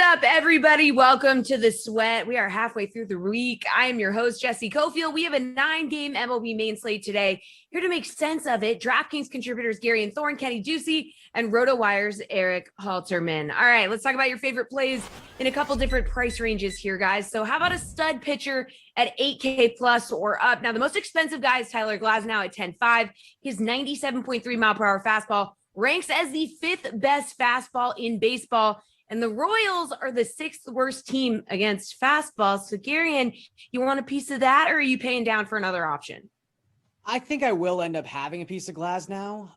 up, everybody? Welcome to the Sweat. We are halfway through the week. I am your host, Jesse Cofield. We have a 9-game MLB main slate today. Here to make sense of it, DraftKings contributors Gary and Thorne, Kenny Ducey, and RotoWire's Eric Halterman. All right, let's talk about your favorite plays in a couple different price ranges here, guys. So how about a stud pitcher at 8K plus or up? Now, the most expensive guy is Tyler Glasnow at 10.5. His 97.3 mile per hour fastball ranks as the 5th best fastball in baseball. And the Royals are the 6th worst team against fastballs. So, Garion, you want a piece of that, or are you paying down for another option? I think I will end up having a piece of Glasnow,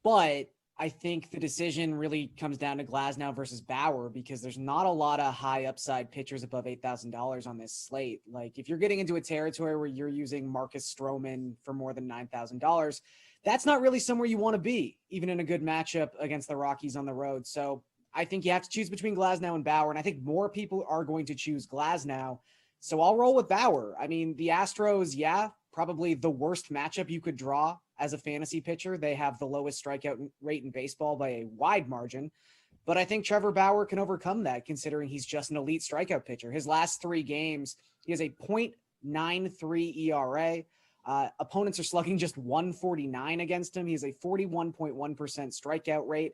but I think the decision really comes down to Glasnow versus Bauer because there's not a lot of high upside pitchers above $8,000 on this slate. Like, if you're getting into a territory where you're using Marcus Stroman for more than $9,000, that's not really somewhere you want to be, even in a good matchup against the Rockies on the road. So I think you have to choose between Glasnow and Bauer, and I think more people are going to choose Glasnow. So I'll roll with Bauer. I mean, the Astros, probably the worst matchup you could draw as a fantasy pitcher. They have the lowest strikeout rate in baseball by a wide margin. But I think Trevor Bauer can overcome that, considering he's just an elite strikeout pitcher. His last 3 games, he has a .93 ERA. Opponents are slugging just 149 against him. He has a 41.1% strikeout rate.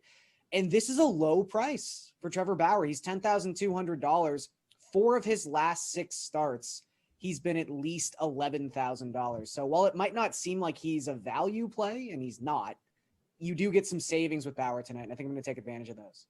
And this is a low price for Trevor Bauer. He's $10,200. 4 of his last 6 starts, he's been at least $11,000. So while it might not seem like he's a value play, and he's not, you do get some savings with Bauer tonight. And I think I'm going to take advantage of those.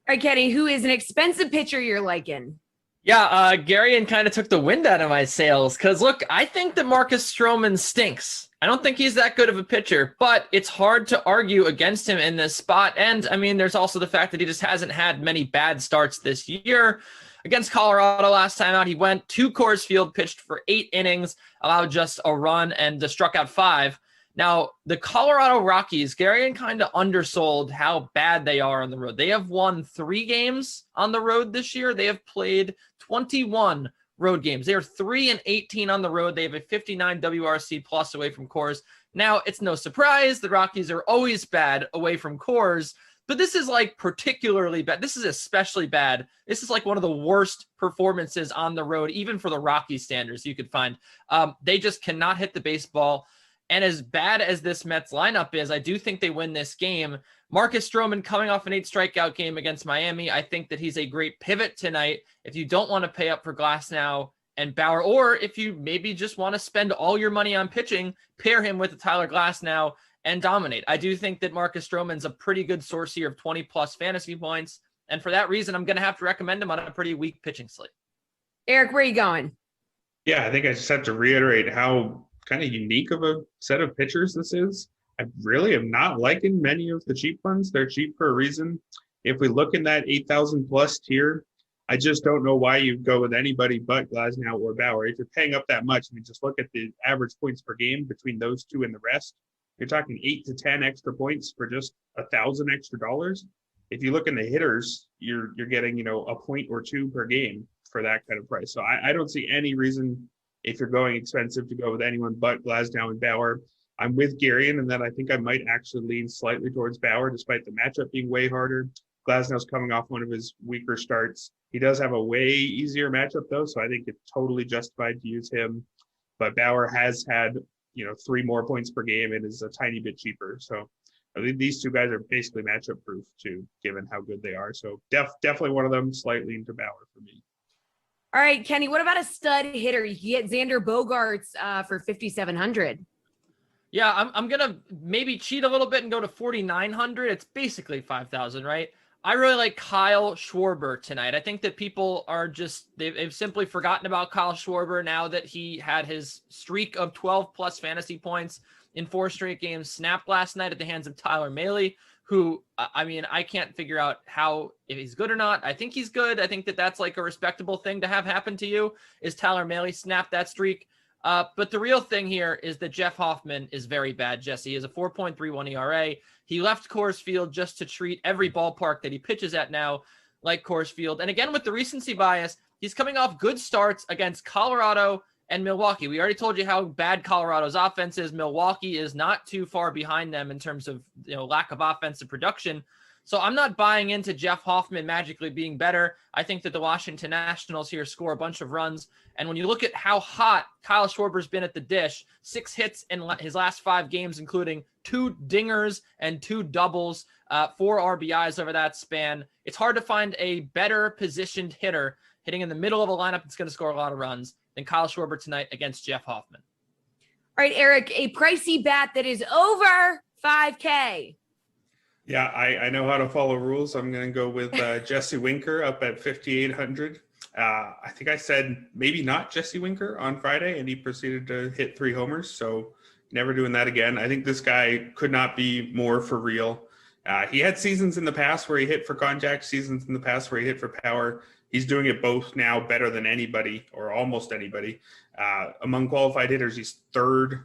All right, Kenny, who is an expensive pitcher you're liking? Yeah, Garion kind of took the wind out of my sails because, look, I think that Marcus Stroman stinks. I don't think he's that good of a pitcher, but it's hard to argue against him in this spot. And, I mean, there's also the fact that he just hasn't had many bad starts this year. Against Colorado last time out, he went to Coors Field, pitched for 8 innings, allowed just a run, and struck out 5. Now, the Colorado Rockies, Garion kind of undersold how bad they are on the road. They have won 3 games on the road this year. They have played 21 road games. They are 3-18 on the road. They have a 59 WRC plus away from Coors. Now, it's no surprise the Rockies are always bad away from Coors, but this is like particularly bad. This is especially bad. This is like one of the worst performances on the road, even for the Rockies standards you could find. They just cannot hit the baseball. And as bad as this Mets lineup is, I do think they win this game. Marcus Stroman coming off an 8 strikeout game against Miami. I think that he's a great pivot tonight. If you don't want to pay up for Glasnow and Bauer, or if you maybe just want to spend all your money on pitching, pair him with Tyler Glasnow and dominate. I do think that Marcus Stroman's a pretty good source here of 20 plus fantasy points. And for that reason, I'm going to have to recommend him on a pretty weak pitching slate. Eric, where are you going? Yeah, I think I just have to reiterate how kind of unique of a set of pitchers this is. I really am not liking many of the cheap ones. They're cheap for a reason. If we look in that 8,000 plus tier, I just don't know why you'd go with anybody but Glasnow or Bauer. If you're paying up that much, I mean, just look at the average points per game between those two and the rest. You're talking 8 to 10 extra points for just $1,000 extra dollars. If you look in the hitters, you're getting, a point or 2 per game for that kind of price. So I don't see any reason, if you're going expensive, to go with anyone but Glasnow and Bauer. I'm with Garion, and then I think I might actually lean slightly towards Bauer, despite the matchup being way harder. Glasnow's coming off one of his weaker starts. He does have a way easier matchup, though, so I think it's totally justified to use him. But Bauer has had, 3 more points per game and is a tiny bit cheaper. So I think these two guys are basically matchup proof, too, given how good they are. So definitely one of them, slightly into Bauer for me. All right, Kenny, what about a stud hitter? You get Xander Bogaerts for 5,700. Yeah, I'm going to maybe cheat a little bit and go to 4,900. It's basically 5,000, right? I really like Kyle Schwarber tonight. I think that people are they've simply forgotten about Kyle Schwarber now that he had his streak of 12 plus fantasy points in 4 straight games snapped last night at the hands of Tyler Mahle, who, I mean, I can't figure out if he's good or not. I think he's good. I think that that's like a respectable thing to have happen to you, is Tyler Mahle snapped that streak. But the real thing here is that Jeff Hoffman is very bad, Jesse. He has a 4.31 ERA. He left Coors Field just to treat every ballpark that he pitches at now like Coors Field. And again, with the recency bias, he's coming off good starts against Colorado and Milwaukee. We already told you how bad Colorado's offense is. Milwaukee is not too far behind them in terms of lack of offensive production. So I'm not buying into Jeff Hoffman magically being better. I think that the Washington Nationals here score a bunch of runs. And when you look at how hot Kyle Schwarber's been at the dish, 6 hits in his last 5 games, including 2 dingers and 2 doubles, 4 RBIs over that span. It's hard to find a better positioned hitter hitting in the middle of a lineup that's going to score a lot of runs than Kyle Schwarber tonight against Jeff Hoffman. All right, Eric, a pricey bat that is over $5K. Yeah, I know how to follow rules. I'm going to go with Jesse Winker up at 5,800. I think I said maybe not Jesse Winker on Friday, and he proceeded to hit 3 homers. So never doing that again. I think this guy could not be more for real. He had seasons in the past where he hit for contact, seasons in the past where he hit for power. He's doing it both now better than anybody, or almost anybody. Among qualified hitters, he's 3rd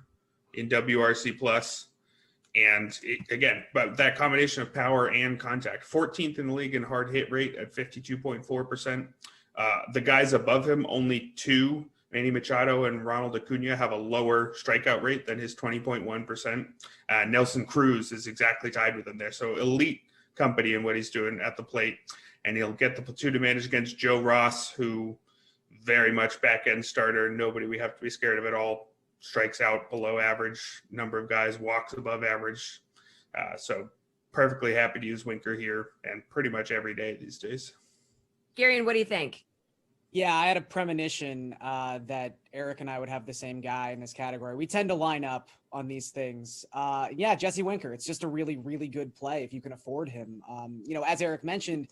in WRC plus. And again, but that combination of power and contact, 14th in the league in hard hit rate at 52.4%. The guys above him, only 2, Manny Machado and Ronald Acuna, have a lower strikeout rate than his 20.1%. Nelson Cruz is exactly tied with him there. So elite company in what he's doing at the plate. And he'll get the platoon advantage against Joe Ross, who very much back-end starter, nobody we have to be scared of at all. Strikes out below average number of guys, walks above average. So perfectly happy to use Winker here and pretty much every day these days. Gary, what do you think? Yeah, I had a premonition that Eric and I would have the same guy in this category. We tend to line up on these things. Yeah, Jesse Winker. It's just a really, really good play if you can afford him. As Eric mentioned,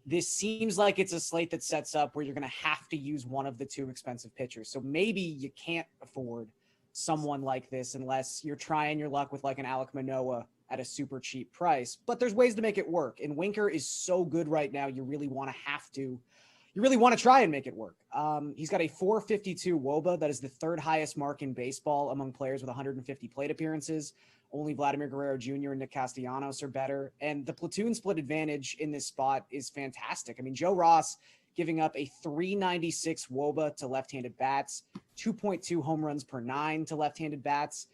this seems like it's a slate that sets up where you're going to have to use one of the 2 expensive pitchers. So maybe you can't afford someone like this unless you're trying your luck with like an Alek Manoah at a super cheap price. But there's ways to make it work. And Winker is so good right now, you really want to try and make it work. He's got a 452 WOBA. That is the 3rd highest mark in baseball among players with 150 plate appearances. Only Vladimir Guerrero Jr. and Nick Castellanos are better. And the platoon split advantage in this spot is fantastic. I mean, Joe Ross giving up a 396 WOBA to left-handed bats, 2.2 home runs per 9 to left-handed bats.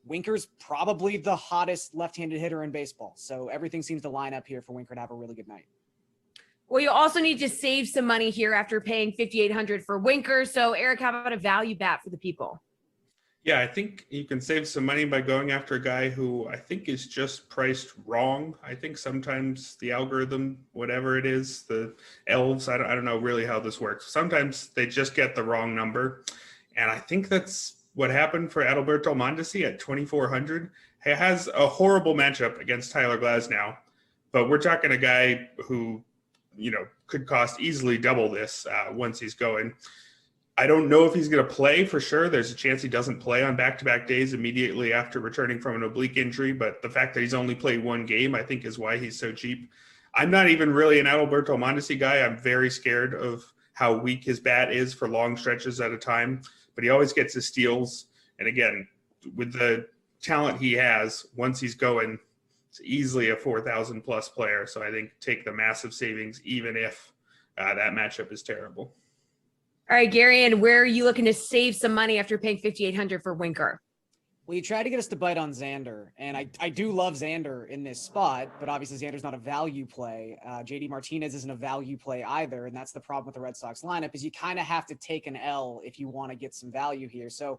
Winker's probably the hottest left-handed hitter in baseball. So everything seems to line up here for Winker to have a really good night. Well, you also need to save some money here after paying $5,800 for Winker. So Eric, how about a value bat for the people? Yeah, I think you can save some money by going after a guy who I think is just priced wrong. I think sometimes the algorithm, whatever it is, the elves, I don't know really how this works. Sometimes they just get the wrong number. And I think that's what happened for Adalberto Mondesi at 2,400. He has a horrible matchup against Tyler Glasnow, but we're talking a guy who, could cost easily double this once he's going. I don't know if he's going to play for sure. There's a chance he doesn't play on back-to-back days immediately after returning from an oblique injury. But the fact that he's only played 1 game, I think, is why he's so cheap. I'm not even really an Adalberto Mondesi guy. I'm very scared of how weak his bat is for long stretches at a time. But he always gets his steals. And again, with the talent he has, once he's going, it's easily a 4,000 plus player. So I think take the massive savings, even if that matchup is terrible. All right, Gary, and where are you looking to save some money after paying $5,800 for Winker? Well, you tried to get us to bite on Xander, and I do love Xander in this spot, but obviously Xander's not a value play. JD Martinez isn't a value play either, and that's the problem with the Red Sox lineup is you kind of have to take an L if you want to get some value here. So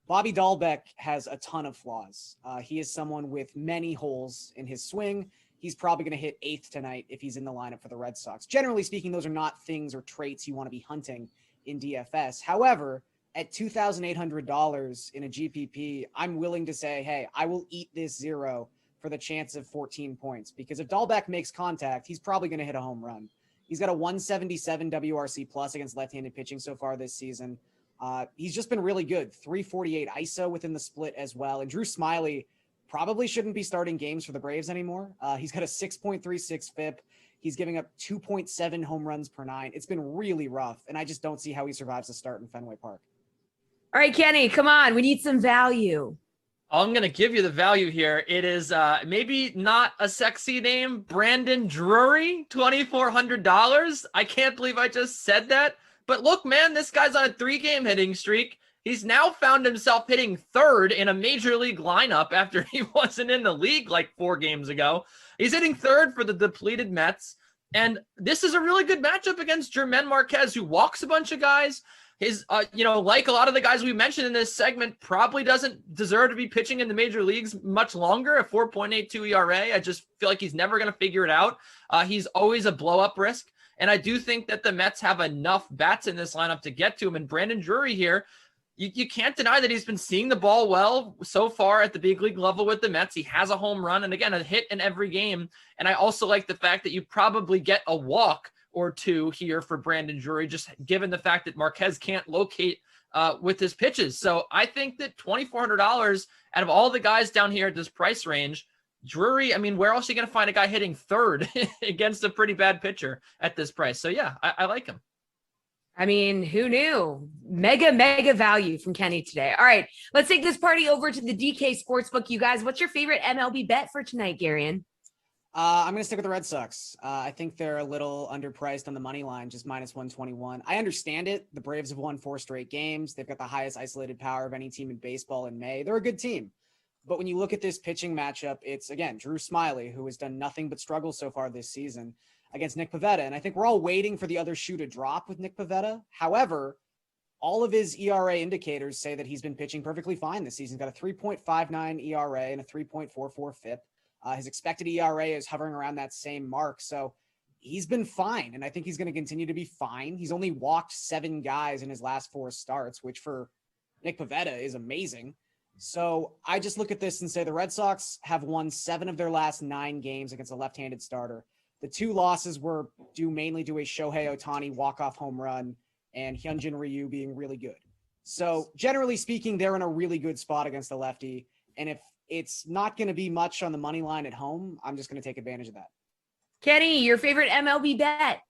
Bobby Dahlbeck has a ton of flaws. He is someone with many holes in his swing. He's probably going to hit 8th tonight if he's in the lineup for the Red Sox. Generally speaking, those are not things or traits you want to be hunting in DFS. However, at $2,800 in a GPP, I'm willing to say, hey, I will eat this 0 for the chance of 14 points. Because if Dahlbeck makes contact, he's probably going to hit a home run. He's got a 177 WRC plus against left-handed pitching so far this season. He's just been really good. 348 ISO within the split as well. And Drew Smyly probably shouldn't be starting games for the Braves anymore. He's got a 6.36 FIP. He's giving up 2.7 home runs per 9. It's been really rough, and I just don't see how he survives the start in Fenway Park. All right, Kenny, come on. We need some value. I'm going to give you the value here. It is maybe not a sexy name, Brandon Drury, $2,400. I can't believe I just said that. But look, man, this guy's on a 3-game hitting streak. He's now found himself hitting third in a major league lineup after he wasn't in the league like 4 games ago. He's hitting third for the depleted Mets. And this is a really good matchup against German Marquez, who walks a bunch of guys. His, like a lot of the guys we mentioned in this segment, probably doesn't deserve to be pitching in the major leagues much longer. A 4.82 ERA. I just feel like he's never going to figure it out. He's always a blow-up risk. And I do think that the Mets have enough bats in this lineup to get to him. And Brandon Drury here, you can't deny that he's been seeing the ball well so far at the big league level with the Mets. He has a home run and, again, a hit in every game. And I also like the fact that you probably get a walk or 2 here for Brandon Drury, just given the fact that Marquez can't locate with his pitches. So I think that $2,400 out of all the guys down here at this price range, Drury, I mean, where else are you going to find a guy hitting third against a pretty bad pitcher at this price? So yeah, I like him. I mean, who knew? Mega value from Kenny today. All right, let's take this party over to the DK Sportsbook. You guys, what's your favorite MLB bet for tonight, Garion? I'm going to stick with the Red Sox. I think they're a little underpriced on the money line, just -121. I understand it. The Braves have won 4 straight games. They've got the highest isolated power of any team in baseball in May. They're a good team. But when you look at this pitching matchup, it's, again, Drew Smyly, who has done nothing but struggle so far this season, against Nick Pivetta. And I think we're all waiting for the other shoe to drop with Nick Pivetta. However, all of his ERA indicators say that he's been pitching perfectly fine this season. He's got a 3.59 ERA and a 3.44 FIP. His expected ERA is hovering around that same mark. So he's been fine. And I think he's going to continue to be fine. He's only walked 7 guys in his last 4 starts, which for Nick Pivetta is amazing. So I just look at this and say the Red Sox have won 7 of their last 9 games against a left-handed starter. The 2 losses were due mainly to a Shohei Ohtani walk-off home run and Hyunjin Ryu being really good. So generally speaking, they're in a really good spot against the lefty. And if it's not going to be much on the money line at home, I'm just going to take advantage of that. Kenny, your favorite MLB bet?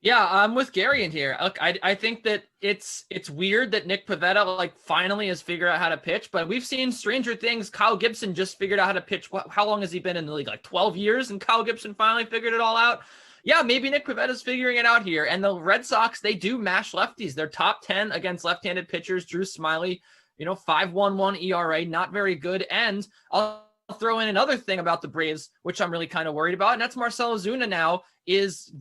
Yeah, I'm with Gary in here. Look, I think that it's weird that Nick Pivetta finally has figured out how to pitch, but we've seen stranger things. Kyle Gibson just figured out how to pitch. How long has he been in the league? 12 years, and Kyle Gibson finally figured it all out. Yeah, maybe Nick Pivetta's figuring it out here. And the Red Sox, they do mash lefties. They're top 10 against left-handed pitchers. Drew Smyly, 5.11 ERA, not very good. And I'll throw in another thing about the Braves, which I'm really kind of worried about, and that's Marcell Ozuna now is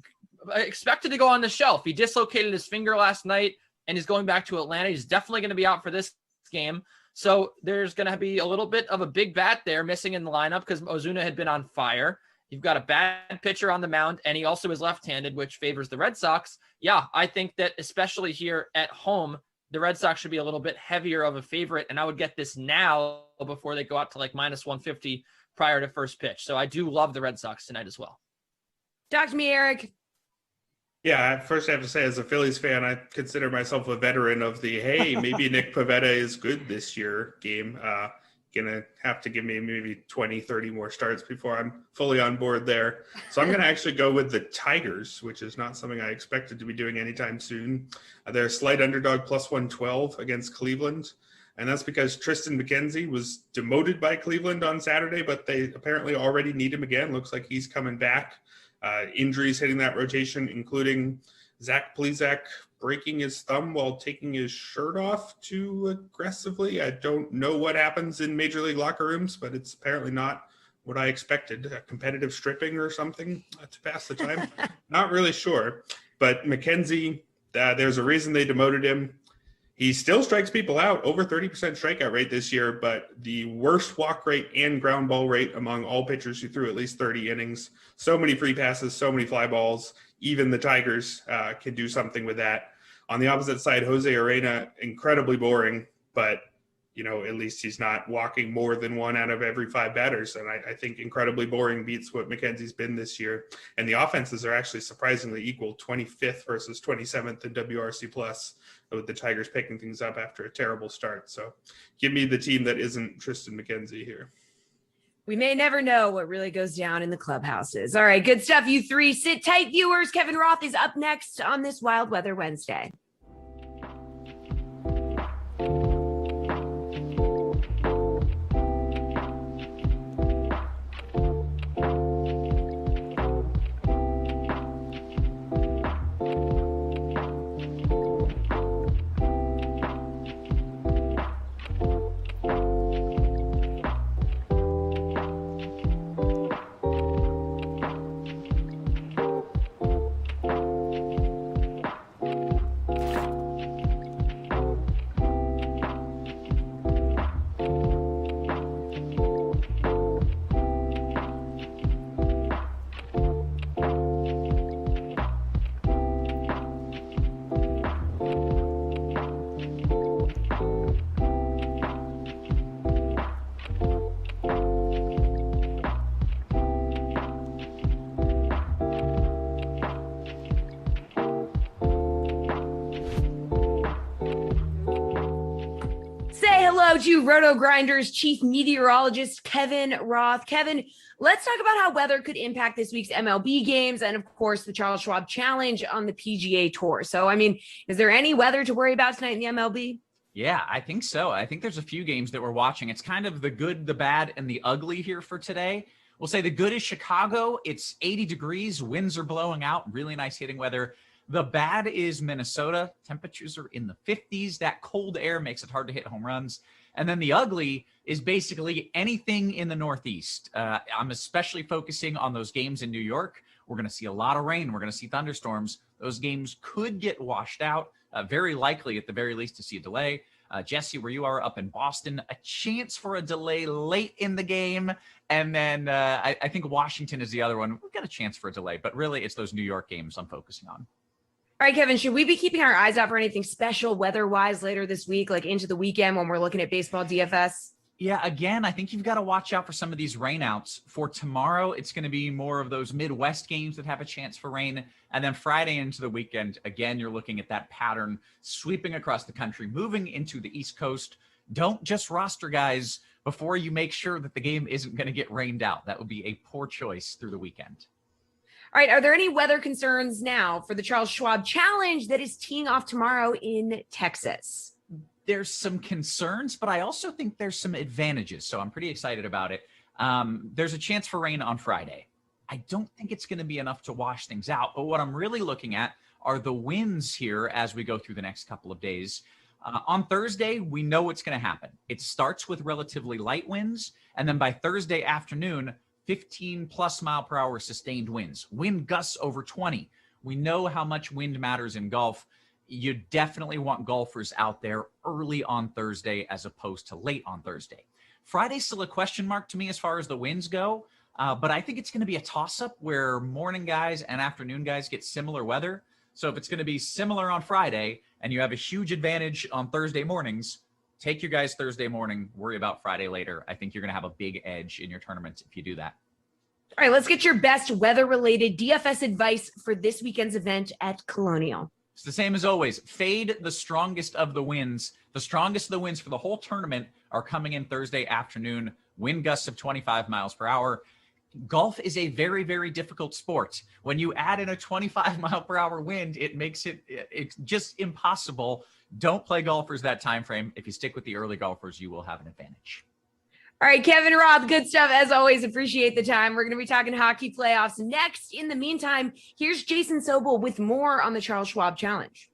expected to go on the shelf. He dislocated his finger last night and he's going back to Atlanta. He's definitely going to be out for this game. So there's going to be a little bit of a big bat there missing in the lineup because Ozuna had been on fire. You've got a bad pitcher on the mound, and he also is left-handed, which favors the Red Sox. Yeah, I think that especially here at home, the Red Sox should be a little bit heavier of a favorite, and I would get this now before they go out to -150 prior to first pitch. So I do love the Red Sox tonight as well. Talk to me, Eric. Yeah, first I have to say, as a Phillies fan, I consider myself a veteran of the, hey, maybe Nick Pivetta is good this year game. Gonna have to give me maybe 20, 30 more starts before I'm fully on board there. So I'm going to actually go with the Tigers, which is not something I expected to be doing anytime soon. They're a slight underdog +112 against Cleveland. And that's because Tristan McKenzie was demoted by Cleveland on Saturday, but they apparently already need him again. Looks like he's coming back. Injuries hitting that rotation, including Zach Plesac breaking his thumb while taking his shirt off too aggressively. I don't know what happens in major league locker rooms, but it's apparently not what I expected. Competitive stripping or something to pass the time. Not really sure. But McKenzie, there's a reason they demoted him. He still strikes people out, over 30% strikeout rate this year, but the worst walk rate and ground ball rate among all pitchers who threw at least 30 innings. So many free passes, so many fly balls. Even the Tigers can do something with that. On the opposite side, Jose Arena, incredibly boring, but at least he's not walking more than 1 out of every 5 batters. And I think incredibly boring beats what McKenzie's been this year. And the offenses are actually surprisingly equal, 25th versus 27th in WRC plus, with the Tigers picking things up after a terrible start. So give me the team that isn't Tristan McKenzie here. We may never know what really goes down in the clubhouses. All right, good stuff, you three. Sit tight, viewers. Kevin Roth is up next on this Wild Weather Wednesday. go to Roto Grinders chief meteorologist Kevin Roth. Kevin, let's talk about how weather could impact this week's MLB games and, of course, the Charles Schwab Challenge on the PGA Tour. So, I mean, is there any weather to worry about tonight in the MLB? Yeah, I think so. I think there's a few games that we're watching. It's kind of the good, the bad, and the ugly here for today. We'll say the good is Chicago. It's 80 degrees. Winds are blowing out. Really nice hitting weather. The bad is Minnesota. Temperatures are in the 50s. That cold air makes it hard to hit home runs. And then the ugly is basically anything in the Northeast. I'm especially focusing on those games in New York. We're going to see a lot of rain. We're going to see thunderstorms. Those games could get washed out. Very likely, at the very least, to see a delay. Jesse, where you are up in Boston, a chance for a delay late in the game. And then I think Washington is the other one. We've got a chance for a delay, but really it's those New York games I'm focusing on. All right, Kevin, should we be keeping our eyes out for anything special weather-wise later this week, like into the weekend when we're looking at baseball DFS? Yeah, again, I think you've got to watch out for some of these rainouts. For tomorrow, it's going to be more of those Midwest games that have a chance for rain. And then Friday into the weekend, again, you're looking at that pattern sweeping across the country, moving into the East Coast. Don't just roster guys before you make sure that the game isn't going to get rained out. That would be a poor choice through the weekend. All right, are there any weather concerns now for the Charles Schwab Challenge that is teeing off tomorrow in Texas? There's some concerns, but I also think there's some advantages. So I'm pretty excited about it. There's a chance for rain on Friday. I don't think it's going to be enough to wash things out. But what I'm really looking at are the winds here as we go through the next couple of days. On Thursday, we know what's going to happen. It starts with relatively light winds. And then by Thursday afternoon, 15 plus mile per hour sustained winds. Wind gusts over 20. We know how much wind matters in golf. You definitely want golfers out there early on Thursday as opposed to late on Thursday. Friday's still a question mark to me as far as the winds go, but I think it's going to be a toss-up where morning guys and afternoon guys get similar weather. So if it's going to be similar on Friday and you have a huge advantage on Thursday mornings, take your guys Thursday morning, worry about Friday later. I think you're going to have a big edge in your tournament if you do that. All right, let's get your best weather-related DFS advice for this weekend's event at Colonial. It's the same as always. Fade the strongest of the winds. The strongest of the winds for the whole tournament are coming in Thursday afternoon. Wind gusts of 25 miles per hour. Golf is a very, very difficult sport. When you add in a 25 mile per hour wind, it makes it's just impossible. Don't play golfers that time frame. If you stick with the early golfers, you will have an advantage. All right, Kevin Roth, good stuff as always. Appreciate the time. We're going to be talking hockey playoffs next. In the meantime, here's Jason Sobel with more on the Charles Schwab Challenge.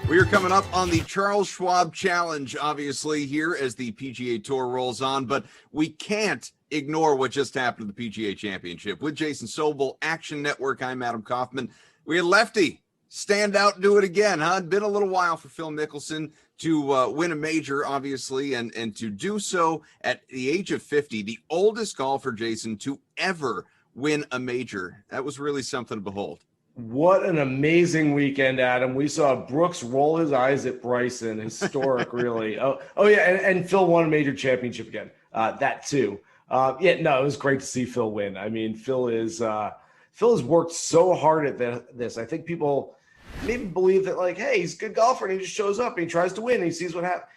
We are coming up on the Charles Schwab Challenge, obviously, here as the PGA Tour rolls on, but we can't ignore what just happened at the PGA Championship. With Jason Sobel, Action Network, I'm Adam Kaufman. We had Lefty stand out and do it again, huh? It'd been a little while for Phil Mickelson to win a major, obviously, and to do so at the age of 50, the oldest golfer, Jason, to ever win a major. That was really something to behold. What an amazing weekend, Adam. We saw Brooks roll his eyes at Bryson. Historic, really. Oh yeah, and Phil won a major championship again. That too. It was great to see Phil win. I mean, Phil has worked so hard at this. I think people maybe believe that, like, hey, he's a good golfer and he just shows up and he tries to win and he sees what happens.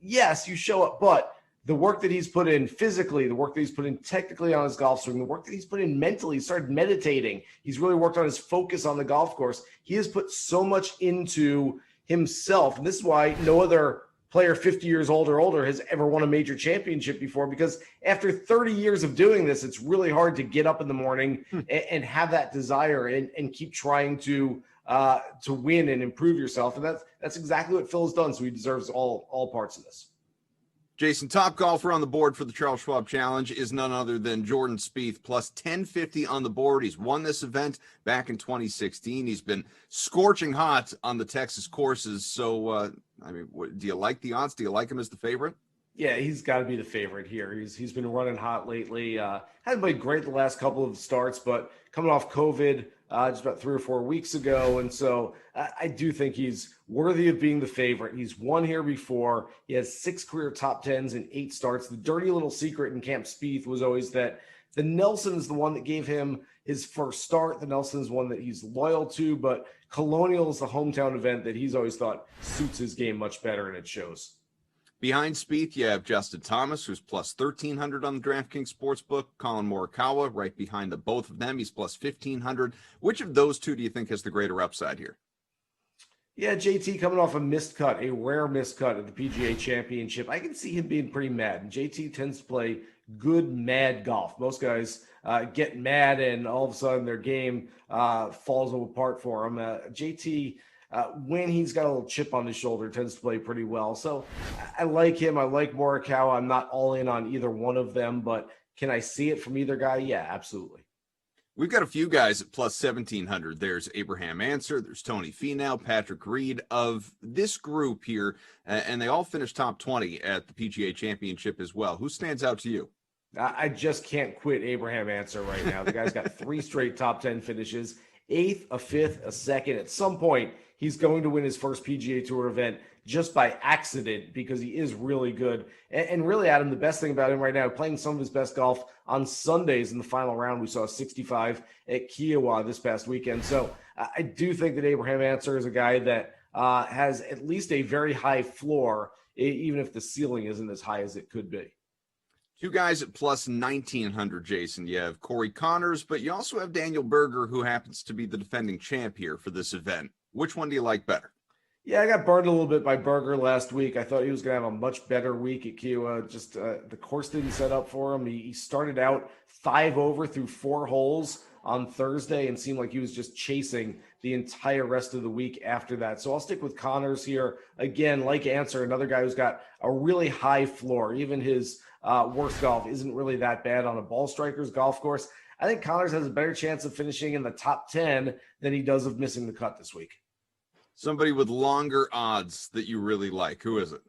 Yes, you show up, but the work that he's put in physically, the work that he's put in technically on his golf swing, the work that he's put in mentally, he started meditating. He's really worked on his focus on the golf course. He has put so much into himself. And this is why no other player 50 years old or older has ever won a major championship before, because after 30 years of doing this, it's really hard to get up in the morning and have that desire and keep trying to win and improve yourself. And that's exactly what Phil has done. So he deserves all parts of this. Jason, top golfer on the board for the Charles Schwab Challenge is none other than Jordan Spieth, plus 1050 on the board. He's won this event back in 2016. He's been scorching hot on the Texas courses. So, do you like the odds? Do you like him as the favorite? Yeah, he's got to be the favorite here. He's been running hot lately. Hasn't played great the last couple of starts, but coming off COVID just about 3 or 4 weeks ago. And so I do think he's worthy of being the favorite. He's won here before. He has 6 career top 10s in 8 starts. The dirty little secret in Camp Spieth was always that the Nelson is the one that gave him his first start. The Nelson is one that he's loyal to, but Colonial is the hometown event that he's always thought suits his game much better, and it shows. Behind Spieth, you have Justin Thomas, who's plus 1,300 on the DraftKings Sportsbook. Colin Morikawa, right behind the both of them. He's plus 1,500. Which of those two do you think has the greater upside here? Yeah, JT coming off a missed cut, a rare missed cut at the PGA Championship. I can see him being pretty mad. And JT tends to play good, mad golf. Most guys get mad and all of a sudden their game falls apart for him. JT, when he's got a little chip on his shoulder, tends to play pretty well. So I like him. I like Morikawa. I'm not all in on either one of them, but can I see it from either guy? Yeah, absolutely. We've got a few guys at plus 1,700. There's Abraham Answer, there's Tony Finau, Patrick Reed of this group here, and they all finished top 20 at the PGA Championship as well. Who stands out to you? I just can't quit Abraham Answer right now. The guy's got 3 straight top 10 finishes, 8th, a 5th, a 2nd. At some point, he's going to win his first PGA Tour event just by accident because he is really good. And really, Adam, the best thing about him right now, playing some of his best golf on Sundays in the final round. We saw a 65 at Kiowa this past weekend. So I do think that Abraham Answer is a guy that has at least a very high floor, even if the ceiling isn't as high as it could be. Two guys at plus 1,900, Jason. You have Corey Connors, but you also have Daniel Berger, who happens to be the defending champ here for this event. Which one do you like better? Yeah, I got burned a little bit by Berger last week. I thought he was going to have a much better week at Kiowa. Just the course didn't set up for him. He started out 5 over through 4 holes on Thursday and seemed like he was just chasing the entire rest of the week after that. So I'll stick with Connors here. Again, like Answer, another guy who's got a really high floor. Even his worst golf isn't really that bad on a ball striker's golf course. I think Connors has a better chance of finishing in the top 10 than he does of missing the cut this week. Somebody with longer odds that you really like. Who is it?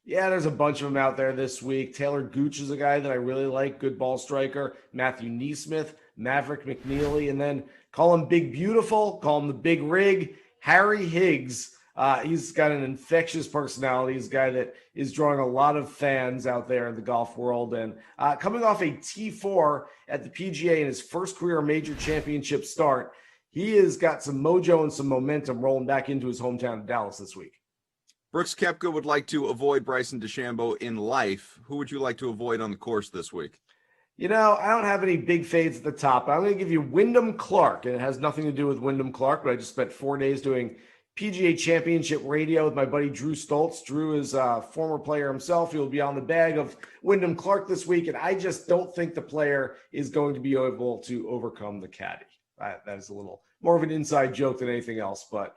Yeah, there's a bunch of them out there this week. Taylor Gooch is a guy that I really like, good ball striker. Matthew Neesmith, Maverick McNeely, and then call him Big Beautiful, call him the Big Rig, Harry Higgs. He's got an infectious personality. He's a guy that is drawing a lot of fans out there in the golf world. And coming off a T4 at the PGA in his first career major championship start, he has got some mojo and some momentum rolling back into his hometown of Dallas this week. Brooks Koepka would like to avoid Bryson DeChambeau in life. Who would you like to avoid on the course this week? You know, I don't have any big fades at the top. I'm going to give you Wyndham Clark, and it has nothing to do with Wyndham Clark, but I just spent 4 days doing PGA Championship radio with my buddy Drew Stoltz. Drew is a former player himself. He'll be on the bag of Wyndham Clark this week, and I just don't think the player is going to be able to overcome the caddy. That is a little more of an inside joke than anything else, but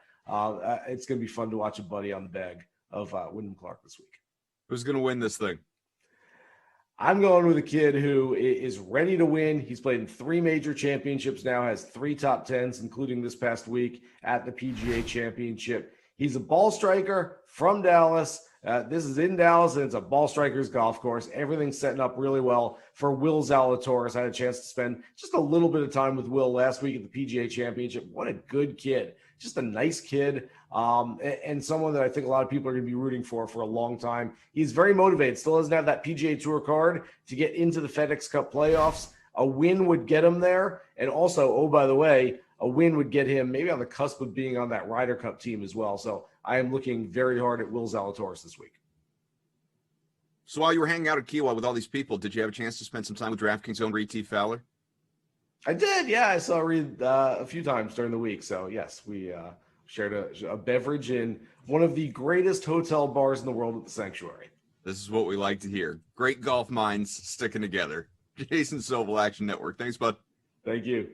it's going to be fun to watch a buddy on the bag of Wyndham Clark this week. Who's going to win this thing? I'm going with a kid who is ready to win. He's played in 3 major championships now, has 3 top 10s, including this past week at the PGA Championship. He's a ball striker from Dallas. This is in Dallas, and it's a ball striker's golf course. Everything's setting up really well for Will Zalatoris. I had a chance to spend just a little bit of time with Will last week at the PGA Championship. What a good kid. Just a nice kid, and someone that I think a lot of people are going to be rooting for a long time. He's very motivated. Still doesn't have that PGA Tour card to get into the FedEx Cup playoffs. A win would get him there. And also, oh, by the way, a win would get him maybe on the cusp of being on that Ryder Cup team as well. So I am looking very hard at Will Zalatoris this week. So while you were hanging out at Kiowa with all these people, did you have a chance to spend some time with DraftKings own Reed T. Fowler? I did, yeah. I saw Reed a few times during the week. So, yes, we shared a beverage in one of the greatest hotel bars in the world at the Sanctuary. This is what we like to hear. Great golf minds sticking together. Jason Sobel, Action Network. Thanks, bud. Thank you.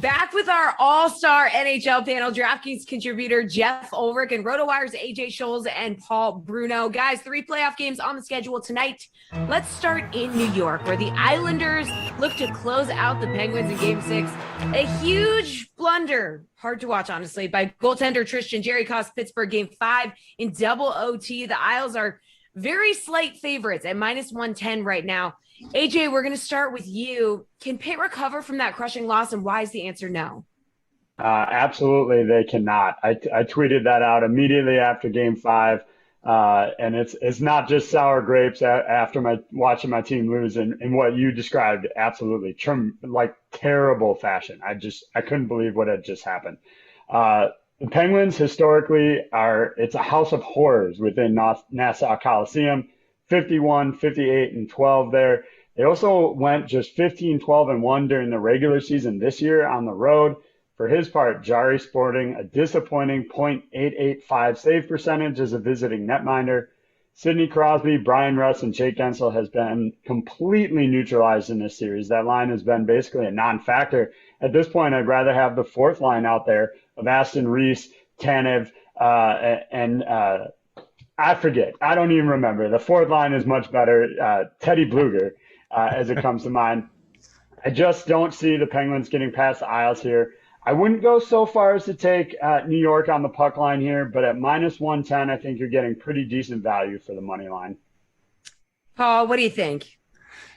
Back with our all-star NHL panel, DraftKings contributor Jeff Ulrich and RotoWire's AJ Scholes and Paul Bruno. Guys, 3 playoff games on the schedule tonight. Let's start in New York, where the Islanders look to close out the Penguins in Game 6. A huge blunder, hard to watch, honestly, by goaltender Tristan Jarry cost Pittsburgh Game 5 in double OT. The Isles are very slight favorites at -110 right now. AJ, we're going to start with you. Can Pitt recover from that crushing loss, and why is the answer no? Absolutely, they cannot. I tweeted that out immediately after Game 5, and it's not just sour grapes after watching my team lose in what you described. Absolutely, like terrible fashion. I couldn't believe what had just happened. The Penguins historically it's a house of horrors within Nassau Coliseum, 51, 58, and 12 there. They also went just 15, 12, and 1 during the regular season this year on the road. For his part, Jari sporting a disappointing .885 save percentage as a visiting netminder. Sidney Crosby, Brian Russ, and Jake Gensel has been completely neutralized in this series. That line has been basically a non-factor. At this point, I'd rather have the fourth line out there of Aston Reese, Tanev, and I forget. I don't even remember. The fourth line is much better. Teddy Bluger, as it comes to mind. I just don't see the Penguins getting past the Isles here. I wouldn't go so far as to take New York on the puck line here, but at -110, I think you're getting pretty decent value for the money line. Paul, what do you think?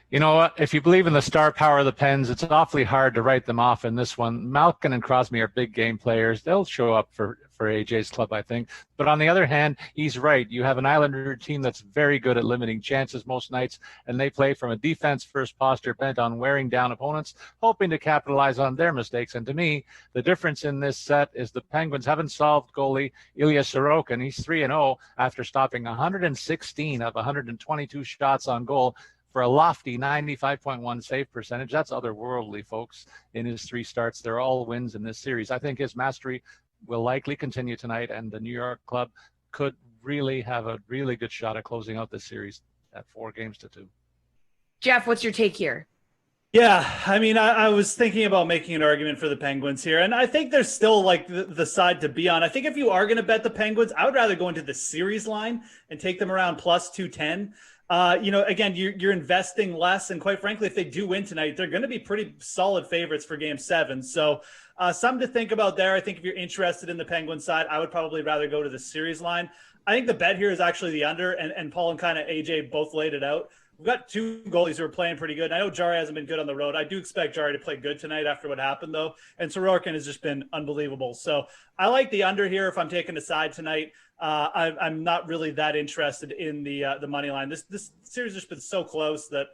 You know what? If you believe in the star power of the Pens, it's awfully hard to write them off in this one. Malkin and Crosby are big game players. They'll show up for AJ's club, I think. But on the other hand, he's right. You have an Islander team that's very good at limiting chances most nights, and they play from a defense-first posture bent on wearing down opponents, hoping to capitalize on their mistakes. And to me, the difference in this set is the Penguins haven't solved goalie Ilya Sorokin. He's 3-0 after stopping 116 of 122 shots on goal, for a lofty 95.1 save percentage. That's otherworldly, folks, in his 3 starts. They're all wins in this series. I think his mastery will likely continue tonight, and the New York club could really have a really good shot at closing out this series at 4-2. Jeff, what's your take here? Yeah, I mean, I was thinking about making an argument for the Penguins here, and I think there's still like the side to be on. I think if you are going to bet the Penguins, I would rather go into the series line and take them around +210. Again, you're investing less, and quite frankly, if they do win tonight, they're going to be pretty solid favorites for Game 7. So something to think about there. I think if you're interested in the Penguin side, I would probably rather go to the series line. I think the bet here is actually the under, and Paul and kind of AJ both laid it out. We've got 2 goalies who are playing pretty good. I know Jari hasn't been good on the road. I do expect Jari to play good tonight after what happened, though. And Sorokin has just been unbelievable. So I like the under here if I'm taking a side tonight. I'm not really that interested in the money line. This series has just been so close that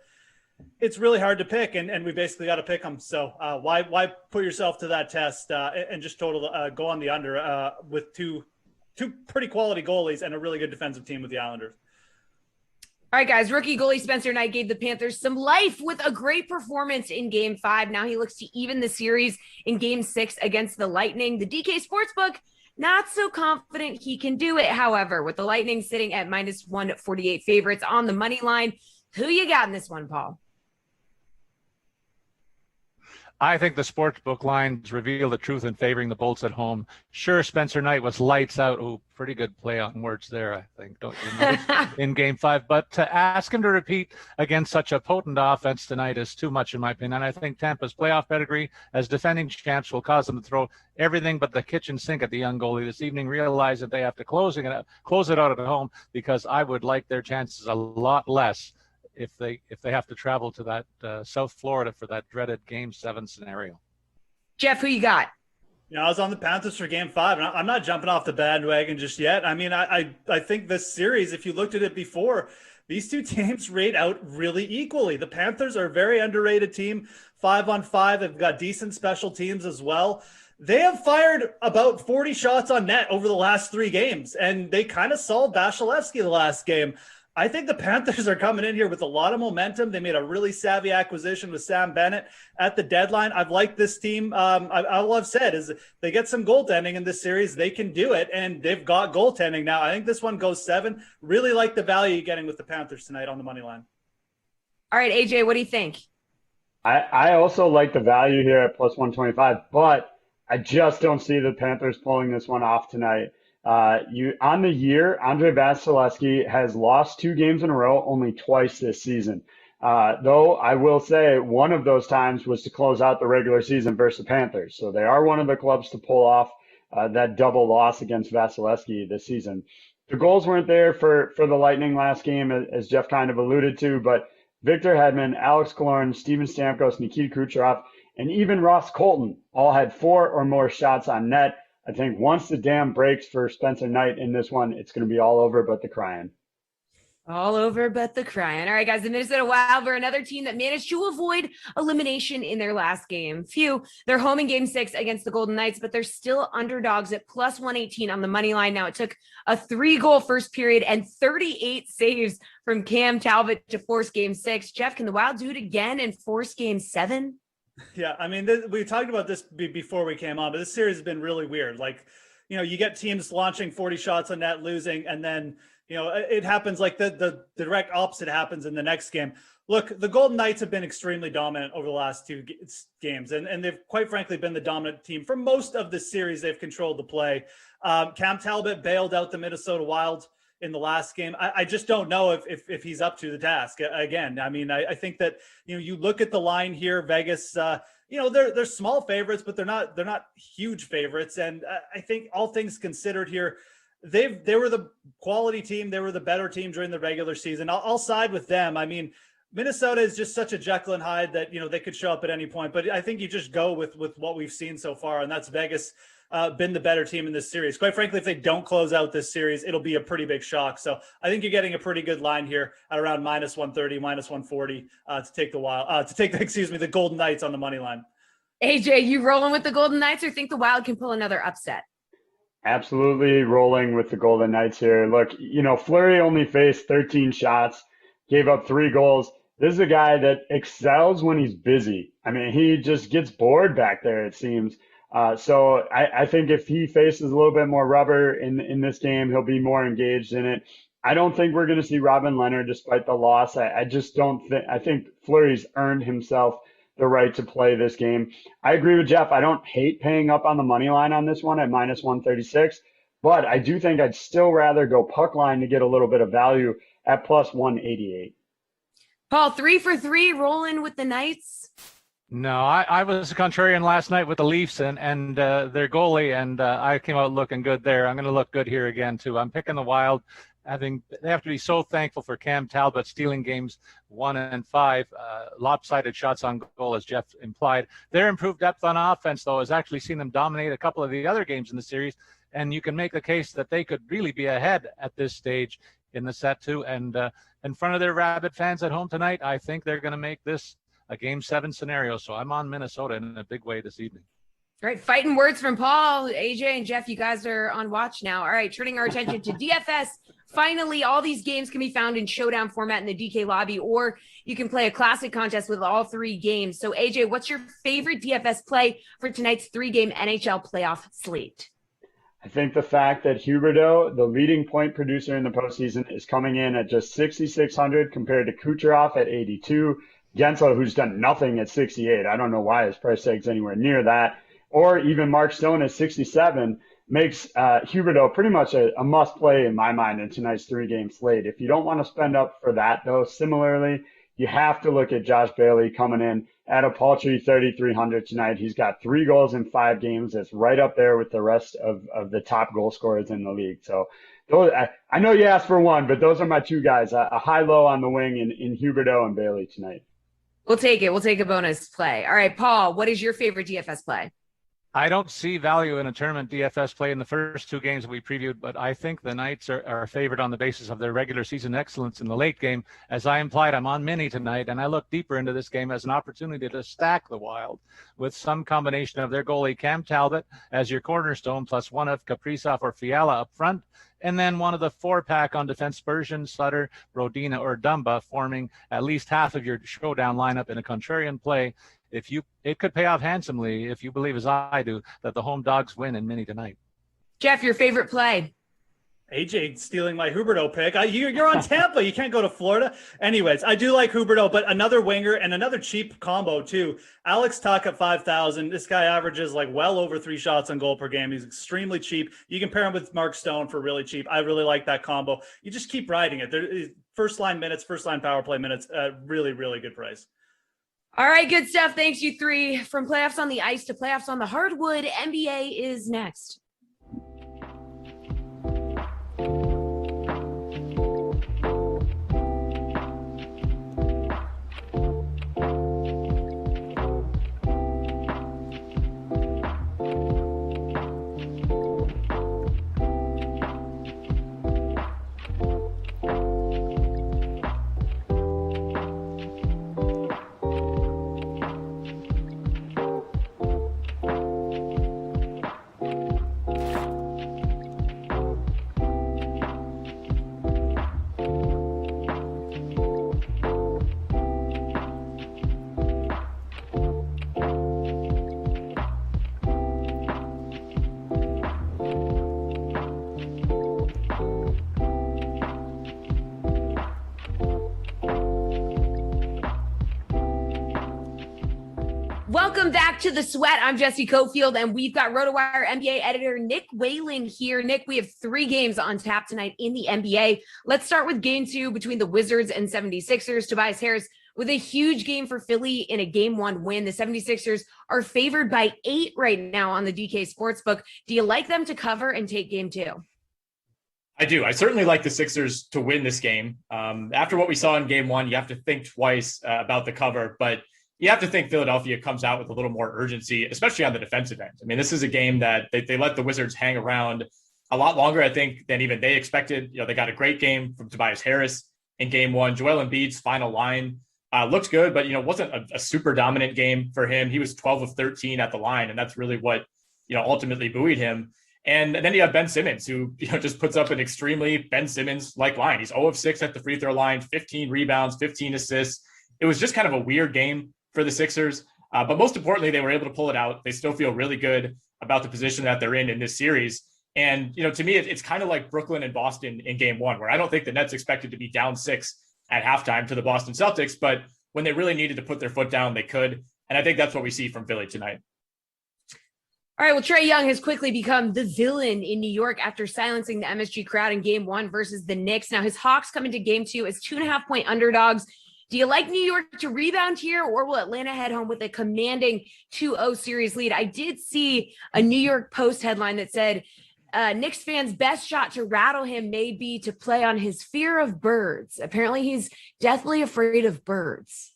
it's really hard to pick, and we basically got to pick them. So why put yourself to that test and just go on the under with two pretty quality goalies and a really good defensive team with the Islanders. All right, guys, rookie goalie Spencer Knight gave the Panthers some life with a great performance in Game 5. Now he looks to even the series in Game 6 against the Lightning. The DK Sportsbook, not so confident he can do it, however, with the Lightning sitting at -148 favorites on the money line. Who you got in this one, Paul? I think the sportsbook lines reveal the truth in favoring the Bolts at home. Sure, Spencer Knight was lights out. Oh, pretty good play on words there, I think, don't you know, in Game 5. But to ask him to repeat against such a potent offense tonight is too much, in my opinion. And I think Tampa's playoff pedigree as defending champs will cause them to throw everything but the kitchen sink at the young goalie this evening, realize that they have to close it out at home, because I would like their chances a lot less if they have to travel to that South Florida for that dreaded Game 7 scenario. Jeff, who you got? I was on the Panthers for Game 5, and I'm not jumping off the bandwagon just yet. I mean, I think this series, if you looked at it before, these two teams rate out really equally. The Panthers are a very underrated team, 5-on-5. They've got decent special teams as well. They have fired about 40 shots on net over the last 3 games, and they kind of solved Vasilevsky the last game. I think the Panthers are coming in here with a lot of momentum. They made a really savvy acquisition with Sam Bennett at the deadline. I've liked this team. All I've said is they get some goaltending in this series. They can do it, and they've got goaltending now. I think this one goes 7. Really like the value you're getting with the Panthers tonight on the money line. All right, AJ, what do you think? I also like the value here at +125, but I just don't see the Panthers pulling this one off tonight. On the year, Andrei Vasilevsky has lost 2 games in a row only twice this season. Though I will say one of those times was to close out the regular season versus the Panthers. So they are one of the clubs to pull off that double loss against Vasilevsky this season. The goals weren't there for the Lightning last game, as Jeff kind of alluded to, but Victor Hedman, Alex Killorn, Steven Stamkos, Nikita Kucherov, and even Ross Colton all had 4 or more shots on net. I think once the dam breaks for Spencer Knight in this one, it's going to be all over but the crying. All over but the crying. All right, guys, the Minnesota Wild were another team that managed to avoid elimination in their last game. They're home in game 6 against the Golden Knights, but they're still underdogs at plus 118 on the money line. Now, it took a 3-goal first period and 38 saves from Cam Talbot to force game 6. Jeff, can the Wild do it again and force game 7? Yeah, I mean, we talked about this before we came on, but this series has been really weird. Like, you get teams launching 40 shots on net, losing, and then it happens like the direct opposite happens in the next game. Look, the Golden Knights have been extremely dominant over the last 2 games, and they've quite frankly been the dominant team for most of the series. They've controlled the play. Cam Talbot bailed out the Minnesota Wild in the last game. I just don't know if he's up to the task again. I mean, I think that you look at the line here, Vegas. They're small favorites, but they're not huge favorites. And I think all things considered here, they were the quality team. They were the better team during the regular season. I'll side with them. I mean, Minnesota is just such a Jekyll and Hyde that, they could show up at any point. But I think you just go with what we've seen so far, and that's Vegas been the better team in this series. Quite frankly, if they don't close out this series, it'll be a pretty big shock. So I think you're getting a pretty good line here at around minus 130, minus 140 to take the Golden Knights on the money line. AJ, you rolling with the Golden Knights or think the Wild can pull another upset? Absolutely rolling with the Golden Knights here. Look, Fleury only faced 13 shots, gave up 3 goals. This is a guy that excels when he's busy. I mean, he just gets bored back there, it seems. So I think if he faces a little bit more rubber in this game, he'll be more engaged in it. I don't think we're going to see Robin Leonard despite the loss. I just don't think – I think Fleury's earned himself the right to play this game. I agree with Jeff. I don't hate paying up on the money line on this one at minus 136, but I do think I'd still rather go puck line to get a little bit of value at plus 188. Paul, 3 for 3 rolling with the Knights. No, I was a contrarian last night with the Leafs and their goalie, and I came out looking good there. I'm going to look good here again, too. I'm picking the Wild. They have to be so thankful for Cam Talbot stealing games 1 and 5, lopsided shots on goal, as Jeff implied. Their improved depth on offense, though, has actually seen them dominate a couple of the other games in the series, and you can make the case that they could really be ahead at this stage in the set, too. And in front of their rabid fans at home tonight, I think they're going to make this a Game 7 scenario. So I'm on Minnesota in a big way this evening. All right, fighting words from Paul, AJ, and Jeff. You guys are on watch now. All right, turning our attention to DFS. Finally, all these games can be found in showdown format in the DK lobby, or you can play a classic contest with all 3 games. So, AJ, what's your favorite DFS play for tonight's 3-game NHL playoff slate? I think the fact that Huberdeau, the leading point producer in the postseason, is coming in at just 6,600 compared to Kucherov at 82. Gensel, who's done nothing at 68. I don't know why his price tag's anywhere near that. Or even Mark Stone at 67 makes Huberdeau pretty much a must play in my mind in tonight's 3-game slate. If you don't want to spend up for that, though, similarly, you have to look at Josh Bailey coming in at a paltry 3,300 tonight. He's got 3 goals in 5 games. That's right up there with the rest of the top goal scorers in the league. So those, I know you asked for one, but those are my 2 guys, a high-low on the wing in Huberdeau and Bailey tonight. We'll take it. We'll take a bonus play. All right, Paul, what is your favorite DFS play? I don't see value in a tournament DFS play in the first 2 games that we previewed, but I think the Knights are favored on the basis of their regular season excellence in the late game. As I implied, I'm on Mini tonight, and I look deeper into this game as an opportunity to stack the Wild with some combination of their goalie Cam Talbot as your cornerstone, plus one of Kaprizov or Fiala up front, and then one of the 4-pack on defense, Spurgeon, Sutter, Rodina, or Dumba, forming at least half of your showdown lineup in a contrarian play. It could pay off handsomely if you believe, as I do, that the home dogs win in Mini tonight. Jeff, your favorite play? AJ stealing my Huberdeau pick. You're on Tampa. You can't go to Florida. Anyways, I do like Huberdeau, but another winger and another cheap combo too. Alex Tuch at 5,000. This guy averages like well over 3 shots on goal per game. He's extremely cheap. You can pair him with Mark Stone for really cheap. I really like that combo. You just keep riding it. First line minutes, first line power play minutes. Really, really good price. All right, good stuff. Thanks, you 3. From playoffs on the ice to playoffs on the hardwood, NBA is next. Welcome back to The Sweat. I'm Jesse Cofield, and we've got RotoWire NBA editor Nick Whalen here. Nick, we have 3 games on tap tonight in the NBA. Let's start with game 2 between the Wizards and 76ers. Tobias Harris with a huge game for Philly in a game 1 win. The 76ers are favored by 8 right now on the DK Sportsbook. Do you like them to cover and take game 2? I do. I certainly like the Sixers to win this game. After what we saw in game 1, you have to think twice about the cover, but you have to think Philadelphia comes out with a little more urgency, especially on the defensive end. I mean, this is a game that they let the Wizards hang around a lot longer, I think, than even they expected. You know, they got a great game from Tobias Harris in game 1. Joel Embiid's final line looked good, but, wasn't a super dominant game for him. He was 12 of 13 at the line, and that's really what, ultimately buoyed him. And then you have Ben Simmons, who, just puts up an extremely Ben Simmons-like line. He's 0 of 6 at the free throw line, 15 rebounds, 15 assists. It was just kind of a weird game for the Sixers. But most importantly, they were able to pull it out. They still feel really good about the position that they're in this series. And, to me, it's kind of like Brooklyn and Boston in game 1, where I don't think the Nets expected to be down 6 at halftime to the Boston Celtics, but when they really needed to put their foot down, they could. And I think that's what we see from Philly tonight. All right, well, Trae Young has quickly become the villain in New York after silencing the MSG crowd in game 1 versus the Knicks. Now his Hawks come into game 2 as 2.5-point underdogs. Do you like New York to rebound here, or will Atlanta head home with a commanding 2-0 series lead? I did see a New York Post headline that said Knicks fans' best shot to rattle him may be to play on his fear of birds. Apparently, he's deathly afraid of birds.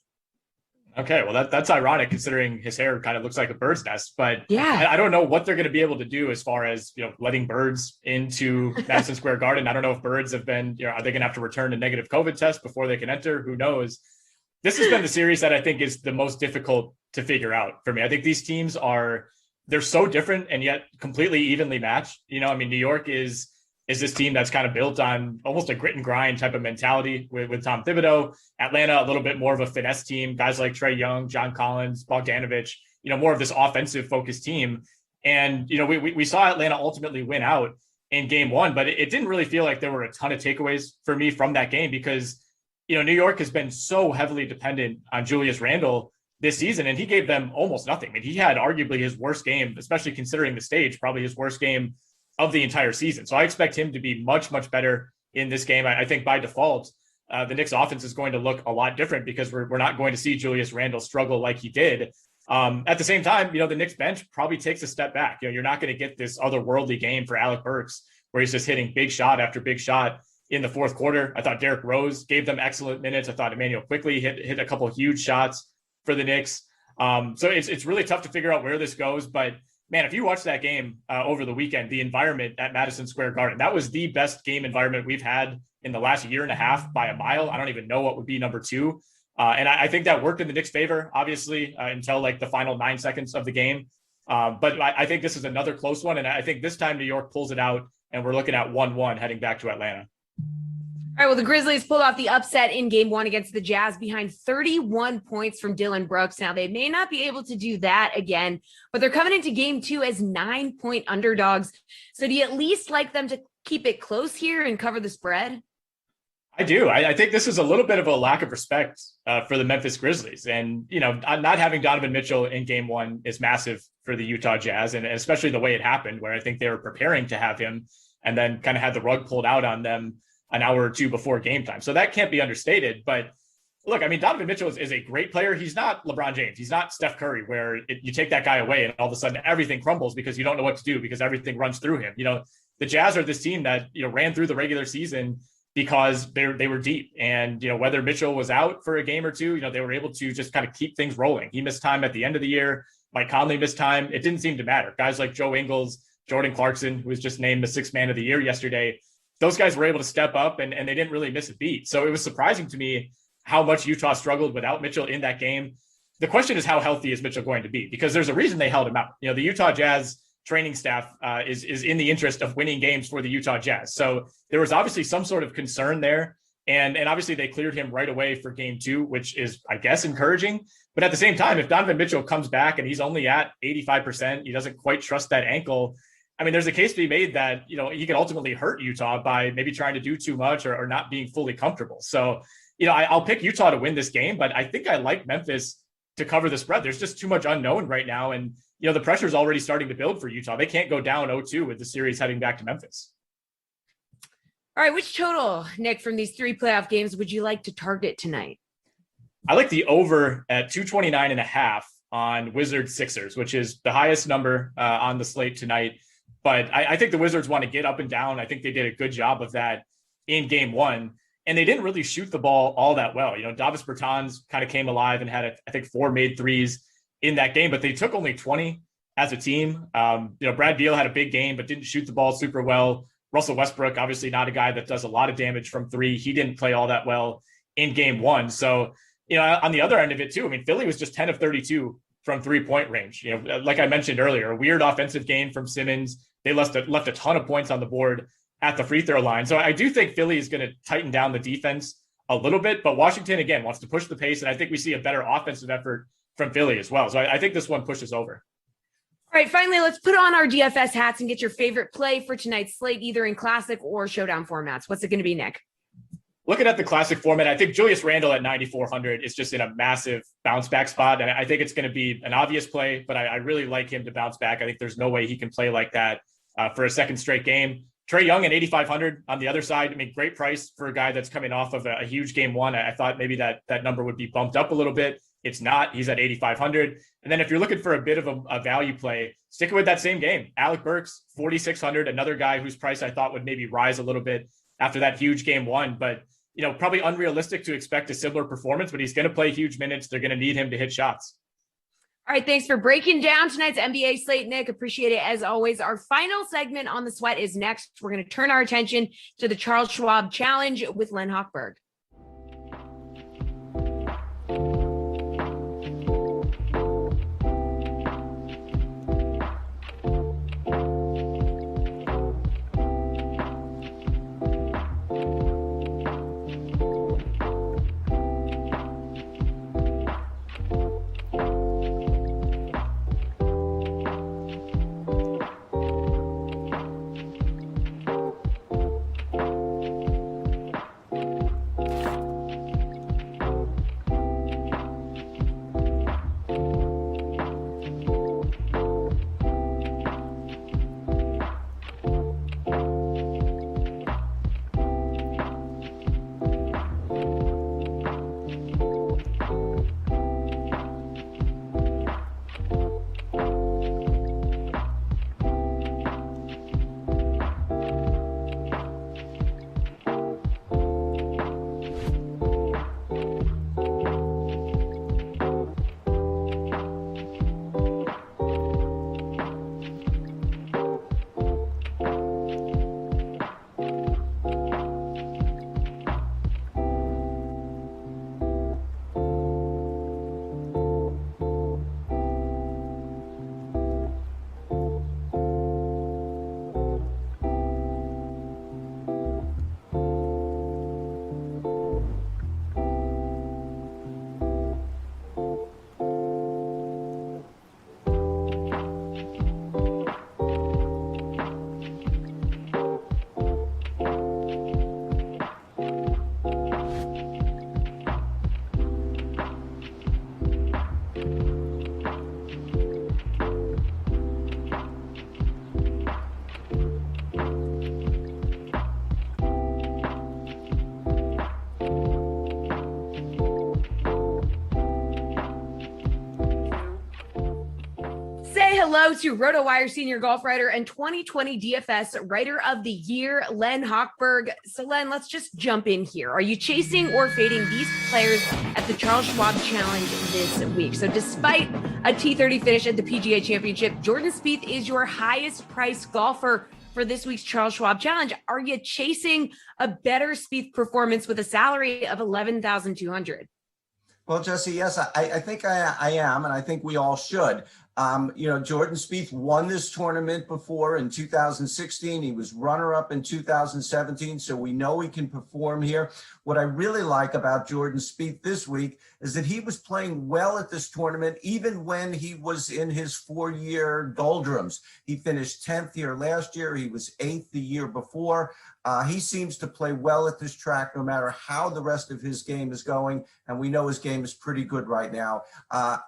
Okay, well, that's ironic considering his hair kind of looks like a bird's nest. But yeah, I don't know what they're going to be able to do as far as letting birds into Madison Square Garden. I don't know if birds have been. Are they going to have to return a negative COVID test before they can enter? Who knows? This has been the series that I think is the most difficult to figure out for me. I think these teams they're so different and yet completely evenly matched. New York is this team that's kind of built on almost a grit and grind type of mentality with Tom Thibodeau. Atlanta, a little bit more of a finesse team. Guys like Trae Young, John Collins, Bogdanovich, more of this offensive focused team. And, we saw Atlanta ultimately win out in game 1, but it didn't really feel like there were a ton of takeaways for me from that game because, New York has been so heavily dependent on Julius Randle this season, and he gave them almost nothing. I mean, he had arguably his worst game, especially considering the stage, probably his worst game of the entire season. So I expect him to be much, much better in this game. I think by default, the Knicks offense is going to look a lot different because we're not going to see Julius Randle struggle like he did. At the same time, the Knicks bench probably takes a step back. You're not going to get this otherworldly game for Alec Burks where he's just hitting big shot after big shot in the fourth quarter. I thought Derrick Rose gave them excellent minutes. I thought Emmanuel quickly hit a couple of huge shots for the Knicks. So it's really tough to figure out where this goes. But man, if you watch that game over the weekend, the environment at Madison Square Garden, that was the best game environment we've had in the last year and a half by a mile. I don't even know what would be number 2. And I think that worked in the Knicks' favor, obviously, until like the final 9 seconds of the game. But I think this is another close one. And I think this time New York pulls it out and we're looking at 1-1 heading back to Atlanta. All right, well, the Grizzlies pulled off the upset in game 1 against the Jazz behind 31 points from Dillon Brooks. Now, they may not be able to do that again, but they're coming into game 2 as 9-point underdogs. So do you at least like them to keep it close here and cover the spread? I do. I think this is a little bit of a lack of respect for the Memphis Grizzlies. And, not having Donovan Mitchell in game 1 is massive for the Utah Jazz, and especially the way it happened, where I think they were preparing to have him and then kind of had the rug pulled out on them an hour or two before game time. So that can't be understated. But look, Donovan Mitchell is a great player. He's not LeBron James. He's not Steph Curry, where you take that guy away and all of a sudden everything crumbles because you don't know what to do because everything runs through him. The Jazz are this team that, ran through the regular season because they were deep. And, whether Mitchell was out for a game or two, they were able to just kind of keep things rolling. He missed time at the end of the year. Mike Conley missed time. It didn't seem to matter. Guys like Joe Ingles, Jordan Clarkson, who was just named the 6th man of the year yesterday, those guys were able to step up and they didn't really miss a beat. So it was surprising to me how much Utah struggled without Mitchell in that game. The question is, how healthy is Mitchell going to be? Because there's a reason they held him out. The Utah Jazz training staff is in the interest of winning games for the Utah Jazz. So there was obviously some sort of concern there. And obviously they cleared him right away for game 2, which is, I guess, encouraging. But at the same time, if Donovan Mitchell comes back and he's only at 85%, he doesn't quite trust that ankle, there's a case to be made that, he could ultimately hurt Utah by maybe trying to do too much or not being fully comfortable. So, I'll pick Utah to win this game, but I think I like Memphis to cover the spread. There's just too much unknown right now. And, the pressure is already starting to build for Utah. They can't go down 0-2 with the series heading back to Memphis. All right, which total, Nick, from these 3 playoff games would you like to target tonight? I like the over at 229.5 on Wizards Sixers, which is the highest number on the slate tonight. But I think the Wizards want to get up and down. I think they did a good job of that in game 1. And they didn't really shoot the ball all that well. Davis Bertans kind of came alive and had, I think, 4 made threes in that game, but they took only 20 as a team. Brad Beal had a big game, but didn't shoot the ball super well. Russell Westbrook, obviously not a guy that does a lot of damage from 3. He didn't play all that well in game 1. So, on the other end of it too, Philly was just 10 of 32 from 3-point range. Like I mentioned earlier, a weird offensive game from Simmons. They left a ton of points on the board at the free throw line. So I do think Philly is going to tighten down the defense a little bit, but Washington, again, wants to push the pace. And I think we see a better offensive effort from Philly as well. So I think this one pushes over. All right, finally, let's put on our DFS hats and get your favorite play for tonight's slate, either in classic or showdown formats. What's it going to be, Nick? Looking at the classic format, I think Julius Randle at 9,400 is just in a massive bounce back spot. And I think it's going to be an obvious play, but I really like him to bounce back. I think there's no way he can play like that for a second straight game. Trae Young at 8,500 on the other side. Great price for a guy that's coming off of a huge game 1. I thought maybe that number would be bumped up a little bit. It's not. He's at 8,500. And then if you're looking for a bit of a value play, stick with that same game. Alec Burks, 4,600, another guy whose price I thought would maybe rise a little bit after that huge game 1. But, probably unrealistic to expect a similar performance, but he's going to play huge minutes. They're going to need him to hit shots. All right, thanks for breaking down tonight's NBA slate, Nick. Appreciate it as always. Our final segment on the Sweat is next. We're going to turn our attention to the Charles Schwab Challenge with Len Hochberg. hello to RotoWire senior golf writer and 2020 DFS writer of the year, Len Hochberg. So Len, let's just jump in here. Are you chasing or fading these players at the Charles Schwab Challenge this week? So despite a T30 finish at the PGA Championship, Jordan Spieth is your highest priced golfer for this week's Charles Schwab Challenge. Are you chasing a better Spieth performance with a salary of $11,200? Well, Jesse, yes, I think I am, and I think we all should. Jordan Spieth won this tournament before in 2016. He was runner-up in 2017, so we know he can perform here. What I really like about Jordan Spieth this week is that he was playing well at this tournament, even when he was in his 4-year doldrums. He finished 10th here last year. He was 8th the year before. He seems to play well at this track, no matter how the rest of his game is going. And we know his game is pretty good right now.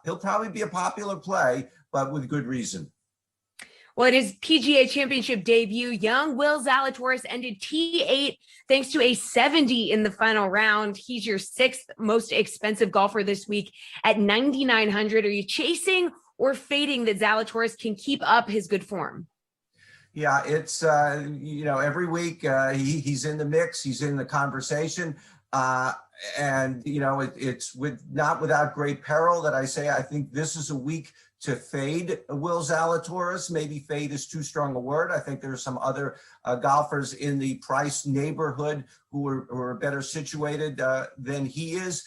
He'll probably be a popular play, but with good reason. Well, in his PGA Championship debut, young Will Zalatoris ended T8 thanks to a 70 in the final round. He's your 6th most expensive golfer this week at 9,900. Are you chasing or fading that Zalatoris can keep up his good form? Yeah, it's, every week he's in the mix. He's in the conversation. And, it's not without great peril that I say I think this is a week to fade Will Zalatoris. Maybe fade is too strong a word. I think there are some other golfers in the price neighborhood who are better situated than he is.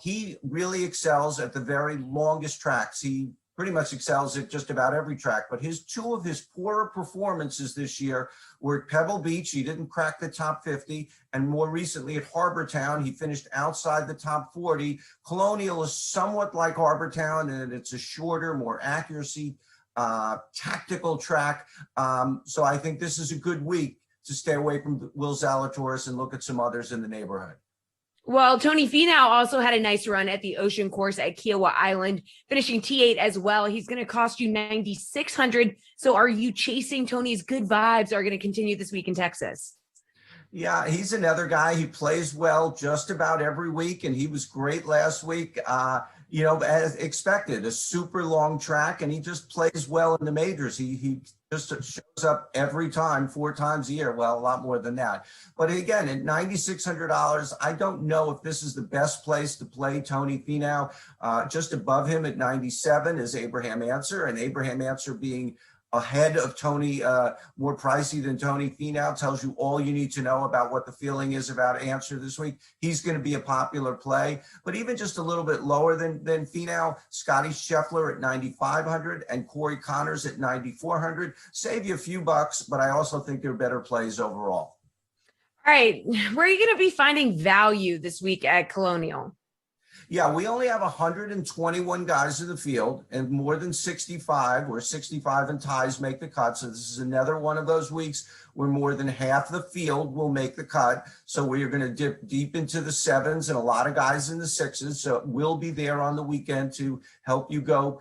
He really excels at the very longest tracks. He pretty much excels at just about every track, but two of his poorer performances this year were at Pebble Beach. He didn't crack the top 50, and more recently at Harbor Town, he finished outside the top 40. Colonial is somewhat like Harbor Town, and it's a shorter, more accuracy, tactical track. So I think this is a good week to stay away from Will Zalatoris and look at some others in the neighborhood. Well, Tony Finau also had a nice run at the Ocean Course at Kiowa Island, finishing T8 as well. He's going to cost you 9,600. So are you chasing Tony's good vibes are going to continue this week in Texas? Yeah, he's another guy. He plays well just about every week, and he was great last week. As expected, a super long track, and he just plays well in the majors. He just shows up every time, 4 times a year. Well, a lot more than that. But again, at $9,600, I don't know if this is the best place to play Tony Finau. Just above him at 97 is Abraham Answer, and Abraham Answer being ahead of Tony, more pricey than Tony Finau, tells you all you need to know about what the feeling is about Answer this week. He's going to be a popular play, but even just a little bit lower than Finau, Scotty Scheffler at 9,500 and Corey Connors at 9,400. Save you a few bucks, but I also think they're better plays overall. All right, where are you going to be finding value this week at Colonial? Yeah, we only have 121 guys in the field, and more than 65 or 65 and ties make the cut. So this is another one of those weeks where more than half the field will make the cut. So we are going to dip deep into the 7s and a lot of guys in the 6s. So we'll be there on the weekend to help you go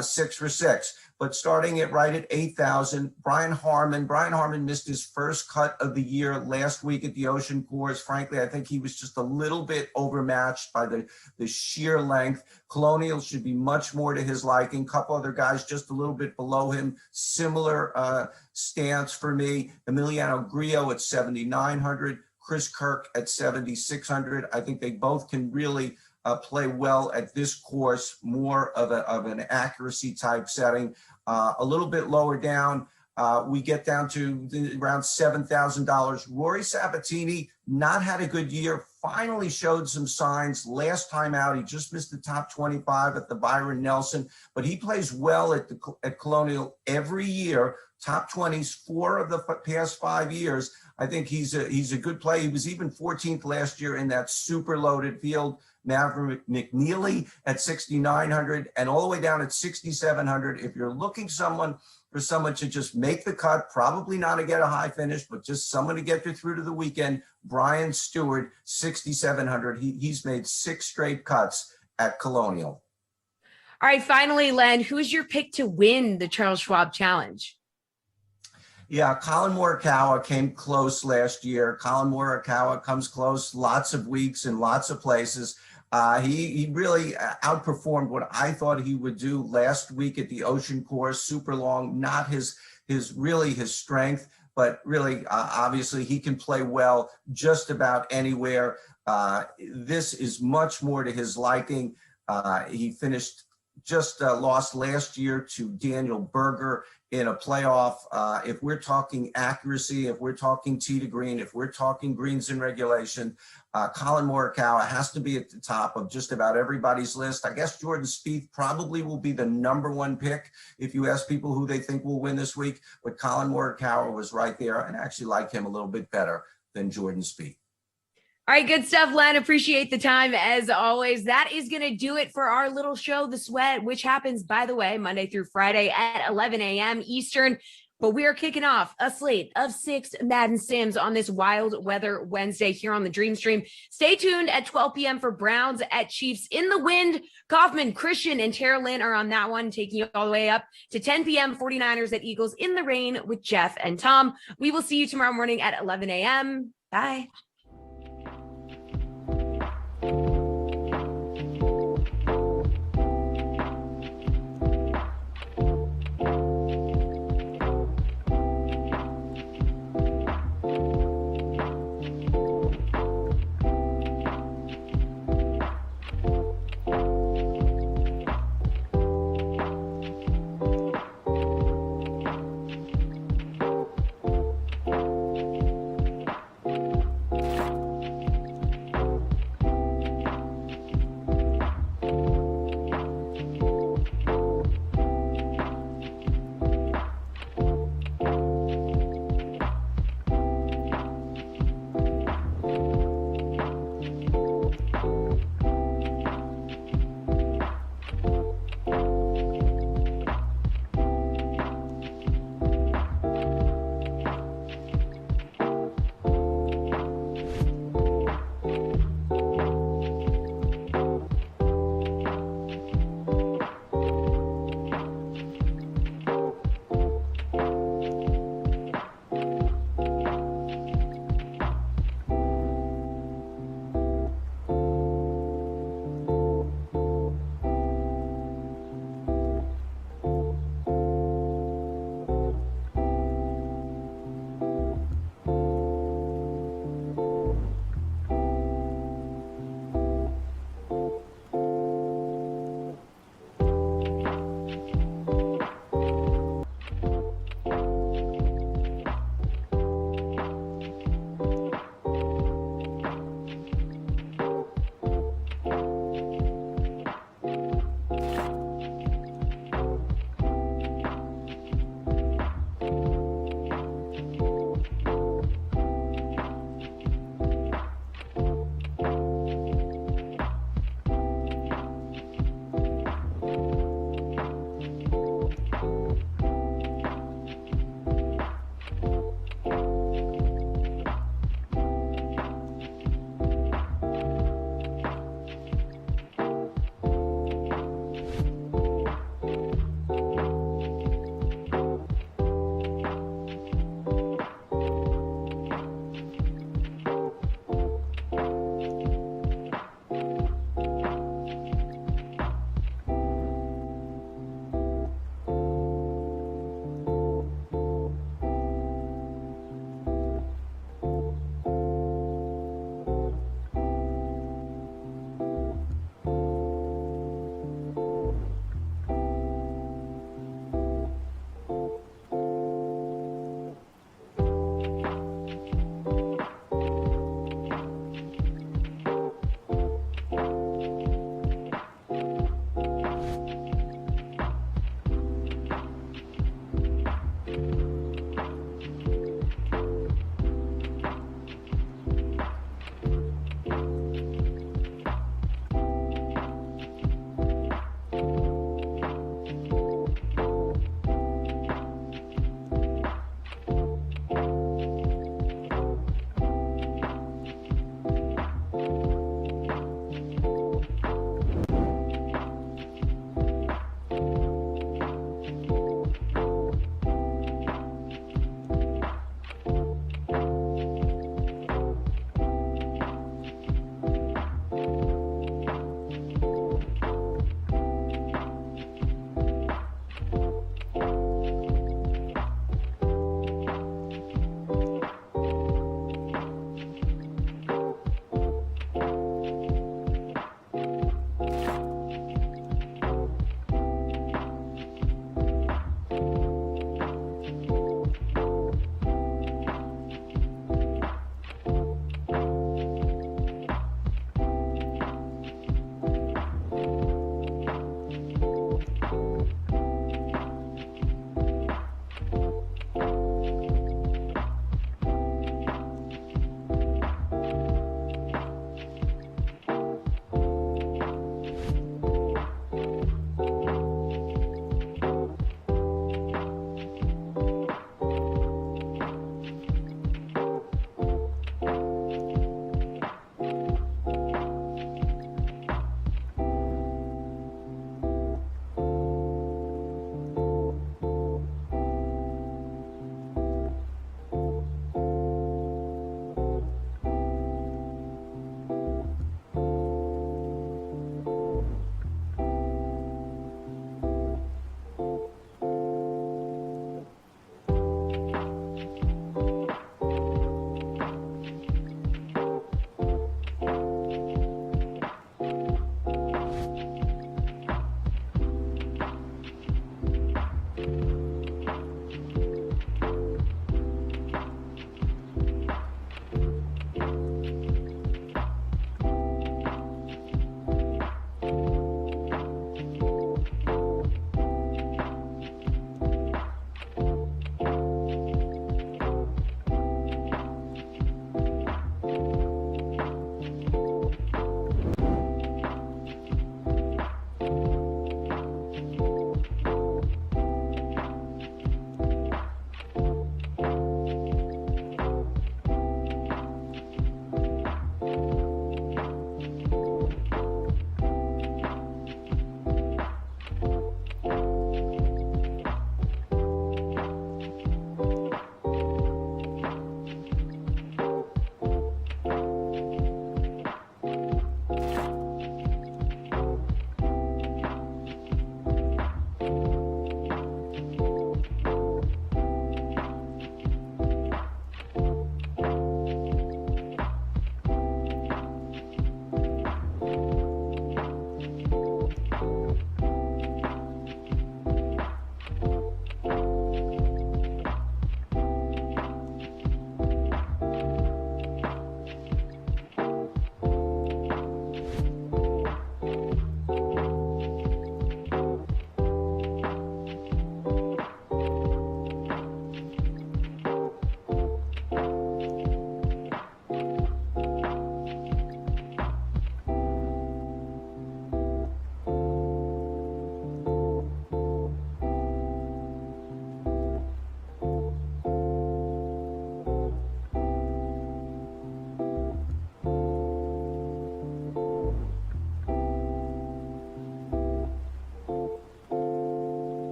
6 for 6. But starting at right at 8,000, Brian Harman. Brian Harman missed his first cut of the year last week at the Ocean Course. Frankly, I think he was just a little bit overmatched by the sheer length. Colonial should be much more to his liking. Couple other guys just a little bit below him. Similar stance for me. Emiliano Grillo at 7,900. Chris Kirk at 7,600. I think they both can really play well at this course, more of an accuracy type setting. A little bit lower down, we get down to around $7,000. Rory Sabatini not had a good year, finally showed some signs last time out. He just missed the top 25 at the Byron Nelson, but he plays well at Colonial every year. Top 20s, 4 of the past 5 years. I think he's a good play. He was even 14th last year in that super loaded field. Maverick McNeely at 6,900 and all the way down at 6,700. If you're looking for someone to just make the cut, probably not to get a high finish, but just someone to get you through to the weekend, Brian Stewart, 6,700. He's made 6 straight cuts at Colonial. All right, finally, Len, who's your pick to win the Charles Schwab Challenge? Yeah, Colin Morikawa came close last year. Colin Morikawa comes close lots of weeks in lots of places. He really outperformed what I thought he would do last week at the Ocean Course, super long, not his strength, but really, obviously, he can play well just about anywhere. This is much more to his liking. He finished lost last year to Daniel Berger in a playoff. If we're talking accuracy, if we're talking tee to green, if we're talking greens in regulation, Colin Morikawa has to be at the top of just about everybody's list. I guess Jordan Spieth probably will be the number one pick if you ask people who they think will win this week. But Colin Morikawa was right there, and I actually like him a little bit better than Jordan Spieth. All right, good stuff, Len. Appreciate the time as always. That is going to do it for our little show, The Sweat, which happens, by the way, Monday through Friday at 11 a.m. Eastern. But we are kicking off a slate of 6 Madden Sims on this wild weather Wednesday here on the Dream Stream. Stay tuned at 12 p.m. for Browns at Chiefs in the wind. Kaufman, Christian, and Tara Lynn are on that one, taking you all the way up to 10 p.m. 49ers at Eagles in the rain with Jeff and Tom. We will see you tomorrow morning at 11 a.m. Bye.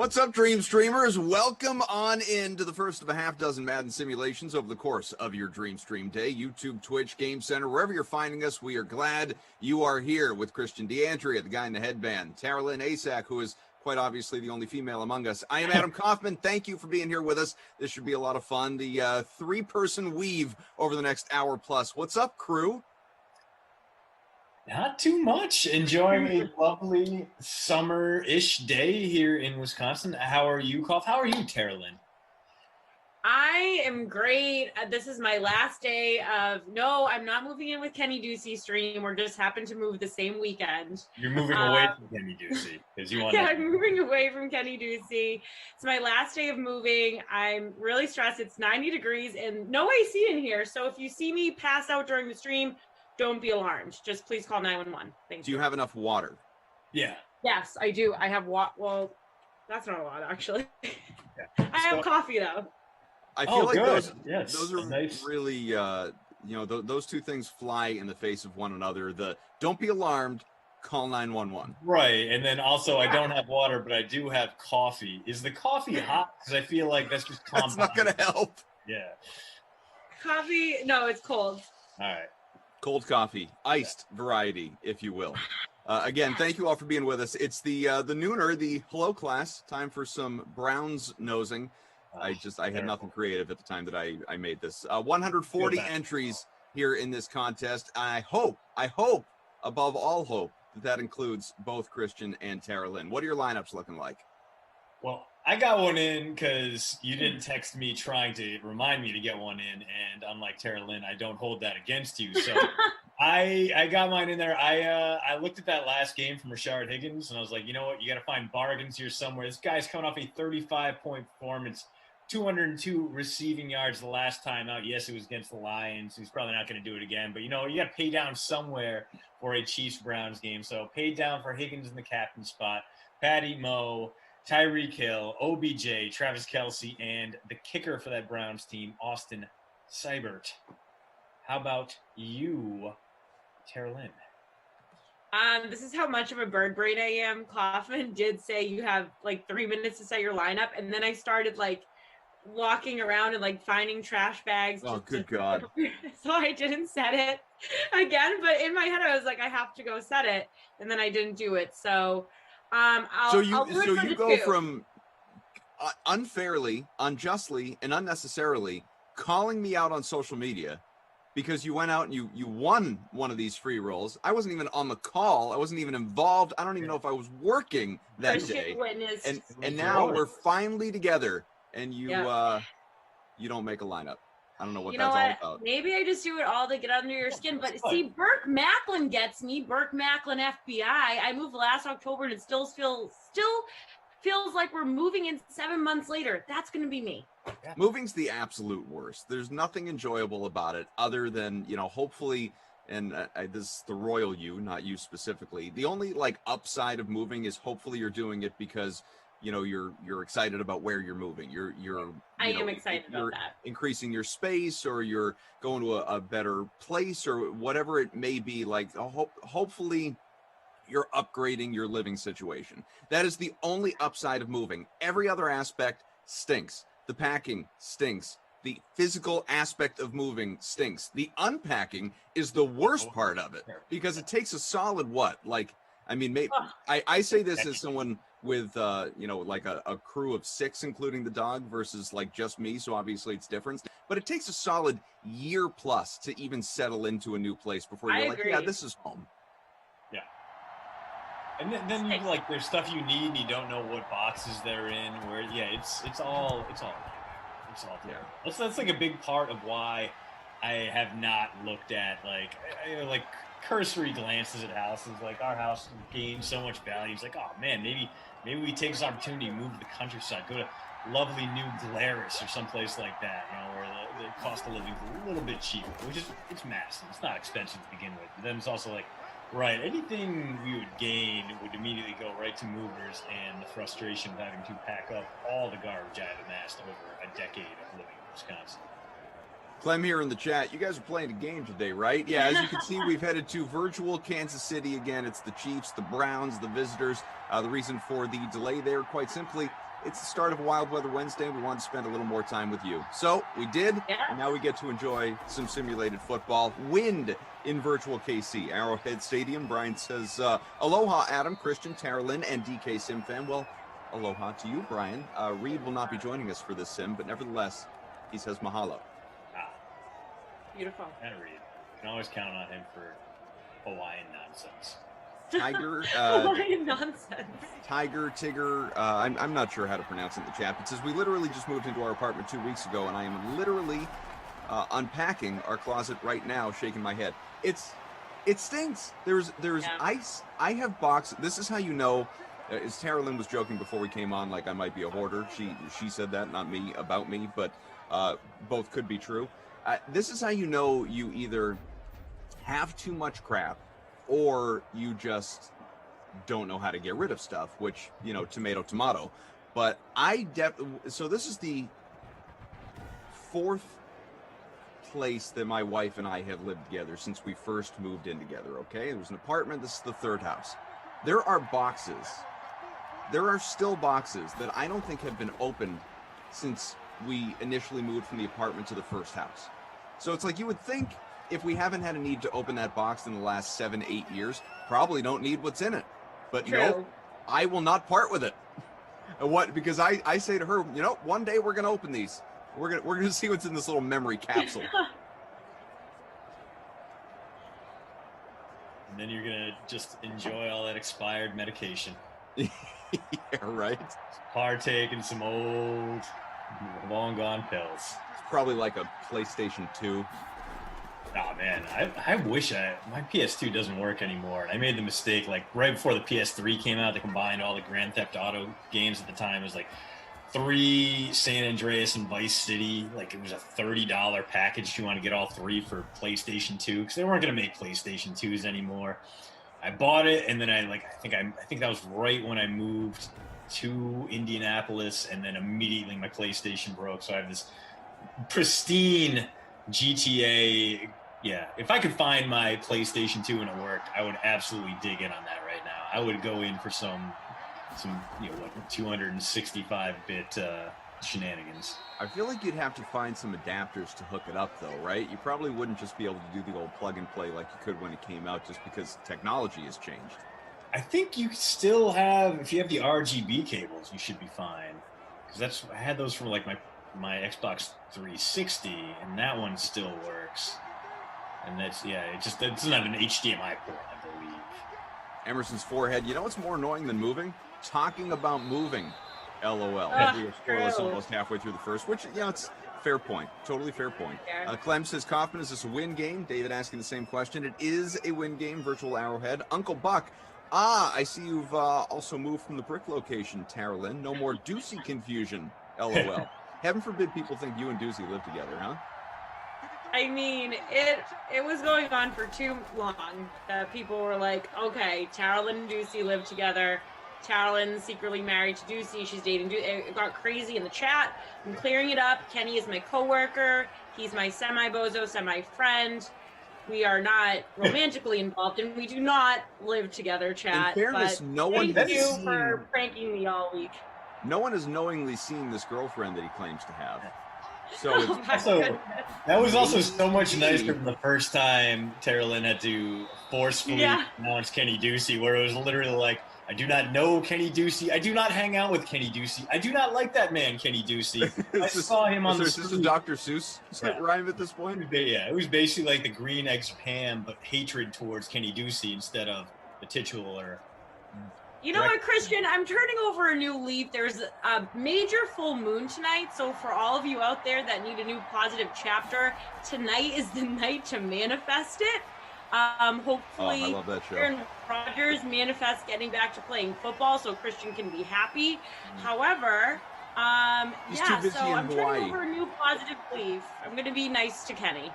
What's up, Dream Streamers? Welcome on in to the first of a half dozen Madden simulations over the course of your Dream Stream day. YouTube, Twitch, Game Center, wherever you're finding us, we are glad you are here with Christian DeAndrea, the guy in the headband, Tara Lynn Asak, who is quite obviously the only female among us. I am Adam Kaufman. Thank you for being here with us. This should be a lot of fun. The three-person weave over the next hour plus. What's up, crew? Not too much. Enjoying a lovely summer-ish day here in Wisconsin. How are you, Koff? How are you, Tara Lynn? I am great. This is my last day of, no, I'm not moving in with Kenny Ducey stream. We're just happened to move the same weekend. You're moving away from Kenny Ducey because you want. Yeah, I'm moving away from Kenny Ducey. It's my last day of moving. I'm really stressed. It's 90 degrees and no AC in here. So if you see me pass out during the stream, don't be alarmed. Just please call 911. Thank you. Do you have enough water? Yeah. Yes, I do. I have well, that's not a lot actually. Yeah. I have coffee though. I feel like good. those are nice. really, those two things fly in the face of one another. The don't be alarmed, call 911. Right, and then also I don't have water, but I do have coffee. Is the coffee hot? Because I feel like that's just That's not going to help. Yeah. Coffee? No, it's cold. All right. Cold coffee, iced variety, if you will. Again, thank you all for being with us. It's the nooner, the hello class. Time for some Browns nosing. I had nothing creative at the time that I made this. 140 entries here in this contest. I hope, above all hope, that includes both Christian and Tara Lynn. What are your lineups looking like? Well, I got one in because you didn't text me trying to remind me to get one in, and unlike Tara Lynn, I don't hold that against you. So I got mine in there. I looked at that last game from Rashard Higgins, and I was like, you know what? You got to find bargains here somewhere. This guy's coming off a 35-point performance, 202 receiving yards the last time out. Yes, it was against the Lions. He's probably not going to do it again, but you got to pay down somewhere for a Chiefs-Browns game. So paid down for Higgins in the captain spot, Patty Moe, Tyreek Hill, OBJ, Travis Kelce, and the kicker for that Browns team, Austin Seibert. How about you, Tara Lynn? This is how much of a bird brain I am. Kaufman did say you have like 3 minutes to set your lineup, and then I started like walking around and like finding trash bags. Oh, good God. So I didn't set it again, but in my head I was like, I have to go set it, and then I didn't do it. So I'll you go from unfairly, unjustly, and unnecessarily calling me out on social media because you went out and you won one of these free rolls. I wasn't even on the call. I wasn't even involved. I don't even know if I was working that day. And now we're finally together, and you don't make a lineup. I don't know what all about. Maybe I just do it all to get under your skin. But see, Burke Macklin gets me. Burke Macklin FBI. I moved last October, and it still feels like we're moving in 7 months later. That's going to be me. Yeah. Moving's the absolute worst. There's nothing enjoyable about it other than, hopefully, and this is the royal you, not you specifically. The only like upside of moving is hopefully you're doing it because you're excited about where you're moving. I am excited about that. Increasing your space, or you're going to a better place, or whatever it may be. Like hopefully you're upgrading your living situation. That is the only upside of moving. Every other aspect stinks. The packing stinks. The physical aspect of moving stinks. The unpacking is the worst part of it because it takes a solid I say this as someone with like a crew of 6, including the dog, versus like just me. So obviously it's different, but it takes a solid year plus to even settle into a new place before you're like, yeah, this is home. Yeah. And then you like there's stuff you need and you don't know what boxes they're in. Where it's all there. That's like a big part of why I have not looked at like cursory glances at houses. Like our house gained so much value. It's like, oh man, maybe we take this opportunity to move to the countryside, go to lovely New Glarus or someplace like that, where the cost of living is a little bit cheaper, which is it's massive. It's not expensive to begin with. But then it's also like, right, anything we would gain would immediately go right to movers and the frustration of having to pack up all the garbage I have amassed over a decade of living in Wisconsin. Clem here in the chat. You guys are playing a game today, right? Yeah, as you can see, we've headed to virtual Kansas City again. It's the Chiefs, the Browns, the visitors. The reason for the delay there, quite simply, it's the start of a Wild Weather Wednesday. We wanted to spend a little more time with you. So we did. Yeah. And now we get to enjoy some simulated football. Wind in virtual KC, Arrowhead Stadium. Brian says, aloha, Adam, Christian, Tara Lynn, and DK Sim fan. Well, aloha to you, Brian. Reed will not be joining us for this sim, but nevertheless, he says mahalo. Beautiful. And Reed. You can always count on him for Hawaiian nonsense. Tiger, Hawaiian nonsense. Tiger, Tigger, I'm not sure how to pronounce it in the chat. It says, we literally just moved into our apartment 2 weeks ago, and I am literally unpacking our closet right now, shaking my head. It stinks. There's ice. I have boxes. This is how you know, as Tara Lynn was joking before we came on, like I might be a hoarder. She said that, not me, about me, but both could be true. This is how you know you either have too much crap or you just don't know how to get rid of stuff, which, tomato, tomato. But so this is the 4th place that my wife and I have lived together since we first moved in together, okay? It was an apartment. This is the 3rd house. There are still boxes that I don't think have been opened since we initially moved from the apartment to the 1st house. So it's like you would think if we haven't had a need to open that box in the last 7-8 years, probably don't need what's in it. But no, I will not part with it. Because I say to her, one day we're gonna open these. We're gonna see what's in this little memory capsule. And then you're gonna just enjoy all that expired medication. Yeah, right. Partake in some old, long gone pills. It's probably like a PlayStation 2. Oh man, I wish my PS2 doesn't work anymore. I made the mistake, like right before the PS3 came out, they combined all the Grand Theft Auto games at the time. It was like 3 San Andreas and Vice City. Like it was a $30 package if you want to get all 3 for PlayStation 2 because they weren't going to make PlayStation 2s anymore. I bought it, and then I think that was right when I moved to Indianapolis, and then immediately my PlayStation broke. So I have this pristine GTA. Yeah, if I could find my PlayStation 2 and it worked, I would absolutely dig in on that right now. I would go in for some 265-bit shenanigans. I feel like you'd have to find some adapters to hook it up, though, right? You probably wouldn't just be able to do the old plug and play like you could when it came out, just because technology has changed. I think you still have, if you have the RGB cables, you should be fine. Because I had those for like my Xbox 360, and that one still works. And it's not an HDMI port, I believe. Emerson's forehead. You know what's more annoying than moving? Talking about moving. LOL. We are scoreless almost halfway through the first, which, it's fair point. Totally fair point. Clem says, Kaufman, is this a win game? David asking the same question. It is a win game, virtual Arrowhead. Uncle Buck. I see you've also moved from the brick location, Tara Lynn. No more Ducey confusion. LOL. Heaven forbid people think you and Ducey live together, huh? I mean, it was going on for too long that people were like, okay, Tara Lynn and Ducey live together. Tara Lynn's secretly married to Ducey. She's dating Ducey. It got crazy in the chat. I'm clearing it up. Kenny is my coworker. He's my semi-bozo, semi-friend. We are not romantically involved, and we do not live together, chat. In fairness, thank you for pranking me all week. No one has knowingly seen this girlfriend that he claims to have. So that was also so much nicer than the first time Tara Lynn had to forcefully announce Kenny Ducey, where it was literally like, I do not know Kenny Ducey. I do not hang out with Kenny Ducey. I do not like that man, Kenny Ducey. I saw him on the street. Is this a Dr. Seuss rhyme at this point? Yeah, it was basically like the green eggs of ham, but hatred towards Kenny Ducey instead of the titular. You know what, Christian? I'm turning over a new leaf. There's a major full moon tonight, so for all of you out there that need a new positive chapter, tonight is the night to manifest it. Hopefully, I love that show. Aaron Rodgers manifests getting back to playing football, so Christian can be happy. However, He's too busy so in I'm Hawaii. turning over a new positive leaf. I'm going to be nice to Kenny.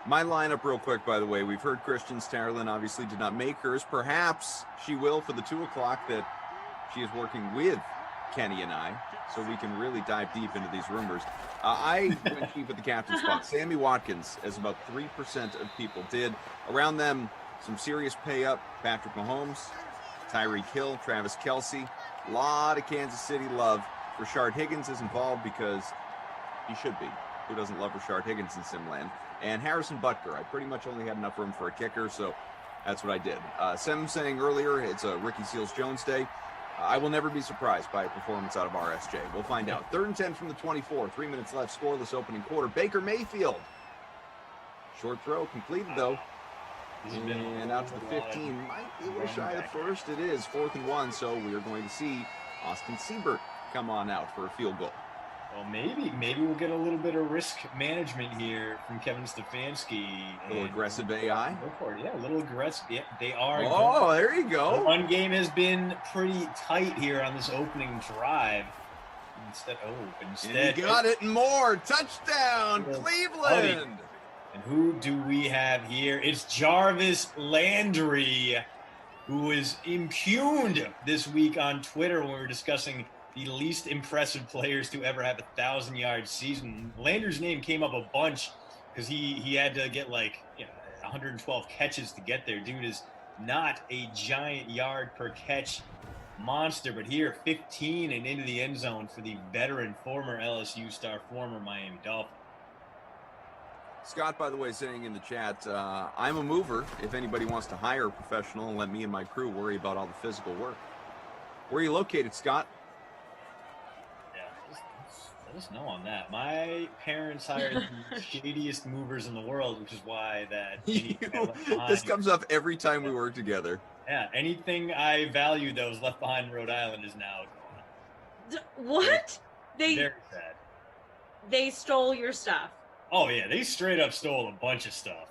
My lineup real quick, by the way. We've heard Christian's. Tara Lynn obviously did not make hers. Perhaps she will for the 2 o'clock that she is working with Kenny and I, so we can really dive deep into these rumors. I went cheap at the captain spot. Sammy Watkins, as about 3% of people did. Around them, some serious pay up. Patrick Mahomes, Tyreek Hill, Travis Kelce. A lot of Kansas City love. Rashard Higgins is involved because he should be. Who doesn't love Rashard Higgins in Simland? And Harrison Butker. I pretty much only had enough room for a kicker, so that's what I did. Sim saying earlier it's a Ricky Seals-Jones day. I will never be surprised by a performance out of RSJ. We'll find out. 3rd and 10 from the 24. 3 minutes left. Scoreless opening quarter. Baker Mayfield. Short throw completed, though. And out to the 15. Might be a little shy of the first. It is 4th and 1, so we are going to see Austin Siebert come on out for a field goal. Well, maybe we'll get a little bit of risk management here from Kevin Stefanski. A little aggressive AI. Go for it. Yeah, a little aggressive. Yeah, they are. Oh, there you go. The run game has been pretty tight here on this opening drive. Instead, and he got it and more. Touchdown, Cleveland. And who do we have here? It's Jarvis Landry, who was impugned this week on Twitter when we were discussing the least impressive players to ever have 1,000-yard season. Landry's name came up a bunch because he had to get 112 catches to get there. Dude is not a giant yard per catch monster, but here 15 and into the end zone for the veteran former LSU star, former Miami Dolphin. Scott, by the way, saying in the chat, I'm a mover. If anybody wants to hire a professional and let me and my crew worry about all the physical work. Where are you located, Scott? Let us know on that. My parents hired the shadiest movers in the world, which is why that this comes up every time we work together. Yeah, anything I value that was left behind in Rhode Island is now gone. What? Very sad. They stole your stuff. Oh yeah, they straight up stole a bunch of stuff.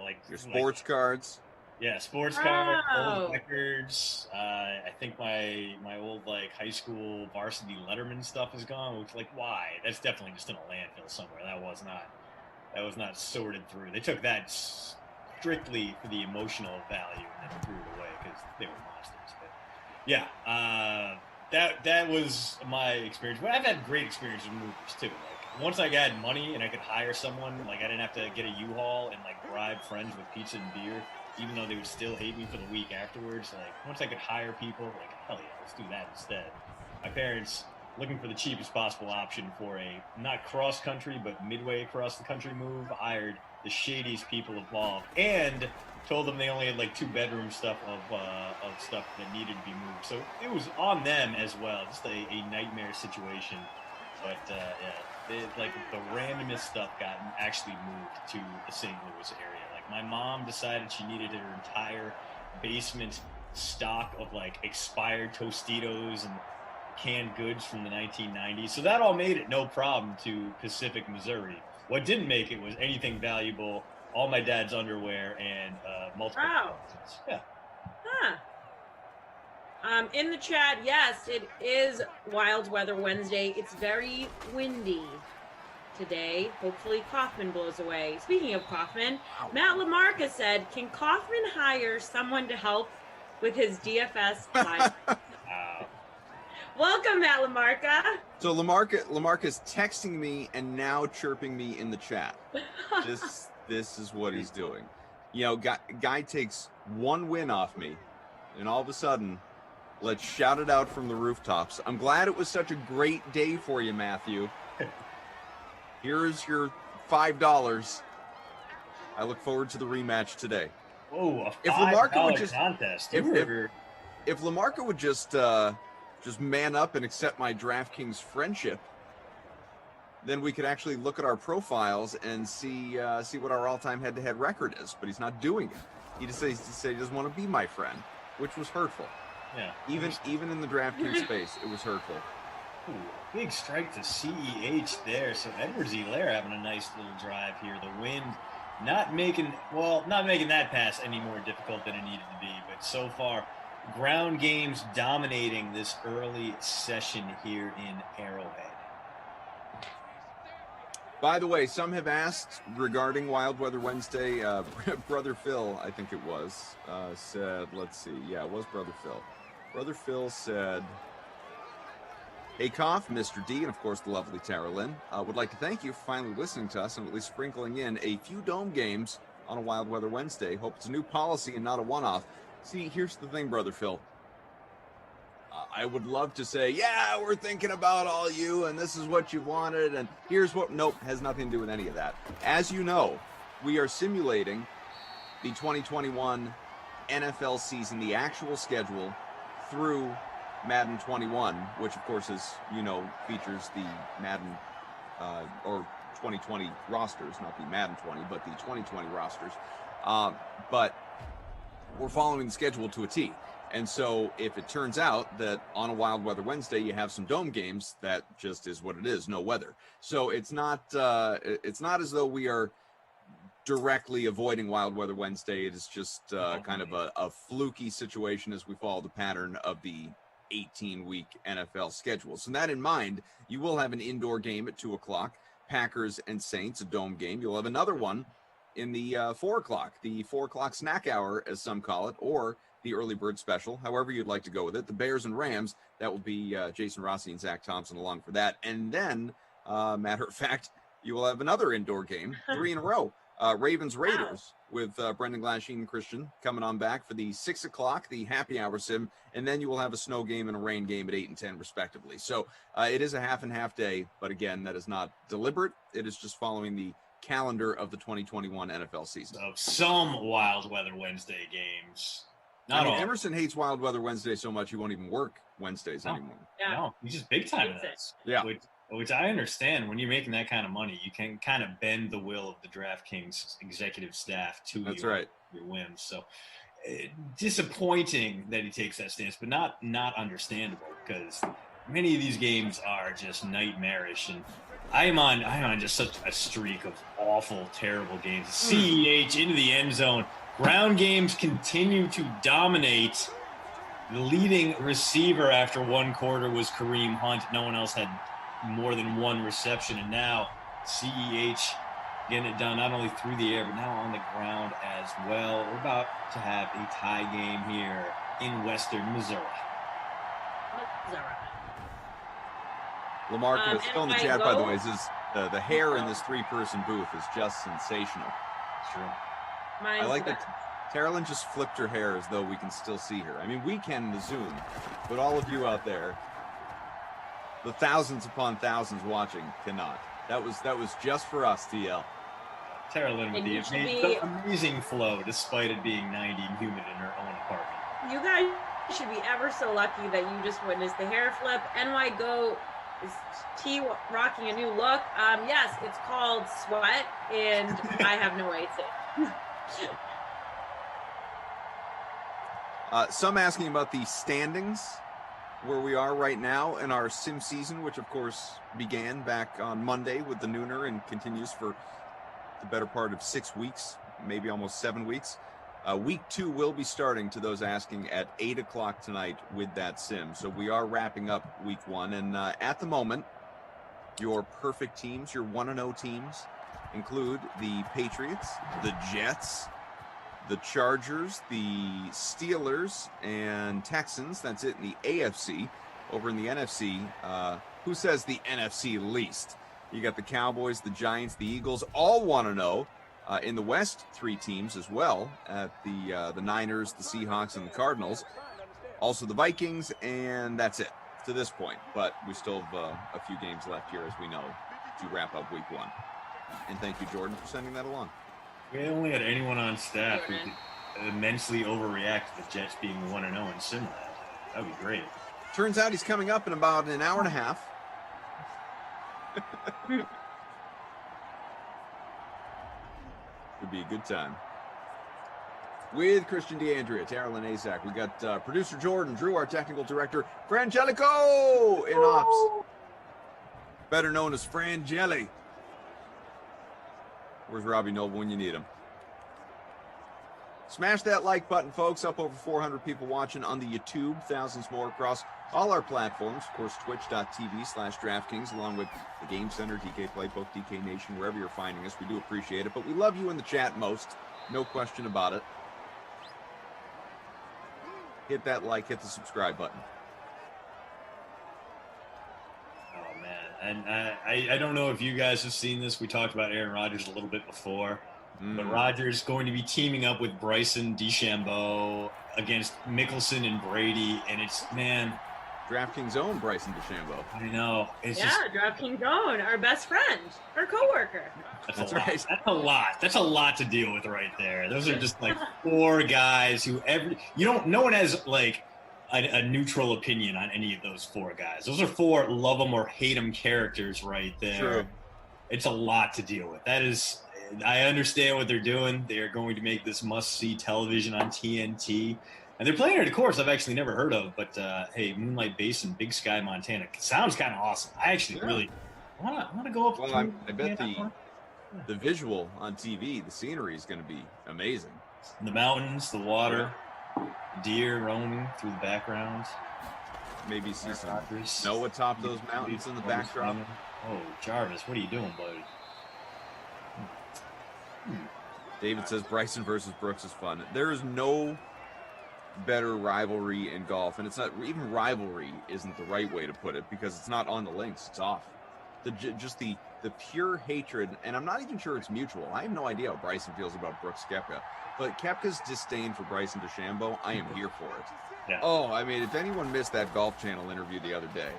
Like your sports cards. Yeah, sports cards, old records. I think my old high school varsity Letterman stuff is gone. Which why? That's definitely just in a landfill somewhere. That was not sorted through. They took that strictly for the emotional value and then threw it away because they were monsters. But yeah, that was my experience. But I've had great experiences with movers too. Once I had money and I could hire someone, I didn't have to get a U-Haul and bribe friends with pizza and beer, even though they would still hate me for the week afterwards. Once I could hire people, hell yeah, let's do that instead. My parents, looking for the cheapest possible option for a not cross-country, but midway across the country move, hired the shadiest people involved and told them they only had 2-bedroom stuff of stuff that needed to be moved. So it was on them as well, just a nightmare situation. But the randomest stuff got actually moved to the St. Louis area. My mom decided she needed her entire basement stock of expired Tostitos and canned goods from the 1990s. So that all made it no problem to Pacific, Missouri. What didn't make it was anything valuable, all my dad's underwear and multiple closets. Yeah. Huh. In the chat, yes, it is Wild Weather Wednesday. It's very windy today. Hopefully Kaufman blows away. Speaking of Kaufman, Matt LaMarca said, can Kaufman hire someone to help with his DFS live? Welcome, Matt LaMarca. So Lamarca's texting me and now chirping me in the chat. This is what he's doing. Guy takes one win off me, and all of a sudden, let's shout it out from the rooftops. I'm glad it was such a great day for you, Matthew. Here's your $5. I look forward to the rematch today. Oh, a $5 contest. If LaMarca would just man up and accept my DraftKings friendship, then we could actually look at our profiles and see what our all-time head-to-head record is. But he's not doing it. He just said he doesn't want to be my friend, which was hurtful. Yeah. Even in the DraftKings space, it was hurtful. Ooh, big strike to CEH there. So Edwards-Helaire having a nice little drive here. The wind not making that pass any more difficult than it needed to be. But so far, ground games dominating this early session here in Arrowhead. By the way, some have asked regarding Wild Weather Wednesday. Brother Phil, I think it was, said, let's see. Yeah, it was Brother Phil. Brother Phil said, hey, Koff, Mr. D, and of course the lovely Tara Lynn, would like to thank you for finally listening to us and at least sprinkling in a few dome games on a Wild Weather Wednesday. Hope it's a new policy and not a one-off. See, here's the thing, Brother Phil. I would love to say, yeah, we're thinking about all you, and this is what you wanted, and here's what. Nope, has nothing to do with any of that. As you know, we are simulating the 2021 NFL season, the actual schedule, through Madden 21, which, of course, is, features the Madden or 2020 rosters, not the Madden 20, but the 2020 rosters. But we're following the schedule to a T. And so if it turns out that on a Wild Weather Wednesday you have some dome games, that just is what it is, no weather. So it's not as though we are directly avoiding Wild Weather Wednesday. It is just kind of a fluky situation as we follow the pattern of the 18-week NFL schedule. So that in mind, you will have an indoor game at 2 o'clock, Packers and Saints, a dome game. You'll have another one in the 4 o'clock, the 4 o'clock snack hour, as some call it, or the early bird special, however you'd like to go with it. The Bears and Rams, that will be Jason Rossi and Zach Thompson along for that. And then, matter of fact, you will have another indoor game, 3 in a row. Ravens Raiders with Brendan Glasheen and Christian coming on back for the 6 o'clock, the happy hour sim, and then you will have a snow game and a rain game at 8 and 10 respectively. So it is a half and half day, but again, that is not deliberate. It is just following the calendar of the 2021 NFL season. Of some Wild Weather Wednesday games. Not all. Emerson hates Wild Weather Wednesday so much he won't even work Wednesdays anymore. Yeah. No, he's just big time in this. Yeah. Which I understand. When you're making that kind of money, you can kind of bend the will of the DraftKings executive staff to your whims. So disappointing that he takes that stance, but not understandable, because many of these games are just nightmarish. And I'm on just such a streak of awful, terrible games. CEH into the end zone. Ground games continue to dominate. The leading receiver after one quarter was Kareem Hunt. No one else had more than one reception. And now CEH getting it done not only through the air, but now on the ground as well. We're about to have a tie game here in Western Missouri. Lamar still in the chat, by the way, says the hair in this three-person booth is just sensational. True. I like that Carolyn just flipped her hair as though we can still see her. I mean, we can in the Zoom, but all of you out there, the thousands upon thousands watching, cannot. That was just for us, TL. Carolyn with the amazing flow, despite it being 90 and humid in her own apartment. You guys should be ever so lucky that you just witnessed the hair flip. NY Go is T rocking a new look. Yes, it's called Sweat, and I have no way to say. Some asking about the standings, where we are right now in our sim season, which of course began back on Monday with the Nooner and continues for the better part of 6 weeks, maybe almost 7 weeks. Week 2 will be starting, to those asking, at 8 o'clock tonight with that sim. So we are wrapping up week 1. And at the moment, your perfect teams, your 1-0 teams, include the Patriots, the Jets, the Chargers, the Steelers, and Texans. That's it in the AFC. Over in the NFC, who says the NFC least? You got the Cowboys, the Giants, the Eagles, all 1-0. In the West, 3 teams as well, at the Niners, the Seahawks, and the Cardinals. Also the Vikings, and that's it to this point. But we still have a few games left here, as we know, to wrap up week 1. And thank you, Jordan, for sending that along. We only had anyone on staff who could immensely overreact to the Jets being 1-0 in Simland. That would be great. Turns out he's coming up in about an hour and a half. Would be a good time. With Christian DeAndrea, Tara Lynn Azak, we got producer Jordan, Drew, our technical director, Frangelico in ops, better known as Frangeli. Where's Robbie Noble when you need him? Smash that like button, folks. Up over 400 people watching on the YouTube, thousands more across all our platforms. Of course, twitch.tv/DraftKings, along with the Game Center, DK Playbook, DK Nation, wherever you're finding us. We do appreciate it, but we love you in the chat most. No question about it. Hit that like, hit the subscribe button. Oh, man. And I don't know if you guys have seen this. We talked about Aaron Rodgers a little bit before. But Rodgers going to be teaming up with Bryson DeChambeau against Mickelson and Brady. And it's, man, DraftKings own Bryson DeChambeau. I know. DraftKings own our best friend, our coworker. That's right. That's a lot. That's a lot to deal with right there. Those are just like 4 guys who no one has like a neutral opinion on any of those 4 guys. Those are 4 love them or hate them characters right there. True. It's a lot to deal with. I understand what they're doing. They are going to make this must-see television on TNT. And they're playing at a course I've actually never heard of, but hey, Moonlight Basin, Big Sky, Montana. Sounds kind of awesome. I actually really want to go up. Well, I bet the visual on TV, the scenery is going to be amazing. The mountains, the water, deer roaming through the background. Maybe see some snow atop those mountains in the backdrop. Oh, Jarvis, what are you doing, buddy? David says Bryson versus Brooks is fun. There is no better rivalry in golf, and it's not even rivalry isn't the right way to put it, because it's not on the links, it's off. Just the pure hatred, and I'm not even sure it's mutual. I have no idea how Bryson feels about Brooks Koepka, but Koepka's disdain for Bryson DeChambeau, I am here for it. Yeah. Oh, I mean, if anyone missed that Golf Channel interview the other day,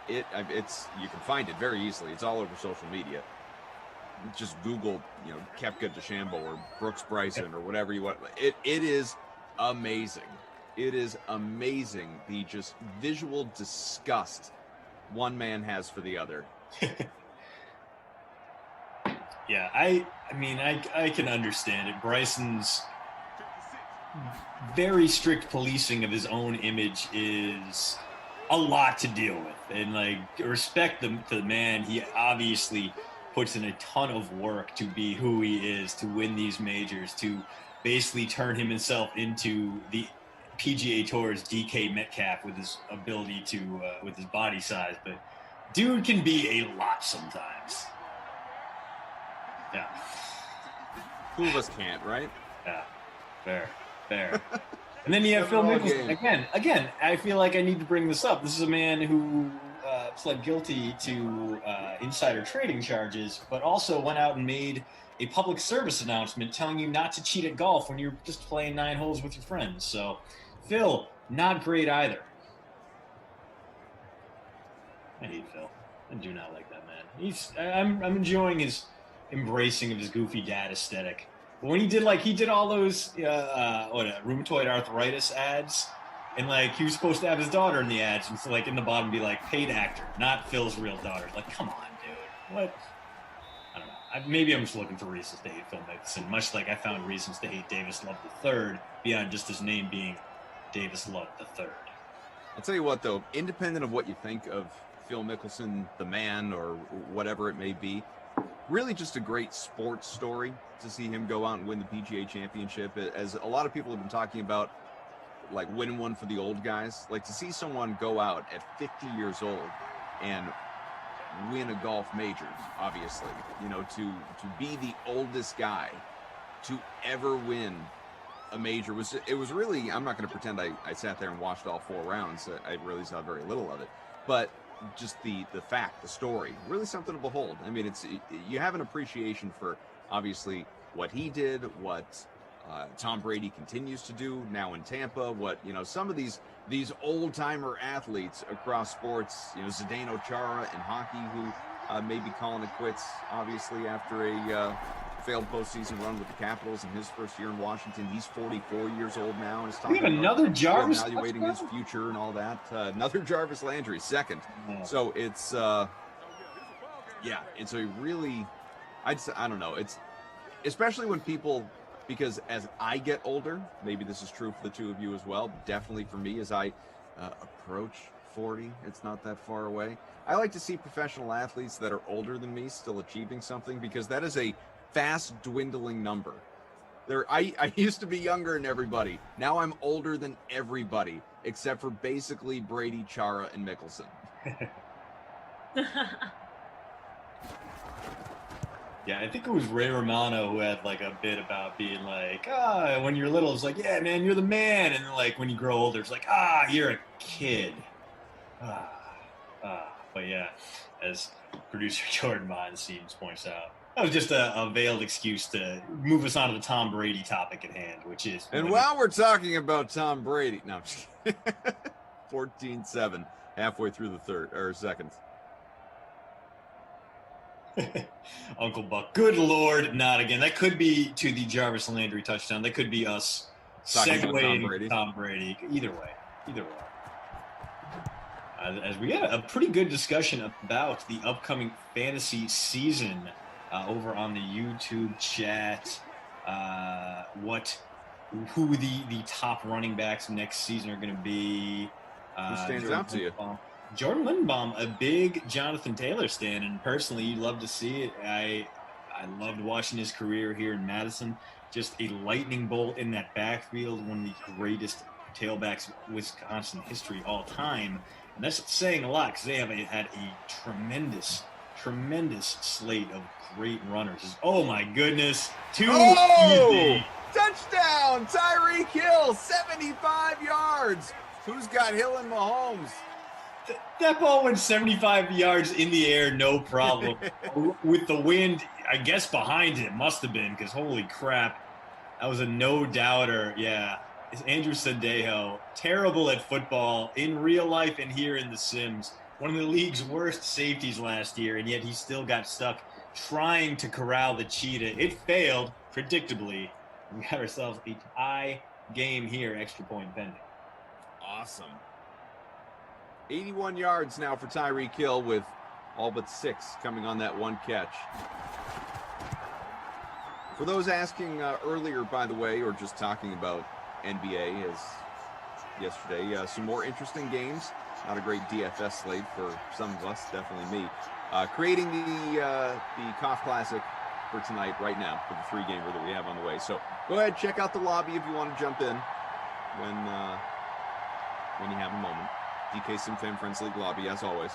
it's you can find it very easily. It's all over social media. Just Google, Koepka DeChambeau or Brooks Bryson or whatever you want. It is amazing. It is amazing the just visual disgust one man has for the other. Yeah, I mean, I can understand it. Bryson's very strict policing of his own image is a lot to deal with. And, like, respect the man. He obviously puts in a ton of work to be who he is, to win these majors, to basically turn himself into the PGA Tour's DK Metcalf with his ability to, with his body size. But dude can be a lot sometimes. Yeah. Who of us can't, right? Yeah. Fair. And then you have Phil Mickelson. Again, I feel like I need to bring this up. This is a man who pled guilty to insider trading charges, but also went out and made a public service announcement telling you not to cheat at golf when you're just playing 9 holes with your friends. So, Phil, not great either. I hate Phil. I do not like that man. I'm enjoying his embracing of his goofy dad aesthetic. But when he did all those rheumatoid arthritis ads, and like he was supposed to have his daughter in the ads, and so like in the bottom be like paid actor, not Phil's real daughter. Like, come on, dude. What? I don't know. Maybe I'm just looking for reasons to hate Phil Mickelson, much like I found reasons to hate Davis Love III beyond just his name being Davis Love III. I'll tell you what, though, independent of what you think of Phil Mickelson, the man, or whatever it may be, really just a great sports story to see him go out and win the PGA Championship. As a lot of people have been talking about, like winning one for the old guys, like to see someone go out at 50 years old and win a golf major, obviously, to be the oldest guy to ever win a major it was really, I'm not going to pretend I sat there and watched all 4 rounds. I really saw very little of it, but just the fact, the story, really something to behold. I mean, you have an appreciation for obviously what he did, what Tom Brady continues to do now in Tampa, what some of these old-timer athletes across sports, Zdeno Chara in hockey, who may be calling it quits obviously after a failed postseason run with the Capitals in his first year in Washington. He's 44 years old now and is talking about another Jarvis evaluating his future and all that. Another Jarvis Landry, second. So it's it's a really, I don't know, it's especially when people, because as I get older, maybe this is true for the two of you as well, but definitely for me as I approach 40, it's not that far away. I like to see professional athletes that are older than me still achieving something, because that is a fast dwindling number. I used to be younger than everybody. Now I'm older than everybody, except for basically Brady, Chara, and Mickelson. Yeah, I think it was Ray Romano who had like a bit about being like, when you're little, it's like, yeah, man, you're the man. And then like when you grow older, it's like, you're a kid. But yeah, as producer Jordan behind the scenes points out, that was just a veiled excuse to move us on to the Tom Brady topic at hand, which is... And while we're talking about Tom Brady... No, I'm just kidding. 14-7. halfway through the third or second. Uncle Buck. Good Lord, not again. That could be to the Jarvis Landry touchdown. That could be us Talking about segueing Tom Brady. Either way. As we had a pretty good discussion about the upcoming fantasy season over on the YouTube chat. Who the top running backs next season are going to be. Who stands out to you? Jordan Lindenbaum, a big Jonathan Taylor stan, and personally, you love to see it. I loved watching his career here in Madison. Just a lightning bolt in that backfield, one of the greatest tailbacks in Wisconsin history all time. And that's saying a lot because they have had a tremendous slate of great runners. Oh my goodness! Easy. Touchdown! Tyreek Hill, 75 yards. Who's got Hill and Mahomes? That ball went 75 yards in the air, no problem. With the wind, I guess behind it must have been, because holy crap, that was a no-doubter. Yeah, it's Andrew Sandejo, terrible at football in real life and here in the Sims. One of the league's worst safeties last year, and yet he still got stuck trying to corral the cheetah. It failed, predictably. We got ourselves a tie game here, extra point pending. Awesome. 81 yards now for Tyreek Hill with all but 6 coming on that one catch. For those asking earlier, by the way, or just talking about NBA as yesterday, some more interesting games. Not a great DFS slate for some of us, definitely me. Creating the Cough Classic for tonight right now for the 3-gamer that we have on the way. So go ahead, check out the lobby if you want to jump in when you have a moment. DK SimFam Friends League lobby, as always.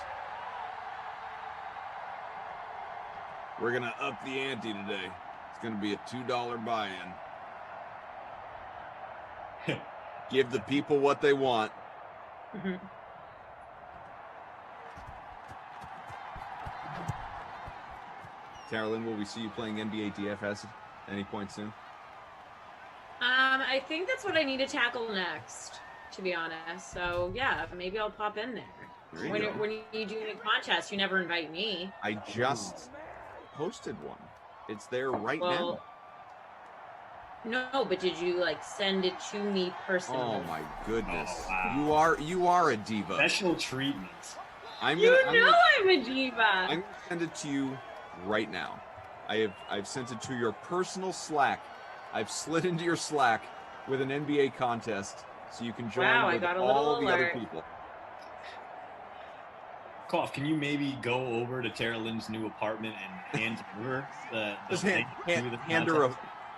We're going to up the ante today. It's going to be a $2 buy-in. Give the people what they want. Mm-hmm. Carolyn, will we see you playing NBA DFS at any point soon? I think that's what I need to tackle next, to be honest. So yeah, maybe I'll pop in there. When you do a contest, you never invite me. I just posted one. It's there now. No, but did you send it to me personally? Oh my goodness! Oh, wow. You are a diva. Special treatment. I'm a diva. I'm gonna send it to you right now. I've sent it to your personal Slack. I've slid into your Slack with an NBA contest, so you can join with all the other people. Cough, can you maybe go over to Tara Lynn's new apartment and hand her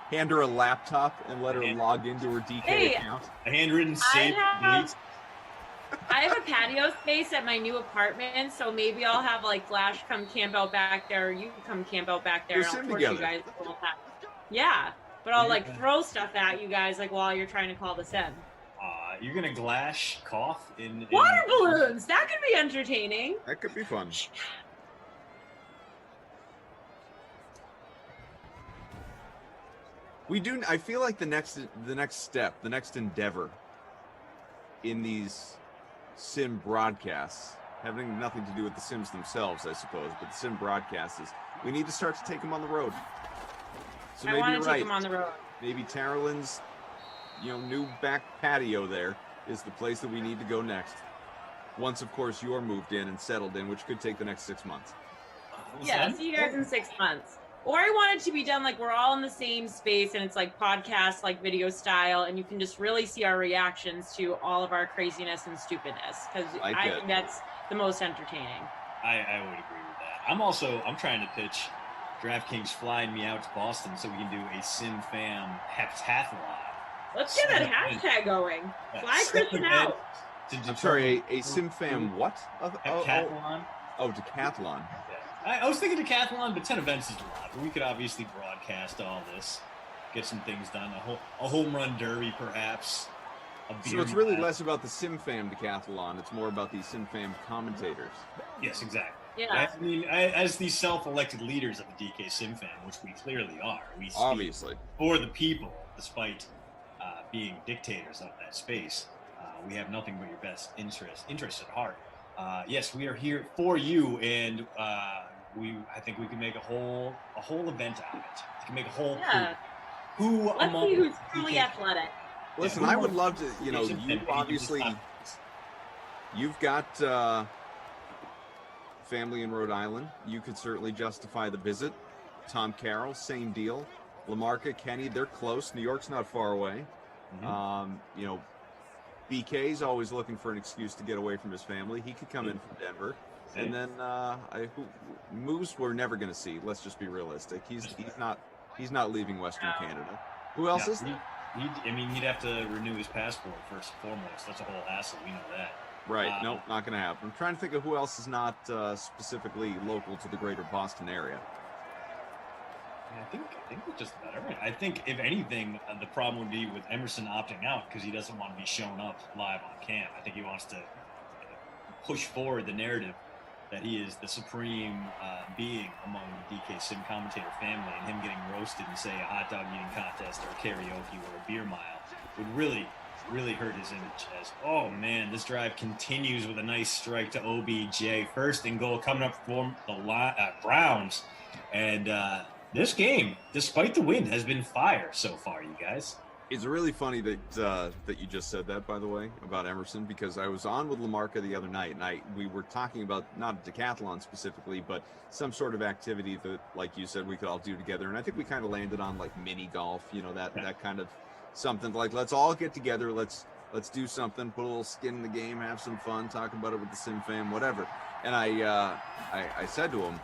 hand her a laptop and let her log into her DK account? A handwritten save date. I have a patio space at my new apartment, so maybe I'll have Flash come camp out back there, or you come camp out back there, and I'll torture you guys. Yeah, but I'll throw stuff at you guys while you're trying to call this in. You're gonna glash Cough in water balloons. That could be entertaining. That could be fun. I feel like the next step, the next endeavor in these sim broadcasts, having nothing to do with the Sims themselves, I suppose, but the sim broadcasts is we need to start to take them on the road. So I want to take them on the road. Maybe Taryn's, new back patio there is the place that we need to go next. Once, of course, you're moved in and settled in, which could take the next 6 months. Yeah, see you guys in 6 months. Or I want it to be done we're all in the same space and it's podcast, video style, and you can just really see our reactions to all of our craziness and stupidness, because I think that's the most entertaining. I would agree with that. I'm trying to pitch DraftKings flying me out to Boston so we can do a SimFam heptathlon. Let's get that hashtag going. Fly Christian out. I'm sorry, a SimFam what? Heptathlon? Oh, decathlon. I was thinking decathlon, but 10 events is a lot. We could obviously broadcast all this, get some things done. A home run derby, perhaps. So it's really less about the SimFam decathlon. It's more about the SimFam commentators. Yes, exactly. Yeah. I mean, as the self-elected leaders of the DK SimFam, which we clearly are, we speak obviously for the people, despite being dictators of that space. We have nothing but your best interest at heart. yes, we are here for you, and I think we can make a whole event out of it. We can make a whole Yeah. pool. Who Let's among see who's truly athletic. Listen, who I among would love to, you obviously, you've got family in Rhode Island. You could certainly justify the visit. Tom Carroll, same deal. Lamarca, Kenny, they're close. New York's not far away. BK's always looking for an excuse to get away from his family. He could come in from Denver. And then Moose we're never going to see. Let's just be realistic. He's not leaving Western Canada. Who else is there? He'd have to renew his passport first and foremost. That's a whole hassle. We know that. Right. Nope, not going to happen. I'm trying to think of who else is not specifically local to the greater Boston area. I think we're just about everything. I think, if anything, the problem would be with Emerson opting out because he doesn't want to be shown up live on camp. I think he wants to push forward the narrative that he is the supreme being among the DK Sim commentator family, and him getting roasted in, say, a hot dog eating contest or karaoke or a beer mile would really hurt his image. As, oh man, this drive continues with a nice strike to OBJ. First and goal coming up for the Browns. And this game, despite the wind, has been fire so far, you guys. It's really funny that you just said that, by the way, about Emerson, because I was on with Lamarca the other night, and we were talking about not a decathlon specifically, but some sort of activity that, like you said, we could all do together. And I think we kind of landed on like mini golf, that kind of something. Like, let's all get together, let's do something, put a little skin in the game, have some fun, talk about it with the Sim fam, whatever. And I said to him,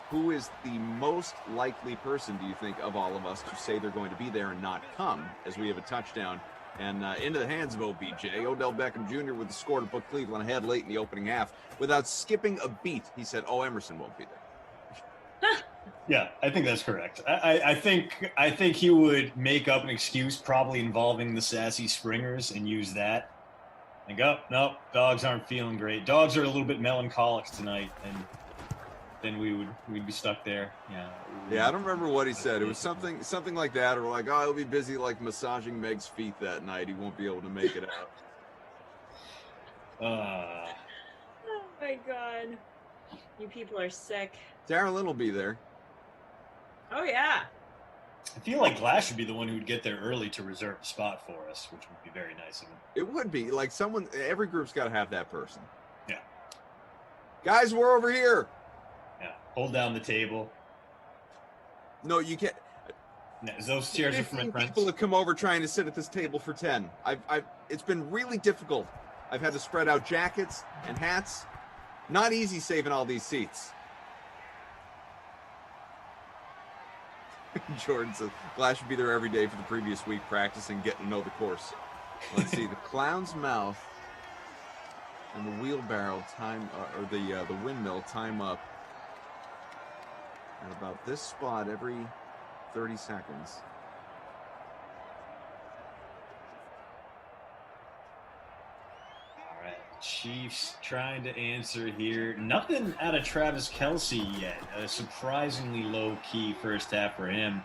who is the most likely person, do you think, of all of us to say they're going to be there and not come, as we have a touchdown and into the hands of OBJ? Odell Beckham Jr. with the score to put Cleveland ahead late in the opening half without skipping a beat. He said, Emerson won't be there. Yeah, I think that's correct. I think he would make up an excuse, probably involving the sassy Springers, and use that. And go, no, dogs aren't feeling great. Dogs are a little bit melancholic tonight, and then we'd be stuck there. Yeah, I don't remember what he said. It was something like that, or like, he'll be busy like massaging Meg's feet that night. He won't be able to make it out. Oh my god, you people are sick. Darren Lynn will be there. Oh yeah. I feel like Glass should be the one who would get there early to reserve a spot for us, which would be very nice of him. It would be like every group's got to have that person. Yeah. Guys, we're over here. Yeah, hold down the table. No, you can't. No, those chairs are for my friends. People have come over trying to sit at this table for 10. It's been really difficult. I've had to spread out jackets and hats. Not easy saving all these seats. Jordan says Glass should be there every day for the previous week, practicing, getting to know the course. Let's see, the clown's mouth and the wheelbarrow time, or the windmill time up at about this spot every 30 seconds. All right, Chiefs trying to answer here. Nothing out of Travis Kelce yet. A surprisingly low-key first half for him.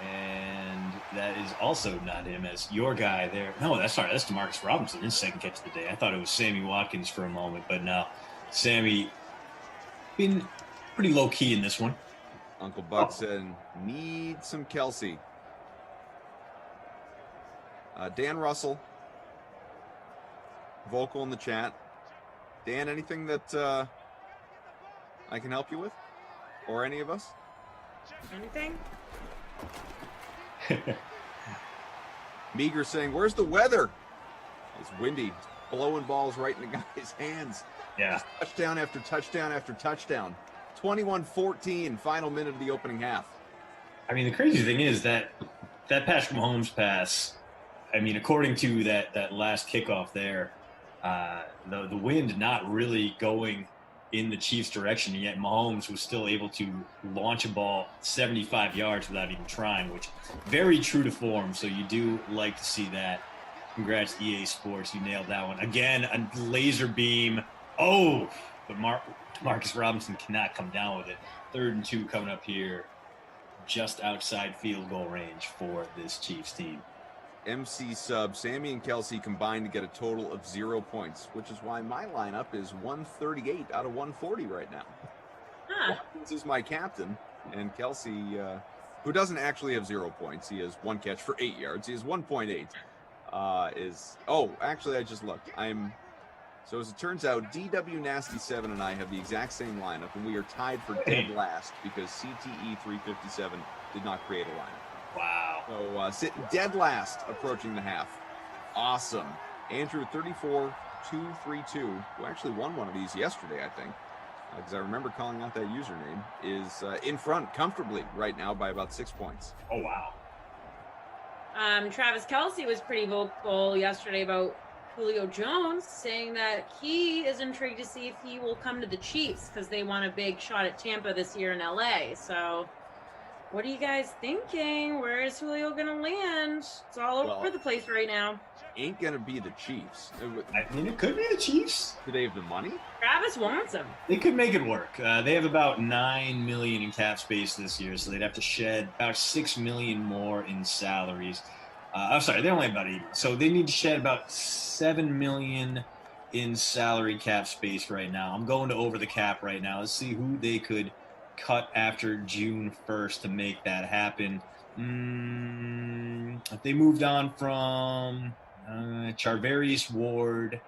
And that is also not him, as your guy there. No, that's Demarcus Robinson, his second catch of the day. I thought it was Sammy Watkins for a moment, but no. Sammy been pretty low-key in this one. Uncle Buck said, need some Kelce. Dan Russell, vocal in the chat. Dan, anything that I can help you with? Or any of us? Anything? Meager saying, where's the weather? It's windy, blowing balls right in the guy's hands. Yeah. Just touchdown after touchdown after touchdown. 21-14, final minute of the opening half. I mean, the crazy thing is that Patrick Mahomes pass, I mean, according to that last kickoff there, the wind not really going in the Chiefs' direction, and yet Mahomes was still able to launch a ball 75 yards without even trying, which very true to form. So you do like to see that. Congrats, EA Sports. You nailed that one. Again, a laser beam. Oh, but Marcus Robinson cannot come down with it. 3rd and 2 coming up here, just outside field goal range for this Chiefs team. MC sub, Sammy and Kelsey combined to get a total of 0 points, which is why my lineup is 138 out of 140 right now. Watkins is my captain, and Kelsey, who doesn't actually have 0 points, he has 1 catch for 8 yards. He has 1.8. Actually, I just looked. So as it turns out, DW Nasty 7 and I have the exact same lineup, and we are tied for dead last because CTE 357 did not create a lineup. Wow. So sitting dead last, approaching the half. Awesome. Andrew 34232, who actually won one of these yesterday, I think, because I remember calling out that username, is in front comfortably right now by about 6 points. Oh, wow. Travis Kelsey was pretty vocal yesterday about Julio Jones, saying that he is intrigued to see if he will come to the Chiefs because they want a big shot at Tampa this year in LA. So what are you guys thinking? Where is Julio going to land? It's all over the place right now. Ain't going to be the Chiefs. I mean, it could be the Chiefs. Do they have the money? Travis wants him. They could make it work. They have about $9 million in cap space this year, so they'd have to shed about $6 million more in salaries. I'm sorry, they only have about 8. So they need to shed about $7 million in salary cap space right now. I'm going to over the cap right now. Let's see who they could cut after June 1st to make that happen. If they moved on from Charvarius Ward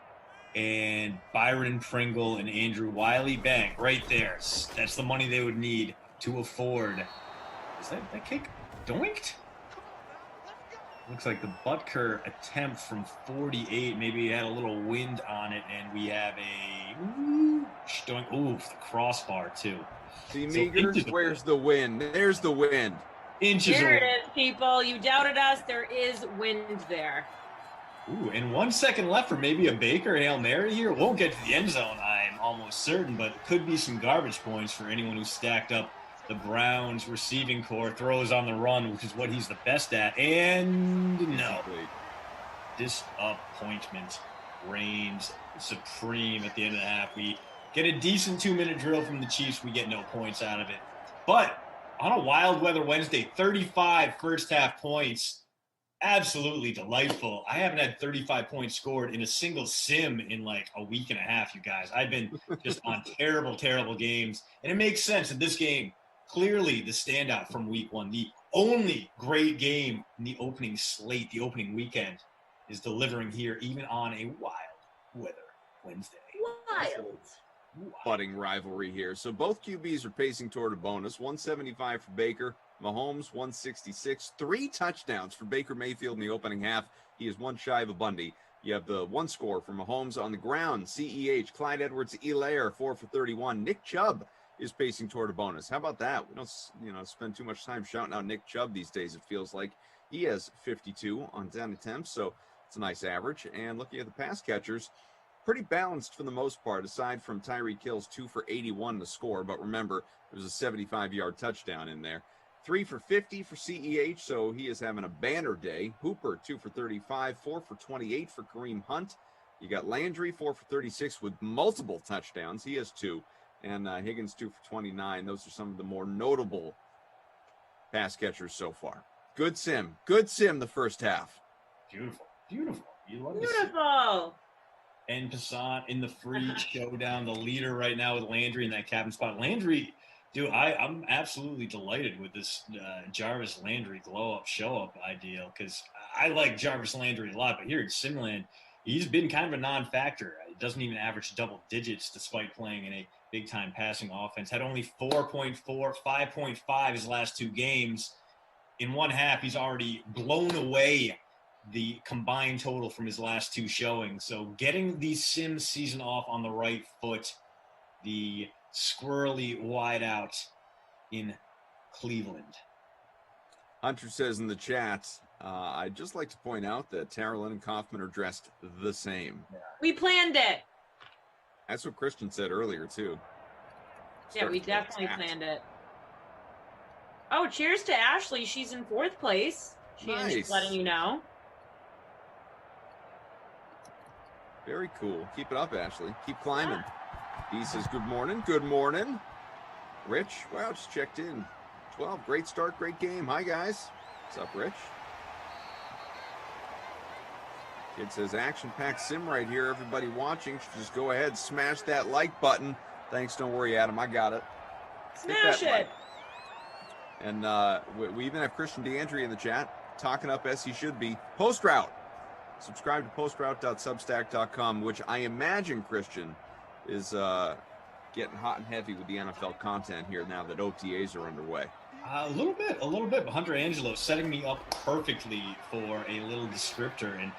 and Byron Pringle and Andrew Wiley, bang, right there. That's the money they would need to afford. Is that kick doinked? Looks like the Butker attempt from 48. Maybe it had a little wind on it, and we have a doink. Ooh, the crossbar too. See, Meagers, where's the wind? There's the wind. Inches There away. it is, people. You doubted us. There is wind there. Ooh, and 1 second left for maybe a Baker Hail Mary here. Won't get to the end zone, I'm almost certain, but could be some garbage points for anyone who stacked up the Browns receiving core. Throws on the run, which is what he's the best at. And no. Disappointment reigns supreme at the end of the half. We get a decent 2-minute drill from the Chiefs. We get no points out of it. But on a wild weather Wednesday, 35 first half points. Absolutely delightful. I haven't had 35 points scored in a single sim in like a week and a half, you guys. I've been just on terrible, terrible games. And it makes sense that this game, clearly the standout from week 1, the only great game in the opening slate, the opening weekend, is delivering here even on a wild weather Wednesday. Wild. Budding rivalry here. So both QBs are pacing toward a bonus. 175 for Baker. Mahomes, 166. 3 touchdowns for Baker Mayfield in the opening half. He is 1 shy of a Bundy. You have the 1 score for Mahomes on the ground. CEH, Clyde Edwards-Helaire, 4 for 31. Nick Chubb is pacing toward a bonus. How about that? We don't, spend too much time shouting out Nick Chubb these days, it feels like. He has 52 on 10 attempts, so it's a nice average. And looking at the pass catchers, pretty balanced for the most part, aside from Tyreek Hill's 2 for 81 to score. But remember, there was a 75-yard touchdown in there. 3 for 50 for CEH, so he is having a banner day. Hooper, 2 for 35, 4 for 28 for Kareem Hunt. You got Landry, 4 for 36 with multiple touchdowns. He has 2. And Higgins, 2 for 29. Those are some of the more notable pass catchers so far. Good sim the first half. Beautiful. You love Beautiful. And Passant in the free showdown, the leader right now with Landry in that captain spot. Landry, dude, I'm absolutely delighted with this Jarvis Landry glow-up, show-up idea because I like Jarvis Landry a lot, but here in Simland, he's been kind of a non-factor. He doesn't even average double digits despite playing in a big-time passing offense. Had only 4.4, 5.5 his last 2 games. In one half, he's already blown away the combined total from his last 2 showings. So getting the sim season off on the right foot, the squirrely wideout in Cleveland. Hunter says in the chat, I'd just like to point out that Tara Lynn and Kaufman are dressed the same. We planned it. That's what Christian said earlier, too. Yeah, we definitely planned it. Oh, cheers to Ashley. She's in 4th place. She's just letting you know. Very cool. Keep it up, Ashley. Keep climbing. He says, good morning. Good morning. Rich, wow, just checked in. 12, great start, great game. Hi, guys. What's up, Rich? It says action-packed sim right here. Everybody watching should just go ahead, smash that like button. Thanks, don't worry, Adam, I got it. Smash it. Like. And we even have Christian DeAndre in the chat, talking up as he should be. Post Route. Subscribe to postroute.substack.com, which I imagine, Christian, is getting hot and heavy with the NFL content here now that OTAs are underway. A little bit. Hunter Angelo setting me up perfectly for a little descriptor. And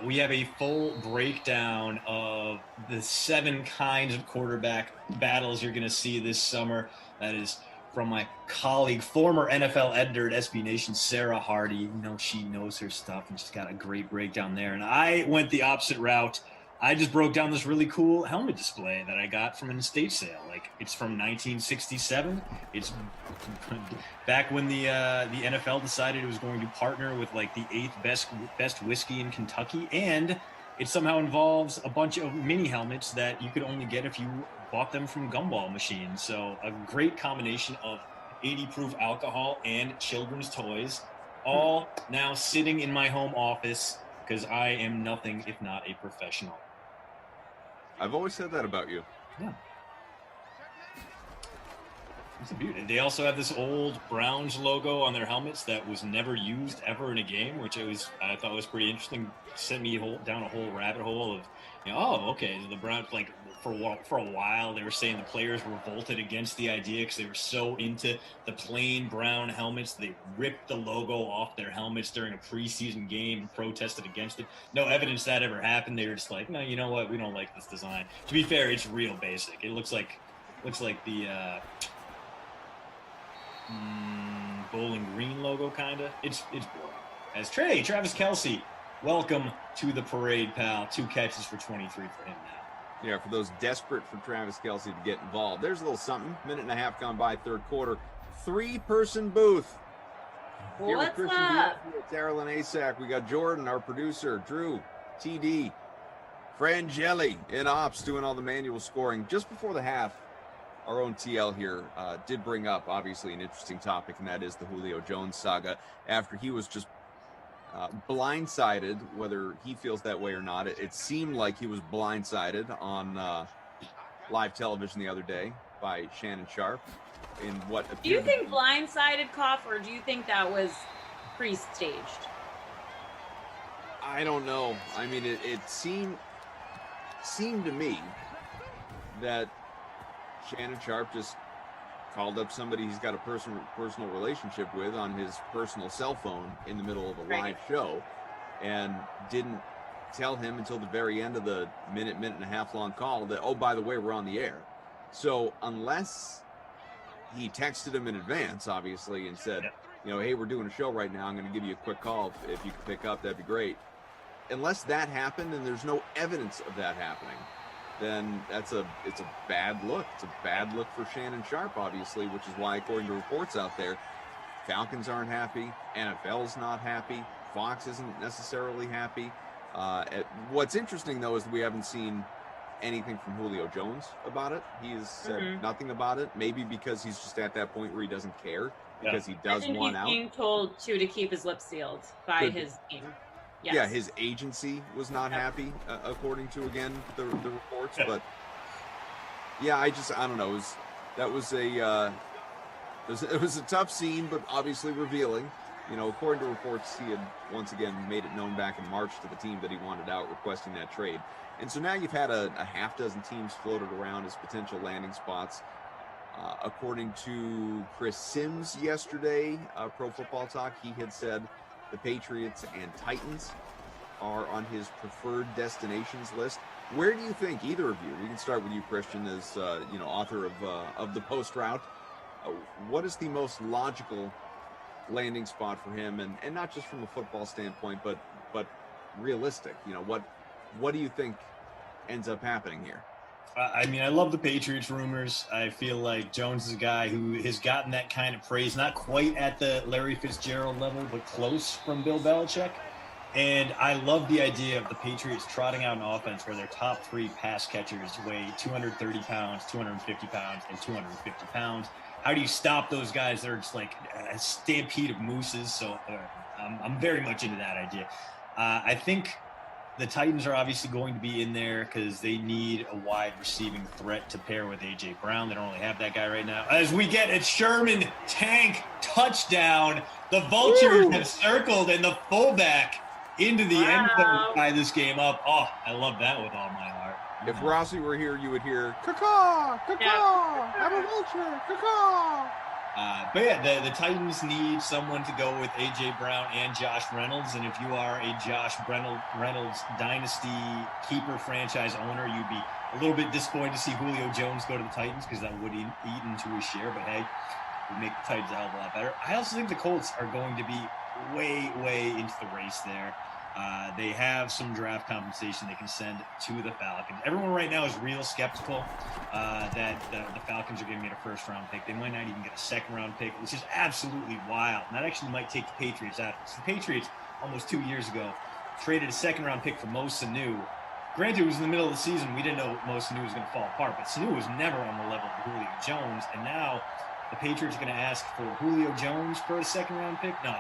we have a full breakdown of the 7 kinds of quarterback battles you're going to see this summer. That is from my colleague, former NFL editor at SB Nation, Sarah Hardy. You know, she knows her stuff and she's got a great breakdown there. And I went the opposite route. I just broke down this really cool helmet display that I got from an estate sale. Like, it's from 1967. It's back when the NFL decided it was going to partner with like the 8th best whiskey in Kentucky, and it somehow involves a bunch of mini helmets that you could only get if you bought them from gumball machines. So a great combination of 80 proof alcohol and children's toys, all now sitting in my home office because I am nothing if not a professional. I've always said that about you. Yeah. It's a beauty. They also have this old Browns logo on their helmets that was never used ever in a game, which I thought was pretty interesting. Sent me down a whole rabbit hole of, okay, the Browns, like, for a while they were saying the players revolted against the idea because they were so into the plain brown helmets. They ripped the logo off their helmets during a preseason game and protested against it. No evidence that ever happened. They were just like, no, you know what? We don't like this design. To be fair, it's real basic. It looks like the Bowling Green logo, kind of. It's boring. As Travis Kelce, welcome to the parade, pal. 2 catches for 23 for him now. Yeah, for those desperate for Travis Kelce to get involved. There's a little something. Minute and a half gone by, third quarter. 3-person booth. Here with What's Christian up? DeAndre, Darylyn Asak. We got Jordan, our producer, Drew, TD, Frangeli in ops doing all the manual scoring. Just before the half, our own TL here did bring up, obviously, an interesting topic, and that is the Julio Jones saga. After he was just blindsided, whether he feels that way or not, it seemed like he was blindsided on live television the other day by Shannon Sharp. In what Do you think blindsided, Koff, or do you think that was pre-staged? I don't know. I mean, it seemed to me that Shannon Sharp just called up somebody he's got a personal relationship with on his personal cell phone in the middle of a live show, and didn't tell him until the very end of the minute and a half long call that, oh, by the way, we're on the air. So unless he texted him in advance, obviously, and said, hey, we're doing a show right now, I'm going to give you a quick call. If you could pick up, that'd be great. Unless that happened, and there's no evidence of that happening, then it's a bad look. It's a bad look for Shannon Sharp, obviously, which is why, according to reports out there, Falcons aren't happy, NFL's not happy, Fox isn't necessarily happy. What's interesting, though, is that we haven't seen anything from Julio Jones about it. He has said nothing about it, maybe because he's just at that point where he doesn't care, because he does want out. He's being told to keep his lips sealed by his team. Yes. Yeah, his agency was not happy, according to, again, the reports. But yeah, I don't know. It was a tough scene, but obviously revealing. According to reports, he had once again made it known back in March to the team that he wanted out, requesting that trade. And so now you've had a half dozen teams floated around as potential landing spots. According to Chris Sims yesterday, Pro Football Talk, he had said the Patriots and Titans are on his preferred destinations list. Where do you think, either of you, we can start with you, Christian, as author of the Post Route, what is the most logical landing spot for him, and not just from a football standpoint, but realistic? What do you think ends up happening here? I mean, I love the Patriots rumors. I feel like Jones is a guy who has gotten that kind of praise, not quite at the Larry Fitzgerald level, but close from Bill Belichick. And I love the idea of the Patriots trotting out an offense where their top 3 pass catchers weigh 230 pounds, 250 pounds, and 250 pounds. How do you stop those guys that are just like a stampede of mooses? So I'm very much into that idea. I think The Titans are obviously going to be in there because they need a wide receiving threat to pair with A.J. Brown. They don't really have that guy right now. As we get a Sherman tank touchdown, the Vultures have circled and the fullback into the end zone to tie this game up. Oh, I love that with all my heart. If Rossi were here, you would hear, caw, caw, I'm a vulture, caw. But yeah, the Titans need someone to go with A.J. Brown and Josh Reynolds. And if you are a Josh Reynolds dynasty keeper franchise owner, you'd be a little bit disappointed to see Julio Jones go to the Titans because that would eat into his share. But hey, it would make the Titans a hell of a lot better. I also think the Colts are going to be way into the race there. They have some draft compensation they can send to the Falcons. Everyone right now is real skeptical that the Falcons are going to get a first-round pick. They might not even get a second-round pick, which is absolutely wild. And that actually might take the Patriots out. So the Patriots, almost 2 years ago, traded a second-round pick for Mo Sanu. Granted, it was in the middle of the season. We didn't know Mo Sanu was going to fall apart, but Sanu was never on the level of Julio Jones. And now the Patriots are going to ask for Julio Jones for a second-round pick? No,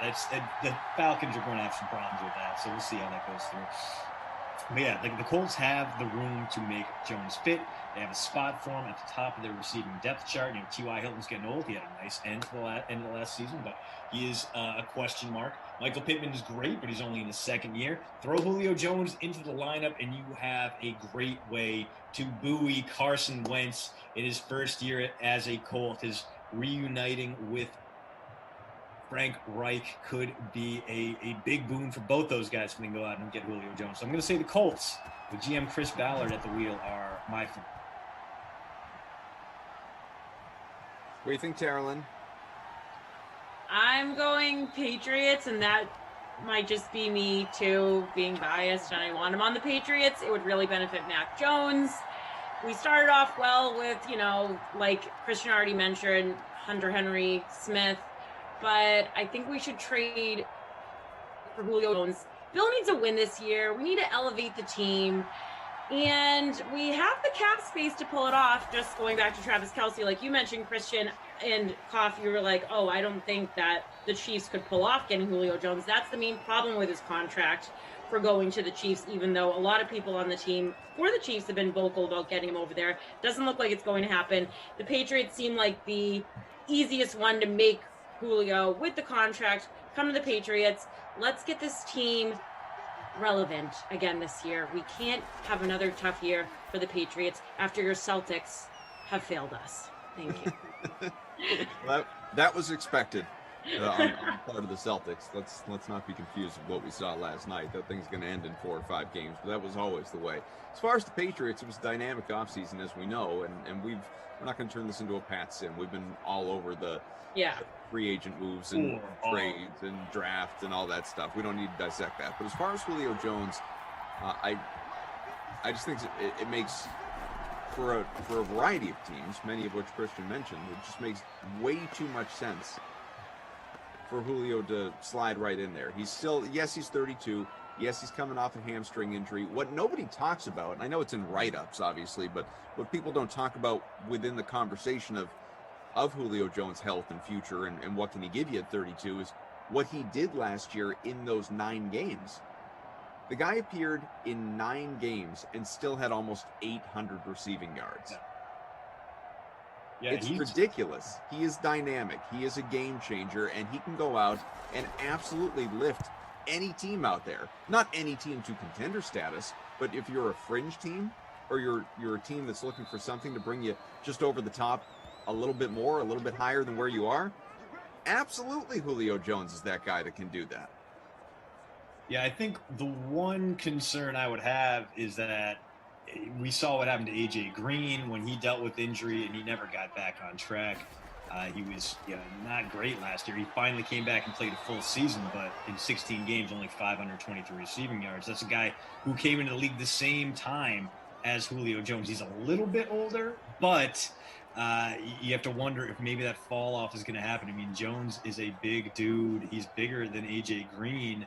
the Falcons are going to have some problems with that, so we'll see how that goes through. But yeah, the Colts have the room to make Jones fit. They have a spot for him at the top of their receiving depth chart. You know, T.Y. Hilton's getting old. He had a nice end of the last season, but he is a question mark. Michael Pittman is great, but he's only in his second year. Throw Julio Jones into the lineup, and you have a great way to buoy Carson Wentz in his first year as a Colt. His reuniting with Frank Reich could be a big boon for both those guys when they go out and get Julio Jones. So I'm going to say the Colts with GM Chris Ballard at the wheel are my favorite. What do you think, Tara-Lynn? I'm going Patriots, and that might just be me too being biased, and I want him on the Patriots. It would really benefit Mac Jones. We started off well with, like Christian already mentioned, Hunter Henry, Smith, but I think we should trade for Julio Jones. Bill needs a win this year. We need to elevate the team, and we have the cap space to pull it off. Just going back to Travis Kelce, like you mentioned, Christian and Koff, you were like, oh, I don't think that the Chiefs could pull off getting Julio Jones. That's the main problem with his contract for going to the Chiefs, even though a lot of people on the team for the Chiefs have been vocal about getting him over there. Doesn't look like it's going to happen. The Patriots seem like the easiest one to make Julio with the contract. Come to the Patriots. Let's get this team relevant again this year. We can't have another tough year for the Patriots after your Celtics have failed us. Thank you. That was expected. On part of the Celtics. Let's not be confused with what we saw last night. That thing's going to end in 4 or 5 games, but that was always the way. As far as the Patriots, it was a dynamic offseason, as we know, and we're not going to turn this into a Pat sim. We've been all over the free agent moves and trades and draft and all that stuff. We don't need to dissect that. But as far as Julio Jones, I just think it makes for a variety of teams, many of which Christian mentioned, it just makes way too much sense for Julio to slide right in there. He's still, yes, he's 32. Yes, he's coming off a hamstring injury. What nobody talks about, and I know it's in write-ups, obviously, but what people don't talk about within the conversation of Julio Jones' health and future and what can he give you at 32 is what he did last year in those 9 games. The guy appeared in 9 games and still had almost 800 receiving yards. Yeah, it's ridiculous. He is dynamic. He is a game changer, and he can go out and absolutely lift any team out there. Not any team to contender status, but if you're a fringe team or you're a team that's looking for something to bring you just over the top a little bit more, a little bit higher than where you are, absolutely Julio Jones is that guy that can do that. Yeah, I think the one concern I would have is that we saw what happened to A.J. Green when he dealt with injury and he never got back on track. He was not great last year. He finally came back and played a full season, but in 16 games, only 523 receiving yards. That's a guy who came into the league the same time as Julio Jones. He's a little bit older, but you have to wonder if maybe that fall off is going to happen. I mean, Jones is a big dude. He's bigger than A.J. Green.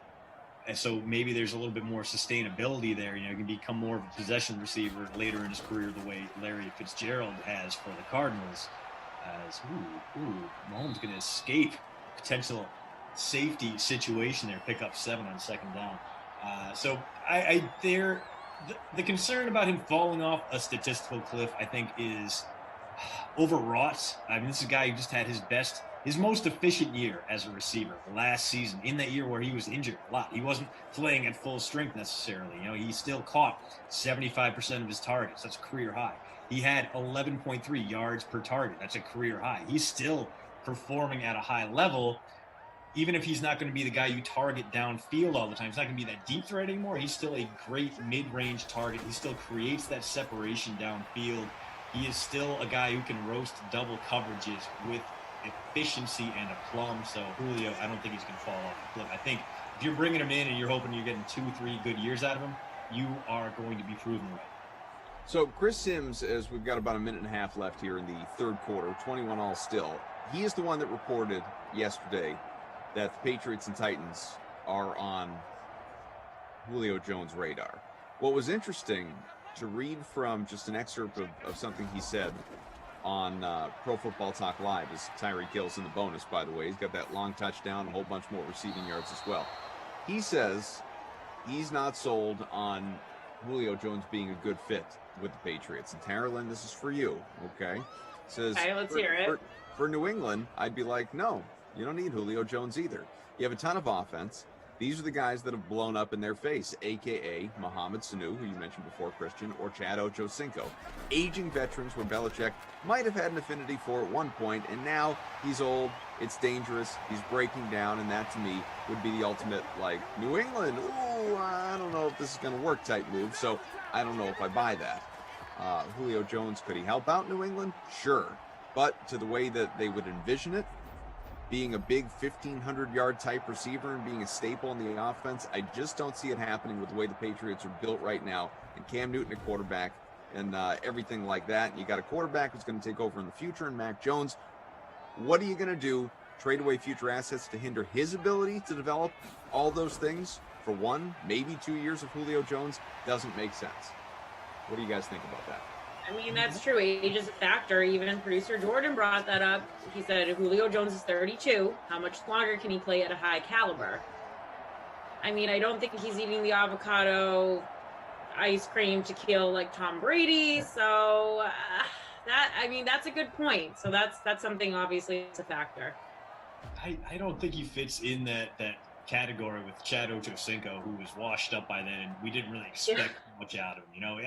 And so maybe there's a little bit more sustainability there. He can become more of a possession receiver later in his career the way Larry Fitzgerald has for the Cardinals. Mahomes going to escape potential safety situation there, pick up 7 on second down. So the concern about him falling off a statistical cliff, I think, is overwrought. I mean, this is a guy who just had his most efficient year as a receiver last season, in that year where he was injured a lot. He wasn't playing at full strength necessarily. You know, he still caught 75% of his targets. That's a career high. He had 11.3 yards per target. That's a career high. He's still performing at a high level. Even if he's not going to be the guy you target downfield all the time, he's not going to be that deep threat anymore. He's still a great mid-range target. He still creates that separation downfield. He is still a guy who can roast double coverages with efficiency and aplomb. So Julio, I don't think he's going to fall off the cliff. I think if you're bringing him in and you're hoping you're getting 2-3 good years out of him, you are going to be proven right. So Chris Sims, as we've got about a minute and a half left here in the third quarter, 21 all still. He is the one that reported yesterday that the Patriots and Titans are on Julio Jones' radar. What was interesting to read from just an excerpt of something he said on Pro Football Talk Live is Tyreek Hill's in the bonus, by the way. He's got that long touchdown, a whole bunch more receiving yards as well. He says he's not sold on Julio Jones being a good fit with the Patriots. And Tara Lynn, this is for you, okay? Says, okay, let's hear it. For New England, I'd be like, no, you don't need Julio Jones either. You have a ton of offense. These are the guys that have blown up in their face, a.k.a. Mohamed Sanu, who you mentioned before, Christian, or Chad Ochocinco. Aging veterans where Belichick might have had an affinity for at one point, and now he's old, it's dangerous, he's breaking down, and that, to me, would be the ultimate, like, New England, ooh, I don't know if this is going to work type move, so I don't know if I buy that. Julio Jones, could he help out New England? Sure. But to the way that they would envision it, being a big 1,500-yard type receiver and being a staple in the offense, I just don't see it happening with the way the Patriots are built right now. And Cam Newton, a quarterback, and everything like that. And you got a quarterback who's going to take over in the future, and Mac Jones. What are you going to do? Trade away future assets to hinder his ability to develop all those things for 1, maybe 2 years of Julio Jones? Doesn't make sense. What do you guys think about that? I mean, that's true. Age is a factor. Even producer Jordan brought that up. He said Julio Jones is 32. How much longer can he play at a high caliber? I mean, I don't think he's eating the avocado ice cream to kill like Tom Brady. So that's a good point. So that's something obviously it's a factor. I don't think he fits in that category with Chad Ochocinco, who was washed up by then, and we didn't really expect much out of him. You know,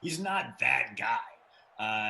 he's not that guy.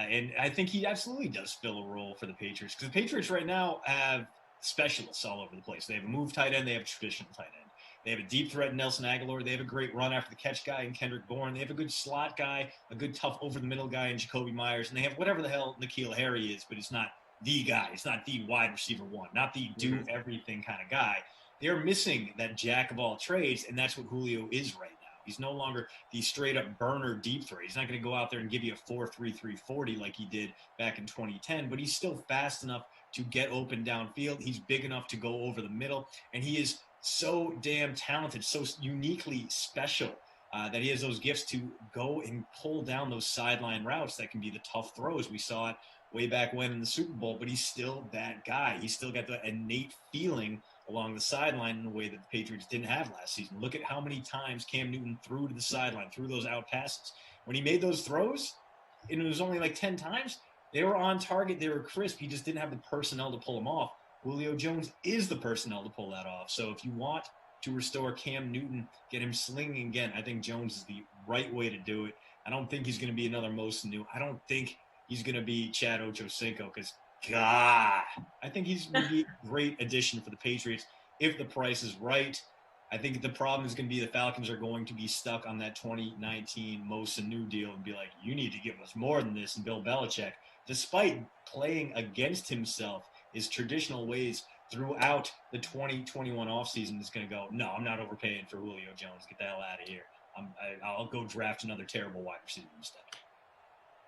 And I think he absolutely does fill a role for the Patriots, because the Patriots right now have specialists all over the place. They have a move tight end. They have a traditional tight end. They have a deep threat in Nelson Aguilar. They have a great run after the catch guy in Kendrick Bourne. They have a good slot guy, a good tough over the middle guy in Jacoby Myers. And they have whatever the hell N'Keal Harry is, but it's not the guy. It's not the wide receiver one, not the do everything kind of guy. They're missing that jack of all trades, and that's what Julio is right now. He's no longer the straight-up burner deep threat. He's not going to go out there and give you a 4.33 40 like he did back in 2010, but he's still fast enough to get open downfield. He's big enough to go over the middle, and he is so damn talented, so uniquely special that he has those gifts to go and pull down those sideline routes that can be the tough throws. We saw it way back when in the Super Bowl, but he's still that guy. He's still got the innate feeling along the sideline in a way that the Patriots didn't have last season. Look at how many times Cam Newton threw to the sideline, threw those out passes. When he made those throws, and it was only like 10 times, they were on target, they were crisp. He just didn't have the personnel to pull them off. Julio Jones is the personnel to pull that off. So if you want to restore Cam Newton, get him slinging again, I think Jones is the right way to do it. I don't think he's going to be another Mo Sanu. I don't think he's going to be Chad Ochocinco, because God, I think he's going to be a great addition for the Patriots if the price is right. I think the problem is going to be the Falcons are going to be stuck on that 2019 Mo Sanu deal and be like, you need to give us more than this. And Bill Belichick, despite playing against himself, his traditional ways throughout the 2021 offseason is going to go, no, I'm not overpaying for Julio Jones. Get the hell out of here. I'll go draft another terrible wide receiver instead.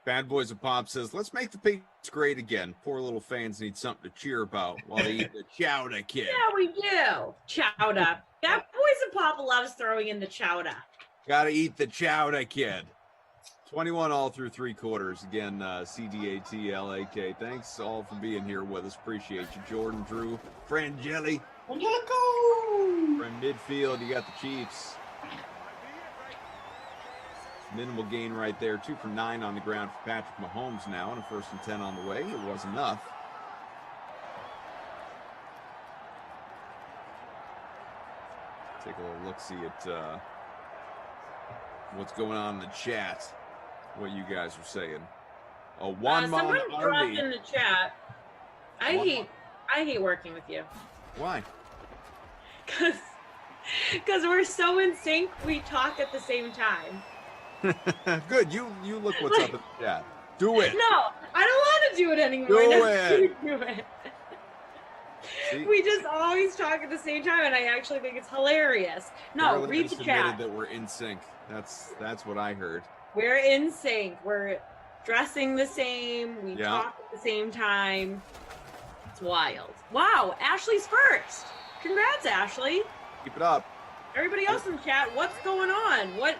Bad Boys of Pop says, let's make the Patriots great again. Poor little fans need something to cheer about while they eat the chowder, kid. Yeah, we do. Chowder. Bad Boys of Pop loves throwing in the chowder. Gotta eat the chowder, kid. 21 all through 3 quarters. Again, CDATLAK. Thanks all for being here with us. Appreciate you. Jordan, Drew, Friend Jelly. From midfield, you got the Chiefs. Minimal gain right there. 2 for 9 on the ground for Patrick Mahomes now, and a 1st and 10 on the way. It was enough. Take a little look-see at what's going on in the chat, what you guys are saying. A one-man someone dropped army. in the chat. I hate working with you. Why? Because we're so in sync, we talk at the same time. Good. You look what's up in the chat. Do it. No, I don't want to do it anymore. Do No, it. Do it. See? We just always talk at the same time, and I actually think it's hilarious. No, Carolyn read just the chat. admitted that we're in sync. That's what I heard. We're in sync. We're dressing the same. We Yeah. talk at the same time. It's wild. Wow, Ashley's first. Congrats, Ashley. Keep it up. Everybody else in the chat, what's going on? What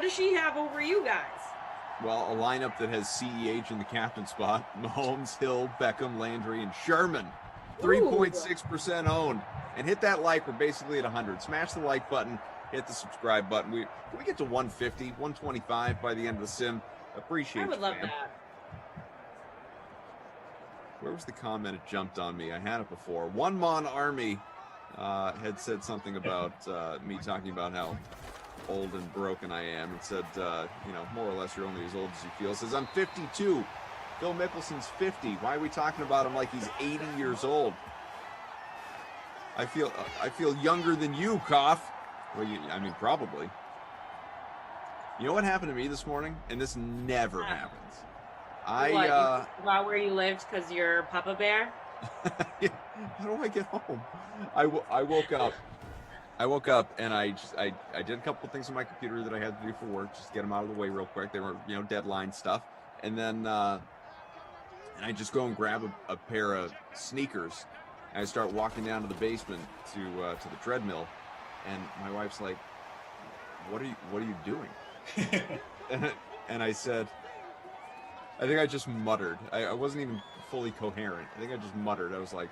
does she have over you guys? Well, a lineup that has CEH in the captain spot. Mahomes, Hill, Beckham, Landry, and Sherman. 3.6% owned. And hit that like. We're basically at 100. Smash the like button. Hit the subscribe button. Can we get to 150, 125 by the end of the sim? Appreciate it. I would love man. that. Where was the comment? It jumped on me. I had it before. One Mon Army had said something about me talking about how old and broken I am. It said, more or less, you're only as old as you feel. It says, I'm 52. Phil Mickelson's 50. Why are we talking about him like he's 80 years old? I feel younger than you, Koff. Well, probably. You know what happened to me this morning? And this never happens. You about where you lived because you're Papa Bear? How do I get home? I woke up and I did a couple of things on my computer that I had to do for work, just to get them out of the way real quick. They were, deadline stuff. And then and I just go and grab a pair of sneakers. And I start walking down to the basement to the treadmill. And my wife's like, what are you doing? And I said, I think I just muttered. I wasn't even fully coherent. I think I just muttered. I was like,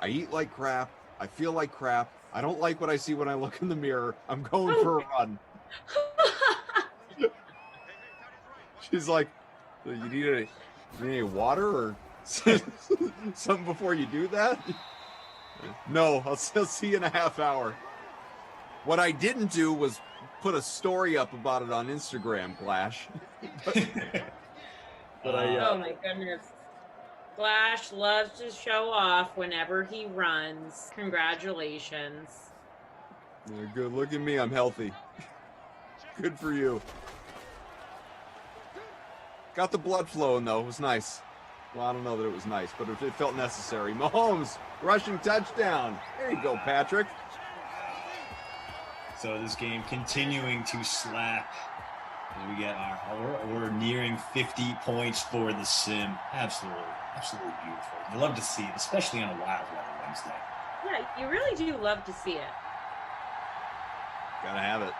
I eat like crap. I feel like crap. I don't like what I see when I look in the mirror. I'm going for a run. She's like, you need any water or something before you do that? No, I'll see you in a half hour. What I didn't do was put a story up about it on Instagram, Glash. But oh my goodness. Flash loves to show off whenever he runs. Congratulations. Yeah, good. Look at me. I'm healthy. Good for you. Got the blood flowing, though. It was nice. Well, I don't know that it was nice, but it felt necessary. Mahomes, rushing touchdown. There you go, Patrick. So this game continuing to slap. And we get we're nearing 50 points for the sim. Absolutely beautiful. You love to see it, especially on a wild weather Wednesday. Yeah, you really do love to see it. Gotta have it.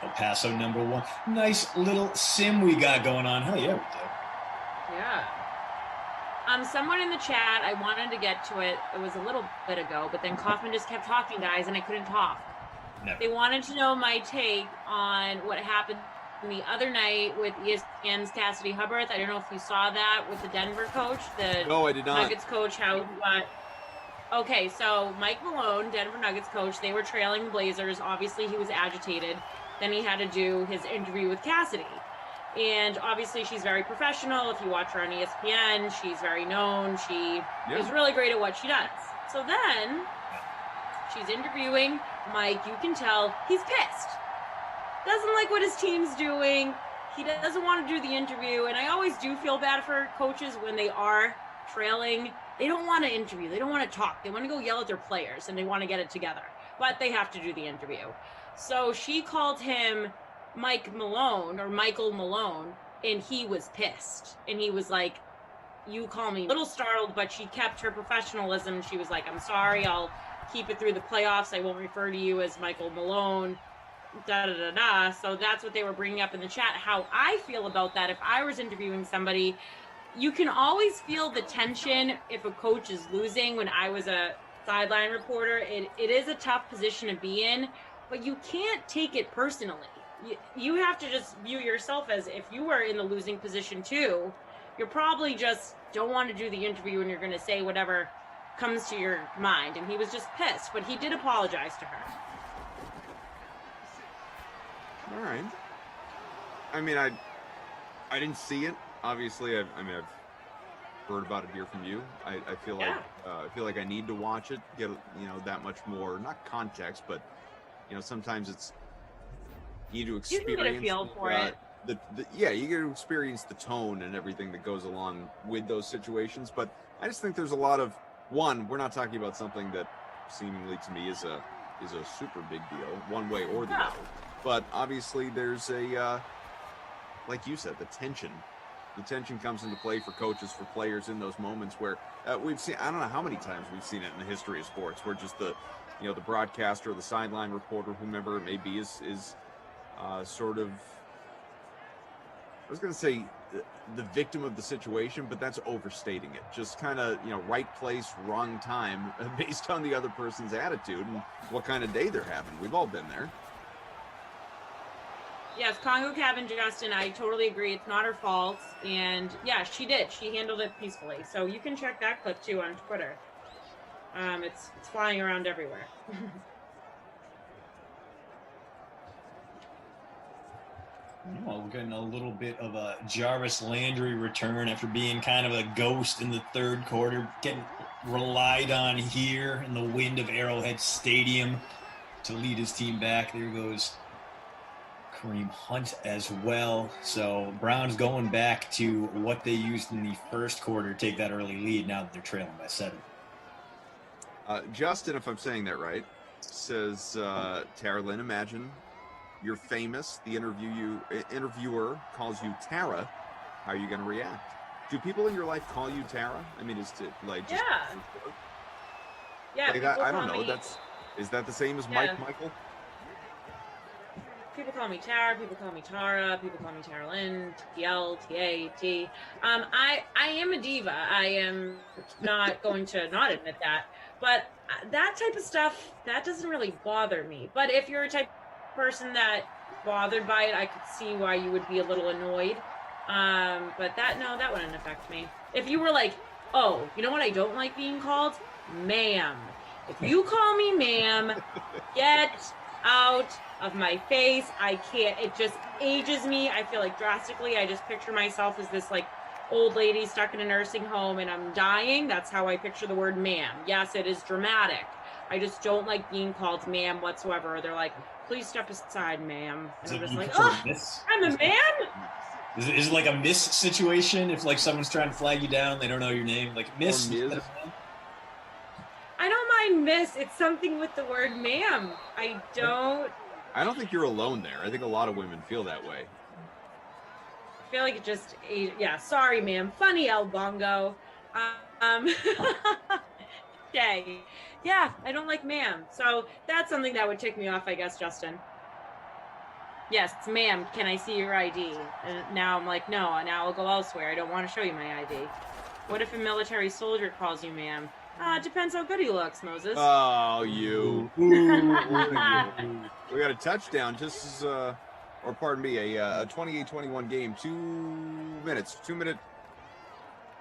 El Paso #1. Nice little sim we got going on. Hell yeah, we do. Yeah. Someone in the chat, I wanted to get to it. It was a little bit ago, but then Kaufman just kept talking, guys, and I couldn't talk. Never. They wanted to know my take on what happened the other night with ESPN's Cassidy Hubbard. I don't know if you saw that with the Denver coach, No, I did not. Nuggets coach, how he got. Okay, so Mike Malone, Denver Nuggets coach, they were trailing the Blazers. Obviously, he was agitated. Then he had to do his interview with Cassidy. And obviously, she's very professional. If you watch her on ESPN, she's very known. She is really great at what she does. So then she's interviewing Mike. You can tell he's pissed. Doesn't like what his team's doing. He doesn't want to do the interview. And I always do feel bad for coaches when they are trailing. They don't want to interview. They don't want to talk. They want to go yell at their players and they want to get it together. But they have to do the interview. So she called him Mike Malone or Michael Malone, and he was pissed. And he was like, you call me a little startled, but she kept her professionalism. She was like, I'm sorry, I'll keep it through the playoffs. I won't refer to you as Michael Malone, da-da-da-da. So that's what they were bringing up in the chat. How I feel about that, if I was interviewing somebody, you can always feel the tension if a coach is losing. When I was a sideline reporter, it is a tough position to be in but you can't take it personally. You have to just view yourself as if you were in the losing position too, you're probably just don't want to do the interview and you're going to say whatever comes to your mind. And he was just pissed, but he did apologize to her. All right. I mean, I didn't see it. Obviously, I've heard about it here from you. I feel like I need to watch it, get that much more, not context, but sometimes it's you need to experience. You can get a feel for it. You get to experience the tone and everything that goes along with those situations. But I just think there's a lot of we're not talking about something that seemingly to me is a super big deal one way or the other. But obviously there's like you said, the tension comes into play for coaches, for players in those moments where we've seen, I don't know how many times we've seen it in the history of sports, where just the broadcaster, the sideline reporter, whomever it may be, is sort of, I was going to say the victim of the situation, but that's overstating it. Just kind of, right place, wrong time based on the other person's attitude and what kind of day they're having. We've all been there. Yes, Congo Cabin, Justin, I totally agree. It's not her fault. And yeah, she did. She handled it peacefully. So you can check that clip too on Twitter. It's flying around everywhere. Well, we're getting a little bit of a Jarvis Landry return after being kind of a ghost in the third quarter, getting relied on here in the wind of Arrowhead Stadium to lead his team back. There goes Kareem Hunt as well. So Browns going back to what they used in the first quarter to take that early lead now that they're trailing by 7. Justin, if I'm saying that right, says, Tara Lynn, imagine you're famous. The interviewer calls you Tara. How are you going to react? Do people in your life call you Tara? I mean, is it like just yeah? Like I don't know. Is that the same as Michael? People call me Tara, people call me Tara, people call me Tara Lynn, TL, TA, T. I am a diva. I am not going to not admit that. But that type of stuff, that doesn't really bother me. But if you're a type of person that bothered by it, I could see why you would be a little annoyed. But that wouldn't affect me. If you were like, oh, you know what I don't like being called? Ma'am. If you call me ma'am, get out of my face. I can't. It just ages me. I feel like drastically. I just picture myself as this like old lady stuck in a nursing home and I'm dying. That's how I picture the word ma'am. Yes, it is dramatic. I just don't like being called ma'am whatsoever. They're like, please step aside, ma'am. And I'm just like, oh, I'm a man? Is it like a miss situation? If like someone's trying to flag you down, they don't know your name, like miss. I don't mind miss. It's something with the word ma'am. I don't think you're alone there. I think a lot of women feel that way. I feel like it just, sorry, ma'am. Funny El Bongo. Okay. Yeah, I don't like ma'am. So that's something that would tick me off, I guess, Justin. Yes, ma'am, can I see your ID? And now I'm like, no, now I'll go elsewhere. I don't want to show you my ID. What if a military soldier calls you ma'am? Depends how good he looks, Moses. Oh, you. We got a touchdown just as, or pardon me, a 28-21 game. 2 minutes, 2 minute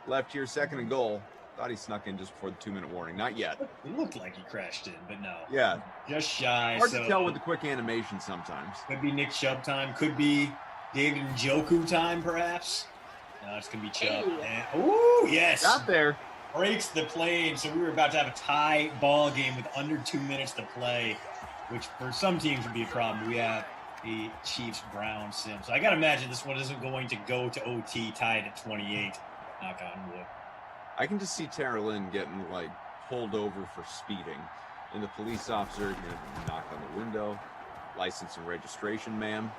left here, second and goal. Thought he snuck in just before the 2-minute warning. Not yet. It looked like he crashed in, but no. Yeah. Just shy. Hard to tell with the quick animation sometimes. Could be Nick Chubb time. Could be David Njoku time, perhaps. No, it's going to be Chubb. Hey. Ooh, yes. Got there. Breaks the plane. So we were about to have a tie ball game with under 2 minutes to play, which for some teams would be a problem. We have the Chiefs-Browns sim. So I got to imagine this one isn't going to go to OT tied at 28. Knock on wood. I can just see Tara Lynn getting like pulled over for speeding, and the police officer knocked on the window. License and registration, ma'am.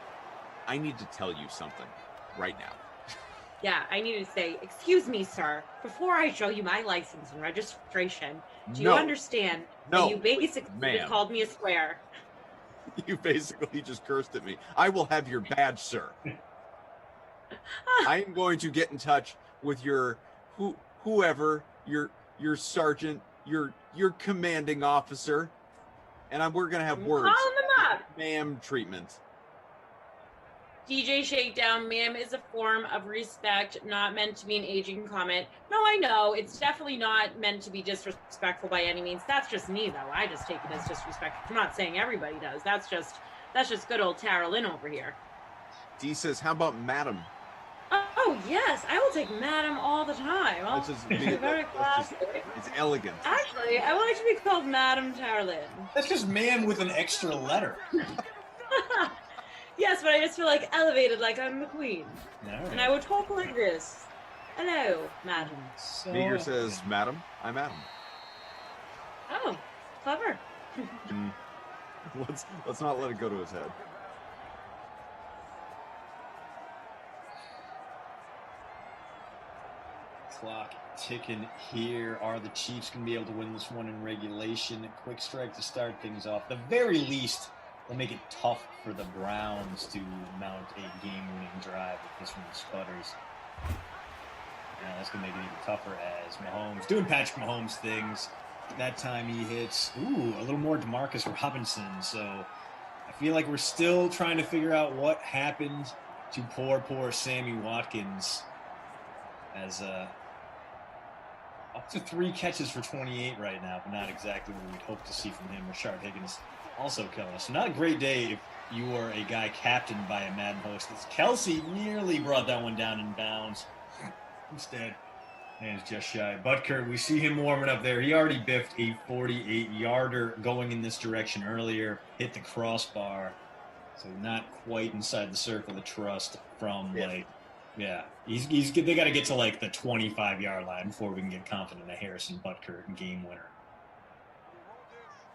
I need to tell you something right now. Yeah, I need to say, excuse me, sir. Before I show you my license and registration, do you understand that you basically called me a square? You basically just cursed at me. I will have your badge, sir. I am going to get in touch with your whoever, your sergeant, your commanding officer, and we're gonna have words. Calling them up. ma'am treatment. DJ Shakedown, ma'am is a form of respect, not meant to be an aging comment. No, I know. It's definitely not meant to be disrespectful by any means. That's just me, though. I just take it as disrespect. I'm not saying everybody does. That's just good old Tara Lynn over here. D says, how about madam? Oh, yes. I will take madam all the time. That's just very classy. It's elegant. Actually, I would like to be called Madam Tara Lynn. That's just ma'am with an extra letter. Yes, but I just feel like elevated, like I'm the queen. Right. And I would talk like this. Hello, madam. Meager says, madam, I'm Adam. Oh, clever. Let's not let it go to his head. Clock ticking here. Are the Chiefs going to be able to win this one in regulation? A quick strike to start things off. The very least, they'll make it tough for the Browns to mount a game-winning drive if this one sputters. That's going to make it even tougher as Mahomes doing Patrick Mahomes things. That time he hits, a little more DeMarcus Robinson. So I feel like we're still trying to figure out what happened to poor Sammy Watkins as up to 3 catches for 28 right now, but not exactly what we'd hope to see from him. Rashard Higgins also killing us. So not a great day if you are a guy captained by a Madden host. Kelsey nearly brought that one down in bounds. Instead, and it's just shy. Butker, we see him warming up there. He already biffed a 48-yarder going in this direction earlier, hit the crossbar. So not quite inside the circle of trust from they got to get to like the 25-yard line before we can get confident in a Harrison Butker game winner.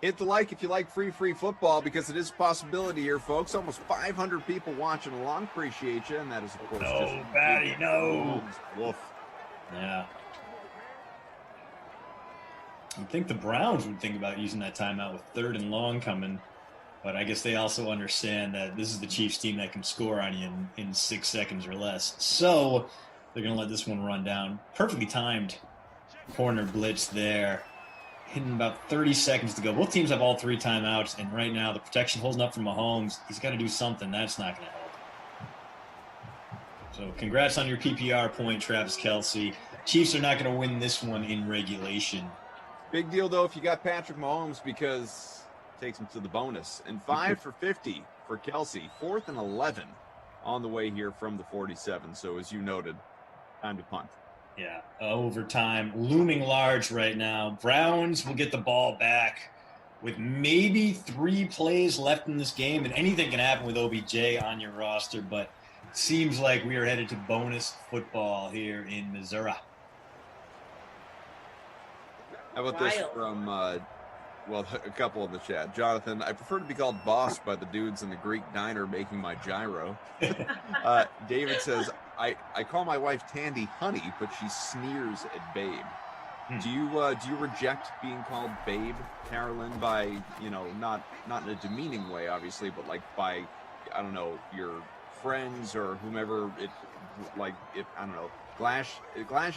Hit the like if you like free football, because it is a possibility here, folks. Almost 500 people watching along. Appreciate you. And that is, of course, no, Batty, no. Woof. Yeah. You'd think the Browns would think about using that timeout with 3rd and long coming, but I guess they also understand that this is the Chiefs team that can score on you in 6 seconds or less. So they're going to let this one run down. Perfectly timed corner blitz there. Hitting about 30 seconds to go. Both teams have all 3 timeouts, and right now the protection holding up for Mahomes. He's got to do something. That's not going to help. So congrats on your PPR point, Travis Kelce. Chiefs are not going to win this one in regulation. Big deal, though, if you got Patrick Mahomes, because it takes him to the bonus. And 5 for 50 for Kelce. 4th and 11 on the way here from the 47. So as you noted, time to punt. Yeah, overtime looming large right now. Browns will get the ball back with maybe 3 plays left in this game, and anything can happen with OBJ on your roster, but it seems like we are headed to bonus football here in Missouri. How about this from, a couple in the chat. Jonathan, I prefer to be called boss by the dudes in the Greek diner making my gyro. David says, I call my wife Tandy honey, but she sneers at babe. Do you reject being called babe, Carolyn, by, not in a demeaning way, obviously, but like by, I don't know, your friends or whomever Glash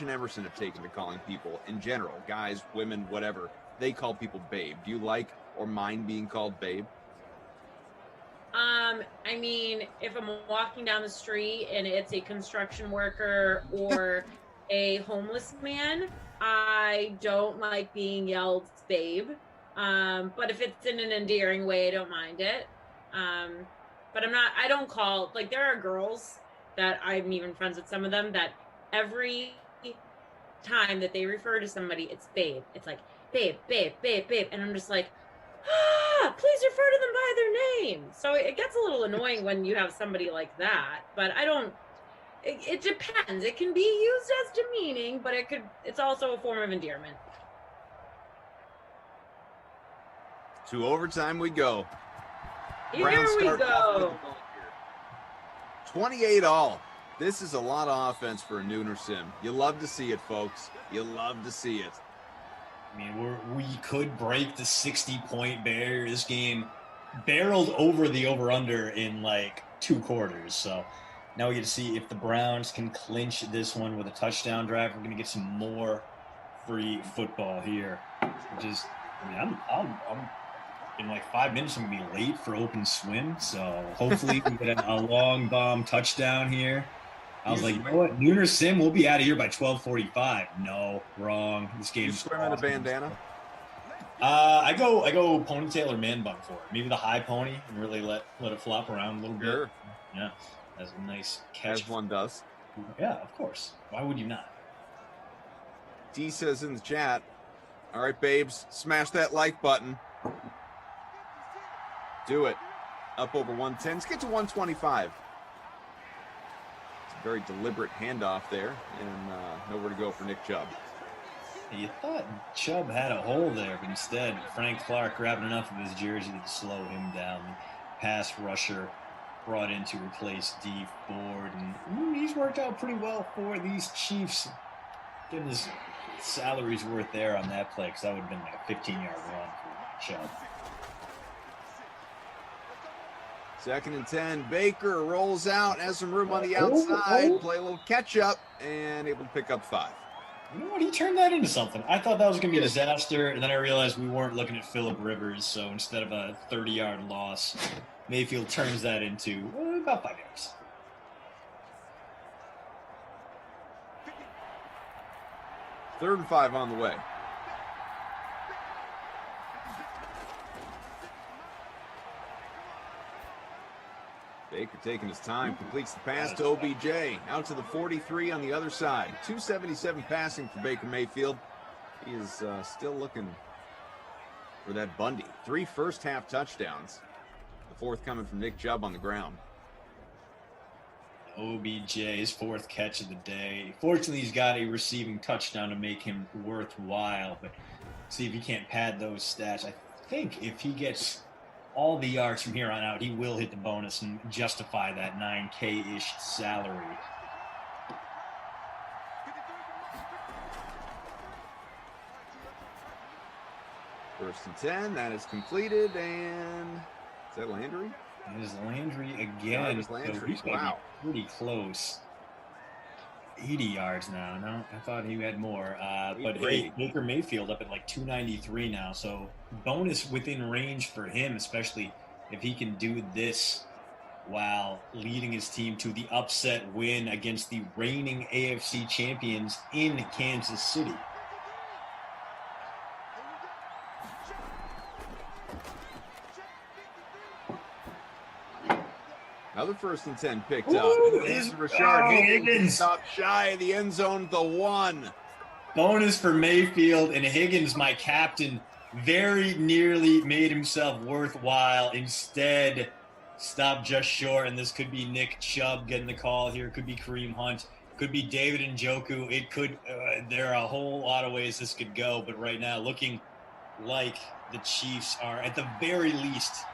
and Emerson have taken to calling people in general, guys, women, whatever, they call people babe. Do you like or mind being called babe? I mean, if I'm walking down the street and it's a construction worker or a homeless man, I don't like being yelled babe. But if it's in an endearing way, I don't mind it. But I don't call, like, there are girls that I'm even friends with some of them that every time that they refer to somebody, it's babe. It's like, babe, babe, babe, babe. And I'm just like, please refer to them by their name. So it gets a little annoying when you have somebody like that, but it depends. It can be used as demeaning, but it's also a form of endearment. To overtime we go. Here we go. 28-all. This is a lot of offense for a nooner sim. You love to see it, folks. You love to see it. I mean, we could break the 60-point barrier. This game barreled over the over-under in like 2 quarters. So now we get to see if the Browns can clinch this one with a touchdown drive. We're going to get some more free football here. I'm in like 5 minutes, I'm gonna be late for open swim. So hopefully we get a long bomb touchdown here. I was like, you know what? Nooner Sim, we'll be out of here by 12:45. No, wrong. This You game's swim in a bandana? I go ponytail or man bun for it. Maybe the high pony and really let it flop around a little bit. Yeah, that's a nice catch. As one does. Yeah, of course. Why would you not? D says in the chat, all right, babes, smash that like button. Do it. Up over 110. Let's get to 125. It's a very deliberate handoff there, and nowhere to go for Nick Chubb. You thought Chubb had a hole there, but instead Frank Clark grabbing enough of his jersey to slow him down. The pass rusher brought in to replace D Ford, and he's worked out pretty well for these Chiefs. Getting his salary's worth there on that play, because that would have been like a 15-yard run for Chubb. 2nd and 10. Baker rolls out, has some room on the outside, play a little catch up, and able to pick up 5. You know what? He turned that into something. I thought that was going to be a disaster, and then I realized we weren't looking at Phillip Rivers, so instead of a 30-yard loss, Mayfield turns that into about 5 yards. Third and 5 on the way. Baker taking his time, completes the pass to OBJ, out to the 43 on the other side. 277 passing for Baker Mayfield. He is still looking for that Bundy. 3 first-half touchdowns. The 4th coming from Nick Chubb on the ground. OBJ, his 4th catch of the day. Fortunately, he's got a receiving touchdown to make him worthwhile, but see if he can't pad those stats. I think if he gets all the yards from here on out, he will hit the bonus and justify that 9K-ish salary. First and 10, that is completed, and is that Landry? It is Landry again. Yeah, it is Landry. So he's Wow. Pretty close. 80 yards now. No, I thought he had more. But hey, Baker Mayfield up at like 293 now. So bonus within range for him, especially if he can do this while leading his team to the upset win against the reigning AFC champions in Kansas City. Another 1st and 10 picked up. This is Rashard Higgins up shy of the end zone, the 1. Bonus for Mayfield, and Higgins, my captain, very nearly made himself worthwhile. Instead, stopped just short, and this could be Nick Chubb getting the call here. It could be Kareem Hunt. Could be David Njoku. It could. There are a whole lot of ways this could go, but right now, looking like the Chiefs are, at the very least,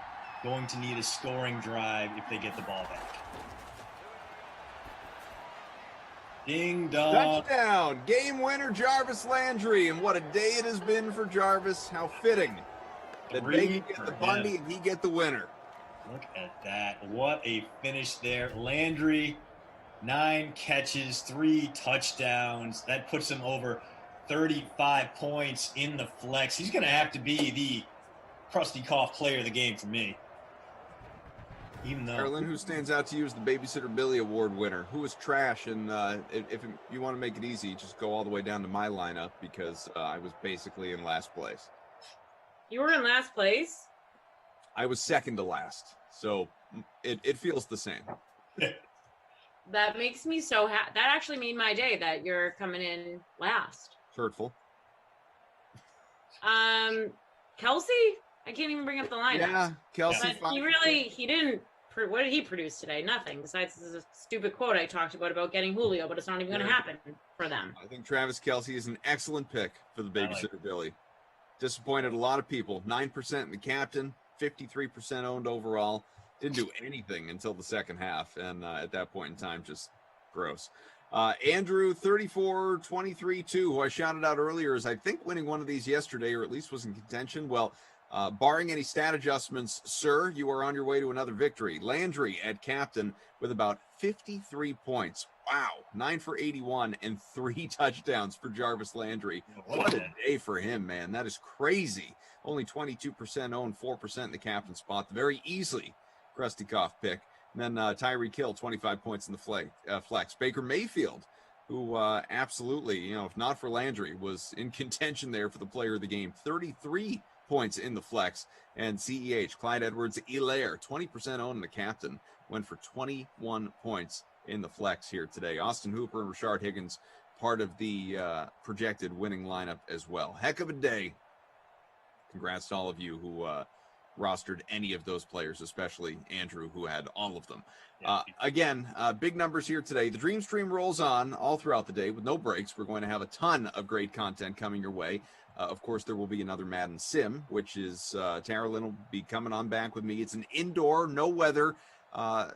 going to need a scoring drive if they get the ball back. Ding dong. Touchdown. Game winner, Jarvis Landry. And what a day it has been for Jarvis. How fitting that they can get the Bundy and he get the winner. Look at that. What a finish there. Landry, 9 catches, 3 touchdowns. That puts him over 35 points in the flex. He's going to have to be the crusty cough player of the game for me. Even though Carolyn, who stands out to you as the Babysitter Billy Award winner? Who was trash? And if you want to make it easy, just go all the way down to my lineup because I was basically in last place. You were in last place? I was second to last. So it feels the same. That makes me so happy. That actually made my day that you're coming in last. Hurtful. Kelsey? I can't even bring up the lineup. Yeah, Kelsey. But he didn't. What did he produce today? Nothing besides this stupid quote I talked about getting Julio, but it's not even going to happen for them. I think Travis Kelsey is an excellent pick for the Babysitter Billy. Disappointed a lot of people. 9% in the captain, 53% owned overall. Didn't do anything until the second half, and at that point in time, just gross. Andrew, 34-23-2, who I shouted out earlier, is I think winning one of these yesterday, or at least was in contention. Well, Barring any stat adjustments, sir, you are on your way to another victory. Landry at captain with about 53 points. Wow, 9 for 81 and 3 touchdowns for Jarvis Landry. What a day for him, man. That is crazy. Only 22% owned, 4% in the captain spot. The very easily Krusty Koff pick. And then Tyreek Hill, 25 points in the flex. Baker Mayfield, who absolutely, if not for Landry, was in contention there for the player of the game. 33 points in the flex. And CEH, Clyde Edwards-Helaire, 20% owned in the captain, went for 21 points in the flex here today. Austin Hooper and Rashard Higgins, part of the projected winning lineup as well. Heck of a day. Congrats to all of you who rostered any of those players, especially Andrew, who had all of them. Again, big numbers here today. The Dream Stream rolls on all throughout the day with no breaks. We're going to have a ton of great content coming your way. Of course, there will be another Madden Sim, which is Tara Lynn will be coming on back with me. It's an indoor, no weather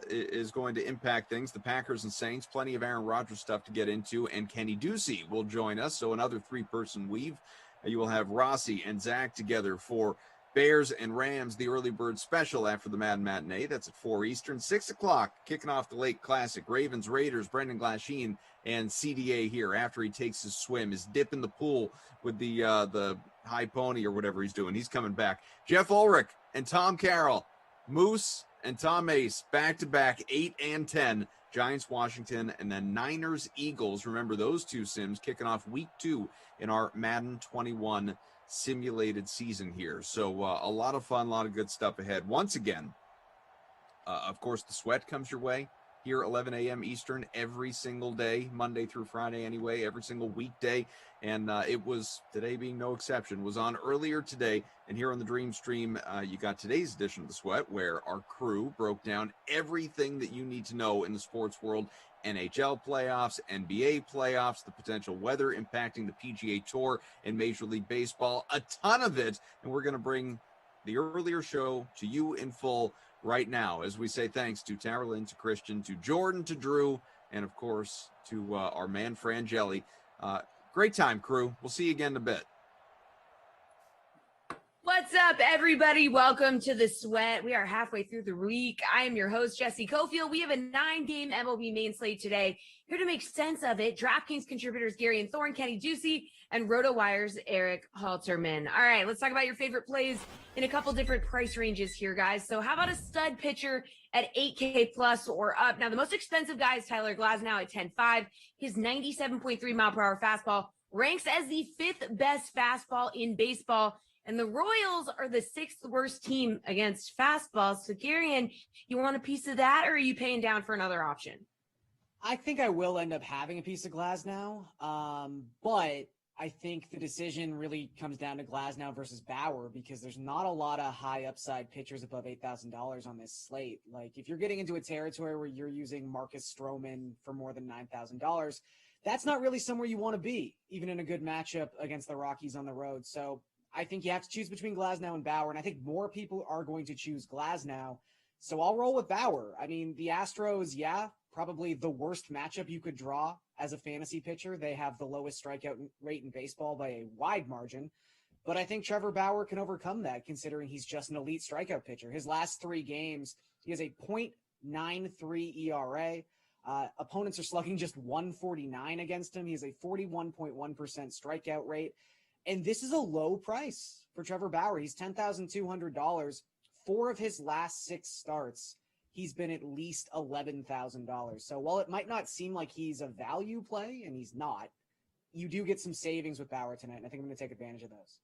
is going to impact things. The Packers and Saints, plenty of Aaron Rodgers stuff to get into, and Kenny Ducey will join us. So another 3-person weave. You will have Rossi and Zach together for Bears and Rams, the early bird special after the Madden Matinee. That's at 4 Eastern. 6 o'clock, kicking off the Lake Classic. Ravens, Raiders, Brendan Glasheen, and CDA here after he takes his swim, his dip in the pool with the high pony or whatever he's doing. He's coming back. Jeff Ulrich and Tom Carroll, Moose and Tom Ace, back-to-back, 8 and 10. Giants, Washington, and then Niners, Eagles. Remember those two sims kicking off week 2 in our Madden 21 simulated season here. So a lot of fun, a lot of good stuff ahead. Once again, of course, the sweat comes your way here 11 a.m. Eastern every single day, Monday through Friday anyway, every single weekday. And it was, today being no exception, was on earlier today. And here on the Dream Stream, you got today's edition of the Sweat, where our crew broke down everything that you need to know in the sports world. NHL playoffs, NBA playoffs, the potential weather impacting the PGA Tour and Major League Baseball, a ton of it. And we're going to bring the earlier show to you in full right now, as we say thanks to Tara Lynn, to Christian, to Jordan, to Drew, and of course to our man Frangeli. Great time, crew. We'll see you again in a bit. What's up, everybody? Welcome to the Sweat. We are halfway through the week. I am your host, Jesse Cofield. We have a 9-game MLB main slate today. Here to make sense of it, DraftKings contributors Gary and Thorne, Kenny Ducey, and RotoWire's Eric Halterman. All right, let's talk about your favorite plays in a couple different price ranges here, guys. So how about a stud pitcher at 8K plus or up? Now, the most expensive guy is Tyler Glasnow at 10.5. His 97.3 mile per hour fastball ranks as the 5th best fastball in baseball. And the Royals are the 6th worst team against fastballs. So, Garion, you want a piece of that, or are you paying down for another option? I think I will end up having a piece of Glasnow, but I think the decision really comes down to Glasnow versus Bauer, because there's not a lot of high upside pitchers above $8,000 on this slate. Like, if you're getting into a territory where you're using Marcus Stroman for more than $9,000, that's not really somewhere you want to be, even in a good matchup against the Rockies on the road. So I think you have to choose between Glasnow and Bauer, and I think more people are going to choose Glasnow. So I'll roll with Bauer. I mean, the Astros, probably the worst matchup you could draw as a fantasy pitcher. They have the lowest strikeout rate in baseball by a wide margin. But I think Trevor Bauer can overcome that, considering he's just an elite strikeout pitcher. His last 3 games, he has a .93 ERA. Opponents are slugging just 149 against him. He has a 41.1% strikeout rate. And this is a low price for Trevor Bauer. He's $10,200. 4 of his last 6 starts, he's been at least $11,000. So while it might not seem like he's a value play, and he's not, you do get some savings with Bauer tonight, and I think I'm going to take advantage of those.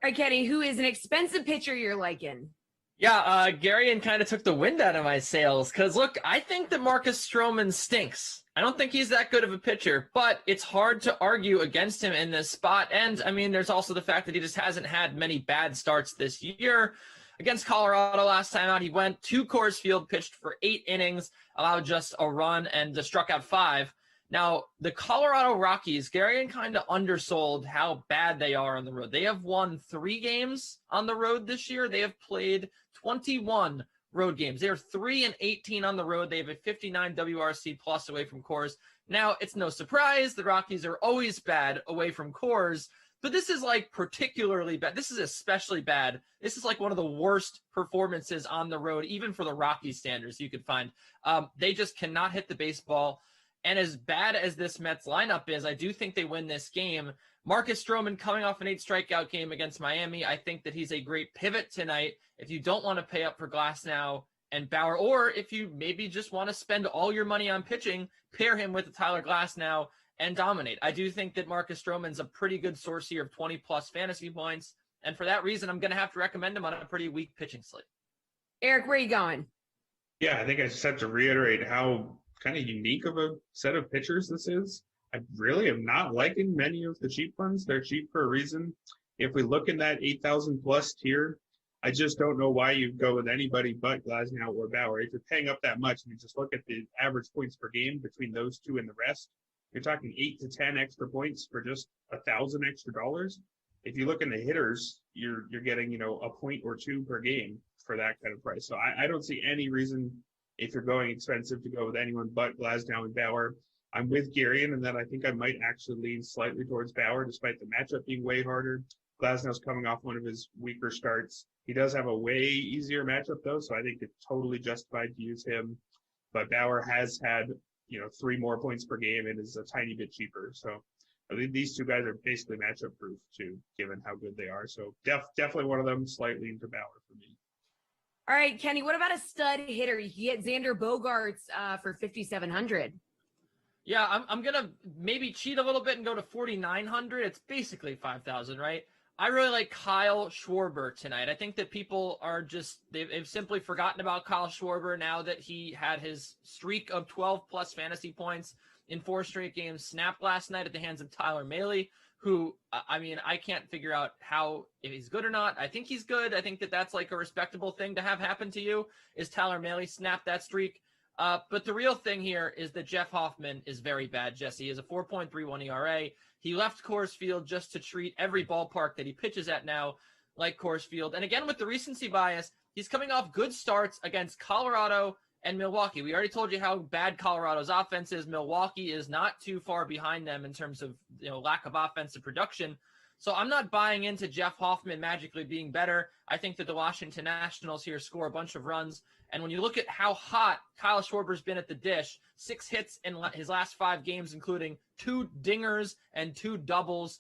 All right, Kenny, who is an expensive pitcher you're liking? Yeah, Garion kind of took the wind out of my sails, because, look, I think that Marcus Stroman stinks. I don't think he's that good of a pitcher, but it's hard to argue against him in this spot. And, I mean, there's also the fact that he just hasn't had many bad starts this year. Against Colorado last time out, he went to Coors Field, pitched for 8 innings, allowed just a run, and struck out 5. Now, the Colorado Rockies, Garion kind of undersold how bad they are on the road. They have won 3 games on the road this year. They have played 21 road games. They are 3-18 on the road. They have a 59 WRC plus away from Coors. Now, it's no surprise the Rockies are always bad away from Coors, But this is like particularly bad. This is especially bad. This is like one of the worst performances on the road, even for the Rocky standards you could find. They just cannot hit the baseball. And as bad as this Mets lineup is, I do think they win this game. Marcus Stroman coming off an 8 strikeout game against Miami. I think that he's a great pivot tonight. If you don't want to pay up for Glasnow and Bauer, or if you maybe just want to spend all your money on pitching, pair him with Tyler Glasnow and dominate. I do think that Marcus Stroman's a pretty good source here of 20-plus fantasy points. And for that reason, I'm going to have to recommend him on a pretty weak pitching slate. Eric, where are you going? Yeah, I think I just have to reiterate how kind of unique of a set of pitchers this is. I really am not liking many of the cheap ones. They're cheap for a reason. If we look in that 8,000 plus tier, I just don't know why you'd go with anybody but Glasnow or Bauer. If you're paying up that much, and you just look at the average points per game between those two and the rest, you're talking 8 to 10 extra points for just $1,000 extra dollars. If you look in the hitters, you're getting, a point or two per game for that kind of price. So I don't see any reason, if you're going expensive, to go with anyone but Glasnow and Bauer. I'm with Garion in that I think I might actually lean slightly towards Bauer, despite the matchup being way harder. Glasnow's coming off one of his weaker starts. He does have a way easier matchup, though, so I think it's totally justified to use him. But Bauer has had, 3 more points per game and is a tiny bit cheaper. So I think these two guys are basically matchup proof, too, given how good they are. So definitely one of them, slightly into Bauer for me. All right, Kenny, what about a stud hitter? You can get Xander Bogaerts for 5,700. Yeah, I'm going to maybe cheat a little bit and go to 4,900. It's basically 5,000, right? I really like Kyle Schwarber tonight. I think that people are they've simply forgotten about Kyle Schwarber now that he had his streak of 12-plus fantasy points in 4 straight games snapped last night at the hands of Tyler Mahle, who, I can't figure out if he's good or not. I think he's good. I think that that's like a respectable thing to have happen to you, is Tyler Mahle snapped that streak. But the real thing here is that Jeff Hoffman is very bad, Jesse. He has a 4.31 ERA. He left Coors Field just to treat every ballpark that he pitches at now like Coors Field. And again, with the recency bias, he's coming off good starts against Colorado and Milwaukee. We already told you how bad Colorado's offense is. Milwaukee is not too far behind them in terms of lack of offensive production. So I'm not buying into Jeff Hoffman magically being better. I think that the Washington Nationals here score a bunch of runs. And when you look at how hot Kyle Schwarber's been at the dish, 6 hits in his last 5 games, including 2 dingers and 2 doubles,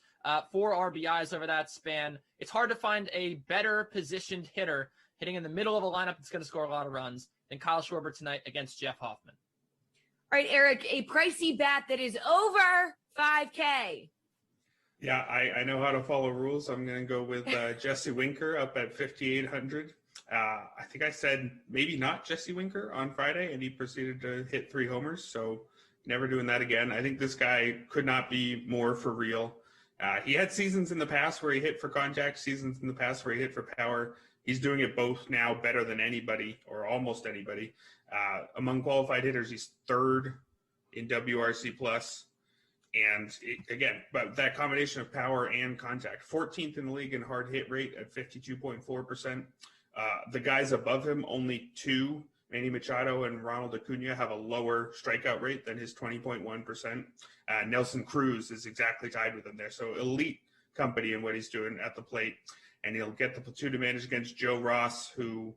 4 RBIs over that span, it's hard to find a better positioned hitter hitting in the middle of a lineup that's going to score a lot of runs than Kyle Schwarber tonight against Jeff Hoffman. All right, Eric, a pricey bat that is over $5K. Yeah, I know how to follow rules. I'm going to go with Jesse Winker up at 5,800. I think I said maybe not Jesse Winker on Friday, and he proceeded to hit 3 homers. So never doing that again. I think this guy could not be more for real. He had seasons in the past where he hit for contact, seasons in the past where he hit for power. He's doing it both now better than anybody, or almost anybody. Among qualified hitters, he's 3rd in WRC plus. And but that combination of power and contact, 14th in the league in hard hit rate at 52.4%. The guys above him, only 2, Manny Machado and Ronald Acuna, have a lower strikeout rate than his 20.1%. Nelson Cruz is exactly tied with him there. So elite company in what he's doing at the plate. And he'll get the platoon advantage against Joe Ross, who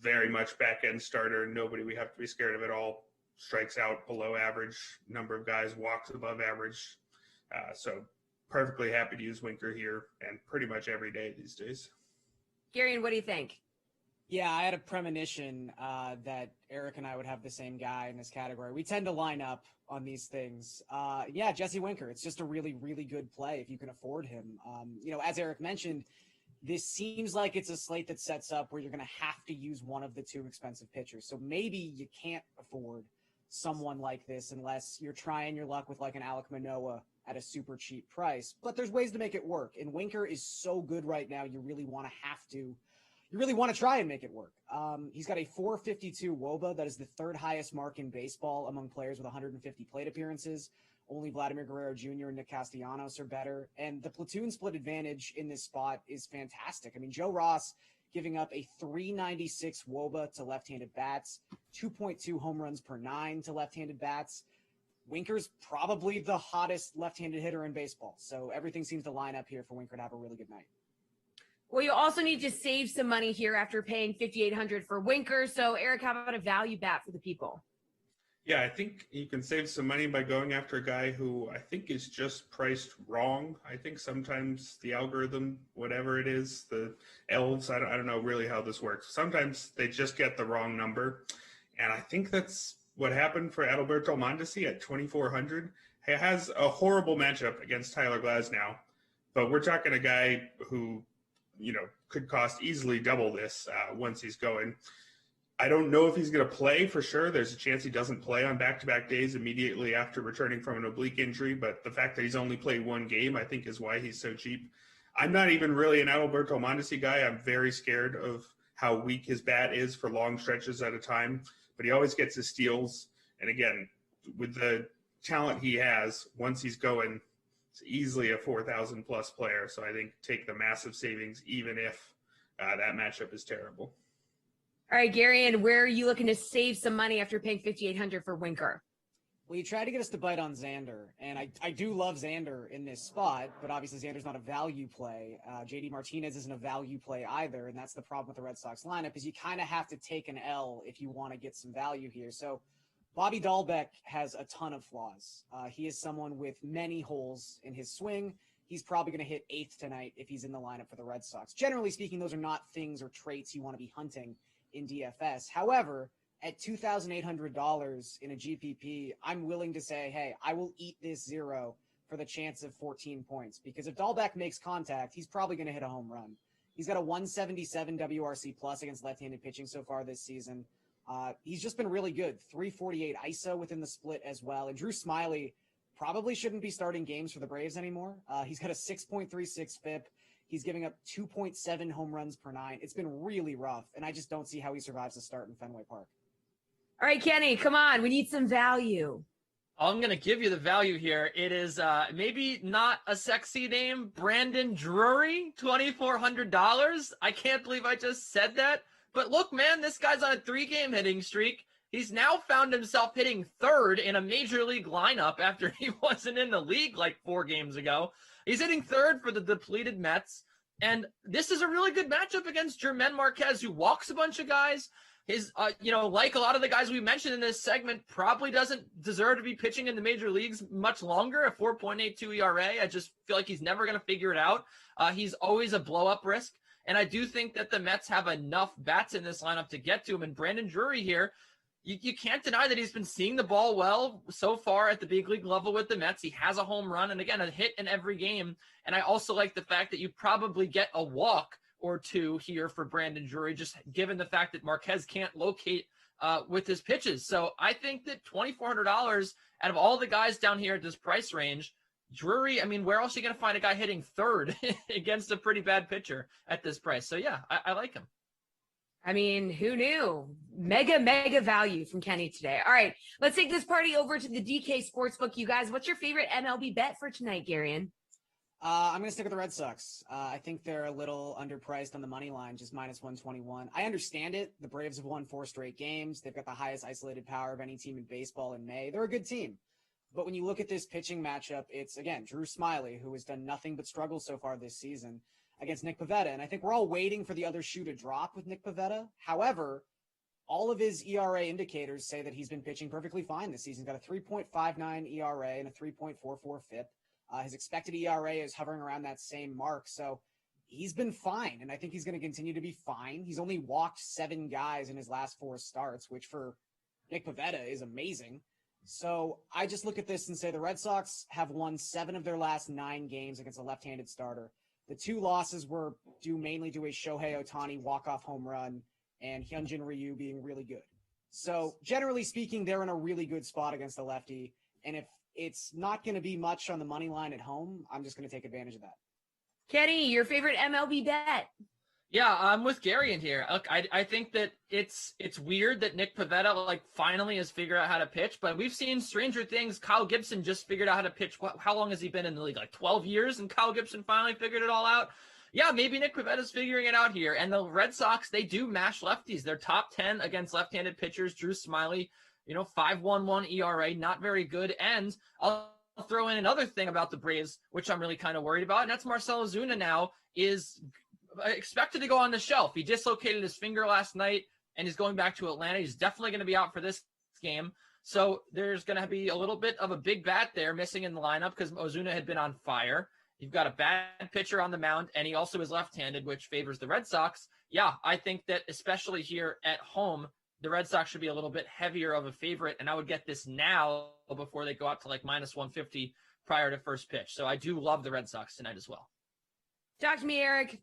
very much back-end starter, nobody we have to be scared of at all. Strikes out below average, number of guys walks above average. So perfectly happy to use Winker here and pretty much every day these days. Gary, what do you think? Yeah, I had a premonition that Eric and I would have the same guy in this category. We tend to line up on these things. Yeah, Jesse Winker. It's just a really, really good play if you can afford him. As Eric mentioned, this seems like it's a slate that sets up where you're going to have to use one of the 2 expensive pitchers. So maybe you can't afford someone like this unless you're trying your luck with like an Alek Manoah at a super cheap price. But there's ways to make it work. And Winker is so good right now, you really want to try and make it work. He's got a 452 WOBA. That is the 3rd highest mark in baseball among players with 150 plate appearances. Only Vladimir Guerrero Jr. and Nick Castellanos are better. And the platoon split advantage in this spot is fantastic. I mean, Joe Ross giving up a 396 WOBA to left-handed bats, 2.2 home runs per 9 to left-handed bats. Winker's probably the hottest left-handed hitter in baseball. So everything seems to line up here for Winker to have a really good night. Well, you also need to save some money here after paying $5,800 for Winker. So, Eric, how about a value bat for the people? Yeah, I think you can save some money by going after a guy who I think is just priced wrong. I think sometimes the algorithm, whatever it is, the elves, I don't know really how this works. Sometimes they just get the wrong number. And I think that's what happened for Adalberto Mondesi at 2,400. He has a horrible matchup against Tyler Glasnow, but we're talking a guy who, could cost easily double this once he's going. I don't know if he's going to play for sure. There's a chance he doesn't play on back-to-back days immediately after returning from an oblique injury, but the fact that he's only played one game, I think, is why he's so cheap. I'm not even really an Adalberto Mondesi guy. I'm very scared of how weak his bat is for long stretches at a time, but he always gets his steals. And again, with the talent he has, once he's going, it's easily a 4,000 plus player. So I think take the massive savings, even if that matchup is terrible. All right, Gary, and where are you looking to save some money after paying $5,800 for Winker? Well, you tried to get us to bite on Xander, and I do love Xander in this spot, but obviously Xander's not a value play. JD Martinez isn't a value play either, and that's the problem with the Red Sox lineup is you kind of have to take an L if you want to get some value here. So Bobby Dahlbeck has a ton of flaws. He is someone with many holes in his swing. He's probably going to hit 8th tonight if he's in the lineup for the Red Sox. Generally speaking, those are not things or traits you want to be hunting in DFS. However, at $2,800 in a GPP, I'm willing to say, hey, I will eat this 0 for the chance of 14 points. Because if Dahlbeck makes contact, he's probably going to hit a home run. He's got a 177 WRC plus against left-handed pitching so far this season. He's just been really good. 348 ISO within the split as well. And Drew Smyly probably shouldn't be starting games for the Braves anymore. He's got a 6.36 FIP. He's giving up 2.7 home runs per 9. It's been really rough, and I just don't see how he survives the start in Fenway Park. All right, Kenny, come on. We need some value. I'm going to give you the value here. It is maybe not a sexy name, Brandon Drury, $2,400. I can't believe I just said that. But look, man, this guy's on a 3-game hitting streak. He's now found himself hitting 3rd in a major league lineup after he wasn't in the league like 4 games ago. He's hitting 3rd for the depleted Mets. And this is a really good matchup against German Marquez, who walks a bunch of guys. His, like a lot of the guys we mentioned in this segment, probably doesn't deserve to be pitching in the major leagues much longer. A 4.82 ERA. I just feel like he's never going to figure it out. He's always a blow-up risk. And I do think that the Mets have enough bats in this lineup to get to him. And Brandon Drury here, you can't deny that he's been seeing the ball well so far at the big league level with the Mets. He has a home run and, again, a hit in every game. And I also like the fact that you probably get a walk or 2 here for Brandon Drury, just given the fact that Marquez can't locate with his pitches. So I think that $2,400 out of all the guys down here at this price range, Drury, I mean, where else are you going to find a guy hitting 3rd against a pretty bad pitcher at this price? So, yeah, I like him. I mean, who knew? Mega value from Kenny today. All right, let's take this party over to the DK Sportsbook. You guys, what's your favorite MLB bet for tonight, Garion? I'm going to stick with the Red Sox. I think they're a little underpriced on the money line, just -121. I understand it. The Braves have won 4 straight games. They've got the highest isolated power of any team in baseball in May. They're a good team. But when you look at this pitching matchup, it's, again, Drew Smyly, who has done nothing but struggle so far this season, against Nick Pivetta. And I think we're all waiting for the other shoe to drop with Nick Pivetta. However, all of his ERA indicators say that he's been pitching perfectly fine this season. He's got a 3.59 ERA and a 3.44 FIP. His expected ERA is hovering around that same mark. So he's been fine, and I think he's going to continue to be fine. He's only walked 7 guys in his last 4 starts, which for Nick Pivetta is amazing. So I just look at this and say the Red Sox have won 7 of their last 9 games against a left-handed starter. The 2 losses were due mainly to a Shohei Ohtani walk-off home run and Hyunjin Ryu being really good. So generally speaking, they're in a really good spot against the lefty. And if it's not going to be much on the money line at home, I'm just going to take advantage of that. Kenny, your favorite MLB bet? Yeah, I'm with Gary in here. Look, I think that it's weird that Nick Pivetta finally has figured out how to pitch, but we've seen stranger things. Kyle Gibson just figured out how to pitch. How long has he been in the league? 12 years, and Kyle Gibson finally figured it all out. yeah, maybe Nick Pavetta's figuring it out here. And the Red Sox, they do mash lefties. They're top 10 against left-handed pitchers. Drew Smyly, 5.11 ERA, not very good. And I'll throw in another thing about the Braves, which I'm really kind of worried about, and that's Marcell Ozuna now is expected to go on the shelf. He dislocated his finger last night, and he's going back to Atlanta. He's definitely going to be out for this game. So there's going to be a little bit of a big bat there missing in the lineup because Ozuna had been on fire. You've got a bad pitcher on the mound, and he also is left-handed, which favors the Red Sox. Yeah, I think that especially here at home, the Red Sox should be a little bit heavier of a favorite, and I would get this now before they go out to like minus 150 prior to first pitch. So I do love the Red Sox tonight as well. Talk to me, Eric.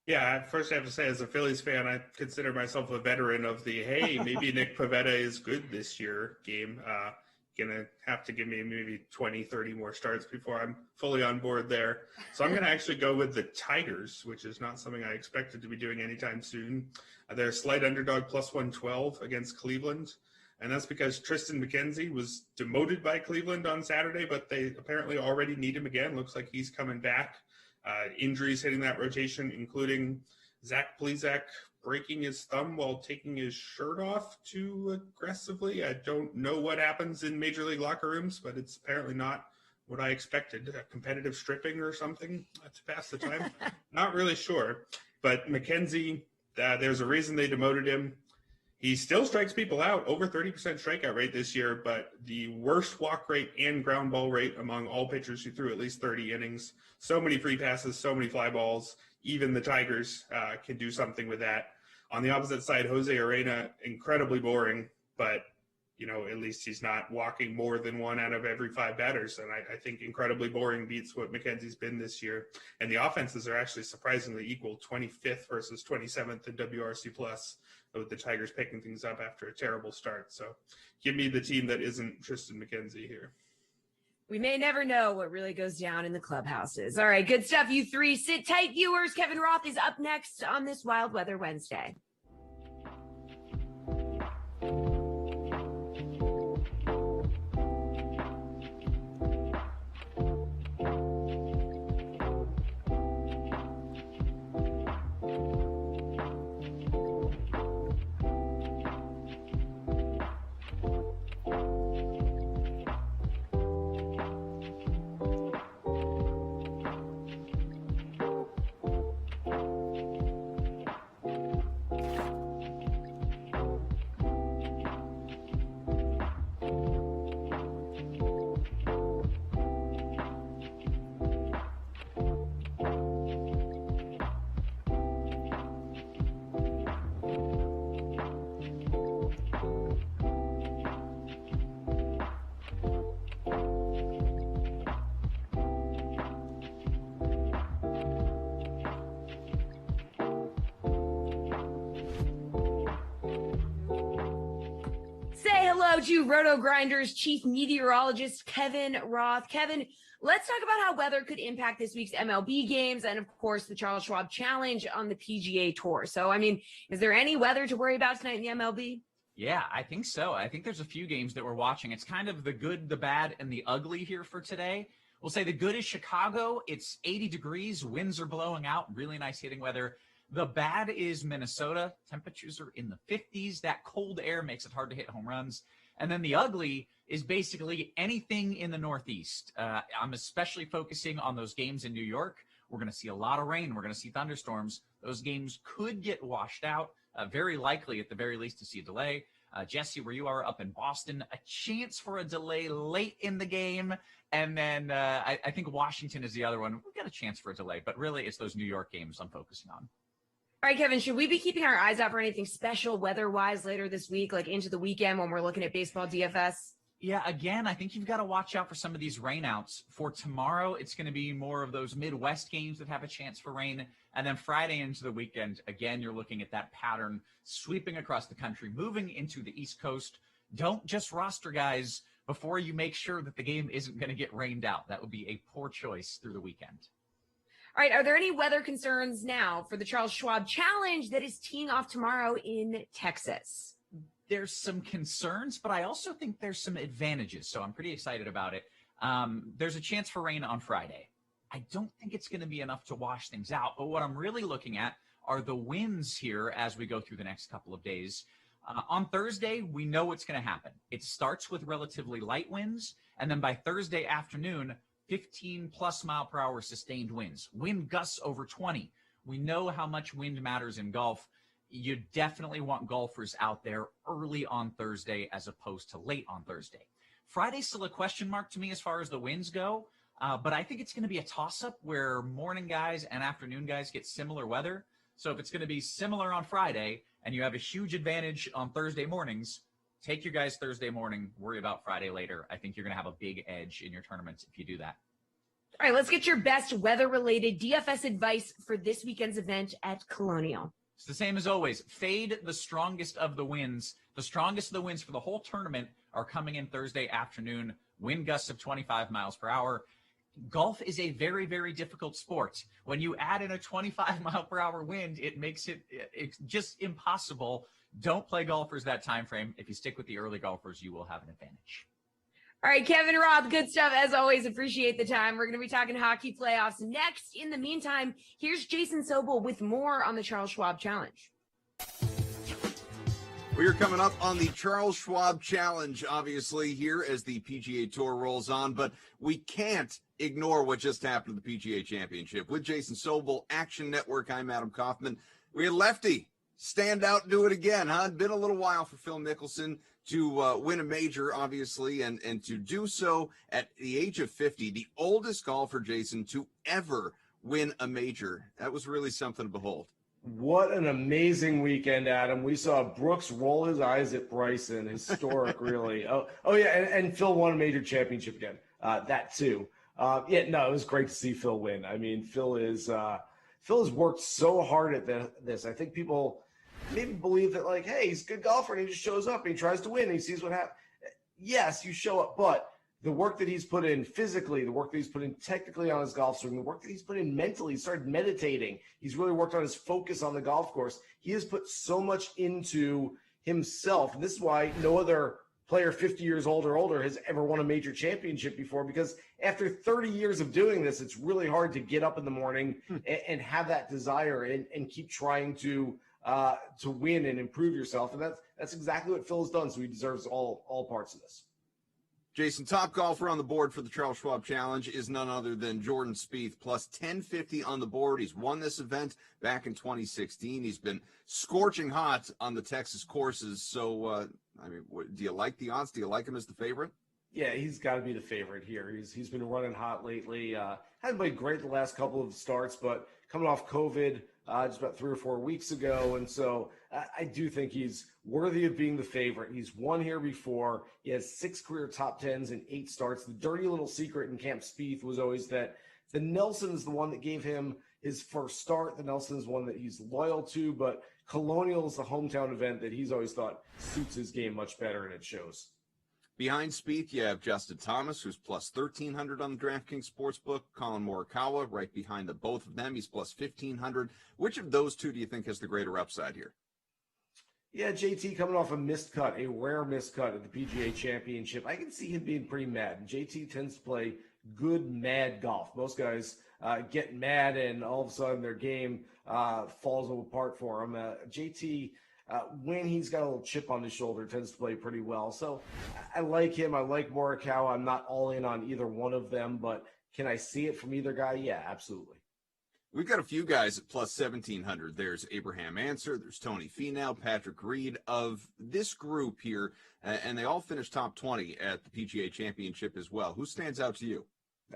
Yeah, first I have to say, as a Phillies fan, I consider myself a veteran of the, hey, maybe Nick Pivetta is good this year game. Gonna have to give me maybe 20, 30 more starts before I'm fully on board there. So I'm gonna actually go with the Tigers, which is not something I expected to be doing anytime soon. They're a slight underdog plus 112 against Cleveland. And that's because Tristan McKenzie was demoted by Cleveland on Saturday, but they apparently already need him again. Looks like he's coming back. Injuries hitting that rotation, including Zach Plesac breaking his thumb while taking his shirt off too aggressively. I don't know what happens in Major League locker rooms, but it's apparently not what I expected. Competitive stripping or something to pass the time. Not really sure. But McKenzie, there's a reason they demoted him. He still strikes people out, over 30% strikeout rate this year, but the worst walk rate and ground ball rate among all pitchers who threw at least 30 innings. So many free passes, so many fly balls. Even the Tigers can do something with that. On the opposite side, Jose Arena, incredibly boring, but at least he's not walking more than 1 out of every 5 batters. And I think incredibly boring beats what McKenzie's been this year. And the offenses are actually surprisingly equal, 25th versus 27th in WRC plus, with the Tigers picking things up after a terrible start. So give me the team that isn't Tristan McKenzie here. We may never know what really goes down in the clubhouses. All right, good stuff, you three. Sit tight, viewers. Kevin Roth is up next on this Wild Weather Wednesday. Hello to Roto Grinders chief meteorologist Kevin Roth. Kevin, let's talk about how weather could impact this week's MLB games and, of course, the Charles Schwab Challenge on the PGA Tour. So, is there any weather to worry about tonight in the MLB? Yeah, I think so. I think there's a few games that we're watching. It's kind of the good, the bad, and the ugly here for today. We'll say the good is Chicago. It's 80 degrees. Winds are blowing out. Really nice hitting weather. The bad is Minnesota. Temperatures are in the 50s. That cold air makes it hard to hit home runs. And then the ugly is basically anything in the Northeast. I'm especially focusing on those games in New York. We're going to see a lot of rain. We're going to see thunderstorms. Those games could get washed out. Very likely, at the very least, to see a delay. Jesse, where you are up in Boston, a chance for a delay late in the game. And then I think Washington is the other one. We've got a chance for a delay. But really, it's those New York games I'm focusing on. All right, Kevin, should we be keeping our eyes out for anything special weather-wise later this week, like into the weekend when we're looking at baseball DFS? Yeah, again, I think you've got to watch out for some of these rainouts. For tomorrow, it's going to be more of those Midwest games that have a chance for rain. And then Friday into the weekend, again, you're looking at that pattern sweeping across the country, moving into the East Coast. Don't just roster guys before you make sure that the game isn't going to get rained out. That would be a poor choice through the weekend. All right, are there any weather concerns now for the Charles Schwab Challenge that is teeing off tomorrow in Texas? There's some concerns, but I also think there's some advantages, so I'm pretty excited about it. There's a chance for rain on Friday. I don't think it's going to be enough to wash things out. But what I'm really looking at are the wins here as we go through the next couple of days. On Thursday, we know what's going to happen. It starts with relatively light winds, and then by Thursday afternoon, 15-plus mile-per-hour sustained winds. Wind gusts over 20. We know how much wind matters in golf. You definitely want golfers out there early on Thursday as opposed to late on Thursday. Friday's still a question mark to me as far as the winds go, but I think it's going to be a toss-up where morning guys and afternoon guys get similar weather. So if it's going to be similar on Friday and you have a huge advantage on Thursday mornings, take your guys Thursday morning, worry about Friday later. I think you're going to have a big edge in your tournaments if you do that. All right, let's get your best weather-related DFS advice for this weekend's event at Colonial. It's the same as always. Fade the strongest of the winds. The strongest of the winds for the whole tournament are coming in Thursday afternoon, wind gusts of 25 miles per hour. Golf is a very, very difficult sport. When you add in a 25-mile-per-hour wind, it makes it's just impossible. Don't play golfers that time frame. If you stick with the early golfers, you will have an advantage. All right, Kevin Roth, good stuff. As always, appreciate the time. We're going to be talking hockey playoffs next. In the meantime, here's Jason Sobel with more on the Charles Schwab Challenge. We are coming up on the Charles Schwab Challenge, obviously, here as the PGA Tour rolls on, but we can't ignore what just happened at the PGA Championship. With Jason Sobel, Action Network, I'm Adam Kaufman. We had Lefty stand out and do it again, huh? It's been a little while for Phil Mickelson to win a major, obviously, and to do so at the age of 50, the oldest golfer, Jason, to ever win a major. That was really something to behold. What an amazing weekend, Adam. We saw Brooks roll his eyes at Bryson. Historic, really. Oh yeah, and Phil won a major championship again. That too. It was great to see Phil win. I mean, Phil has worked so hard at this. I think people maybe believe that, like, hey, he's a good golfer and he just shows up and he tries to win and he sees what happens. Yes, you show up, but the work that he's put in physically, the work that he's put in technically on his golf swing, the work that he's put in mentally, he started meditating. He's really worked on his focus on the golf course. He has put so much into himself. And this is why no other player 50 years old or older has ever won a major championship before, because after 30 years of doing this, it's really hard to get up in the morning and have that desire and keep trying to win and improve yourself. And that's exactly what Phil has done. So he deserves all parts of this. Jason, top golfer on the board for the Charles Schwab Challenge is none other than Jordan Spieth, plus 1050 on the board. He's won this event back in 2016. He's been scorching hot on the Texas courses. So, do you like the odds? Do you like him as the favorite? Yeah, he's got to be the favorite here. He's been running hot lately. Hasn't played great the last couple of starts, but coming off COVID just about 3 or 4 weeks ago. And so I do think he's worthy of being the favorite. He's won here before. He has 6 career top 10s and 8 starts. The dirty little secret in Camp Spieth was always that the Nelson is the one that gave him his first start. The Nelson is one that he's loyal to, but Colonial is the hometown event that he's always thought suits his game much better, and it shows. Behind Spieth, you have Justin Thomas, who's plus 1,300 on the DraftKings Sportsbook. Colin Morikawa, right behind the both of them. He's plus 1,500. Which of those two do you think has the greater upside here? Yeah, JT coming off a missed cut, a rare missed cut at the PGA Championship. I can see him being pretty mad. JT tends to play good, mad golf. Most guys get mad and all of a sudden their game falls apart for him. JT, when he's got a little chip on his shoulder, tends to play pretty well. So I like him. I like Morikawa. I'm not all in on either one of them, but can I see it from either guy? Yeah, absolutely. We've got a few guys at plus 1,700. There's Abraham Answer, there's Tony Finau, Patrick Reed of this group here, and they all finished top 20 at the PGA Championship as well. Who stands out to you?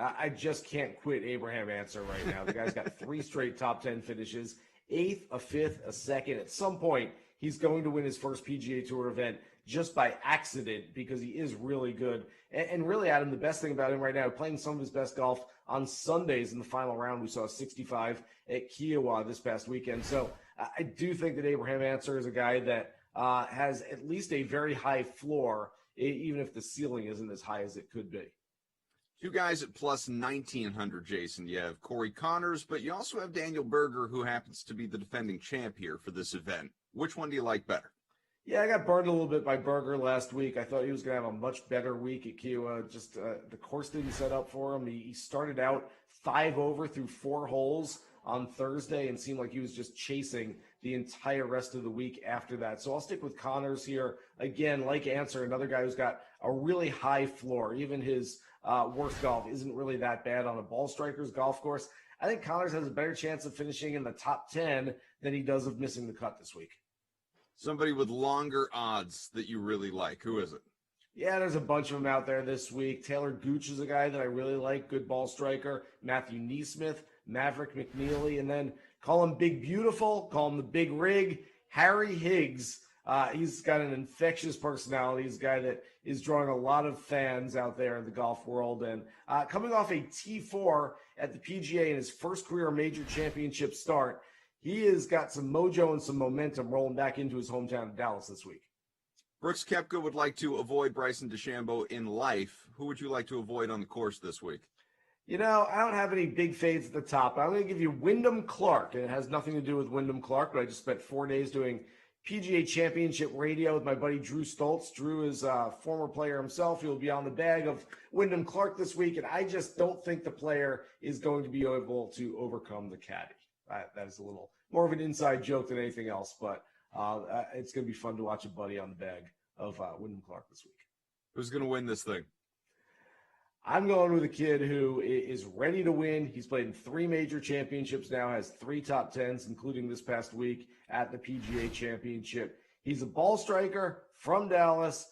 I just can't quit Abraham Answer right now. The guy's got 3 straight top 10 finishes, 8th, a 5th, a 2nd. At some point, he's going to win his first PGA Tour event just by accident because he is really good. And really, Adam, the best thing about him right now, playing some of his best golf on Sundays in the final round. We saw 65 at Kiowa this past weekend. So I do think that Abraham Answer is a guy that has at least a very high floor, even if the ceiling isn't as high as it could be. 2 guys at plus 1,900, Jason. You have Corey Connors, but you also have Daniel Berger, who happens to be the defending champ here for this event. Which one do you like better? Yeah, I got burned a little bit by Berger last week. I thought he was going to have a much better week at Kiowa. Just the course didn't set up for him. He started out 5 over through 4 holes on Thursday and seemed like he was just chasing the entire rest of the week after that. So I'll stick with Connors here. Again, like Answer, another guy who's got a really high floor. Even his worst golf isn't really that bad on a ball striker's golf course. I think Connors has a better chance of finishing in the top 10 than he does of missing the cut this week. Somebody with longer odds that you really like. Who is it? Yeah, there's a bunch of them out there this week. Taylor Gooch is a guy that I really like, good ball striker. Matthew Neesmith, Maverick McNeely, and then call him Big Beautiful, call him the Big Rig, Harry Higgs. He's got an infectious personality. He's a guy that is drawing a lot of fans out there in the golf world. And coming off a T4 at the PGA in his first career major championship start, he has got some mojo and some momentum rolling back into his hometown of Dallas this week. Brooks Koepka would like to avoid Bryson DeChambeau in life. Who would you like to avoid on the course this week? You know, I don't have any big fades at the top. I'm going to give you Wyndham Clark, and it has nothing to do with Wyndham Clark, but I just spent 4 days doing PGA Championship radio with my buddy Drew Stoltz. Drew is a former player himself. He'll be on the bag of Wyndham Clark this week, and I just don't think the player is going to be able to overcome the caddy. That is a little more of an inside joke than anything else, but it's going to be fun to watch a buddy on the bag of Wyndham Clark this week. Who's going to win this thing? I'm going with a kid who is ready to win. He's played in 3 major championships now, has 3 top 10s, including this past week at the PGA Championship. He's a ball striker from Dallas.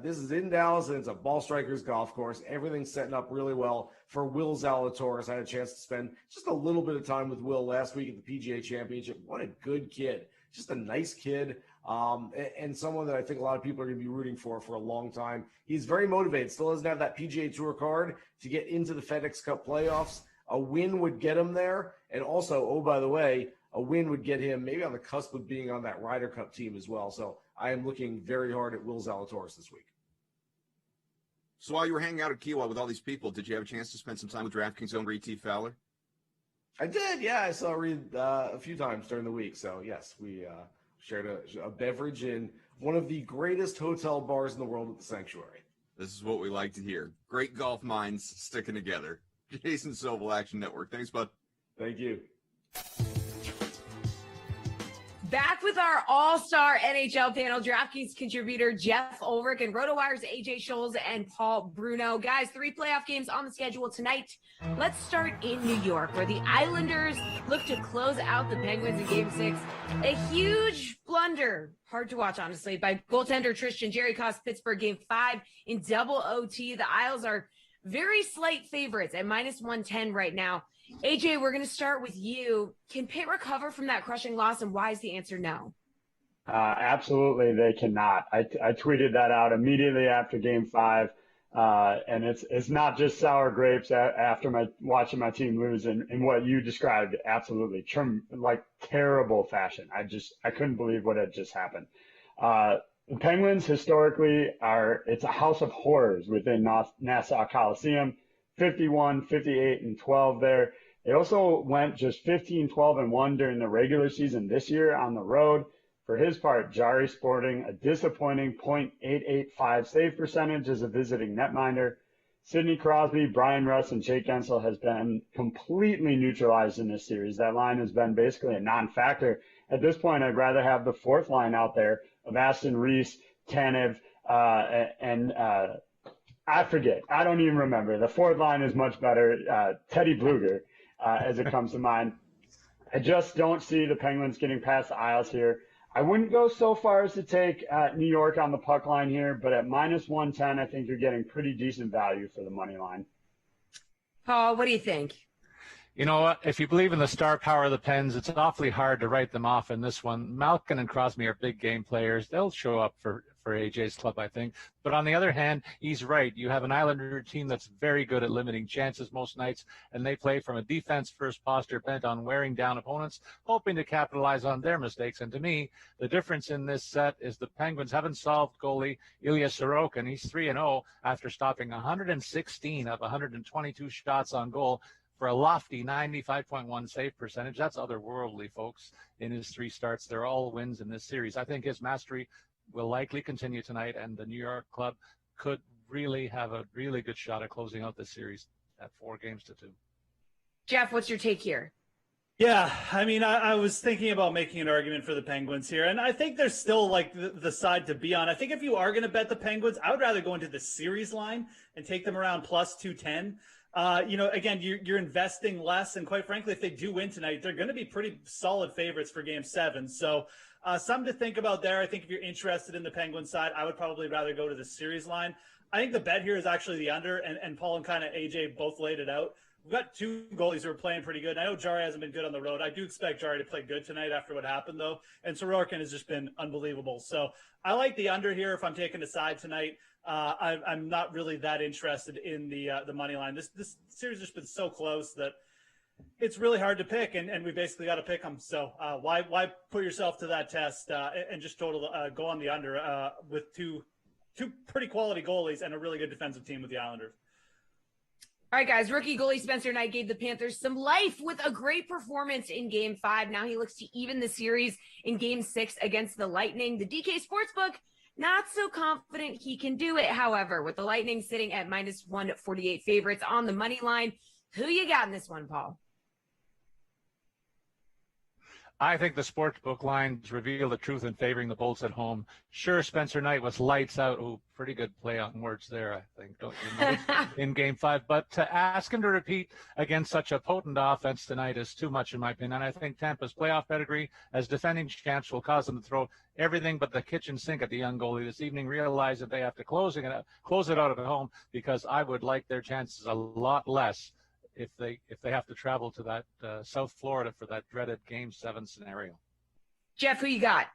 This is in Dallas, and it's a ball striker's golf course. Everything's setting up really well for Will Zalatoris. I had a chance to spend just a little bit of time with Will last week at the PGA Championship. What a good kid. Just a nice kid, and someone that I think a lot of people are going to be rooting for a long time. He's very motivated. Still doesn't have that PGA Tour card to get into the FedEx Cup playoffs. A win would get him there. And also, oh, by the way, a win would get him maybe on the cusp of being on that Ryder Cup team as well. So I am looking very hard at Will Zalatoris this week. So while you were hanging out at Kiowa with all these people, did you have a chance to spend some time with DraftKings own Reed T. Fowler? I did, yeah. I saw Reed a few times during the week. So, yes, we shared a beverage in one of the greatest hotel bars in the world at the Sanctuary. This is what we like to hear. Great golf minds sticking together. Jason Sobel, Action Network. Thanks, bud. Thank you. Back with our all-star NHL panel, DraftKings contributor Jeff Ulrich and RotoWire's AJ Scholes and Paul Bruno. Guys, 3 playoff games on the schedule tonight. Let's start in New York, where the Islanders look to close out the Penguins in Game 6. A huge blunder, hard to watch, honestly, by goaltender Tristan Jarry cost Pittsburgh Game 5 in double OT. The Isles are very slight favorites at -110 right now. AJ, we're going to start with you. Can Pitt recover from that crushing loss, and why is the answer no? Absolutely, they cannot. I tweeted that out immediately after Game 5, and it's not just sour grapes after watching my team lose in what you described. Absolutely, like terrible fashion. I couldn't believe what had just happened. The Penguins historically it's a house of horrors within Nassau Coliseum. 51, 58, and 12 there. They also went just 15, 12, and 1 during the regular season this year on the road. For his part, Jarry sporting a disappointing .885 save percentage as a visiting netminder. Sidney Crosby, Brian Russ, and Jake Gensel has been completely neutralized in this series. That line has been basically a non-factor. At this point, I'd rather have the 4th line out there of Aston Reese, Tanev, and I forget. I don't even remember. The 4th line is much better. Teddy Bluger, as it comes to mind. I just don't see the Penguins getting past the Isles here. I wouldn't go so far as to take New York on the puck line here, but at -110, I think you're getting pretty decent value for the money line. Paul, what do you think? You know what? If you believe in the star power of the Pens, it's awfully hard to write them off in this one. Malkin and Crosby are big game players. They'll show up for AJ's club, I think. But on the other hand, he's right. You have an Islander team that's very good at limiting chances most nights, and they play from a defense-first posture bent on wearing down opponents, hoping to capitalize on their mistakes. And to me, the difference in this set is the Penguins haven't solved goalie Ilya Sorokin. He's 3-0 after stopping 116 of 122 shots on goal for a lofty 95.1 save percentage. That's otherworldly, folks, in his 3 starts. They're all wins in this series. I think his mastery will likely continue tonight, and the New York club could really have a really good shot at closing out this series at 4-2. Jeff, what's your take here? Yeah, I mean, I was thinking about making an argument for the Penguins here, and I think there's still like the side to be on. I think if you are going to bet the Penguins, I would rather go into the series line and take them around plus 210. Again, you're investing less, and quite frankly, if they do win tonight, they're going to be pretty solid favorites for Game 7. So something to think about there. I think if you're interested in the Penguins side, I would probably rather go to the series line. I think the bet here is actually the under, and Paul and kind of AJ both laid it out. We've got two goalies who are playing pretty good. I know Jari hasn't been good on the road. I do expect Jari to play good tonight after what happened, though. And Sorokin has just been unbelievable. So I like the under here if I'm taking a side tonight. I'm not really that interested in the money line. This series has just been so close that it's really hard to pick, and we basically got to pick them. So why put yourself to that test and just go on the under with two pretty quality goalies and a really good defensive team with the Islanders. All right, guys, rookie goalie Spencer Knight gave the Panthers some life with a great performance in Game 5. Now he looks to even the series in Game 6 against the Lightning. The DK Sportsbook, not so confident he can do it, however, with the Lightning sitting at minus 148 favorites on the money line. Who you got in this one, Paul? I think the sportsbook lines reveal the truth in favoring the Bolts at home. Sure, Spencer Knight was lights out. Oh, pretty good play on words there, I think, don't you know, in Game 5. But to ask him to repeat against such a potent offense tonight is too much, in my opinion. And I think Tampa's playoff pedigree as defending champs will cause them to throw everything but the kitchen sink at the young goalie this evening, realize that they have to close it out at home, because I would like their chances a lot less if they have to travel to that South Florida for that dreaded Game 7 scenario. Jeff, who you got?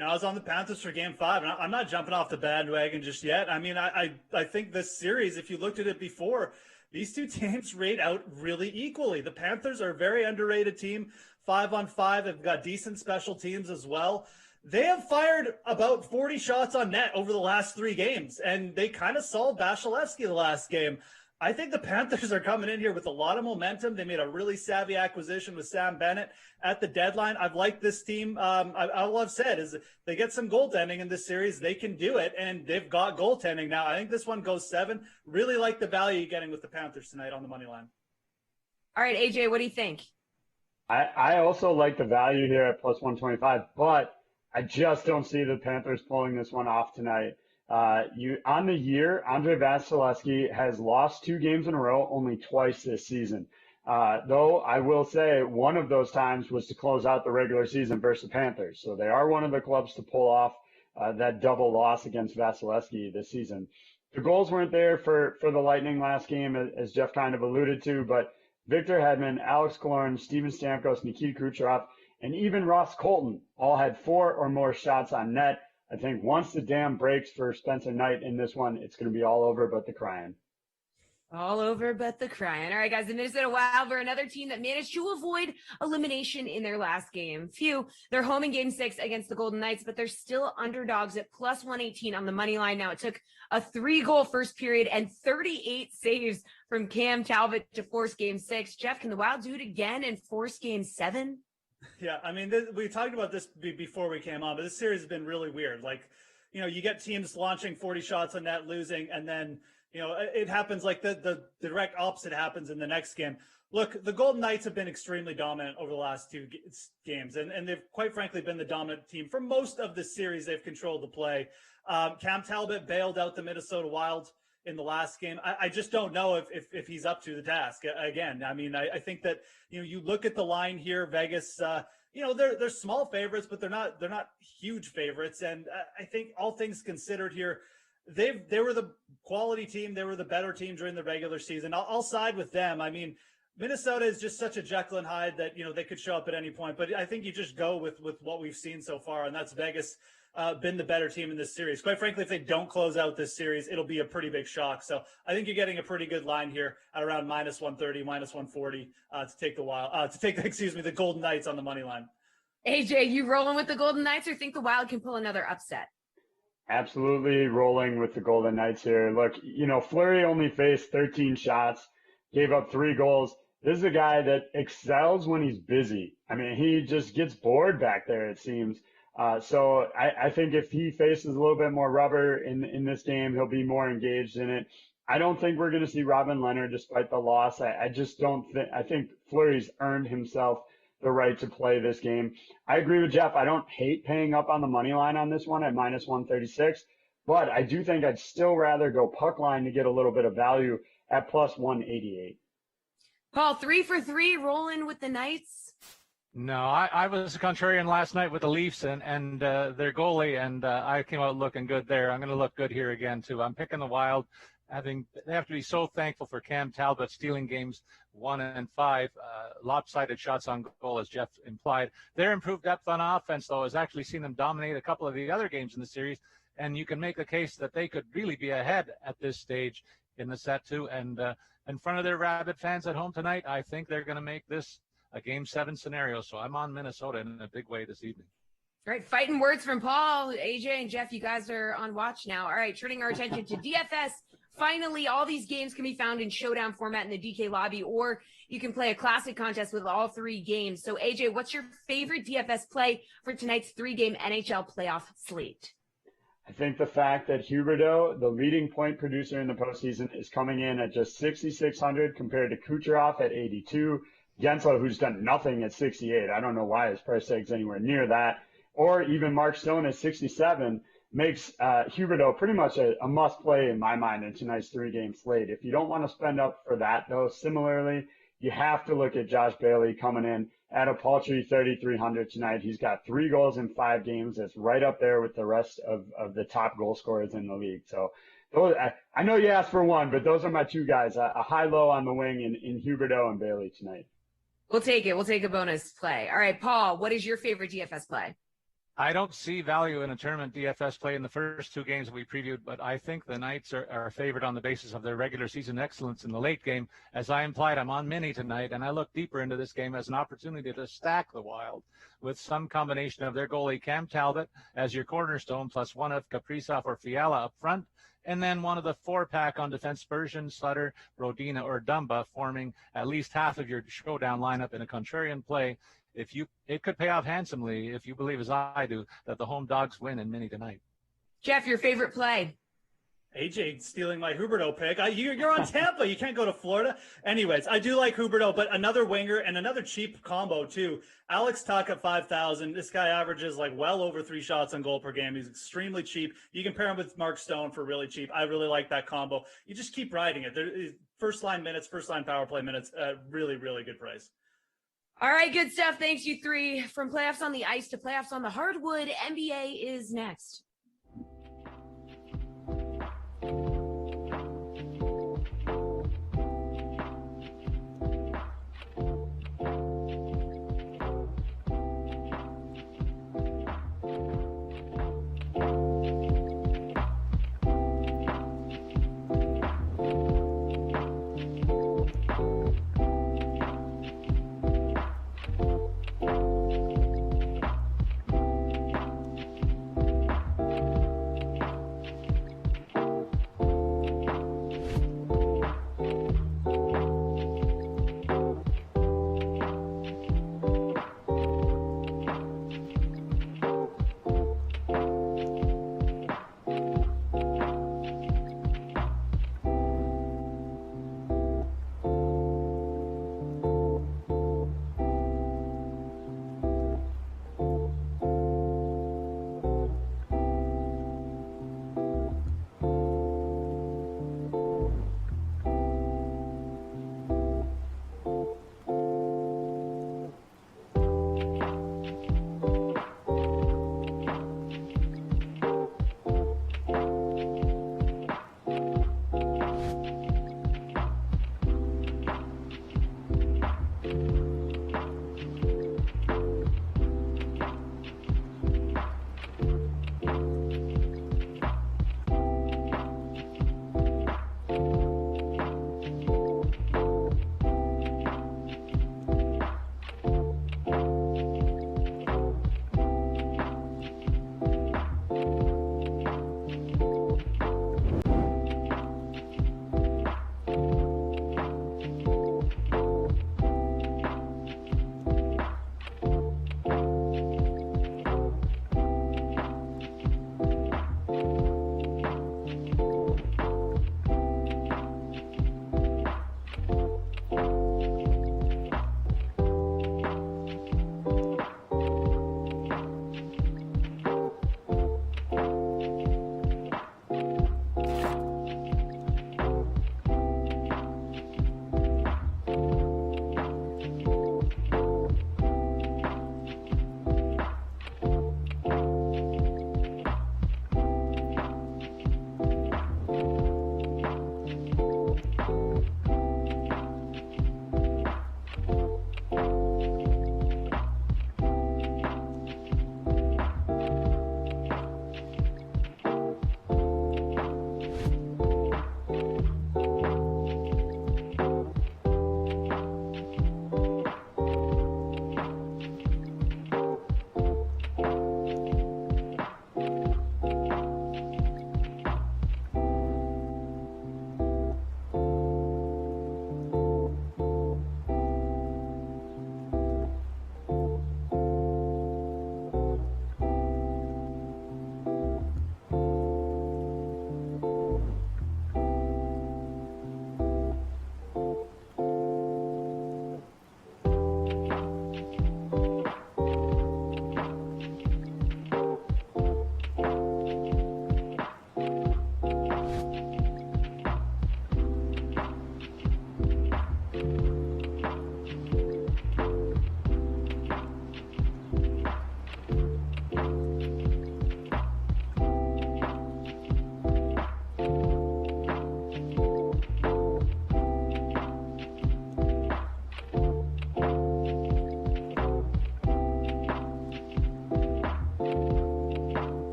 I was on the Panthers for Game 5, and I'm not jumping off the bandwagon just yet. I mean, I think this series, if you looked at it before, these two teams rate out really equally. The Panthers are a very underrated team, 5-on-5. They've got decent special teams as well. They have fired about 40 shots on net over the last 3 games, and they kind of solved Vasilevsky the last game. I think the Panthers are coming in here with a lot of momentum. They made a really savvy acquisition with Sam Bennett at the deadline. I've liked this team. All I've said is they get some goaltending in this series. They can do it, and they've got goaltending now. I think this one goes 7. Really like the value you're getting with the Panthers tonight on the money line. All right, AJ, what do you think? I also like the value here at plus 125, but I just don't see the Panthers pulling this one off tonight. On the year, Andrei Vasilevsky has lost 2 games in a row, only twice this season. Though I will say one of those times was to close out the regular season versus the Panthers. So they are one of the clubs to pull off that double loss against Vasilevsky this season. The goals weren't there for the Lightning last game, as Jeff kind of alluded to, but Victor Hedman, Alex Killorn, Steven Stamkos, Nikita Kucherov, and even Ross Colton all had 4 or more shots on net. I think once the dam breaks for Spencer Knight in this one, it's going to be all over but the crying. All over but the crying. All right, guys, the Minnesota Wild were another team that managed to avoid elimination in their last game. They're home in Game 6 against the Golden Knights, but they're still underdogs at plus 118 on the money line. Now, it took a 3-goal first period and 38 saves from Cam Talbot to force Game 6. Jeff, can the Wild do it again and force Game 7? Yeah, I mean, we talked about this before we came on, but this series has been really weird. Like, you get teams launching 40 shots on net, losing, and then, it happens like the direct opposite happens in the next game. Look, the Golden Knights have been extremely dominant over the last 2 games, and they've quite frankly been the dominant team. For most of the series, they've controlled the play. Cam Talbot bailed out the Minnesota Wild in the last game. I just don't know if he's up to the task again. I mean, I think that, you look at the line here, Vegas, they're small favorites, but they're not huge favorites. And I think all things considered here, they were the quality team. They were the better team during the regular season. I'll side with them. I mean, Minnesota is just such a Jekyll and Hyde that, they could show up at any point, but I think you just go with what we've seen so far. And that's Vegas been the better team in this series. Quite frankly, if they don't close out this series, it'll be a pretty big shock. So I think you're getting a pretty good line here at around minus 130, minus 140 to take the Golden Knights on the money line. AJ, you rolling with the Golden Knights or think the Wild can pull another upset? Absolutely rolling with the Golden Knights here. Look, Fleury only faced 13 shots, gave up 3 goals. This is a guy that excels when he's busy. I mean, he just gets bored back there, it seems. So I think if he faces a little bit more rubber in this game, he'll be more engaged in it. I don't think we're going to see Robin Leonard despite the loss. I just don't think, I think Fleury's earned himself the right to play this game. I agree with Jeff. I don't hate paying up on the money line on this one at minus 136, but I do think I'd still rather go puck line to get a little bit of value at plus 188. Paul, 3 for 3 rolling with the Knights. No, I was a contrarian last night with the Leafs and their goalie, and I came out looking good there. I'm going to look good here again, too. I'm picking the Wild. They have to be so thankful for Cam Talbot stealing games 1 and 5, lopsided shots on goal, as Jeff implied. Their improved depth on offense, though, has actually seen them dominate a couple of the other games in the series, and you can make the case that they could really be ahead at this stage in the set, too. And in front of their rabid fans at home tonight, I think they're going to make this a Game 7 scenario. So I'm on Minnesota in a big way this evening. All right, fighting words from Paul. AJ and Jeff, you guys are on watch now. All right, turning our attention to DFS. Finally, all these games can be found in showdown format in the DK lobby, or you can play a classic contest with all 3 games. So, AJ, what's your favorite DFS play for tonight's 3-game NHL playoff slate? I think the fact that Huberdeau, the leading point producer in the postseason, is coming in at just 6,600 compared to Kucherov at 82. Gensler, who's done nothing at 68. I don't know why his price tag's anywhere near that. Or even Mark Stone at 67 makes Huberdeau pretty much a must play in my mind in tonight's 3-game slate. If you don't want to spend up for that, though, similarly, you have to look at Josh Bailey coming in at a paltry 3,300 tonight. He's got 3 goals in 5 games. That's right up there with the rest of the top goal scorers in the league. So those, I know you asked for one, but those are my 2 guys, a high-low on the wing in Huberdeau and Bailey tonight. We'll take it. We'll take a bonus play. All right, Paul, what is your favorite DFS play? I don't see value in a tournament DFS play in the first 2 games that we previewed, but I think the Knights are favored on the basis of their regular season excellence in the late game. As I implied, I'm on Mini tonight, and I look deeper into this game as an opportunity to stack the Wild with some combination of their goalie Cam Talbot as your cornerstone, plus one of Kaprizov or Fiala up front, and then one of the 4-pack on defense, Spurgeon, Sutter, Rodina, or Dumba, forming at least half of your showdown lineup in a contrarian play. It could pay off handsomely if you believe, as I do, that the home dogs win in Mini tonight. Jeff, your favorite play? AJ stealing my Huberdeau pick. You're on Tampa. You can't go to Florida. Anyways, I do like Huberdeau, but another winger and another cheap combo too. Alex Tuch at 5,000. This guy averages like well over 3 shots on goal per game. He's extremely cheap. You can pair him with Mark Stone for really cheap. I really like that combo. You just keep riding it. First line minutes, first line power play minutes. Really, really good price. All right, good stuff. Thanks, you 3. From playoffs on the ice to playoffs on the hardwood, NBA is next.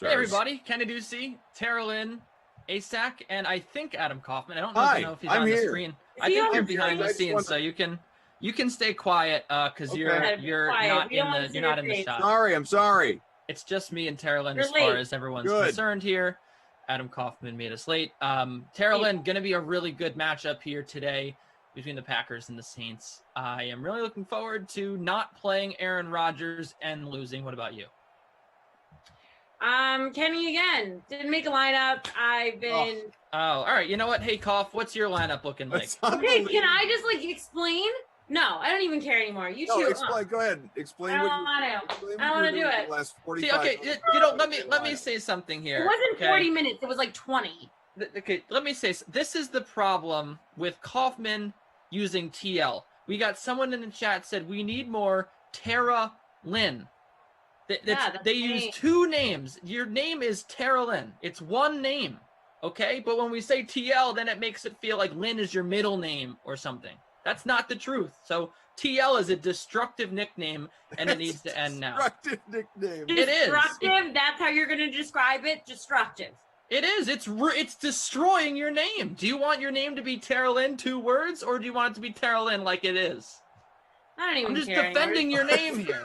Hey everybody, Kenny Ducey, Tara Lynn, ASAC, and I think Adam Kaufman. I don't know, Hi, know if he's I'm on the here. screen. I think you're behind the I just scenes, wanted- so you can stay quiet because you're not in the shot. Sorry, I'm sorry. It's just me and Tara Lynn You're as far late. as everyone's Good. concerned here. Adam Kaufman made us late. Tara Lynn, going to be a really good matchup here today between the Packers and the Saints. I am really looking forward to not playing Aaron Rodgers and losing. What about you? Kenny again. Didn't make a lineup. I've been. Oh, all right. You know what? Hey, Koff, what's your lineup looking like? Okay, can I just explain? No, I don't even care anymore. You two. Explain. Go ahead. Explain I what don't you. want to. explain I don't what want to you do did it. the last See, 45 okay, minutes. let me say something here. It wasn't okay? 40 minutes. It was like 20. Okay, let me say this is the problem with Kaufman using TL. We got someone in the chat said we need more Tara Lynn. They use two names. Your name is Tara Lynn. It's one name, okay? But when we say TL, then it makes it feel like Lynn is your middle name or something. That's not the truth. So TL is a destructive nickname, and it needs to end now. Destructive nickname. It is. Destructive? That's how you're going to describe it? Destructive. It is. It's destroying your name. Do you want your name to be Tara Lynn, 2 words, or do you want it to be Tara Lynn like it is? I don't even I'm just care defending anymore. your name here.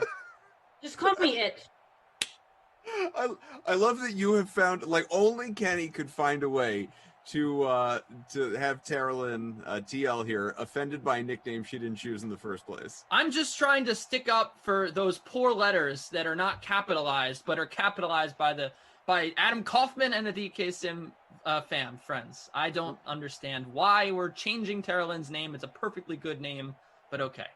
Just call me it. I love that you have found only Kenny could find a way to have Tara Lynn TL here offended by a nickname she didn't choose in the first place. I'm just trying to stick up for those poor letters that are not capitalized but are capitalized by Adam Kaufman and the DK Sim friends. I don't understand why we're changing Tara Lynn's name. It's a perfectly good name, but okay.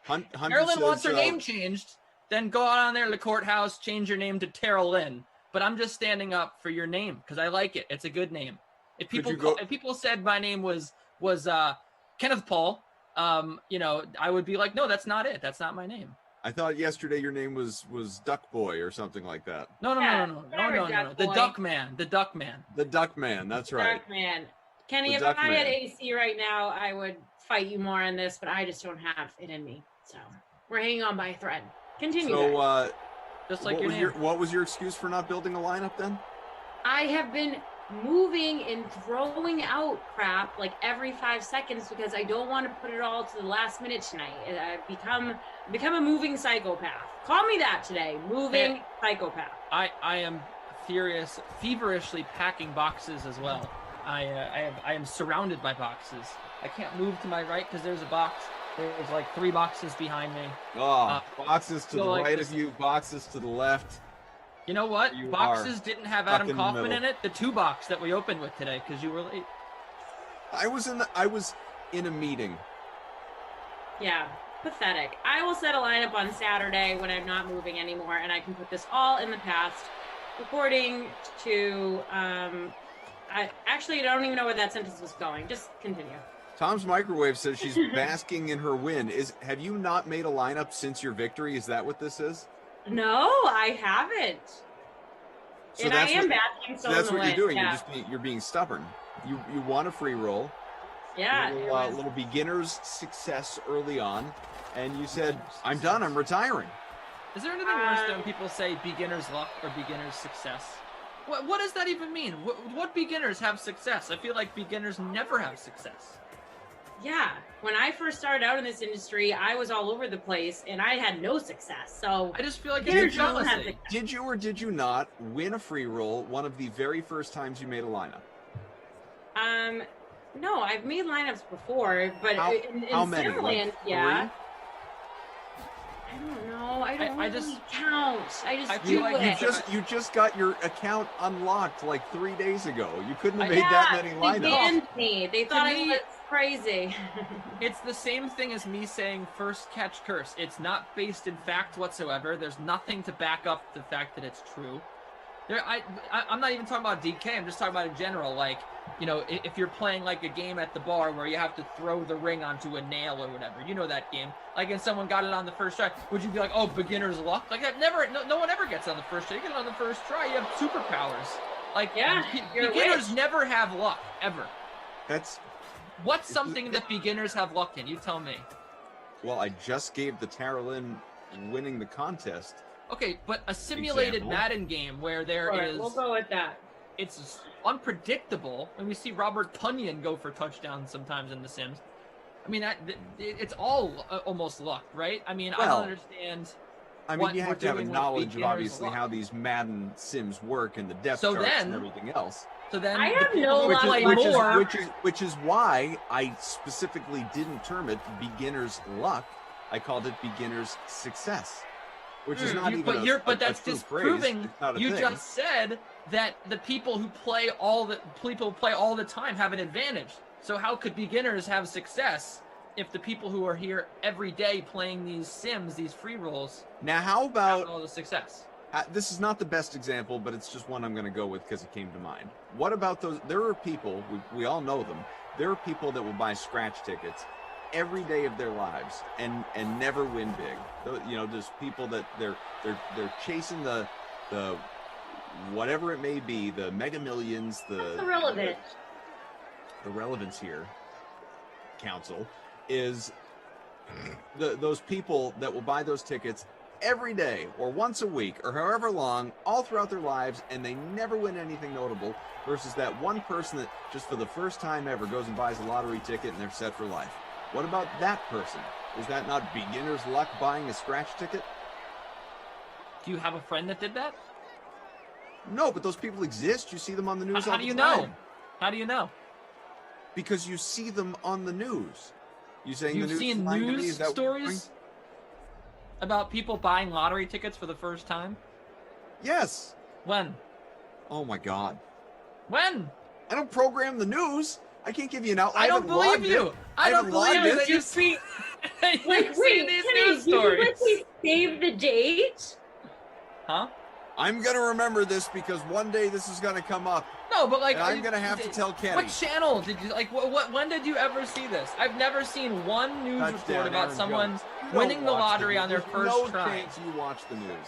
Tara Lynn wants her name changed. Then go out on there to the courthouse, change your name to Tara Lynn. But I'm just standing up for your name because I like it. It's a good name. If people said my name was Kenneth Paul, I would be like, no, that's not it. That's not my name. I thought yesterday your name was Duck Boy or something like that. No. The Duck Man. The Duck Man. That's right. Duck Man. Kenny, if I had AC right now, I would fight you more on this, but I just don't have it in me. So we're hanging on by a thread. Continue. So, just like what was your excuse for not building a lineup then? I have been moving and throwing out crap every 5 seconds because I don't want to put it all to the last minute tonight. I've become a moving psychopath. Call me that today. Moving psychopath. I am feverishly packing boxes as well. I am surrounded by boxes. I can't move to my right because there's a box. There's 3 boxes behind me. Boxes to the right of you, boxes to the left. You know what? Boxes didn't have Adam Kaufman in it. The 2 box that we opened with today because you were late. I was in a meeting. Yeah, pathetic. I will set a lineup on Saturday when I'm not moving anymore, and I can put this all in the past. According to, I don't even know where that sentence was going. Just continue. Tom's Microwave says she's basking in her win. Have you not made a lineup since your victory? Is that what this is? No, I haven't. So and I am basking still in the That's what win. you're doing. Yeah. You're being stubborn. You want a free roll. Yeah. Little beginner's success early on, and you said, "I'm done. I'm retiring." Is there anything worse than when people say beginner's luck or beginner's success? What does that even mean? What beginners have success? I feel like beginners never have success. Yeah. When I first started out in this industry, I was all over the place and I had no success. So I just feel like it's jealousy. Did you or did you not win a free roll one of the very first times you made a lineup? No, I've made lineups before, but how many? Simland, yeah. I don't know. I don't really count. I do it. You just got your account unlocked 3 days ago. You couldn't have made that many lineups. They banned me. They thought I was crazy. It's the same thing as me saying first catch curse. It's not based in fact whatsoever. There's nothing to back up the fact that it's true. I'm not even talking about DK. I'm just talking about in general. If you're playing a game at the bar where you have to throw the ring onto a nail or whatever, you know that game. And someone got it on the first try, would you be like, "Oh, beginner's luck"? That never. No one ever gets on the first try. You get it on the first try. You have superpowers. Beginners never have luck ever. What's something that beginners have luck in? You tell me. Well, I just gave the Tara Lynn winning the contest Okay, but a simulated Example. Madden game where there All right, is we'll go with that. it's unpredictable, and we see Robert Tunyon go for touchdowns sometimes in The Sims. I mean, it's all almost luck, right? I mean, I Well, don't understand. I mean, what you we're have to have a doing with knowledge of beginner's obviously luck. how these Madden Sims work and the depth So charts and then- everything else. So then I the have people no who luck play with more. Which is why I specifically didn't term it beginner's luck. I called it beginner's success, which is not even. But that's true disproving. phrase. It's not a You thing. just said that the people who play all the time have an advantage. So how could beginners have success if the people who are here every day playing these Sims, these free rolls, Now, how about have all the success? this is not the best example, but it's just one I'm going to go with because it came to mind. What about those? There are people, we all know them. There are people that will buy scratch tickets every day of their lives and never win big. You know, there's people that they're chasing the whatever it may be, the Mega Millions, That's irrelevant. the relevance here, council, is those people that will buy those tickets every day or once a week or however long, all throughout their lives, and they never win anything notable, versus that one person that just for the first time ever goes and buys a lottery ticket and they're set for life. What about that person? Is that not beginner's luck buying a scratch ticket? Do you have a friend that did that? No, but those people exist. You see them on the news all How the do you time. know? How do you know? Because you see them on the news. You saying You've the news seen is lying to me? news Is that what you're doing? stories about people buying lottery tickets for the first time? Yes. When? Oh my God. When? I don't program the news. I can't give you an outline. I don't believe you. I don't believe you that you Wait, see wait, you've seen these Kenny, news did you stories. let me save the date? Huh? I'm gonna remember this because one day this is gonna come up. No, but like and I'm gonna have to tell Kenny. What channel did you like? When did you ever see this? I've never seen one news Touchdown, report about Aaron someone Jones. You don't winning the watch lottery news. on their There's first no try. chance you watch the news.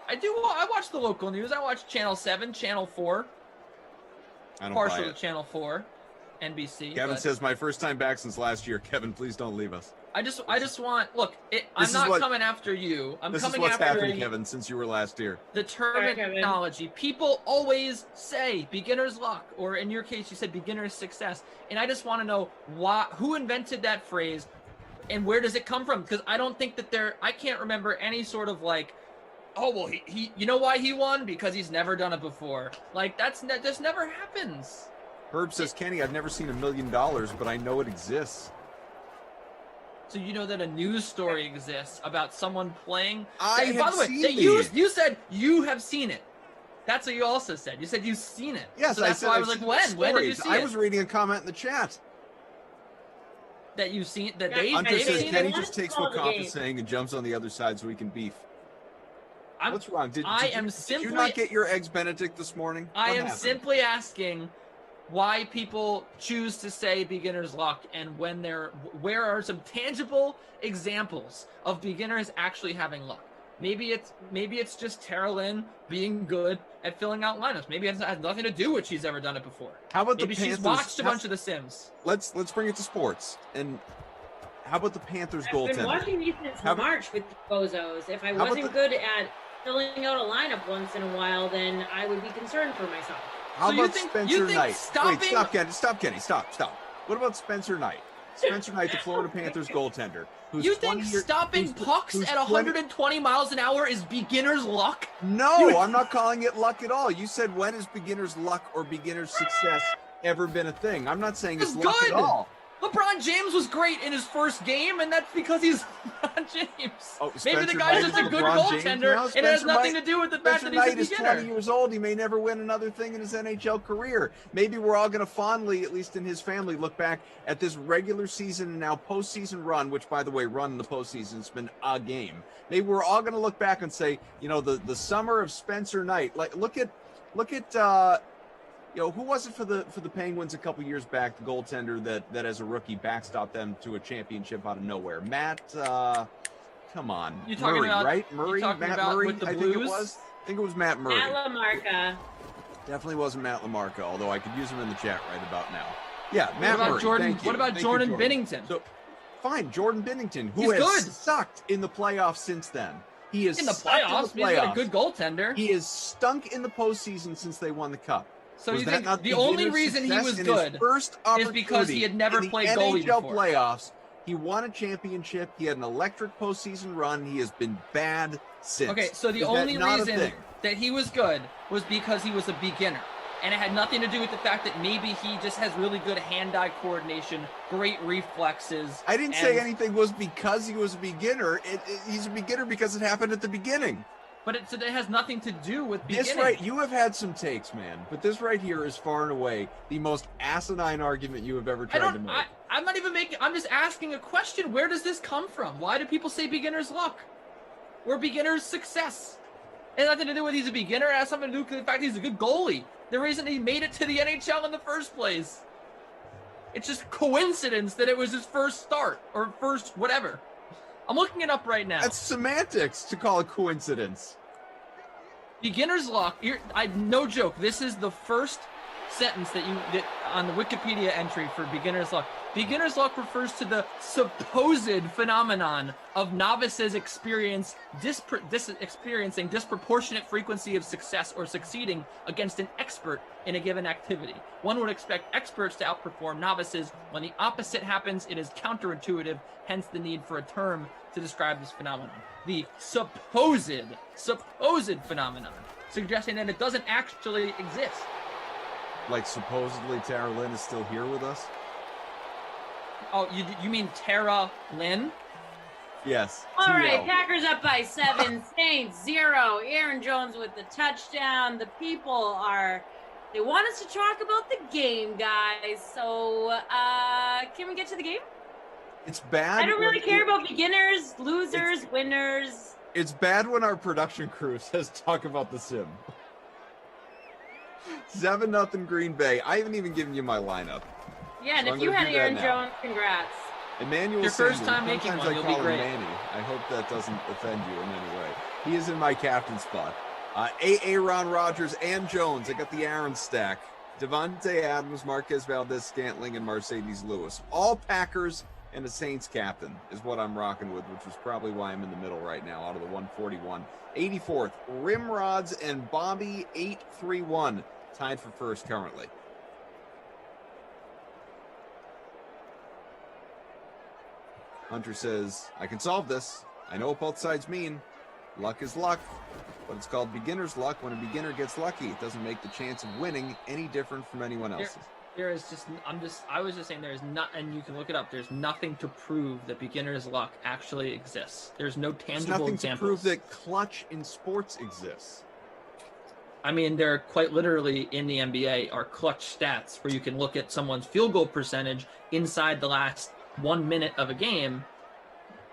I do. I watch the local news. I watch Channel 7, Channel 4, I don't partial buy to it. Channel 4, NBC. Kevin but says my first time back since last year. Kevin, please don't leave us. I just want. Look, I'm is not what- coming after you. I'm This is coming what's after happened, Kevin, since you were last here. the terminology. People always say beginner's luck, or in your case, you said beginner's success. And I just want to know who invented that phrase, and where does it come from? Because I don't think that I can't remember any sort of like, oh well, he you know why he won? Because he's never done it before. Like that just never happens. Herb says, Kenny, I've never seen $1 million, but I know it exists. So you know that a news story exists about someone playing. I By have the way, seen that these. you said you have seen it. That's what you also said. You said you've seen it. Yes, so that's I said why I I've was like, seen when? the When did you stories. see I it? was reading a comment in the chat. That you've seen that Yeah, they've Hunter they've says seen Kenny it. just takes Call what the Koff game. is saying and jumps on the other side so we can beef. I'm- What's wrong? Did I you am simply- not get your eggs Benedict this morning? I What am happened? simply asking why people choose to say beginner's luck, and where are some tangible examples of beginners actually having luck. Maybe it's just Tara Lynn being good at filling out lineups. Maybe it has nothing to do with she's ever done it before. How about Maybe the she's Panthers? watched a bunch of The Sims. Let's bring it to sports. And how about the Panthers I've been goaltender? watching these since How about- March with the bozos. If I about wasn't the- good at filling out a lineup once in a while, then I would be concerned for myself. How So you about think- Spencer you think Knight? stopping- Wait, stop, Kenny, stop. What about Spencer Knight? Spencer Knight, the Florida Panthers goaltender. Who's You think 20 years- stopping who's- pucks who's at 20 120 miles an hour is beginner's luck? No, I'm not calling it luck at all. You said when has beginner's luck or beginner's success ever been a thing? I'm not saying it's It's luck good. at all. LeBron James was great in his first game, and that's because he's LeBron James. Oh, Maybe Spencer the guy's Knight just a is good LeBron James goaltender, now? and it has Spencer nothing Knight- to do with the fact Spencer that he's Knight a is beginner. 20 years old. He may never win another thing in his NHL career. Maybe we're all going to fondly, at least in his family, look back at this regular season and now postseason run, which, by the way, run in the postseason has been a game. Maybe we're all going to look back and say, you know, the summer of Spencer Knight. Like, look at you know, who was it for the Penguins a couple years back, the goaltender that as a rookie backstopped them to a championship out of nowhere? Matt, come on, You talking Murray, about- right? you Murray, talking Matt about Murray. with the I think it Blues? was. I think it was Matt Murray. Matt LaMarca. Definitely wasn't Matt LaMarca, although I could use him in the chat right about now. Yeah, Matt What about Murray. Jordan? Thank you. What about Thank you, Jordan Bennington? So, fine, Jordan Bennington, who He's has good. sucked in the playoffs since then. He is in the stuck playoffs. He's got a good goaltender. He is stunk in the postseason since they won the cup. So Was you that think not the only reason he was good is because he had never played goalie NHL before? Playoffs. He won a championship. He had an electric postseason run. He has been bad since. Okay, so the only reason that he was good was because he was a beginner. And it had nothing to do with the fact that maybe he just has really good hand-eye coordination, great reflexes. I didn't say anything was because he was a beginner. He's a beginner because it happened at the beginning. But it has nothing to do with beginning. This you have had some takes, man. But this right here is far and away the most asinine argument you have ever tried to make. I'm not even making. I'm just asking a question. Where does this come from? Why do people say beginner's luck? Or beginner's success? It has nothing to do with he's a beginner. It has something to do with the fact he's a good goalie. The reason he made it to the NHL in the first place. It's just coincidence that it was his first start or first whatever. I'm looking it up right now. That's semantics to call it coincidence. Beginner's luck. No joke. This is the first sentence that on the Wikipedia entry for beginner's luck. Beginner's luck refers to the supposed phenomenon of novices experiencing disproportionate frequency of success or succeeding against an expert in a given activity. One would expect experts to outperform novices. When the opposite happens, it is counterintuitive, hence the need for a term to describe this phenomenon. The supposed phenomenon, suggesting that it doesn't actually exist. Like supposedly Tara Lynn is still here with us? Oh, you mean Tara Lynn? Yes. All right, TL. Packers up by 7, Saints 0. Aaron Jones with the touchdown. The people they want us to talk about the game, guys. So, can we get to the game? It's bad. I don't really care about beginners, losers, winners. It's bad when our production crew says talk about the sim. 7-0 Green Bay. I haven't even given you my lineup. Yeah, and So if I'm you gonna had do that Aaron now. Jones, congrats. Emmanuel Your first Sanders. time making Sometimes one, I you'll call be him great. Manny. I hope that doesn't offend you in any way. He is in my captain spot. Aaron Rodgers and Jones. I got the Aaron stack. Devontae Adams, Marquez Valdez-Scantling, and Mercedes Lewis. All Packers and a Saints captain is what I'm rocking with, which is probably why I'm in the middle right now out of the 141. 84th, Rimrods and Bobby 831, tied for first currently. Hunter says, I can solve this. I know what both sides mean. Luck is luck, but it's called beginner's luck. When a beginner gets lucky, it doesn't make the chance of winning any different from anyone else's. I was just saying there is not, and you can look it up. There's nothing to prove that beginner's luck actually exists. There's no tangible There's nothing examples. to prove that clutch in sports exists. I mean, there quite literally in the NBA are clutch stats where you can look at someone's field goal percentage inside the last 1 minute of a game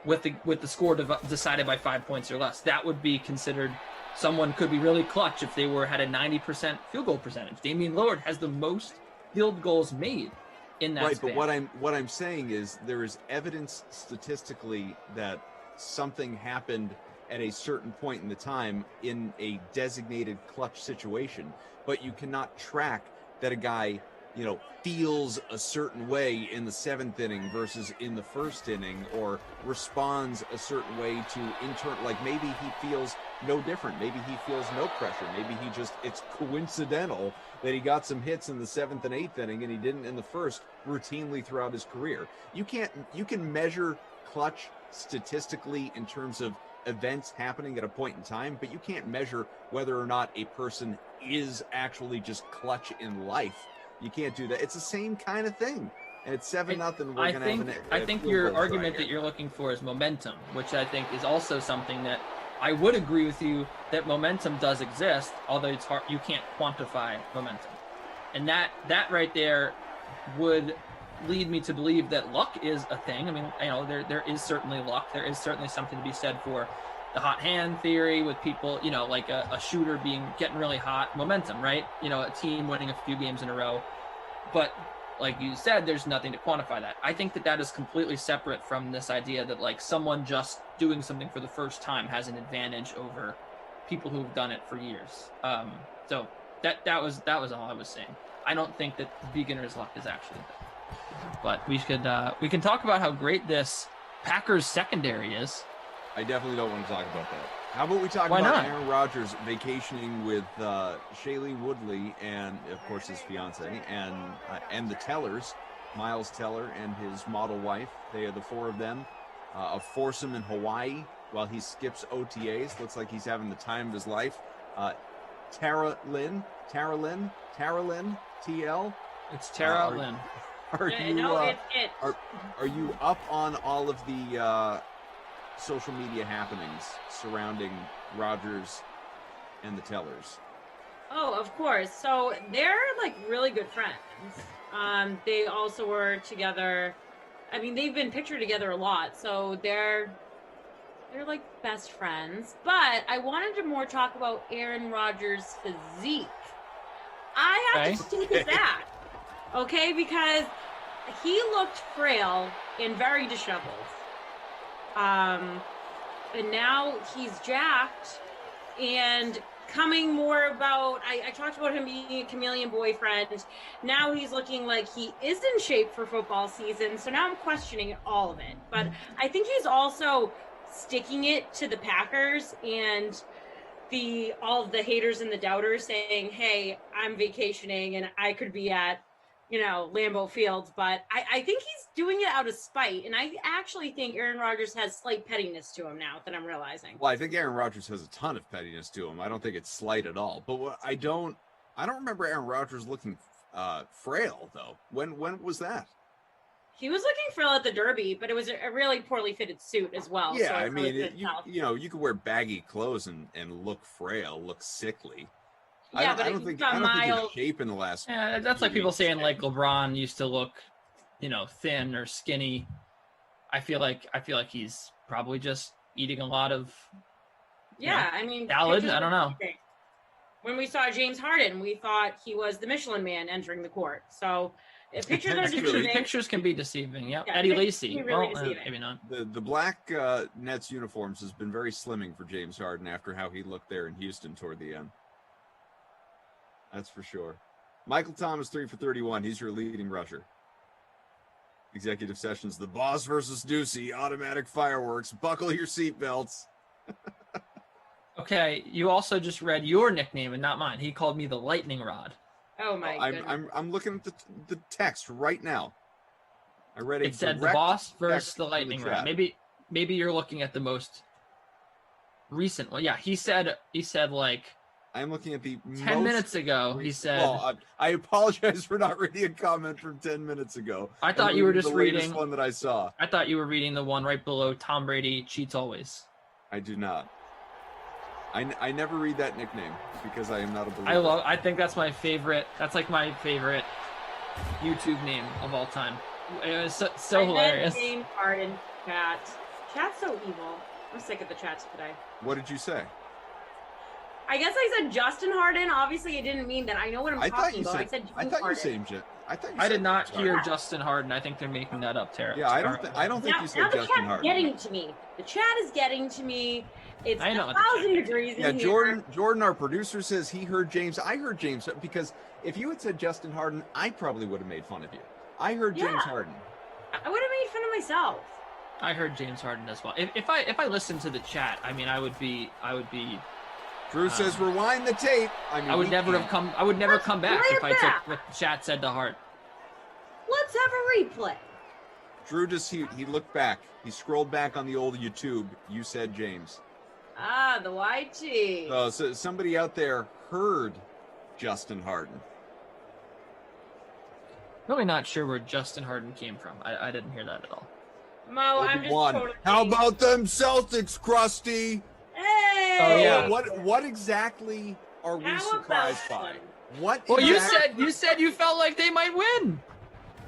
with the score decided by 5 points or less. That would be considered someone could be really clutch if they had a 90% field goal percentage. Damian Lillard has the most field goals made in that Right, span. but what I'm saying is there is evidence statistically that something happened at a certain point in the time in a designated clutch situation, but you cannot track that a guy, feels a certain way in the 7th inning versus in the 1st inning, or responds a certain way to like maybe he feels no different. Maybe he feels no pressure. Maybe it's coincidental that he got some hits in the 7th and 8th inning and he didn't in the 1st routinely throughout his career. You can measure clutch statistically in terms of events happening at a point in time, but you can't measure whether or not a person is actually just clutch in life. You can't do that. It's the same kind of thing. And it's 7-0. I think your argument that you're looking for is momentum, which I think is also something that I would agree with you that momentum does exist, although it's hard. You can't quantify momentum, and that right there would lead me to believe that luck is a thing. I mean, there is certainly luck. There is certainly something to be said for the hot hand theory with people, like a shooter getting really hot, momentum, right? A team winning a few games in a row. But like you said, there's nothing to quantify that. I think that is completely separate from this idea that like someone just doing something for the first time has an advantage over people who've done it for years. So that was all I was saying. I don't think that beginner's luck is actually there. But we can talk about how great this Packers secondary is. I definitely don't want to talk about that. How about we talk Why about not? Aaron Rodgers vacationing with Shaylee Woodley and, of course, his fiance, and the Tellers, Miles Teller and his model wife. They are the four of them. A foursome in Hawaii while he skips OTAs. Looks like he's having the time of his life. Tara Lynn, TL. It's Tara Lynn. Are you up on all of the social media happenings surrounding Rodgers and the Tellers? Oh, of course. So they're like really good friends. They also were together. I mean, they've been pictured together a lot, so they're like best friends. But I wanted to more talk about Aaron Rodgers' physique. I have to stick with that, okay? Because he looked frail and very disheveled. And now he's jacked and coming more about, I talked about him being a chameleon boyfriend. Now he's looking like he is in shape for football season. So now I'm questioning all of it. But I think he's also sticking it to the Packers and all of the haters and the doubters saying, hey, I'm vacationing and I could be at, Lambeau Field, but I think he's doing it out of spite. And I actually think Aaron Rodgers has slight pettiness to him now that I'm realizing. Well, I think Aaron Rodgers has a ton of pettiness to him. I don't think it's slight at all. But I don't remember Aaron Rodgers looking frail though. When was that? He was looking frail at the Derby, but it was a really poorly fitted suit as well. Yeah, so I mean, you could wear baggy clothes and look frail, look sickly. Yeah, I don't think he's shape in the last. Yeah, that's like people saying like LeBron used to look, thin or skinny. I feel like he's probably just eating a lot of. I mean, salad. I don't know. When we saw James Harden, we thought he was the Michelin Man entering the court. So pictures are deceiving. Pictures can be deceiving. Yep. Yeah, Eddie Lacy. can be really deceiving. Maybe not. The black Nets uniforms has been very slimming for James Harden after how he looked there in Houston toward the end. That's for sure. Michael Thomas, 3 for 31. He's your leading rusher. Executive sessions. The boss versus Ducey. Automatic fireworks. Buckle your seatbelts. Okay, you also just read your nickname and not mine. He called me the lightning rod. Oh my goodness. I'm looking at the text right now. I read it. It said the boss versus the lightning rod. Maybe you're looking at the most recent one. Yeah, he said like. I'm looking at the 10 minutes ago. He said. Well, I apologize for not reading a comment from 10 minutes ago. I thought you were just the reading latest one that I saw. I thought you were reading the one right below Tom Brady cheats always. I do not. I never read that nickname because I am not a believer. I think that's my favorite. That's like my favorite YouTube name of all time. It was so hilarious. James Harden chat. Chat's so evil. I'm sick of the chats today. What did you say? I guess I said Justin Harden. Obviously, I didn't mean that. I know what I'm talking about. I said James Harden. I did not hear Justin Harden. I think they're making that up, Tara. Yeah, I don't think you said Justin Harden. Getting to me. The chat is getting to me. It's 1,000 degrees in here. Jordan, our producer, says he heard James. I heard James because if you had said Justin Harden, I probably would have made fun of you. I heard James Harden. I would have made fun of myself. I heard James Harden as well. If I listened to the chat, I mean, I would be. Drew says rewind the tape. I mean, I would never come back if I took what the chat said to heart. Let's have a replay. Drew he looked back. He scrolled back on the old YouTube. You said James. Ah, the YT. So somebody out there heard Justin Harden. Really not sure where Justin Harden came from. I didn't hear that at all. Mo, I'm just totally... How about them Celtics, Krusty? Hey! Oh yeah. What exactly are we surprised by? What? Well, you said you felt like they might win.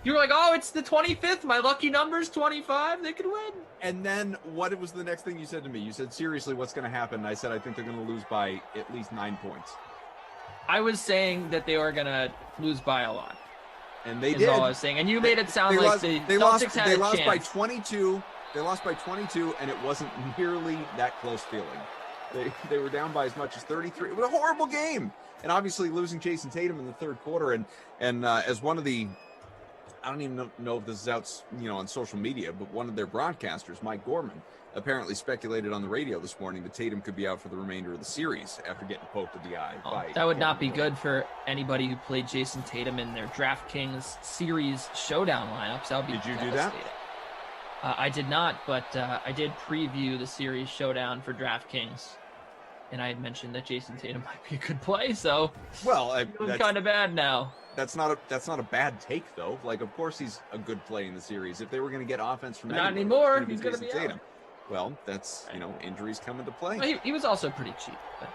You were like, oh, it's the 25th. My lucky number's 25. They could win. And then what was the next thing you said to me? You said, seriously, what's going to happen? And I said, I think they're going to lose by at least 9 points. I was saying that they were going to lose by a lot. And they is did. all I was saying. And you made it sound like the Celtics had a chance. Lost by 22. They lost by 22, and it wasn't nearly that close feeling. They were down by as much as 33. It was a horrible game. And obviously losing Jason Tatum in the third quarter. And as one of the I don't even know if this is out, on social media, but one of their broadcasters, Mike Gorman, apparently speculated on the radio this morning that Tatum could be out for the remainder of the series after getting poked in the eye. That would not be good for anybody who played Jason Tatum in their DraftKings series showdown lineups. That would be Did you do that? devastating. I did not, but I did preview the series showdown for DraftKings, and I had mentioned that Jason Tatum might be a good play. So, it's kind of bad now. That's not a bad take though. Like, of course he's a good play in the series. If they were going to get offense from not anywhere, anymore, he's going to be Tatum. out. Well, that's injuries come into play. Well, he was also pretty cheap, but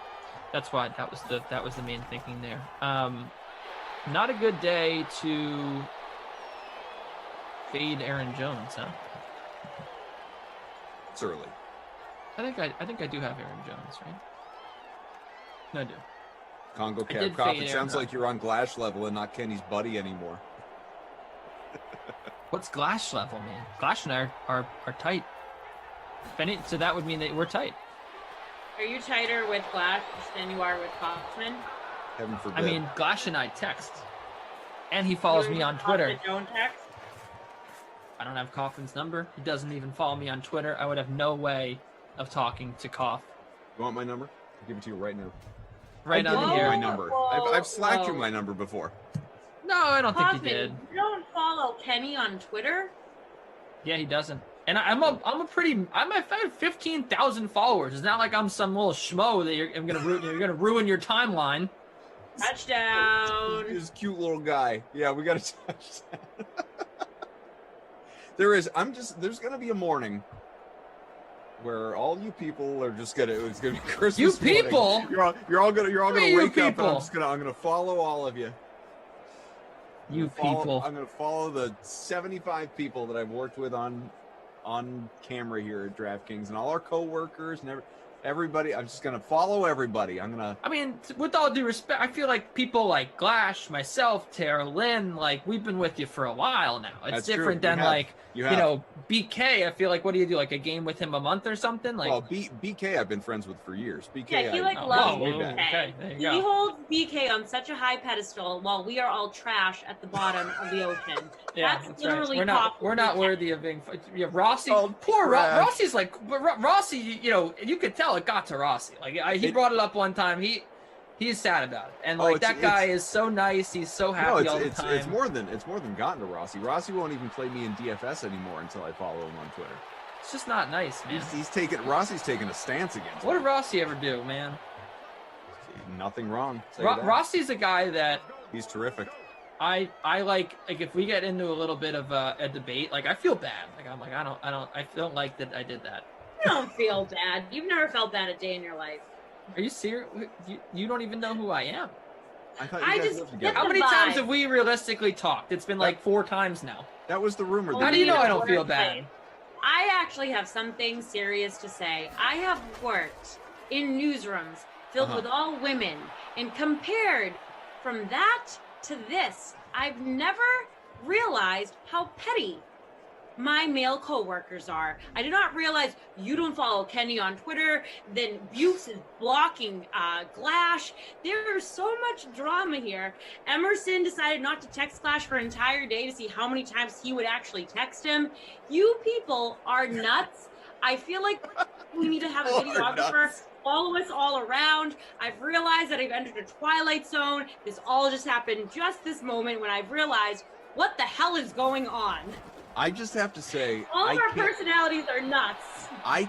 that's why that was the main thinking there. Not a good day to fade Aaron Jones, huh? It's early. I think I do have Aaron Jones, right? No, I do. Congo I Cap did Cop, fade it Aaron sounds like Jones. you're on Glash level and not Kenny's buddy anymore. What's Glash level, man? Glash and I are tight. So that would mean that we're tight. Are you tighter with Glash than you are with Kaufman? Heaven forbid. I mean, Glash and I text, and he follows me on Twitter. Don't text. I don't have Kaufman's number. He doesn't even follow me on Twitter. I would have no way of talking to Kauf. You want my number? I'll give it to you right now. Right I on did the give air. my number. I've slacked you my number before. No, I don't think Kaufman, he did. you don't follow Kenny on Twitter? Yeah, he doesn't. And I have 15,000 followers. It's not like I'm some little schmo that you're gonna ruin your timeline. Touchdown. He's a cute little guy. Yeah, we got to touchdown. There's gonna be a morning where all you people are just it's gonna be Christmas. You people? Morning. You're all gonna wake up people? and I'm gonna follow all of you. People. I'm gonna follow the 75 people that I've worked with on camera here at DraftKings and all our coworkers and everybody. I'm just gonna follow everybody. I mean, with all due respect, I feel like people like Glash, myself, Tara Lynn, like we've been with you for a while now. It's That's different true. than You have. like You you have. know BK. I feel like what do you do? Like a game with him a month or something? Like, well, BK I've been friends with for years. BK, Yeah, he I- loves way BK. back. Okay, there you He go. holds BK on such a high pedestal while we are all trash at the bottom of the ocean. Yeah, That's that's literally right. We're not BK. worthy of being. Yeah, Rossi. Oh, Poor trash. Rossi's like Rossi. You could tell it got to Rossi. Like he brought it up one time. He's sad about it, and like that guy is so nice. He's so happy all the time. It's more than gotten to Rossi. Rossi won't even play me in DFS anymore until I follow him on Twitter. It's just not nice, man. Rossi's taking a stance against What me. did Rossi ever do, man? Nothing wrong. Say that. Rossi's a guy that He's terrific. I like if we get into a little bit of a debate, like I feel bad. Like I'm like I don't like that I did that. You don't feel bad. You've never felt bad a day in your life. Are you serious? You don't even know who I am. I thought I you guys just lived together. How many vibe. times have we realistically talked? It's been like 4 times now. That was the rumor. How do you know I don't feel bad? I actually have something serious to say. I have worked in newsrooms filled with all women, and compared from that to this, I've never realized how petty my male coworkers are. I did not realize you don't follow Kenny on Twitter, then Bukes is blocking Glash. There's so much drama here. Emerson decided not to text Glash for an entire day to see how many times he would actually text him. You people are nuts. I feel like we need to have a videographer follow us all around. I've realized that I've entered a twilight zone. This all just happened just this moment when I've realized what the hell is going on. I just have to say, All of our personalities are nuts. I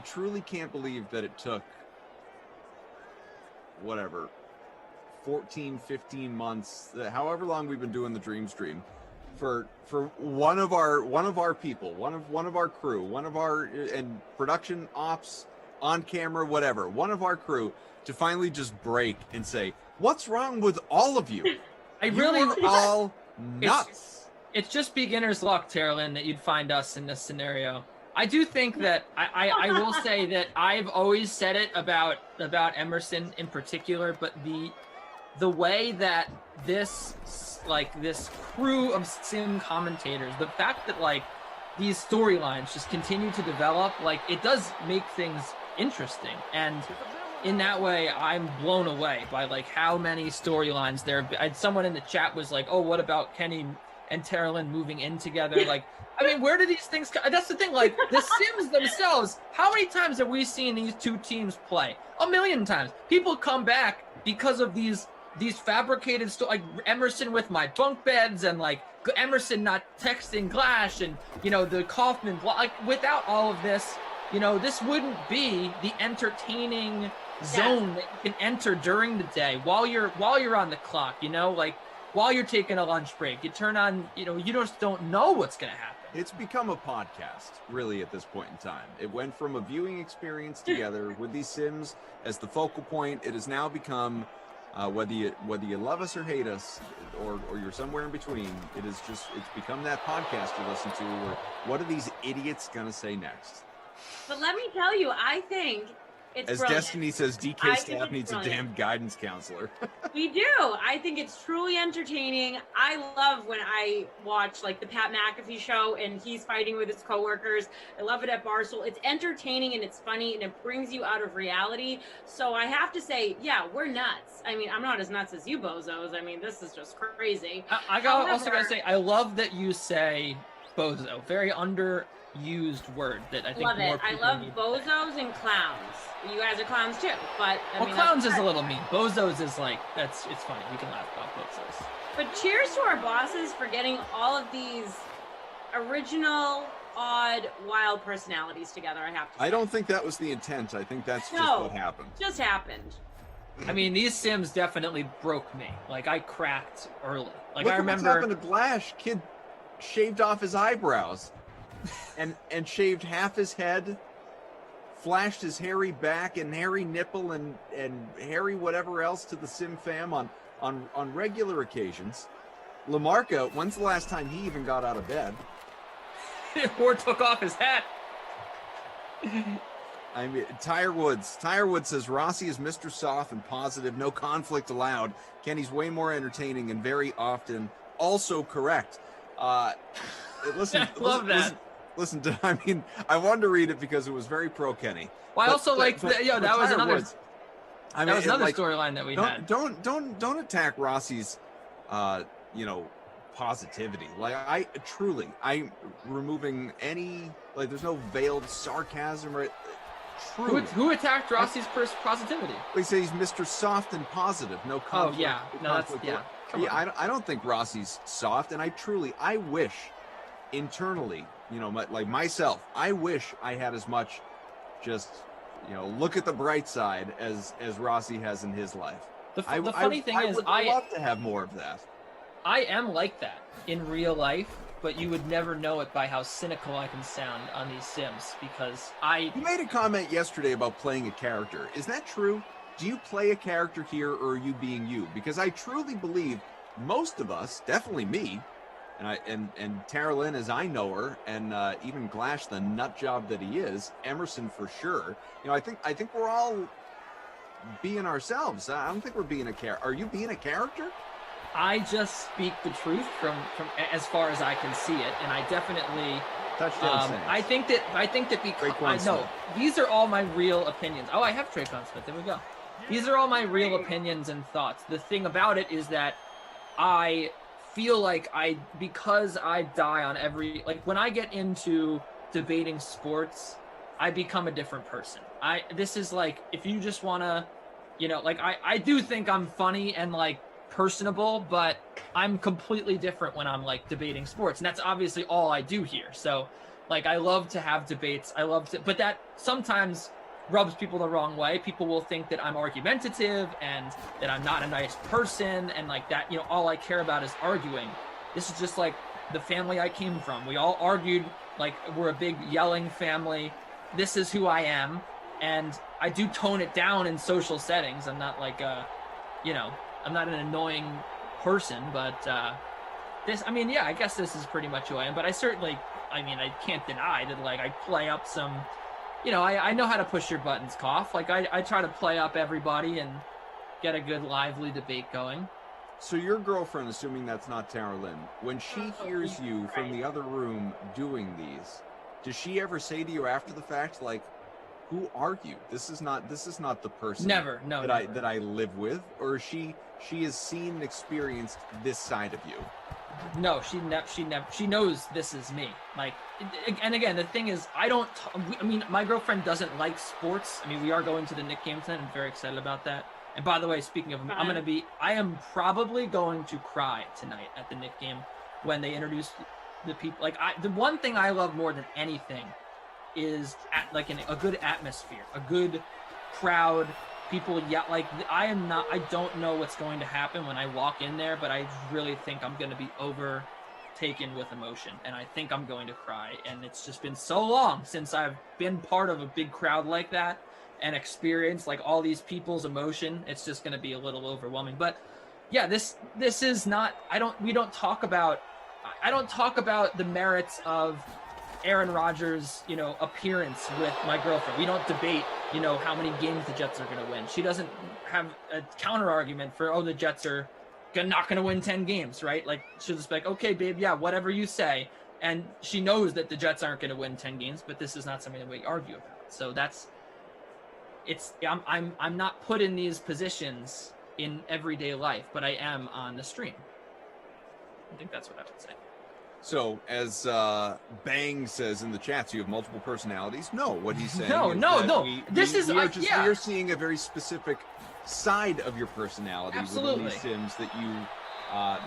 truly can't believe that it took, 14, 15 months, however long we've been doing the Dream Stream, for one of our people, one of our crew, and production ops, on camera, whatever, one of our crew to finally just break and say, what's wrong with all of you? You are all nuts. It's just beginner's luck, Terrelin, that you'd find us in this scenario. I do think that I will say that I've always said it about Emerson in particular, but the way that this crew of sim commentators, the fact that like these storylines just continue to develop, like it does make things interesting. And in that way, I'm blown away by like how many storylines there. Someone in the chat was like, "Oh, what about Kenny and Terrelin moving in together?" Like, I mean, where do these things come? That's the thing. Like the Sims themselves, how many times have we seen these two teams play? A million times. People come back because of these fabricated like Emerson with my bunk beds and like Emerson not texting Glash and the Kaufman like without all of this, this wouldn't be the entertaining zone that you can enter during the day while you're on the clock, like while you're taking a lunch break. You turn on, you just don't know what's going to happen. It's become a podcast, really, at this point in time. It went from a viewing experience together with these Sims as the focal point. It has now become, whether you love us or hate us, or you're somewhere in between, it's become that podcast you listen to where what are these idiots going to say next? But let me tell you, I think it's As brilliant. Destiny says, DK staff needs a damn guidance counselor. We do. I think it's truly entertaining. I love when I watch like the Pat McAfee show and he's fighting with his coworkers. I love it at Barstool. It's entertaining and it's funny and it brings you out of reality. So I have to say, yeah, we're nuts. I mean, I'm not as nuts as you bozos. I mean, this is just crazy. I also gotta say, I love that you say bozo. Very underused word that I think love more it. I people love need. bozos and clowns. You guys are clowns too, but I mean, Clowns that's is a little mean. Bozos is like it's funny. We can laugh about bozos. But cheers to our bosses for getting all of these original, odd, wild personalities together. I have to say. I don't think that was the intent. I think that's just what happened. Just happened. I mean, these Sims definitely broke me. Like I cracked early. Like Look I at remember what's happened to Glash. Kid shaved off his eyebrows and shaved half his head, flashed his hairy back and hairy nipple and hairy whatever else to the Sim fam on regular occasions. LaMarca, when's the last time he even got out of bed? or took off his hat. I mean, Tyre Woods says Rossi is Mr. Soft and positive, no conflict allowed. Kenny's way more entertaining and very often also correct. Listen, love that. Listen, I mean, I wanted to read it because it was very pro Kenny. Well, I also like that. Yeah, that was Tyre another. Woods, that was another storyline that we had. Don't attack Rossi's, positivity. Like I'm removing any there's no veiled sarcasm or. Who attacked Rossi's positivity? They say he's Mr. Soft and positive. No conflict. Oh yeah, no, that's yeah. I don't think Rossi's soft, and I wish internally, myself, I wish I had as much just look at the bright side as Rossi has in his life. The funny thing is, I would love to have more of that. I am like that in real life, but you would never know it by how cynical I can sound on these Sims because You made a comment yesterday about playing a character. Is that true? Do you play a character here, or are you being you? Because I truly believe most of us, definitely me, and Tara Lynn as I know her, and even Glash, the nut job that he is, Emerson for sure. I think we're all being ourselves. I don't think we're being a character. Are you being a character? I just speak the truth from as far as I can see it, and I definitely. I think that because these are all my real opinions. Oh, I have Traquan Smith. There we go. These are all my real opinions and thoughts. The thing about it is that I feel like because I die on every when I get into debating sports, I become a different person. This is if you just want to, I do think I'm funny and personable, but I'm completely different when I'm debating sports, and that's obviously all I do here. So I love to have debates. But that sometimes rubs people the wrong way. People will think that I'm argumentative and that I'm not a nice person and that, all I care about is arguing. This is just the family I came from. We all argued, we're a big yelling family. This is who I am. And I do tone it down in social settings. I'm not I'm not an annoying person, but I guess this is pretty much who I am. But I certainly, I can't deny that I play up some, I know how to push your buttons, Cough. I try to play up everybody and get a good lively debate going. So your girlfriend, assuming that's not Tara Lynn, when she hears you from the other room doing these, does she ever say to you after the fact, who are you? This is not the person Never. that I live with, or she has seen and experienced this side of you. No, she knows this is me. Like, and again, the thing is, I mean, my girlfriend doesn't like sports. I mean, we are going to the Knick game tonight. I'm very excited about that. And by the way, speaking of, I am probably going to cry tonight at the Knick game when they introduce the people. Like, the one thing I love more than anything is a good atmosphere, a good crowd. People yell. Like, I don't know what's going to happen when I walk in there, but I really think I'm going to be overtaken with emotion, and I think I'm going to cry. And it's just been so long since I've been part of a big crowd like that and experienced like all these people's emotion. It's just going to be a little overwhelming. But yeah, this is not. I don't talk about the merits of Aaron Rodgers, appearance with my girlfriend. We don't debate, how many games the Jets are going to win. She doesn't have a counter argument for, the Jets are not going to win 10 games, right? Like, she'll just be like, okay, babe, yeah, whatever you say. And she knows that the Jets aren't going to win 10 games, but this is not something that we argue about. So I'm not put in these positions in everyday life, but I am on the stream. I think that's what I would say. So, as Bang says in the chats, you have multiple personalities. No, what he's saying No. we are seeing a very specific side of your personality Absolutely. with Lee Sims that you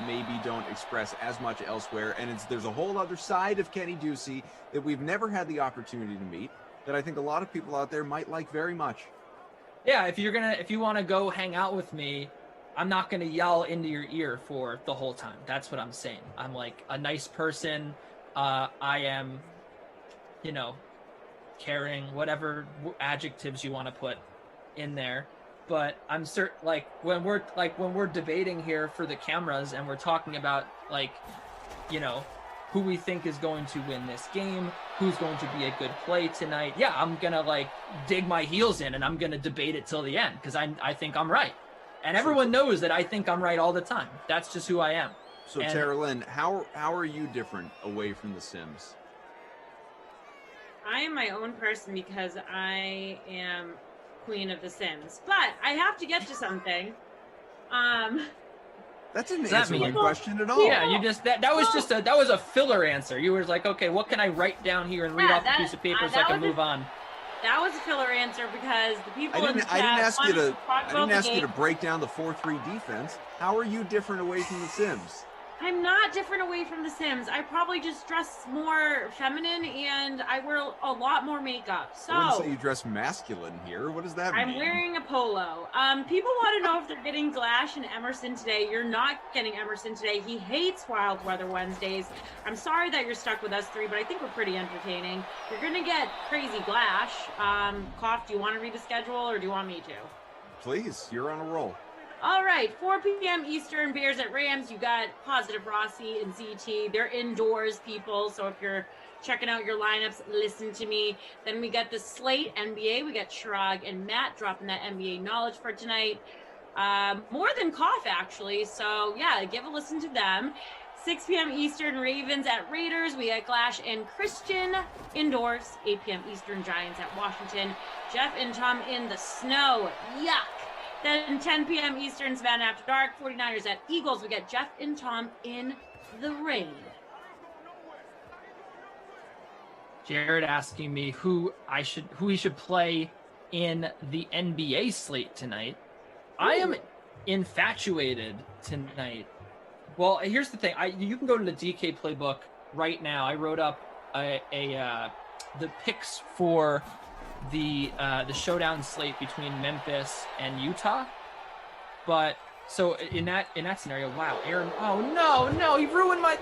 maybe don't express as much elsewhere. And there's a whole other side of Kenny Ducey that we've never had the opportunity to meet that I think a lot of people out there might like very much. Yeah, if you want to go hang out with me, I'm not going to yell into your ear for the whole time. That's what I'm saying. I'm like a nice person. I am, caring, whatever adjectives you want to put in there. But I'm certain, when we're debating here for the cameras and we're talking about who we think is going to win this game, who's going to be a good play tonight. Yeah, I'm going to dig my heels in and I'm going to debate it till the end because I think I'm right. And everyone knows that I think I'm right all the time. That's just who I am. So, Tara Lynn, how are you different away from The Sims? I am my own person because I am queen of The Sims. But I have to get to something. That didn't answer my question at all. Yeah, you just that was a filler answer. You were like, okay, what can I write down here and read off a piece of paper so I can move on? That was a filler answer because the people in the chat I didn't ask you to break down the 4-3 defense. How are you different away from The Sims? I'm not different away from The Sims. I probably just dress more feminine and I wear a lot more makeup. So I wouldn't say you dress masculine here. What does that mean? I'm wearing a polo. People want to know if they're getting Glash and Emerson today. You're not getting Emerson today. He hates Wild Weather Wednesdays. I'm sorry that you're stuck with us three, but I think we're pretty entertaining. You're going to get Crazy Glash. Koff, do you want to read the schedule or do you want me to? Please, you're on a roll. All right, 4 p.m. Eastern, Bears at Rams. You got Positive Rossi and ZT. They're indoors, people. So if you're checking out your lineups, listen to me. Then we got the slate NBA. We got Shrug and Matt dropping that NBA knowledge for tonight. More than Koff, actually. So, yeah, give a listen to them. 6 p.m. Eastern, Ravens at Raiders. We got Glash and Christian indoors. 8 p.m. Eastern, Giants at Washington. Jeff and Tom in the snow. Yuck. Then 10 p.m. Eastern, Savannah After Dark, 49ers at Eagles. We get Jeff and Tom in the rain. Jared asking me who he should play in the NBA slate tonight. Ooh. I am infatuated tonight. Well, here's the thing. You can go to the DK playbook right now. I wrote up the picks for the showdown slate between Memphis and Utah. But so in that scenario, wow, Aaron, oh no, he ruined my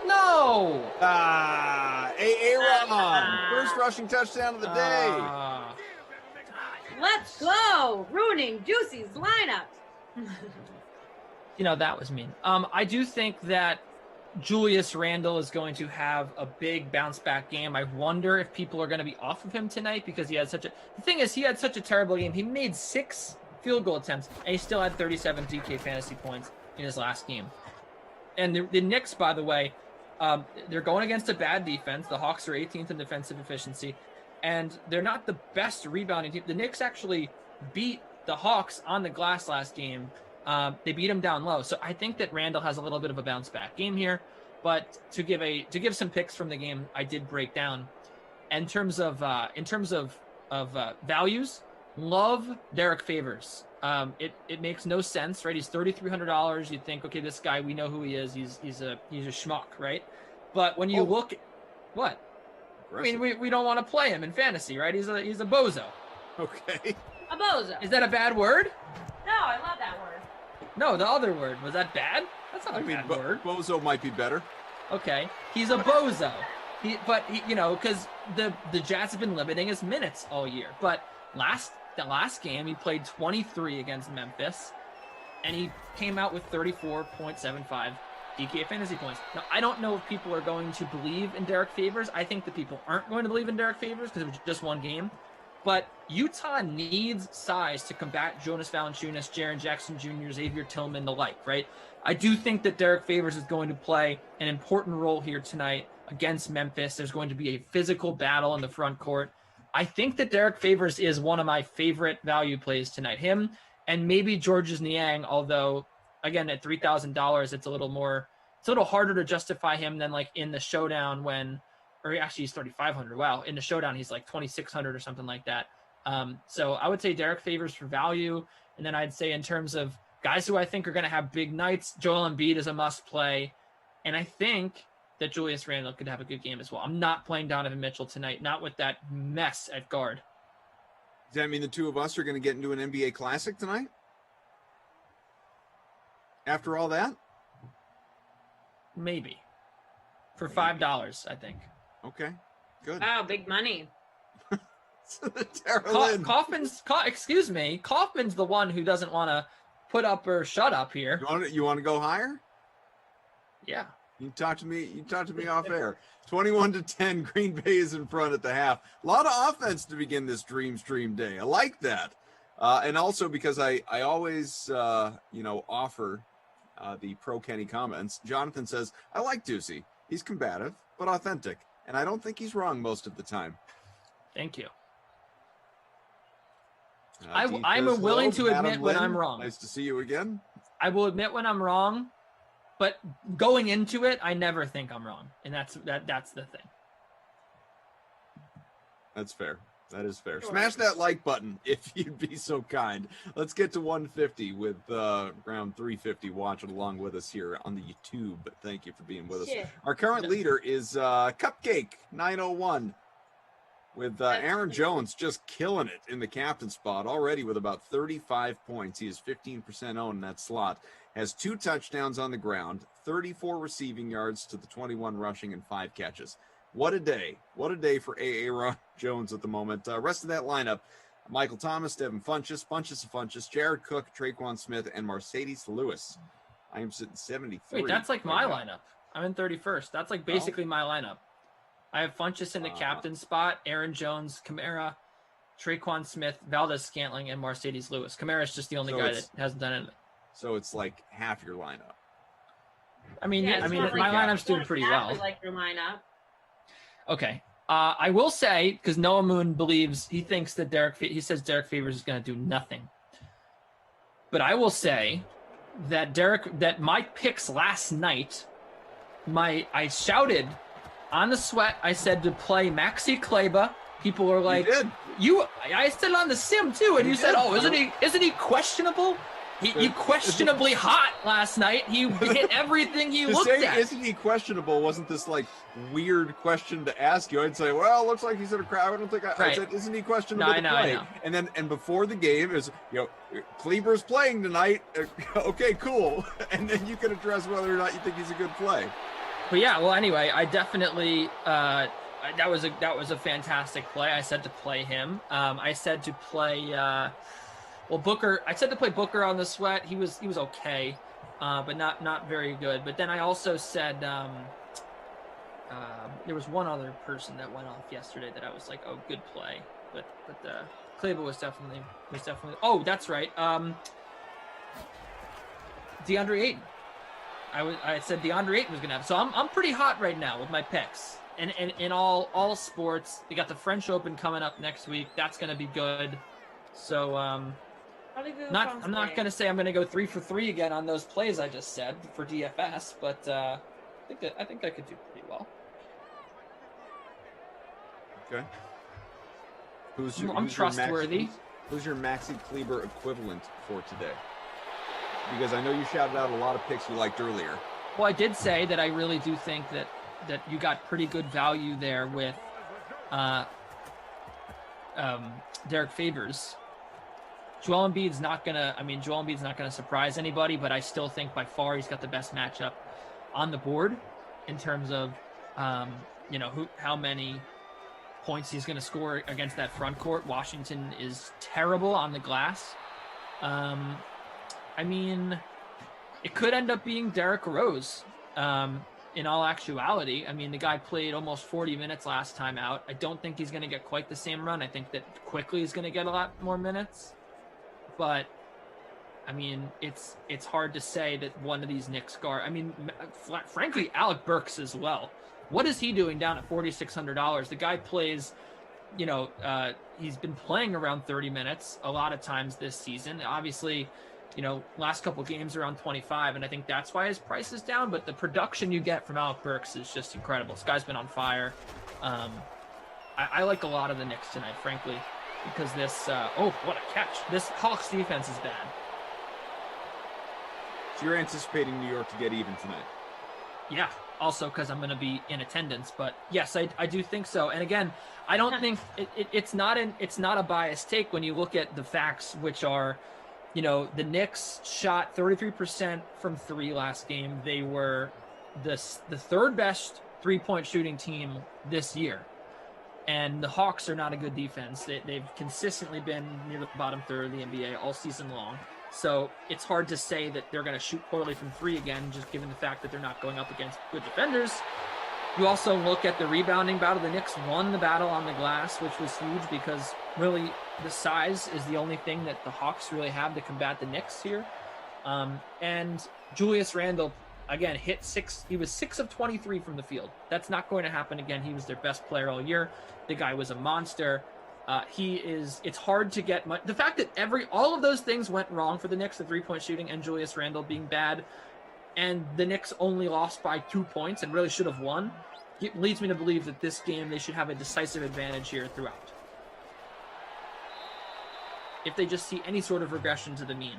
Aaron, first rushing touchdown of the day. Let's go, ruining Juicy's lineup. That was mean. I do think that Julius Randle is going to have a big bounce back game. I wonder if people are going to be off of him tonight because he had such a terrible game. He made 6 field goal attempts and he still had 37 DK fantasy points in his last game. And the Knicks, by the way, they're going against a bad defense. The Hawks are 18th in defensive efficiency. and they're not the best rebounding team. The Knicks actually beat the Hawks on the glass last game. They beat them down low. So I think that Randall has a little bit of a bounce back game here. But to give some picks from the game, I did break down. In terms of values, love Derek Favors. It makes no sense, right? He's $3,300. You'd think, okay, this guy, we know who he is. He's a schmuck, right? But when you look, what? I mean, we don't want to play him in fantasy, right? He's a bozo. Okay. A bozo. Is that a bad word? No, I love that word. No, the other word. Was that bad? That's not a bad word. Bozo might be better. Okay. He's a bozo. But because the Jazz have been limiting his minutes all year. But the last game, he played 23 against Memphis, and he came out with 34.75 DK fantasy points. Now, I don't know if people are going to believe in Derek Favors. I think that people aren't going to believe in Derek Favors because it was just one game. But Utah needs size to combat Jonas Valanciunas, Jaren Jackson Jr., Xavier Tillman, the like, right? I do think that Derek Favors is going to play an important role here tonight against Memphis. There's going to be a physical battle in the front court. I think that Derek Favors is one of my favorite value plays tonight. Him and maybe Georges Niang, although, again, at $3,000, it's a little harder to justify him than like in the showdown or actually he's 3,500. Wow. In the showdown, he's like 2,600 or something like that. So I would say Derek Favors for value. And then I'd say in terms of guys who I think are going to have big nights, Joel Embiid is a must play. And I think that Julius Randle could have a good game as well. I'm not playing Donovan Mitchell tonight, not with that mess at guard. Does that mean the two of us are going to get into an NBA Classic tonight? After all that? Maybe. For $5, I think. Okay, good. Wow, big money. Kaufman's the one who doesn't want to put up or shut up here. You want to go higher? Yeah. You talk to me off air. 21-10, Green Bay is in front at the half. A lot of offense to begin this Dream Stream day. I like that. And also because I always offer the pro Kenny comments. Jonathan says, I like Ducey. He's combative, but authentic. And I don't think he's wrong most of the time. Thank you. I'm willing to admit when I'm wrong. Nice to see you again. I will admit when I'm wrong, but going into it, I never think I'm wrong. And that's the thing. That's fair. That is fair. Smash that like button if you'd be so kind. Let's get to 150 with round 350 watching along with us here on the YouTube. Thank you for being with us. Our current leader is Cupcake 901 with Aaron Jones just killing it in the captain spot already with about 35 points. He is 15% owned in that slot. Has 2 touchdowns on the ground, 34 receiving yards to the 21 rushing and 5 catches. What a day. What a day for Aaron Jones at the moment. Rest of that lineup, Michael Thomas, Devin Funchess, Jared Cook, Traquan Smith, and Mercedes Lewis. I am sitting 73. Wait, that's like my lineup. I'm in 31st. That's like basically my lineup. I have Funchess in the captain spot, Aaron Jones, Kamara, Traquan Smith, Valdez Scantling, and Mercedes Lewis. Kamara is just the only guy that hasn't done it. So it's like half your lineup. I mean, my lineup's doing pretty well. Like your lineup. Okay. I will say, because Noah Moon thinks that he says Derek Favors is going to do nothing. But I will say that my picks last night, I shouted on the sweat, I said to play Maxi Kleba. People were like, I said on the sim too, and you said, isn't he questionable? He questionably hot last night. He hit everything he looked at. Isn't he questionable? Wasn't this like weird question to ask you? I'd say, well, it looks like he's in a crowd. I don't think I said, isn't he questionable to play? I know. And before the game is, Kleber's playing tonight. Okay, cool. And then you can address whether or not you think he's a good play. But yeah, well, anyway, I definitely that was a fantastic play. I said to play him. I said to play. Booker. I said to play Booker on the sweat. He was okay, but not very good. But then I also said there was one other person that went off yesterday that I was like, oh, good play. But Kleber was definitely. Oh, that's right. DeAndre Ayton. I said DeAndre Ayton was gonna have. So I'm pretty hot right now with my picks. in all sports. You got the French Open coming up next week. That's going to be good. So I'm not going to say I'm going to go 3 for 3 again on those plays I just said for DFS, but I think I could do pretty well. Okay. I'm trustworthy. Who's your Maxi Kleber equivalent for today? Because I know you shouted out a lot of picks you liked earlier. Well, I did say that I really do think that you got pretty good value there with Derek Favors. Joel Embiid's not gonna surprise anybody, but I still think by far he's got the best matchup on the board in terms of how many points he's going to score against that front court. Washington is terrible on the glass. It could end up being Derrick Rose. In all actuality, the guy played almost 40 minutes last time out. I don't think he's going to get quite the same run. I think that Quickly is going to get a lot more minutes. But, it's hard to say that one of these Knicks frankly, Alec Burks as well. What is he doing down at $4,600? The guy plays, he's been playing around 30 minutes a lot of times this season. Obviously, last couple games around 25, and I think that's why his price is down. But the production you get from Alec Burks is just incredible. This guy's been on fire. I like a lot of the Knicks tonight, frankly, because this. What a catch! This Hawks defense is bad. So you're anticipating New York to get even tonight? Yeah. Also, because I'm going to be in attendance, but yes, I do think so. And again, I don't think it's not a biased take when you look at the facts, which are. The Knicks shot 33% from 3 last game. They were the third best 3-point shooting team this year. And the Hawks are not a good defense. They've consistently been near the bottom third of the NBA all season long. So it's hard to say that they're going to shoot poorly from 3 again, just given the fact that they're not going up against good defenders. You also look at the rebounding battle. The Knicks won the battle on the glass, which was huge because really the size is the only thing that the Hawks really have to combat the Knicks here. And Julius Randle, again, hit 6. He was 6 of 23 from the field. That's not going to happen again. He was their best player all year. The guy was a monster. It's hard to get much. The fact that all of those things went wrong for the Knicks, the 3-point shooting and Julius Randle being bad, and the Knicks only lost by 2 points and really should have won, it leads me to believe that this game they should have a decisive advantage here throughout. If they just see any sort of regression to the mean,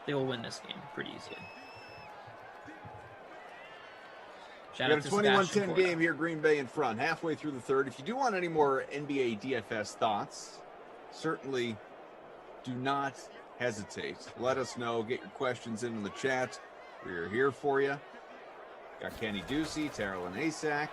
they will win this game pretty easily. We got a 21-10 game here, Green Bay in front, halfway through the third. If you do want any more NBA DFS thoughts, certainly do not hesitate. Let us know. Get your questions in the chat. We're here for you. Got Kenny Ducey, Terrell Asak.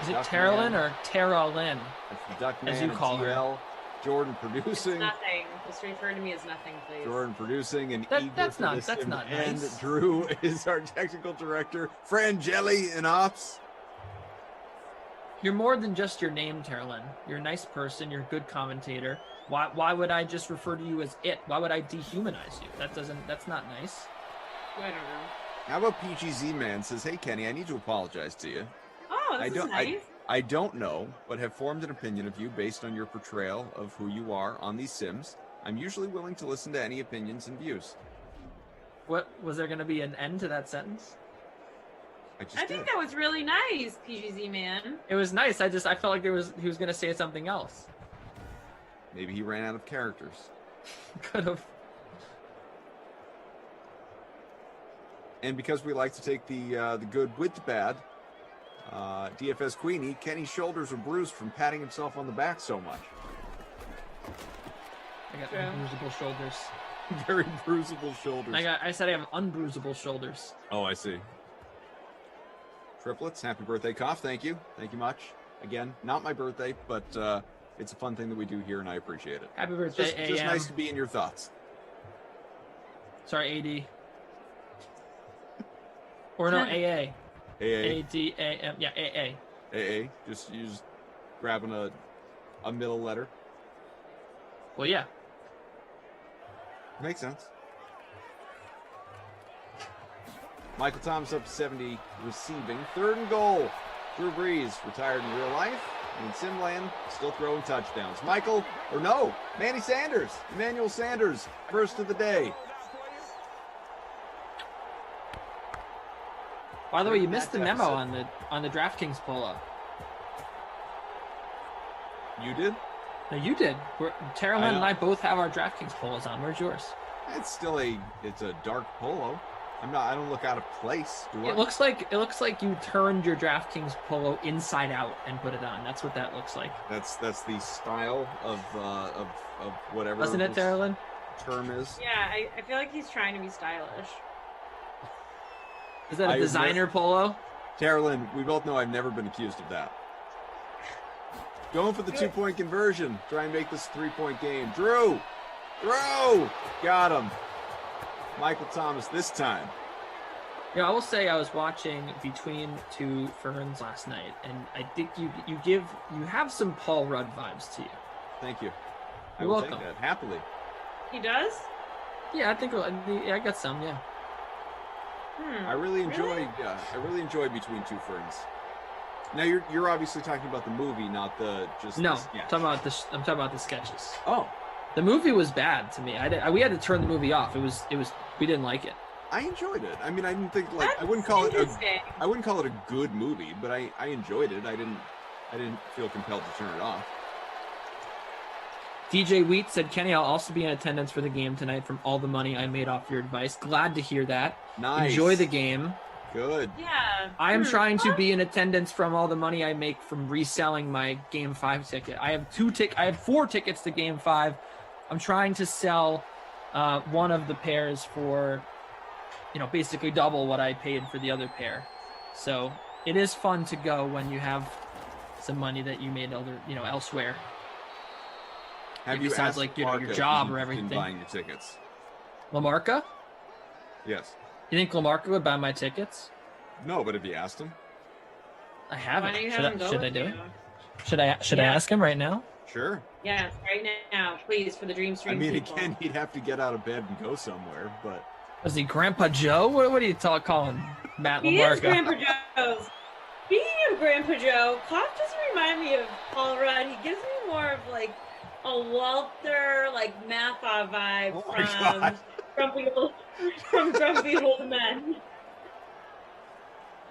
Is it Terrell or Tara Lynn? That's the Duckman, as you call her. Jordan producing. It's nothing. Just refer to me as nothing, please. Jordan producing and that's not nice. And Drew is our technical director. Frangeli in ops. You're more than just your name, Terrell. You're a nice person. You're a good commentator. Why would I just refer to you as it? Why would I dehumanize you? That's not nice. I don't know. How about PGZ Man says, "Hey Kenny, I need to apologize to you. Oh, this is nice. I don't know, but have formed an opinion of you based on your portrayal of who you are on these Sims. I'm usually willing to listen to any opinions and views." What was there going to be an end to that sentence? I think that was really nice, PGZ Man. It was nice. I felt like he was going to say something else. Maybe he ran out of characters. Could have. And because we like to take the good with the bad, DFS Queenie, Kenny's shoulders were bruised from patting himself on the back so much. I got unbruisable shoulders. Very bruisable shoulders. I said I have unbruisable shoulders. Oh, I see. Triplets, happy birthday, Cough. Thank you. Thank you much. Again, not my birthday, but it's a fun thing that we do here, and I appreciate it. Happy birthday, just nice to be in your thoughts. Sorry, AD. Or no, AA. AA. ADAM. Yeah, AA. AA. Just grabbing a middle letter. Well, yeah. Makes sense. Michael Thomas up to 70 receiving. 3rd and goal. Drew Brees retired in real life. And Simland still throwing touchdowns. Manny Sanders. Emmanuel Sanders, first of the day. By the way, you missed the memo on the DraftKings polo. You did? No, you did. Tara Lynn and I both have our DraftKings polos on. Where's yours? It's a dark polo. I don't look out of place. Do I? It looks like you turned your DraftKings polo inside out and put it on. That's what that looks like. That's the style of whatever. Wasn't it, Tara Lynn? Term is. Yeah, I feel like he's trying to be stylish. Is that a designer polo? Tara Lynn, we both know I've never been accused of that. Going for the 2-point conversion. Try and make this a 3-point game. Drew! Got him. Michael Thomas this time. Yeah, I will say I was watching Between Two Ferns last night, and I think you have some Paul Rudd vibes to you. Thank you. You're welcome. Take that happily. He does? Yeah, I got some. Yeah. I really enjoyed Between Two Ferns. Now you're obviously talking about the movie, not the just. No, the sketch. I'm talking about the sketches. Oh, the movie was bad to me. We had to turn the movie off. It was we didn't like it. I enjoyed it. I mean, I didn't think I wouldn't call it a good movie, but I enjoyed it. I didn't feel compelled to turn it off. DJ Wheat said, Kenny, I'll also be in attendance for the game tonight from all the money I made off your advice. Glad to hear that. Nice. Enjoy the game. Good. Yeah. I am trying to be in attendance from all the money I make from reselling my Game 5 ticket. I have 4 tickets to Game 5. I'm trying to sell one of the pairs for, basically double what I paid for the other pair. So it is fun to go when you have some money that you made elsewhere. Have you besides asked your Lamarca job if or he's everything? been buying your tickets? Lamarca? Yes. You think Lamarca would buy my tickets? No, but have you asked him? I haven't. Why don't you have him go Should I with do you? it? Should I ask him right now? Sure. Yeah, right now, please, for the Dream Stream people. Again, he'd have to get out of bed and go somewhere, but... Was he Grandpa Joe? What do you calling Matt He Lamarca? is Grandpa Joe. Speaking of Grandpa Joe, Koff doesn't remind me of Paul Rudd. He gives me more of a Walter Matthau vibe from Grumpy Old Men.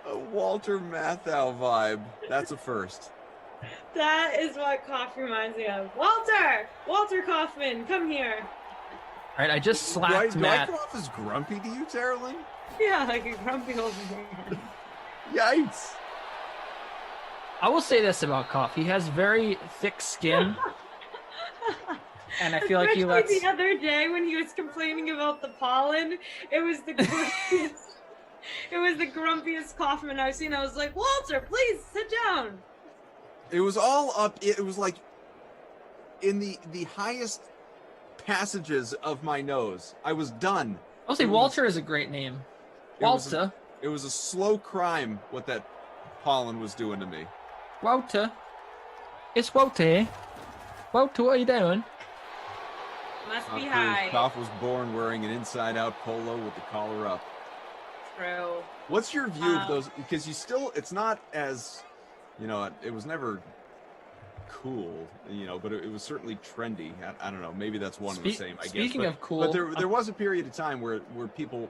A Walter Matthau vibe. That's a first. That is what Koff reminds me of. Walter Kaufman, come here. All right, I just slapped Matt. Do I come off as grumpy to you, Tara Lynn? Yeah, like a grumpy old man. Yikes. I will say this about Koff. He has very thick skin. And I feel like he lets... The other day when he was complaining about the pollen, it was the grumpiest, Kaufman I've seen. I was like, Walter, please sit down. It was all up. It was like in the highest passages of my nose. I was done. I'll say Walter is a great name. Walter. It was a slow crime what that pollen was doing to me. Walter. It's Walter. Walter, what are you doing? Must be high. Koff was born wearing an inside-out polo with the collar up. True. What's your view of those? Because it's not as, it was never cool, but it was certainly trendy. I don't know. Maybe that's one of the same, I guess. Speaking of cool. But there was a period of time where people,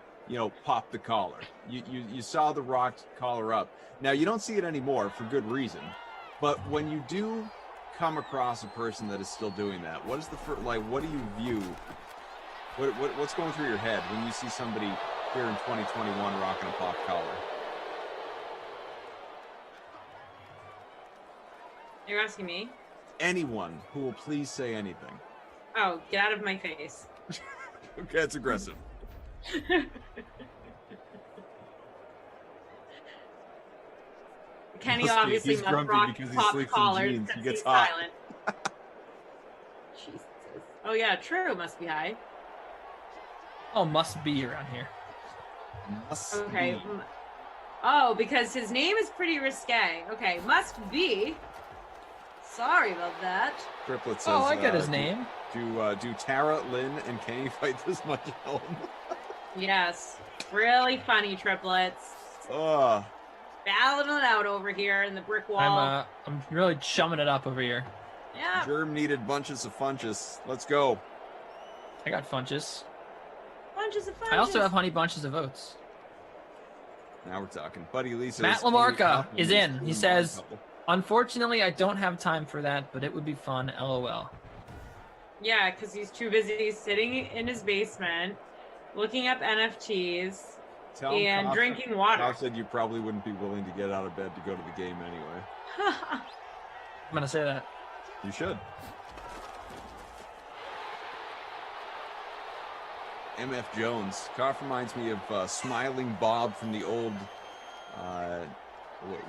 popped the collar. You saw the Rock collar up. Now, you don't see it anymore for good reason. But when you do come across a person that is still doing that, what is what do you view? What's going through your head when you see somebody here in 2021 rocking a pop collar? You're asking me? Anyone who will please say anything. Oh, get out of my face. Okay, that's aggressive. Kenny obviously must rock pop collars because since he gets he's hot. silent. Jesus. Oh yeah, true. Must be high. Oh, must be around here. Okay. Oh, because his name is pretty risque. Okay, must be. Sorry about that. Triplet says, I get his name. Do Tara, Lynn, and Kenny fight this much at home? Yes. Really funny, triplets. Oh, Battling it out over here in the brick wall. I'm really chumming it up over here. Yeah. Germ needed bunches of funches. Let's go. I got funches. Bunches of funches. I also have honey bunches of oats. Now we're talking. Buddy Lisa. Matt Lamarca is in. He says, unfortunately, I don't have time for that, but it would be fun. LOL. Yeah, because he's too busy sitting in his basement, looking up NFTs, and drinking water. Kyle said you probably wouldn't be willing to get out of bed to go to the game anyway. I'm going to say that. You should. MF Jones. Cough reminds me of Smiling Bob from the old,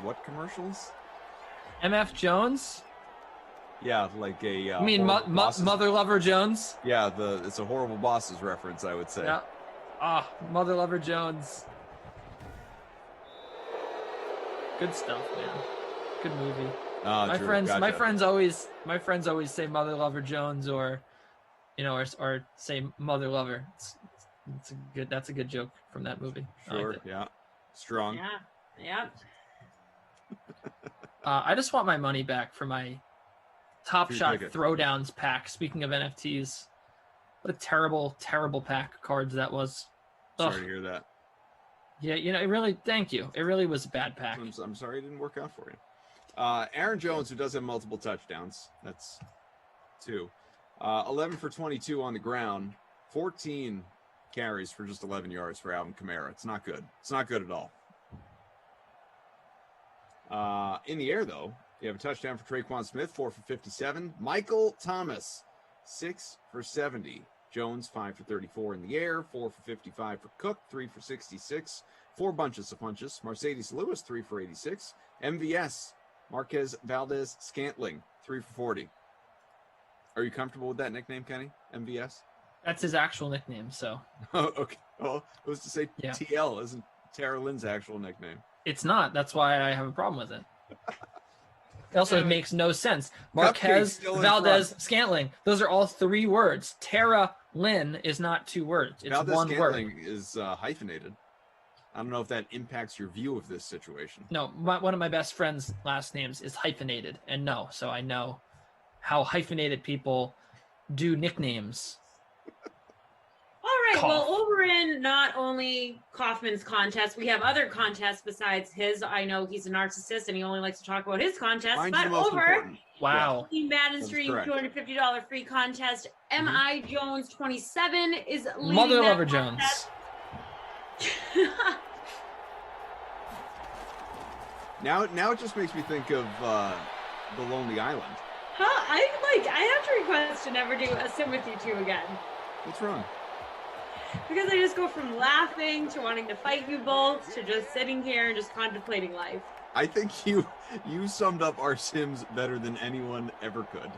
what commercials? MF Jones? Yeah, like a. You mean Mother Lover Jones? Yeah, it's a Horrible Bosses reference, I would say. Yeah. Ah, Mother Lover Jones. Good stuff, man. Good movie. My friends always say Mother Lover Jones, or or say Mother Lover. That's a good joke from that movie. Sure. Yeah. Strong. Yeah. Yeah. I just want my money back for my Top Free Shot ticket. Throwdowns pack. Speaking of NFTs, what a terrible, terrible pack of cards that was. Sorry Ugh. to hear that. Yeah, it really. Thank you. It really was a bad pack. I'm sorry it didn't work out for you. Aaron Jones, who does have multiple touchdowns. That's 2. 11 for 22 on the ground. 14 carries for just 11 yards for Alvin Kamara. It's not good. It's not good at all. In the air, though, you have a touchdown for Traquan Smith, 4 for 57. Michael Thomas, 6 for 70. Jones, 5 for 34 in the air, 4 for 55 for Cook, 3 for 66. 4 bunches of punches. Mercedes Lewis, 3 for 86. MVS, Marquez Valdez Scantling, 3 for 40. Are you comfortable with that nickname, Kenny? MVS? That's his actual nickname. So. Oh, okay. Well, it was to say Yeah. TL isn't Tara Lynn's actual nickname. It's not. That's why I have a problem with it. It also makes no sense. Marquez still in Valdez front. Scantling. Those are all 3 words. Tara Lynn is not 2 words. It's Valdez 1 Scantling word. is hyphenated. I don't know if that impacts your view of this situation. No, one of my best friend's last names is hyphenated, and no, so I know how hyphenated people do nicknames. All right. Cough. Well, over in not only Kaufman's contest, we have other contests besides his. I know he's a narcissist and he only likes to talk about his contests, Mine's but the most over important. Wow. Team Madden That's Stream correct. $250 free contest. M.I. Jones 27 is leading Mother that Lover contest. Jones. Now it just makes me think of The Lonely Island. Huh? I have to request to never do a Sim with You 2 again. What's wrong? Because I just go from laughing to wanting to fight you both to just sitting here and just contemplating life. I think you summed up our Sims better than anyone ever could.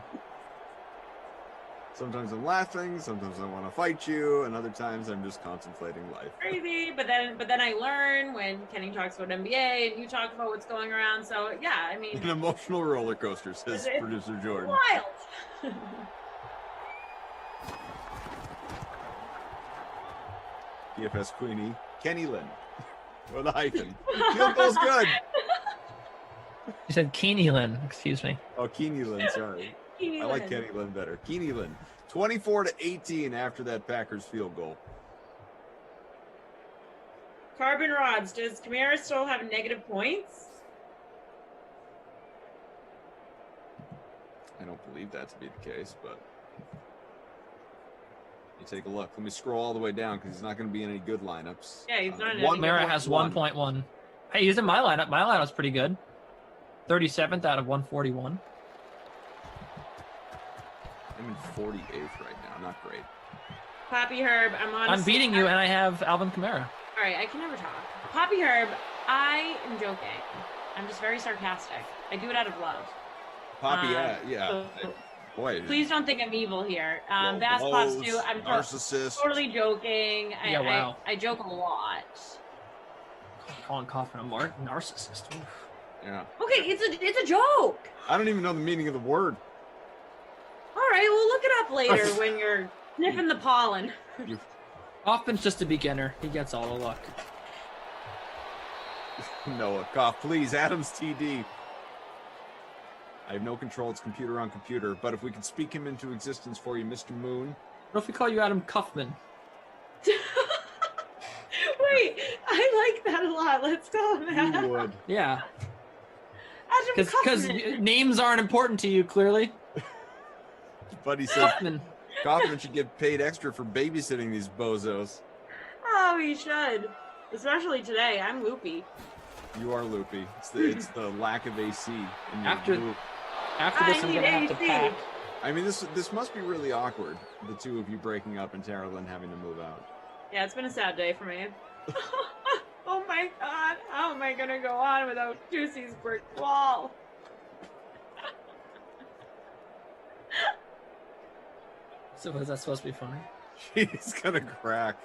Sometimes I'm laughing, sometimes I want to fight you, and other times I'm just contemplating life. Crazy, but then I learn when Kenny talks about NBA and you talk about what's going around. So yeah, I mean, An emotional roller coaster, says It's producer Jordan. wild. DFS Queenie, Kenny Lynn, with a hyphen. Field goal's good. You said Keeney Lynn, excuse me. Oh, Keeney Lynn, sorry. Kenny I like Lynn. Kenny Lynn better. Keeney Lynn, 24-18 after that Packers field goal. Carbon rods. Does Kamara still have negative points? I don't believe that to be the case, but you take a look. Let me scroll all the way down because he's not going to be in any good lineups. Yeah, he's not in one any Mara has 1.1. Hey, he's in my lineup. My lineup's pretty good. 37th out of 141. I'm in 48th right now. Not great. Poppy Herb, I'm beating you, and I have Alvin Kamara. All right, I can never talk. Poppy Herb, I am joking. I'm just very sarcastic. I do it out of love. Poppy, yeah. so- Boy. Please don't think I'm evil here. Low Bass Pops blows, too. I'm narcissist. totally joking. Yeah, wow. I joke a lot. Calling Kaufman a narcissist. Oof. Yeah. Okay, it's a joke. I don't even know the meaning of the word. All right, we'll look it up later when you're sniffing the pollen. Kaufman's just a beginner. He gets all the luck. Noah, cough, please. Adams TD. I have no control. It's computer on computer. But if we could speak him into existence for you, Mr. Moon. What if we call you Adam Kaufman? Wait, I like that a lot. Let's call him that. You would. Yeah. Adam Because Kaufman. names aren't important to you, clearly. But he said Kaufman. Kaufman should get paid extra for babysitting these bozos. Oh, he should. Especially today. I'm loopy. You are loopy. It's the lack of AC in your After loop. this, I'm gonna have to pack. I mean, this must be really awkward. The two of you breaking up and Tara Lynn having to move out. Yeah, it's been a sad day for me. Oh my god, how am I gonna go on without Juicy's brick wall? So was that supposed to be funny? She's gonna crack.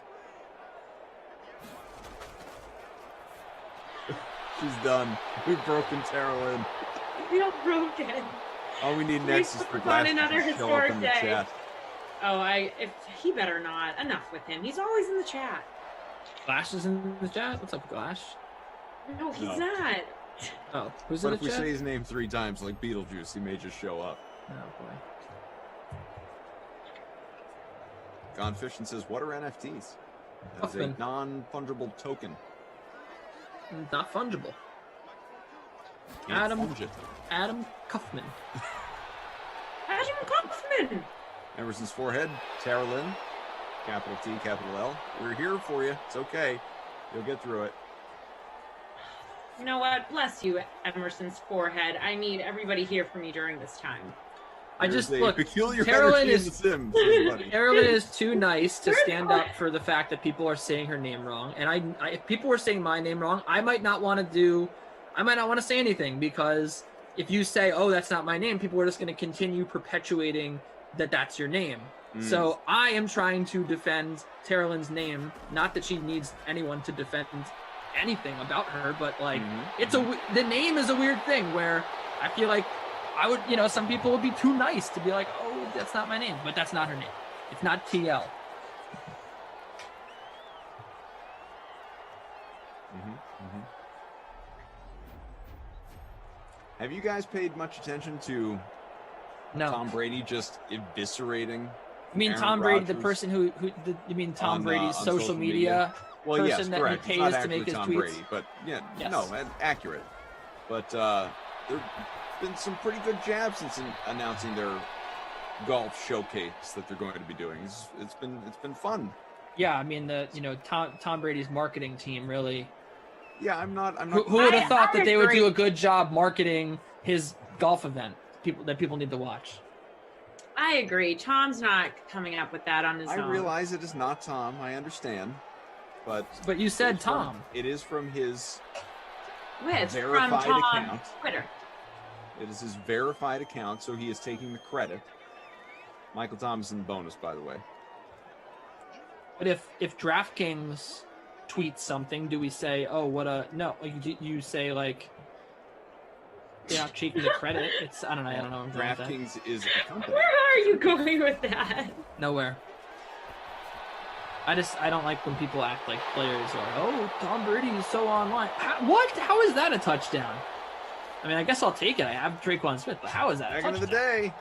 She's done. We've broken Tara Lynn. I feel broken. All we need We next is put for on Glass another to show up historic in the day. chat. Oh, if he better not. Enough with him. He's always in the chat. Glash is in the chat? What's up, Glash? No, he's No. not. Oh, who's But in if the we chat? say his name 3 times like Beetlejuice, he may just show up. Oh, boy. Gone Fishing says, what are NFTs? That is a Huffman. non-fungible token. Not fungible. Can't Adam funge it. Adam Kaufman. Adam Kaufman. Emerson's forehead, Tara Lynn, capital T, capital L. We're here for you. It's okay. You'll get through it. You know what? Bless you, Emerson's forehead. I need everybody here for me during this time. I There's just a look. peculiar Carolyn energy in is the Sims, everybody. Carolyn is too nice to stand up for the fact that people are saying her name wrong. And I if people were saying my name wrong, I might not want to say anything, because if you say, "Oh, that's not my name," people are just going to continue perpetuating that that's your name. So I am trying to defend Carolyn's name. Not that she needs anyone to defend anything about her, but like the name is a weird thing where I feel like I would, some people would be too nice to be like, "Oh, that's not my name," but that's not her name. It's not TL. Have you guys paid much attention to Tom Brady just eviscerating? You mean Aaron Tom Brady, the Rodgers person you mean Tom Brady's on social media well, person yes, that correct. he It's not pays to make actually his Tom tweets? Brady, but yeah, Yes. no, accurate. But there's been some pretty good jabs since announcing their golf showcase that they're going to be doing. It's been fun. Yeah, I mean Tom Brady's marketing team really. Yeah, I'm not. Who would have thought that they would agree. do a good job marketing his golf event? People need to watch. I agree. Tom's not coming up with that on his own. I realize it is not Tom. I understand, but you said Tom. It is from his With from verified Tom account. Twitter. It is his verified account, so he is taking the credit. Michael Thompson bonus, by the way. But if DraftKings tweets something, do we say, "Oh, what a no"? Like, you say like they're not taking the credit. It's I don't know. What I'm doing with that. DraftKings is a company. Where are you going with that? Nowhere. I don't like when people act like players are. Oh, Tom Brady is so online. What? How is that a touchdown? I mean, I guess I'll take it. I have Traquan Smith, but how is that a Back touchdown? into the day.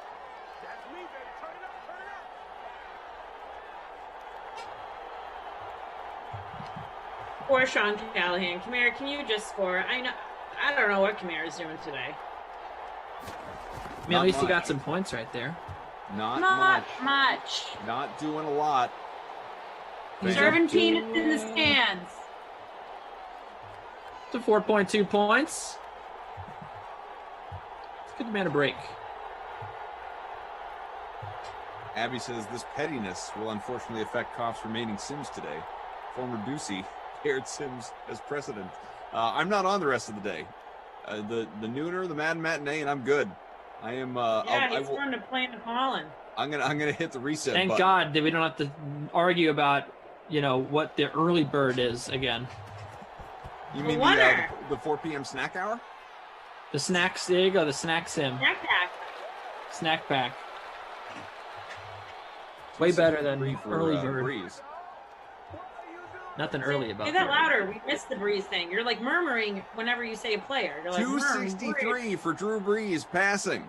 Or Sean Callahan. Kamara, can you just score? I don't know what Kamara's doing today. I mean, at least he got some points right there. Not much. Not doing a lot. Serpentine is in the stands. To 4.2 points. Let's give the man a break. Abby says this pettiness will unfortunately affect Koff's remaining Sims today. Former Ducey paired Sims as president. I'm not on the rest of the day. The nooner, the Mad Matinee, and I'm good. I am. He's going to play in Holland. I'm gonna hit the reset. Thank button. God that we don't have to argue about what the early bird is again. You mean the 4 p.m. snack hour? The snacks. There you go. The snack sim. Snack pack. Snack pack. Way better than Free for, early bird. Breeze. Nothing early about Say that the louder. We missed the Breeze thing. You're like murmuring whenever you say a player. You're like 263 for Drew Brees passing.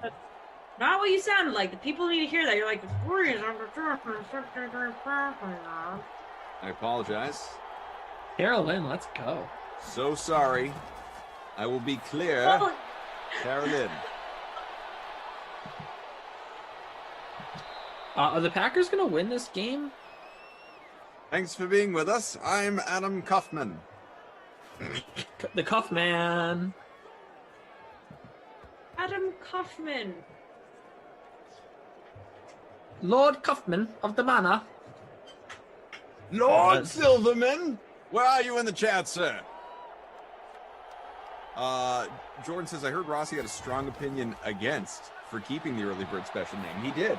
Not what you sounded like. The people need to hear that. You're like, Breeze. I apologize. Carolyn, let's go. So sorry. I will be clear. Oh. Carolyn. Are the Packers going to win this game? Thanks for being with us. I'm Adam Kaufman. The Cuff Man. Adam Kaufman. Lord Kaufman of the Manor. Lord Silverman, where are you in the chat, sir? Jordan says, I heard Rossi had a strong opinion against for keeping the early bird special name. He did.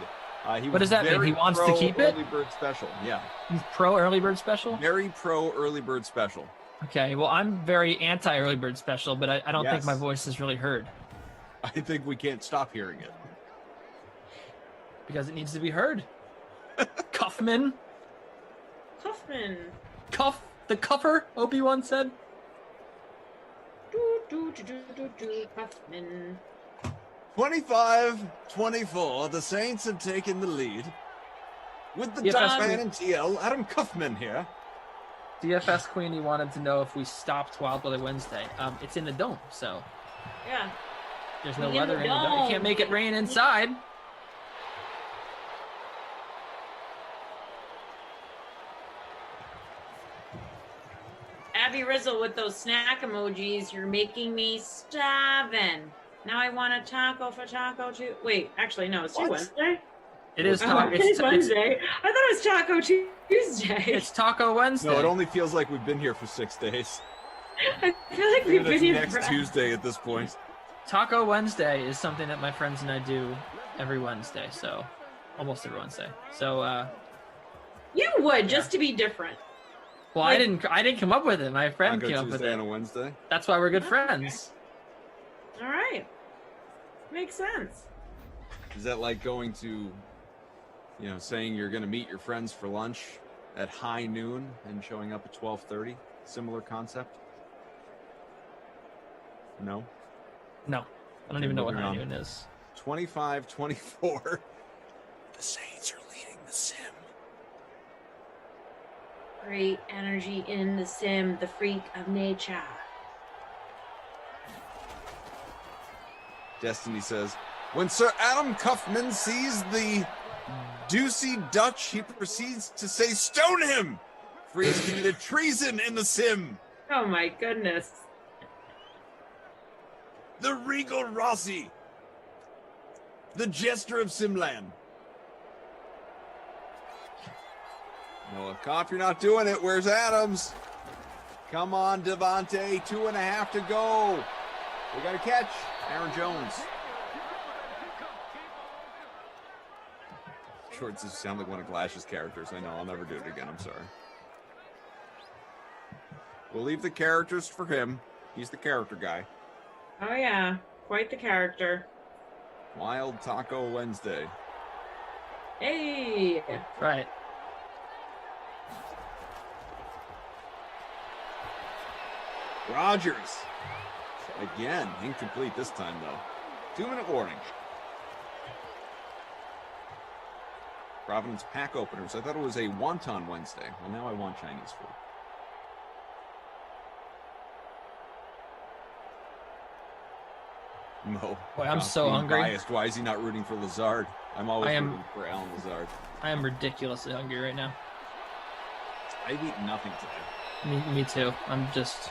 He What does that mean? He wants to keep it? Early bird special, yeah. He's pro early bird special? Very pro early bird special. Okay, well, I'm very anti early bird special, but I don't think Yes. my voice is really heard. I think we can't stop hearing it. Because it needs to be heard. Kaufman. Kaufman. Cuff. The cuffer, Obi-Wan said. Kaufman. 25-24, the Saints have taken the lead. With the Yes, Dutchman and TL, Adam Kaufman here. DFS Queenie wanted to know if we stopped Wild Weather Wednesday. It's in the dome, so Yeah. there's no In weather the in the dome. You dome. can't make it rain inside. Abby Rizzle with those snack emojis. You're making me starving. Now I want a taco for Taco Tuesday. Wait, actually, no, it's What? Wednesday. It is Oh, Taco. it's Wednesday. I thought it was Taco Tuesday. It's Taco Wednesday. No, it only feels like we've been here for 6 days. I feel like we've been It's here next for Tuesday at this point. Taco Wednesday is something that my friends and I do every Wednesday, so almost every Wednesday. So, You would just to be different. well, I didn't come up with it. My friend Taco came up with Tuesday it. on a Wednesday. That's why we're good friends. All right, makes sense. Is that like going to, saying you're going to meet your friends for lunch at high noon and showing up at 12:30? Similar concept? No? No, I don't even know what Moving high on. noon is. 25-24. The Saints are leading the sim. Great energy in the sim, the freak of nature. Destiny says, when Sir Adam Kaufman sees the Deucey Dutch, he proceeds to say, stone him! For he has committed treason in the sim. Oh my goodness. The Regal Rossi. The Jester of Simland. Noah Kopp, you're not doing it. Where's Adams? Come on, Devontae. 2.5 to go. We got a catch. Aaron Jones. Shorts sound like one of Glash's characters. I know. I'll never do it again. I'm sorry. We'll leave the characters for him. He's the character guy. Oh yeah, quite the character. Wild Taco Wednesday. Hey. Right. Rogers. Again, incomplete this time, though. 2-minute warning. Providence pack openers. I thought it was a wonton Wednesday. Well, now I want Chinese food. Mo. Boy, I'm Gosh, so being hungry. Biased. Why is he not rooting for Lazard? I'm always rooting for Alan Lazard. I am ridiculously hungry right now. I've eaten nothing today. Me too. I'm just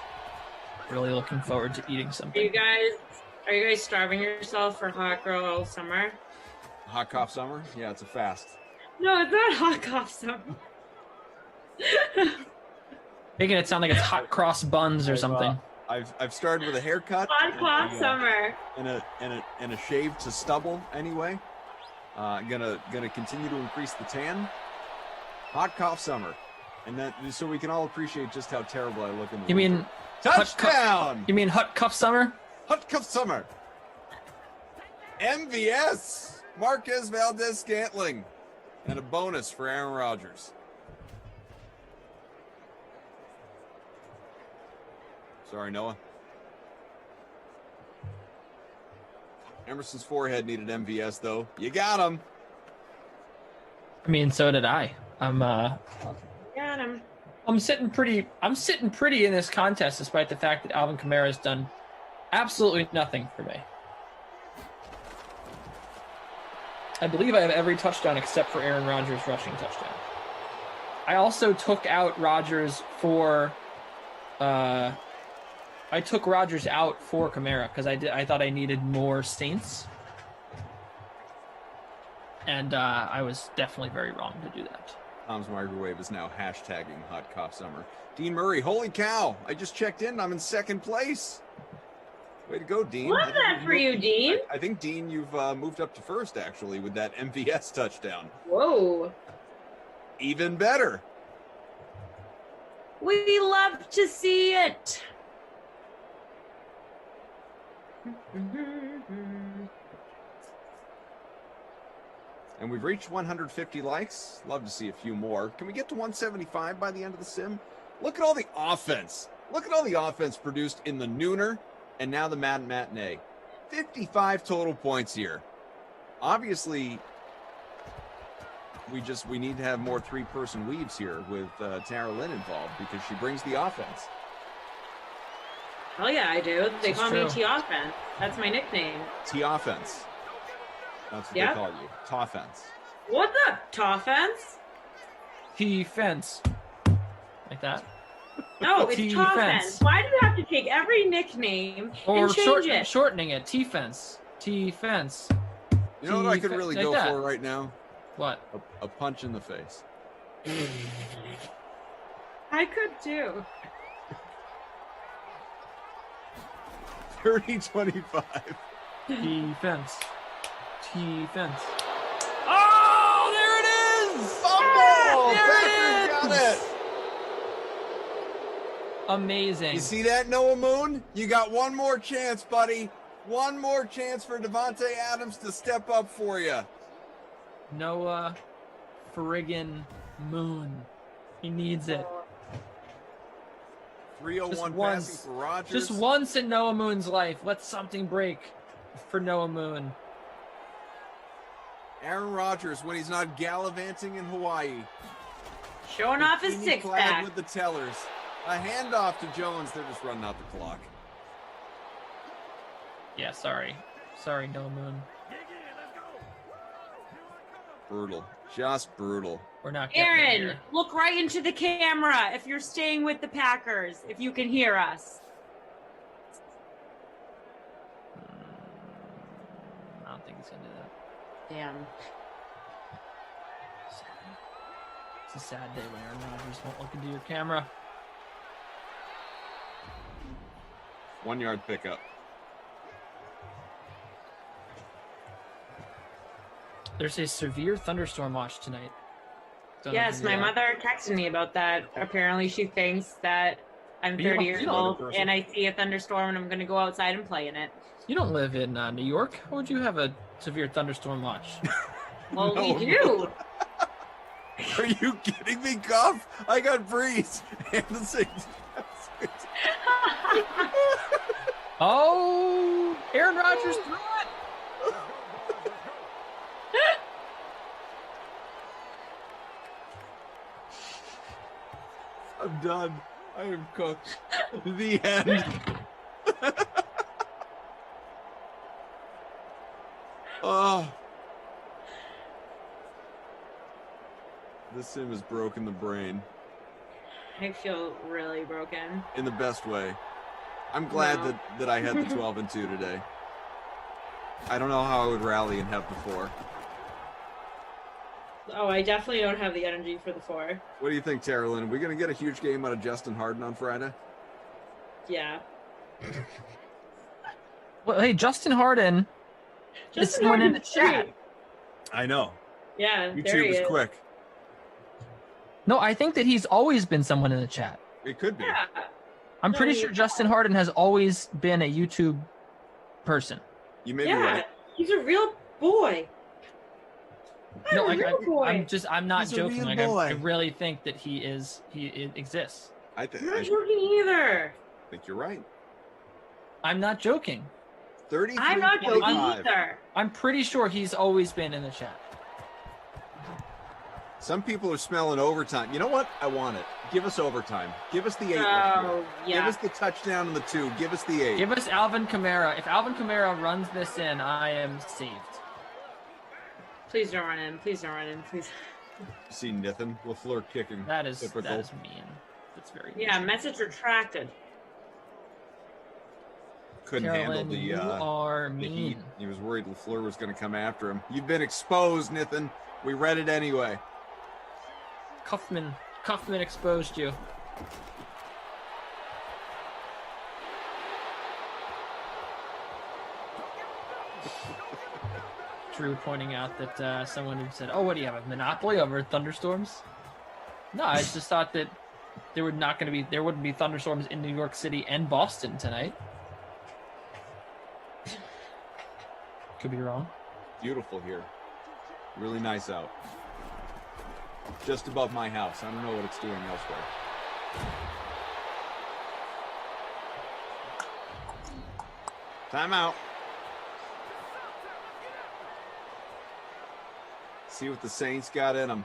really looking forward to eating something. Are you guys starving yourself for hot girl summer? Hot cough summer? Yeah, it's a fast. No, it's not hot cough summer. Making it sound like it's hot cross buns or something. I've started with a haircut. Hot cough and, summer. And a shave to stubble anyway. Gonna continue to increase the tan. Hot cough summer, and that so we can all appreciate just how terrible I look in the You winter. mean touchdown? You mean hot cuff summer? Hot cuff summer. MVS Marquez Valdez Scantling, and a bonus for Aaron Rodgers. Sorry, Noah. Emerson's forehead needed MVS, though. You got him. I mean, so did I. Got him. I'm sitting pretty in this contest, despite the fact that Alvin Kamara has done absolutely nothing for me. I believe I have every touchdown except for Aaron Rodgers' rushing touchdown. I also took out Rodgers for. I took Rodgers out for Kamara because I thought I needed more Saints, and I was definitely very wrong to do that. Tom's Microwave is now hashtagging Hot Cough Summer. Dean Murray, holy cow! I just checked in. I'm in second place. Way to go, Dean. Love that for you, Dean. I think, Dean, you've moved up to first, actually, with that MVS touchdown. Whoa. Even better. We love to see it. And we've reached 150 likes. Love to see a few more. Can we get to 175 by the end of the sim? Look at all the offense. Look at all the offense produced in the Nooner and now the Madden Matinee. 55 total points here. Obviously, we need to have more three-person weaves here with Tara Lynn involved because she brings the offense. Hell yeah, I do. They This is call me true. T-Offense. That's my nickname. T-offense. That's what they call you. Toffense. What the? T-Offense? T-fence. Like that. No, it's T-fence. T-Offense. Why do you have to take every nickname Or and change it? shortening it. T-fence. T-fence. You know what I could T-fe- really like go that. for right now? What? A punch in the face. I could too. 30-25. T-fence. T-fence. Oh, there it is! Fumble! There Packers got it! Amazing. You see that, Noah Moon? You got one more chance, buddy. One more chance for Devontae Adams to step up for you. Noah friggin' Moon. He needs it. 301 Just passing once. for Rodgers. Just once in Noah Moon's life, let something break for Noah Moon. Aaron Rodgers when he's not gallivanting in Hawaii. Showing off his Bikini six clad pack. with the tellers. A handoff to Jones. They're just running out the clock. Yeah, sorry. Sorry, Noah Moon. Brutal. Just brutal. We're not getting it Aaron, here. look right into the camera if you're staying with the Packers, if you can hear us. I don't think he's gonna do that. Damn. It's a sad day when Aaron Rodgers won't look into your camera. 1 yard pickup. There's a severe thunderstorm watch tonight. Don't know if Yes, you knew my that. mother texted me about that. Apparently, she thinks that I'm You 30 don't- years you don't old person. and I see a thunderstorm and I'm going to go outside and play in it. You don't live in New York. How would you have a severe thunderstorm watch? Well, No, we do. Are you kidding me, Cuff? I got Breeze and the six. Oh, Aaron Rodgers threw it. I'm done. I am cooked. The end. Oh. This sim has broken the brain I feel really broken. in the best way. I'm glad No. that I had the 12 and 2 today. I don't know how I would rally and have the 4. Oh, I definitely don't have the energy for the 4. What do you think, Tara Lynn? Are we going to get a huge game out of Justin Harden on Friday? Yeah. Well, hey, Justin Harden is Justin someone in the Harden's chat. great. I know. Yeah, there YouTube he is is. quick. No, I think that he's always been someone in the chat. It could be. Yeah. I'm No, pretty he- sure Justin Harden has always been a YouTube person. You may be Yeah, right. he's a real boy. No, I'm a real boy. I'm not He's a joking. real Like I boy. really think that he exists. I think. I'm not joking either. I think you're right. I'm not joking. 33. I'm not joking either. I'm pretty sure he's always been in the chat. Some people are smelling overtime. You know what? I want it. Give us overtime. Give us the 8. Oh, yeah. Give us the touchdown and the 2. Give us the 8. Give us Alvin Kamara. If Alvin Kamara runs this in, I am saved. Please don't run in. Please don't run in. Please. See Nathan LaFleur kicking. That is Typical. mean. That's very mean. Yeah, message retracted. Couldn't Carolyn, handle you are the mean. heat. He was worried LaFleur was going to come after him. You've been exposed, Nathan. We read it anyway. Kaufman exposed you. Drew pointing out that someone had said, "Oh, what do you have, a monopoly over thunderstorms?" No, I just thought that there wouldn't be thunderstorms in New York City and Boston tonight. Could be wrong. Beautiful here. Really nice out. Just above my house. I don't know what it's doing elsewhere. Timeout. See what the Saints got in them.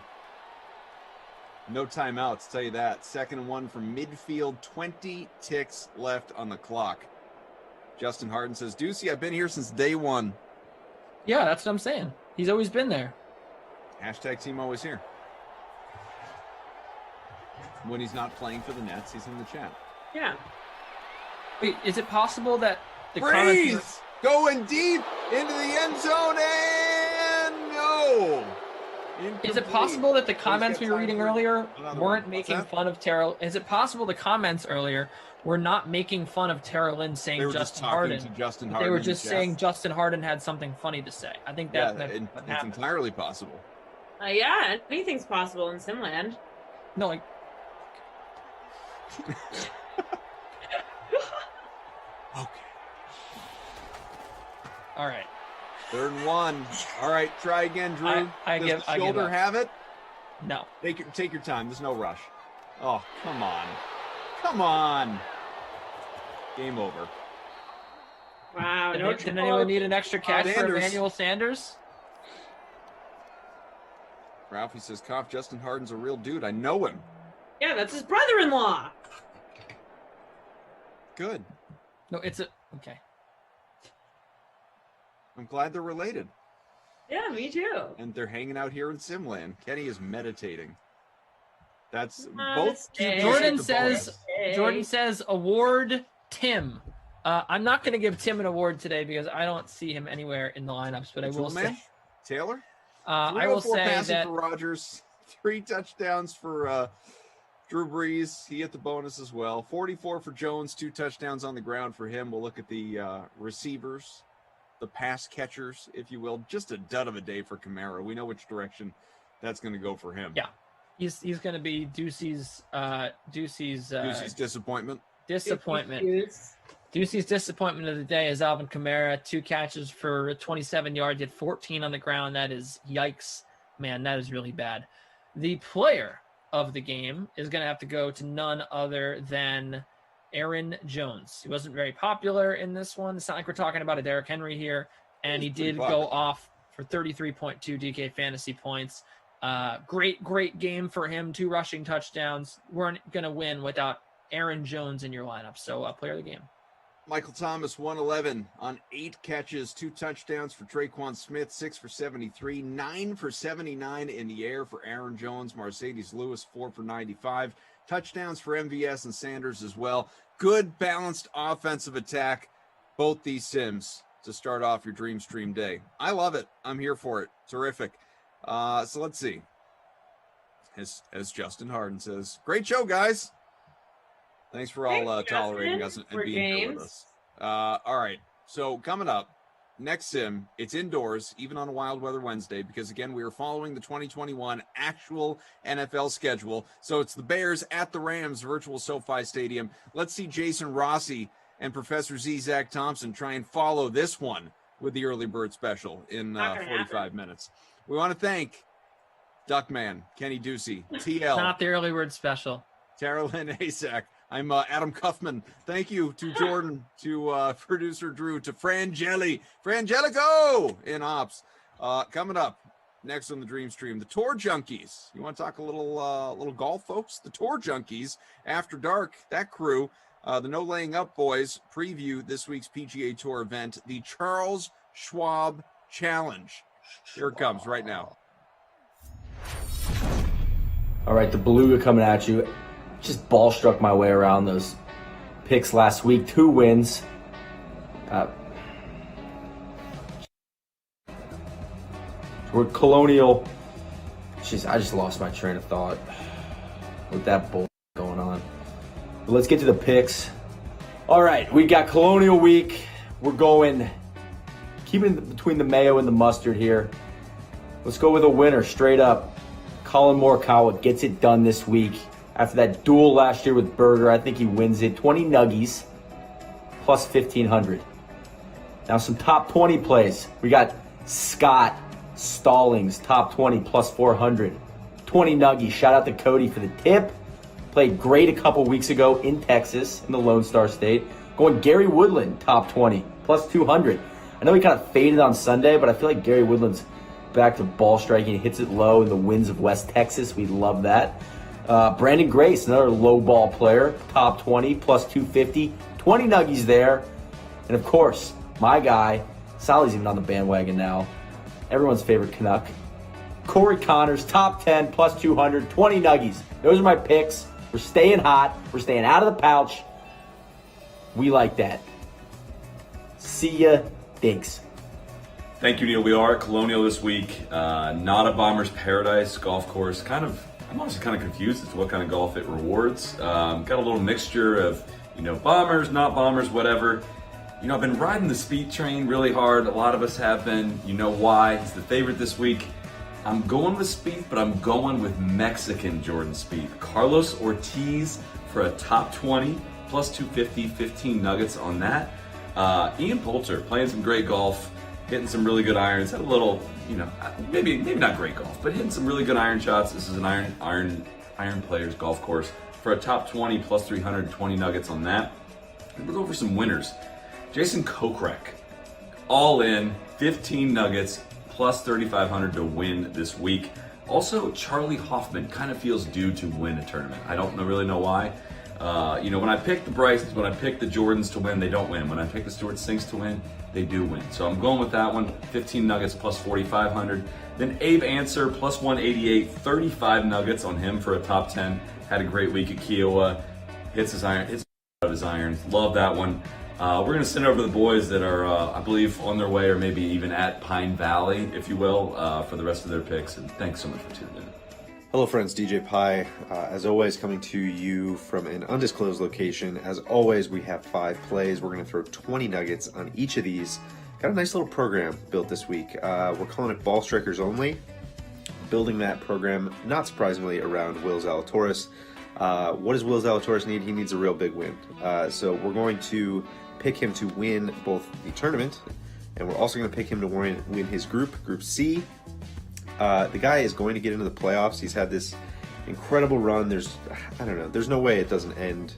No timeouts, tell you that. 2nd and 1 from midfield. 20 ticks left on the clock. Justin Harden says, Ducey, I've been here since day one. Yeah, that's what I'm saying. He's always been there. Hashtag team always here. When he's not playing for the Nets, he's in the chat. Yeah. Wait, is it possible that the Breeze comments going deep into the end zone and no. Is it possible that the comments we were reading earlier another weren't one. making What's that? fun of Tara? Is it possible the comments earlier were not making fun of Tara Lynn saying They were just Justin talking Harden? to Justin but Harden They were in just the saying chat. Justin Harden had something funny to say. I think Yeah, that's what it's happened. entirely possible. Yeah, anything's possible in Simland. No, like all right. 3rd and 1. All right, try again, Drew. I Does give- the I give shoulder up. have it? No. Take your time. There's no rush. Oh, come on. Come on. Game over. Wow. Did, No did anyone need an extra catch for Sanders. Emmanuel Sanders? Ralphie says, Cough, Justin Harden's a real dude. I know him. Yeah, that's his brother-in-law. Good. No, it's a okay. I'm glad they're related. Yeah, me too. And they're hanging out here in Simland. Kenny is meditating. That's Ah, both. Hey, Jordan the says Hey. Jordan says award Tim. I'm not going to give Tim an award today because I don't see him anywhere in the lineups. But I will man. say, Taylor? I will 304 say passing that for Rodgers, 3 touchdowns for Drew Brees. He hit the bonus as well. 44 for Jones, 2 touchdowns on the ground for him. We'll look at the receivers, the pass catchers, if you will. Just a dud of a day for Kamara. We know which direction that's going to go for him. Yeah, he's going to be Ducey's disappointment. Ducey's disappointment of the day is Alvin Kamara, 2 catches for 27 yards, had 14 on the ground. That is yikes, man. That is really bad. The player of the game is going to have to go to none other than Aaron Jones. He wasn't very popular in this one. It's not like we're talking about a Derrick Henry here, and he did go off for 33.2 DK fantasy points. Great game for him. 2 rushing touchdowns. Weren't going to win without Aaron Jones in your lineup. So player of the game. Michael Thomas, 111 on 8 catches, 2 touchdowns for Traquan Smith, 6 for 73, 9 for 79 in the air for Aaron Jones. Mercedes Lewis, 4 for 95. Touchdowns for MVS and Sanders as well. Good, balanced offensive attack, both these Sims, to start off your Dream Stream day. I love it. I'm here for it. Terrific. So let's see. As Justin Harden says, great show, guys. Thanks for all tolerating us and being here with us. All right. So coming up, next sim, it's indoors, even on a Wild Weather Wednesday, because, again, we are following the 2021 actual NFL schedule. So it's the Bears at the Rams, virtual SoFi Stadium. Let's see Jason Rossi and Professor Z. Zach Thompson try and follow this one with the early bird special in 45 minutes. We want to thank Duckman, Kenny Ducey, TL. Not the early word special. Tara Lynn Asak, I'm Adam Kuffman. Thank you to Jordan, to producer Drew, to Frangeli. Frangelico in ops. Coming up next on the Dream Stream, the Tour Junkies. You want to talk a little golf, folks? The Tour Junkies, After Dark, that crew, the No Laying Up boys, preview this week's PGA Tour event, the Charles Schwab Challenge. Here it comes right now. All right, the Beluga coming at you. Just ball struck my way around those picks last week. 2 wins. We're Colonial. Jeez, I just lost my train of thought with that bull going on. But let's get to the picks. All right, we got Colonial Week. We're going, keeping it between the mayo and the mustard here. Let's go with a winner straight up. Colin Morikawa gets it done this week. After that duel last year with Berger, I think he wins it. 20 nuggies, plus 1,500. Now some top 20 plays. We got Scott Stallings, top 20, plus 400. 20 nuggies. Shout out to Cody for the tip. Played great a couple weeks ago in Texas, in the Lone Star State. Going Gary Woodland, top 20, plus 200. I know he kind of faded on Sunday, but I feel like Gary Woodland's back to ball striking. He hits it low in the winds of West Texas. We love that. Brandon Grace, another low ball player, top 20, plus 250. 20 nuggies there. And of course, my guy, Sally's even on the bandwagon now. Everyone's favorite Canuck. Corey Connors, top 10, plus 200. 20 nuggies. Those are my picks. We're staying hot. We're staying out of the pouch. We like that. See ya. Thanks. Thank you, Neil. We are at Colonial this week. Not a Bomber's Paradise golf course. I'm honestly kind of confused as to what kind of golf it rewards. Got a little mixture of, bombers, not bombers, whatever. I've been riding the speed train really hard. A lot of us have been. You know why? He's the favorite this week. I'm going with Spieth, but I'm going with Mexican Jordan Spieth. Carlos Ortiz for a top 20, plus 250, 15 nuggets on that. Ian Poulter playing some great golf, hitting some really good irons. Had a little, maybe not great golf, but hitting some really good iron shots. This is an iron players golf course for a top 20, plus 320 nuggets on that. And we'll go for some winners. Jason Kokrak, all in, 15 nuggets, plus 3,500 to win this week. Also, Charlie Hoffman kind of feels due to win a tournament. I don't really know why. When I pick the Bryces, when I pick the Jordans to win, they don't win. When I pick the Stuart Sinks to win, they do win. So I'm going with that one. 15 nuggets plus 4,500. Then Abe Answer plus 188, 35 nuggets on him for a top 10. Had a great week at Kiowa. Hits out of his irons. Love that one. We're going to send it over to the boys that are, I believe, on their way or maybe even at Pine Valley, if you will, for the rest of their picks. And thanks so much for tuning in. Hello friends, DJ Pie, as always coming to you from an undisclosed location. As always, we have 5 plays. We're going to throw 20 nuggets on each of these. Got a nice little program built this week. We're calling it Ball Strikers Only. Building that program, not surprisingly, around Will Zalatoris. What does Will Zalatoris need? He needs a real big win. So we're going to pick him to win both the tournament, and we're also going to pick him to win his Group C. The guy is going to get into the playoffs. He's had this incredible run. There's no way it doesn't end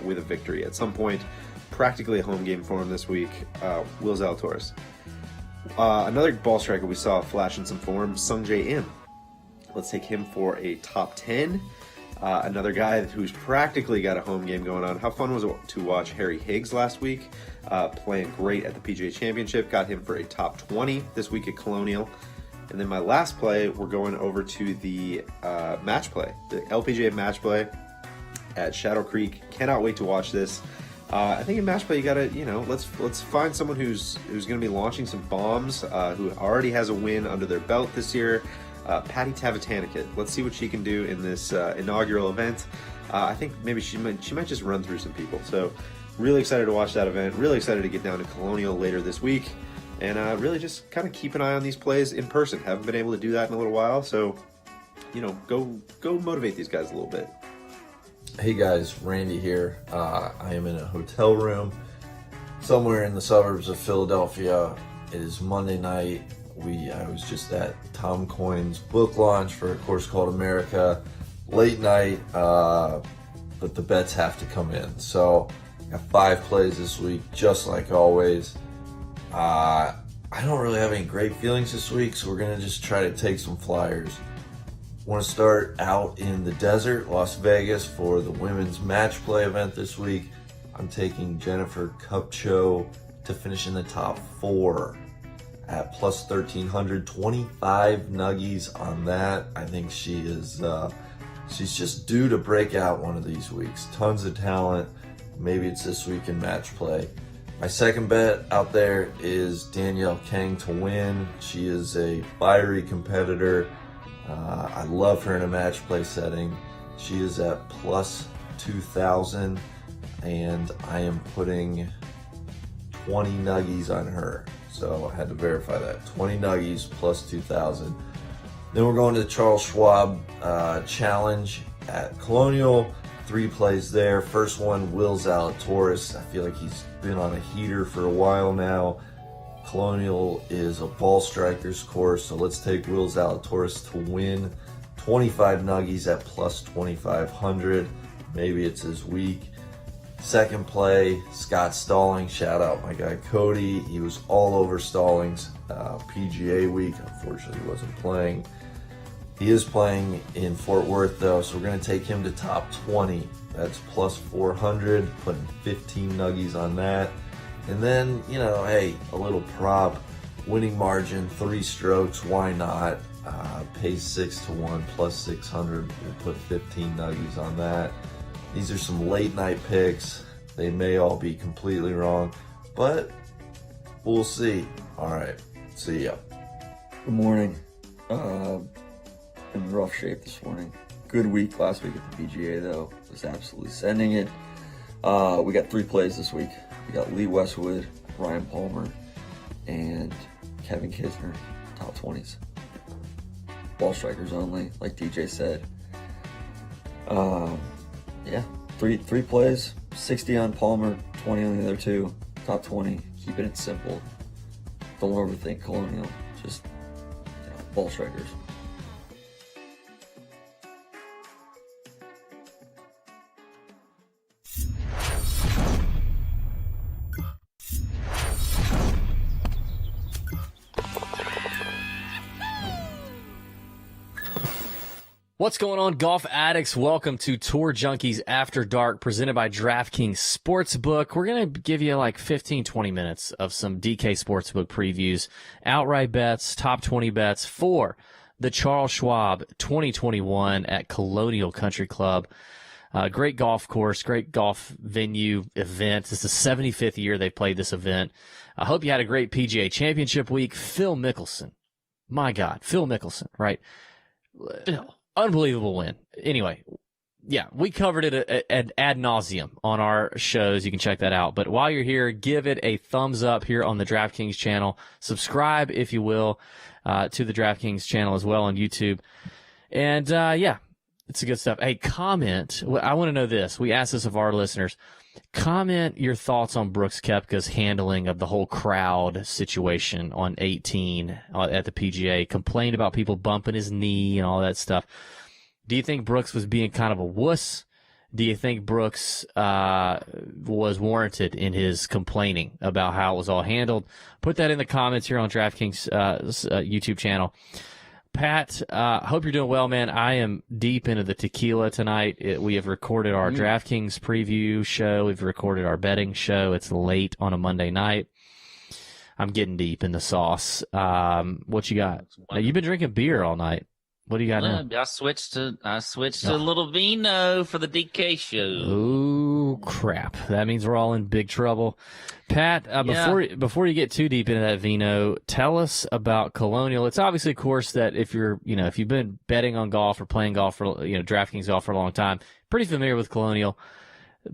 with a victory. At some point, practically a home game for him this week, Will Zalatoris. Another ball striker we saw flash in some form, Sung Jae Im. Let's take him for a top 10. Another guy who's practically got a home game going on. How fun was it to watch Harry Higgs last week, playing great at the PGA Championship. Got him for a top 20 this week at Colonial. And then my last play, we're going over to the match play, the LPGA match play at Shadow Creek. Cannot wait to watch this. I think in match play you gotta, let's find someone who's going to be launching some bombs, who already has a win under their belt this year. Patty Tavatanikit. Let's see what she can do in this inaugural event. I think maybe she might just run through some people. So really excited to watch that event. Really excited to get down to Colonial later this week. And really just kind of keep an eye on these plays in person. Haven't been able to do that in a little while, so go motivate these guys a little bit. Hey guys, Randy here. I am in a hotel room somewhere in the suburbs of Philadelphia. It is Monday night. I was just at Tom Coyne's book launch for a course called America. Late night. but the bets have to come in. So I got 5 plays this week, just like always. I don't really have any great feelings this week, so we're gonna just try to take some flyers. Want to start out in the desert, Las Vegas, for the women's match play event this week. I'm taking Jennifer Kupcho to finish in the top 4 at plus 1,300, 25 nuggies on that. I think she is, she's just due to break out one of these weeks. Tons of talent. Maybe it's this week in match play. My second bet out there is Danielle Kang to win. She is a fiery competitor. I love her in a match play setting. She is at plus 2,000, and I am putting 20 nuggies on her. So I had to verify that. 20 nuggies plus 2,000. Then we're going to the Charles Schwab Challenge at Colonial. 3 plays there. First one, Will Zalatoris. I feel like he's been on a heater for a while now. Colonial is a ball strikers course, so let's take Will Zalatoris to win. 25 nuggies at plus 2,500. Maybe it's his week. Second play, Scott Stallings. Shout out my guy Cody. He was all over Stallings PGA week. Unfortunately, he wasn't playing. He is playing in Fort Worth though, so we're going to take him to top 20. That's plus 400, putting 15 nuggies on that. And then, you know, hey, a little prop, winning margin, 3 strokes, why not? Pays 6 to 1, plus 600. We'll put 15 nuggies on that. These are some late night picks. They may all be completely wrong, but we'll see. All right, see ya. Good morning. In rough shape this morning. Good week last week at the PGA though. Was absolutely sending it. We got 3 plays this week. We got Lee Westwood, Ryan Palmer, and Kevin Kisner, top 20s. Ball strikers only, like DJ said. Yeah, three plays, 60 on Palmer, 20 on the other 2, top 20. Keeping it simple. Don't overthink Colonial. Just ball strikers. What's going on, golf addicts? Welcome to Tour Junkies After Dark, presented by DraftKings Sportsbook. We're going to give you like 15, 20 minutes of some DK Sportsbook previews, outright bets, top 20 bets for the Charles Schwab 2021 at Colonial Country Club. Great golf course, great golf venue event. It's the 75th year they've played this event. I hope you had a great PGA Championship week. Phil Mickelson. My God, Phil Mickelson, right? Phil. Unbelievable win. Anyway, yeah, we covered it ad nauseum on our shows. You can check that out. But while you're here, give it a thumbs up here on the DraftKings channel. Subscribe, if you will, to the DraftKings channel as well on YouTube. And, yeah, it's good stuff. Hey, comment. I want to know this. We asked this of our listeners. Comment your thoughts on Brooks Koepka's handling of the whole crowd situation on 18 at the PGA. Complained about people bumping his knee and all that stuff. Do you think Brooks was being kind of a wuss? Do you think Brooks was warranted in his complaining about how it was all handled? Put that in the comments here on DraftKings YouTube channel. Pat, hope you're doing well, man. I am deep into the tequila tonight. We have recorded our DraftKings preview show. We've recorded our betting show. It's late on a Monday night. I'm getting deep in the sauce. What you got? Now, you've been drinking beer all night. What do you got now? I switched to a little vino for the DK show. Ooh, crap. That means we're all in big trouble. Pat, before you get too deep into that vino, tell us about Colonial. It's obviously a course that if you've been betting on golf or playing golf for, DraftKings golf for a long time, pretty familiar with Colonial.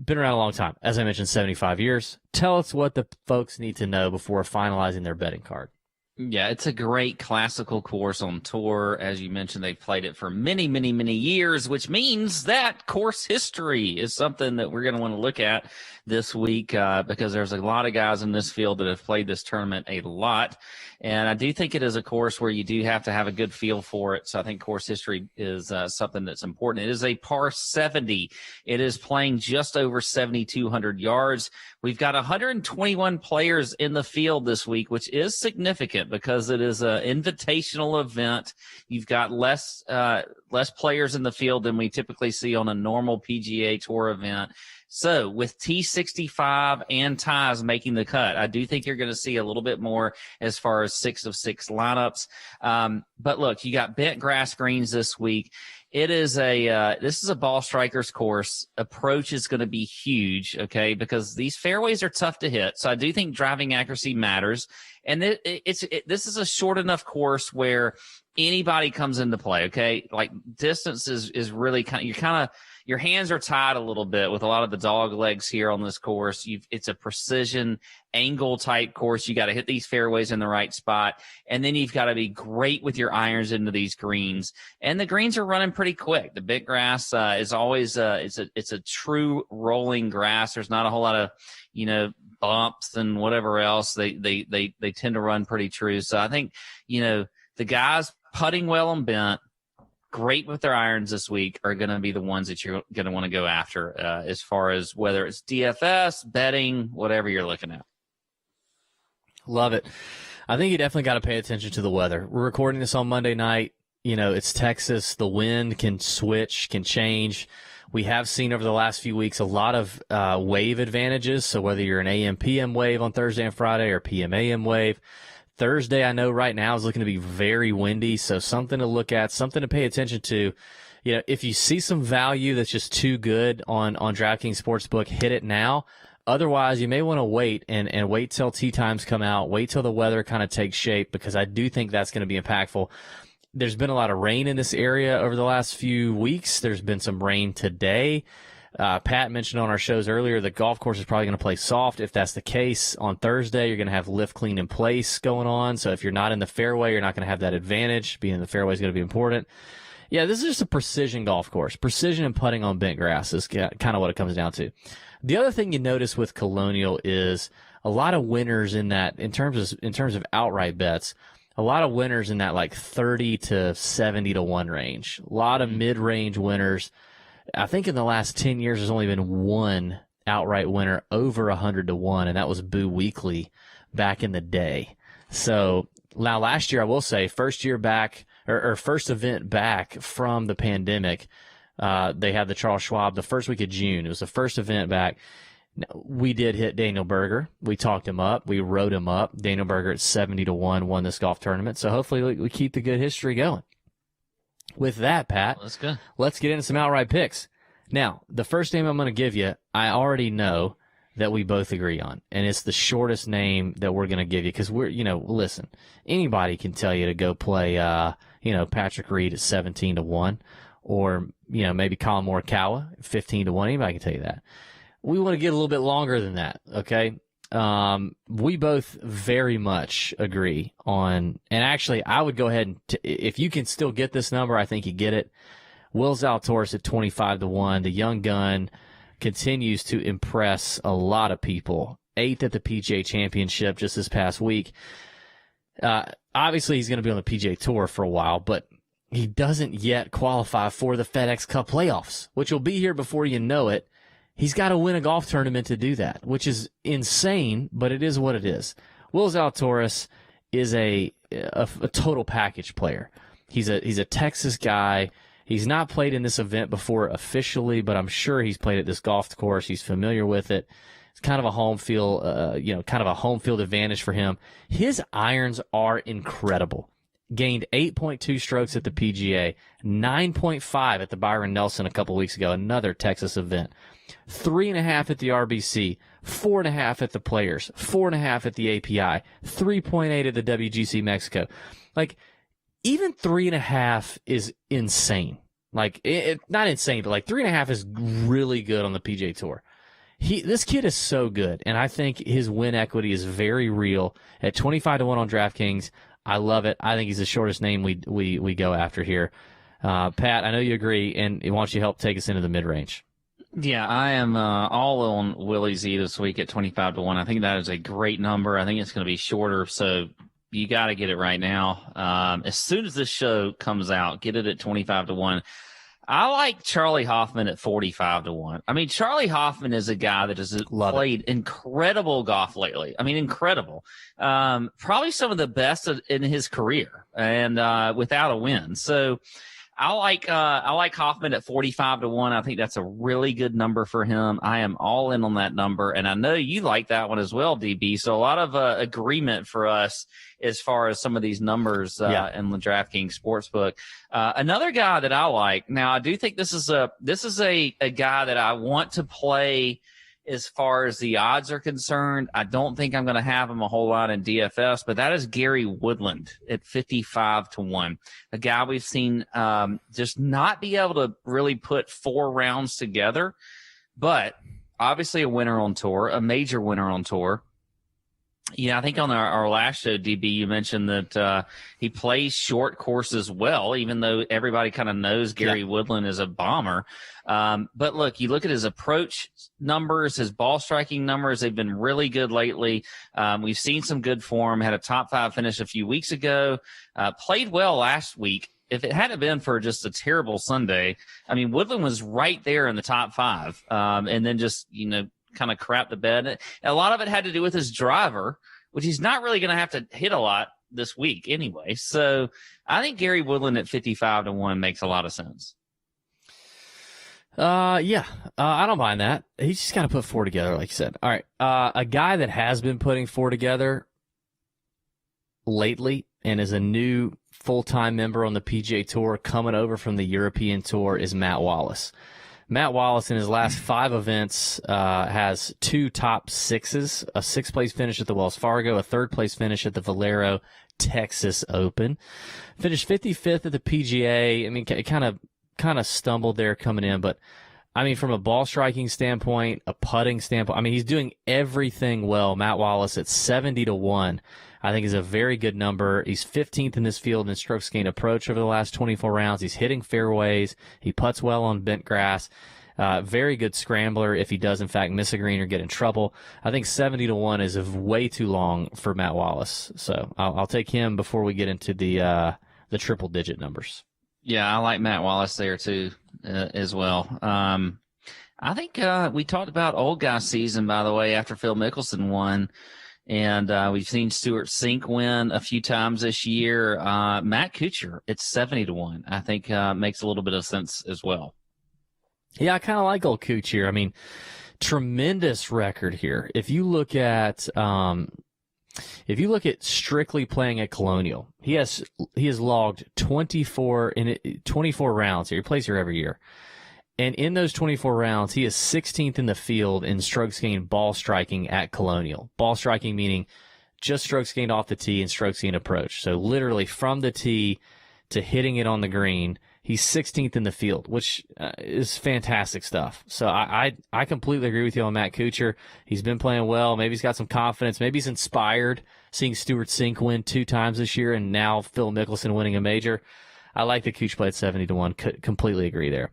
Been around a long time. As I mentioned, 75 years. Tell us what the folks need to know before finalizing their betting card. Yeah, it's a great classical course on tour. As you mentioned, they've played it for many, many, many years, which means that course history is something that we're going to want to look at this week because there's a lot of guys in this field that have played this tournament a lot. And I do think it is a course where you do have to have a good feel for it. So I think course history is something that's important. It is a par 70. It is playing just over 7,200 yards. We've got 121 players in the field this week, which is significant because it is an invitational event. You've got less players in the field than we typically see on a normal PGA Tour event. So with T65 and ties making the cut, I do think you're going to see a little bit more as far as 6 of 6 lineups. But look, you got bent grass greens this week. It is this is a ball strikers course. Approach is going to be huge, okay, because these fairways are tough to hit. So I do think driving accuracy matters. And this is a short enough course where anybody comes into play, okay? Like distance is really your hands are tied a little bit with a lot of the dog legs here on this course. It's a precision angle type course. You got to hit these fairways in the right spot. And then you've got to be great with your irons into these greens. And the greens are running pretty quick. The bent grass is always it's a true rolling grass. There's not a whole lot of, bumps and whatever else. They tend to run pretty true. So I think, the guys putting well on bent, great with their irons this week, are going to be the ones that you're going to want to go after as far as whether it's DFS, betting, whatever you're looking at. Love it. I think you definitely got to pay attention to the weather. We're recording this on Monday night. It's Texas. The wind can switch, can change. We have seen over the last few weeks a lot of wave advantages. So whether you're an AM, PM wave on Thursday and Friday or PM, AM wave, Thursday, I know right now is looking to be very windy, so something to look at, something to pay attention to. If you see some value that's just too good on DraftKings Sportsbook, hit it now. Otherwise, you may want to wait and wait till tee times come out, wait till the weather kind of takes shape, because I do think that's going to be impactful. There's been a lot of rain in this area over the last few weeks. There's been some rain today. Pat mentioned on our shows earlier the golf course is probably going to play soft. If that's the case, on Thursday, you're going to have lift clean in place going on. So if you're not in the fairway, you're not going to have that advantage. Being in the fairway is going to be important. Yeah, this is just a precision golf course. Precision and putting on bent grass is kind of what it comes down to. The other thing you notice with Colonial is a lot of winners in that, in terms of outright bets, a lot of winners in that like 30 to 70 to 1 range. A lot of mid-range winners. I think in the last 10 years, there's only been one outright winner over 100 to 1, and that was Boo Weekley back in the day. So now last year, I will say, first year back, or first event back from the pandemic, they had the Charles Schwab the first week of June. It was the first event back. We did hit Daniel Berger. We talked him up. We wrote him up. Daniel Berger at 70 to 1 won this golf tournament. So hopefully we keep the good history going. With that, Pat, let's get into some outright picks. Now, the first name I'm going to give you, I already know that we both agree on, and it's the shortest name that we're going to give you because listen, anybody can tell you to go play, Patrick Reed at 17 to 1, or, maybe Colin Morikawa at 15 to 1. Anybody can tell you that. We want to get a little bit longer than that, okay? We both very much agree on, and actually I would go ahead and, if you can still get this number, I think you get it. Will Zalatoris at 25 to 1. The young gun continues to impress a lot of people. 8th at the PGA Championship just this past week. Obviously he's going to be on the PGA Tour for a while, but he doesn't yet qualify for the FedEx Cup playoffs, which will be here before you know it. He's got to win a golf tournament to do that, which is insane, but it is what it is. Will Zalatoris is a total package player. He's a Texas guy. He's not played in this event before officially, but I'm sure he's played at this golf course. He's familiar with it. It's kind of a home field, home field advantage for him. His irons are incredible. Gained 8.2 strokes at the PGA, 9.5 at the Byron Nelson a couple weeks ago, another Texas event. 3.5 at the RBC, 4.5 at the Players, 4.5 at the API, 3.8 at the WGC Mexico. Like, even 3.5 is insane. Like, not insane, but like 3.5 is really good on the PGA Tour. This kid is so good, and I think his win equity is very real. At 25 to 1 on DraftKings, I love it. I think he's the shortest name we go after here. Pat, I know you agree, and why don't you help take us into the mid-range? Yeah, I am all on Willie Z this week at 25-1. I think that is a great number. I think it's going to be shorter, so you got to get it right now. As soon as this show comes out, get it at 25-1. I like Charlie Hoffman at 45-1. I mean, Charlie Hoffman is a guy that has played incredible golf lately. I mean, incredible. Probably some of the best in his career, and without a win. So I like Hoffman at 45-1. I think that's a really good number for him. I am all in on that number, and I know you like that one as well, DB. So a lot of agreement for us as far as some of these numbers in the DraftKings Sportsbook. Another guy that I like. Now, I do think this is a guy that I want to play. As far as the odds are concerned, I don't think I'm going to have him a whole lot in DFS, but that is Gary Woodland at 55-1, a guy we've seen just not be able to really put 4 rounds together, but obviously a winner on tour, a major winner on tour. Yeah, I think on our last show, DB, you mentioned that he plays short courses well, even though everybody kind of knows Gary Woodland is a bomber. But look, you look at his approach numbers, his ball striking numbers, they've been really good lately. We've seen some good form, had a top 5 finish a few weeks ago, played well last week. If it hadn't been for just a terrible Sunday, I mean, Woodland was right there in the top 5, and then just, kind of crap the bed. And a lot of it had to do with his driver, which he's not really going to have to hit a lot this week anyway. So I think Gary Woodland at 55-1 makes a lot of sense. I don't mind that. He's just got to put 4 together, like you said. All right. A guy that has been putting 4 together lately and is a new full-time member on the PGA Tour coming over from the European Tour is Matt Wallace. Matt Wallace in his last 5 events has 2 top 6s, a 6th place finish at the Wells Fargo, a 3rd place finish at the Valero Texas Open. Finished 55th at the PGA. I mean, kind of stumbled there coming in, but I mean, from a ball striking standpoint, a putting standpoint, I mean, he's doing everything well. Matt Wallace at 70-1, I think is a very good number. He's 15th in this field in strokes gained approach over the last 24 rounds. He's hitting fairways. He putts well on bent grass. Very good scrambler if he does, in fact, miss a green or get in trouble. I think 70-1 is way too long for Matt Wallace. So I'll take him before we get into the triple-digit numbers. Yeah, I like Matt Wallace there too, as well. I think we talked about old guy season, by the way, after Phil Mickelson won, and we've seen Stuart Sink win a few times this year. Matt Kuchar, it's 70-1. I think makes a little bit of sense as well. Yeah, I kind of like old Kuchar. I mean, tremendous record here. If you look at strictly playing at Colonial, he has logged 24 rounds here. He plays here every year. And in those 24 rounds, he is 16th in the field in strokes gained ball striking at Colonial. Ball striking meaning just strokes gained off the tee and strokes gained approach. So literally from the tee to hitting it on the green, he's 16th in the field, which is fantastic stuff. So I completely agree with you on Matt Kuchar. He's been playing well. Maybe he's got some confidence. Maybe he's inspired seeing Stuart Sink win 2 times this year and now Phil Mickelson winning a major. I like the Kuchar play at 70-1. Completely agree there.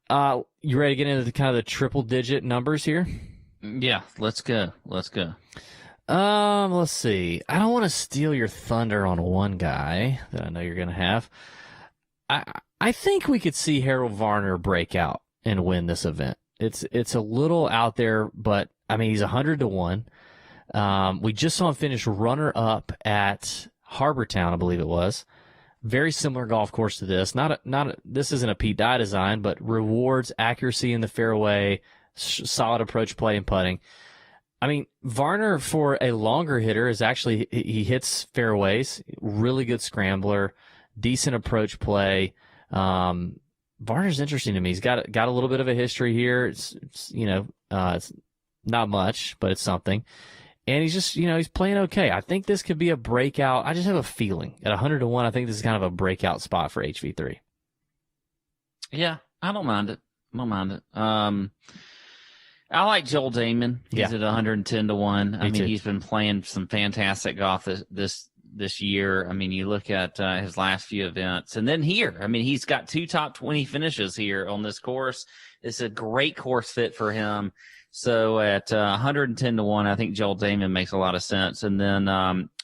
You ready to get into the kind of the triple-digit numbers here? Yeah, let's go. Let's see. I don't want to steal your thunder on one guy that I know you're going to have. I think we could see Harold Varner break out and win this event. It's a little out there, but I mean, he's 100-1. We just saw him finish runner-up at Harbortown, I believe it was. Very similar golf course to this. This isn't a Pete Dye design, but rewards accuracy in the fairway, solid approach play and putting. I mean, Varner for a longer hitter is actually, he hits fairways, really good scrambler, decent approach play. Varner's interesting to me. He's got a little bit of a history here. It's not much, but it's something. And he's just, he's playing okay. I think this could be a breakout. I just have a feeling at 100-1. I think this is kind of a breakout spot for HV3. Yeah, I don't mind it. I like Joel Damon. He's at 110-1. I mean, he's been playing some fantastic golf this this year. I mean, you look at his last few events, and then here. I mean, he's got 2 top 20 finishes here on this course. It's a great course fit for him. So at 110 to 1, I think Joel Damon makes a lot of sense. And then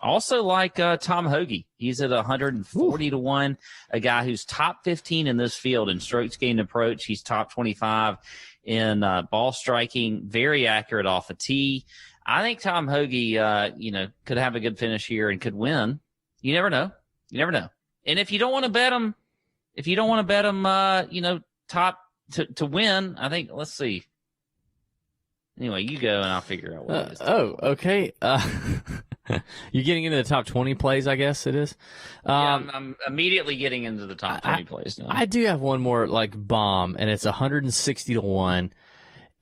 also like Tom Hoagie, he's at 140 to 1, a guy who's top 15 in this field in strokes gained approach. He's top 25 in ball striking, very accurate off the tee. I think Tom Hoagie, could have a good finish here and could win. You never know. You never know. And if you don't want to bet him, top to win, I think, let's see. Anyway, you go and I'll figure out what it is. Okay. You're getting into the top 20 plays, I guess it is. I'm immediately getting into the top 20 plays now. I do have one more bomb, and it's 160 to 1,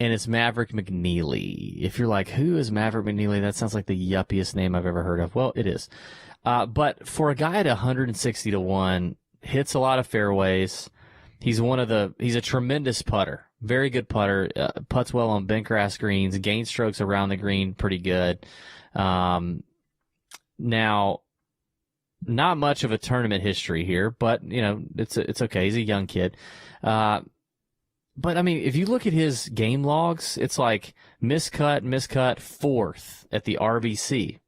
and it's Maverick McNeely. If you're like, who is Maverick McNeely? That sounds like the yuppiest name I've ever heard of. Well, it is. But for a guy at 160 to 1, hits a lot of fairways. He's a tremendous putter. Very good putter, putts well on bent grass greens, gain strokes around the green pretty good. Now, not much of a tournament history here, but, it's okay. He's a young kid. But, I mean, if you look at his game logs, it's like miscut, 4th at the RBC.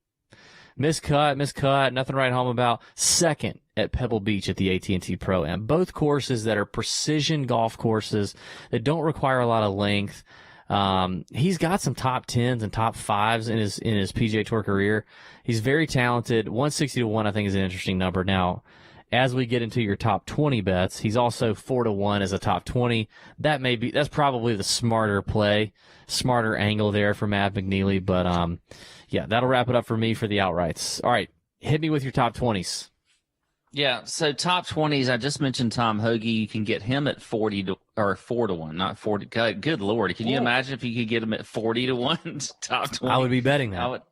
Miscut, nothing to write home about. 2nd at Pebble Beach at the AT&T Pro-Am. Both courses that are precision golf courses that don't require a lot of length. He's got some top 10s and top 5s in his PGA Tour career. He's very talented. 160 to 1, I think, is an interesting number. Now, as we get into your top 20 bets, he's also 4 to 1 as a top 20. That's probably the smarter angle there for Matt McNeely. But, yeah, that'll wrap it up for me for the outrights. All right, hit me with your top 20s. Yeah, so top 20s, I just mentioned Tom Hoagie. You can get him at 4 to 1, not 40. Good Lord. Can you imagine if you could get him at 40 to 1 top 20? I would be betting that.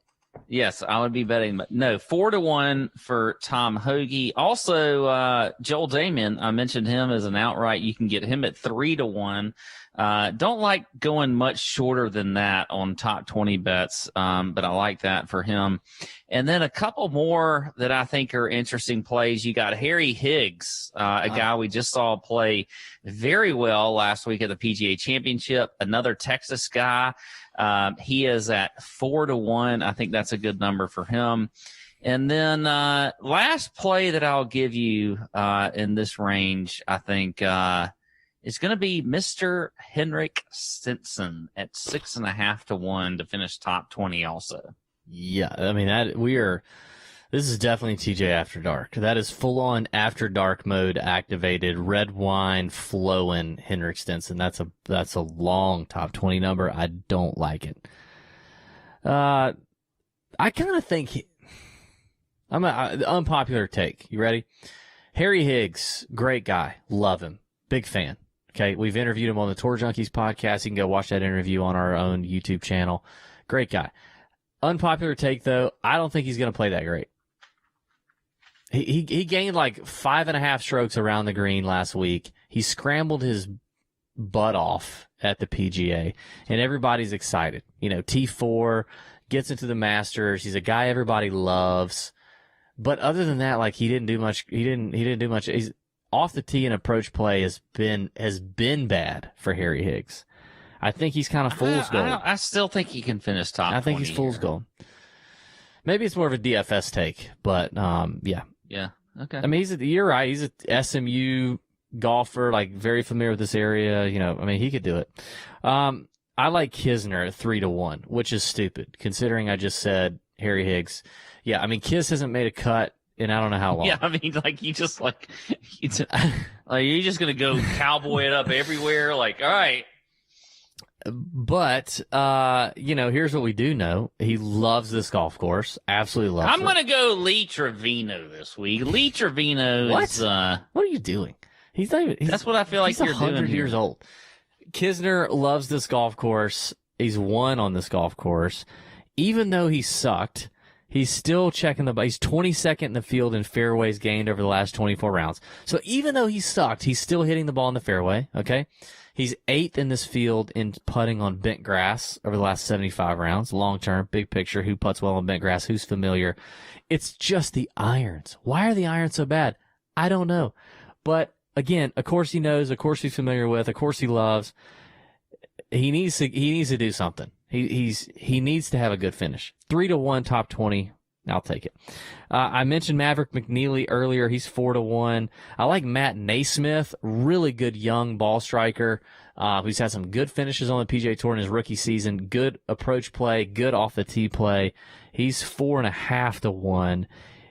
Yes, I would be betting, but no, 4 to 1 for Tom Hoagie. Also, Joel Damon, I mentioned him as an outright. You can get him at 3 to 1. Don't like going much shorter than that on top 20 bets, but I like that for him. And then a couple more that I think are interesting plays. You got Harry Higgs, a guy we just saw play very well last week at the PGA Championship, another Texas guy. He is at 4 to 1. I think that's a good number for him. And then last play that I'll give you in this range, I think is going to be Mr. Henrik Stenson at 6.5 to 1 to finish top 20 also. Yeah, I mean, this is definitely TJ After Dark. That is full-on After Dark mode activated, red wine flowing Henrik Stenson. That's a long top 20 number. I don't like it. I kind of think I'm an unpopular take. You ready? Harry Higgs, great guy. Love him. Big fan. Okay, we've interviewed him on the Tour Junkies podcast. You can go watch that interview on our own YouTube channel. Great guy. Unpopular take, though, I don't think he's going to play that great. He gained like 5.5 strokes around the green last week. He scrambled his butt off at the PGA, and everybody's excited. T4 gets into the Masters. He's a guy everybody loves. But other than that, he didn't do much. He didn't do much. He's off the tee and approach play has been bad for Harry Higgs. I think he's kind of fool's gold. I still think he can finish top 20. I think he's fool's gold. Maybe it's more of a DFS take, but yeah. Yeah. Okay. I mean, you're right. He's a SMU golfer, very familiar with this area. I mean, he could do it. I like Kisner at 3 to 1, which is stupid considering I just said Harry Higgs. Yeah. I mean, Kiss hasn't made a cut in I don't know how long. Yeah, I mean, you just you're just gonna go cowboy it up everywhere. All right. But here's what we do know: he loves this golf course. Absolutely loves it. I'm gonna go Lee Trevino this week. Lee Trevino what? is. What are you doing? He's not even. That's what I feel like you're doing. He's 100 years old. Kisner loves this golf course. He's won on this golf course, even though he sucked. He's still checking he's 22nd in the field in fairways gained over the last 24 rounds. So even though he sucked, he's still hitting the ball in the fairway, okay? He's 8th in this field in putting on bent grass over the last 75 rounds. Long term, big picture, who puts well on bent grass, who's familiar. It's just the irons. Why are the irons so bad? I don't know. But again, of course he knows, of course he's familiar with, of course he loves. He needs to do something. He needs to have a good finish. 3-1 top 20. I'll take it. I mentioned Maverick McNeely earlier. He's 4-1. I like Matt Naismith, really good young ball striker, who's had some good finishes on the PGA Tour in his rookie season. Good approach play, good off the tee play. He's 4.5-1.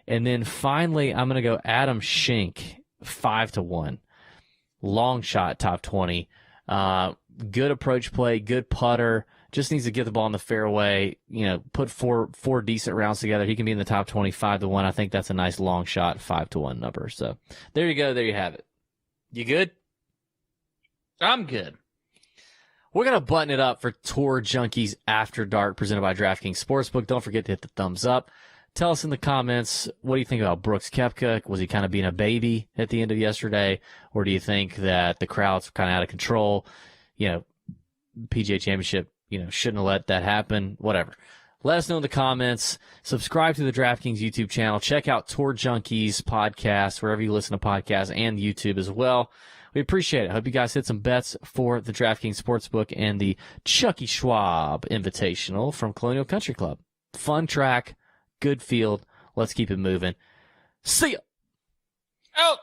And then finally, I'm going to go Adam Schenk, 5-1. Long shot, top 20. Good approach play, good putter. Just needs to get the ball in the fairway, put four decent rounds together. He can be in the top 25-1. I think that's a nice long shot, 5-1 number. So there you go. There you have it. You good? I'm good. We're going to button it up for Tour Junkies After Dark, presented by DraftKings Sportsbook. Don't forget to hit the thumbs up. Tell us in the comments, what do you think about Brooks Koepka? Was he kind of being a baby at the end of yesterday? Or do you think that the crowd's kind of out of control? PGA Championship, shouldn't have let that happen. Whatever. Let us know in the comments. Subscribe to the DraftKings YouTube channel. Check out Tour Junkies podcast, wherever you listen to podcasts, and YouTube as well. We appreciate it. Hope you guys hit some bets for the DraftKings Sportsbook and the Chucky Schwab Invitational from Colonial Country Club. Fun track, good field. Let's keep it moving. See ya. Out.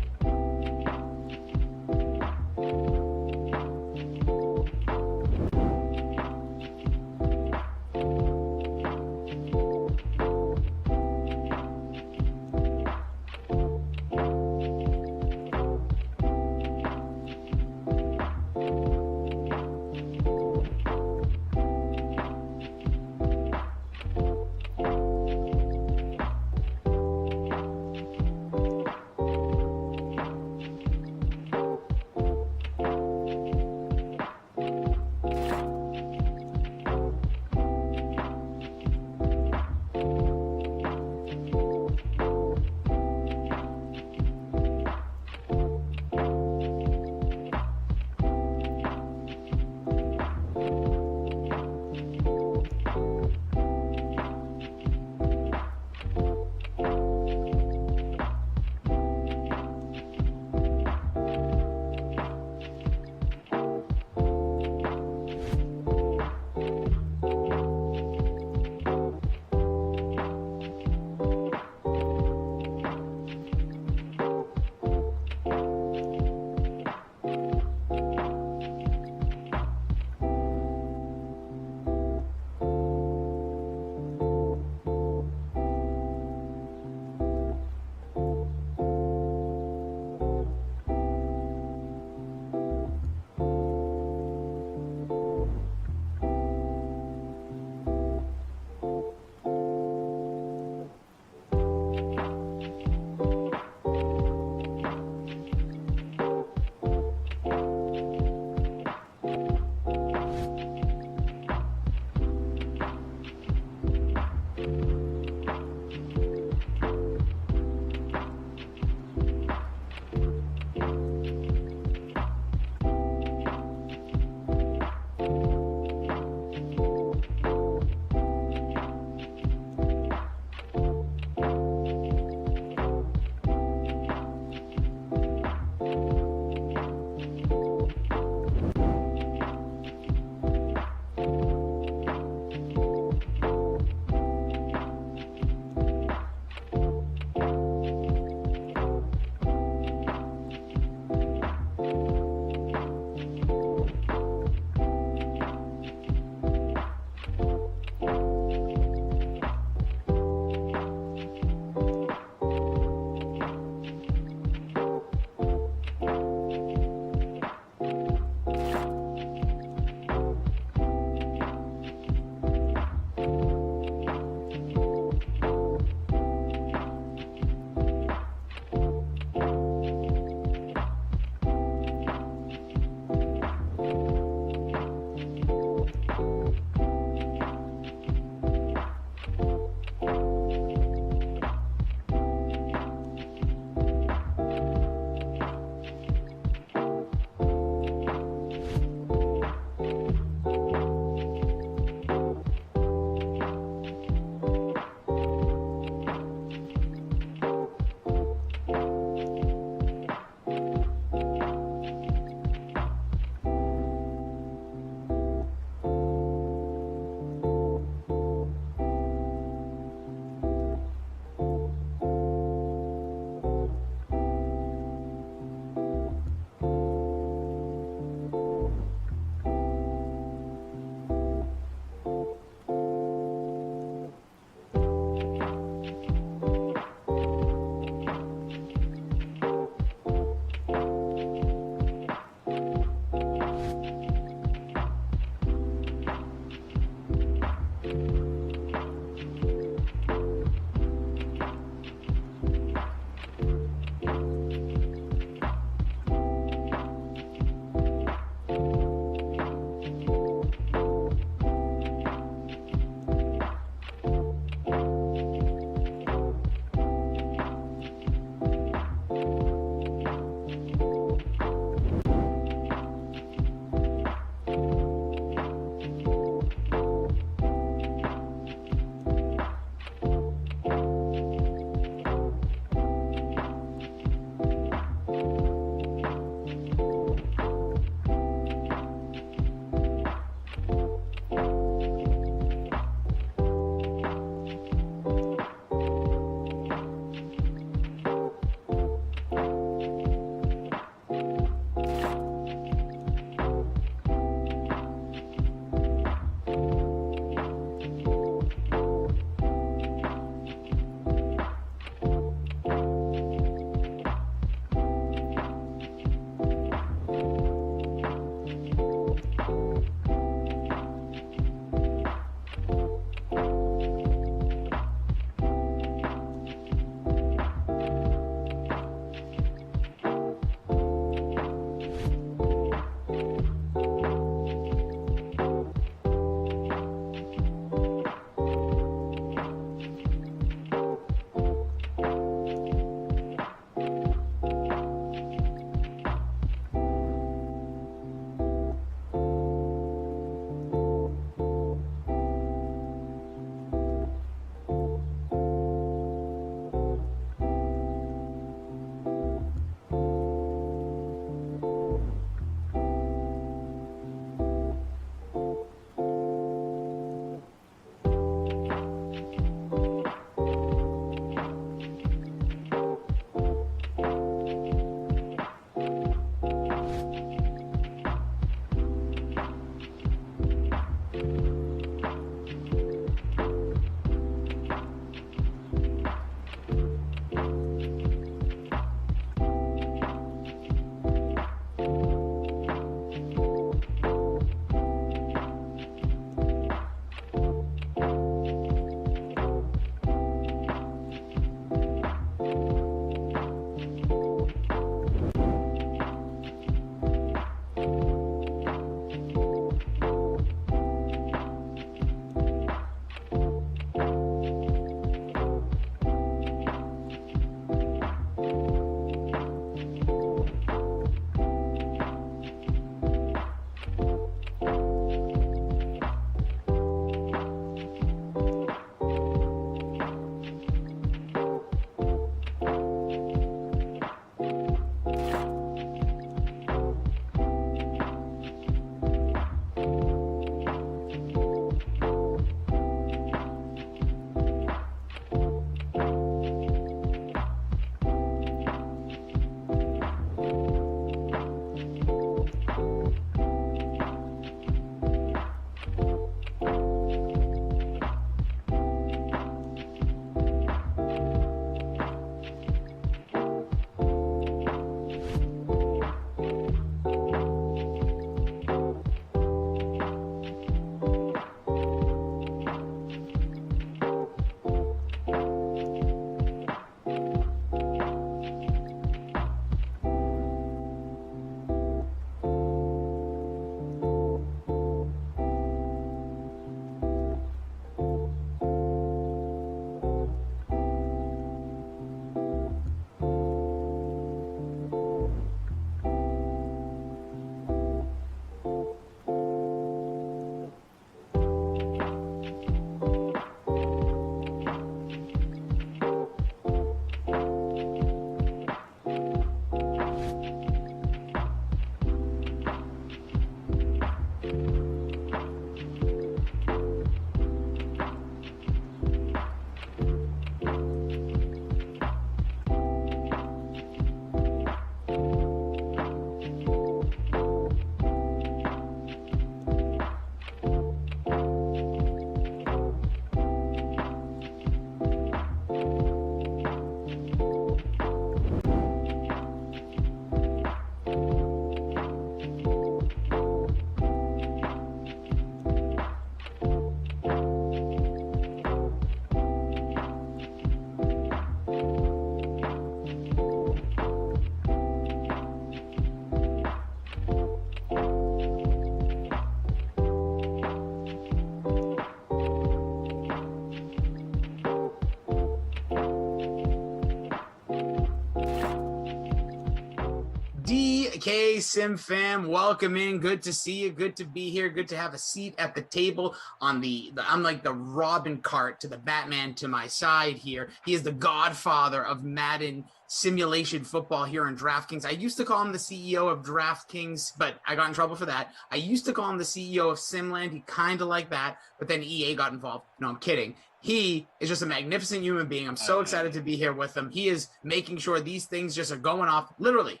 K Sim fam, welcome in. Good to see you. Good to be here. Good to have a seat at the table on I'm like the Robin cart to the Batman to my side here. He is the godfather of Madden simulation football here on DraftKings. I used to call him the CEO of DraftKings, but I got in trouble for that. I used to call him the CEO of Simland. He kind of like that, but then EA got involved. No, I'm kidding. He is just a magnificent human being. I'm so excited to be here with him. He is making sure these things just are going off literally.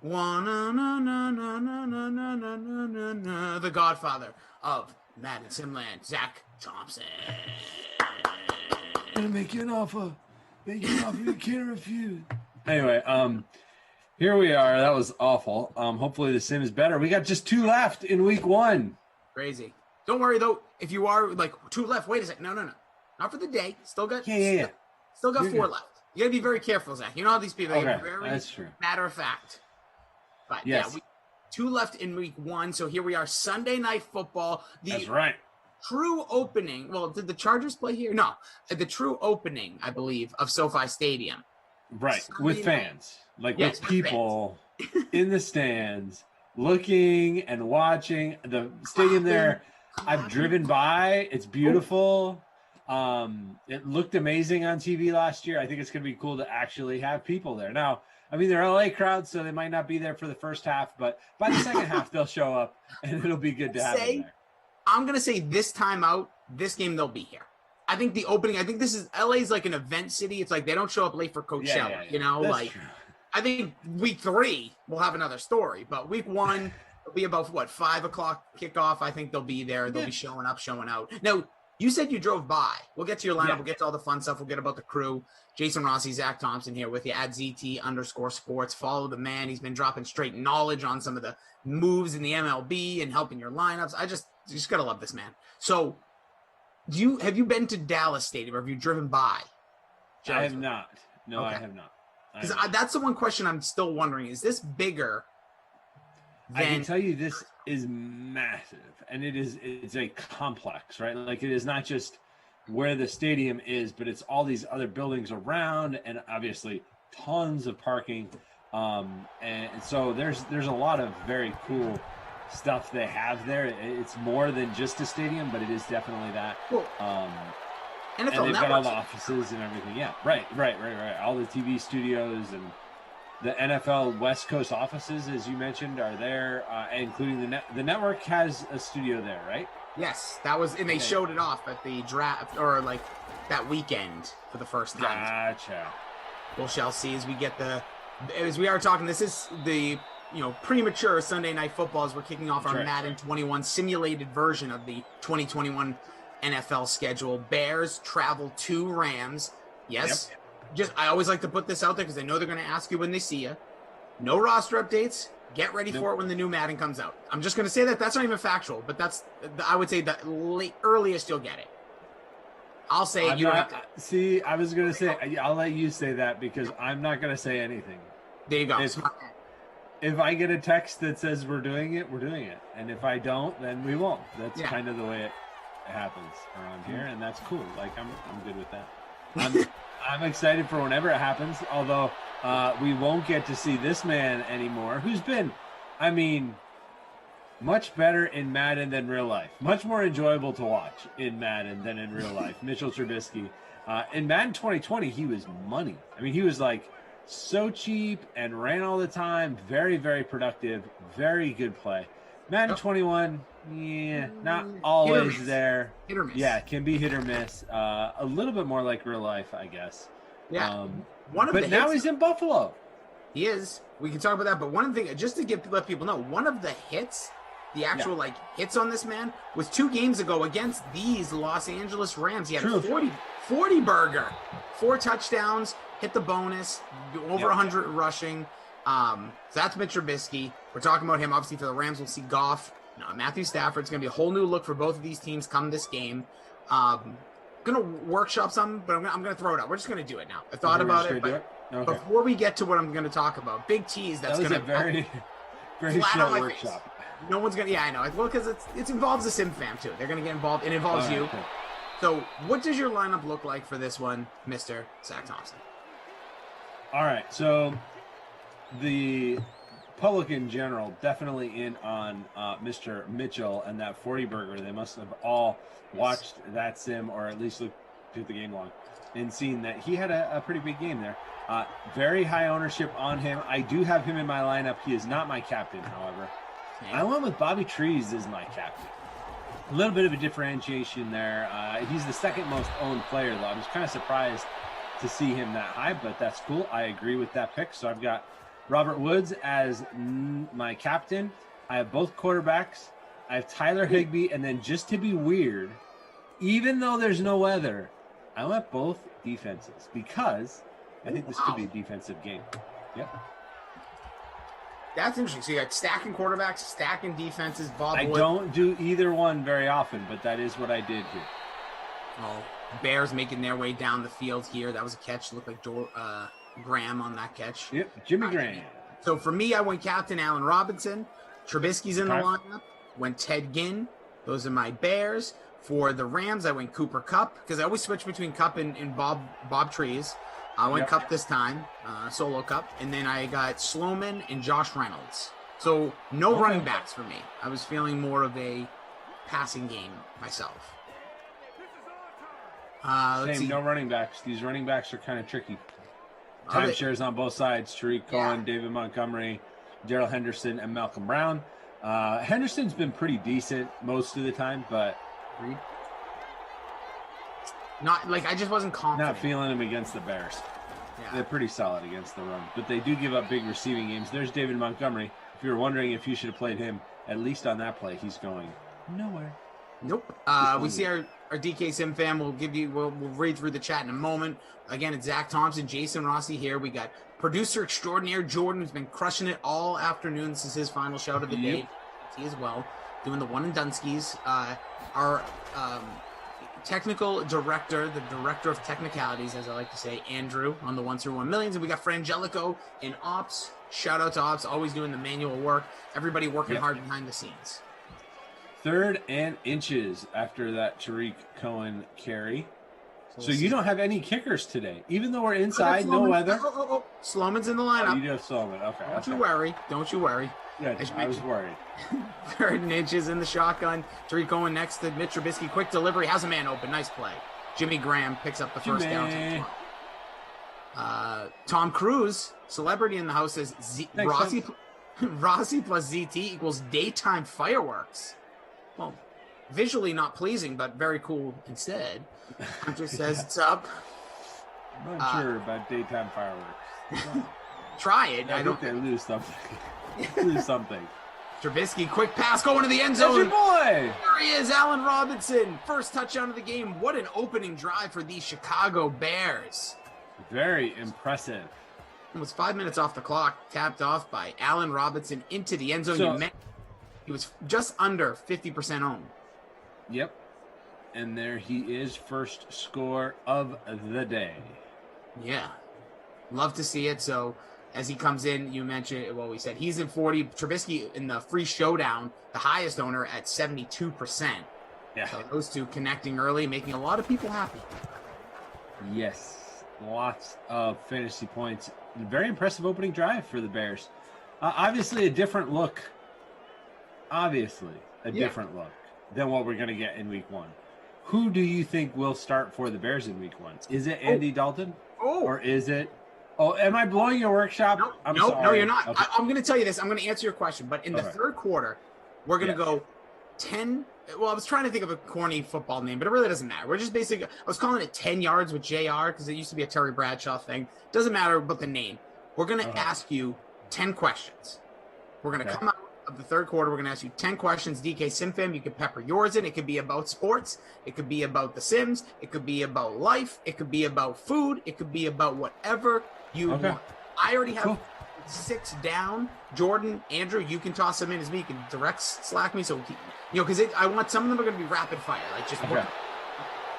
The godfather of Madden Simland, Zach Thompson. Gonna make you an offer. Make you an offer you can't refuse. Anyway, here we are. That was awful. Hopefully the sim is better. We got just 2 left in week 1. Crazy. Don't worry though. If you are like 2 left, wait a second. No. Not for the day. Still got Still got 4 left. You gotta be very careful, Zach. You know how these people are very that's true. matter of fact. But yes. yeah, 2 left in week 1. So here we are, Sunday Night Football. That's right. True opening. Well, did the Chargers play here? No. The true opening, I believe, of SoFi Stadium. Right. Sunday With night. fans. Like Yes, with people in the stands looking and watching the stadium there. I've driven by. It's beautiful. It looked amazing on TV last year. I think it's going to be cool to actually have people there. Now, I mean, they're LA crowds, so they might not be there for the first half, but by the second half, they'll show up, and it'll be good to have them there. I'm going to say this time out, this game, they'll be here. I think the opening, I think this is, LA's like an event city. It's like they don't show up late for Coachella, you know? That's like, true. I think week 3, we'll have another story, but week 1, it'll be about, 5 o'clock kickoff. I think they'll be there. They'll be showing up, showing out. Now, you said you drove by. We'll get to your lineup. Yeah. We'll get to all the fun stuff. We'll get about the crew. Jason Rossi, Zach Thompson here with you at ZT_sports. Follow the man. He's been dropping straight knowledge on some of the moves in the MLB and helping your lineups. You just gotta love this man. So, have you been to Dallas Stadium or have you driven by? I have not. No, Okay. I have not. Because that's the one question I'm still wondering. Is this bigger I can tell you this is massive, and it's a complex, right? Like, it is not just where the stadium is, but it's all these other buildings around, and obviously tons of parking. And so there's a lot of very cool stuff they have there. It's more than just a stadium, but it is definitely that. Cool. And they've got all the offices and everything. Yeah, right. All the TV studios and the NFL West Coast offices, as you mentioned, are there, including the network has a studio there, right? Yes, that was, and they showed it off at the draft, or like that weekend for the first time. Gotcha. We shall see as we get as we are talking. This is the premature Sunday Night Football as we're kicking off our Madden 21 simulated version of the 2021 NFL schedule. Bears travel to Rams. Yes. Yep. I always like to put this out there because I know they're going to ask you when they see you. No roster updates. Get ready for it when the new Madden comes out. I'm just going to say that's not even factual, but I would say the earliest you'll get it. I'll say I was going to say, I'll let you say that because I'm not going to say anything. There you go. If I get a text that says we're doing it, we're doing it. And if I don't, then we won't. That's kind of the way it happens around here, and that's cool. Like, I'm good with that. I'm excited for whenever it happens, although we won't get to see this man anymore, who's been, much better in Madden than real life. Much more enjoyable to watch in Madden than in real life. Mitchell Trubisky. In Madden 2020, he was money. He was like so cheap and ran all the time. Very, very productive. Very good play. Madden 21, not always there. Hit or miss. Yeah, can be hit or miss. A little bit more like real life, I guess. Yeah. But now he's in Buffalo. He is. We can talk about that. But one of the things, just to let people know, one of the hits, the actual hits on this man, was 2 games ago against these Los Angeles Rams. He had a 40 burger, 4 touchdowns, hit the bonus, over 100 rushing. So that's Mitch Trubisky. We're talking about him. Obviously, for the Rams, we'll see Goff. Matthew Stafford. It's going to be a whole new look for both of these teams come this game. Going to workshop something, but I'm going to throw it out. We're just going to do it now. I thought about it, but before we get to what I'm going to talk about, big tease that's going to be very, very short workshop. No one's going to, I know. Well, because it involves the Sim fam, too. They're going to get involved. It involves you. Okay. So what does your lineup look like for this one, Mr. Zach Thompson? All right, so the Republican general definitely in on Mr. Mitchell and that 40 burger. They must have all watched that sim, or at least looked at the game log, and seen that he had a pretty big game there. Very high ownership on him. I do have him in my lineup. He is not my captain, however. I went with Bobby Trees as my captain. A little bit of a differentiation there. He's the second most owned player, though. I was kind of surprised to see him that high, but that's cool. I agree with that pick. So I've got Robert Woods as my captain. I have both quarterbacks. I have Tyler Higbee, and then just to be weird, even though there's no weather, I went both defenses because I think this could be a defensive game. Yep. That's interesting. So you got stacking quarterbacks, stacking defenses. I don't do either one very often, but that is what I did here. Oh, Bears making their way down the field here. That was a catch. Looked like Graham on that catch. Yep, Jimmy Graham. So for me, I went captain Allen Robinson. Trubisky's in the lineup. Went Ted Ginn. Those are my Bears. For the Rams, I went Cooper Kupp because I always switch between Kupp and Bob Trees. I went Kupp this time, solo Kupp, and then I got Sloman and Josh Reynolds. So no running backs for me. I was feeling more of a passing game myself. Let's see. No running backs. These running backs are kind of tricky. Timeshares on both sides. Tariq Cohen, David Montgomery, Darrell Henderson, and Malcolm Brown. Henderson's been pretty decent most of the time, but not like I just wasn't confident. Not feeling him against the Bears. Yeah. They're pretty solid against the run, but they do give up big receiving games. There's David Montgomery. If you were wondering if you should have played him, at least on that play, he's going nowhere. Nope. We see our DK Sim fam. We'll read through the chat in a moment. Again, it's Zach Thompson, Jason Rossi here. We got producer extraordinaire Jordan, who's been crushing it all afternoon. This is his final shout of the day. He as well, doing the one and done skis. Our technical director, the director of technicalities, as I like to say, Andrew, on the 1 through 1 millions. And we got Frangelico in Ops. Shout out to Ops, always doing the manual work. Everybody working hard behind the scenes. 3rd and inches after that Tariq Cohen carry. So you don't have any kickers today, even though we're inside, no weather. Sloman's in the lineup. Oh, you do have Sloman. Okay. Don't you worry. Don't you worry. Yeah, I was worried. 3rd and inches in the shotgun. Tariq Cohen next to Mitch Trubisky. Quick delivery. Has a man open. Nice play. Jimmy Graham picks up the first down. Tom Cruise, celebrity in the house, says Rossi plus ZT equals daytime fireworks. Well, visually not pleasing, but very cool instead. Hunter says it's up. I'm not sure about daytime fireworks. Try it. I don't think they lose something. Lose something. Trubisky, quick pass going to the end zone. That's your boy. There he is, Allen Robinson. First touchdown of the game. What an opening drive for the Chicago Bears. Very impressive. It was 5 minutes off the clock, tapped off by Allen Robinson into the end zone. He was just under 50% owned. Yep. And there he is, first score of the day. Yeah. Love to see it. So as he comes in, you mentioned, well, we said he's in 40. Trubisky in the free showdown, the highest owner at 72%. Yeah. So those two connecting early, making a lot of people happy. Yes. Lots of fantasy points. Very impressive opening drive for the Bears. Obviously a different look. Different look than what we're going to get in week 1. Who do you think will start for the Bears in week 1? Is it Andy Dalton? Or is it... Oh, am I blowing your workshop? No, you're not. Okay. I'm going to tell you this. I'm going to answer your question. But in the third quarter, we're going to go 10... Well, I was trying to think of a corny football name, but it really doesn't matter. We're just basically... I was calling it 10 yards with JR because it used to be a Terry Bradshaw thing. Doesn't matter about the name. We're going to ask you 10 questions. We're going to come out of the third quarter. We're going to ask you 10 questions. DK SimFam, you can pepper yours in. It could be about sports. It could be about the Sims. It could be about life. It could be about food. It could be about whatever you want. I already have 6 down. Jordan, Andrew, you can toss them in as me. You can direct slack me. So, because I want some of them are going to be rapid fire. Like just all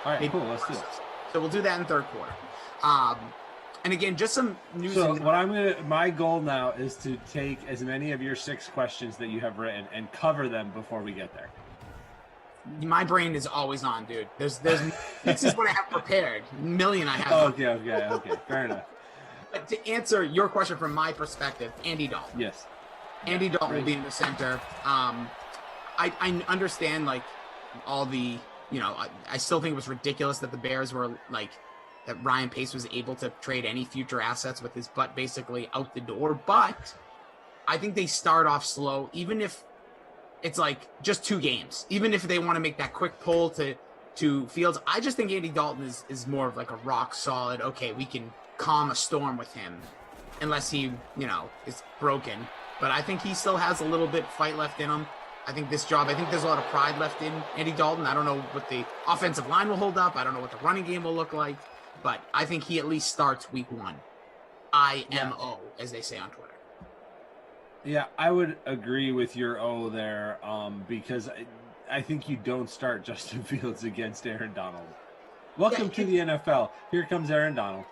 right, cool. Let's do it. So we'll do that in third quarter. And again, just some news. So my goal now is to take as many of your 6 questions that you have written and cover them before we get there. My brain is always on, dude. This is what I have prepared. Million I have. Okay. Fair enough. But to answer your question from my perspective, Andy Dalton. Yes. Andy Dalton will be in the center. I understand like all the, I still think it was ridiculous that the Bears were like, that Ryan Pace was able to trade any future assets with his butt basically out the door. But I think they start off slow, even if it's like just 2 games, even if they want to make that quick pull to Fields. I just think Andy Dalton is more of like a rock solid, okay, we can calm a storm with him unless he, is broken. But I think he still has a little bit fight left in him. I think there's a lot of pride left in Andy Dalton. I don't know what the offensive line will hold up. I don't know what the running game will look like. But I think he at least starts week 1. IMO, as they say on Twitter. Yeah, I would agree with your O there, because I think you don't start Justin Fields against Aaron Donald. Welcome to the NFL. Here comes Aaron Donald.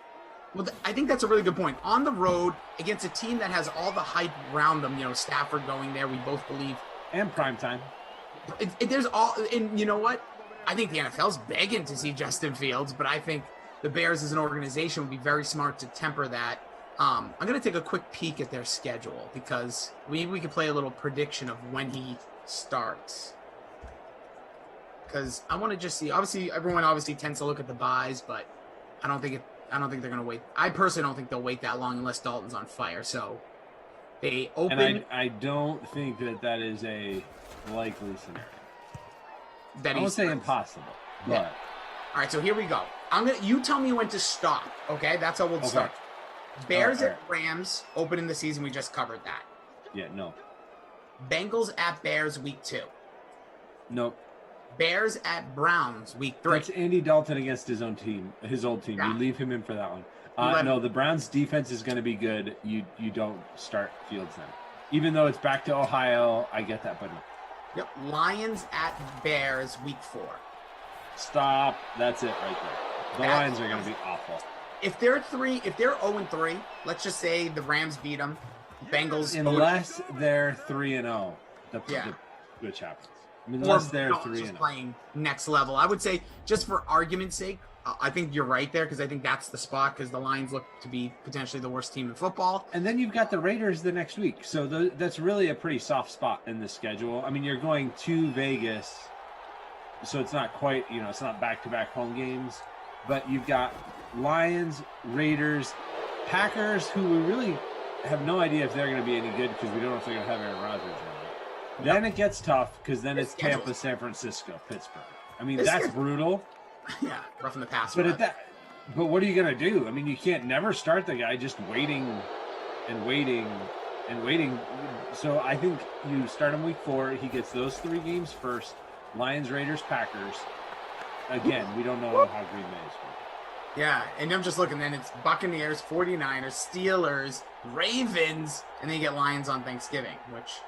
Well, I think that's a really good point. On the road against a team that has all the hype around them, Stafford going there, we both believe. And primetime. There's all, and you know what? I think the NFL's begging to see Justin Fields, but I think the Bears as an organization would be very smart to temper that. I'm going to take a quick peek at their schedule because we could play a little prediction of when he starts. Because I want to just see. Obviously, everyone tends to look at the buys, but I don't think they're going to wait. I personally don't think they'll wait that long unless Dalton's on fire. So they open. And I don't think that is a likely scenario. I won't say impossible, but. Yeah. All right, so here we go. You tell me when to stop. Okay, that's how we'll start. Bears at Rams open in the season. We just covered that. Yeah, no. Bengals at Bears week 2. Nope. Bears at Browns week 3. That's Andy Dalton against his old team. Yeah. You leave him in for that one. No, the Browns defense is going to be good. You don't start Fields then. Even though it's back to Ohio, I get that, but no. Yep. Lions at Bears week 4. Stop. That's it right there. The Lions are going to be awful. If they're 0-3, let's just say the Rams beat them. Bengals. Unless they're 3-0, which happens. Unless they're 3-0, playing next level. I would say, just for argument's sake, I think you're right there because I think that's the spot because the Lions look to be potentially the worst team in football. And then you've got the Raiders the next week, so that's really a pretty soft spot in the schedule. I mean, you're going to Vegas. So it's not quite, it's not back-to-back home games, but you've got Lions, Raiders, Packers, who we really have no idea if they're going to be any good because we don't know if they're going to have Aaron Rodgers or not. Then it gets tough because then it's Tampa, San Francisco, Pittsburgh. I mean, that's brutal. Yeah, rough in the pass. But what are you going to do? I mean, you can't never start the guy just waiting and waiting and waiting. So I think you start him week 4. He gets those 3 games first. Lions, Raiders, Packers. Again, we don't know how Green Bay is. Yeah, and I'm just looking. Then it's Buccaneers, 49ers, Steelers, Ravens, and then you get Lions on Thanksgiving, which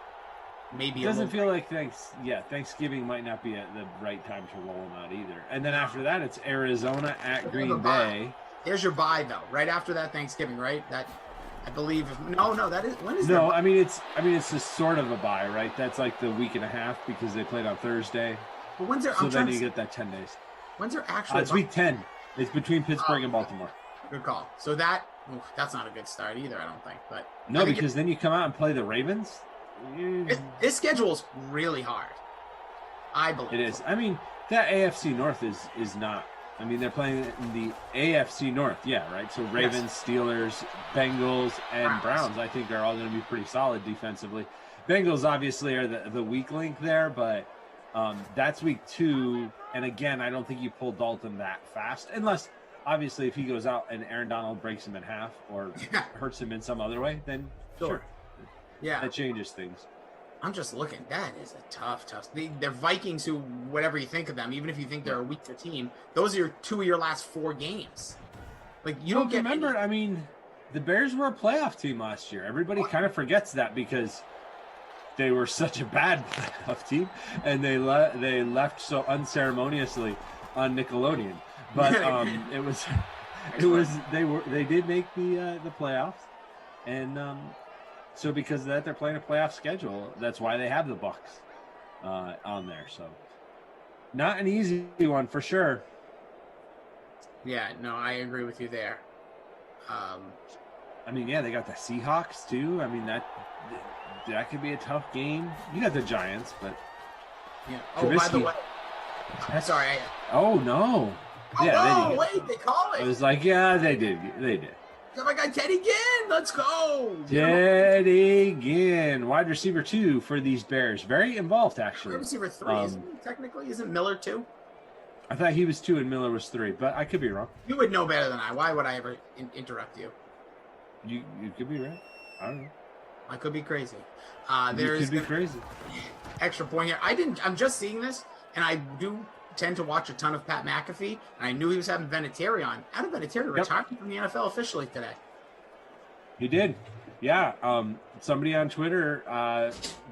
maybe doesn't feel like Thanksgiving might not be the right time to roll them out either. And then after that, it's Arizona at Green Bay. There's your bye though. Right after that Thanksgiving, right? That I believe. No, that is when is no. I mean, it's just sort of a bye, right? That's like the week and a half because they played on Thursday. But when's their? So then you get that 10 days. When's their actual? It's week 10. It's between Pittsburgh and Baltimore. Good call. So that's not a good start either, I don't think. But no, because then you come out and play the Ravens. This schedule is really hard. I believe it is. I mean, that AFC North is not. I mean, they're playing in the AFC North, yeah, right? So Ravens, Steelers, Bengals, and Browns, I think, are all going to be pretty solid defensively. Bengals obviously are the weak link there, but that's week 2. And again, I don't think you pull Dalton that fast, unless obviously if he goes out and Aaron Donald breaks him in half or hurts him in some other way, then sure. Yeah, that changes things. I'm just looking. That is a tough. They're Vikings who, whatever you think of them, even if you think they're a weaker team, those are 2 of your last 4 games. Like you don't remember. I mean, the Bears were a playoff team last year. Everybody kind of forgets that because they were such a bad playoff team, and they left so unceremoniously on Nickelodeon. But they did make the playoffs, and so because of that, they're playing a playoff schedule. That's why they have the Bucs on there. So not an easy one for sure. Yeah, no, I agree with you there. I mean, yeah, they got the Seahawks too. I mean, that could be a tough game. You got the Giants, but yeah. Oh, by the way, sorry. Oh no. Oh, yeah, no, wait, they call it. I was like, yeah, they did. They did. Got my guy Teddy Ginn. Let's go. Teddy Ginn, wide receiver 2 for these Bears. Very involved, actually. Wide receiver 3, technically. Isn't Miller 2? I thought he was 2 and Miller was 3, but I could be wrong. You would know better than I. Why would I ever interrupt you? You could be right. I don't know. I could be crazy. You could be crazy. Extra point here. I'm just seeing this, and I do tend to watch a ton of Pat McAfee, and I knew he was having Vinatieri on. Adam Vinatieri retired from the NFL officially today. He did. Yeah. Somebody on Twitter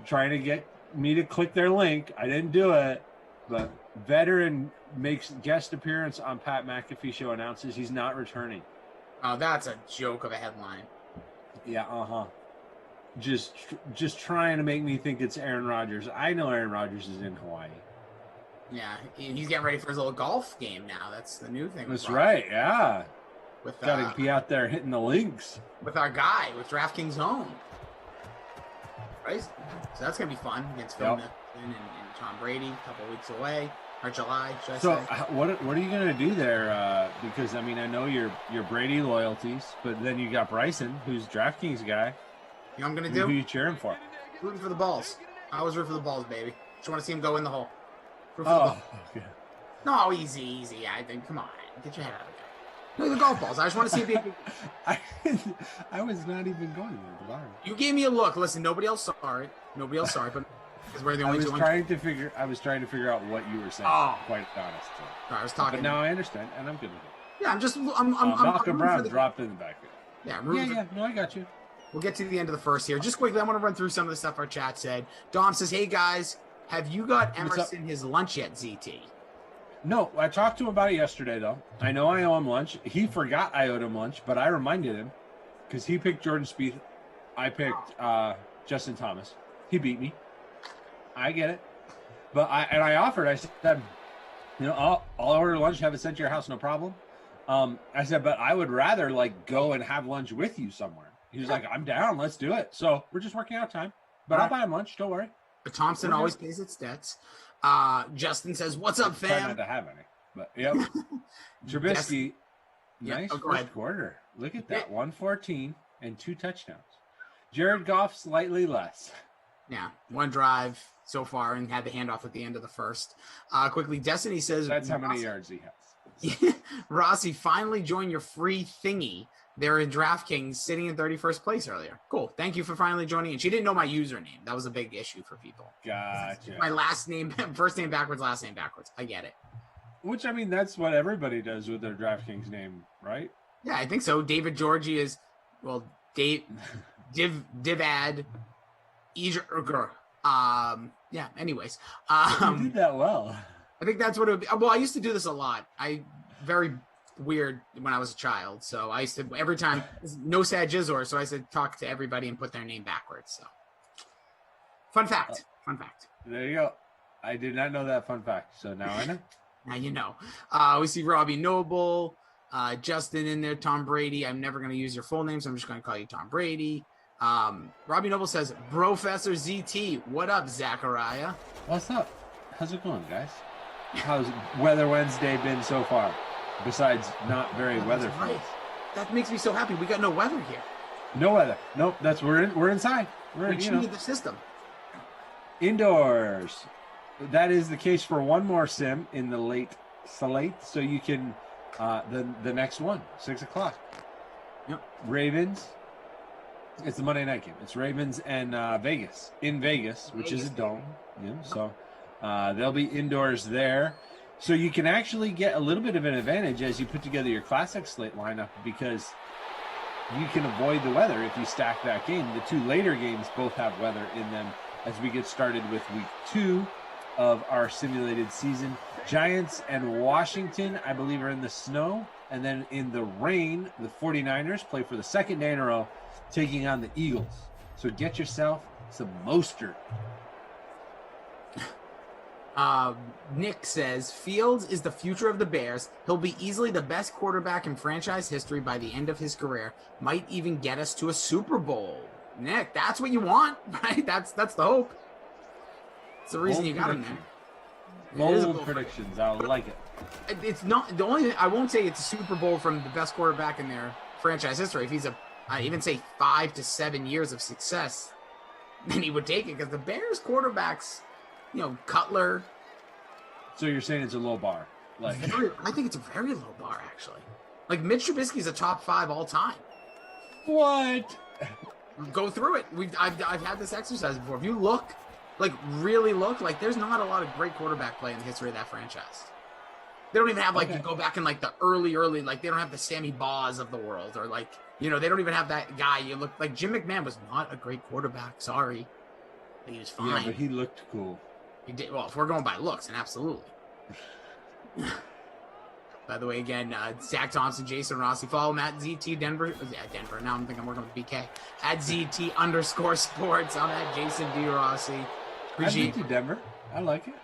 trying to get me to click their link. I didn't do it, but veteran makes guest appearance on Pat McAfee show, announces he's not returning. Oh, that's a joke of a headline. Yeah, Just trying to make me think it's Aaron Rodgers. I know Aaron Rodgers is in Hawaii. Yeah, he's getting ready for his little golf game now. That's the new thing. That's right, yeah. With gotta be out there hitting the links. With our guy, with DraftKings home. Right? So that's gonna be fun against Phil Mickelson and Tom Brady, a couple of weeks away. Or July, should I say. What are you gonna do there? Because I mean, I know your Brady loyalties, but then you got Bryson, who's DraftKings guy. You know what I'm gonna do? Who are you cheering for? Rooting for the balls. I always root for the balls, baby. Just want to see him go in the hole. Root for the ball. Okay. No, easy. I think. Come on, get your head out of there. Look at the golf balls. I just want to see if you. I was not even going there. Tomorrow. You gave me a look. Listen, nobody else saw it. But because we're the only two. I was trying to figure out what you were saying. Quite honest. So. I was talking. But now I understand, and I'm good with it. Yeah, I'm Malcolm Brown dropped in the back. Yeah, no, I got you. We'll get to the end of the first here. Just quickly, I want to run through some of the stuff our chat said. Dom says, hey, guys, have you got Emerson his lunch yet, ZT? No, I talked to him about it yesterday, though. I know I owe him lunch. He forgot I owed him lunch, but I reminded him because he picked Jordan Spieth. I picked Justin Thomas. He beat me. I get it. But I offered. I said, I'll order lunch, have it sent to your house, no problem. I said, but I would rather, go and have lunch with you somewhere. He was like, I'm down. Let's do it. So we're just working out time. But I'll buy him lunch. Don't worry. But Thompson always pays its debts. Justin says, what's up, fam? Try not to have any. But, yep. Trubisky, nice first quarter. Look at that. 114 and 2 touchdowns. Jared Goff, slightly less. Yeah, 1 drive so far and had the handoff at the end of the first. Quickly, Destiny says... That's how many yards he has. Rossi, finally joined your free thingy. They're in DraftKings sitting in 31st place earlier. Cool. Thank you for finally joining. And she didn't know my username. That was a big issue for people. Gotcha. My last name, first name backwards, last name backwards. I get it. Which, I mean, that's what everybody does with their DraftKings name, right? Yeah, I think so. David Georgie is, well, Divad Eger. Yeah, anyways. You did that well. I think that's what it would be. Well, I used to do this a lot. Very weird when I was a child. So I used to, every time, no sad jizzor, so I used to talk to everybody and put their name backwards. So fun fact. There you go. I did not know that fun fact. So now I know. Now you know. We see Robbie Noble, Justin in there, Tom Brady. I'm never going to use your full name, so I'm just going to call you Tom Brady. Robbie Noble says, Professor ZT, what up, Zachariah? What's up? How's it going, guys? How's Weather Wednesday been so far? Besides not very weatherful. Right. That makes me so happy. We got no weather here. No weather. Nope. We're inside. We cheated the system. Indoors. That is the case for one more sim in the late slate. So you can the next one, 6 o'clock. Yep. Ravens. It's the Monday night game. It's Ravens and Vegas in Vegas, which is a dome. Yeah. So they'll be indoors there. So you can actually get a little bit of an advantage as you put together your classic slate lineup because you can avoid the weather if you stack that game. The 2 later games both have weather in them as we get started with week 2 of our simulated season. Giants and Washington, I believe, are in the snow. And then in the rain, the 49ers play for the 2nd day in a row, taking on the Eagles. So get yourself some Mostert. Nick says, Fields is the future of the Bears. He'll be easily the best quarterback in franchise history by the end of his career. Might even get us to a Super Bowl. Nick, that's what you want, right? That's the hope. It's the reason you got him there. Bold predictions. I like it. It's not the only. I won't say it's a Super Bowl from the best quarterback in their franchise history. If he's I even say 5 to 7 years of success, then he would take it because the Bears quarterbacks, Cutler. So you're saying it's a low bar? Like I think it's a very low bar actually. Like Mitch Trubisky's a top 5 all time. What? Go through it. I've had this exercise before. If you look, really look, there's not a lot of great quarterback play in the history of that franchise. They don't even have you go back in the early, they don't have the Sammy Baws of the world or they don't even have that guy. You look like Jim McMahon was not a great quarterback. Sorry. He was fine. Yeah, but he looked cool. He did. Well, if we're going by looks, then absolutely. By the way, again, Zach Thompson, Jason Rossi, follow him at ZT Denver. Yeah, Denver. Now I'm thinking I'm working with BK. At ZT_sports. I'm at Jason D. Rossi. Appreciate you, Denver. I like it.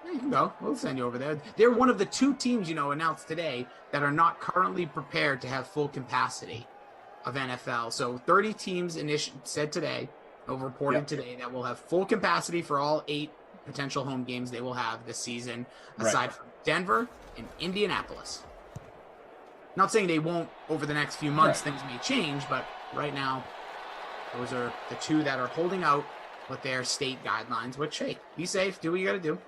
Yeah, you can go. We'll send you over there. They're one of the 2 teams, announced today that are not currently prepared to have full capacity of NFL. So 30 teams said today, reported today, that will have full capacity for all 8 potential home games they will have this season, aside from Denver and Indianapolis. Not saying they won't over the next few months. Things may change, but right now, those are the 2 that are holding out with their state guidelines, which, hey, be safe, do what you got to do.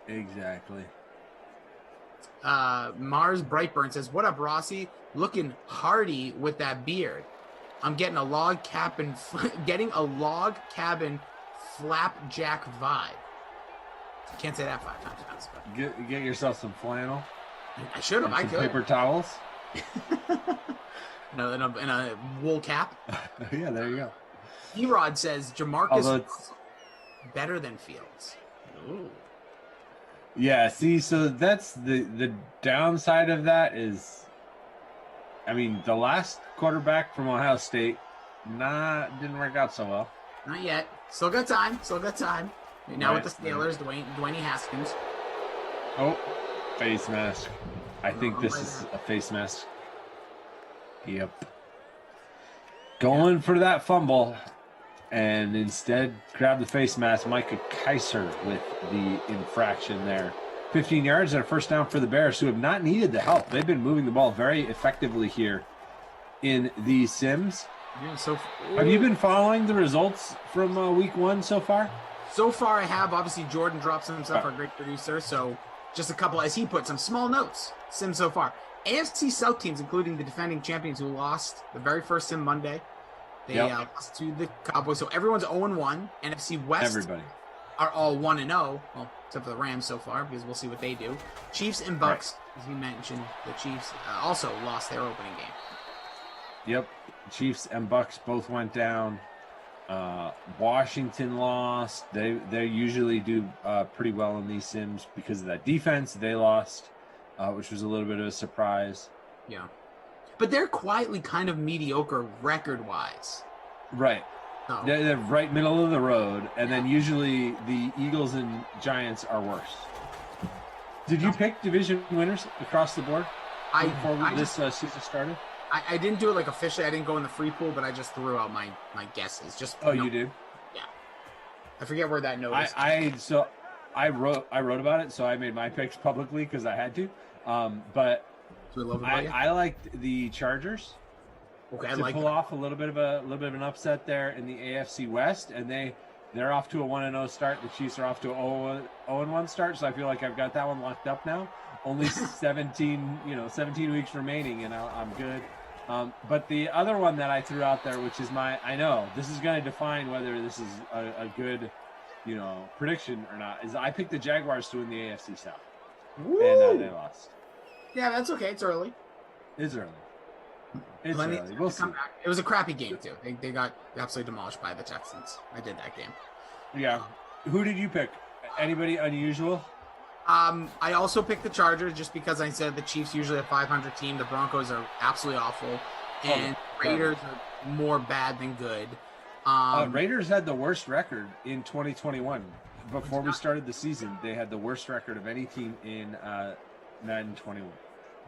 Exactly. Mars Brightburn says, what up, Rossi? Looking hardy with that beard. I'm getting a log cabin flapjack vibe. Can't say that 5 times fast. But Get yourself some flannel. I should have. I could. Paper towels. In a wool cap. Yeah, there you go. Erod says Jamarcus better than Fields. Ooh. Yeah, see, so that's the downside of that is, the last quarterback from Ohio State didn't work out so well. Not yet. Still got time. Now with the Steelers, Dwayne Haskins. Oh, face mask. I think this is a face mask. Yep. Going for that fumble. And instead, grab the face mask. Micah Kaiser with the infraction there. 15 yards and a first down for the Bears, who have not needed the help. They've been moving the ball very effectively here in the Sims. Yeah, have you been following the results from week 1 so far? So far, I have. Obviously, Jordan drops himself, our great producer. So just a couple, as he put, some small notes. Sims so far. AFC South teams, including the defending champions who lost the very first Sim Monday. They lost to the Cowboys, so everyone's 0-1. NFC West are all 1-0, well, except for the Rams so far, because we'll see what they do. Chiefs and Bucks, as we mentioned, the Chiefs also lost their opening game. Yep, Chiefs and Bucks both went down. Washington lost. They usually do pretty well in these Sims because of that defense. They lost, which was a little bit of a surprise. Yeah. But they're quietly kind of mediocre record-wise. Right. Oh. They're right middle of the road, and then usually the Eagles and Giants are worse. Did you pick division winners across the board before this season started? I didn't do it officially. I didn't go in the free pool, but I just threw out my guesses. You did? Yeah. I forget where that note is. I wrote about it, so I made my picks publicly because I had to. But I liked the Chargers. Okay, to pull off a little bit of an upset there in the AFC West, and they're off to a 1-0 start. The Chiefs are off to a 0-1 start, so I feel like I've got that one locked up now. Only 17 weeks remaining, and I'm good. But the other one that I threw out there, which is I know this is going to define whether this is a good, prediction or not, is I picked the Jaguars to win the AFC South. Woo! And they lost. Yeah, that's okay. It's early. It's early. We'll see. It was a crappy game, too. They got absolutely demolished by the Texans. I did that game. Yeah. Who did you pick? Anybody unusual? I also picked the Chargers just because I said the Chiefs usually a 500 team. The Broncos are absolutely awful. And Raiders are more bad than good. Raiders had the worst record in 2021. Before we started the season, they had the worst record of any team in Madden 21.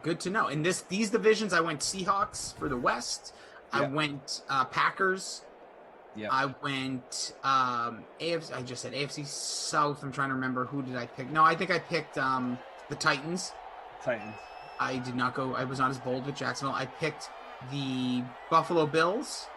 Good to know. In these divisions, I went Seahawks for the West. I went Packers Yeah. I went AFC. I just said AFC South. I'm trying to remember, who did I pick? No, I think I picked the Titans. Titans. I did not go. I was not as bold with Jacksonville. I picked the Buffalo Bills.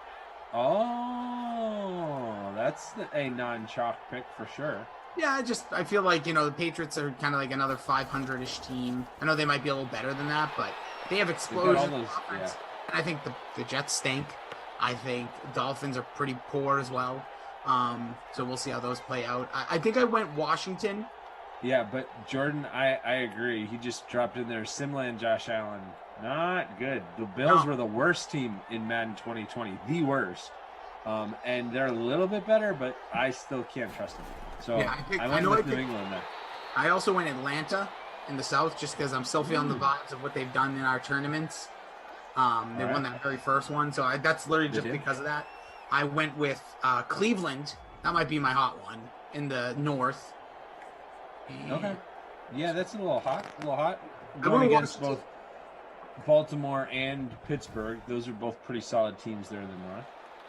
Oh, that's a non-chalk pick for sure. Yeah, I feel like, the Patriots are kind of like another 500-ish team. I know they might be a little better than that, but they have explosion. And I think the Jets stink. I think Dolphins are pretty poor as well. So we'll see how those play out. I think I went Washington. Yeah, but Jordan, I agree. He just dropped in there. Simla and Josh Allen, not good. The Bills were the worst team in Madden 2020, the worst. And they're a little bit better, but I still can't trust them. So yeah, I went with New England there. I also went Atlanta in the South just because I'm still feeling the vibes of what they've done in our tournaments. They won that very first one, so that's literally just because of that. I went with Cleveland. That might be my hot one in the North. Okay. Yeah, that's a little hot. Going against both Baltimore and Pittsburgh. Those are both pretty solid teams there in the North.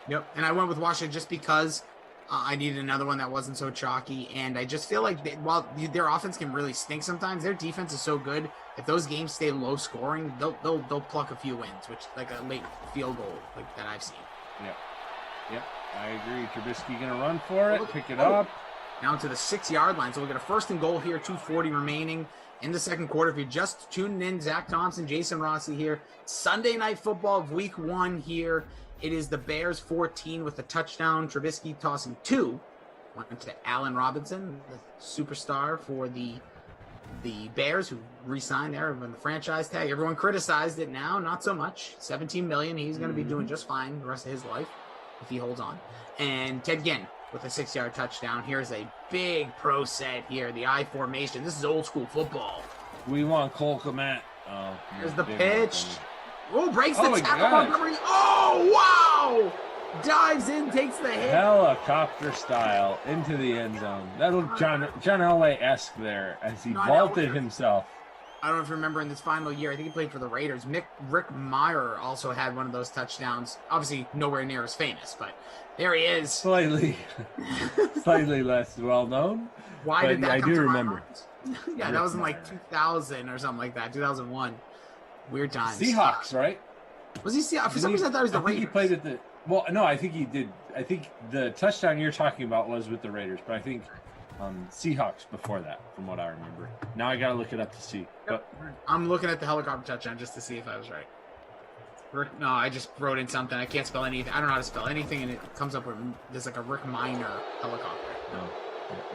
Yep, and I went with Washington just because I needed another one that wasn't so chalky, and I just feel like while their offense can really stink sometimes, their defense is so good. If those games stay low scoring, they'll pluck a few wins, which like a late field goal like that I've seen. Yep, I agree. Trubisky gonna run for it, pick it up. Down to the 6-yard line, so we'll get a 1st and goal here. 2:40 remaining in the second quarter. If you're just tuning in, Zach Thompson, Jason Rossi here. Sunday Night Football of Week 1 here. It is the Bears 14 with a touchdown. Trubisky tossing 2. Went to Allen Robinson, the superstar for the Bears, who re-signed there when the franchise tag. Everyone criticized it now, not so much. $17 million. He's going to be doing just fine the rest of his life if he holds on. And Ted Ginn with a 6-yard touchdown. Here's a big pro set here, the I formation. This is old school football. We want Cole Kmet. Oh, here's the pitch. Oh, breaks the tackle. Montgomery. Oh, wow! Dives in, takes the hit. Helicopter style into the end zone. That looked John Elway-esque there as he vaulted himself. I don't know if you remember in this final year, I think he played for the Raiders. Rick Meyer also had one of those touchdowns. Obviously, nowhere near as famous, but there he is. Slightly less well known. Why did that I come do to remember. Yeah, that was in like 2000 or something like that. 2001. Weird times. Seahawks, right? Was he Seahawks? For some reason, I thought he was the Raiders. He played at the. Well, no, I think he did. I think the touchdown you're talking about was with the Raiders, but I think Seahawks before that, from what I remember. Now I gotta look it up to see. But I'm looking at the helicopter touchdown just to see if I was right. No, I just wrote in something. I can't spell anything. I don't know how to spell anything, and it comes up with there's like a Rick Miner helicopter. No.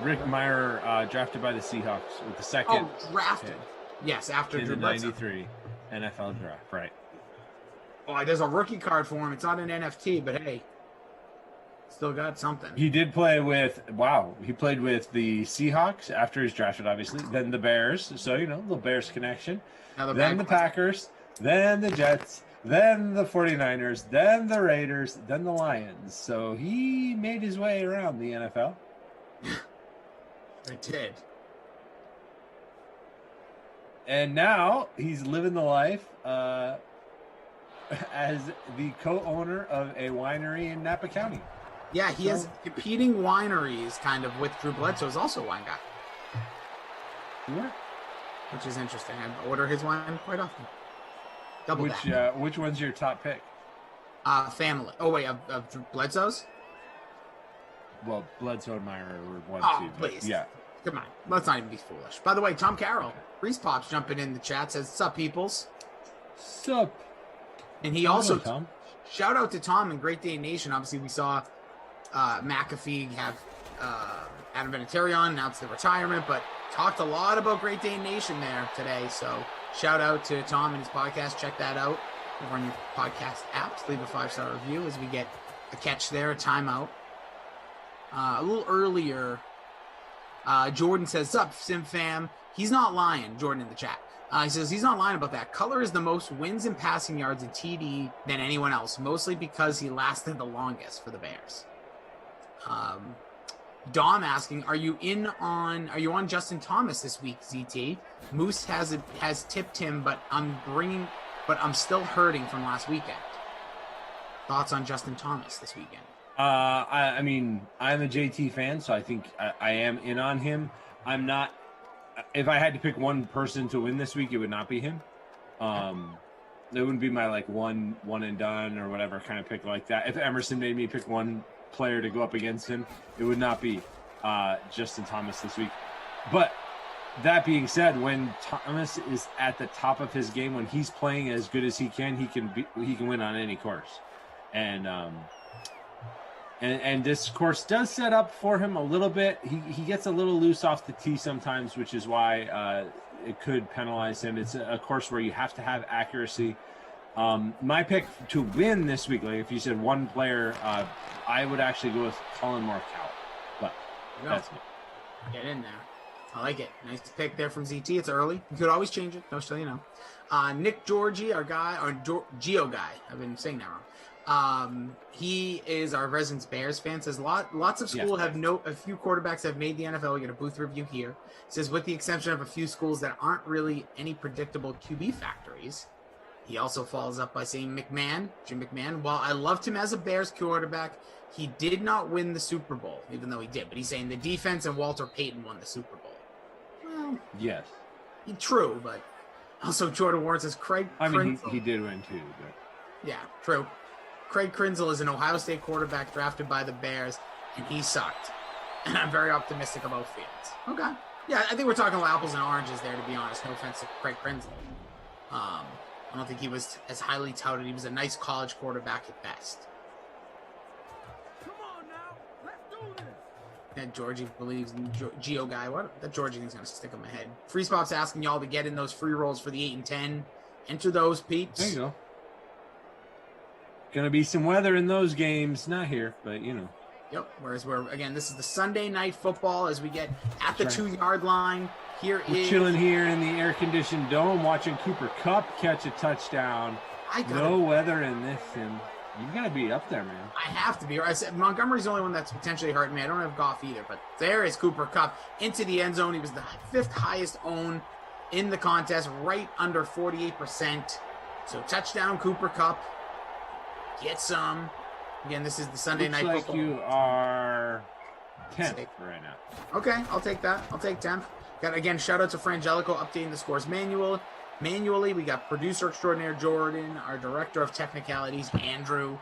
Rick Meyer drafted by the Seahawks with the second. Oh, drafted. Yes, after in the '93 NFL draft, right? Oh, there's a rookie card for him. It's not an NFT, but hey, still got something. He did play with. Wow, he played with the Seahawks after he's drafted, obviously. Then the Bears, so the Bears connection. Then the Packers. Then the Jets. Then the 49ers. Then the Raiders. Then the Lions. So he made his way around the NFL. I did. And now he's living the life as the co-owner of a winery in Napa County. Yeah, he has competing wineries, kind of, with Drew Bledsoe's also a wine guy. Yeah. Which is interesting. I order his wine quite often. Which one's your top pick? Family. Oh, wait, of Bledsoe's? Well, Bledsoe and Meyer were 1, 2. Please. Yeah. Come on. Let's not even be foolish. By the way, Tom Carroll, Reese Pops jumping in the chat, says, "Sup, peoples?" Sup. And he also, shout out to Tom and Great Day Nation. Obviously, we saw McAfee have Adam Vinatieri on, announced the retirement, but talked a lot about Great Day Nation there today. So shout out to Tom and his podcast. Check that out over on your podcast apps. Leave a 5-star review as we get a catch there, a timeout. A little earlier, Jordan says, "Sup, Sim fam?" He's not lying, Jordan in the chat. He says he's not lying about that. Color is the most wins in passing yards in TD than anyone else, mostly because he lasted the longest for the Bears. Dom asking, are you on Justin Thomas this week, ZT? Moose has tipped him, but I'm still hurting from last weekend. Thoughts on Justin Thomas this weekend? I mean, I'm a JT fan, so I think I am in on him. I'm not. If I had to pick one person to win this week, it would not be him. It wouldn't be my like one and done or whatever kind of pick like that. If Emerson made me pick one player to go up against him, it would not be Justin Thomas this week. But that being said, when Thomas is at the top of his game, when he's playing as good as he can win on any course. And this course does set up for him a little bit. He gets a little loose off the tee sometimes, which is why it could penalize him. It's a course where you have to have accuracy. My pick to win this week, like if you said one player, I would actually go with Colin Morikawa. But that's me. Get in there. I like it. Nice pick there from ZT. It's early. You could always change it. Just so you know. Nick Georgie, our guy, or Geo guy. I've been saying that wrong. He is our resident Bears fan. Says lots of schools have a few quarterbacks have made the NFL. We get a booth review here. Says with the exception of a few schools that aren't really any predictable QB factories. He also follows up by saying Jim McMahon. While I loved him as a Bears quarterback, he did not win the Super Bowl, even though he did. But he's saying the defense and Walter Payton won the Super Bowl. Well, yes, true, but also Jordan Warren says Craig. I mean, he did win too, but yeah, true. Craig Krenzel is an Ohio State quarterback drafted by the Bears, and he sucked. And I'm very optimistic about Fields. Okay. Yeah, I think we're talking about apples and oranges there, to be honest. No offense to Craig Krenzel. I don't think he was as highly touted. He was a nice college quarterback at best. Come on now, let's do this. That Georgie believes in Geo guy. What? That Georgie thing's gonna stick in my head. Free Spot's asking y'all to get in those free rolls for the 8 and 10. Enter those, Peeps. There you go. Gonna be some weather in those games. Not here, but you know. Yep. Whereas again, this is the Sunday night football as we get at the 2-yard line. We're chilling here in the air-conditioned dome, watching Cooper Kupp catch a touchdown. No weather in this, and you gotta be up there, man. I have to be. I said Montgomery's the only one that's potentially hurting me. I don't have Goff either, but there is Cooper Kupp into the end zone. He was the 5th highest owned in the contest, right under 48%. So touchdown, Cooper Kupp. Get some. Again, this is the Sunday night football. You are 10th right now. Okay, I'll take that. I'll take 10th. Got again, shout out to Frangelico updating the scores manually. We got producer extraordinaire Jordan, our director of technicalities Andrew.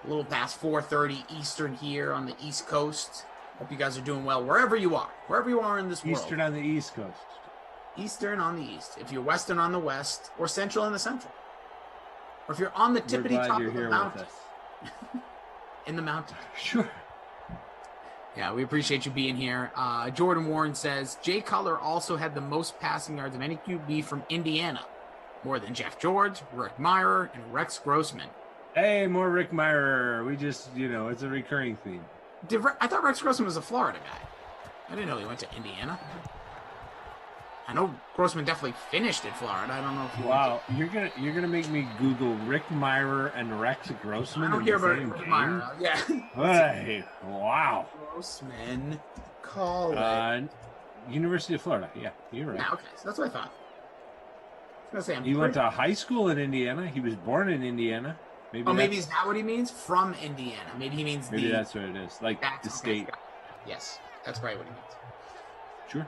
A little past 4:30 Eastern here on the East Coast. Hope you guys are doing well wherever you are in this world. Eastern on the East Coast. Eastern on the East. If you're Western on the West, or Central on the Central, or if you're on the tippity top of the mountain. In the mountain. Sure. Yeah, we appreciate you being here. Jordan Warren says, Jay Cutler also had the most passing yards of any QB from Indiana. More than Jeff George, Rick Meyer, and Rex Grossman. Hey, more Rick Meyer. We just, it's a recurring theme. I thought Rex Grossman was a Florida guy. I didn't know he went to Indiana. I know Grossman definitely finished in Florida. I don't know if he went to... You're gonna make me Google Rick Meyer and Rex Grossman. I don't care about Rick Meyer. Yeah. Hey, wow. Grossman College. University of Florida. Yeah, you're right. Yeah, okay. So that's what I thought. I was gonna say, he went to high school in Indiana. He was born in Indiana. Maybe is that what he means? From Indiana. Maybe he means maybe that's what it is. Like the state. Yes, that's probably what he means. Sure.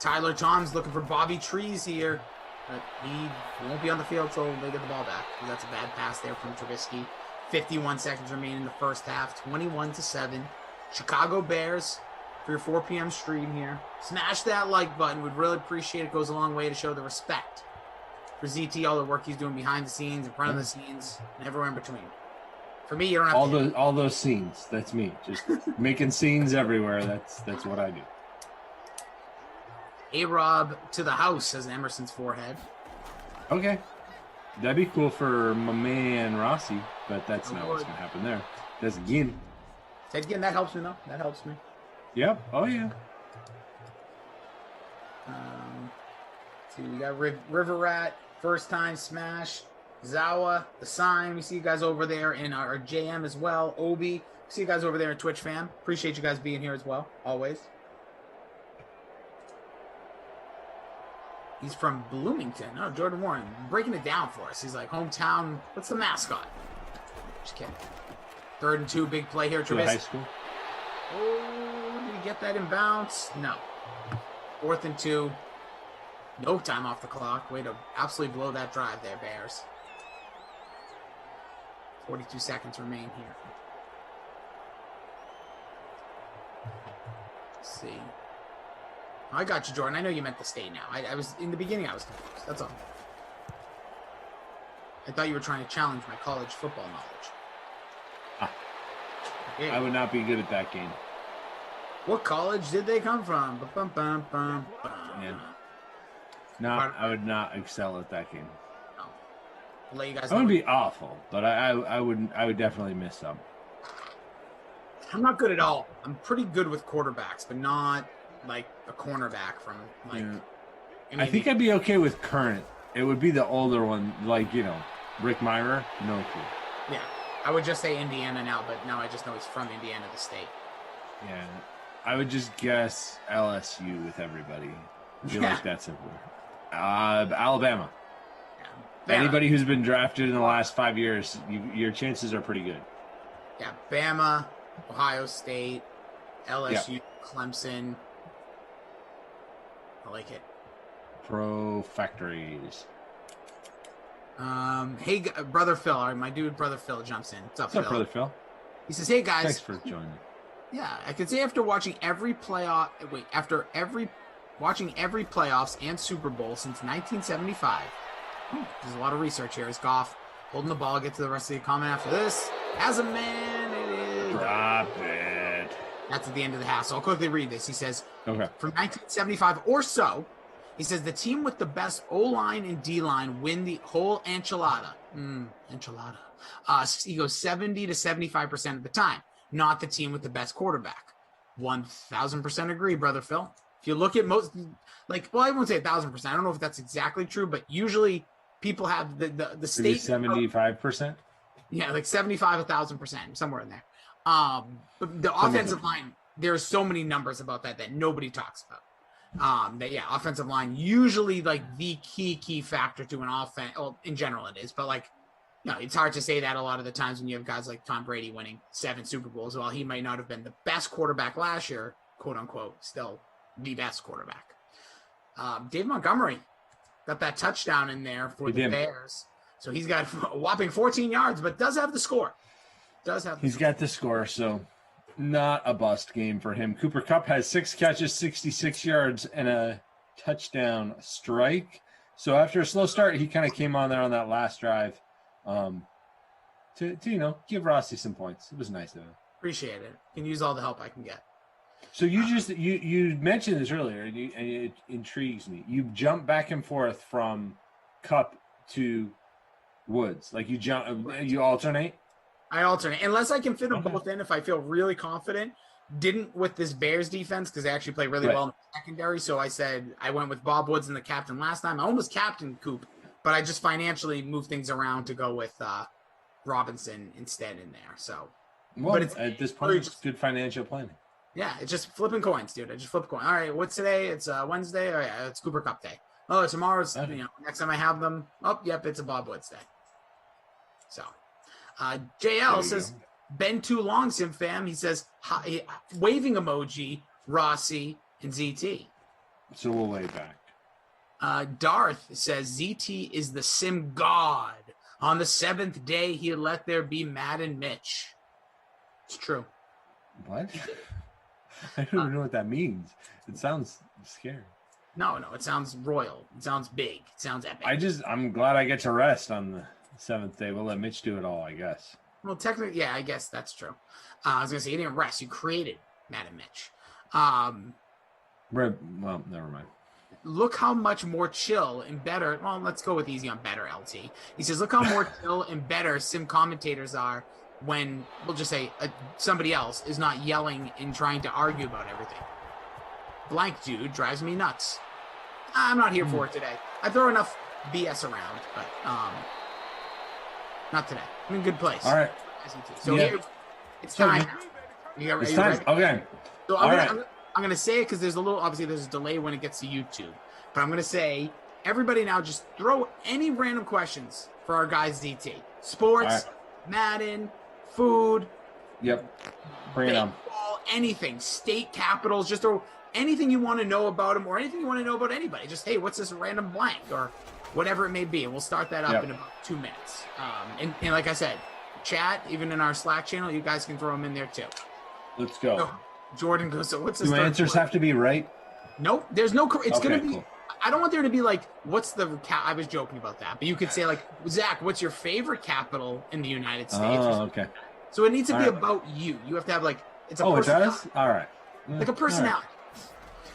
Tyler Tom's looking for Bobby Trees here. But he won't be on the field until they get the ball back. That's a bad pass there from Trubisky. 51 seconds remaining in the first half. 21-7. Chicago Bears for your 4 p.m. stream here. Smash that like button. We'd really appreciate it. Goes a long way to show the respect for ZT, all the work he's doing behind the scenes, in front of the scenes, and everywhere in between. For me, you don't have all those scenes. That's me. Just making scenes everywhere. That's what I do. A-Rob to the house, says Emerson's forehead. Okay. That'd be cool for my man Rossi, but that's not what's going to happen there. That's Ginn. Again, that helps me, though. That helps me. Yep. Oh, yeah. See, we got River Rat, first time smash. Zawa, the sign. We see you guys over there in our JM as well. Obi. See you guys over there in Twitch fam. Appreciate you guys being here as well, always. He's from Bloomington. Oh, Jordan Warren, breaking it down for us. He's like, hometown, what's the mascot? Just kidding. 3rd and 2, big play here. To high Trubisky. school. Oh, did he get that in bounds? No. 4th and 2. No time off the clock. Way to absolutely blow that drive there, Bears. 42 seconds remain here. Let's see. I got you, Jordan. I know you meant to stay now. I was in the beginning. I was confused. That's all. I thought you were trying to challenge my college football knowledge. I would not be good at that game. What college did they come from? Bum, bum, bum, bum. Yeah. No, I would not excel at that game. I'll let you guys I know. would be awful, but I would definitely miss some. I'm not good at all. I'm pretty good with quarterbacks, but not like a cornerback from like. Yeah. I think I'd be okay with current. It would be the older one, like Rick Myrer. No clue. Yeah, I would just say Indiana now, but now I just know he's from Indiana, the state. Yeah, I would just guess LSU with everybody. I feel like that's simpler. Alabama. Yeah. Anybody who's been drafted in the last 5 years, your chances are pretty good. Yeah, Bama, Ohio State, LSU, Clemson. I like it. Pro factories. Hey, brother Phil. All right, my dude, brother Phil jumps in. What's up, What's up, Phil? brother Phil? He says, "Hey guys, Thanks for joining. Yeah, I can say after watching every playoff, watching every playoffs and Super Bowl since 1975. There's a lot of research here. Is Goff holding the ball? Get to the rest of the comment after this. As a man, it is. Drop it. That's at the end of the half. So I'll quickly read this. He says, Okay. from 1975 or so, he says the team with the best O-line and D-line win the whole enchilada. Enchilada. He goes 70 to 75% of the time. Not the team with the best quarterback. 1,000% agree, brother Phil. If you look at most, I won't say 1,000%. I don't know if that's exactly true, but usually people have the state 75%. Yeah, like 75, 1,000%, somewhere in there. But the offensive line, there's so many numbers about that nobody talks about. Offensive line usually like the key factor to an offense. Well, in general it is, but it's hard to say that a lot of the times when you have guys like Tom Brady winning 7 Super Bowls. While he might not have been the best quarterback last year, quote unquote, still the best quarterback. Dave Montgomery got that touchdown in there for the Bears. So he's got a whopping 14 yards, but does have the score. He's got the score, so not a bust game for him. Cooper Kupp has 6 catches, 66 yards, and a touchdown strike. So after a slow start, he kind of came on there on that last drive to give Rossi some points. It was nice of him. Appreciate it. Can use all the help I can get. So you mentioned this earlier, and it intrigues me. You jump back and forth from Kupp to Woods, like you alternate. I alternate unless I can fit them both in. If I feel really confident, didn't with this Bears defense because they actually play really well in the secondary. So I said I went with Bob Woods and the captain last time. I almost captained Coop, but I just financially moved things around to go with Robinson instead in there. So, but at this point, it's good financial planning. Yeah, it's just flipping coins, dude. I just flip a coin. All right, what's today? It's Wednesday. Oh yeah, it's Cooper Kupp day. Oh, tomorrow's next time I have them. Oh, yep, it's a Bob Woods day. So, JL says been too long, Sim fam. He says waving emoji, Rossi and ZT. So we'll lay back. Darth says ZT is the Sim god. On the 7th day, he let there be Madden Mitch. It's true. What? I don't even know what that means. It sounds scary. No, it sounds royal. It sounds big. It sounds epic. I'm glad I get to rest on the 7th day. We'll let Mitch do it all, I guess. Well, technically, yeah, I guess that's true. I was going to say, you didn't rest. You created Madden Mitch. Well, never mind. Look how much more chill and better. Well, let's go with easy on better, LT. He says, look how more chill and better sim commentators are when, we'll just say, somebody else is not yelling and trying to argue about everything. Blank dude drives me nuts. I'm not here for it today. I throw enough BS around, but not today. I'm in a good place. All right. So here, it's time. It's time. Okay. So I'm going to say it because there's a delay when it gets to YouTube. But I'm going to say, everybody now just throw any random questions for our guy ZT. Sports, Madden, food, Yep. Bring it on. Baseball, anything, state capitals, just throw anything you want to know about them or anything you want to know about anybody. Just, hey, what's this random blank or whatever it may be. And we'll start that up in about 2 minutes. And like I said, chat, even in our Slack channel, you guys can throw them in there too. Let's go. So, Jordan goes, so what's this? Do answers have to be right? Nope. There's no, it's Okay, going to be, cool. I don't want there to be like, what's the, I was joking about that, but you could say like, Zach, what's your favorite capital in the United States? Oh, okay. So it needs to All be right. about you. You have to have like, it's a Oh, it personality. does? All right. Like a personality.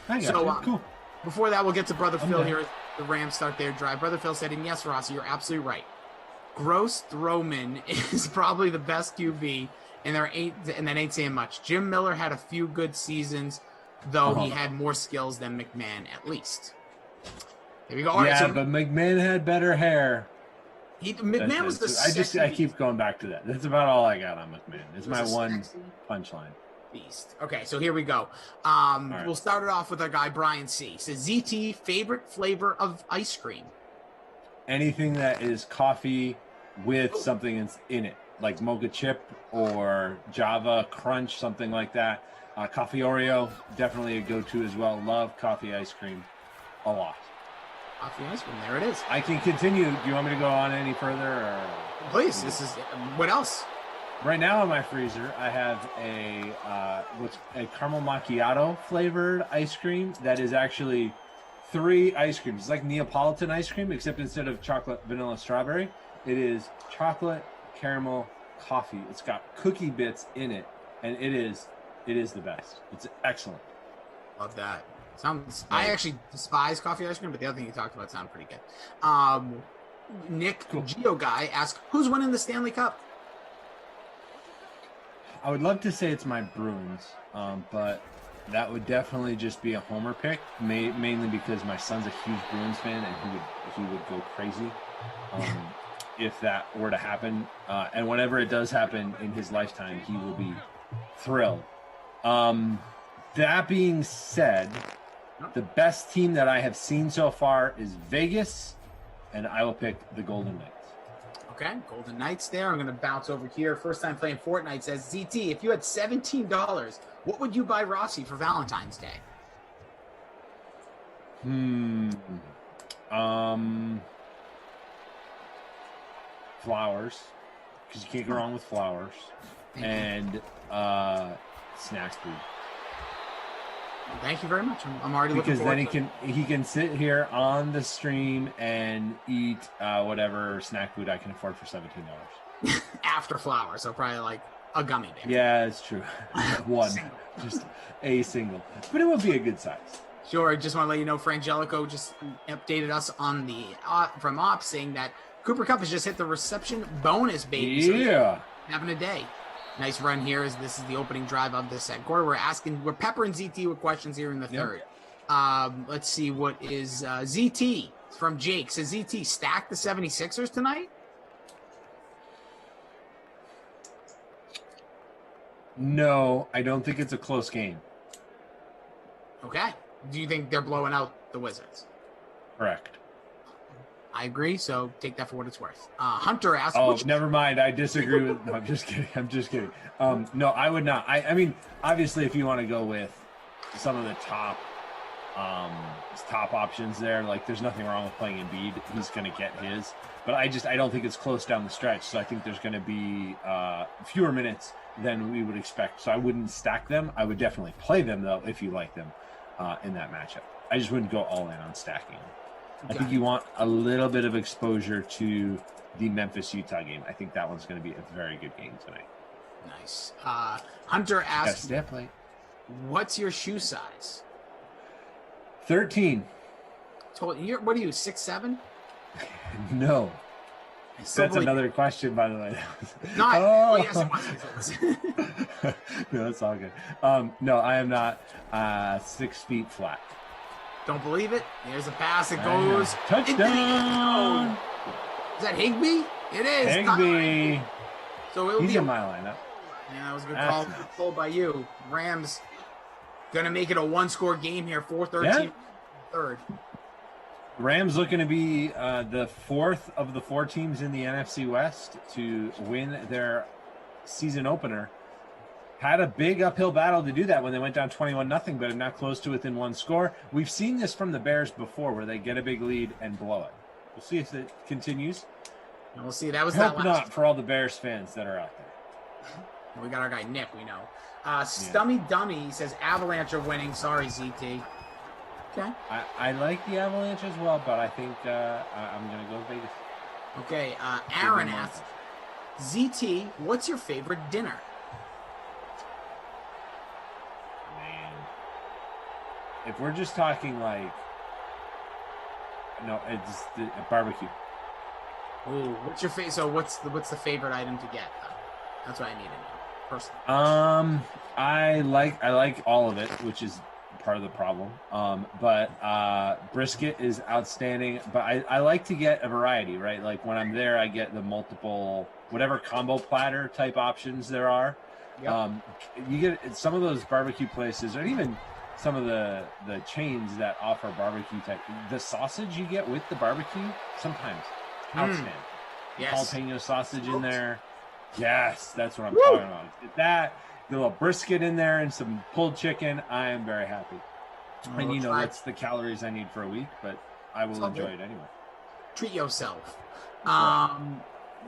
I got So you. Cool. before that, we'll get to Brother I'm Phil down. here. The Rams start their drive. Brother Phil said, and yes, Rossi, you're absolutely right. Gross Throwman is probably the best QB, and that ain't saying much. Jim Miller had a few good seasons, though he had more skills than McMahon at least. There we go. All right, Yeah, so but McMahon had better hair. McMahon was the I keep going back to that. That's about all I got on McMahon. It's Was my a one sexy punchline. beast. Okay, so here we go. right. We'll start it off with our guy Brian C. Says ZT favorite flavor of ice cream. Anything that is coffee with something in it, like mocha chip or Java Crunch, something like that. Coffee Oreo, definitely a go-to as well. Love coffee ice cream a lot. Coffee ice cream. There it is. I can continue. Do you want me to go on any further? Or? Please. This is what else? Right now in my freezer, I have a caramel macchiato flavored ice cream that is actually 3 ice creams. It's like Neapolitan ice cream, except instead of chocolate, vanilla, strawberry, it is chocolate, caramel, coffee. It's got cookie bits in it, and it is the best. It's excellent. Love that. Sounds. I actually despise coffee ice cream, but the other thing you talked about sounded pretty good. Nick Geo guy asked, "Who's winning the Stanley Cup?" I would love to say it's my Bruins, but that would definitely just be a homer pick, mainly because my son's a huge Bruins fan, and he would go crazy if that were to happen. And whenever it does happen in his lifetime, he will be thrilled. That being said, the best team that I have seen so far is Vegas, and I will pick the Golden Knights. Okay, Golden Knights there. I'm going to bounce over here. First time playing Fortnite says, ZT, if you had $17, what would you buy Rossi for Valentine's Day? Flowers, because you can't go wrong with flowers, and snack food. Thank you very much. I'm already looking Because forward then to it. he can sit here on the stream and eat whatever snack food I can afford for $17. After flowers, so probably like a gummy bear. Yeah, it's true. One, just a single, but it would be a good size. Sure. Just want to let you know, Frangelico just updated us on the from Ops saying that Cooper Cup has just hit the reception bonus, baby. So Yeah. having a day. Nice run here as this is the opening drive of this second quarter. We're peppering ZT with questions here in the third. Let's see what is ZT from Jake. Says ZT stack the 76ers tonight? No, I don't think it's a close game. Okay. Do you think they're blowing out the Wizards? Correct. I agree, so take that for what it's worth. Hunter asked... Oh, which- never mind. I disagree with... No, I'm just kidding. I'm just kidding. No, I would not. I mean, obviously, if you want to go with some of the top options there, like, there's nothing wrong with playing Embiid. He's going to get his. But I don't think it's close down the stretch, so I think there's going to be fewer minutes than we would expect. So I wouldn't stack them. I would definitely play them, though, if you like them in that matchup. I just wouldn't go all in on stacking them. I think you want a little bit of exposure to the Memphis-Utah game. I think that one's going to be a very good game tonight. Nice. Hunter asked, definitely. What's your shoe size? 13. What are you, 6'7"? No. still That's believe another question, by the way. No, Oh. yes, it was. No, that's all good. No, I am not 6 feet flat. Don't believe it. There's a pass. It I goes. know. Touchdown! Is that Higbee? It is. Higbee. So it'll He's be in my lineup. Yeah, that was a good That's call. nice. Pulled by you. Rams gonna make it a 1-score game here. 4-13 third. Rams looking to be the fourth of the 4 teams in the NFC West to win their season opener had a big uphill battle to do that when they went down 21-0, but are now close to within one score. We've seen this from the Bears before, where they get a big lead and blow it. We'll see if it continues. And we'll see. That was Hope that last. not for all the Bears fans that are out there. We got our guy Nick. We know. Stummy Dummy says Avalanche are winning. Sorry, ZT. Okay. I like the Avalanche as well, but I think I'm going to go Vegas. Okay. Aaron asks, ZT, what's your favorite dinner? Man, if we're just talking like, no, it's a barbecue. Ooh, what's your favorite? So what's the favorite item to get? That's what I need to know personally. I like all of it, which is part of the problem. But brisket is outstanding. But I like to get a variety, right? Like when I'm there, I get the multiple whatever combo platter type options there are. Yep. You get some of those barbecue places, or even some of the chains that offer barbecue type. The sausage you get with the barbecue sometimes outstanding. Yes. Jalapeno sausage in there. Yes, that's what I'm talking about. Get that, the little brisket in there, and some pulled chicken. I am very happy. And you know that's the calories I need for a week, but I will enjoy it anyway. Treat yourself.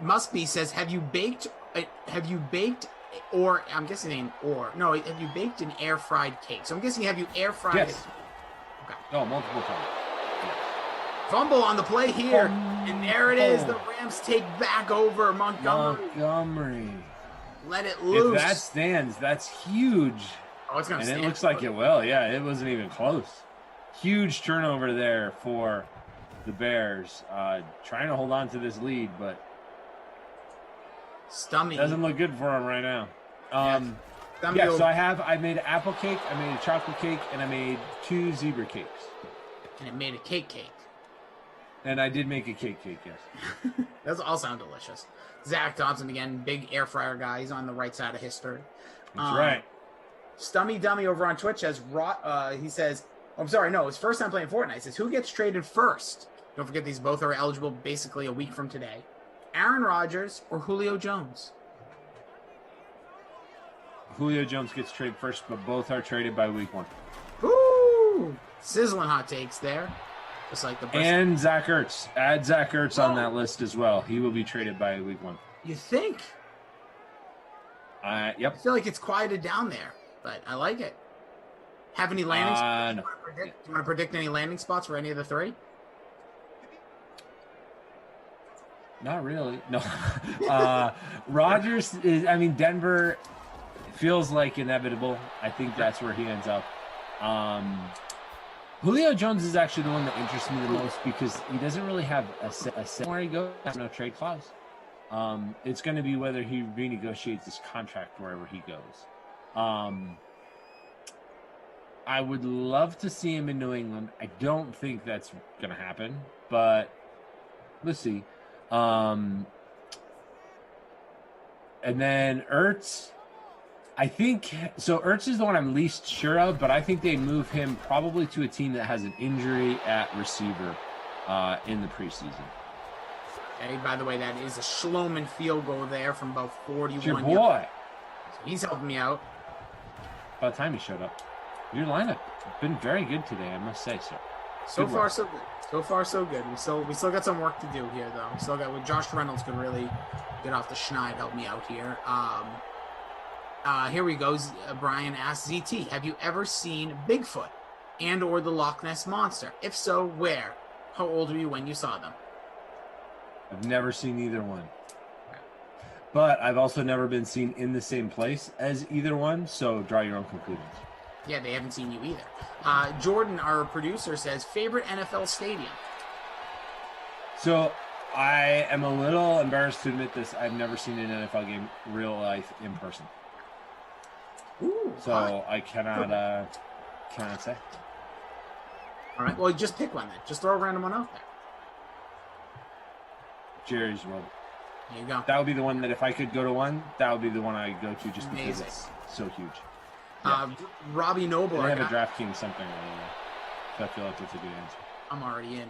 Must be says, have you baked, or I'm guessing have you baked an air fried cake? So I'm guessing, have you air fried it? Yes. Okay. No, multiple times. Fumble on the play here, and there it is. The Rams take back over Montgomery. Let it loose. If that stands, that's huge. Oh, it's gonna stand. And it looks like it will. Yeah, it wasn't even close. Huge turnover there for the Bears. Trying to hold on to this lead, but Stummy doesn't look good for them right now. So I made an apple cake, I made a chocolate cake, and I made 2 zebra cakes. And it made a cake. And I did make a cake, yes. Those all sound delicious. Zach Thompson again, big air fryer guy. He's on the right side of history. That's right. Stummy Dummy over on Twitch has he says, his first time playing Fortnite. He says, who gets traded first? Don't forget these both are eligible basically a week from today. Aaron Rodgers or Julio Jones? Julio Jones gets traded first, but both are traded by week 1. Ooh! Sizzling hot takes there. Just like the and Zach Ertz. Add Zach Ertz on that list as well. He will be traded by week 1. You think? Yep. I feel like it's quieted down there, but I like it. Have any landing spots? No. Do you want to predict any landing spots for any of the 3? Not really. No. Rodgers is, Denver feels like inevitable. I think that's where he ends up. Julio Jones is actually the one that interests me the most because he doesn't really have a set where he goes. There's no trade clause. It's going to be whether he renegotiates his contract wherever he goes. I would love to see him in New England. I don't think that's going to happen, but let's see. And then Ertz, I think so. Ertz is the one I'm least sure of, but I think they move him probably to a team that has an injury at receiver in the preseason. Okay, by the way, that is a Schloman field goal there from about 41 It's your boy. So he's helping me out. By the time he showed up, your lineup has been very good today, I must say, sir. So far, so good. So far, so good. We still got some work to do here, though. We still got Josh Reynolds could really get off the schneid, help me out here. Here we go. Brian asks ZT, have you ever seen Bigfoot and or the Loch Ness Monster? If so, where? How old were you when you saw them? I've never seen either one. But I've also never been seen in the same place as either one, so draw your own conclusions. Yeah, they haven't seen you either. Jordan, our producer, says, favorite NFL stadium? So I am a little embarrassed to admit this. I've never seen an NFL game real life in person. Ooh, so I cannot say. All right, well, just pick one then. Just throw a random one out there. Jerry's World. There you go. That would be the one that if I could go to one, that would be the one I'd go to just because Amazing. it's so huge. Robbie Noble. They have a DraftKings something over there. So I feel like that's a good answer. I'm already in.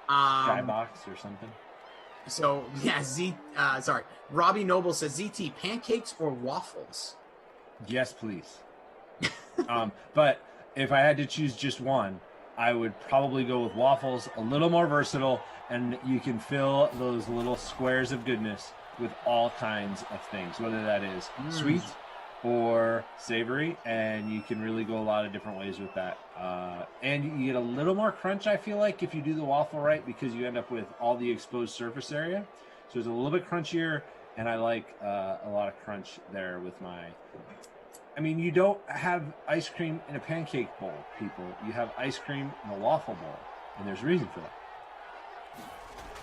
Skybox or something. So, yeah, Robbie Noble says, ZT, pancakes or waffles? Yes, please. But if I had to choose just one, I would probably go with waffles, a little more versatile, and you can fill those little squares of goodness with all kinds of things, whether that is sweet or savory, and you can really go a lot of different ways with that. And you get a little more crunch, I feel like, if you do the waffle right, because you end up with all the exposed surface area. So it's a little bit crunchier, and I like a lot of crunch there with my... I mean, you don't have ice cream in a pancake bowl, people. You have ice cream in a waffle bowl, and there's a reason for that.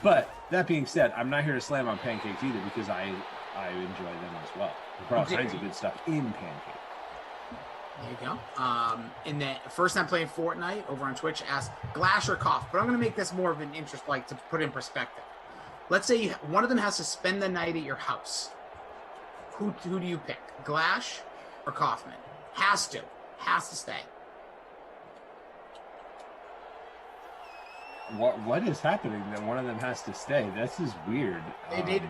But that being said, I'm not here to slam on pancakes either, because I enjoy them as well. There's all kinds of good stuff in pancakes. There you go. In the first time playing Fortnite over on Twitch, asked Glash or Cough, but I'm going to make this more of an interest, like to put in perspective. Let's say one of them has to spend the night at your house. Who do you pick, Glash or Kaufman? Has to stay. What is happening that one of them has to stay? This is weird.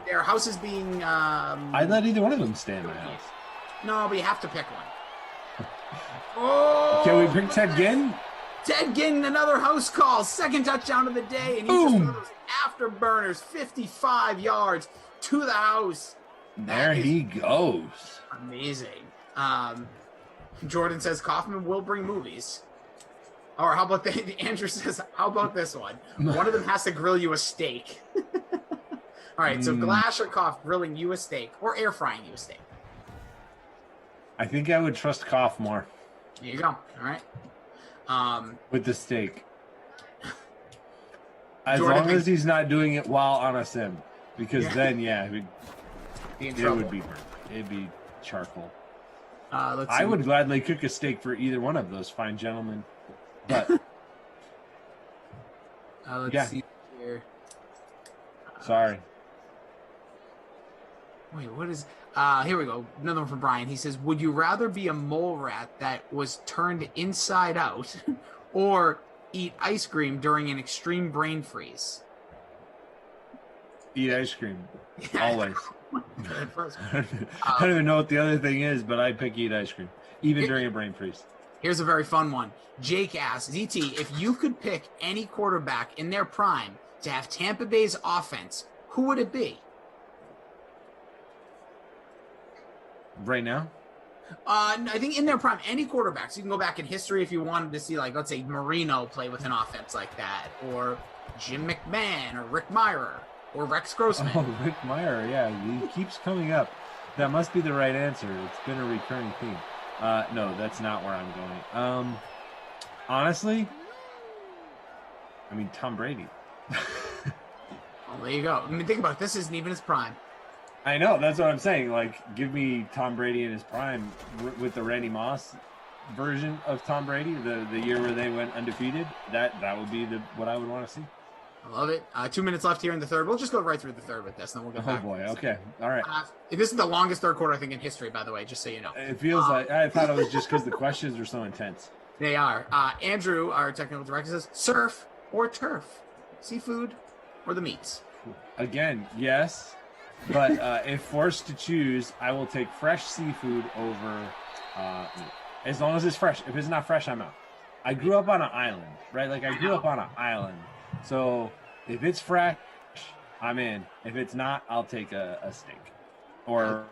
Their house is being... I'd let either one of them stay in my house. No, but you have to pick one. Can we pick Ted Ginn? Ted Ginn, another house call. Second touchdown of the day. And he just throws afterburners, 55 yards to the house. There he goes. Amazing. Jordan says Kaufman will bring movies. Or how about Andrew says, how about this one? One of them has to grill you a steak. All right, so Glash or Koff grilling you a steak or air frying you a steak? I think I would trust Koff more. There you go. All right. With the steak. As Jordan long as he's not doing it while on a sim. Because then, it would be burnt. It'd be charcoal. I would gladly cook a steak for either one of those fine gentlemen. But let's see here. Sorry. Wait, what is... here we go. Another one from Brian. He says, would you rather be a mole rat that was turned inside out or eat ice cream during an extreme brain freeze? Eat ice cream. Always. I don't even know what the other thing is, but I pick eat ice cream, even during a brain freeze. Here's a very fun one. Jake asks, ZT, if you could pick any quarterback in their prime to have Tampa Bay's offense, who would it be? Right now? I think in their prime, any quarterbacks. You can go back in history if you wanted to see, like, let's say Marino play with an offense like that, or Jim McMahon, or Rick Mirer, or Rex Grossman. Oh, Rick Mirer, yeah, he keeps coming up. That must be the right answer. It's been a recurring theme. No, that's not where I'm going. Honestly, I mean, Tom Brady. Well, there you go. I mean, think about it. This isn't even his prime. I know. That's what I'm saying. Like, give me Tom Brady in his prime with the Randy Moss version of Tom Brady, the year where they went undefeated. That would be what I would want to see. I love it. 2 minutes left here in the third. We'll just go right through the third with this, and then we'll go back. Oh, boy. Okay. All right. This is the longest third quarter, I think, in history, by the way, just so you know. It feels like I thought it was just because the questions were so intense. They are. Andrew, our technical director, says surf or turf, seafood or the meats. Again, yes. But if forced to choose, I will take fresh seafood over meat. As long as it's fresh. If it's not fresh, I'm out. I grew up on an island, right? Like, I grew up on an island. So if it's fresh, I'm in. If it's not, I'll take a steak. Or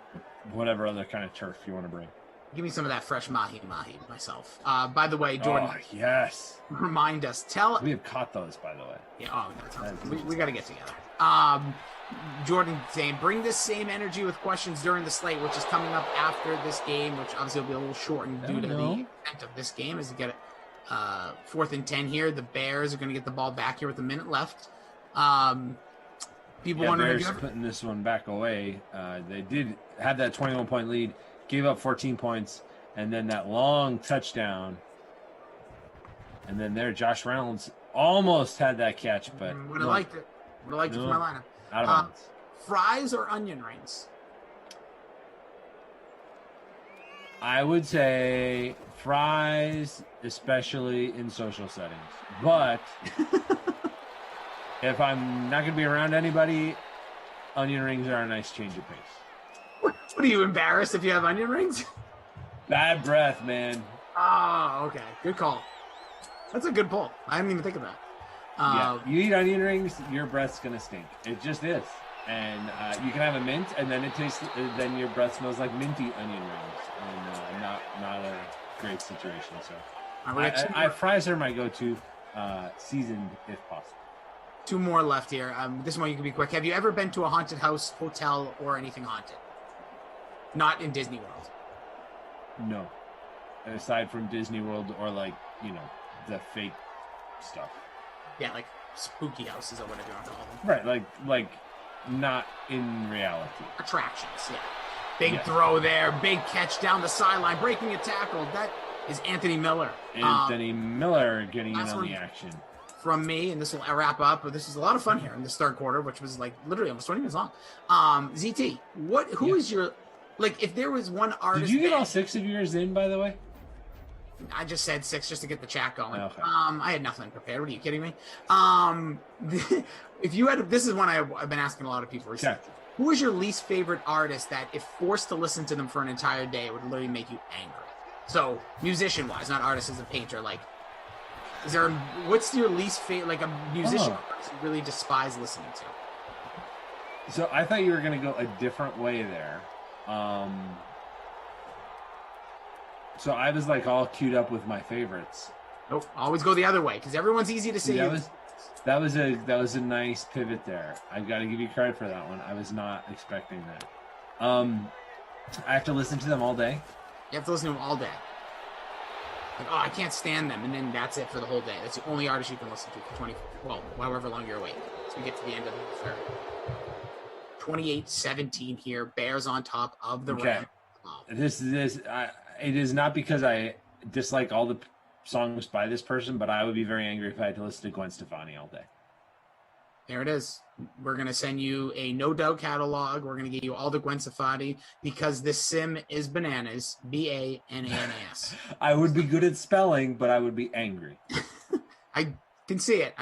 whatever other kind of turf you want to bring. Give me some of that fresh mahi myself. By the way, Jordan. Oh, yes. Remind us. We have caught those, by the way. Yeah. We got to get together. Jordan saying, bring this same energy with questions during the slate, which is coming up after this game, which obviously will be a little shortened due to the event of this game as you get it. 4th and 10 here. The Bears are going to get the ball back here with a minute left. People wondering Bears putting this one back away. They did have that 21-point lead, gave up 14 points, and then that long touchdown. And then there, Josh Reynolds almost had that catch, but would have liked it. Would have liked it for my lineup. Out of bounds. Fries or onion rings? I would say fries, especially in social settings. But if I'm not going to be around anybody, onion rings are a nice change of pace. What are you, embarrassed if you have onion rings? Bad breath, man. Oh, okay. Good call. That's a good pull. I didn't even think of that. Yeah, you eat onion rings, your breath's gonna stink. It just is. And you can have a mint, and then it tastes. Then your breath smells like minty onion rings, and not a great situation. So, fries are my go-to, seasoned if possible. 2 more left here. This one you can be quick. Have you ever been to a haunted house, hotel, or anything haunted? Not in Disney World. No, aside from Disney World or the fake stuff. Yeah, like spooky houses or whatever you want to call them. Right, like not in reality. Attractions, yeah. Big throw there, big catch down the sideline, breaking a tackle. That is Anthony Miller. Anthony Miller getting in on the action. From me, and this will wrap up, but this is a lot of fun here in this third quarter, which was like literally almost 20 minutes long. ZT, who is your, if there was one artist. Did you get all 6 of yours in, by the way? I just said 6 just to get the chat going. Okay. I had nothing prepared. What are you kidding me? If you had, this is one I've been asking a lot of people recently. Check. Who is your least favorite artist that, if forced to listen to them for an entire day, it would literally make you angry? So, musician-wise, not artist as a painter. What's your least favorite, a musician artist you really despise listening to? So I thought you were going to go a different way there. So I was all queued up with my favorites. Nope, always go the other way because everyone's easy to see. That was a nice pivot there. I've got to give you credit for that one. I was not expecting that. I have to listen to them all day. You have to listen to them all day. I can't stand them, and then that's it for the whole day. That's the only artist you can listen to for however long you're awake. So we get to the end of the third. 28-17 here. Bears on top of the Rams. It is not because I dislike all the songs by this person, but I would be very angry if I had to listen to Gwen Stefani all day. There it is. We're going to send you a No Doubt catalog. We're going to get you all the Gwen Stefani because this sim is bananas. BANANAS. I would be good at spelling, but I would be angry. I can see it.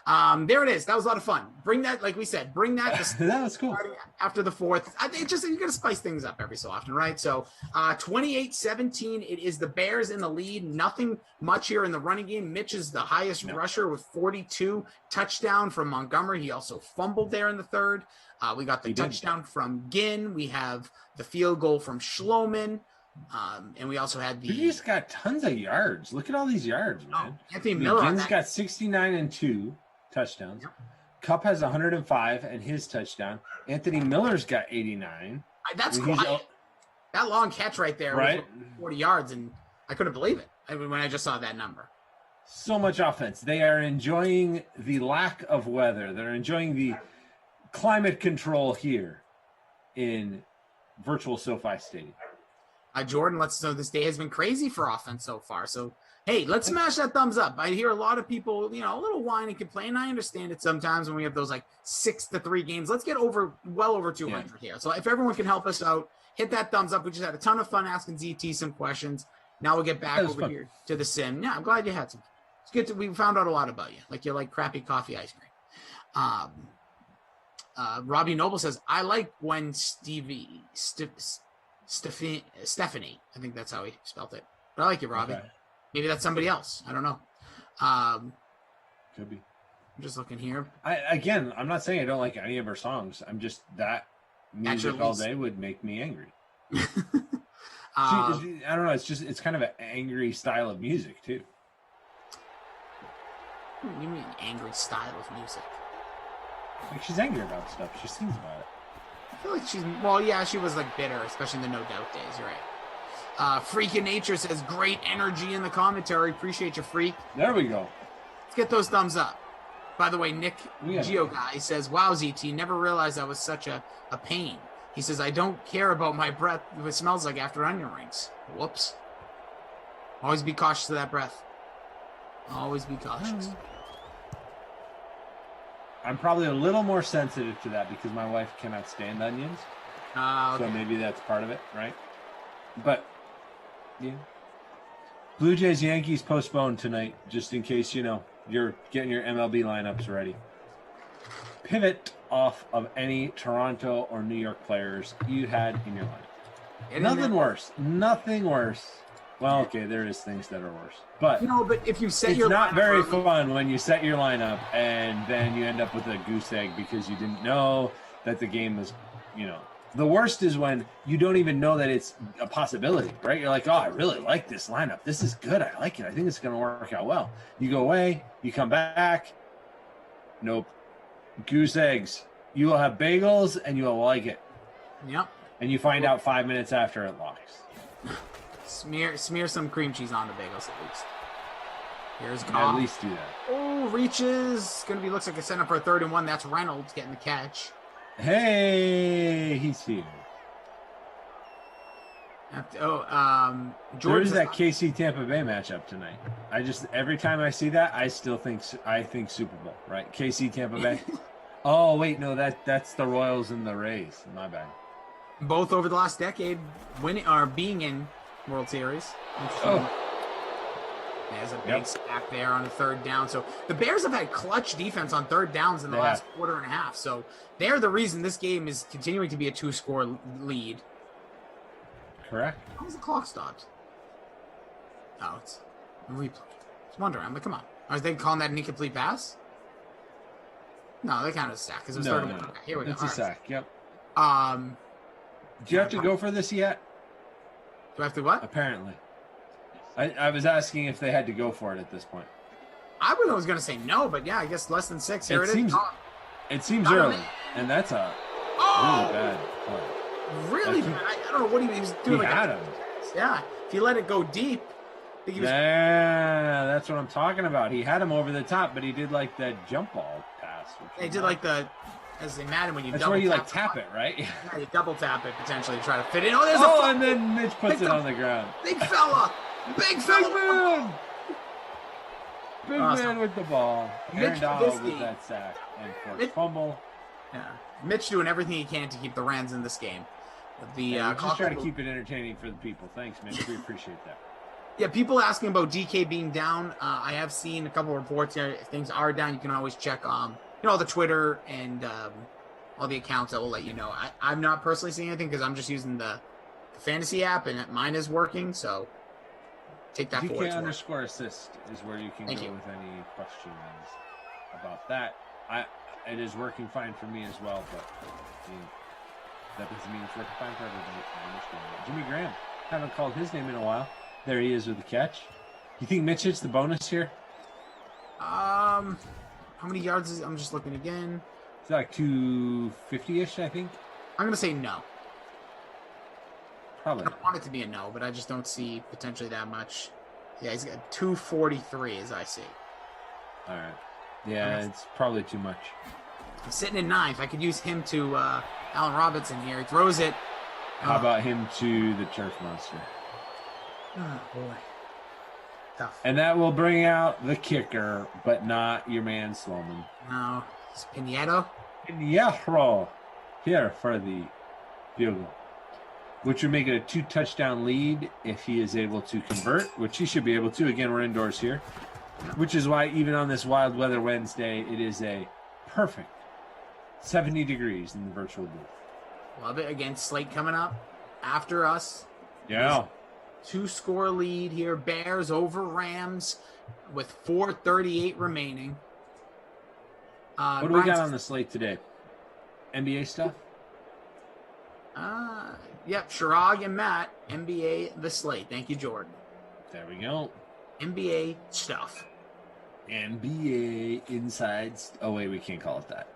There it is. That was a lot of fun. Bring that, like we said, that was cool. After the fourth. I think you got to spice things up every so often, right? So 28-17, it is the Bears in the lead. Nothing much here in the running game. Mitch is the highest rusher with 42. Touchdown from Montgomery. He also fumbled there in the third. We got the touchdown from Ginn. We have the field goal from Schloman. And we also had He's got tons of yards. Look at all these yards, man. Anthony Miller. Ginn's got 69 and 2 touchdowns. Yep. Cup has 105 and his touchdown. Anthony Miller's got 89. That's cool. That long catch right there was 40 yards, and I couldn't believe it when I just saw that number. So much offense. They are enjoying the lack of weather. They're enjoying the climate control here in virtual SoFi Stadium. Jordan, so this day has been crazy for offense so far. So, hey, let's smash that thumbs up. I hear a lot of people, a little whine and complain. I understand it sometimes when we have those 6-3 games. Let's get well over 200 here. So if everyone can help us out, hit that thumbs up. We just had a ton of fun asking ZT some questions. Now we'll get back over here to the sim. Yeah, I'm glad you had some. It's good we found out a lot about you. You like crappy coffee ice cream. Robbie Noble says, I like when Stephanie, I think that's how he spelled it. But I like you, Robbie. Okay. Maybe that's somebody else. I don't know. Could be. I'm just looking here. I'm not saying I don't like any of her songs. I'm just that music all day would make me angry. I don't know. It's kind of an angry style of music too. What do you mean angry style of music? She's angry about stuff. She sings about it. I feel like she was bitter, especially in the No Doubt days. You're right. Freak in Nature says, great energy in the commentary. Appreciate you, Freak. There we go. Let's get those thumbs up. By the way, Nick Geo Guy says, wow, ZT, never realized I was such a pain. He says, I don't care about my breath if it smells like after onion rings. Whoops. Always be cautious of that breath. Always be cautious. I'm probably a little more sensitive to that because my wife cannot stand onions. Okay. So maybe that's part of it, right? But, yeah. Blue Jays Yankees postponed tonight, just in case, you're getting your MLB lineups ready. Pivot off of any Toronto or New York players you had in your lineup. Nothing worse. Nothing worse. Well, okay, there is things that are worse, but but if you set it's your not lineup very early- fun when you set your lineup and then you end up with a goose egg because you didn't know that the game was, the worst is when you don't even know that it's a possibility, right? You're like, oh, I really like this lineup. This is good. I like it. I think it's going to work out well. You go away, you come back. Nope. Goose eggs. You will have bagels and you will like it. Yep. And you find out 5 minutes after it locks. Smear some cream cheese on the bagels at least. Here's At Goff. least do that. Oh, reaches. Looks like a setup for a 3rd and 1. That's Reynolds getting the catch. Hey, he's here. George There's that KC Tampa Bay matchup tonight. Every time I see that, I think Super Bowl, right? KC Tampa Bay. Oh wait, no, that's the Royals and the Rays. My bad. Both over the last decade, winning or being in World Series. There's a big stack there on the 3rd down. So the Bears have had clutch defense on 3rd downs in the last quarter and a half. So they're the reason this game is continuing to be a 2-score lead. Correct. How was the clock stopped? Oh, it's a replay. I was wondering. I'm like, come on. Are they calling that an incomplete pass? No, they counted a sack because it was 3rd and 1. Okay, here we go. It's a sack. Yep. Do you have to go for this yet? Do I have to what? Apparently. I was asking if they had to go for it at this point. I was going to say no, but yeah, I guess less than 6. Here it is. It seems early, and that's a really bad play. Really bad. I don't know what he was doing. He had him. Yeah. If you let it go deep, I think he was. Yeah, that's what I'm talking about. He had him over the top, but he did like that jump ball pass. They did like as they Madden when you that's double where you tap tap it, right? Yeah, you double tap it potentially to try to fit it. Oh, there's a and then Mitch puts it on the ground. Big fella. Big fella. Big man with the ball. Aaron Mitch Donald Trubisky. with that sack and forced fumble. Yeah. Mitch doing everything he can to keep the Rams in this game. Just try to keep it entertaining for the people. Thanks, Mitch. We appreciate that. Yeah, people asking about DK being down. I have seen a couple of reports here. If things are down, you can always check the Twitter and all the accounts that will let you know. I'm not personally seeing anything because I'm just using the fantasy app and mine is working. So take that for what it's worth. DK _assist is where you can go with any questions about that. It is working fine for me as well, but that doesn't mean it's working fine for everybody. I understand that. Jimmy Graham, haven't called his name in a while. There he is with the catch. You think Mitch hits the bonus here? How many yards is? I'm just looking again. It's like 250-ish, I think. I'm gonna say no. Probably. I want it to be a no, but I just don't see potentially that much. Yeah, he's got 243 as I see. All right. Yeah, it's probably too much. He's sitting in 9th. I could use him to Allen Robinson here. He throws it. How about him to the turf monster? Oh, boy. Tough. And that will bring out the kicker, but not your man Sloman. No, it's Pinedo. Pinedo here for the field goal, which would make it a 2-touchdown lead if he is able to convert, which he should be able to. Again, we're indoors here, which is why even on this wild weather Wednesday, it is a perfect 70 degrees in the virtual booth. Love it. Again, Slate coming up after us. Yeah. 2-score lead here. Bears over Rams with 4:38 remaining. What do we got on the slate today? NBA stuff? Yep, Shirag and Matt, NBA the slate. Thank you, Jordan. There we go. NBA stuff. NBA inside. Oh, wait, we can't call it that.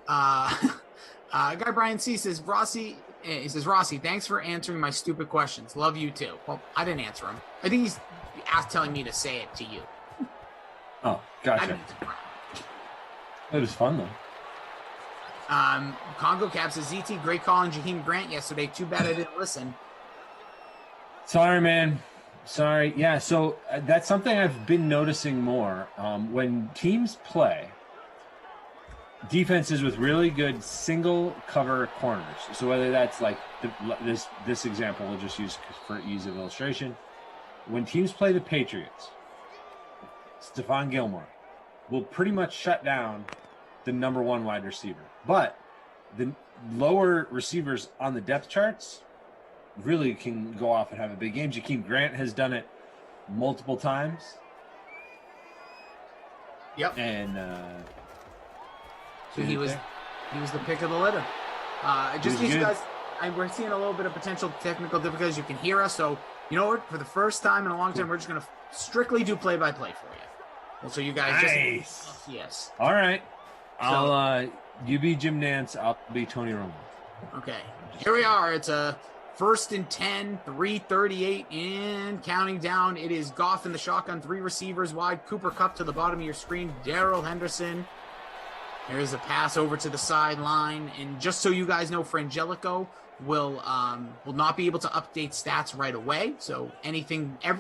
Guy Brian C says, Rossi, thanks for answering my stupid questions. Love you too. Well, I didn't answer him. I think he's telling me to say it to you. Oh, gotcha. It was fun, though. Congo Cap says, ZT, great call on Jaheim Grant yesterday. Too bad I didn't listen. Sorry, man. Sorry. Yeah, so that's something I've been noticing more. When teams play defenses with really good single cover corners, so whether that's like this example we'll just use for ease of illustration. When teams play the Patriots, Stephon Gilmore will pretty much shut down the number one wide receiver. But the lower receivers on the depth charts really can go off and have a big game. Jakeem Grant has done it multiple times. Yep. And so he was the pick of the litter. Just in case you guys, we're seeing a little bit of potential technical difficulties. You can hear us, so you know what? For the first time in a long time, we're just going to strictly do play-by-play for you. Well, so you guys yes. All right. I'll you be Jim Nance. I'll be Tony Romo. Okay. Here we are. It's a 1st and 10, 3:38 and counting down. It is Goff in the shotgun, 3 receivers wide. Cooper Kupp to the bottom of your screen. Darrell Henderson. Here's a pass over to the sideline. And just so you guys know, Frangelico will not be able to update stats right away. So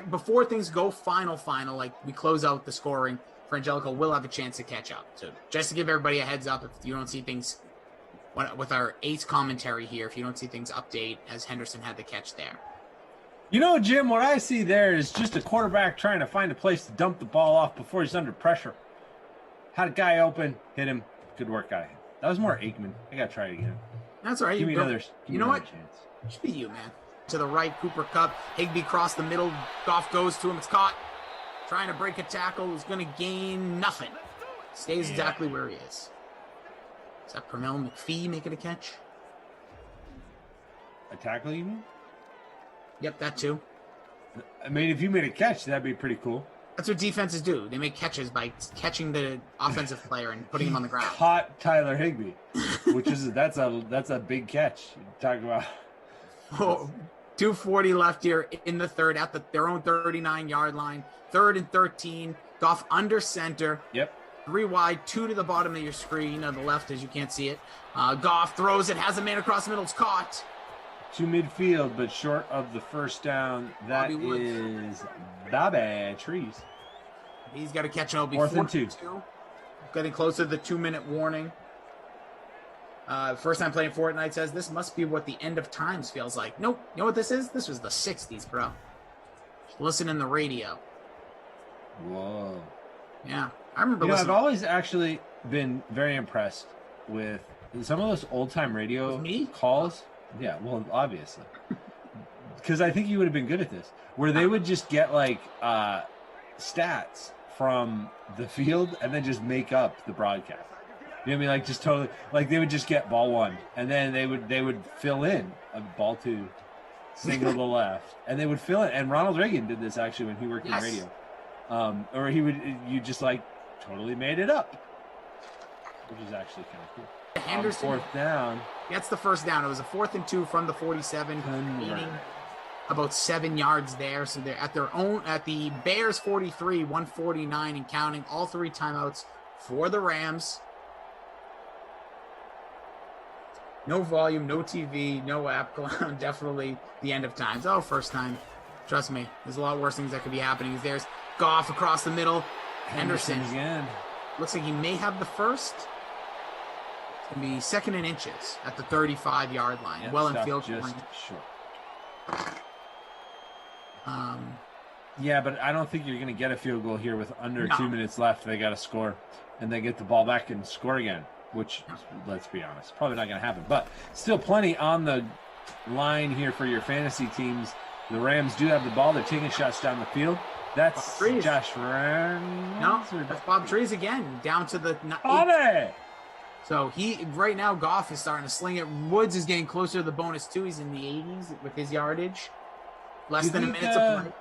before things go final, like we close out the scoring, Frangelico will have a chance to catch up. So just to give everybody a heads up, if you don't see things with our ace commentary here, if you don't see things update as Henderson had the catch there. You know, Jim, what I see there is just a quarterback trying to find a place to dump the ball off before he's under pressure. Had a guy open, hit him. Good work, guy. That was more Aikman. I got to try it again. That's all right. Give me another You know what? chance. Just be you, man. To the right, Cooper Kupp. Higbee crossed the middle. Goff goes to him. It's caught. Trying to break a tackle. Is going to gain nothing. Stays exactly where he is. Is that Pernell McPhee making a catch? A tackle, you mean? Yep, that too. I mean, if you made a catch, that'd be pretty cool. That's what defenses do. They make catches by catching the offensive player and putting him on the ground. Caught Tyler Higbee, which is that's a big catch. Talk about 2:40 left here in the third at their own 39-yard line. 3rd and 13. Goff under center. Yep. 3 wide, 2 to the bottom of your screen on the left as you can't see it. Goff throws it, has a man across the middle. It's caught. To midfield, but short of the first down. That is Bobby Trees. He's got to catch it. Fourth and 2. Getting close to the 2-minute warning. First time playing Fortnite says this must be what the end of times feels like. Nope. You know what this is? This was the 60s, bro. Just listen in the radio. Whoa. Yeah. I remember I've listening. always actually been very impressed with some of those old-time radio calls. Yeah, well, obviously. Because I think you would have been good at this. Where they would just get, like, stats from the field and then just make up the broadcast. You know what I mean? Like, just totally... Like, they would just get ball 1, and then they would fill in a ball 2, single to the left, and they would fill it. And Ronald Reagan did this, actually, when he worked in radio. Or you just, like, totally made it up. Which is actually kind of cool. Henderson 4th down. Gets the first down. It was a 4th and 2 from the 47, gaining about 7 yards there. So they're at the Bears 43, 149 and counting. All 3 timeouts for the Rams. No volume, no TV, no app. Definitely the end of times. Oh, first time. Trust me, there's a lot worse things that could be happening. There's Goff across the middle. Henderson again. Looks like he may have the first. It's going to be 2nd and inches at the 35-yard line. Yep, well in stuff field. Just short. Yeah, but I don't think you're going to get a field goal here with under 2 minutes left. They got to score, and they get the ball back and score again, which, let's be honest, probably not going to happen. But still plenty on the line here for your fantasy teams. The Rams do have the ball. They're taking shots down the field. That's Josh Reynolds. No, that's Bob Trees again, down to the... Bobby! So right now, Goff is starting to sling it. Woods is getting closer to the bonus, too. He's in the 80s with his yardage. Less than a minute to play.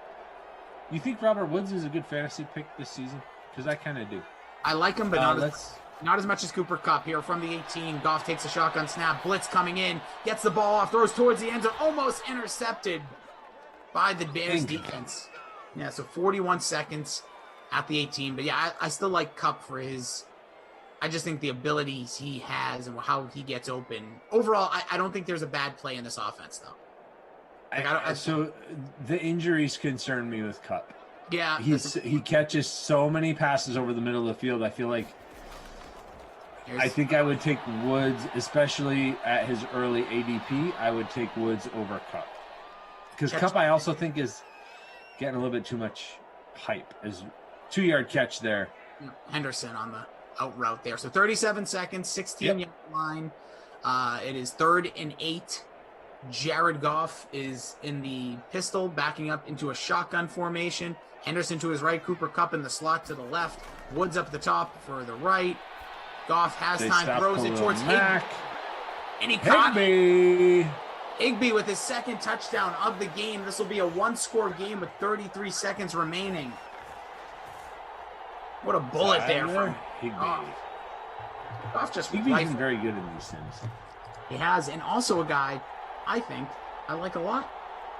You think Robert Woods is a good fantasy pick this season? Because I kind of do. I like him, but not as much as Cooper Kupp. Here from the 18, Goff takes a shotgun snap. Blitz coming in. Gets the ball off. Throws towards the end zone. Almost intercepted by the Bears defense. Yeah, so 41 seconds at the 18. But yeah, I still like Kupp for his... I just think the abilities he has and how he gets open. Overall, I don't think there's a bad play in this offense, though. So the injuries concern me with Kupp. Yeah. He catches so many passes over the middle of the field. I feel like I think I would take Woods, especially at his early ADP. I would take Woods over Kupp. Because Kupp, I also think, is getting a little bit too much hype. Is 2-yard catch there. Henderson on the out route there. So 37 seconds, 16-yard line. It is 3rd and 8 Jared Goff is in the pistol, backing up into a shotgun formation. Henderson to his right, Cooper Kupp in the slot to the left. Woods up the top for the right. Goff has time, throws it towards Higbee. And he caught it. Higbee with his second touchdown of the game. This will be a one-score game with 33 seconds remaining. What a bullet there from Goff. Goff just Higbee's been very good in these things. He has, and also a guy I think I like a lot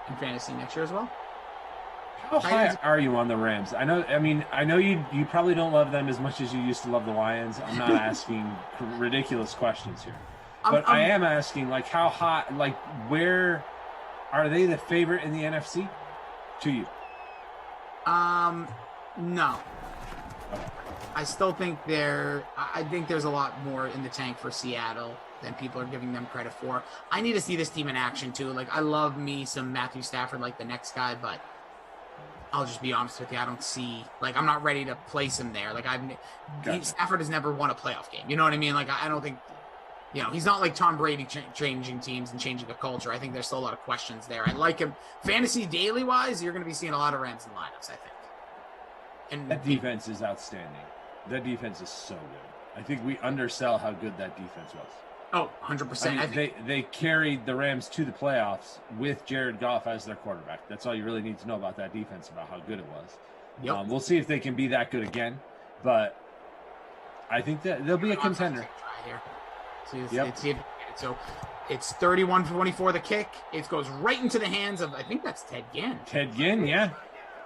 in fantasy next year as well. How high are you on the Rams? I know you probably don't love them as much as you used to love the Lions. I'm not asking ridiculous questions here. But I am asking, like, how high, like, where are they the favorite in the NFC to you? No. I still think I think there's a lot more in the tank for Seattle than people are giving them credit for. I need to see this team in action too. Like, I love me some Matthew Stafford like the next guy, but I'll just be honest with you. I don't see, like, I'm not ready to place him there. Like, Stafford has never won a playoff game. You know what I mean? Like, I don't think, he's not like Tom Brady changing teams and changing the culture. I think there's still a lot of questions there. I like him. Fantasy daily wise, you're going to be seeing a lot of Rams in lineups, I think. And that defense is outstanding. That defense is so good. I think we undersell how good that defense was. Oh, 100%. They carried the Rams to the playoffs with Jared Goff as their quarterback. That's all you really need to know about that defense, about how good it was. Yep. We'll see if they can be that good again, but I think that they'll be a contender. So it's 31-24 the kick. It goes right into the hands of, I think that's Ted Ginn. Ted Ginn, yeah.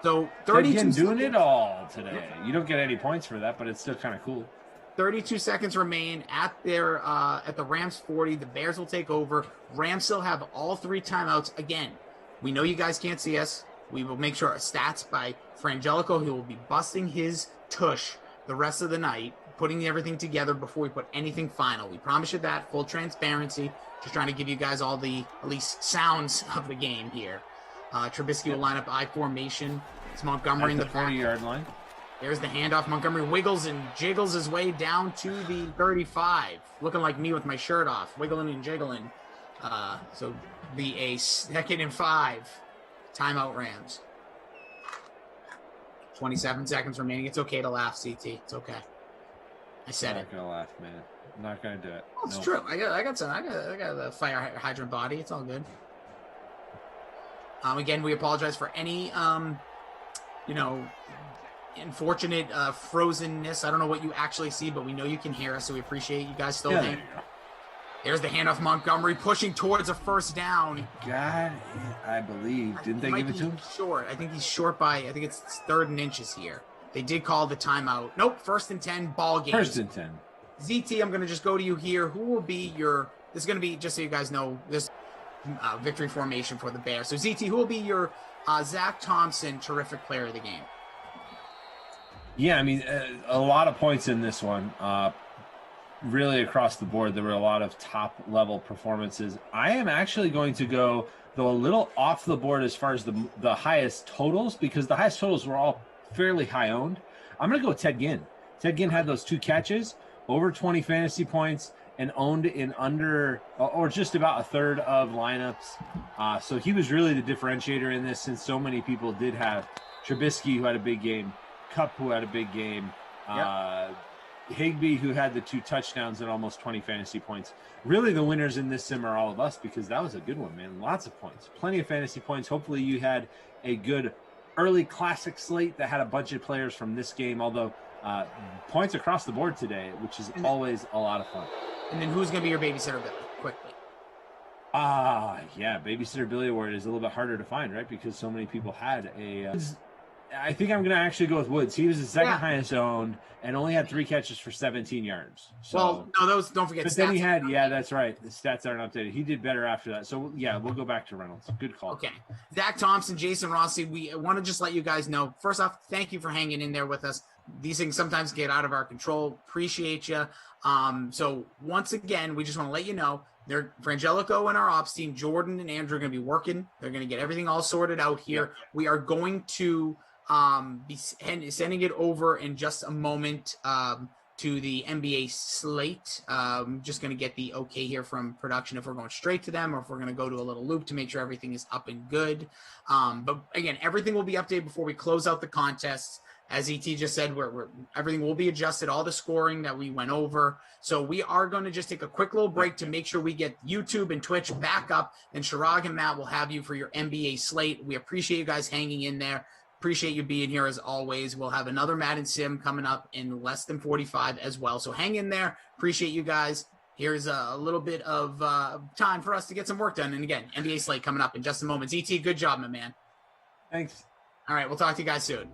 So 32 Ted Ginn doing seconds. it all today. You don't get any points for that, but it's still kind of cool. 32 seconds remain at the Rams 40. The Bears will take over. Rams still have all three timeouts. Again, we know you guys can't see us. We will make sure our stats by Frangelico. He will be busting his tush the rest of the night, putting everything together before we put anything final. We promise you that. Full transparency. Just trying to give you guys all the, at least, sounds of the game here. Trubisky will line up I formation. It's Montgomery in the 40-yard line. There's the handoff. Montgomery wiggles and jiggles his way down to the 35. Looking like me with my shirt off. Wiggling and jiggling. So be a 2nd and 5. Timeout Rams. 27 seconds remaining. It's okay to laugh, CT. It's okay. I said I'm not gonna laugh, man. I'm not gonna do it. Well, it's true. I got the fire hydrant body. It's all good. Again, we apologize for any unfortunate frozenness. I don't know what you actually see, but we know you can hear us, so we appreciate you guys still hanging. There's the handoff. Montgomery pushing towards a first down. God, I believe. Didn't they give it to him? Short. I think he's short by, I think it's 3rd and inches here. They did call the timeout. Nope, 1st and 10, ball game. 1st and 10. ZT, I'm going to just go to you here. Who will be this is going to be, just so you guys know, this victory formation for the Bears. So ZT, who will be your Zach Thompson terrific player of the game? Yeah, I mean, a lot of points in this one. Really across the board, there were a lot of top-level performances. I am actually going to go, though, a little off the board as far as the highest totals, because the highest totals were all fairly high-owned. I'm going to go with Ted Ginn. Ted Ginn had those 2 catches, over 20 fantasy points, and owned in under or just about a third of lineups. So he was really the differentiator in this, since so many people did have Trubisky, who had a big game, Kupp, who had a big game, Higbee, who had the 2 touchdowns and almost 20 fantasy points. Really, the winners in this sim are all of us, because that was a good one, man. Lots of points, plenty of fantasy points. Hopefully you had a good early classic slate that had a bunch of players from this game, although points across the board today, which is always a lot of fun. And then who's going to be your babysitter, Billy? Quickly. Yeah, Babysitter Billy Award is a little bit harder to find, right? Because so many people had a... I think I'm going to actually go with Woods. He was the second highest owned and only had 3 catches for 17 yards. So, well, no, those, don't forget. But then he had, that's right. The stats aren't updated. He did better after that. So, yeah, we'll go back to Reynolds. Good call. Okay. Zach Thompson, Jason Rossi, we want to just let you guys know. First off, thank you for hanging in there with us. These things sometimes get out of our control. Appreciate you. So, once again, we just want to let you know, Frangelico and our ops team, Jordan and Andrew, are going to be working. They're going to get everything all sorted out here. Yep. We are going to be sending it over in just a moment to the NBA slate. Just going to get the okay here from production if we're going straight to them or if we're going to go to a little loop to make sure everything is up and good. But again, everything will be updated before we close out the contests. As ET just said, everything will be adjusted, all the scoring that we went over. So we are going to just take a quick little break to make sure we get YouTube and Twitch back up. And Chirag and Matt will have you for your NBA slate. We appreciate you guys hanging in there. Appreciate you being here as always. We'll have another Madden Sim coming up in less than 45 as well. So hang in there. Appreciate you guys. Here's a little bit of time for us to get some work done. And again, NBA slate coming up in just a moment. ET, good job, my man. Thanks. All right, we'll talk to you guys soon.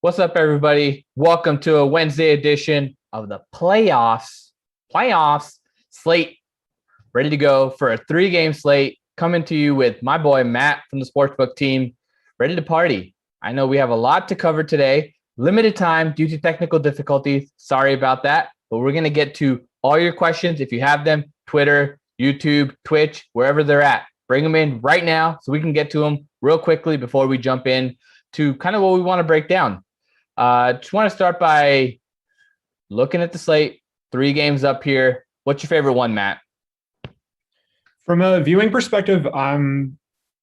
What's up, everybody? Welcome to a Wednesday edition of the playoffs slate. Ready to go for a 3-game slate. Coming to you with my boy Matt from the Sportsbook team. Ready to party. I know we have a lot to cover today. Limited time due to technical difficulties. Sorry about that. But we're going to get to all your questions if you have them. Twitter, YouTube, Twitch, wherever they're at. Bring them in right now so we can get to them real quickly before we jump in to kind of what we want to break down. Just want to start by looking at the slate. 3 games up here. What's your favorite one, Matt? From a viewing perspective, I'm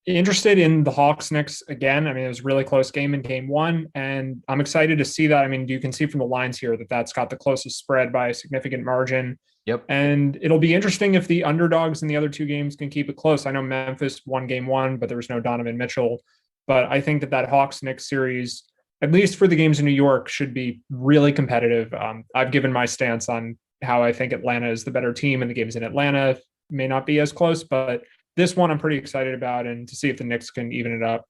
interested in the Hawks Knicks again. I mean, it was a really close game in game 1, and I'm excited to see that. I mean, you can see from the lines here that that's got the closest spread by a significant margin. Yep. And it'll be interesting if the underdogs in the other 2 games can keep it close. I know Memphis won game 1, but there was no Donovan Mitchell. But I think that Hawks Knicks series, at least for the games in New York, should be really competitive. I've given my stance on how I think Atlanta is the better team, and the games in Atlanta may not be as close, but this one I'm pretty excited about, and to see if the Knicks can even it up.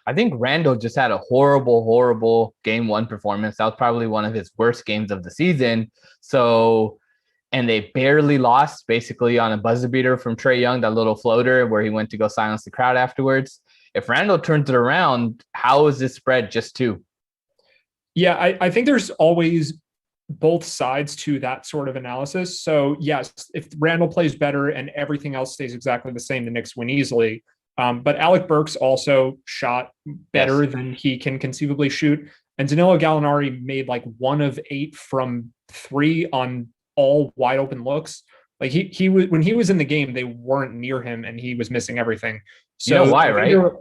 I think Randall just had a horrible game 1 performance. That was probably one of his worst games of the season. So, and they barely lost basically on a buzzer beater from Trae Young, that little floater where he went to go silence the crowd afterwards. If Randall turns it around, how is this spread just 2? Yeah, I think there's always both sides to that sort of analysis. So yes, if Randall plays better and everything else stays exactly the same, the Knicks win easily. But Alec Burks also shot better than he can conceivably shoot. And Danilo Gallinari made like 1 of 8 from 3 on all wide open looks. Like he was, when he was in the game, they weren't near him and he was missing everything. So you know why, right?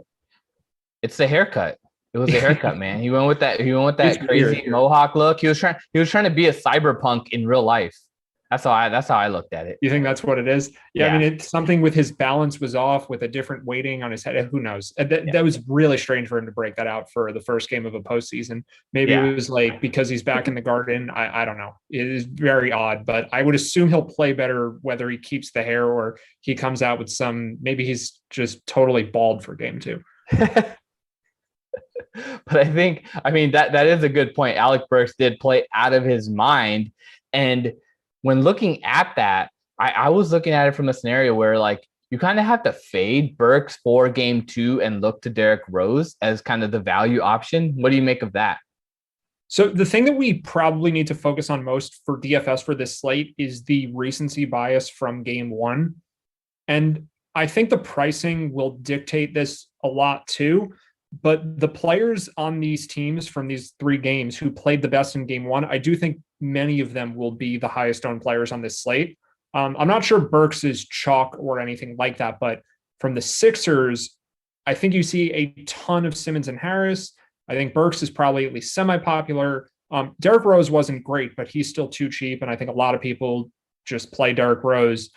It's the haircut. It was a haircut, man. He went with that crazy mohawk look. He was trying to be a cyberpunk in real life. That's how I looked at it. You think that's what it is? Yeah. I mean, it's something with his balance was off, with a different weighting on his head. Who knows? That was really strange for him to break that out for the first game of a postseason. Maybe it was like because he's back in the Garden. I don't know. It is very odd, but I would assume he'll play better whether he keeps the hair or he comes out with some. Maybe he's just totally bald for game 2. But I mean, that is a good point. Alec Burks did play out of his mind. And when looking at that, I was looking at it from a scenario where like you kind of have to fade Burks for game 2 and look to Derrick Rose as kind of the value option. What do you make of that? So the thing that we probably need to focus on most for DFS for this slate is the recency bias from game 1. And I think the pricing will dictate this a lot too. But the players on these teams from these 3 games who played the best in game 1, I do think many of them will be the highest owned players on this slate. I'm not sure Burks is chalk or anything like that, but from the Sixers, I think you see a ton of Simmons and Harris. I think Burks is probably at least semi-popular. Derrick Rose wasn't great, but he's still too cheap, and I think a lot of people just play Derrick Rose.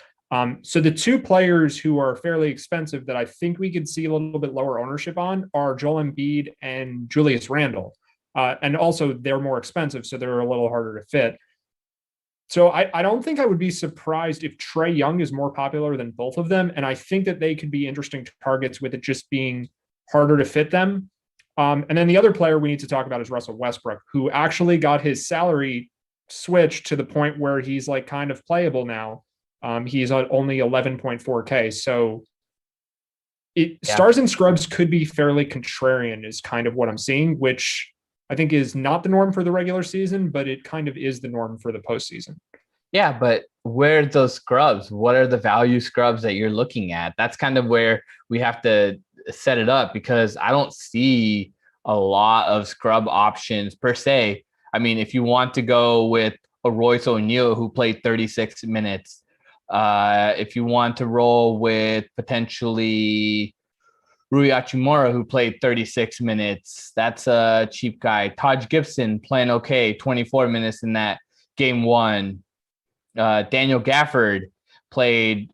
So the 2 players who are fairly expensive that I think we could see a little bit lower ownership on are Joel Embiid and Julius Randle. And also they're more expensive, so they're a little harder to fit. So I don't think I would be surprised if Trae Young is more popular than both of them. And I think that they could be interesting targets with it just being harder to fit them. And then the other player we need to talk about is Russell Westbrook, who actually got his salary switched to the point where he's like kind of playable now. He's on only 11.4K. So stars and scrubs could be fairly contrarian is kind of what I'm seeing, which I think is not the norm for the regular season, but it kind of is the norm for the postseason. Yeah, but where are those scrubs? What are the value scrubs that you're looking at? That's kind of where we have to set it up, because I don't see a lot of scrub options per se. I mean, if you want to go with a Royce O'Neal who played 36 minutes, if you want to roll with potentially Rui Hachimura, who played 36 minutes, that's a cheap guy. Taj Gibson playing okay, 24 minutes in that game 1. Daniel Gafford played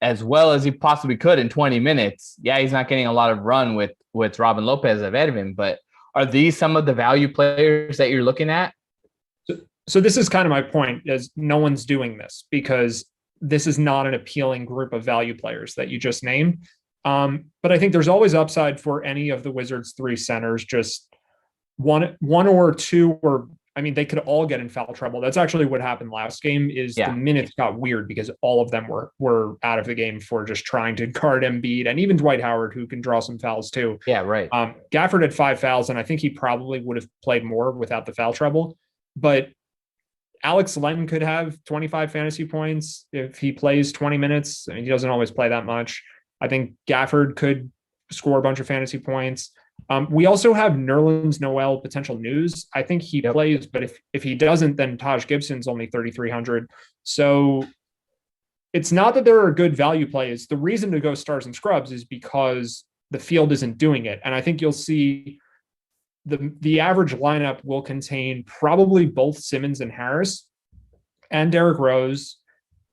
as well as he possibly could in 20 minutes. Yeah, he's not getting a lot of run with Robin Lopez ahead of him, but are these some of the value players that you're looking at? So this is kind of my point, is no one's doing this because this is not an appealing group of value players that you just named. But I think there's always upside for any of the Wizards' three centers. Just one or two, or I mean, they could all get in foul trouble. That's actually what happened last game. Is the minutes got weird because all of them were out of the game for just trying to guard Embiid, and even Dwight Howard, who can draw some fouls too. Yeah, right. Gafford had 5 fouls, and I think he probably would have played more without the foul trouble. But Alex Len could have 25 fantasy points if he plays 20 minutes. I mean, he doesn't always play that much. I think Gafford could score a bunch of fantasy points. We also have Nerlens Noel potential news. I think he plays, but if he doesn't, then Taj Gibson's only 3,300. So it's not that there are good value plays. The reason to go stars and scrubs is because the field isn't doing it. And I think you'll see the average lineup will contain probably both Simmons and Harris and Derrick Rose,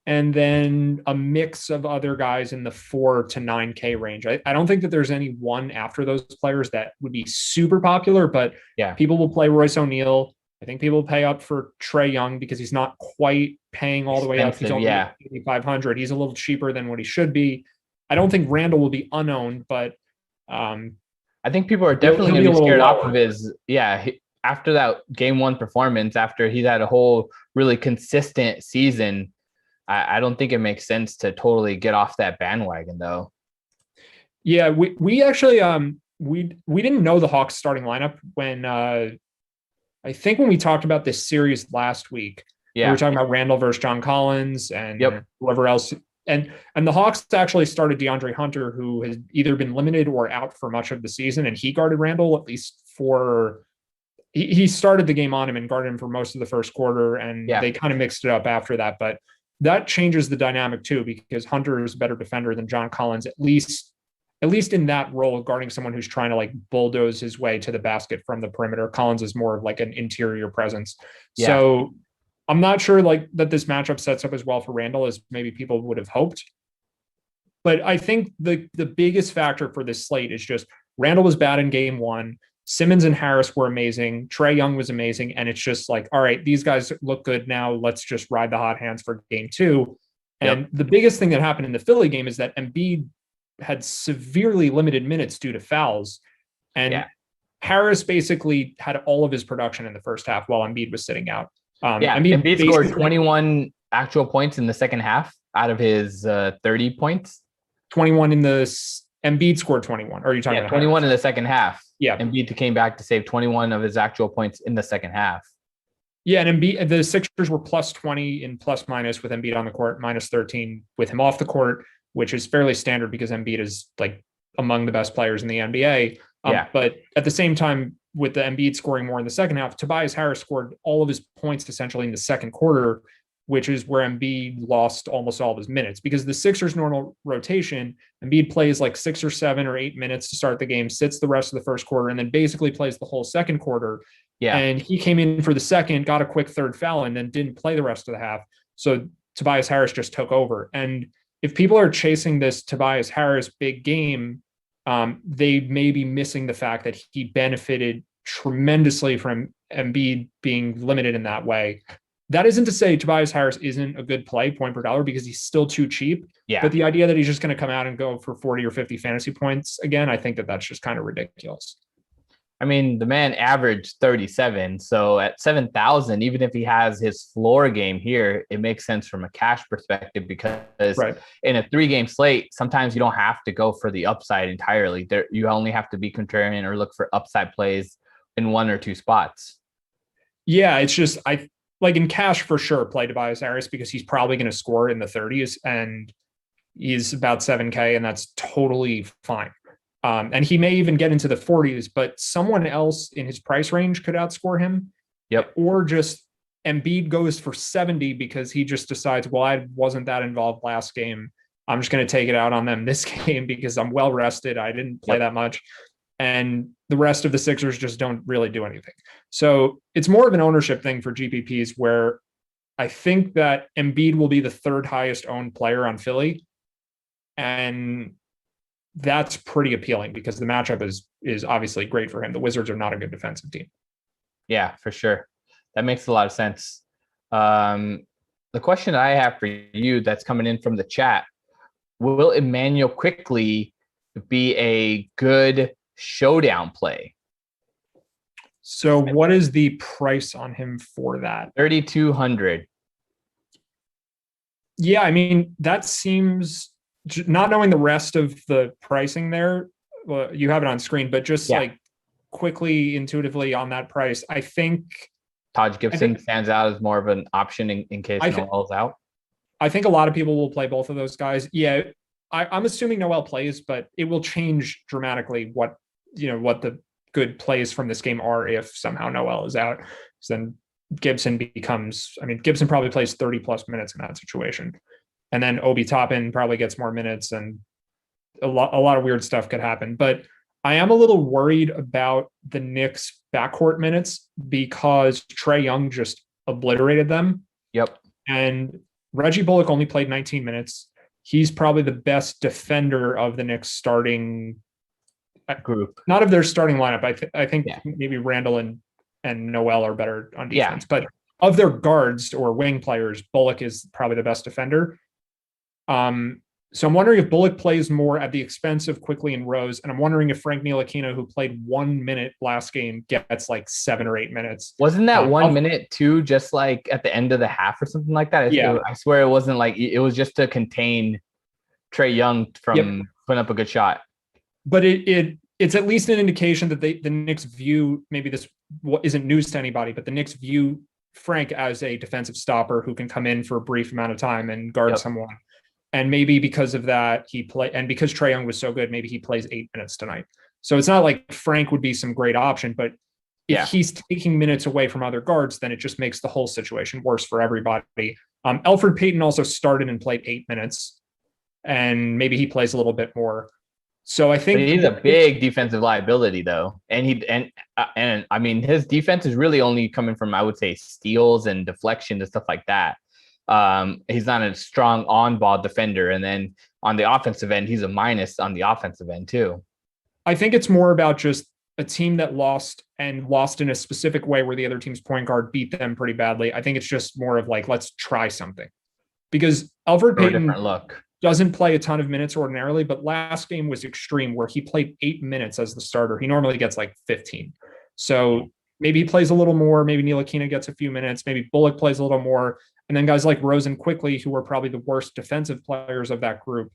and then a mix of other guys in the 4 to 9K range. I don't think that there's any one after those players that would be super popular, but people will play Royce O'Neal. I think people will pay up for Trae Young because he's not quite paying all the way up. He's only 8,500. He's a little cheaper than what he should be. I don't think Randall will be unowned, but I think people are definitely going to be scared off of his, after that game one performance, after he's had a whole really consistent season. I don't think it makes sense to totally get off that bandwagon, though. Yeah, we actually we didn't know the Hawks starting lineup when I think when we talked about this series last week. We were talking about Randall versus John Collins and whoever else. And the Hawks actually started DeAndre Hunter, who has either been limited or out for much of the season, and he guarded Randall at least for. He started the game on him and guarded him for most of the first quarter, and they kind of mixed it up after that, but. That changes the dynamic too, because Hunter is a better defender than John Collins, at least in that role, guarding someone who's trying to like bulldoze his way to the basket from the perimeter. Collins is more of like an interior presence. So I'm not sure like that this matchup sets up as well for Randall as maybe people would have hoped. But I think the biggest factor for this slate is just Randall was bad in game one. Simmons and Harris were amazing. Trae Young was amazing. And it's just like, all right, these guys look good now. Let's just ride the hot hands for game two. And the biggest thing that happened in the Philly game is that Embiid had severely limited minutes due to fouls. And Harris basically had all of his production in the first half while Embiid was sitting out. Embiid scored 21 actual points in the second half out of his 30 points. 21 in the Embiid scored 21. Or are you talking about 21 Harris? in the second half? Yeah. Embiid came back to save 21 of his actual points in the second half. Yeah, and Embiid, the Sixers were plus 20 in plus minus with Embiid on the court, minus 13 with him off the court, which is fairly standard because Embiid is like among the best players in the NBA. But at the same time, with the Embiid scoring more in the second half, Tobias Harris scored all of his points essentially in the second quarter, which is where Embiid lost almost all of his minutes because the Sixers' normal rotation, Embiid plays like 6 or 7 or 8 minutes to start the game, sits the rest of the first quarter, and then basically plays the whole second quarter. And he came in for the second, got a quick third foul, and then didn't play the rest of the half. So Tobias Harris just took over. And if people are chasing this Tobias Harris big game, they may be missing the fact that he benefited tremendously from Embiid being limited in that way. That isn't to say Tobias Harris isn't a good play point per dollar because he's still too cheap. But the idea that he's just going to come out and go for 40 or 50 fantasy points again, I think that that's just kind of ridiculous. I mean, the man averaged 37. So at 7,000, even if he has his floor game here, it makes sense from a cash perspective because in a 3-game slate, sometimes you don't have to go for the upside entirely. There, you only have to be contrarian or look for upside plays in 1 or 2 spots. Yeah, it's just, like in cash for sure, play Tobias Harris because he's probably going to score in the 30s and he's about 7K and that's totally fine. And he may even get into the 40s, but someone else in his price range could outscore him. Or just Embiid goes for 70 because he just decides, well, I wasn't that involved last game. I'm just going to take it out on them this game because I'm well rested. I didn't play that much. And the rest of the Sixers just don't really do anything. So it's more of an ownership thing for GPPs where I think that Embiid will be the 3rd highest owned player on Philly. And that's pretty appealing because the matchup is obviously great for him. The Wizards are not a good defensive team. Yeah, for sure. That makes a lot of sense. The question I have for you that's coming in from the chat, will Emmanuel quickly be a good showdown play. So what is the price on him for that? 3,200. Yeah, I mean, that seems, not knowing the rest of the pricing there, well, you have it on screen, but just like quickly, intuitively on that price, I think Taj Gibson stands out as more of an option in case Noel's out. I think a lot of people will play both of those guys. Yeah, I'm assuming Noel plays, but it will change dramatically what the good plays from this game are if somehow Noel is out. So then Gibson Gibson probably plays 30 plus minutes in that situation. And then Obi Toppin probably gets more minutes, and a lot of weird stuff could happen. But I am a little worried about the Knicks backcourt minutes because Trae Young just obliterated them. Yep. And Reggie Bullock only played 19 minutes. He's probably the best defender of the Knicks starting group. Not of their starting lineup. I think maybe Randall and Noel are better on defense. But of their guards or wing players, Bullock is probably the best defender. So I'm wondering if Bullock plays more at the expense of Quickly and Rose. And I'm wondering if Frank Ntilikina, who played 1 minute last game, gets like 7 or 8 minutes. Wasn't that 1 minute too, just like at the end of the half or something like that? I swear it wasn't like, it was just to contain Trae Young from putting up a good shot. But it's at least an indication that the Knicks view, maybe this isn't news to anybody, but the Knicks view Frank as a defensive stopper who can come in for a brief amount of time and guard someone. And maybe because of that, and because Trae Young was so good, maybe he plays 8 minutes tonight. So it's not like Frank would be some great option, but if he's taking minutes away from other guards, then it just makes the whole situation worse for everybody. Elfrid Payton also started and played 8 minutes, and maybe he plays a little bit more. So I think he's a big defensive liability, though, and I mean his defense is really only coming from, I would say, steals and deflection and stuff like that. He's not a strong on-ball defender, and then on the offensive end, he's a minus on the offensive end too. I think it's more about just a team that lost in a specific way where the other team's point guard beat them pretty badly. I think it's just more of like, let's try something, because Elfrid Payton doesn't play a ton of minutes ordinarily, but last game was extreme where he played 8 minutes as the starter. He normally gets like 15. So maybe he plays a little more. Maybe Ntilikina gets a few minutes. Maybe Bullock plays a little more. And then guys like Rose and Quickly, who are probably the worst defensive players of that group,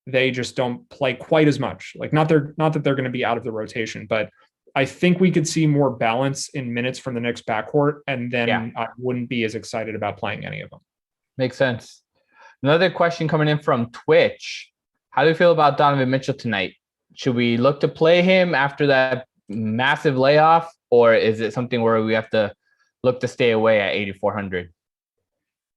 they just don't play quite as much. Like not that they're going to be out of the rotation, but I think we could see more balance in minutes from the Knicks backcourt, and then I wouldn't be as excited about playing any of them. Makes sense. Another question coming in from Twitch. How do you feel about Donovan Mitchell tonight? Should we look to play him after that massive layoff, or is it something where we have to look to stay away at 8,400?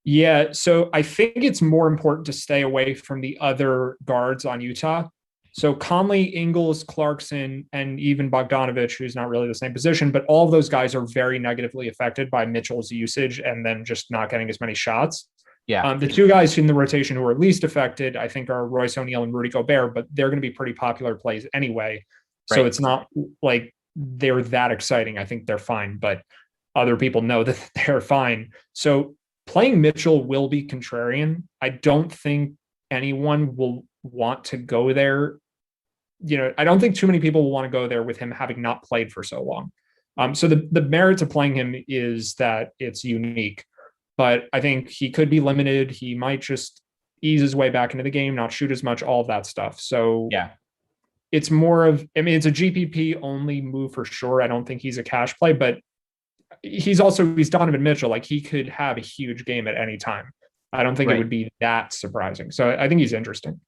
Yeah, so I think it's more important to stay away from the other guards on Utah. So Conley, Ingles, Clarkson, and even Bogdanovich, who's not really the same position, but all of those guys are very negatively affected by Mitchell's usage and then just not getting as many shots. Yeah. The two guys in the rotation who are least affected, I think, are Royce O'Neal and Rudy Gobert, but they're going to be pretty popular plays anyway. So it's not like they're that exciting. I think they're fine, but other people know that they're fine. So playing Mitchell will be contrarian. I don't think anyone will want to go there. I don't think too many people will want to go there with him having not played for so long. So the merit to playing him is that it's unique, but I think he could be limited. He might just ease his way back into the game, not shoot as much, all of that stuff. So it's more of, it's a GPP only move for sure. I don't think he's a cash play, but he's Donovan Mitchell. Like, he could have a huge game at any time. I don't think it would be that surprising. So I think he's interesting.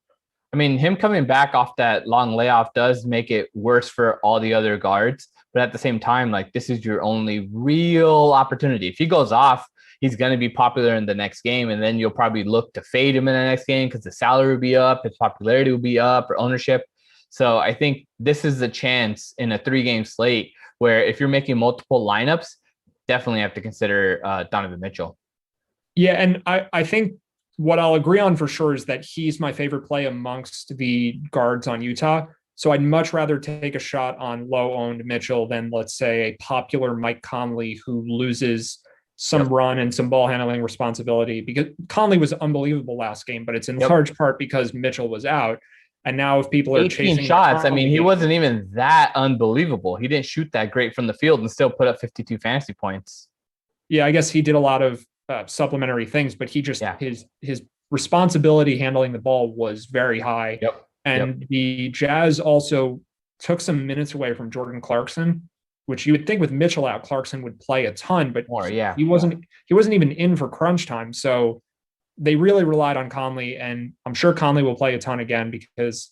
I mean, him coming back off that long layoff does make it worse for all the other guards. But at the same time, like, this is your only real opportunity. If he goes off, he's going to be popular in the next game. And then you'll probably look to fade him in the next game because the salary will be up, his popularity will be up, or ownership. So I think this is a chance in a 3-game slate where if you're making multiple lineups, definitely have to consider Donovan Mitchell. Yeah, and I think what I'll agree on for sure is that he's my favorite play amongst the guards on Utah. So I'd much rather take a shot on low-owned Mitchell than, let's say, a popular Mike Conley who loses some run and some ball handling responsibility, because Conley was unbelievable last game, but it's in large part because Mitchell was out. And now if people are 18 chasing shots, I mean, he game, wasn't even that unbelievable. He didn't shoot that great from the field and still put up 52 fantasy points. Yeah, I guess he did a lot of supplementary things, but he just his responsibility handling the ball was very high. Yep. And the Jazz also took some minutes away from Jordan Clarkson, which you would think with Mitchell out, Clarkson would play a ton, but he wasn't even in for crunch time. So they really relied on Conley, and I'm sure Conley will play a ton again because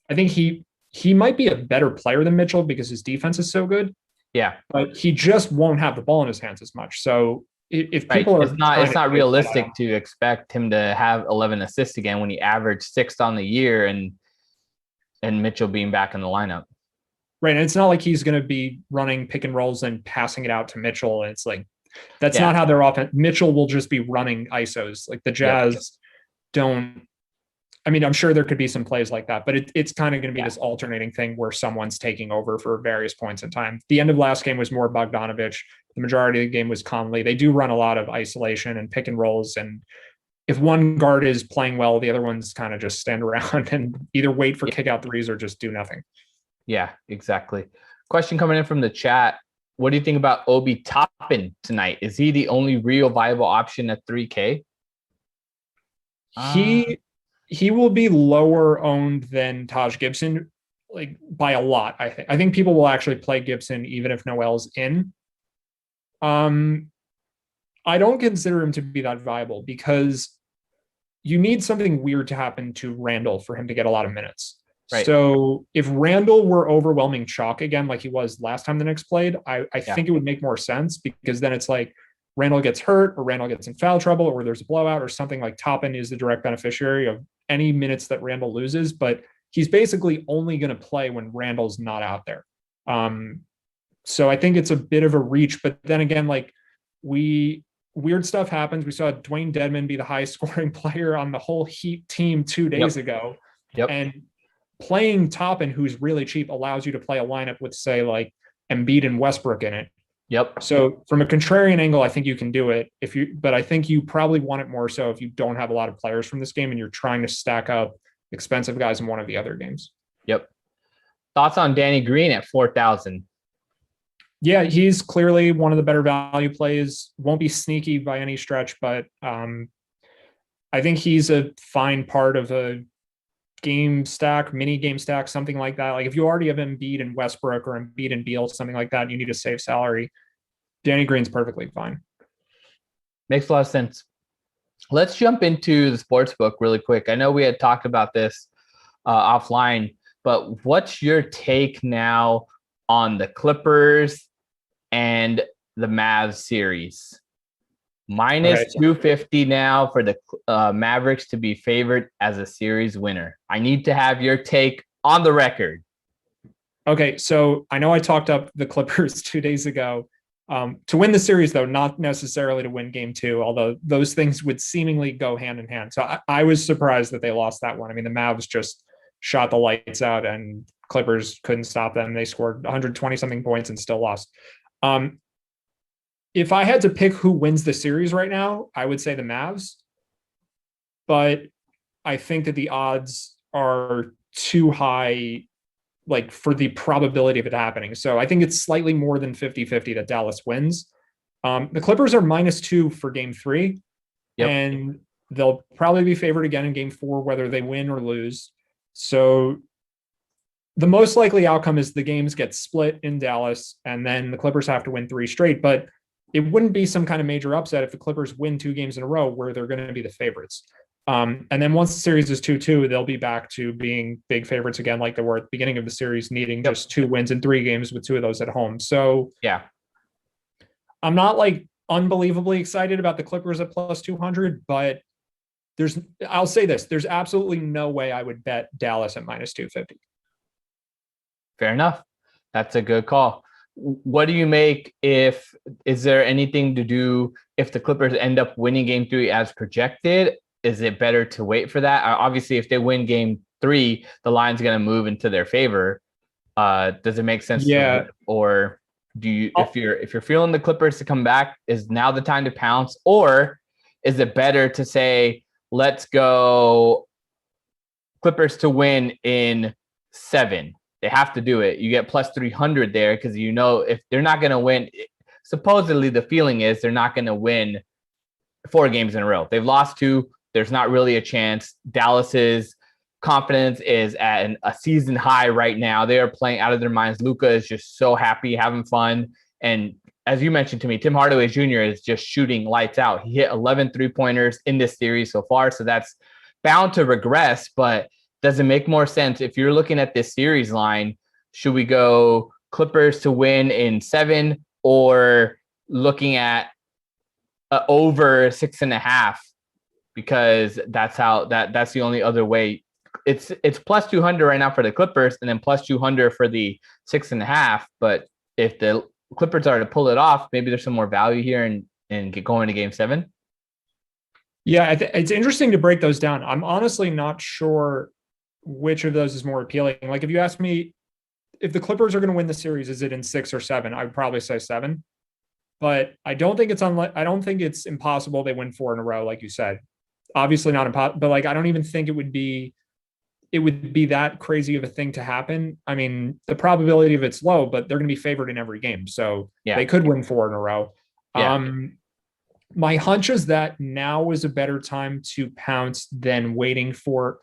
I think he might be a better player than Mitchell because his defense is so good. Yeah. But he just won't have the ball in his hands as much. So if people are, it's not realistic to expect him to have 11 assists again when he averaged 6 on the year and Mitchell being back in the lineup. Right. And it's not like he's going to be running pick and rolls and passing it out to Mitchell. And it's like, that's not how their offense. Mitchell will just be running ISOs. Like the Jazz don't. I mean, I'm sure there could be some plays like that, but it's kind of going to be this alternating thing where someone's taking over for various points in time. The end of last game was more Bogdanovich. The majority of the game was Conley. They do run a lot of isolation and pick and rolls. And if one guard is playing well, the other ones kind of just stand around and either wait for kick out threes or just do nothing. Yeah, exactly. Question coming in from the chat. What do you think about Obi Toppin tonight? Is he the only real viable option at 3K? He will be lower owned than Taj Gibson, like by a lot. I think people will actually play Gibson even if Noel's in. I don't consider him to be that viable because you need something weird to happen to Randall for him to get a lot of minutes. Right. So if Randall were overwhelming chalk again, like he was last time the Knicks played, I think it would make more sense because then it's like Randall gets hurt or Randall gets in foul trouble or there's a blowout or something. Like Toppin is the direct beneficiary of any minutes that Randall loses, but he's basically only going to play when Randall's not out there. So I think it's a bit of a reach, but then again, like weird stuff happens. We saw Dwayne Dedmon be the highest scoring player on the whole Heat team 2 days ago. And playing Toppin, who's really cheap, allows you to play a lineup with, say, like Embiid and Westbrook in it. So from a contrarian angle, I think you can do it but I think you probably want it more so if you don't have a lot of players from this game and you're trying to stack up expensive guys in one of the other games. Thoughts on Danny Green at 4,000? Yeah, he's clearly one of the better value plays. Won't be sneaky by any stretch, but I think he's a fine part of a game stack, mini game stack, something like that. Like if you already have Embiid and Westbrook or Embiid and Beal, something like that, you need to save salary. Danny Green's perfectly fine. Makes a lot of sense. Let's jump into the sports book really quick. I know we had talked about this offline, but what's your take now on the Clippers and the Mavs series? Minus 250 now for the Mavericks to be favored as a series winner. I need to have your take on the record. Okay, so I know I talked up the Clippers 2 days ago. To win the series, though, not necessarily to win game 2, although those things would seemingly go hand in hand. So I was surprised that they lost that one. I mean, the Mavs just shot the lights out and Clippers couldn't stop them. They scored 120-something points and still lost. If I had to pick who wins the series right now, I would say the Mavs. But I think that the odds are too high, like for the probability of it happening. So I think it's slightly more than 50-50 that Dallas wins. The Clippers are -2 for game 3. And they'll probably be favored again in game 4, whether they win or lose. So the most likely outcome is the games get split in Dallas and then the Clippers have to win 3 straight. But it wouldn't be some kind of major upset if the Clippers win 2 games in a row where they're going to be the favorites. And then once the series is 2-2, they'll be back to being big favorites again, like they were at the beginning of the series, needing just 2 wins in 3 games with 2 of those at home. So I'm not like unbelievably excited about the Clippers at +200, but I'll say this, there's absolutely no way I would bet Dallas at -250. Fair enough. That's a good call. What do you make is there anything to do if the Clippers end up winning game 3 as projected? Is it better to wait for that? Obviously, if they win game 3, the line's going to move into their favor. Does it make sense? Or do you, if you're feeling the Clippers to come back, is now the time to pounce? Or is it better to say, let's go Clippers to win in 7. They have to do it. You get plus 300 there because if they're not going to win, supposedly the feeling is they're not going to win 4 games in a row. They've lost 2. There's not really a chance. Dallas's confidence is at a season high right now. They are playing out of their minds. Luka is just so happy, having fun. And as you mentioned to me, Tim Hardaway Jr. is just shooting lights out. He hit 11 3-pointers in this series so far, so that's bound to regress. But does it make more sense if you're looking at this series line? Should we go Clippers to win in 7 or looking at over 6.5? Because that's the only other way. It's plus 200 right now for the Clippers, and then plus 200 for the 6.5. But if the Clippers are to pull it off, maybe there's some more value here and get going to Game 7. Yeah, it's interesting to break those down. I'm honestly not sure which of those is more appealing. Like, if you ask me if the Clippers are going to win the series, is it in 6 or 7? I would probably say 7. But I don't think it's impossible they win 4 in a row, like you said. Obviously not impossible, but I don't even think it would be that crazy of a thing to happen. I mean, the probability of it's low, but they're going to be favored in every game. So they could win 4 in a row. Yeah. My hunch is that now is a better time to pounce than waiting for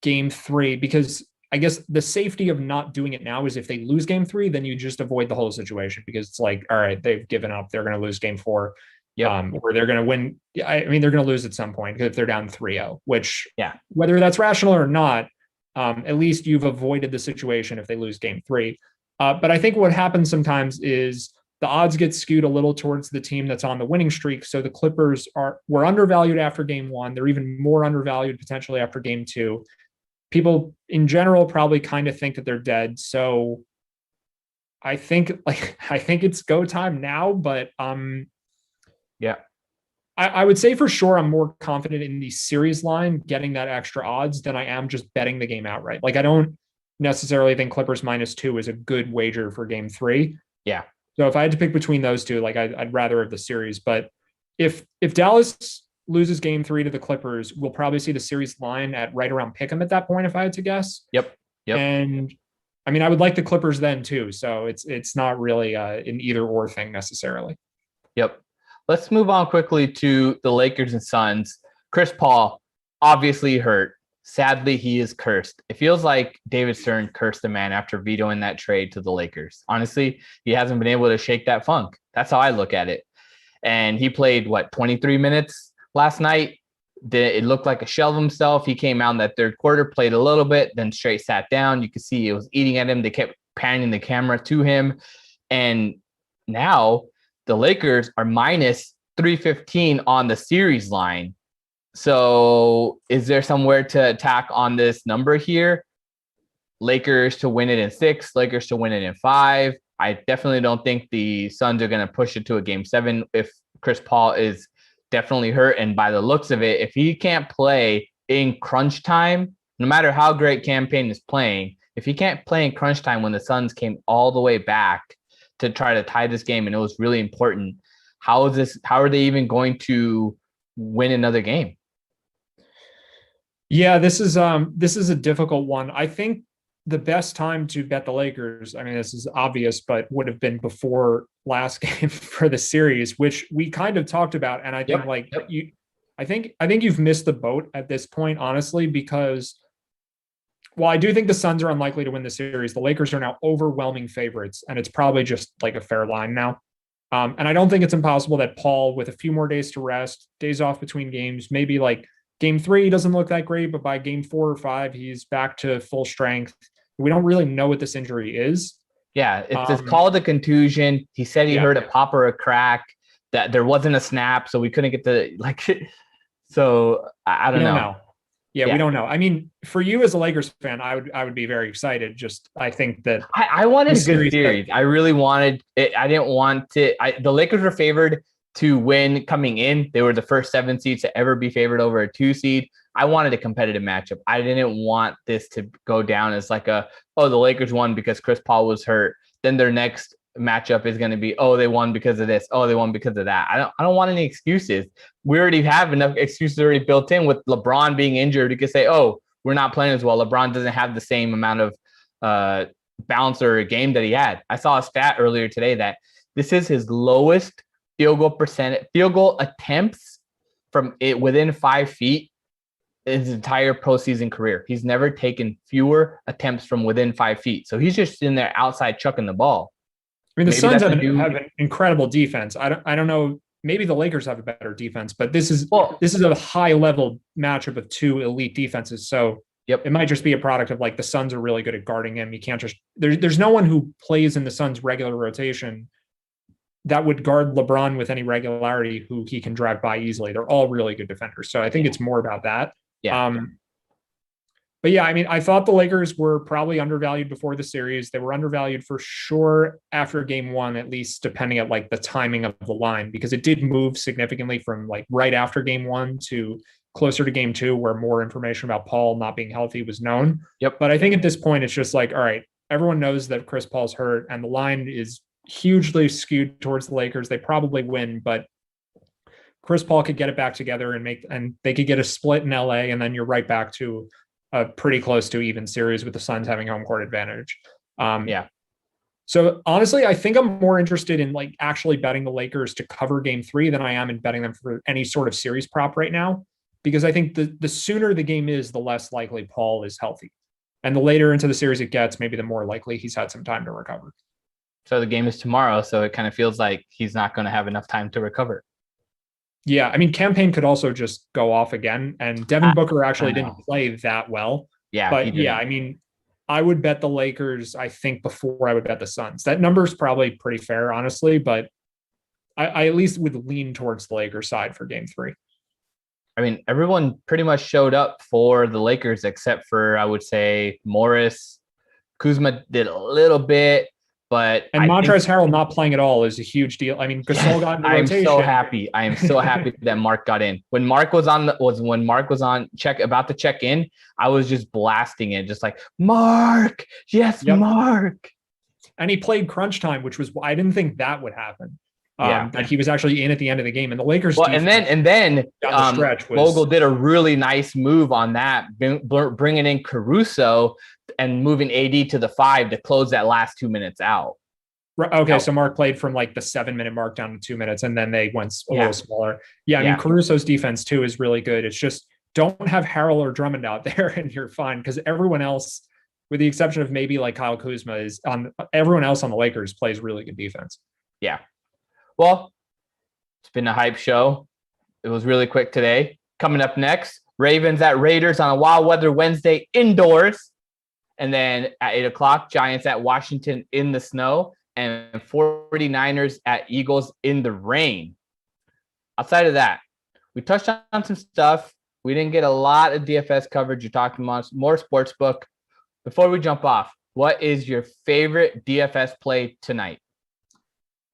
Game 3, because I guess the safety of not doing it now is if they lose Game 3, then you just avoid the whole situation, because it's like, all right, they've given up. They're going to lose Game 4. Or they're going to win. I mean, they're going to lose at some point if they're down 3-0, which, whether that's rational or not, at least you've avoided the situation if they lose Game 3. But I think what happens sometimes is the odds get skewed a little towards the team that's on the winning streak. So the Clippers were undervalued after Game 1. They're even more undervalued potentially after Game 2. People in general probably kind of think that they're dead. So I think it's go time now, but I would say for sure I'm more confident in the series line getting that extra odds than I am just betting the game outright. Like, I don't necessarily think Clippers -2 is a good wager for Game 3. Yeah. So if I had to pick between those two, I'd rather have the series. But if Dallas loses Game 3 to the Clippers, we'll probably see the series line at right around pick'em at that point, if I had to guess. Yep. And I mean, I would like the Clippers then too. So it's not really an either or thing necessarily. Yep. Let's move on quickly to the Lakers and Suns. Chris Paul, obviously hurt. Sadly, he is cursed. It feels like David Stern cursed the man after vetoing that trade to the Lakers. Honestly, he hasn't been able to shake that funk. That's how I look at it. And he played, 23 minutes last night. It looked like a shell of himself. He came out in that third quarter, played a little bit, then straight sat down. You could see it was eating at him. They kept panning the camera to him. And now the Lakers are minus 315 on the series line. So is there somewhere to attack on this number here? Lakers to win it in 6, Lakers to win it in 5. I definitely don't think the Suns are going to push it to a Game 7 if Chris Paul is definitely hurt. And by the looks of it, if he can't play in crunch time, no matter how great Campaign is playing, if he can't play in crunch time when the Suns came all the way back to try to tie this game and it was really important, how are they even going to win another game? Yeah, this is a difficult one. I think the best time to bet the Lakers, I mean, this is obvious, but would have been before last game for the series, which we kind of talked about. And I think I think you've missed the boat at this point, honestly, because while I do think the Suns are unlikely to win the series, the Lakers are now overwhelming favorites, and it's probably just like a fair line now. And I don't think it's impossible that Paul, with a few more days to rest, days off between games, maybe like Game 3 doesn't look that great, but by Game 4 or 5, he's back to full strength. We don't really know what this injury is. Yeah, it's called a contusion. He said he heard a pop or a crack, that there wasn't a snap, so we couldn't get the so I don't know. Yeah, we don't know. I mean, for you as a Lakers fan, I would be very excited. Just I think that I wanted a good series. I really wanted it. I didn't want it. The Lakers were favored to win coming in. They were the first 7 seeds to ever be favored over a 2 seed. I wanted a competitive matchup. I didn't want this to go down as like the Lakers won because Chris Paul was hurt. Then their next matchup is going to be, they won because of this. They won because of that. I don't want any excuses. We already have enough excuses already built in with LeBron being injured. You could say, we're not playing as well. LeBron doesn't have the same amount of balance or game that he had. I saw a stat earlier today that this is his lowest field goal attempts from it within 5 feet his entire postseason career. He's never taken fewer attempts from within 5 feet. So he's just in there outside chucking the ball. I mean, the Suns have an incredible defense. I don't know. Maybe the Lakers have a better defense, but this is a high level matchup of two elite defenses. So it might just be a product of like the Suns are really good at guarding him. You can't just there's no one who plays in the Suns regular rotation that would guard LeBron with any regularity who he can drive by easily. They're all really good defenders. So I think it's more about that. But yeah, I mean, I thought the Lakers were probably undervalued before the series. They were undervalued for sure after game one, at least depending at like the timing of the line, because it did move significantly from like right after game one to closer to game two, where more information about Paul not being healthy was known. But I think at this point, it's just like, all right, everyone knows that Chris Paul's hurt and the line is hugely skewed towards the Lakers. They probably win, but Chris Paul could get it back together and they could get a split in LA. And then you're right back to a pretty close to even series with the Suns having home court advantage. So honestly, I think I'm more interested in like actually betting the Lakers to cover game three than I am in betting them for any sort of series prop right now, because I think the sooner the game is, the less likely Paul is healthy. And the later into the series it gets, maybe the more likely he's had some time to recover. So the game is tomorrow. So it kind of feels like he's not going to have enough time to recover. Yeah, I mean, Campaign could also just go off again, and Devin Booker actually didn't play that well. But yeah, I mean, I would bet the Lakers, I think, before I would bet the Suns. That number is probably pretty fair, honestly, but I at least would lean towards the Lakers side for game three. I mean, everyone pretty much showed up for the Lakers except for, I would say, Morris. Kuzma did a little bit. But Montrezl Harrell not playing at all is a huge deal. I mean, Gasol got in the rotation. So happy. I am so happy that Mark got in. When Mark was on about to check in, I was just blasting it, just like Mark, yes, Mark. And he played crunch time, which was I didn't think that would happen. That he was actually in at the end of the game, and the Lakers. Well, and then Vogel did a really nice move on that, bringing in Caruso and moving AD to the 5 to close that last 2 minutes out. Okay, so Mark played from like the 7-minute mark down to 2 minutes, and then they went a little smaller. I mean, Caruso's defense too is really good. It's just don't have Harrell or Drummond out there, and you're fine, because everyone else, with the exception of maybe like Kyle Kuzma, everyone else on the Lakers plays really good defense. Yeah. Well, it's been a hype show. It was really quick today. Coming up next, Ravens at Raiders on a wild weather Wednesday indoors. And then at 8 o'clock, Giants at Washington in the snow, and 49ers at Eagles in the rain. Outside of that, we touched on some stuff. We didn't get a lot of DFS coverage. You're talking about more sportsbook. Before we jump off, what is your favorite DFS play tonight?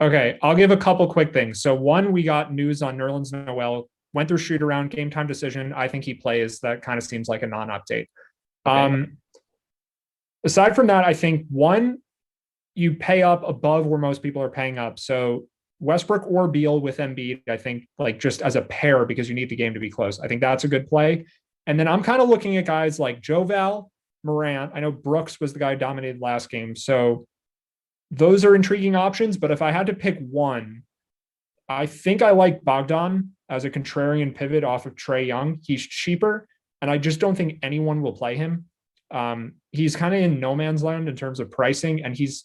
Okay, I'll give a couple quick things. So one, we got news on Nerlens Noel. Went through shoot around, game time decision. I think he plays. That kind of seems like a non-update. Okay. Aside from that, I think one, you pay up above where most people are paying up. So Westbrook or Beal with Embiid, I think, like just as a pair, because you need the game to be close. I think that's a good play. And then I'm kind of looking at guys like Joval, Morant. I know Brooks was the guy who dominated last game. So those are intriguing options. But if I had to pick one, I think I like Bogdan as a contrarian pivot off of Trae Young. He's cheaper, and I just don't think anyone will play him. He's kind of in no man's land in terms of pricing, and he's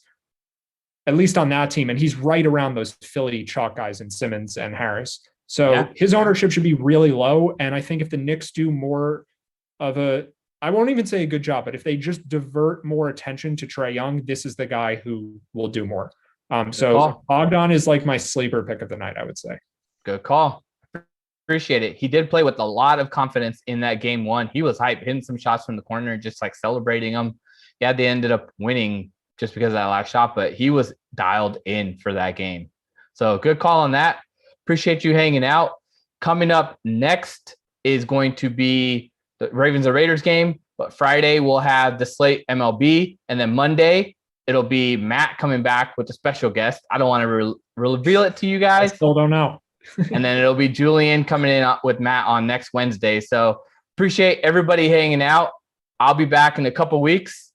at least on that team, and he's right around those Philly chalk guys in Simmons and Harris. So his ownership should be really low. And I think if the Knicks do more of I won't even say a good job, but if they just divert more attention to Trae Young, this is the guy who will do more. So Bogdan is like my sleeper pick of the night, I would say. Good call. Appreciate it. He did play with a lot of confidence in that game one. He was hype, hitting some shots from the corner, just like celebrating them. Yeah, they ended up winning just because of that last shot, but he was dialed in for that game. So good call on that. Appreciate you hanging out. Coming up next is going to be the Ravens and Raiders game, but Friday we'll have the slate MLB, and then Monday it'll be Matt coming back with a special guest. I don't want to reveal it to you guys. I still don't know. And then it'll be Julian coming in with Matt on next Wednesday. So appreciate everybody hanging out. I'll be back in a couple weeks.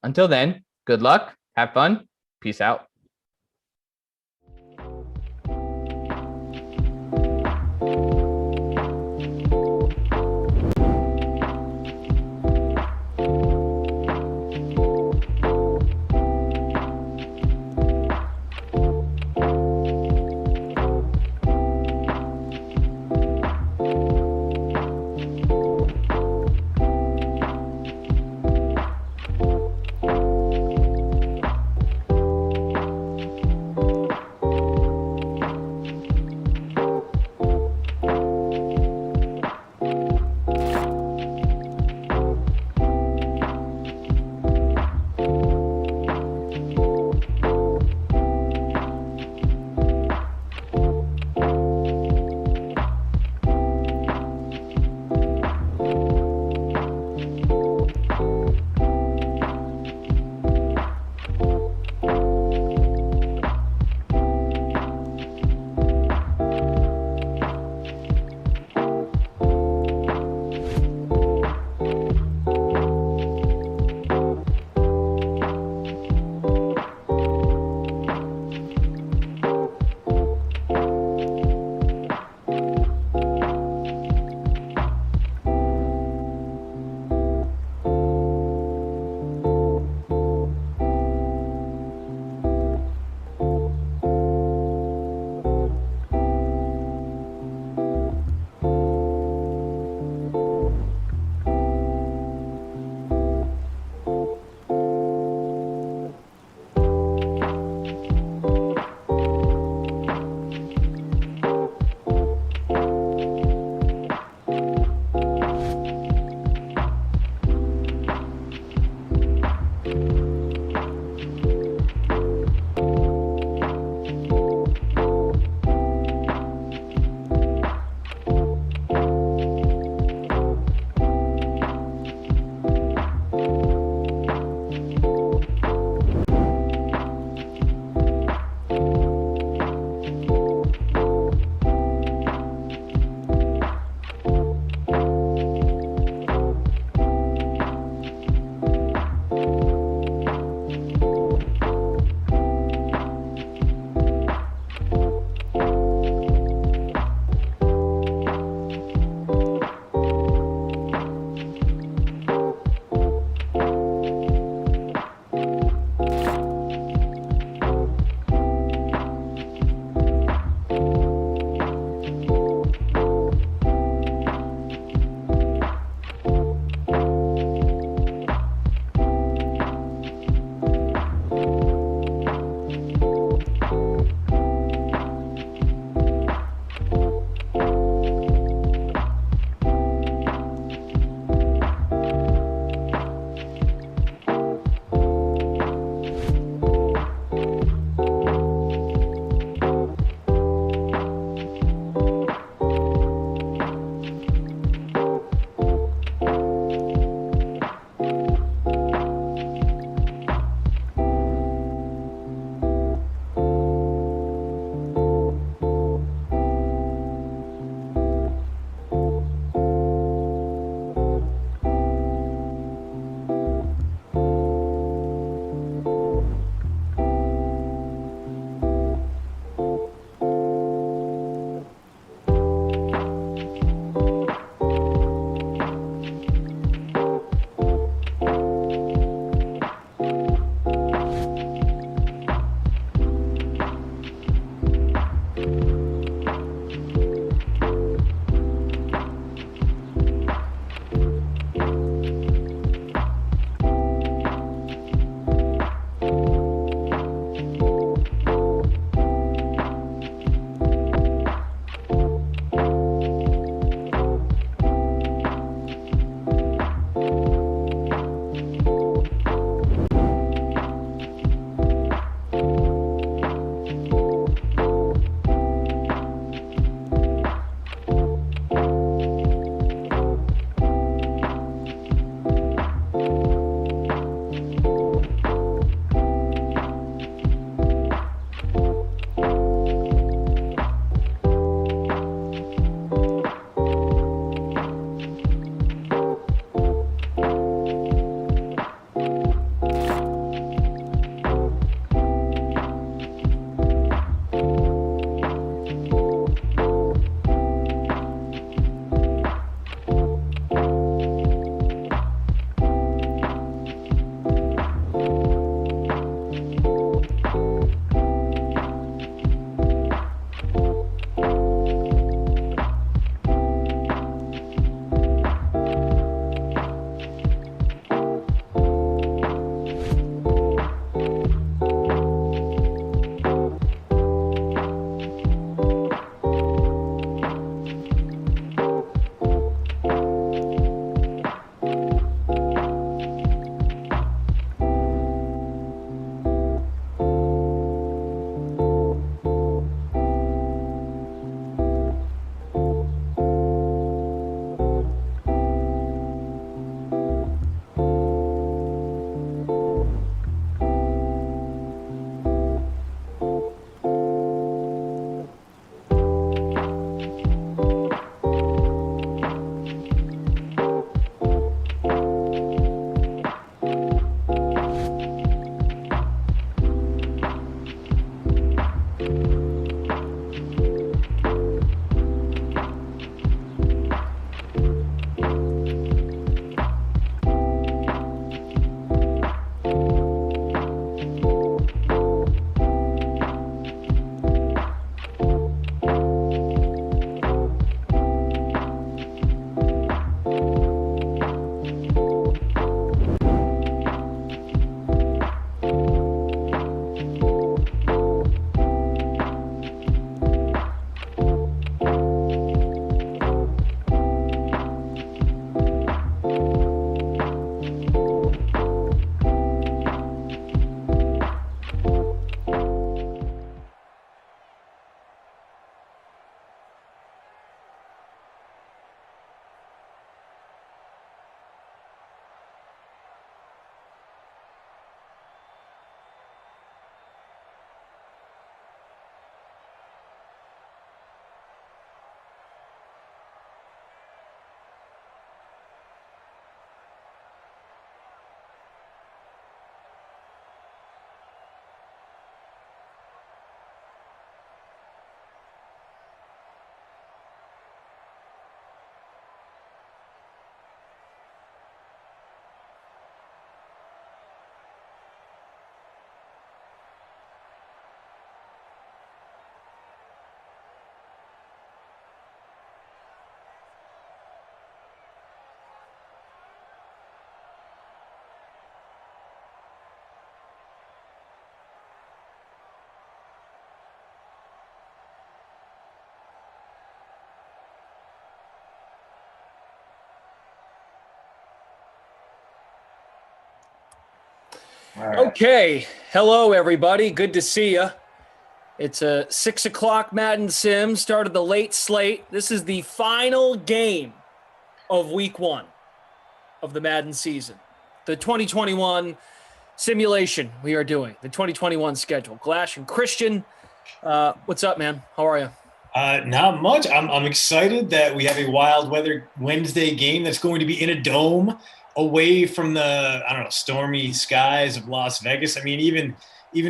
Until then, good luck. Have fun. Peace out. Okay. Hello, everybody. Good to see you. It's a 6 o'clock Madden Sim, start of the late slate. This is the final game of week 1 of the Madden season. The 2021 simulation we are doing, the 2021 schedule. Glash and Christian, what's up, man? How are you? Not much. I'm excited that we have a wild weather Wednesday game that's going to be in a dome away from the, stormy skies of Las Vegas. I mean, even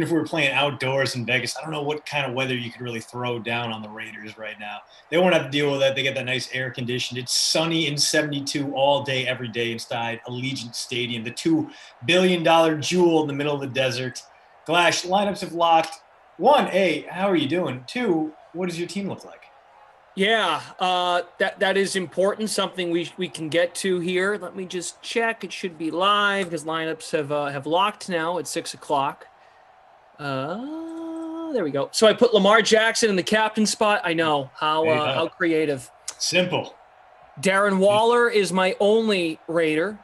if we were playing outdoors in Vegas, I don't know what kind of weather you could really throw down on the Raiders right now. They won't have to deal with that. They get that nice air conditioned. It's sunny and 72 all day, every day inside Allegiant Stadium, the $2 billion jewel in the middle of the desert. Glash, lineups have locked. 1, hey, how are you doing? 2, what does your team look like? Yeah, that is important, something we can get to here. Let me just check. It should be live because lineups have locked now at 6 o'clock. There we go. So I put Lamar Jackson in the captain spot. I know how creative. Simple. Darren Waller is my only Raider.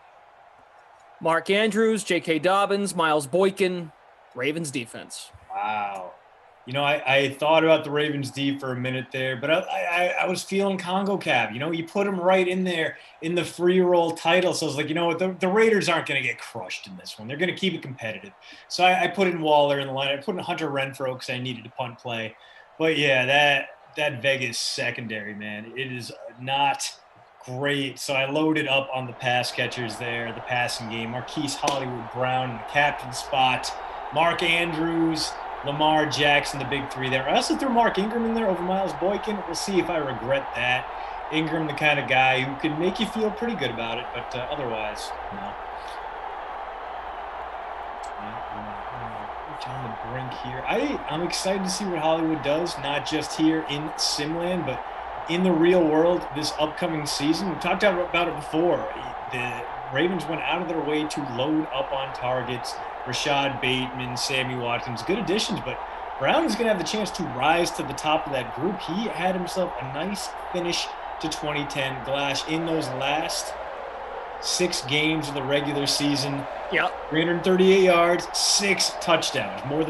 Mark Andrews, J.K. Dobbins, Miles Boykin, Ravens defense. Wow. I thought about the Ravens D for a minute there, but I was feeling Congo Cab. You put him right in there in the free roll title. So I was like, the Raiders aren't going to get crushed in this one. They're going to keep it competitive. So I put in Waller in the line. I put in Hunter Renfrow because I needed to punt play. But yeah, that Vegas secondary, man, it is not great. So I loaded up on the pass catchers there, the passing game. Marquise Hollywood Brown in the captain spot. Mark Andrews, Lamar Jackson, the big three there. I also threw Mark Ingram in there over Miles Boykin. We'll see if I regret that. Ingram, the kind of guy who can make you feel pretty good about it, but otherwise, no. On the brink here. I'm excited to see what Hollywood does, not just here in Simland, but in the real world this upcoming season. We talked about it before. The Ravens went out of their way to load up on targets. Rashad Bateman, Sammy Watkins, good additions, but Brown is going to have the chance to rise to the top of that group. He had himself a nice finish to 2010. Glash in those last 6 games of the regular season. Yep. 338 yards, 6 touchdowns, more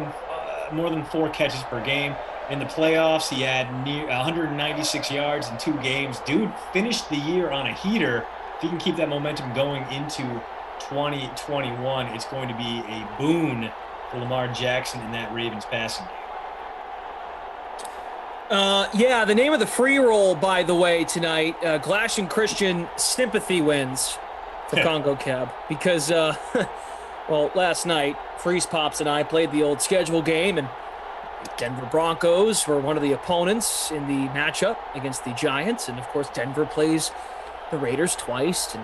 than 4 catches per game. In the playoffs, he had near 196 yards in 2 games. Dude finished the year on a heater. If he can keep that momentum going into 2021, it's going to be a boon for Lamar Jackson in that Ravens passing game. Yeah, the name of the free roll, by the way, tonight, Glash and Christian sympathy wins for Congo Cab because, last night, Freeze Pops and I played the old schedule game, and Denver Broncos were one of the opponents in the matchup against the Giants, and of course, Denver plays the Raiders twice, and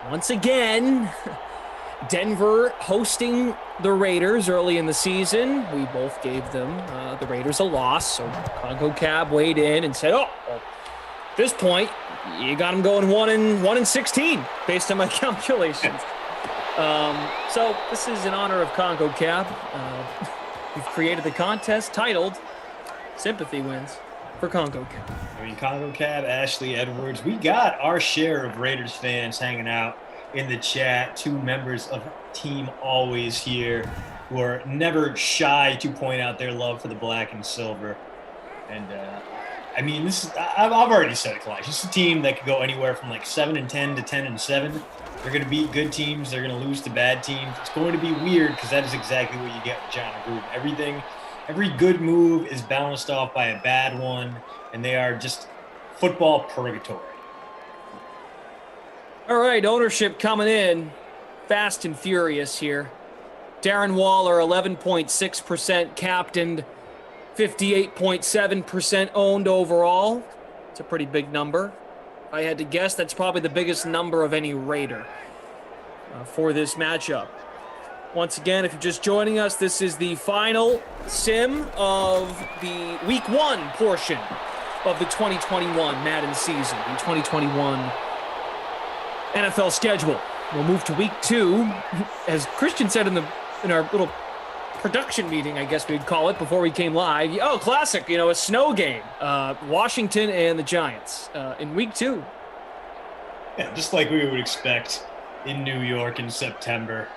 once again, Denver hosting the Raiders early in the season. We both gave them the Raiders a loss. So Congo Cab weighed in and said, at this point, you got them going 1-16 based on my calculations. So this is in honor of Congo Cab. We've created the contest titled Sympathy Wins for Congo Cab. Congo Cab, Ashley Edwards, we got our share of Raiders fans hanging out in the chat. 2 members of Team Always here who are never shy to point out their love for the black and silver. And this is, I've already said it, Clash. It's a team that could go anywhere from like 7-10 to 10-7. They're going to beat good teams. They're going to lose to bad teams. It's going to be weird because that is exactly what you get with John Gruden. Every good move is balanced off by a bad one, and they are just football purgatory. All right, ownership coming in fast and furious here. Darren Waller, 11.6% captained, 58.7% owned overall. It's a pretty big number. If I had to guess, that's probably the biggest number of any Raider for this matchup. Once again, if you're just joining us, this is the final sim of the Week 1 portion of the 2021 Madden season, the 2021 NFL schedule. We'll move to Week 2, as Christian said in our little production meeting, I guess we'd call it, before we came live. Oh, classic, a snow game. Washington and the Giants in Week 2. Yeah, just like we would expect in New York in September.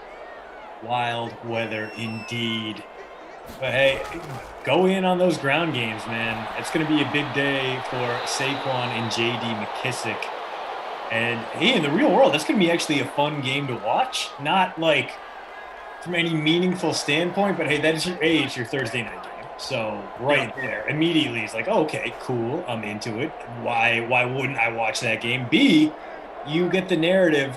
Wild weather indeed. But hey, go in on those ground games, man. It's going to be a big day for Saquon and J.D. McKissick. And hey, in the real world, that's going to be actually a fun game to watch. Not like from any meaningful standpoint, but hey, that is it's your Thursday night game. So right there, immediately it's like, oh, okay, cool, I'm into it. Why wouldn't I watch that game? B, you get the narrative.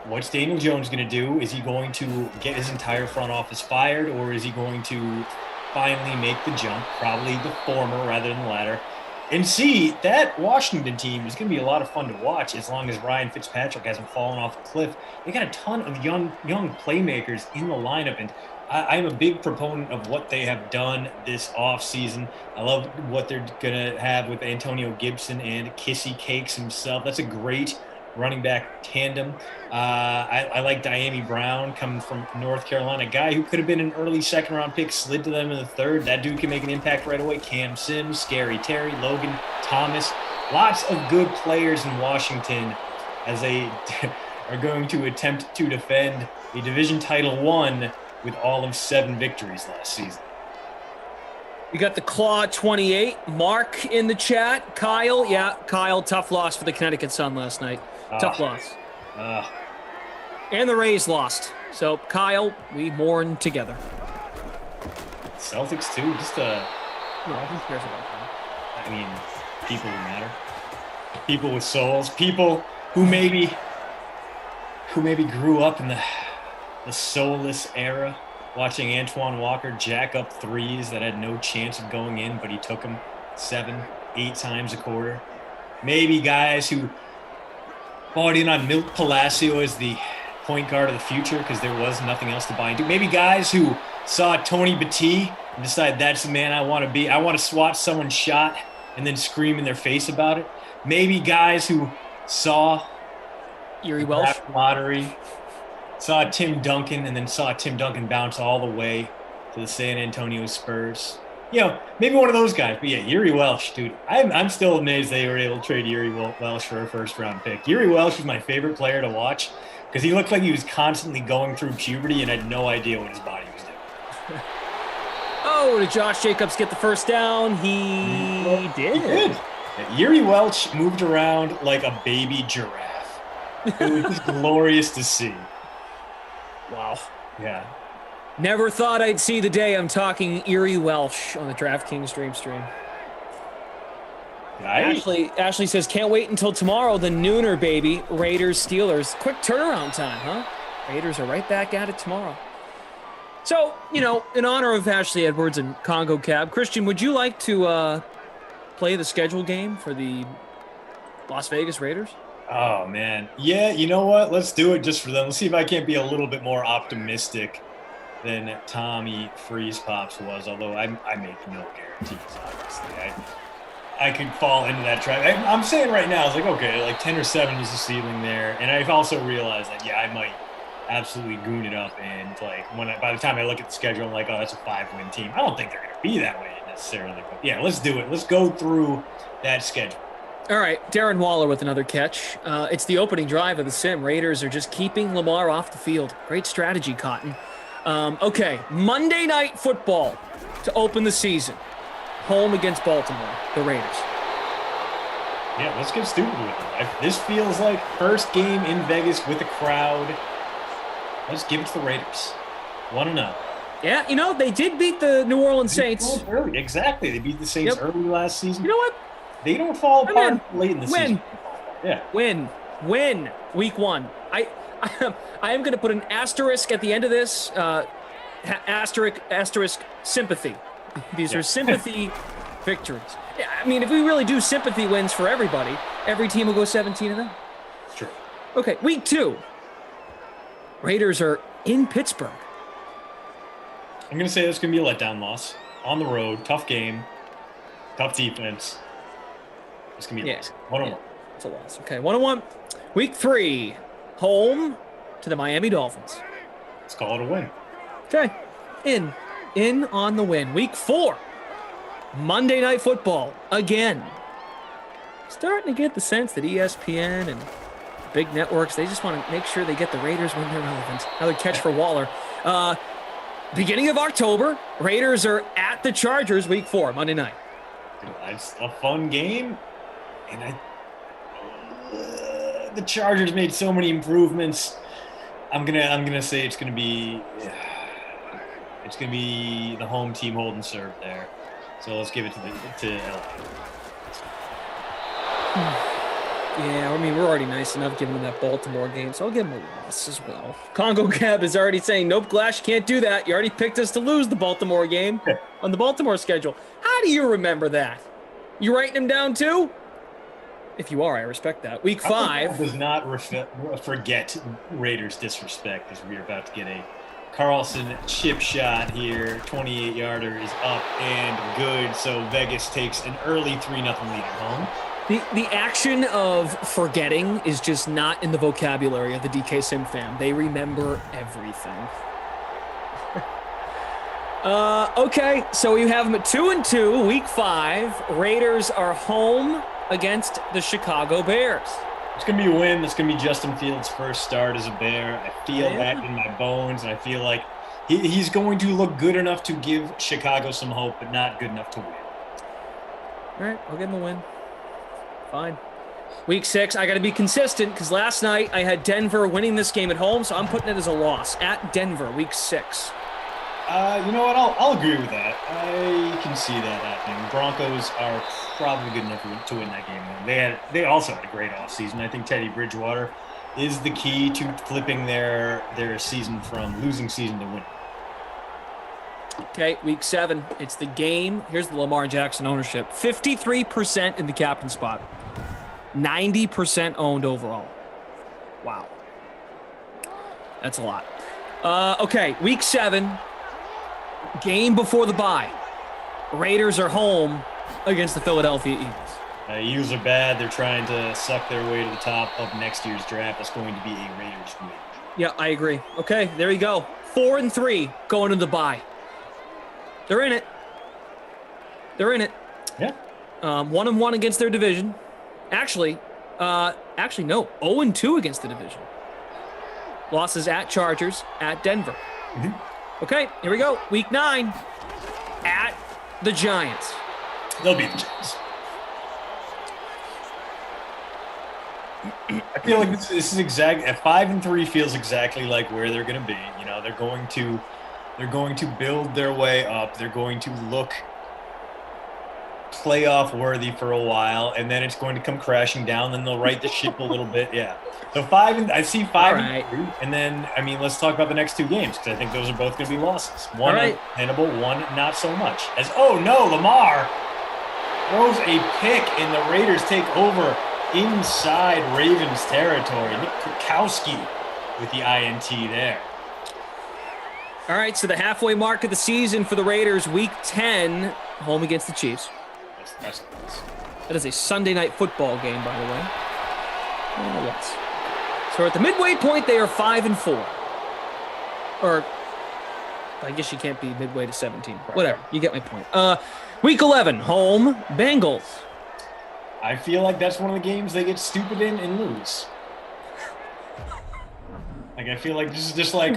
What's Daniel Jones going to do? Is he going to get his entire front office fired, or is he going to finally make the jump? Probably the former rather than the latter. And C, that Washington team is going to be a lot of fun to watch as long as Ryan Fitzpatrick hasn't fallen off a cliff. They got a ton of young playmakers in the lineup, and I'm a big proponent of what they have done this offseason. I love what they're going to have with Antonio Gibson and Kissy Cakes himself. That's a great running back tandem. I like Diami Brown coming from North Carolina, a guy who could have been an early second-round pick, slid to them in the third. That dude can make an impact right away. Cam Sims, Scary Terry, Logan Thomas. Lots of good players in Washington as they are going to attempt to defend a division title won with all of 7 victories last season. We got the Claw 28, Mark in the chat. Kyle, Kyle, tough loss for the Connecticut Sun last night. Tough loss. And the Rays lost. So, Kyle, we mourn together. Celtics, too. Just a... No, who cares about that? I mean, people who matter. People with souls. People who maybe grew up in the soulless era, watching Antoine Walker jack up threes that had no chance of going in, but he took them 7, 8 times a quarter. Maybe guys who bought in on Milt Palacio as the point guard of the future because there was nothing else to buy into. Maybe guys who saw Tony Battie and decided that's the man I want to be. I want to swat someone's shot and then scream in their face about it. Maybe guys who saw Erie Welsh lottery, saw Tim Duncan, and then saw Tim Duncan bounce all the way to the San Antonio Spurs. You know, maybe one of those guys. But yeah, Erie Welsh, dude. I'm still amazed they were able to trade Erie Welsh for a first-round pick. Erie Welsh was my favorite player to watch because he looked like he was constantly going through puberty and had no idea what his body was doing. Oh, did Josh Jacobs get the first down? He did. He did. Yeah, Erie Welsh moved around like a baby giraffe. It was just glorious to see. Wow. Yeah. Never thought I'd see the day I'm talking Erie Welsh on the DraftKings Dream Stream. Ashley says, can't wait until tomorrow. The nooner, baby. Raiders, Steelers. Quick turnaround time, huh? Raiders are right back at it tomorrow. So, you know, in honor of Ashley Edwards and Congo Cab, Christian, would you like to play the schedule game for the Las Vegas Raiders? Oh, man. Yeah, you know what? Let's do it just for them. Let's see if I can't be a little bit more optimistic than Tommy Freeze Pops was, although I make no guarantees, obviously. I could fall into that trap. I'm saying right now, it's like, okay, like 10 or 7 is the ceiling there. And I've also realized that, yeah, I might absolutely goon it up. And like by the time I look at the schedule, I'm like, oh, that's a 5-win team. I don't think they're going to be that way necessarily. But yeah, let's do it. Let's go through that schedule. All right, Darren Waller with another catch. It's the opening drive of the sim. Raiders are just keeping Lamar off the field. Great strategy, Cotton. Okay, Monday Night Football to open the season. Home against Baltimore, the Raiders. Yeah, let's get stupid with it. This feels like first game in Vegas with a crowd. Let's give it to the Raiders. 1-0. Yeah, you know, they did beat the New Orleans Saints. Early. Exactly. They beat the Saints early last season. You know what? They don't fall apart late in the season. Yeah. Win. Week 1. I am going to put an asterisk at the end of this. Asterisk sympathy. These are sympathy victories. I mean, if we really do sympathy wins for everybody, every team will go 17-0. Sure. Okay, week 2. Raiders are in Pittsburgh. I'm going to say this is going to be a letdown loss. On the road, tough game, tough defense. It's going to be a loss. 1-1. It's a loss. Okay, 1-1. Week 3, home to the Miami Dolphins. Let's call it a win. Okay, in on the win. Week 4, Monday Night Football again. Starting to get the sense that ESPN and big networks, they just want to make sure they get the Raiders when they're relevant. Another catch for Waller. Beginning of October, Raiders are at the Chargers week 4, Monday night. It's a fun game. And the Chargers made so many improvements. I'm gonna say it's gonna be the home team holding serve there. So let's give it to LA. Yeah, I mean, we're already nice enough giving them that Baltimore game, so I'll give them a loss as well. Congo Cab is already saying, nope, Glash, you can't do that. You already picked us to lose the Baltimore game on the Baltimore schedule. How do you remember that? You writing them down too? If you are, I respect that. Week 5. Does not forget Raiders disrespect as we're about to get a Carlson chip shot here. 28-yarder is up and good, so Vegas takes an early 3-0 lead at home. The action of forgetting is just not in the vocabulary of the DK Sim fam. They remember everything. Okay, so you have them at 2-2, week 5. Raiders are home against the Chicago Bears. It's going to be a win. It's going to be Justin Fields' first start as a Bear. I feel that in my bones, and I feel like he's going to look good enough to give Chicago some hope, but not good enough to win. All right, I'll give him a win. Fine. Week 6, I got to be consistent because last night I had Denver winning this game at home, so I'm putting it as a loss. At Denver, week 6. You know what? I'll agree with that. I can see that happening. Broncos are probably good enough to win that game. They also had a great offseason. I think Teddy Bridgewater is the key to flipping their season from losing season to winning. Okay, week 7. It's the game. Here's the Lamar Jackson ownership. 53% in the captain spot. 90% owned overall. Wow. That's a lot. Okay, week 7. Game before the bye. Raiders are home against the Philadelphia Eagles. Eagles are bad. They're trying to suck their way to the top of next year's draft. That's going to be a Raiders win. Yeah, I agree. Okay, there you go. 4-3 going to the bye. They're in it. They're in it. Yeah. 1-1 against their division. Actually, no. 0-2 against the division. Losses at Chargers, at Denver. Mm-hmm. Okay, here we go. Week 9 at the Giants. They'll beat the Giants. I feel like this is exact. At 5-3 feels exactly like where they're going to be. You know, they're going to build their way up. They're going to look playoff worthy for a while, and then it's going to come crashing down. Then they'll right the ship a little bit. Yeah. So I see 5-3, and then let's talk about the next 2 games because I think those are both going to be losses. One untenable, one not so much. Lamar throws a pick, and the Raiders take over inside Ravens territory. Nick Kukowski with the INT there. All right, so the halfway mark of the season for the Raiders, week 10, home against the Chiefs. That is a Sunday night football game, by the way. Yes. So at the midway point, they are 5-4. Or, I guess you can't be midway to 17. Whatever, you get my point. Week 11, home, Bengals. I feel like that's one of the games they get stupid in and lose. I feel like this is just like,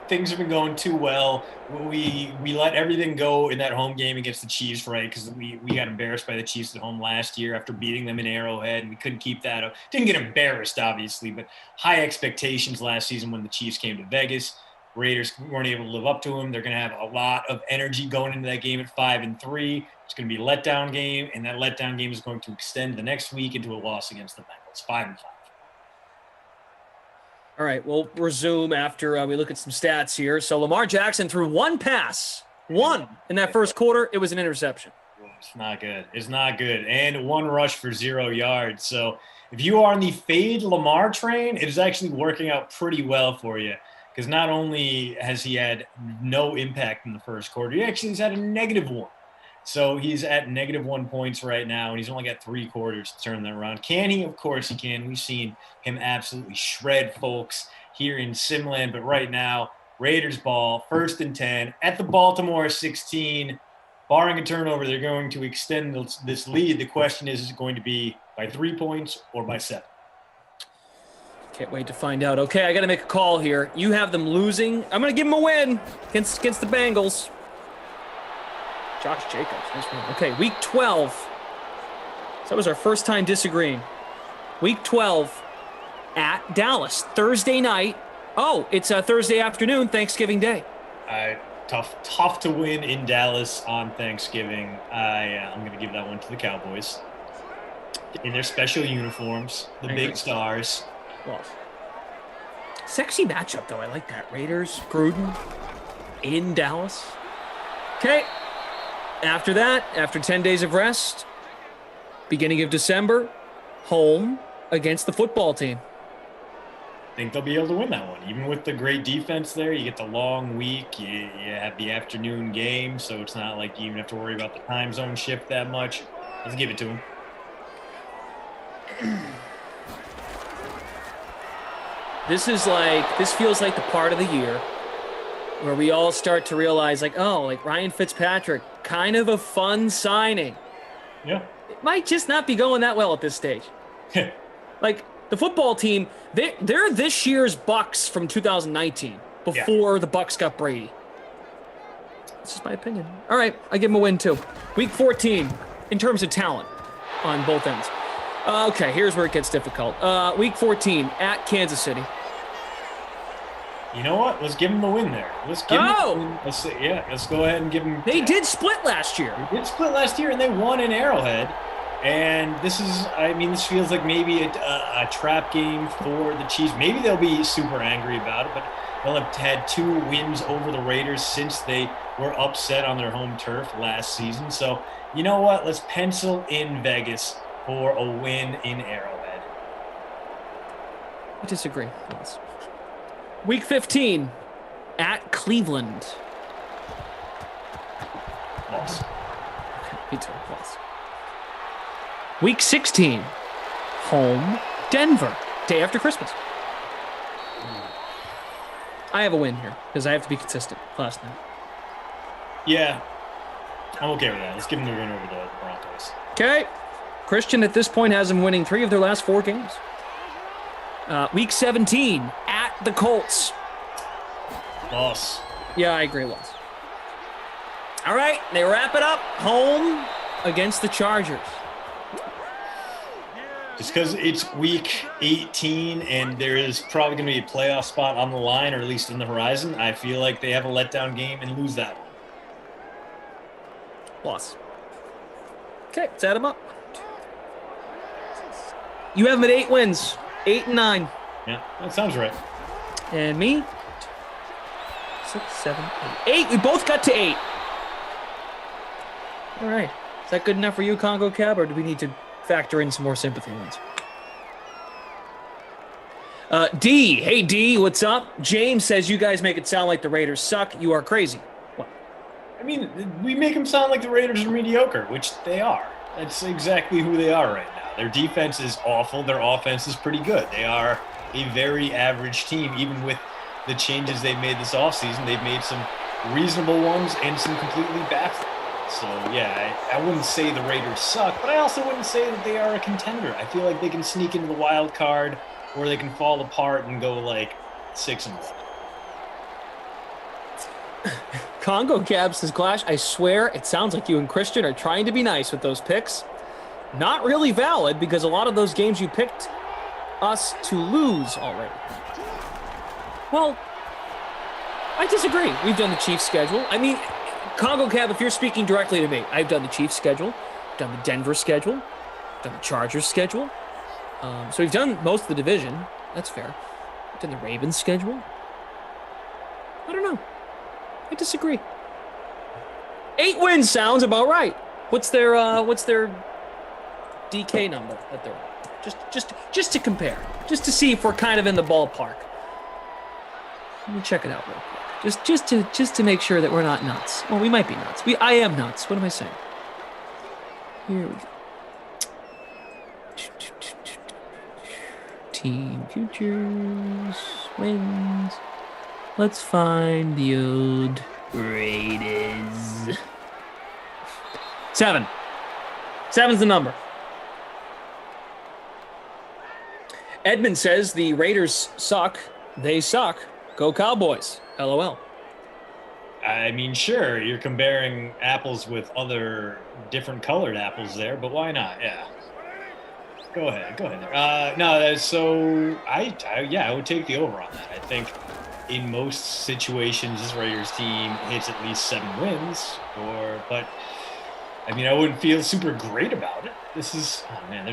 things have been going too well. We let everything go in that home game against the Chiefs, right? Because we got embarrassed by the Chiefs at home last year after beating them in Arrowhead, and we couldn't keep that up. Didn't get embarrassed, obviously, but high expectations last season when the Chiefs came to Vegas. Raiders weren't able to live up to them. They're going to have a lot of energy going into that game at 5-3. It's going to be a letdown game, and that letdown game is going to extend the next week into a loss against the Bengals, 5-5. All right, we'll resume after we look at some stats here. So Lamar Jackson threw one pass, in that first quarter. It was an interception. It's not good. It's not good. And 1 rush for 0 yards. So if you are on the fade Lamar train, it is actually working out pretty well for you because not only has he had no impact in the first quarter, he actually has had a -1. So he's at -1 points right now, and he's only got 3 quarters to turn that around. Can he? Of course he can. We've seen him absolutely shred folks here in Simland, but right now, Raiders ball, 1st and 10, at the Baltimore 16. Barring a turnover, they're going to extend this lead. The question is it going to be by 3 points or by 7? Can't wait to find out. Okay, I got to make a call here. You have them losing. I'm going to give them a win against the Bengals. Josh Jacobs, nice win. Okay, week 12. So that was our first time disagreeing. Week 12 at Dallas, Thursday night. Oh, it's a Thursday afternoon, Thanksgiving Day. Tough to win in Dallas on Thanksgiving. I'm going to give that one to the Cowboys. In their special uniforms, the big stars. Well, sexy matchup, though. I like that. Raiders, Gruden, in Dallas. Okay. After that, after 10 days of rest, beginning of December, home against the football team. I think they'll be able to win that one. Even with the great defense there, you get the long week, you have the afternoon game, so it's not like you even have to worry about the time zone shift that much. Let's give it to them. This feels like the part of the year where we all start to realize, like, oh, like Ryan Fitzpatrick, kind of a fun signing. Yeah. It might just not be going that well at this stage. Like, the football team, they're this year's Bucks from 2019, before the Bucks got Brady. That's just my opinion. All right, I give them a win, too. Week 14, in terms of talent on both ends. Okay, here's where it gets difficult. Week 14 at Kansas City. You know what? Let's give them the win there. Let's give them the win. Let's go ahead and give them. They did split last year. They did split last year, and they won in Arrowhead. And this feels like maybe a trap game for the Chiefs. Maybe they'll be super angry about it, but they'll have had 2 wins over the Raiders since they were upset on their home turf last season. So, you know what? Let's pencil in Vegas for a win in Arrowhead. I disagree. Yes. Week 15 at Cleveland. Loss. Me too. Loss. Week 16, home Denver, day after Christmas. I have a win here because I have to be consistent last night. Yeah, I'm okay with that. Let's give them the win over the Broncos. Okay. Christian at this point has them winning 3 of their last 4 games. Week 17 at the Colts. Loss. Yeah, I agree. Loss. All right, they wrap it up home against the Chargers. Just because it's week 18 and there is probably going to be a playoff spot on the line, or at least in the horizon, I feel like they have a letdown game and lose that one. Loss. Okay, let's add them up. You have them at 8 wins, 8 and 9. Yeah, that sounds right. And me, 6, 7, 8. 8. We both got to 8. All right. Is that good enough for you, Congo Cab, or do we need to factor in some more sympathy wins? D. Hey, D, what's up? James says you guys make it sound like the Raiders suck. You are crazy. What? I mean, we make them sound like the Raiders are mediocre, which they are. That's exactly who they are right now. Their defense is awful. Their offense is pretty good. They are a very average team, even with the changes they've made this offseason. They've made some reasonable ones and some completely baffling. So, yeah, I wouldn't say the Raiders suck, but I also wouldn't say that they are a contender. I feel like they can sneak into the wild card, or they can fall apart and go like 6-1. Congo Cab says, Clash, I swear it sounds like you and Christian are trying to be nice with those picks. Not really valid, because a lot of those games you picked us to lose already. Well, I disagree. We've done the Chiefs schedule. I mean, Congo Cab, if you're speaking directly to me, I've done the Chiefs schedule, done the Denver schedule, done the Chargers schedule. So we've done most of the division. That's fair. Done the Ravens schedule. I don't know. I disagree. 8 wins sounds about right. What's their DK number that they're just to compare, just to see if we're kind of in the ballpark. Let me check it out real quick. Just to make sure that we're not nuts. Well, we might be nuts. I am nuts. What am I saying? Here we go. Team futures wins. Let's find the old Raiders. 7. 7's the number. Edmund says the Raiders suck. They suck. Go Cowboys. LOL. I mean, sure, you're comparing apples with other different colored apples there, but why not? Yeah. Go ahead there. No, so I would take the over on that. I think in most situations, this Raiders team hits at least 7 wins, but I mean, I wouldn't feel super great about it. There's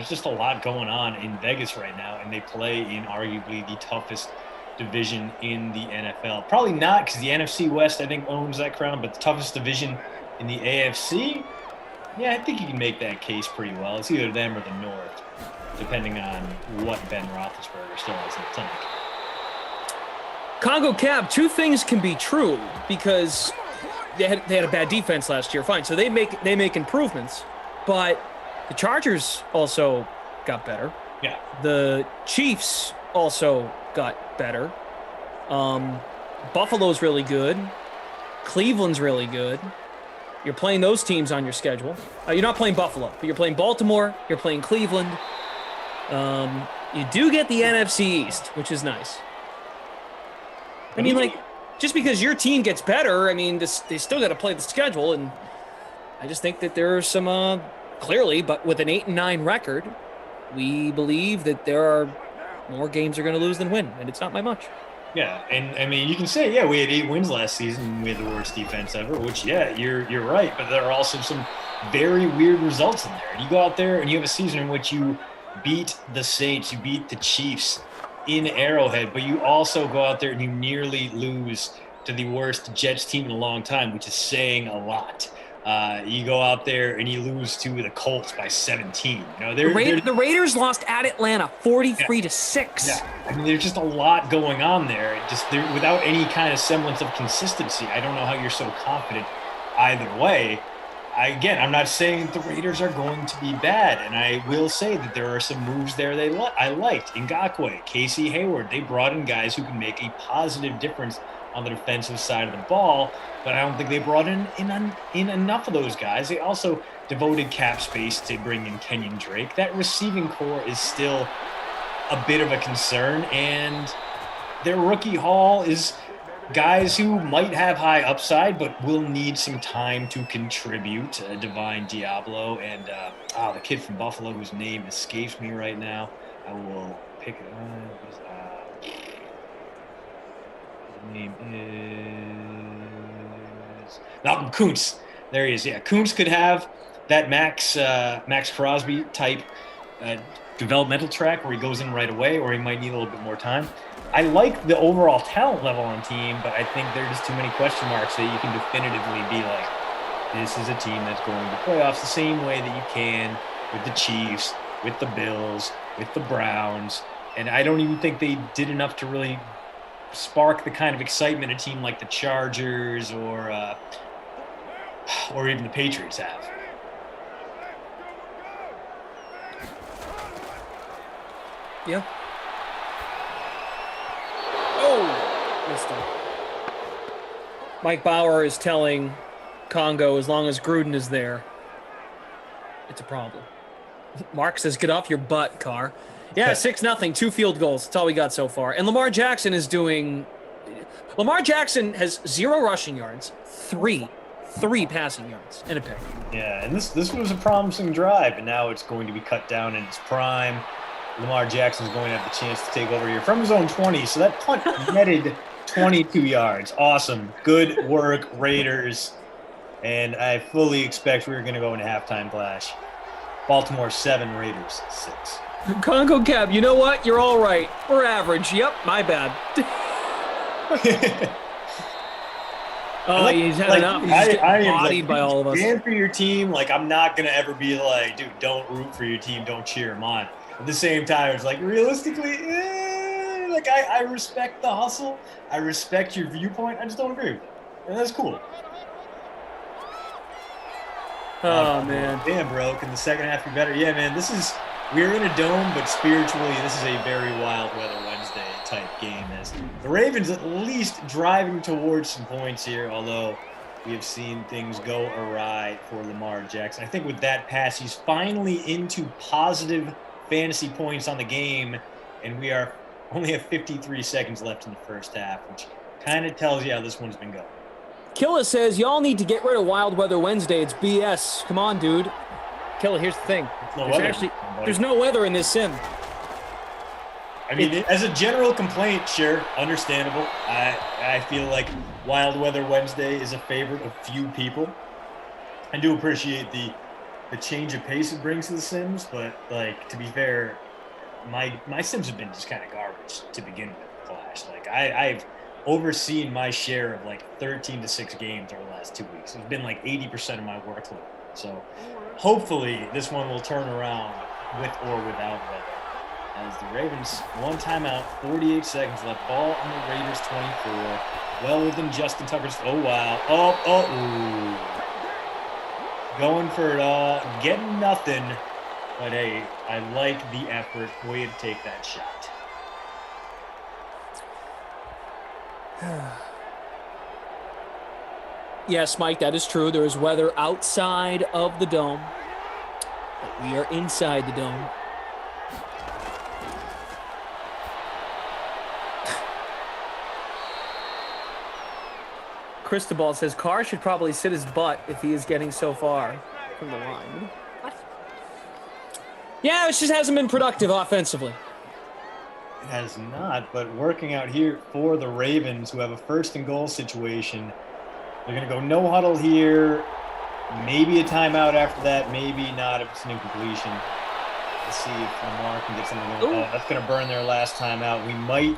just a lot going on in Vegas right now, and they play in arguably the toughest division in the NFL. Probably not, because the NFC West, I think, owns that crown, but the toughest division in the AFC, yeah, I think you can make that case pretty well. It's either them or the North, depending on what Ben Roethlisberger still has in the tank. Congo Cab, 2 things can be true, because they had a bad defense last year. Fine, so they make improvements, but the Chargers also got better. Yeah. The Chiefs also got better. Buffalo's really good. Cleveland's really good. You're playing those teams on your schedule. You're not playing Buffalo, but you're playing Baltimore. You're playing Cleveland. You do get the NFC East, which is nice. I mean, like, just because your team gets better, I mean, they still got to play the schedule, and I just think that there are some, clearly, but with an 8-9 record, we believe that there are more games they're going to lose than win, and it's not by much. Yeah, and I mean, you can say, yeah, we had 8 wins last season, and we had the worst defense ever, which, yeah, you're right, but there are also some very weird results in there. You go out there and you have a season in which you beat the Saints, you beat the Chiefs in Arrowhead, but you also go out there and you nearly lose to the worst Jets team in a long time, which is saying a lot. You go out there and you lose to the Colts by 17. You know, the Raiders lost at Atlanta 43-6. Yeah, I mean, there's just a lot going on there. Without any kind of semblance of consistency. I don't know how you're so confident either way. I'm not saying the Raiders are going to be bad, and I will say that there are some moves there I liked. Ngakoue, Casey Hayward, they brought in guys who can make a positive difference on the defensive side of the ball, but I don't think they brought in enough of those guys. They also devoted cap space to bring in Kenyon Drake. That receiving core is still a bit of a concern, and their rookie haul is guys who might have high upside but will need some time to contribute. Divine Diablo and the kid from Buffalo whose name escapes me right now. I will pick it up. His name is Malcolm Kuntz. There he is. Yeah, Kuntz could have that Max Crosby type developmental track where he goes in right away, or he might need a little bit more time. I like the overall talent level on the team, but I think there are just too many question marks that you can definitively be like, this is a team that's going to playoffs the same way that you can with the Chiefs, with the Bills, with the Browns. And I don't even think they did enough to really spark the kind of excitement a team like the Chargers or even the Patriots have. Yeah. Mike Bauer is telling Congo, as long as Gruden is there, it's a problem. Mark says, get off your butt, Carr. Yeah, 6-0, 2 field goals. That's all we got so far. And Lamar Jackson has 0 rushing yards, 3 passing yards, and a pick. Yeah, and this was a promising drive, and now it's going to be cut down in its prime. Lamar Jackson's going to have the chance to take over here from his own 20, so that punt netted 22 yards. Awesome. Good work, Raiders. And I fully expect we're going to go into halftime clash. Baltimore 7, Raiders 6. Congo Cab, you know what? You're all right. We're average. Yep, my bad. He's had enough. He's just getting bodied by all of us. Stand for your team. Like, I'm not going to ever be like, dude, don't root for your team. Don't cheer them on. At the same time, it's like, realistically, I respect the hustle. I respect your viewpoint. I just don't agree with it. And that's cool. Oh, man. Damn, bro. In the second half, you're better. Yeah, man, we're in a dome, but spiritually, this is a very wild weather Wednesday type game. As the Ravens at least driving towards some points here, although we have seen things go awry for Lamar Jackson. I think with that pass, he's finally into positive fantasy points on the game, and we are only have 53 seconds left in the first half, which kind of tells you how this one's been going. Killa says, y'all need to get rid of Wild Weather Wednesday. It's BS. Come on, dude. Killa, here's the thing. There's no weather in this sim. I mean, as a general complaint, sure, understandable. I feel like Wild Weather Wednesday is a favorite of few people. I do appreciate the change of pace it brings to the Sims, but like, to be fair, my Sims have been just kind of garbage to begin with, Flash. Like I've overseen my share of like 13 to 6 games over the last 2 weeks. It's been like 80% of my workload. So hopefully this one will turn around with or without weather. As the Ravens, one timeout, 48 seconds left. Ball on the Raiders 24. Well within Justin Tucker's. Oh, wow. Ooh. Going for it all. Getting nothing. But, hey, I like the effort. Way to take that shot. Yes, Mike, that is true. There is weather outside of the dome. But we are inside the dome. Cristobal says Carr should probably sit his butt if he is getting so far from the line. What? Yeah, it just hasn't been productive offensively. It has not, but working out here for the Ravens, who have a first and goal situation. They're going to go no huddle here. Maybe a timeout after that. Maybe not if it's an incompletion. Let's see if Lamar can get something going. Oh, that's going to burn their last timeout. We might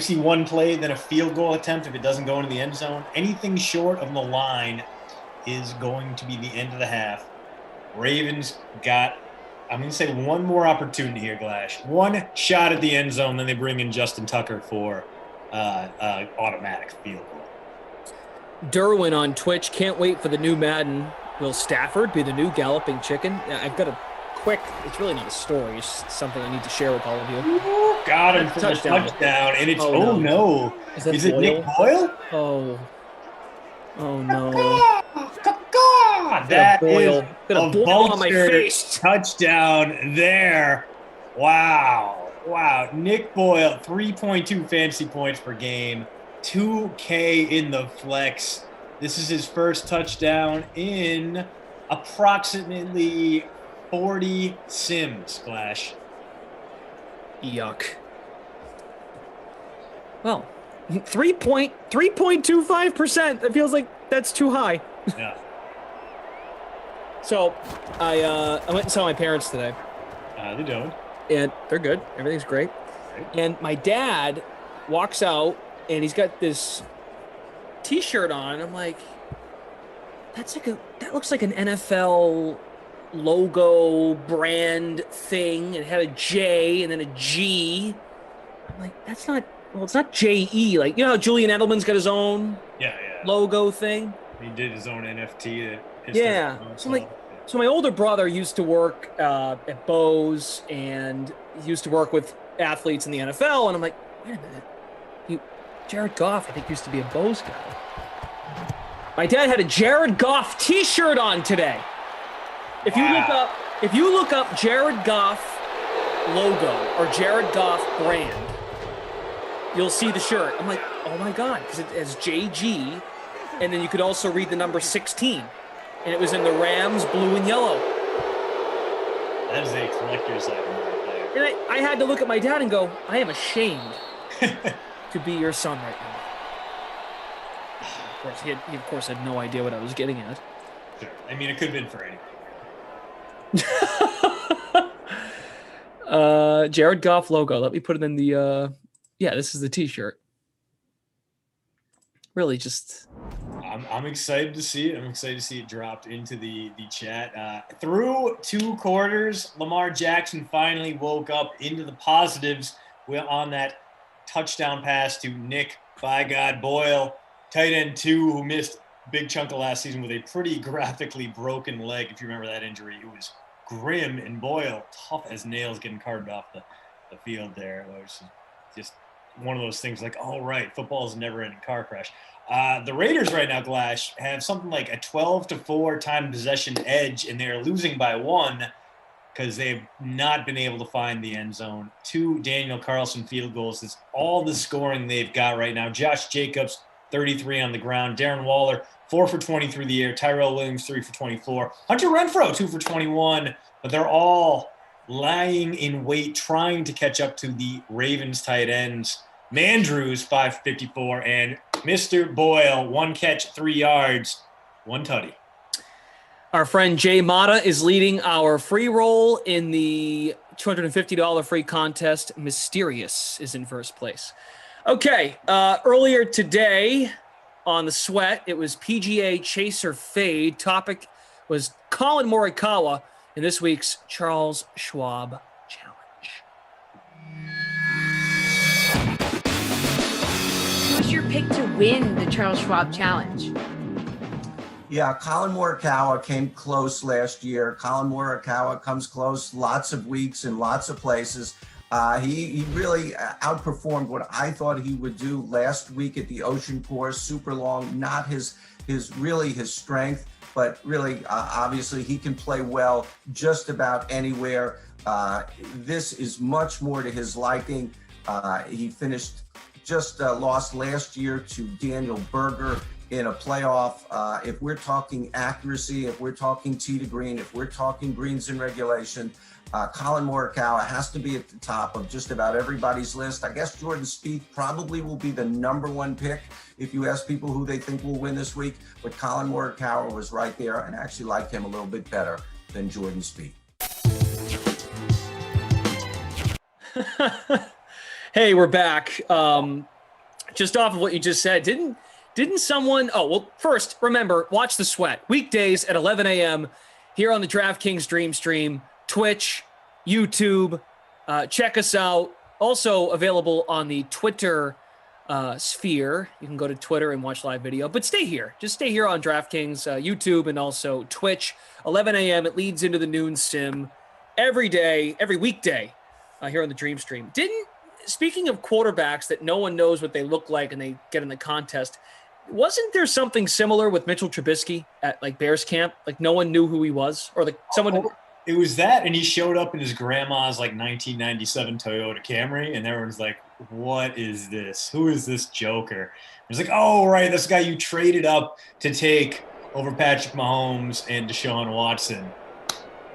see one play, then a field goal attempt if it doesn't go into the end zone. Anything short of the line is going to be the end of the half. Ravens got, I'm going to say, one more opportunity here, Glash. One shot at the end zone, then they bring in Justin Tucker for automatic field goal. Derwin on Twitch, can't wait for the new Madden. Will Stafford be the new galloping chicken? Yeah, I've got a quick, it's really not a story, it's something I need to share with all of you. Got him for the touchdown, and it's, oh no. Is it Nick Boyle? Oh no. That Boyle. is Got a Boyle on my face. Touchdown there. Wow. Nick Boyle, 3.2 fantasy points per game, 2K in the flex. This is his first touchdown in approximately 40 sims, Flash. Yuck. Well, 3.25%. That feels like that's too high. Yeah. So, I went and saw my parents today. How they doing? And they're good. Everything's great. And my dad walks out, and he's got this T-shirt on. I'm like, that looks like an NFL logo brand thing. It had a J and then a G. I'm like, that's not. Well, it's not J-E. Like, you know how Julian Edelman's got his own logo thing? He did his own NFT. Yeah. So my older brother used to work at Bose, and he used to work with athletes in the NFL. And I'm like, wait a minute. Jared Goff, I think, used to be a Bose guy. My dad had a Jared Goff T-shirt on today. If you look up Jared Goff logo or Jared Goff brand, you'll see the shirt. I'm like, oh my God, because it has JG, and then you could also read the number 16, and it was in the Rams blue and yellow. That is a collector's item right there. And I had to look at my dad and go, I am ashamed to be your son right now. Of course, he of course had no idea what I was getting at. Sure. I mean, it could have been for anything. Jared Goff logo. Let me put it in the this is the T-shirt. Really just I'm excited to see it. I'm excited to see it dropped into the chat. Through 2 quarters, Lamar Jackson finally woke up into the positives on that touchdown pass to Nick by God Boyle, tight end 2, who missed a big chunk of last season with a pretty graphically broken leg. If you remember that injury, it was grim, and Boyle, tough as nails, getting carted off the field there. It was just one of those things like, oh, right, football is a never-ending car crash. The Raiders right now, Glash, have something like a 12-4 time possession edge, and they're losing by 1. because they've not been able to find the end zone. 2 Daniel Carlson field goals is all the scoring they've got right now. Josh Jacobs, 33 on the ground. Darren Waller, 4 for 20 through the air. Tyrell Williams, 3 for 24. Hunter Renfrow, 2 for 21. But they're all lying in wait, trying to catch up to the Ravens tight ends. Mandrews, 554, and Mr. Boyle, 1 catch, 3 yards, 1 tutty. Our friend Jay Mata is leading our free roll in the $250 free contest. Mysterious is in first place. Okay, earlier today on the Sweat, it was PGA Chaser Fade. Topic was Colin Morikawa in this week's Charles Schwab Challenge. Who's your pick to win the Charles Schwab Challenge? Yeah, Colin Morikawa came close last year. Colin Morikawa comes close lots of weeks in lots of places. He really outperformed what I thought he would do last week at the Ocean Course. Super long, not his strength, but really, obviously, he can play well just about anywhere. This is much more to his liking. He finished lost last year to Daniel Berger in a playoff. If we're talking accuracy, if we're talking tee to green, if we're talking greens in regulation, Colin Morikawa has to be at the top of just about everybody's list. I guess Jordan Spieth probably will be the number 1 pick if you ask people who they think will win this week. But Colin Morikawa was right there, and I actually like him a little bit better than Jordan Spieth. Hey, we're back. Just off of what you just said, didn't someone... Oh, well, first, remember, watch The Sweat. Weekdays at 11 a.m. here on the DraftKings Dream Stream, Twitch, YouTube. Check us out. Also available on the Twitter sphere. You can go to Twitter and watch live video. But stay here. Just stay here on DraftKings, YouTube, and also Twitch. 11 a.m. It leads into the noon sim every day, every weekday here on the Dream Stream. Speaking of quarterbacks that no one knows what they look like and they get in the contest, wasn't there something similar with Mitchell Trubisky at like Bears camp? Like no one knew who he was, or like someone. It was that, and he showed up in his grandma's like 1997 Toyota Camry, and everyone's like, "What is this? Who is this joker?" It's like, "Oh, right, this guy you traded up to take over Patrick Mahomes and Deshaun Watson."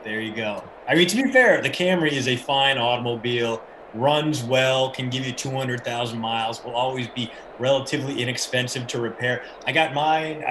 There you go. I mean, to be fair, the Camry is a fine automobile. Runs well, can give you 200,000 miles, will always be relatively inexpensive to repair. I got mine,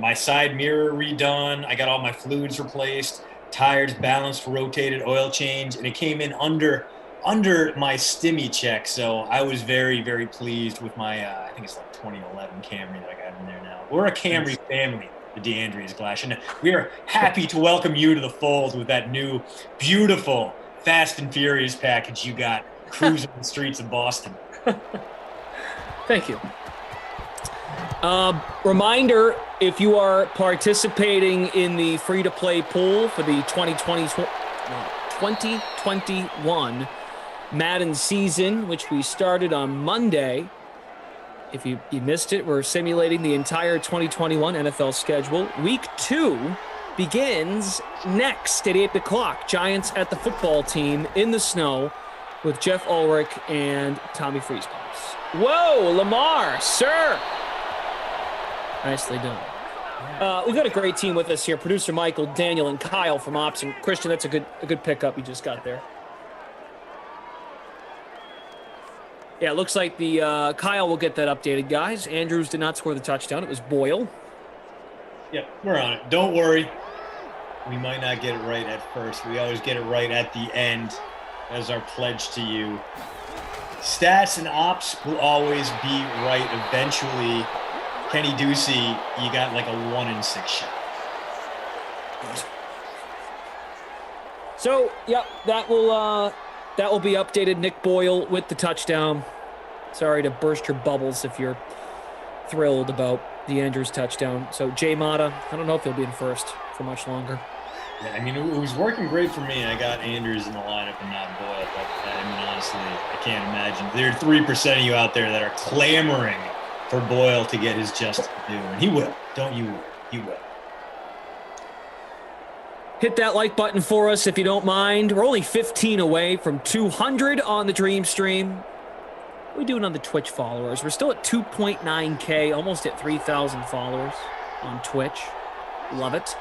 my side mirror redone. I got all my fluids replaced, tires balanced, rotated, oil change, and it came in under my stimmy check. So I was very, very pleased with my, I think it's like 2011 Camry that I got in there now. We're a Camry family, the DeAndreas Glash, and we are happy to welcome you to the fold with that new, beautiful Fast and Furious package you got cruising the streets of Boston. Thank you. Reminder, if you are participating in the free-to-play pool for the 2021 Madden season, which we started on Monday, if you missed it, we're simulating the entire 2021 NFL schedule. Week 2 begins next at 8 o'clock. Giants at the football team in the snow with Jeff Ulrich and Tommy Freezepops. Whoa, Lamar, sir! Nicely done. We've got a great team with us here. Producer Michael, Daniel, and Kyle from Ops. And Christian, that's a good pickup you just got there. Yeah, it looks like the Kyle will get that updated, guys. Andrews did not score the touchdown. It was Boyle. Yep, we're on it. Don't worry. We might not get it right at first. We always get it right at the end. As our pledge to you. Stats and ops will always be right eventually. Kenny Ducey, you got like a 1 in 6 shot. So, yep, that will be updated. Nick Boyle with the touchdown. Sorry to burst your bubbles if you're thrilled about the Andrews touchdown. So, Jay Mata, I don't know if he'll be in first for much longer. Yeah, I mean, it was working great for me. I got Andrews in the lineup and not Boyle, but I mean, honestly, I can't imagine. There are 3% of you out there that are clamoring for Boyle to get his just due, and he will. Don't you? He will. Hit that like button for us if you don't mind. We're only 15 away from 200 on the Dream Stream. What are we doing on the Twitch followers? We're still at 2.9K, almost at 3,000 followers on Twitch. Love it.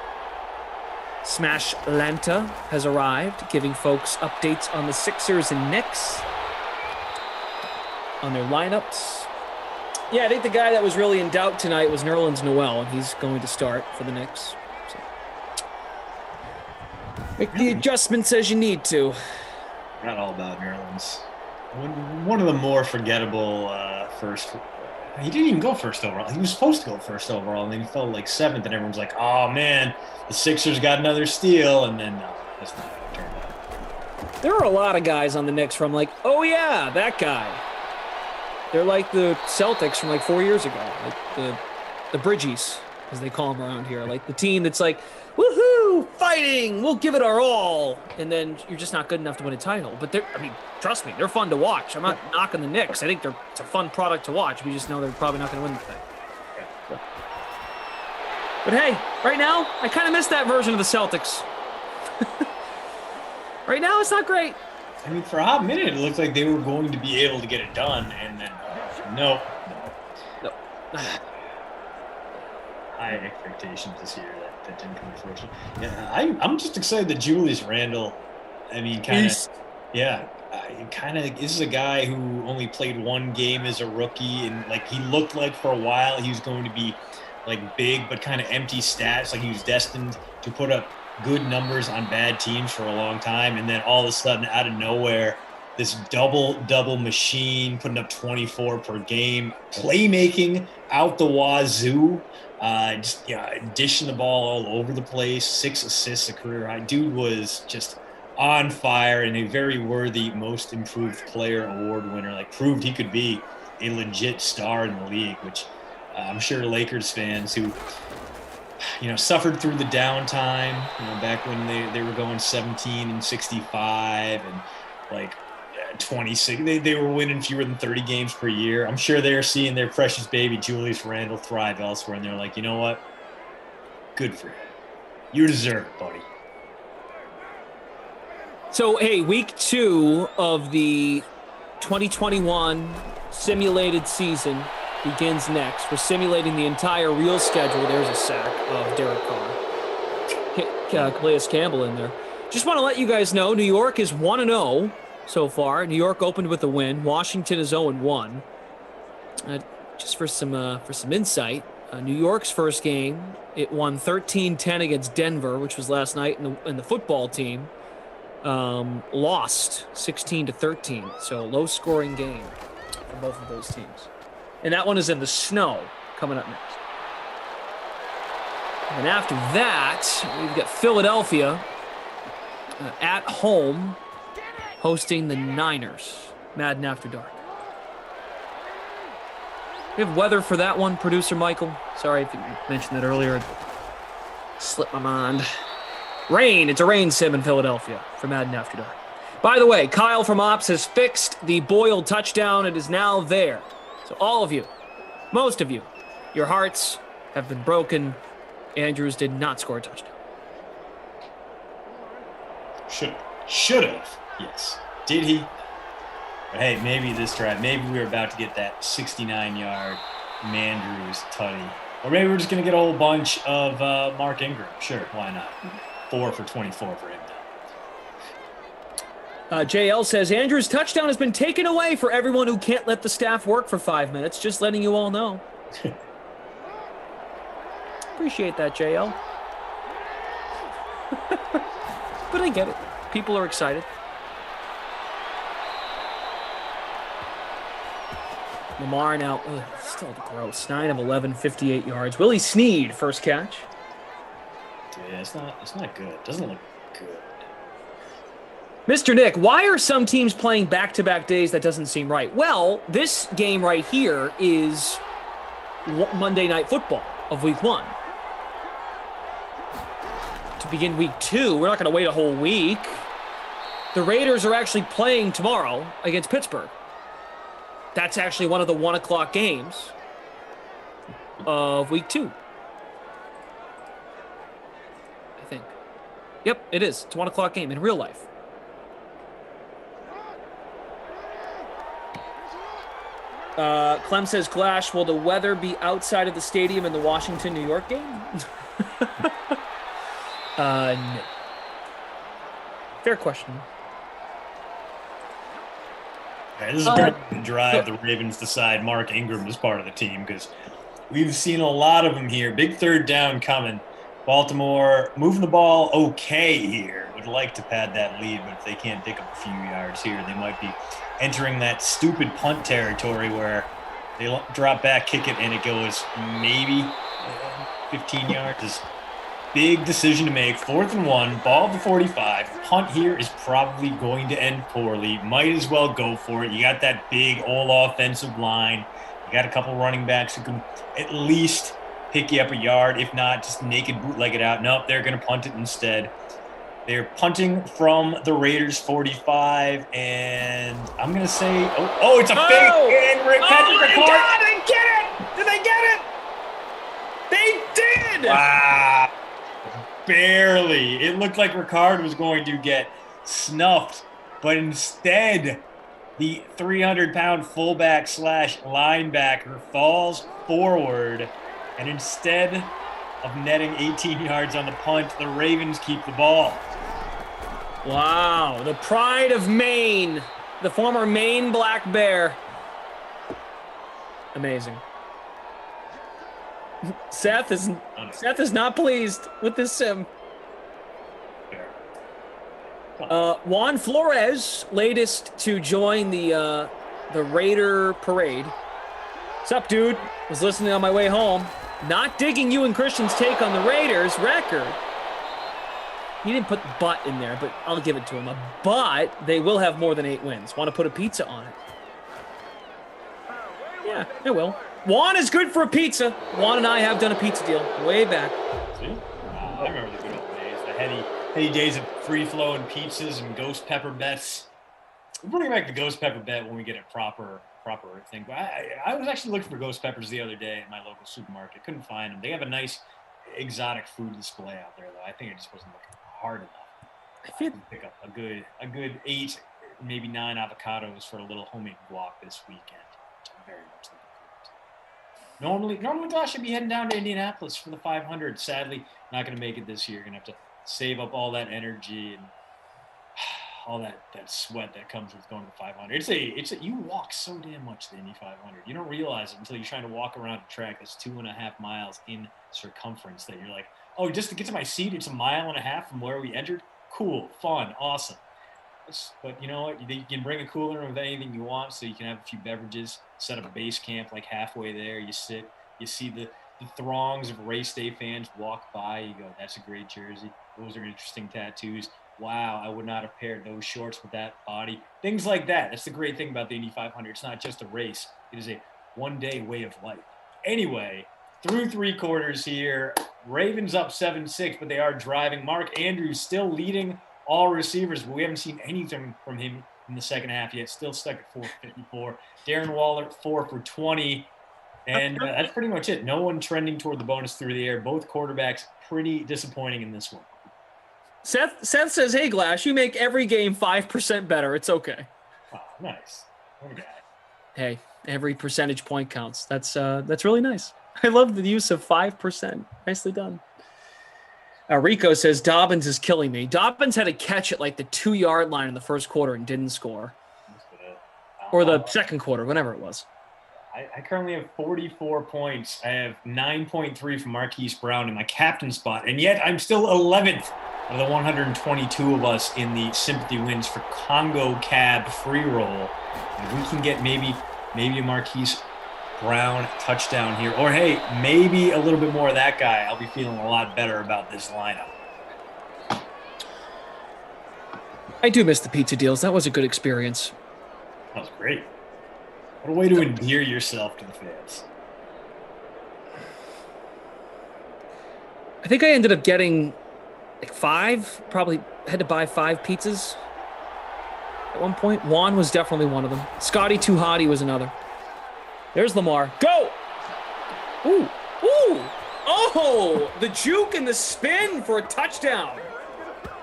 Smash Lanta has arrived, giving folks updates on the Sixers and Knicks, on their lineups. Yeah, I think the guy that was really in doubt tonight was Nerlens Noel, and he's going to start for the Knicks. So, make the adjustments as you need to. Not all about Nerlens. One of the more forgettable first. He didn't even go first overall. He was supposed to go first overall, and then he fell like 7th, and everyone's like, "Oh man, the Sixers got another steal," and then no, that's not how it turned out. There are a lot of guys on the Knicks from like, oh yeah, that guy. They're like the Celtics from like 4 years ago, like the Bridgies, as they call them around here, like the team that's like, woohoo, fighting, we'll give it our all, and then you're just not good enough to win a title. But trust me, they're fun to watch. I'm not knocking the Knicks. I think it's a fun product to watch. We just know they're probably not going to win the thing. But hey, right now, I kind of miss that version of the Celtics. Right now, it's not great. I mean, for a hot minute, it looked like they were going to be able to get it done, and then no. High expectations this year that didn't come to fruition. Yeah, I'm just excited that Julius Randle. I mean, this is a guy who only played one game as a rookie, and like he looked like for a while he was going to be like big but kind of empty stats, like he was destined to put up good numbers on bad teams for a long time, and then all of a sudden out of nowhere this double machine, putting up 24 per game, playmaking out the wazoo, dishing the ball all over the place, 6 assists a career high. Dude was just on fire and a very worthy most improved player award winner, like proved he could be a legit star in the league, which I'm sure Lakers fans who suffered through the downtime, back when they were going 17-65 and like 26, they were winning fewer than 30 games per year. I'm sure they're seeing their precious baby Julius Randle thrive elsewhere, and they're like, you know what? Good for you. You deserve it, buddy. So, hey, week 2 of the 2021 simulated season begins next. We're simulating the entire real schedule. There's a sack of Derek Carr. Calais Campbell in there. Just want to let you guys know, New York is 1-0 so far. New York opened with a win. Washington is 0-1. Just for some insight, New York's first game, it won 13-10 against Denver, which was last night, and the football team lost 16-13. So low-scoring game for both of those teams. And that one is in the snow coming up next. And after that, we've got Philadelphia at home hosting the Niners. Madden After Dark. We have weather for that one, producer Michael. Sorry if you mentioned that earlier. It slipped my mind. Rain. It's a rain sim in Philadelphia for Madden After Dark. By the way, Kyle from Ops has fixed the Boyle touchdown. It is now there. So all of you, most of you, your hearts have been broken. Andrews did not score a touchdown. Should have. Yes. Did he? But hey, maybe this drive, maybe we were about to get that 69-yard Mandrews tutty. Or maybe we're just going to get a whole bunch of Mark Ingram. Sure, why not? 4 for 24 for him now. JL says, Andrew's touchdown has been taken away for everyone who can't let the staff work for 5 minutes. Just letting you all know. Appreciate that, JL. But I get it. People are excited. Lamar now, still gross. 9 of 11, 58 yards. Willie Snead, first catch. Yeah, it's not good. It doesn't look good. Mr. Nick, why are some teams playing back-to-back days? That doesn't seem right. Well, this game right here is Monday Night Football of Week 1. To begin Week 2, we're not going to wait a whole week. The Raiders are actually playing tomorrow against Pittsburgh. That's actually one of the 1 o'clock games of Week 2. I think. Yep, it is. It's a 1 o'clock game in real life. Clem says, Glash, will the weather be outside of the stadium in the Washington, New York game? No. Fair question. Yeah, this is going to drive the Ravens decide Mark Ingram is part of the team because we've seen a lot of them here. Big third down coming. Baltimore moving the ball okay here. Would like to pad that lead, but if they can't pick up a few yards here, they might be entering that stupid punt territory where they drop back, kick it, and it goes maybe 15 yards. Is big decision to make. 4th and 1, ball at the 45. Punt here is probably going to end poorly. Might as well go for it. You got that big old offensive line. You got a couple running backs who can at least pick you up a yard. If not, just naked bootleg it out. Nope, they're going to punt it instead. They're punting from the Raiders 45, and I'm going to say, it's a fake. And Patrick Ricard. They get it! Did they get it? They did! Wow. Barely. It looked like Ricard was going to get snuffed, but instead, the 300-pound fullback / linebacker falls forward, and instead of netting 18 yards on the punt, the Ravens keep the ball. Wow, the pride of Maine, the former Maine Black Bear. Amazing. Seth is not pleased with this sim. Juan Flores, latest to join the Raider parade. What's up, dude? Was listening on my way home. Not digging you and Christian's take on the Raiders record. He didn't put but in there, but I'll give it to him. But they will have more than 8 wins. Want to put a pizza on it? Yeah, I will. Juan is good for a pizza. Juan and I have done a pizza deal way back. See? I remember the good old days, the heady days of free-flowing pizzas and ghost pepper bets. We're bringing back the ghost pepper bet when we get a proper thing. But I was actually looking for ghost peppers the other day at my local supermarket. Couldn't find them. They have a nice exotic food display out there, though. I think it just wasn't looking hard enough. I can pick up a good 8, maybe 9 avocados for a little homemade guac this weekend, which I'm very much looking forward to. Normally, I should be heading down to Indianapolis for the 500. Sadly, not going to make it this year. Going to have to save up all that energy and all that sweat that comes with going to the 500. You walk so damn much the Indy 500. You don't realize it until you're trying to walk around a track that's 2.5 miles in circumference that you're like, oh, just to get to my seat, it's 1.5 miles from where we entered. Cool, fun, awesome. But you know what? You can bring a cooler with anything you want, so you can have a few beverages, set up a base camp like halfway there. You sit, you see the throngs of race day fans walk by. You go, that's a great jersey. Those are interesting tattoos. Wow, I would not have paired those shorts with that body. Things like that. That's the great thing about the Indy 500. It's not just a race. It is a one-day way of life. Anyway, through 3 quarters here, Ravens up 7-6, but they are driving. Mark Andrews still leading all receivers, but we haven't seen anything from him in the second half yet. Still stuck at 454. Darren Waller, 4 for 20. And that's pretty much it. No one trending toward the bonus through the air. Both quarterbacks pretty disappointing in this one. Seth says, hey, Glash, you make every game 5% better. It's okay. Oh, nice. What a guy. Hey, every percentage point counts. That's really nice. I love the use of 5%. Nicely done. Rico says, Dobbins is killing me. Dobbins had a catch at like the 2-yard line in the first quarter and didn't score. Or the second quarter, whenever it was. I currently have 44 points. I have 9.3 from Marquise Brown in my captain spot, and yet I'm still 11th of the 122 of us in the sympathy wins for Congo Cab free roll. If we can get maybe a Marquise Brown touchdown here, or hey, maybe a little bit more of that guy, I'll be feeling a lot better about this lineup. I do miss the pizza deals. That was a good experience. That was great. What a way to endear yourself to the fans. I think I ended up getting like 5, probably had to buy 5 pizzas at one point. Juan was definitely one of them. Scotty Too Hottie was another. There's Lamar. Go! Ooh. Ooh. Oh, the juke and the spin for a touchdown.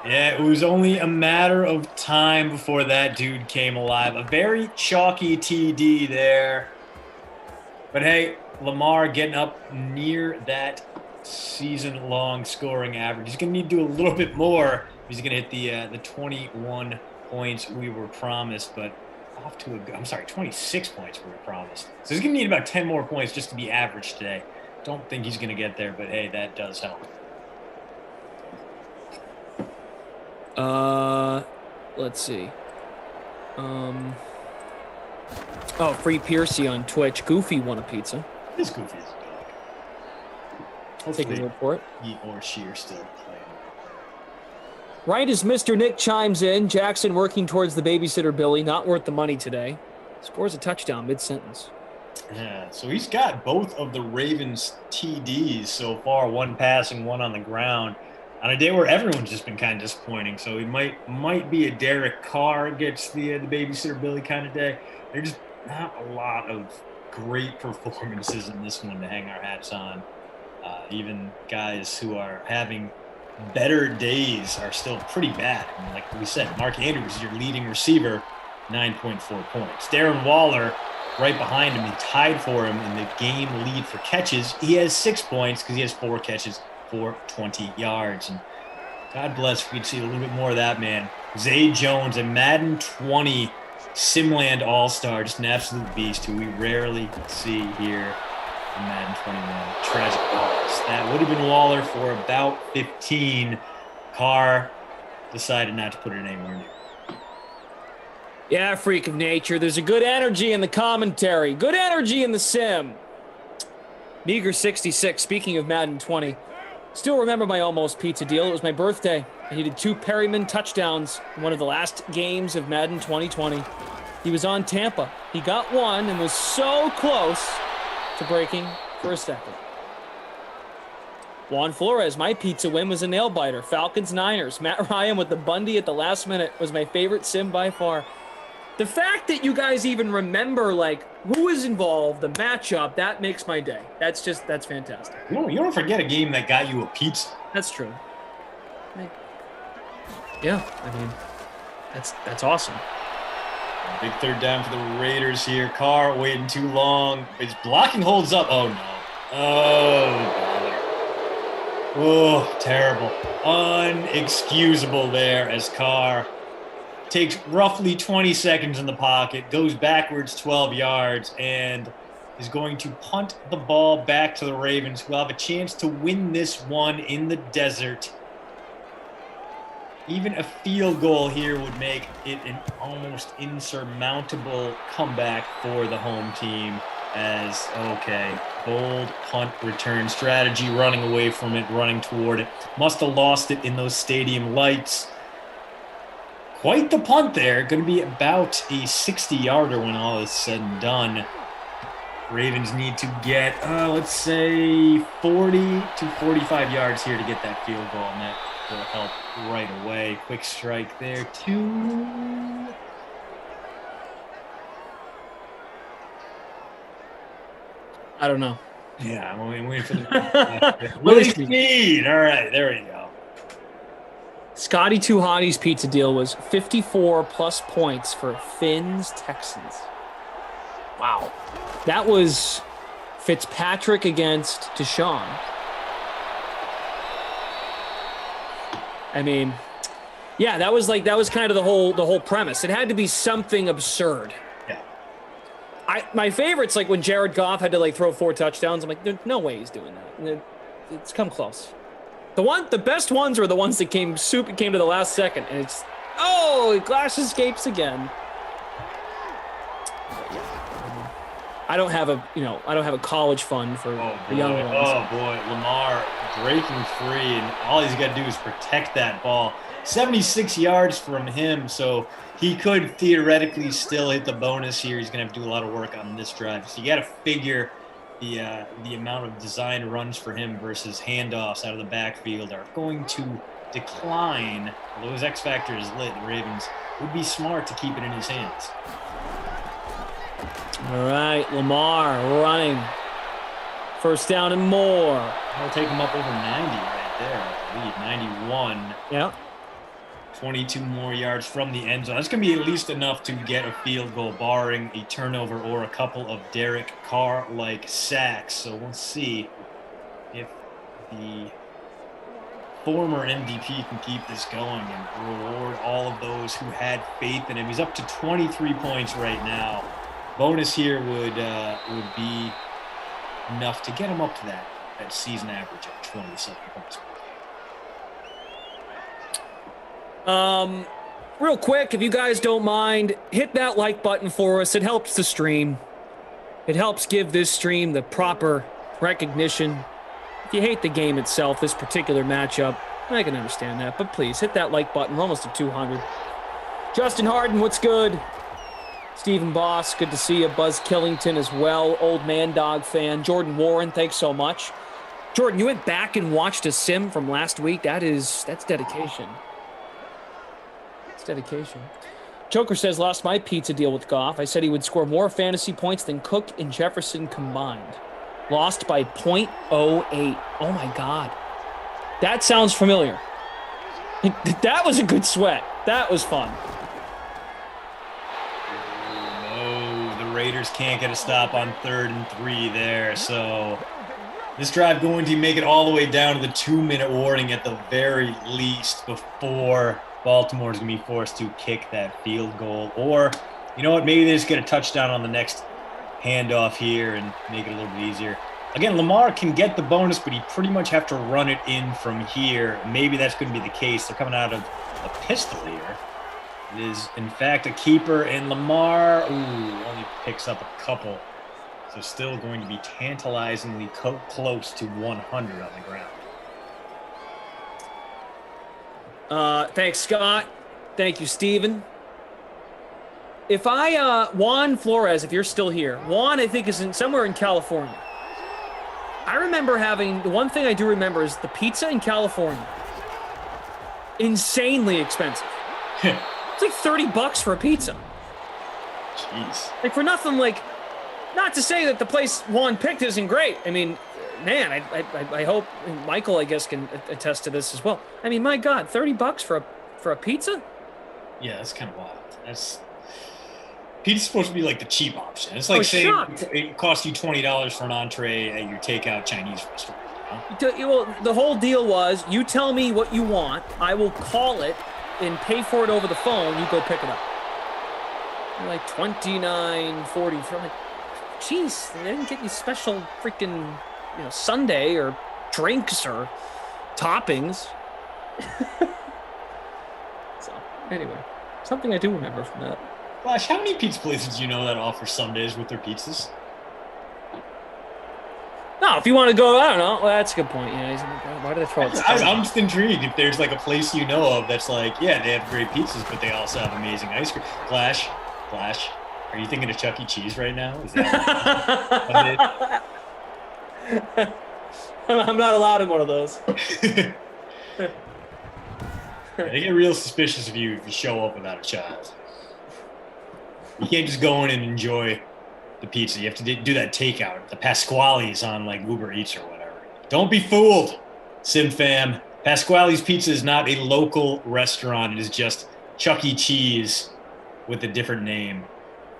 Yeah, it was only a matter of time before that dude came alive. A very chalky TD there. But hey, Lamar getting up near that season-long scoring average. He's going to need to do a little bit more if he's going to hit the 21 points we were promised, but off to a, I'm sorry, 26 points we were promised. So he's going to need about 10 more points just to be average today. Don't think he's going to get there, but hey, that does help. Let's see. Oh, Free Piercy on Twitch. Goofy won a pizza. This Goofy is a dog. I'll take a word for it. He or she are still playing. Right as Mr. Nick chimes in, Jackson working towards the babysitter Billy, not worth the money today. Scores a touchdown mid-sentence. Yeah, so he's got both of the Ravens TDs so far, one passing, one on the ground, on a day where everyone's just been kind of disappointing. So he might be a Derek Carr gets the babysitter Billy kind of day. There's just not a lot of great performances in this one to hang our hats on. Even guys who are having better days are still pretty bad. I mean, like we said, Mark Andrews is your leading receiver, 9.4 points. Darren Waller right behind him, he tied for him in the game lead for catches. He has 6 points because he has 4 catches for 20 yards. And God bless if we could see a little bit more of that, man. Zay Jones, a Madden 20 Simland All-Star, just an absolute beast who we rarely see here in Madden 21. Tragic loss. That would have been Waller for about 15. Carr decided not to put it anywhere near. Yeah, freak of nature. There's a good energy in the commentary. Good energy in the sim. Meager 66, speaking of Madden 20. Still remember my almost pizza deal. It was my birthday. I needed 2 Perryman touchdowns in one of the last games of Madden 2020. He was on Tampa. He got one and was so close to breaking for a second. Juan Flores, my pizza win was a nail-biter. Falcons, Niners. Matt Ryan with the Bundy at the last minute was my favorite sim by far. The fact that you guys even remember, like, who is involved, the matchup, that makes my day. That's fantastic. You don't forget a game that got you a pizza. That's true. Yeah, I mean, that's awesome. Big third down for the Raiders here. Carr waiting too long. His blocking holds up. Oh, no. Oh, bother. Oh, terrible. Unexcusable there as Carr takes roughly 20 seconds in the pocket, goes backwards 12 yards, and is going to punt the ball back to the Ravens, who will have a chance to win this one in the desert. Even a field goal here would make it an almost insurmountable comeback for the home team as, okay, bold punt return strategy, running away from it, running toward it. Must have lost it in those stadium lights. Quite the punt there. Going to be about a 60-yarder when all is said and done. Ravens need to get, let's say, 40 to 45 yards here to get that field goal, and that will help right away. Quick strike there, 2. I don't know. Yeah, I'm waiting for the Willie Snead. All right, there we go. Scotty Two Hotties pizza deal was 54 plus points for Finns Texans. Wow. That was Fitzpatrick against Deshaun. I mean, yeah, that was kind of the whole premise. It had to be something absurd. Yeah. My favorite's like when Jared Goff had to like throw 4 touchdowns. I'm like, there's no way he's doing that. It's come close. The best ones were the ones that came to the last second, and it's Glass escapes again. I don't have a college fund for the young ones. Oh boy, Lamar breaking free, and all he's got to do is protect that ball. 76 yards from him, so he could theoretically still hit the bonus here. He's going to have to do a lot of work on this drive. So you got to figure the amount of design runs for him versus handoffs out of the backfield are going to decline. Although his X factor is lit, the Ravens would be smart to keep it in his hands. All right, Lamar running. First down and more. I'll take him up over 90 right there, I believe. 91. Yeah. 22 more yards from the end zone. That's going to be at least enough to get a field goal, barring a turnover or a couple of Derek Carr-like sacks. So we'll see if the former MVP can keep this going and reward all of those who had faith in him. He's up to 23 points right now. Bonus here would be enough to get him up to that season average of 27 points. Real quick, if you guys don't mind, hit that like button for us. It helps the stream. It helps give this stream the proper recognition. If you hate the game itself, this particular matchup, I can understand that, but please hit that like button. We're almost at 200. Justin Harden, what's good? Stephen Boss, good to see you. Buzz Killington as well, old man dog fan. Jordan Warren, thanks so much. Jordan, you went back and watched a sim from last week. That's dedication. Dedication. Joker says, lost my pizza deal with Goff. I said he would score more fantasy points than Cook and Jefferson combined. Lost by 0.08. Oh my God. That sounds familiar. That was a good sweat. That was fun. Oh, the Raiders can't get a stop on 3rd and 3 there. So this drive going to make it all the way down to the 2-minute warning at the very least before Baltimore is going to be forced to kick that field goal. Or, you know what, maybe they just get a touchdown on the next handoff here and make it a little bit easier. Again, Lamar can get the bonus, but he pretty much have to run it in from here. Maybe that's going to be the case. They're coming out of a pistol here. It is, in fact, a keeper, and Lamar only picks up a couple. So still going to be tantalizingly close to 100 on the ground. Thanks, Scott. Thank you, Steven. If Juan Flores, if you're still here, Juan, I think, is somewhere in California. I remember the one thing I do remember is the pizza in California. Insanely expensive. It's like $30 for a pizza. Jeez. Like, for nothing, like, not to say that the place Juan picked isn't great. I mean, man, I hope Michael, I guess, can attest to this as well. I mean, my God, $30 for a pizza? Yeah, that's kind of wild. Pizza's supposed to be like the cheap option. It's like saying it costs you $20 for an entree at your takeout Chinese restaurant. You know? Well, the whole deal was, you tell me what you want, I will call it and pay for it over the phone. You go pick it up. You're like $29.40. I'm like, geez, they didn't get you special freaking sundae or drinks or toppings. So anyway, something I do remember from that. Flash, how many pizza places do you know that offer Sundays with their pizzas? No, if you want to go, I don't know. Well, that's a good point. Yeah, why do they throw it? I'm just intrigued if there's like a place you know of that's like, yeah, they have great pizzas, but they also have amazing ice cream. Flash, are you thinking of Chuck E. Cheese right now? Is that I'm not allowed in one of those. They get real suspicious of you if you show up without a child. You can't just go in and enjoy the pizza. You have to do that takeout, the Pasquale's on like Uber Eats or whatever. Don't be fooled, Sim fam. Pasquale's Pizza is not a local restaurant. It is just Chuck E. Cheese with a different name.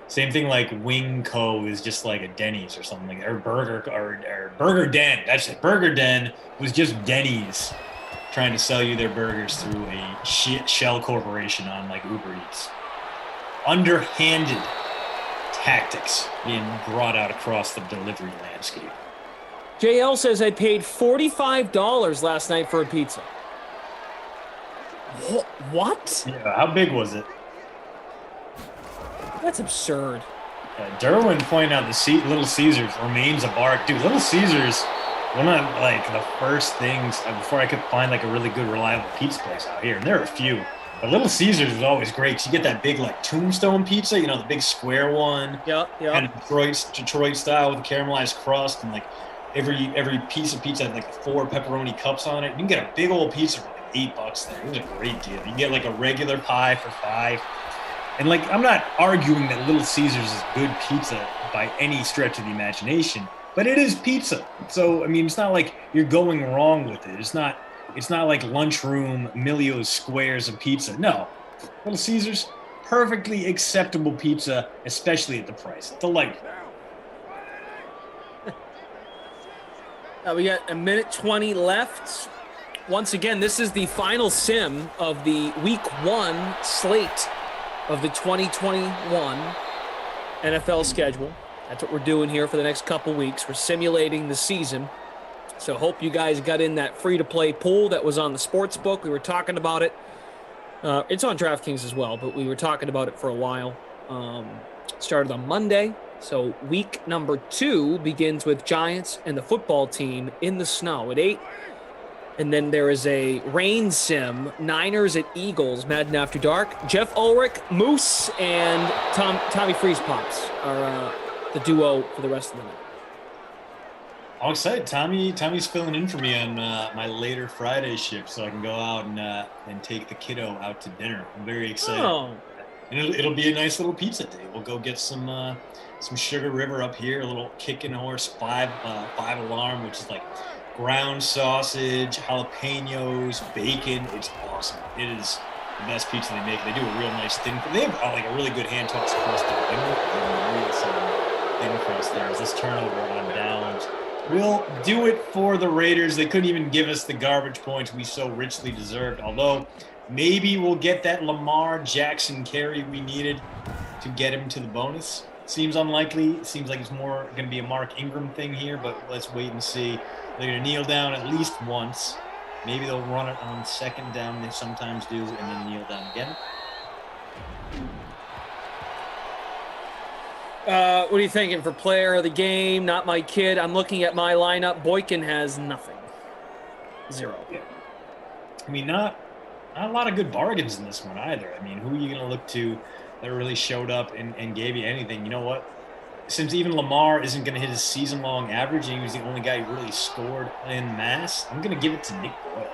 Same thing like Wing Co. is just like a Denny's or something like that. Or Burger Den. That's it. Burger Den was just Denny's trying to sell you their burgers through a shell corporation on like Uber Eats. Underhanded tactics being brought out across the delivery landscape. JL says I paid $45 last night for a pizza. What? Yeah, how big was it? That's absurd. Derwin pointed out the Little Caesars remains a bar. Dude, Little Caesars, one of like the first things before I could find like a really good, reliable pizza place out here. And there are a few. But Little Caesars was always great. You get that big like tombstone pizza, the big square one. Yeah. Kind of Detroit style with a caramelized crust, and like every piece of pizza had like 4 pepperoni cups on it. You can get a big old pizza for like $8 there. It was a great deal. You can get like a regular pie for $5. And like, I'm not arguing that Little Caesars is good pizza by any stretch of the imagination, but it is pizza. So, I mean, it's not like you're going wrong with it. It's not it's not like lunchroom Milio's squares of pizza. No, Little Caesars, perfectly acceptable pizza, especially at the price. Delightful. We got a minute 20 left. Once again, this is the final sim of the week 1 slate of the 2021 NFL schedule. That's what we're doing here for the next couple weeks. We're simulating the season. So hope you guys got in that free-to-play pool that was on the sports book. We were talking about it. It's on DraftKings as well, but we were talking about it for a while. Started on Monday. So week number 2 begins with Giants and the football team in the snow at 8. And then there is a rain sim, Niners at Eagles, Madden After Dark. Jeff Ulrich, Moose, and Tommy Freeze Pops are the duo for the rest of the night. I'm excited. Tommy's filling in for me on my later Friday shift, so I can go out and take the kiddo out to dinner. I'm very excited. Oh. And it'll be a nice little pizza day. We'll go get some Sugar River up here, a little Kicking Horse 5 alarm, which is like ground sausage, jalapenos, bacon. It's awesome. It is the best pizza they make. They do a real nice thin. They have like a really good hand tossed crust. Thin crust there. As this turnover on downs will do it for the Raiders. They couldn't even give us the garbage points we so richly deserved. Although maybe we'll get that Lamar Jackson carry we needed to get him to the bonus. Seems unlikely. It seems like it's more going to be a Mark Ingram thing here, but let's wait and see. They're going to kneel down at least once. Maybe they'll run it on second down. They sometimes do, and then kneel down again. What are you thinking for player of the game? Not my kid. I'm looking at my lineup. Boykin has nothing. 0. Yeah. I mean, not a lot of good bargains in this one either. I mean, who are you going to look to that really showed up and gave you anything? You know what? Since even Lamar isn't going to hit his season-long average, and he was the only guy who really scored en masse, I'm going to give it to Nick Boyle.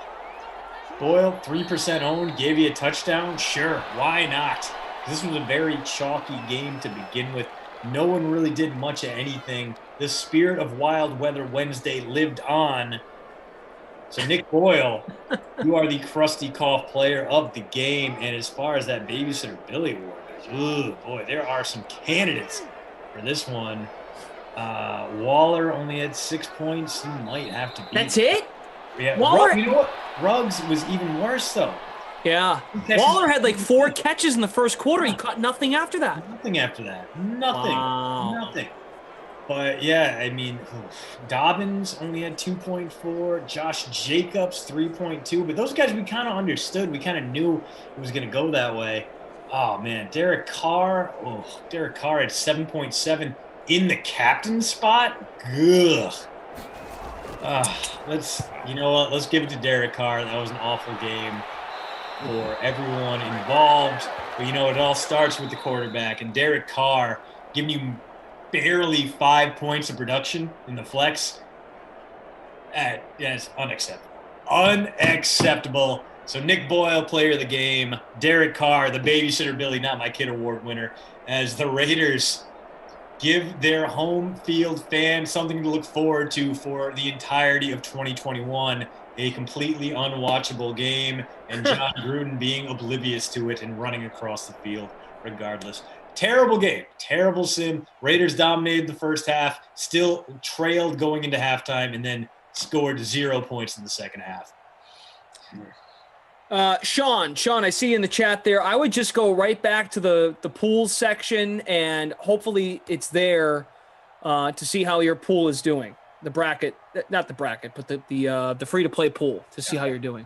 Boyle, 3% owned, gave you a touchdown? Sure, why not? This was a very chalky game to begin with. No one really did much of anything. The spirit of Wild Weather Wednesday lived on. So Nick Boyle, you are the Krusty Cough player of the game. And as far as that Babysitter Billy award goes, boy, there are some candidates for this one. Waller only had 6 points. He might have to beat. That's it? Yeah. Waller, you know what? Ruggs was even worse, though. Yeah. Waller had like 4 catches in the first quarter. He caught nothing after that. Nothing after that. Nothing. Wow. Nothing. But yeah, I mean, Dobbins only had 2.4. Josh Jacobs 3.2. But those guys we kind of understood. We kind of knew it was going to go that way. Oh man, Derek Carr. Derek Carr had 7.7 in the captain spot. Ugh. You know what? Let's give it to Derek Carr. That was an awful game for everyone involved. But you know, it all starts with the quarterback, and Derek Carr giving you barely 5 points of production in the flex. That's unacceptable. Unacceptable. So Nick Boyle, player of the game. Derek Carr, the Babysitter Billy, not my kid award winner, as the Raiders give their home field fans something to look forward to for the entirety of 2021. A completely unwatchable game, and John Gruden being oblivious to it and running across the field regardless. Terrible game, terrible sim. Raiders dominated the first half, still trailed going into halftime, and then scored 0 points in the second half. Sean, I see you in the chat there. I would just go right back to the pools section, and hopefully it's there to see how your pool is doing. The bracket, not the bracket, but the free-to-play pool to see how you're doing.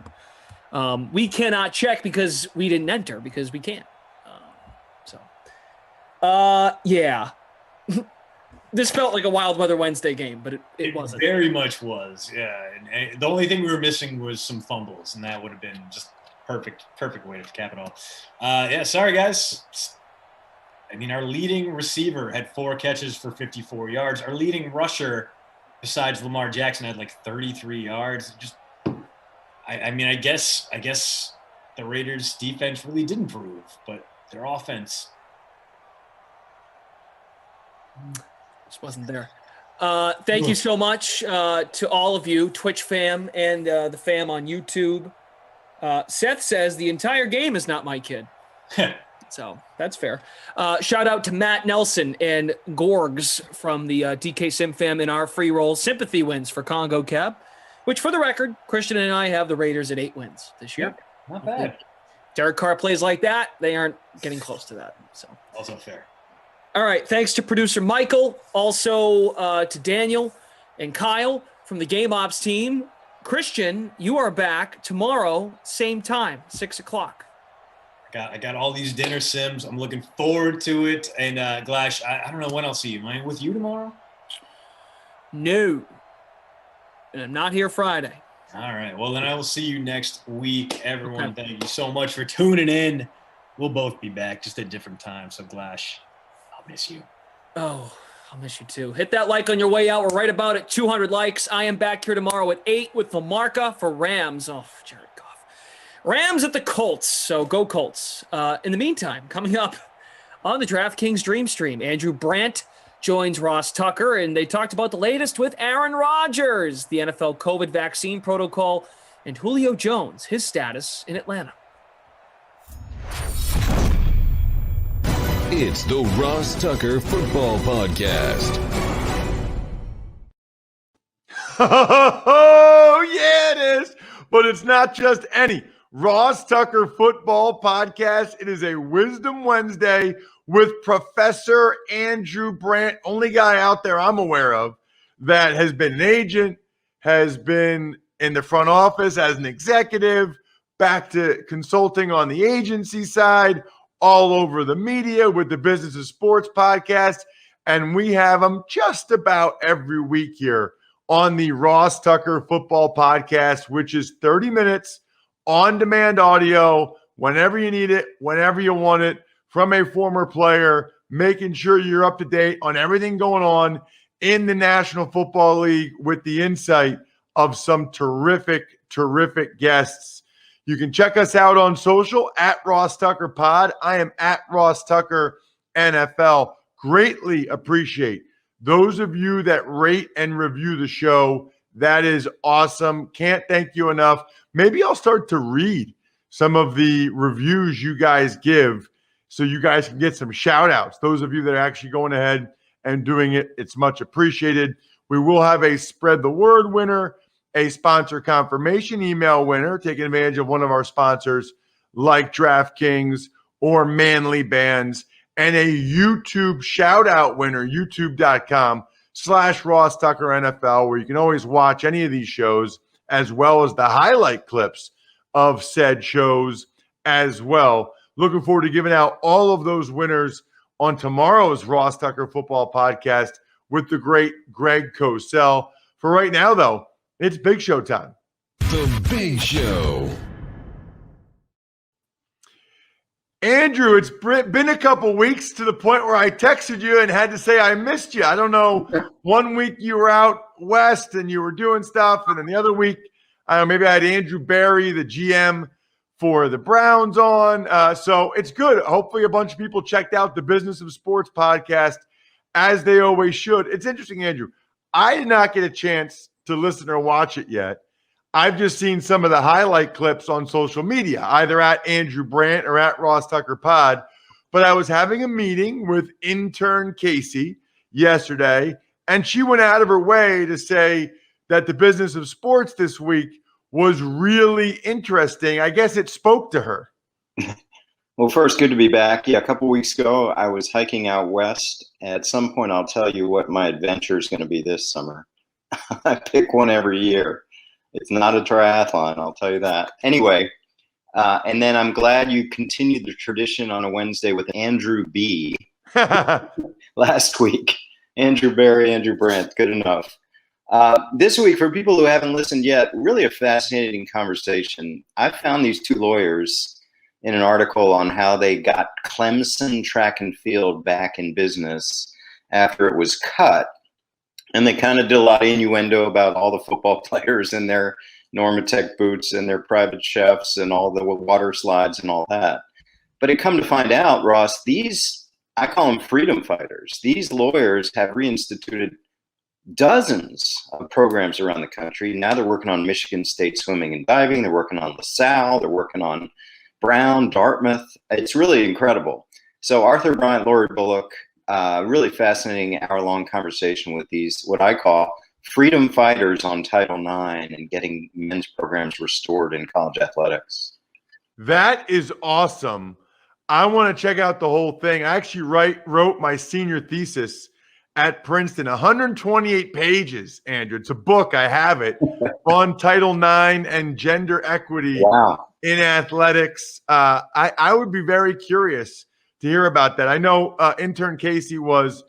We cannot check because we didn't enter because we can't. Yeah. This felt like a Wild Weather Wednesday game, but it wasn't. Very much was, yeah. And the only thing we were missing was some fumbles, and that would have been just perfect way to cap it all. Yeah, sorry, guys. I mean, our leading receiver had 4 catches for 54 yards. Our leading rusher, besides Lamar Jackson, had like 33 yards. I mean, I guess the Raiders' defense really did improve, but their offense just wasn't there. Thank you so much to all of you, Twitch fam and the fam on YouTube. Seth says the entire game is not my kid. So that's fair. Shout out to Matt Nelson and Gorgs from the DK Sim fam in our free roll sympathy wins for Congo Cab, which for the record, Christian and I have the Raiders at 8 wins this year. Yep, not bad. Derek Carr plays like that. They aren't getting close to that. So Also fair. all right. Thanks to producer Michael, also to Daniel and Kyle from the Game Ops team. Christian, you are back tomorrow, same time, 6 o'clock. I got all these dinner sims. I'm looking forward to it. And Glash, I don't know when I'll see you. Am I with you tomorrow? No. And I'm not here Friday. All right. Well, then I will see you next week. Everyone, Thank you so much for tuning in. We'll both be back, just at different times. So, Glash, I'll miss you. Oh, I'll miss you too. Hit that like on your way out. We're right about at 200 likes. I am back here tomorrow at 8 with Lamarca for Rams. Oh, Jared Goff. Rams at the Colts. So go Colts. In the meantime, coming up on the DraftKings Dream Stream, Andrew Brandt joins Ross Tucker, and they talked about the latest with Aaron Rodgers, the NFL COVID vaccine protocol, and Julio Jones, his status in Atlanta. It's the Ross Tucker Football Podcast. Oh, yeah, it is. But it's not just any Ross Tucker Football Podcast. It is a Wisdom Wednesday with Professor Andrew Brandt, only guy out there I'm aware of that has been an agent, has been in the front office as an executive, back to consulting on the agency side, all over the media with the Business of Sports podcast. And we have him just about every week here on the Ross Tucker Football Podcast, which is 30 minutes on-demand audio whenever you need it, whenever you want it, from a former player, making sure you're up to date on everything going on in the National Football League with the insight of some terrific, terrific guests. You can check us out on social at Ross Tucker Pod. I am at Ross Tucker NFL. Greatly appreciate those of you that rate and review the show. That is awesome. Can't thank you enough. Maybe I'll start to read some of the reviews you guys give so you guys can get some shout outs. Those of you that are actually going ahead and doing it, it's much appreciated. We will have a spread the word winner, a sponsor confirmation email winner, taking advantage of one of our sponsors like DraftKings or Manly Bands, and a YouTube shout out winner, youtube.com/Ross Tucker NFL, where you can always watch any of these shows as well as the highlight clips of said shows as well. Looking forward to giving out all of those winners on tomorrow's Ross Tucker Football Podcast with the great Greg Cosell. For right now, though, it's Big Show time. The Big Show. Andrew, it's been a couple weeks to the point where I texted you and had to say I missed you. I don't know. One week you were out west and you were doing stuff, and then the other week, I don't know, maybe I had Andrew Barry, the GM for the Browns on. So it's good. Hopefully a bunch of people checked out the Business of Sports podcast, as they always should. It's interesting, Andrew. I did not get a chance to listen or watch it yet. I've just seen some of the highlight clips on social media, either at Andrew Brandt or at Ross Tucker Pod. But I was having a meeting with intern Casey yesterday, and she went out of her way to say that the Business of Sports this week was really interesting. I guess it spoke to her. Well, first, good to be back. Yeah, a couple weeks ago, I was hiking out west. At some point, I'll tell you what my adventure is going to be this summer. I pick one every year. It's not a triathlon, I'll tell you that. Anyway, and then I'm glad you continued the tradition on a Wednesday with Andrew B. last week. Andrew Barry, Andrew Brandt, good enough. This week, for people who haven't listened yet, really a fascinating conversation. I found these two lawyers in an article on how they got Clemson track and field back in business after it was cut. And they kind of did a lot of innuendo about all the football players and their Normatec boots and their private chefs and all the water slides and all that. But it come to find out, Ross, these, I call them freedom fighters. These lawyers have reinstituted dozens of programs around the country. Now they're working on Michigan State swimming and diving. They're working on LaSalle. They're working on Brown, Dartmouth. It's really incredible. So Arthur Bryant, Lori Bullock, really fascinating hour-long conversation with these, what I call freedom fighters on Title IX and getting men's programs restored in college athletics. That is awesome. I want to check out the whole thing. I actually wrote my senior thesis at Princeton, 128 pages, Andrew. It's a book. I have it on Title IX and gender equity in athletics. I would be very curious to hear about that. I know intern Casey was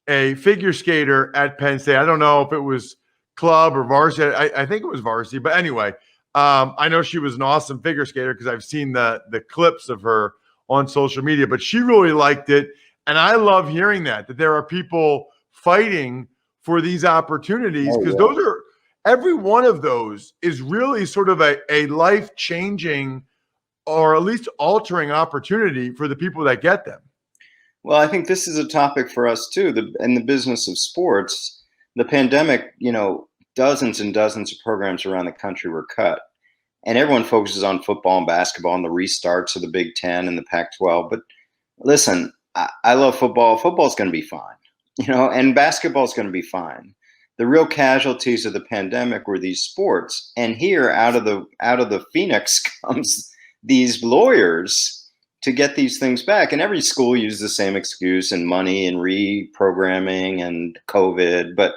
a figure skater at Penn State. I don't know if it was club or varsity. I think it was varsity. But anyway, I know she was an awesome figure skater because I've seen the clips of her on social media. But she really liked it. And I love hearing that there are people fighting for these opportunities because those are every one of those is really sort of a life-changing or at least altering opportunity for the people that get them. Well, I think this is a topic for us too. In the business of sports, the pandemic, dozens and dozens of programs around the country were cut. And everyone focuses on football and basketball and the restarts of the Big Ten and the Pac-12. But listen, I love football. Football's going to be fine, and basketball's going to be fine. The real casualties of the pandemic were these sports. And here, out of the Phoenix comes these lawyers to get these things back. And every school uses the same excuse and money and reprogramming and COVID, but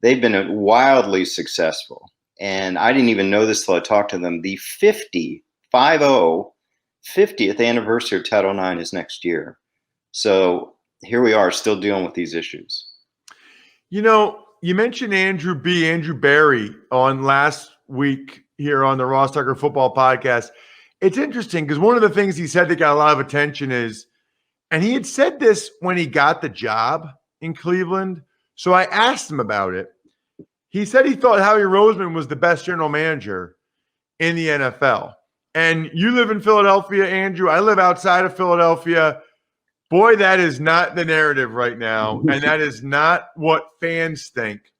they've been wildly successful. And I didn't even know this till I talked to them. The 50th anniversary of Title IX is next year. So here we are still dealing with these issues. You mentioned Andrew Barry on last week here on the Ross Tucker Football Podcast. It's interesting because one of the things he said that got a lot of attention is, and he had said this when he got the job in Cleveland. So I asked him about it. He said he thought Howie Roseman was the best general manager in the NFL. And you live in Philadelphia, Andrew. I live outside of Philadelphia. Boy, that is not the narrative right now. And that is not what fans think.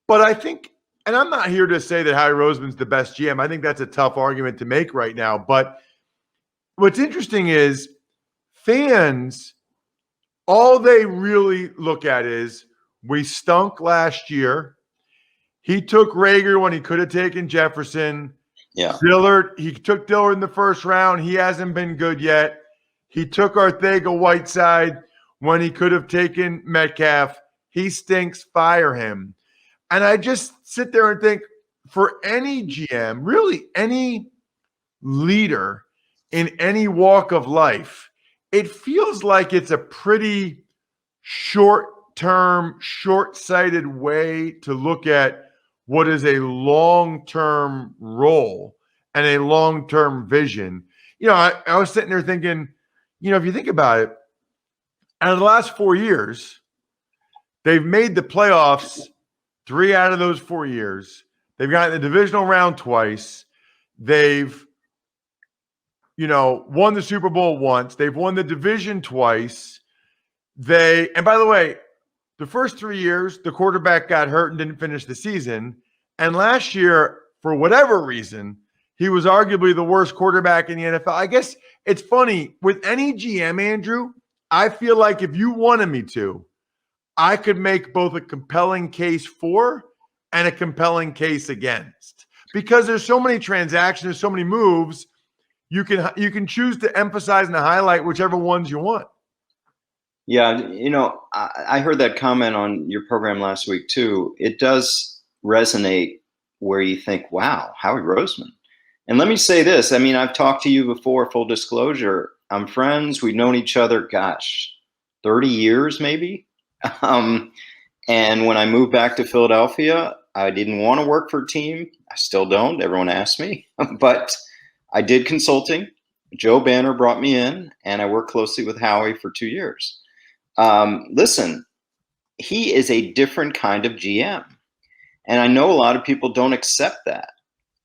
But I think, and I'm not here to say that Howie Roseman's the best GM. I think that's a tough argument to make right now. But what's interesting is fans, all they really look at is we stunk last year. He took Rager when he could have taken Jefferson. Yeah. Dillard, he took Dillard in the first round. He hasn't been good yet. He took Arcega-Whiteside when he could have taken Metcalf. He stinks. Fire him. And I just sit there and think, for any GM, really any leader in any walk of life, it feels like it's a pretty short-term, short-sighted way to look at what is a long-term role and a long-term vision. I was sitting there thinking, if you think about it, out of the last 4 years, they've made the playoffs 3 out of those 4 years. They've gotten the divisional round twice. They've, won the Super Bowl once. They've won the division twice. And by the way, the first 3 years, the quarterback got hurt and didn't finish the season. And last year, for whatever reason, he was arguably the worst quarterback in the NFL. I guess it's funny. With any GM, Andrew, I feel like if you wanted me to, I could make both a compelling case for and a compelling case against. Because there's so many transactions, there's so many moves, you can choose to emphasize and to highlight whichever ones you want. Yeah, I heard that comment on your program last week too. It does resonate where you think, wow, Howie Roseman. And let me say this. I mean, I've talked to you before, full disclosure. I'm friends. We've known each other, 30 years maybe. And when I moved back to Philadelphia, I didn't want to work for a team. I still don't. Everyone asks me. But I did consulting. Joe Banner brought me in, and I worked closely with Howie for 2 years. Listen, he is a different kind of GM. And I know a lot of people don't accept that.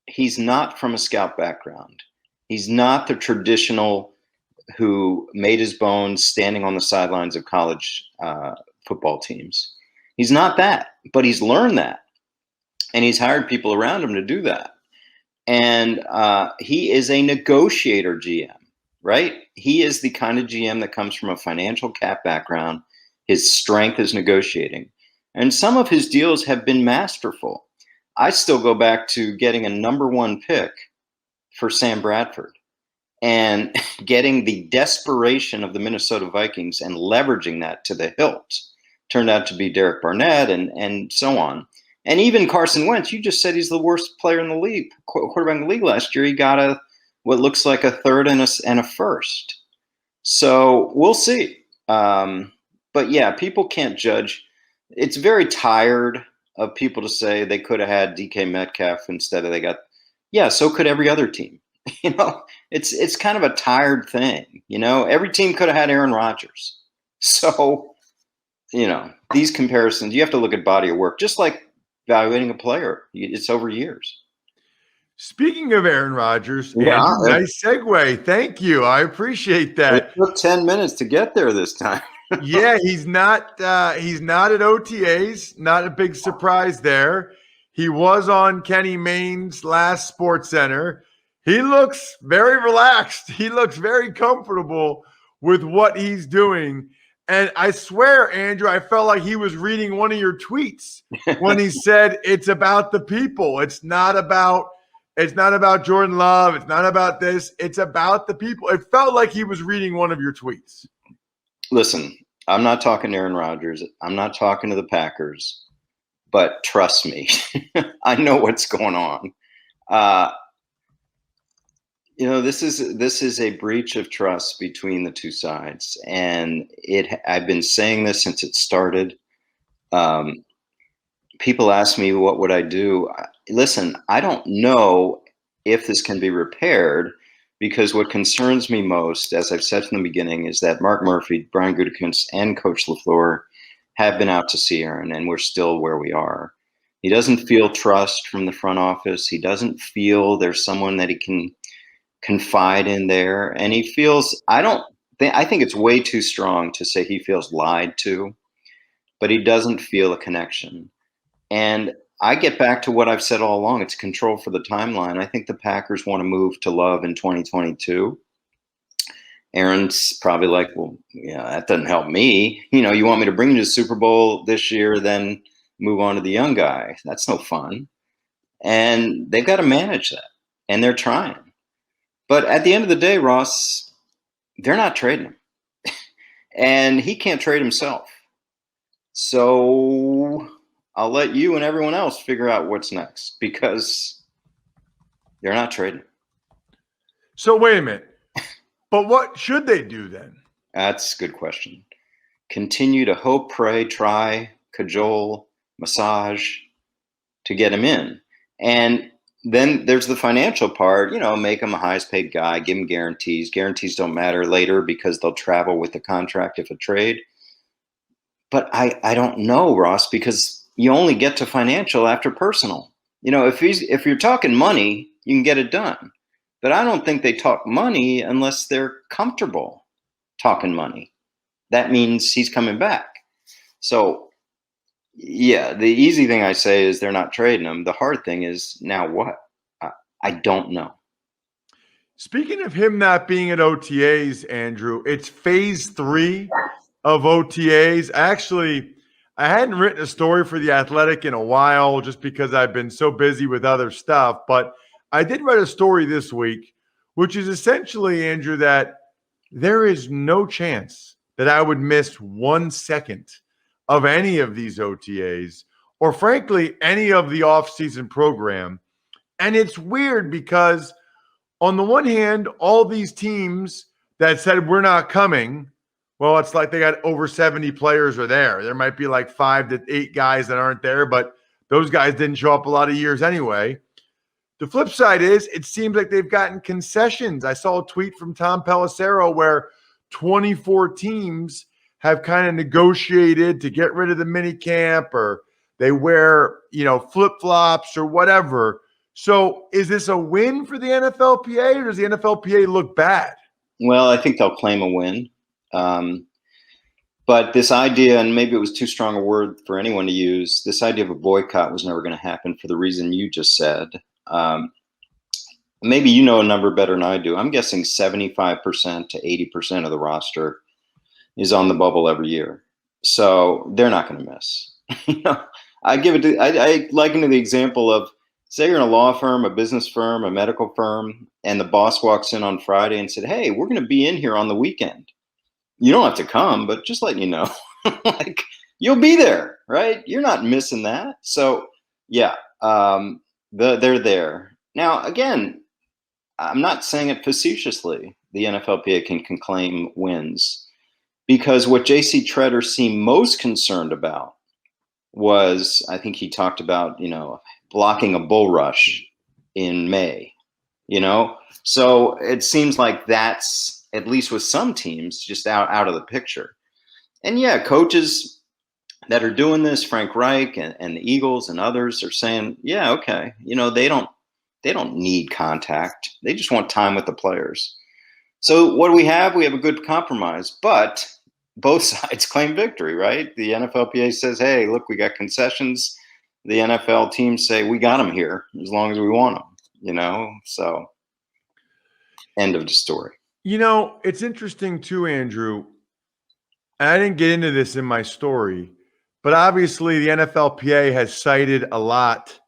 He's not from a scout background. He's not the traditional who made his bones standing on the sidelines of college football teams. He's not that, but he's learned that. And he's hired people around him to do that. And he is a negotiator GM, right? He is the kind of GM that comes from a financial cap background. His strength is negotiating. And some of his deals have been masterful. I still go back to getting a #1 pick for Sam Bradford and getting the desperation of the Minnesota Vikings and leveraging that to the hilt. Turned out to be Derek Barnett and so on. And even Carson Wentz, you just said he's the worst player in the league, quarterback in the league last year. He got what looks like a third and a first. So we'll see. But yeah, people can't judge. It's very tired of people to say they could have had DK Metcalf instead of they got. Yeah, so could every other team. It's kind of a tired thing. Every team could have had Aaron Rodgers. So, these comparisons, you have to look at body of work, just like evaluating a player. It's over years. Speaking of Aaron Rodgers, Andrew, nice segue. Thank you. I appreciate that. It took 10 minutes to get there this time. Yeah, he's not at OTAs. Not a big surprise there. He was on Kenny Mayne's last Sports Center. He looks very relaxed. He looks very comfortable with what he's doing. And I swear, Andrew, I felt like he was reading one of your tweets when he said it's about the people. It's not about Jordan Love. It's not about this. It's about the people. It felt like he was reading one of your tweets. Listen, I'm not talking to Aaron Rodgers. I'm not talking to the Packers. But trust me, I know what's going on. This is a breach of trust between the two sides, and I've been saying this since it started. People ask me, what would I do? Listen, I don't know if this can be repaired, because what concerns me most, as I've said from the beginning, is that Mark Murphy, Brian Gutekunst, and Coach LaFleur have been out to see Aaron, and we're still where we are. He doesn't feel trust from the front office. He doesn't feel there's someone that he can confide in there, and he feels I think it's way too strong to say he feels lied to, but he doesn't feel a connection. And I get back to what I've said all along. It's control for the timeline. I think the Packers want to move to Love in 2022. Aaron's probably like, well, yeah, that doesn't help me. You want me to bring you to the Super Bowl this year, then move on to the young guy. That's no fun. And they've got to manage that, and they're trying. But at the end of the day, Ross, they're not trading him. And he can't trade himself. So I'll let you and everyone else figure out what's next, because they're not trading. So wait a minute. But what should they do then? That's a good question. Continue to hope, pray, try, cajole, massage to get him in. And then there's the financial part, make him a highest paid guy, give him guarantees. Guarantees don't matter later because they'll travel with the contract if a trade. But I don't know, Ross, because you only get to financial after personal. If you're talking money, you can get it done. But I don't think they talk money unless they're comfortable talking money. That means he's coming back. So, yeah, the easy thing I say is they're not trading him. The hard thing is, now what? I don't know. Speaking of him not being at OTAs, Andrew, it's phase 3 of OTAs. Actually, I hadn't written a story for The Athletic in a while just because I've been so busy with other stuff. But I did write a story this week, which is essentially, Andrew, that there is no chance that I would miss 1 second of any of these OTAs or, frankly, any of the offseason program. And it's weird because, on the one hand, all these teams that said we're not coming, well, it's like they got over 70 players are there. There might be like 5 to 8 guys that aren't there, but those guys didn't show up a lot of years anyway. The flip side is it seems like they've gotten concessions. I saw a tweet from Tom Pelissero where 24 teams have kind of negotiated to get rid of the mini camp, or they wear, flip-flops or whatever. So is this a win for the NFLPA, or does the NFLPA look bad? Well, I think they'll claim a win. But this idea, and maybe it was too strong a word for anyone to use, this idea of a boycott was never going to happen for the reason you just said. Maybe you know a number better than I do. I'm guessing 75% to 80% of the roster is on the bubble every year. So they're not going to miss. I liken it to the example of, say you're in a law firm, a business firm, a medical firm, and the boss walks in on Friday and said, hey, we're going to be in here on the weekend. You don't have to come, but just letting you know, like, you'll be there, right? You're not missing that. So yeah, they're there. Now, again, I'm not saying it facetiously. The NFLPA can claim wins, because what JC Treader seemed most concerned about was, I think he talked about, blocking a bull rush in May, So it seems like that's, at least with some teams, just out of the picture. And yeah, coaches that are doing this, Frank Reich and the Eagles and others, are saying, yeah, okay, they don't need contact. They just want time with the players. So what do we have? We have a good compromise, but both sides claim victory, right? The NFLPA says, hey, look, we got concessions. The NFL teams say, we got them here as long as we want them, so end of the story. It's interesting too, Andrew. And I didn't get into this in my story, but obviously the NFLPA has cited a lot,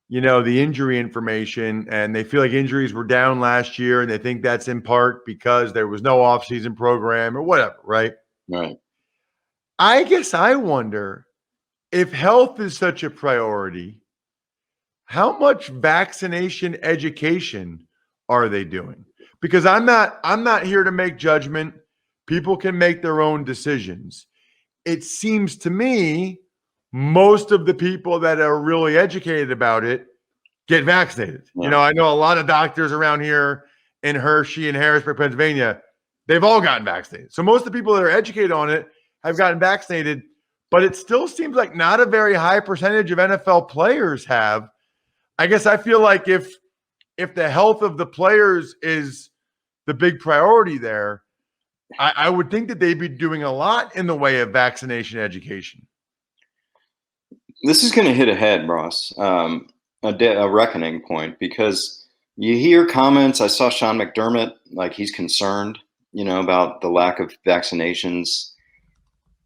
the injury information, and they feel like injuries were down last year, and they think that's in part because there was no offseason program or whatever, right? Right. I guess I wonder, if health is such a priority, how much vaccination education are they doing? Because I'm not here to make judgment. People can make their own decisions. It seems to me most of the people that are really educated about it get vaccinated. Yeah. I know a lot of doctors around here in Hershey and Harrisburg, Pennsylvania, they've all gotten vaccinated. So most of the people that are educated on it have gotten vaccinated, but it still seems like not a very high percentage of NFL players have. I guess I feel like if the health of the players is the big priority there, I would think that they'd be doing a lot in the way of vaccination education. This is going to hit ahead, Ross, a reckoning point, because you hear comments. I saw Sean McDermott, like, he's concerned, about the lack of vaccinations.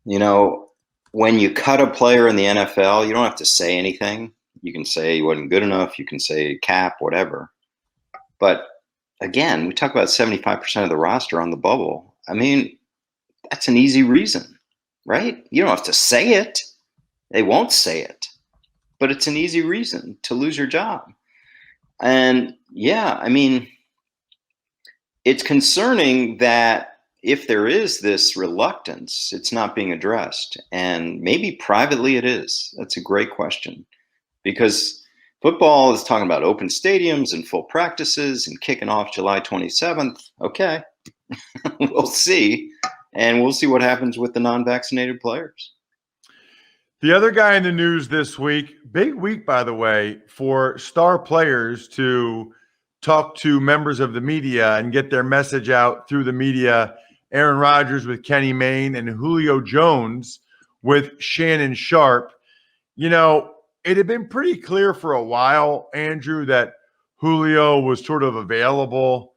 When you cut a player in the NFL, you don't have to say anything. You can say he wasn't good enough. You can say cap, whatever. But again, we talk about 75% of the roster on the bubble. I mean, that's an easy reason, right? You don't have to say it. They won't say it, but it's an easy reason to lose your job. And yeah, I mean, it's concerning that if there is this reluctance, it's not being addressed. And maybe privately it is. That's a great question, because football is talking about open stadiums and full practices and kicking off July 27th. Okay, we'll see. And we'll see what happens with the non-vaccinated players. The other guy in the news this week, big week, by the way, for star players to talk to members of the media and get their message out through the media. Aaron Rodgers with Kenny Mayne and Julio Jones with Shannon Sharp. It had been pretty clear for a while, Andrew, that Julio was sort of available,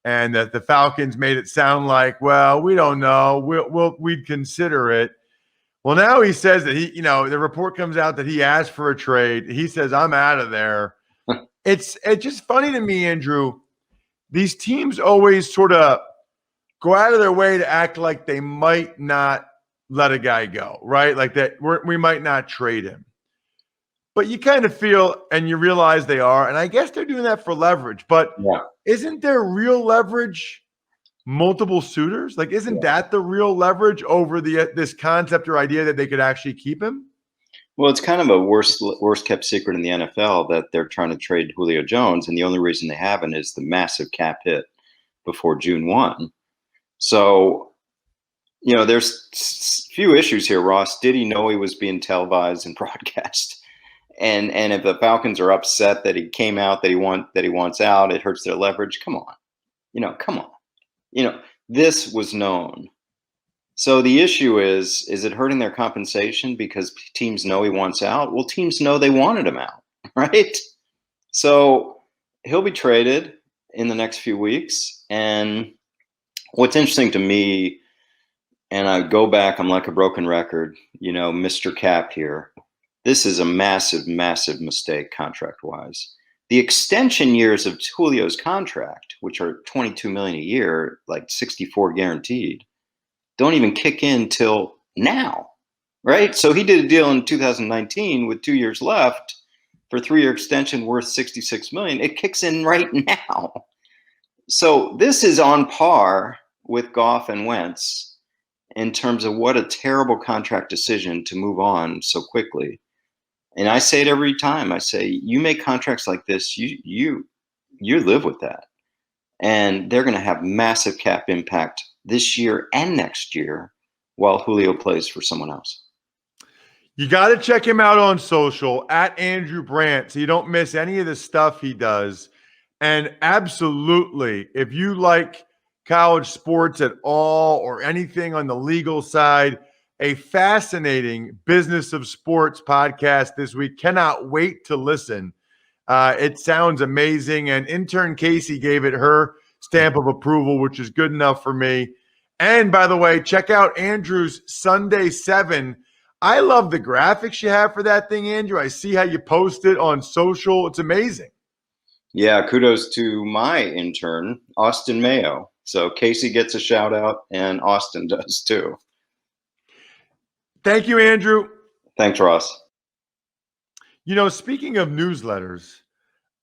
and that the Falcons made it sound like, well, we don't know. We'd consider it. Well, now he says that the report comes out that he asked for a trade. He says, I'm out of there. It's just funny to me, Andrew. These teams always sort of go out of their way to act like they might not let a guy go, right? Like that we might not trade him. But you kind of feel and you realize they are. And I guess they're doing that for leverage. But Isn't there real leverage multiple suitors? Like, isn't that the real leverage over this concept or idea that they could actually keep him? Well, it's kind of a worst kept secret in the NFL that they're trying to trade Julio Jones. And the only reason they haven't is the massive cap hit before June 1. So, there's few issues here, Ross. Did he know he was being televised and broadcast? And if the Falcons are upset that he came out, that he wants out, it hurts their leverage. Come on. Come on. This was known So the issue is it hurting their compensation because teams know he wants out? Well, teams know they wanted him out, right? So he'll be traded in the next few weeks. And what's interesting to me, and I go back, I'm like a broken record, Mr. Cap here. This is a massive, massive mistake contract-wise. The extension years of Julio's contract, which are $22 million a year, like 64 guaranteed, don't even kick in till now, right? So he did a deal in 2019 with 2 years left for a 3-year extension worth $66 million. It kicks in right now. So this is on par with Goff and Wentz in terms of what a terrible contract decision to move on so quickly. And I say it every time. I say, you make contracts like this, you live with that. And they're going to have massive cap impact this year and next year while Julio plays for someone else. You got to check him out on social at Andrew Brandt so you don't miss any of the stuff he does. And absolutely, if you like college sports at all or anything on the legal side, a fascinating Business of Sports podcast this week. Cannot wait to listen. It sounds amazing. And intern Casey gave it her stamp of approval, which is good enough for me. And by the way, check out Andrew's Sunday 7. I love the graphics you have for that thing, Andrew. I see how you post it on social. It's amazing. Yeah, kudos to my intern, Austin Mayo. So Casey gets a shout out and Austin does too. Thank you, Andrew. Thanks, Ross. Speaking of newsletters,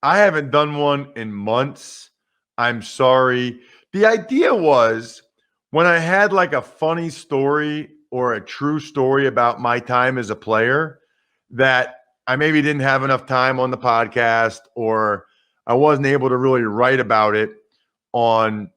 I haven't done one in months. I'm sorry. The idea was when I had like a funny story or a true story about my time as a player that I maybe didn't have enough time on the podcast or I wasn't able to really write about it on,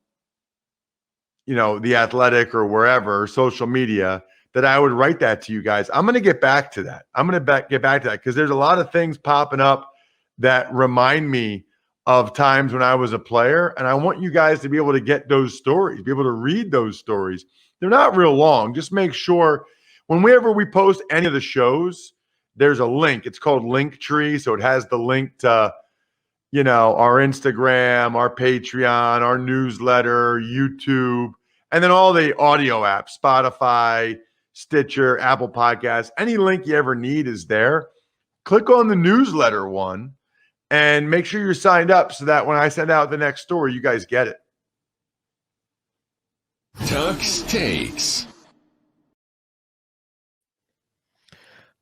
The Athletic or wherever, social media, that I would write that to you guys. I'm going to get back to that. I'm going to get back to that because there's a lot of things popping up that remind me of times when I was a player. And I want you guys to be able to get those stories, be able to read those stories. They're not real long. Just make sure whenever we post any of the shows, there's a link. It's called Linktree. So it has the link to, our Instagram, our Patreon, our newsletter, YouTube, and then all the audio apps, Spotify, Stitcher, Apple Podcasts. Any link you ever need is there. Click on the newsletter one and make sure you're signed up so that when I send out the next story, you guys get it. Tux Takes.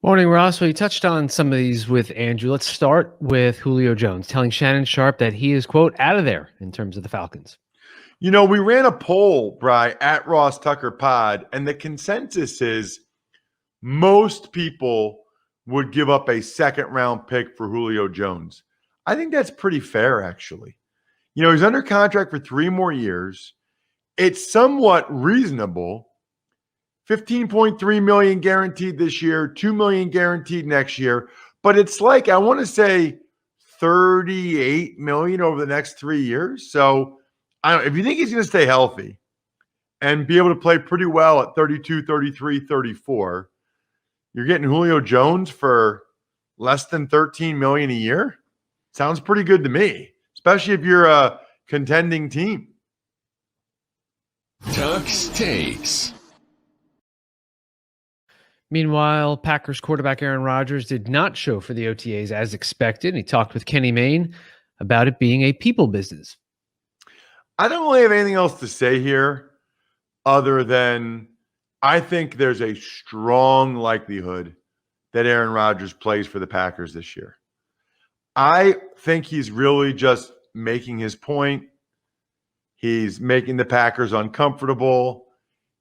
Morning, Ross. Well, you touched on some of these with Andrew. Let's start with Julio Jones telling Shannon Sharpe that he is, quote, out of there in terms of the Falcons. We ran a poll, Bri, at Ross Tucker Pod, and the consensus is most people would give up a second-round pick for Julio Jones. I think that's pretty fair, actually. He's under contract for 3 more years. It's somewhat reasonable. $15.3 million guaranteed this year, $2 million guaranteed next year. But it's like, I want to say $38 million over the next 3 years. So I don't know, if you think he's going to stay healthy and be able to play pretty well at 32, 33, 34, you're getting Julio Jones for less than $13 million a year. Sounds pretty good to me, especially if you're a contending team. Tux Takes. Meanwhile, Packers quarterback Aaron Rodgers did not show for the OTAs as expected. He talked with Kenny Mayne about it being a people business. I don't really have anything else to say here other than I think there's a strong likelihood that Aaron Rodgers plays for the Packers this year. I think he's really just making his point. He's making the Packers uncomfortable.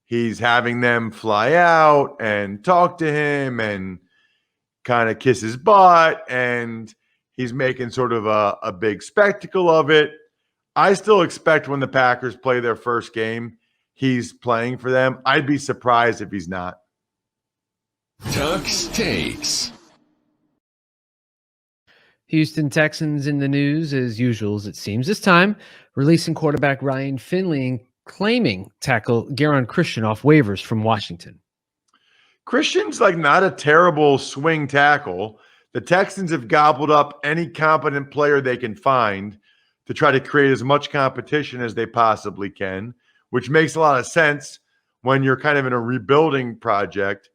He's having them fly out and talk to him and kind of kiss his butt. And he's making sort of a big spectacle of it. I still expect when the Packers play their first game, he's playing for them. I'd be surprised if he's not. Tux Takes. Houston Texans in the news as usual, as it seems. This time, releasing quarterback Ryan Finley claiming tackle Garon Christian off waivers from Washington. Christian's like not a terrible swing tackle. The Texans have gobbled up any competent player they can find to try to create as much competition as they possibly can, which makes a lot of sense when you're kind of in a rebuilding project.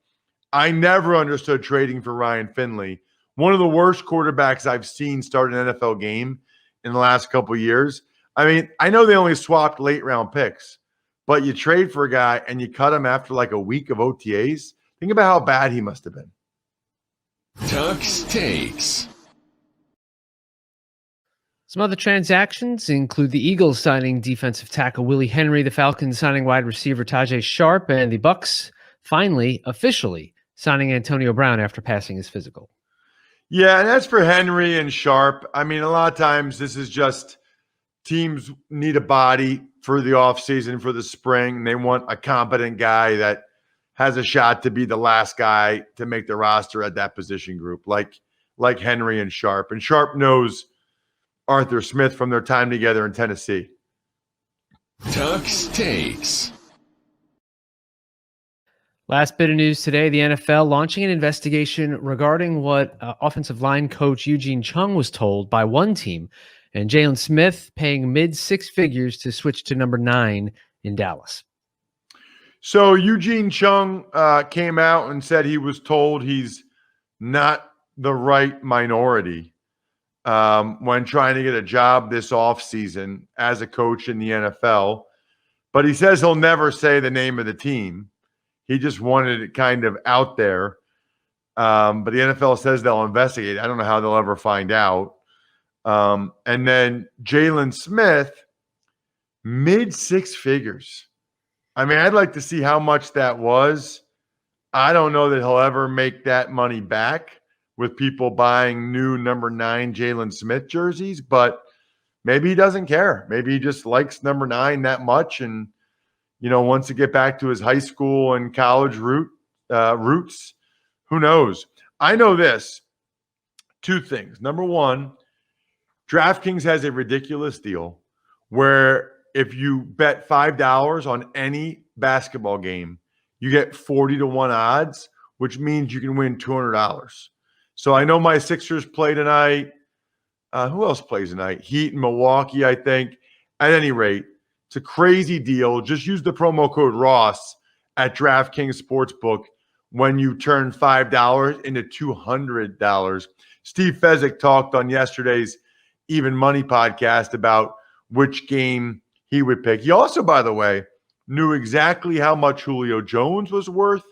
I never understood trading for Ryan Finley, one of the worst quarterbacks I've seen start an NFL game in the last couple of years. I mean, I know they only swapped late round picks, but you trade for a guy and you cut him after like a week of OTAs. Think about how bad he must have been. Tuck's Takes. Some other transactions include the Eagles signing defensive tackle Willie Henry, the Falcons signing wide receiver Tajay Sharp, and the Bucks finally, officially, signing Antonio Brown after passing his physical. Yeah, and as for Henry and Sharp, I mean, a lot of times this is just teams need a body for the offseason, for the spring. They want a competent guy that has a shot to be the last guy to make the roster at that position group, like Henry and Sharp. And Sharp knows Arthur Smith from their time together in Tennessee. Tuck's Takes. Last bit of news today, the NFL launching an investigation regarding what offensive line coach Eugene Chung was told by one team, and Jalen Smith paying mid-six figures to switch to number 9 in Dallas. So Eugene Chung came out and said he was told he's not the right minority when trying to get a job this offseason as a coach in the NFL. But he says he'll never say the name of the team. He just wanted it kind of out there. But the NFL says they'll investigate. I don't know how they'll ever find out. And then Jalen Smith, mid-six figures. I mean, I'd like to see how much that was. I don't know that he'll ever make that money back with people buying new number 9 Jalen Smith jerseys, but maybe he doesn't care. Maybe he just likes number 9 that much and, wants to get back to his high school and college roots. Who knows? I know this. 2 things. Number 1, DraftKings has a ridiculous deal where if you bet $5 on any basketball game, you get 40-1 odds, which means you can win $200. So I know my Sixers play tonight. Who else plays tonight? Heat and Milwaukee, I think. At any rate, it's a crazy deal. Just use the promo code Ross at DraftKings Sportsbook when you turn $5 into $200. Steve Fezzik talked on yesterday's Even Money podcast about which game he would pick. He also, by the way, knew exactly how much Julio Jones was worth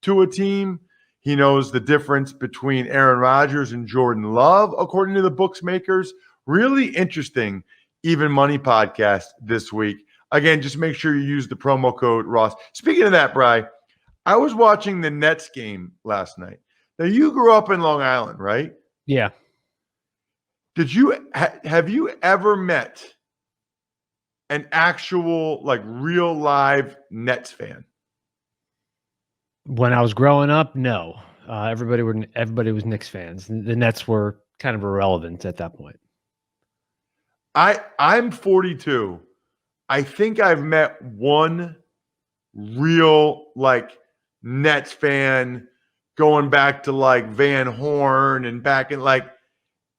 to a team. He knows the difference between Aaron Rodgers and Jordan Love, according to the bookmakers. Really interesting Even Money podcast this week. Again, just make sure you use the promo code Ross. Speaking of that, Bri, I was watching the Nets game last night. Now, you grew up in Long Island, right? Yeah. Have you ever met an actual, real live Nets fan? When I was growing up, no. Everybody was Knicks fans. The Nets were kind of irrelevant at that point. I'm 42. I think I've met one real Nets fan going back to Van Horn and back in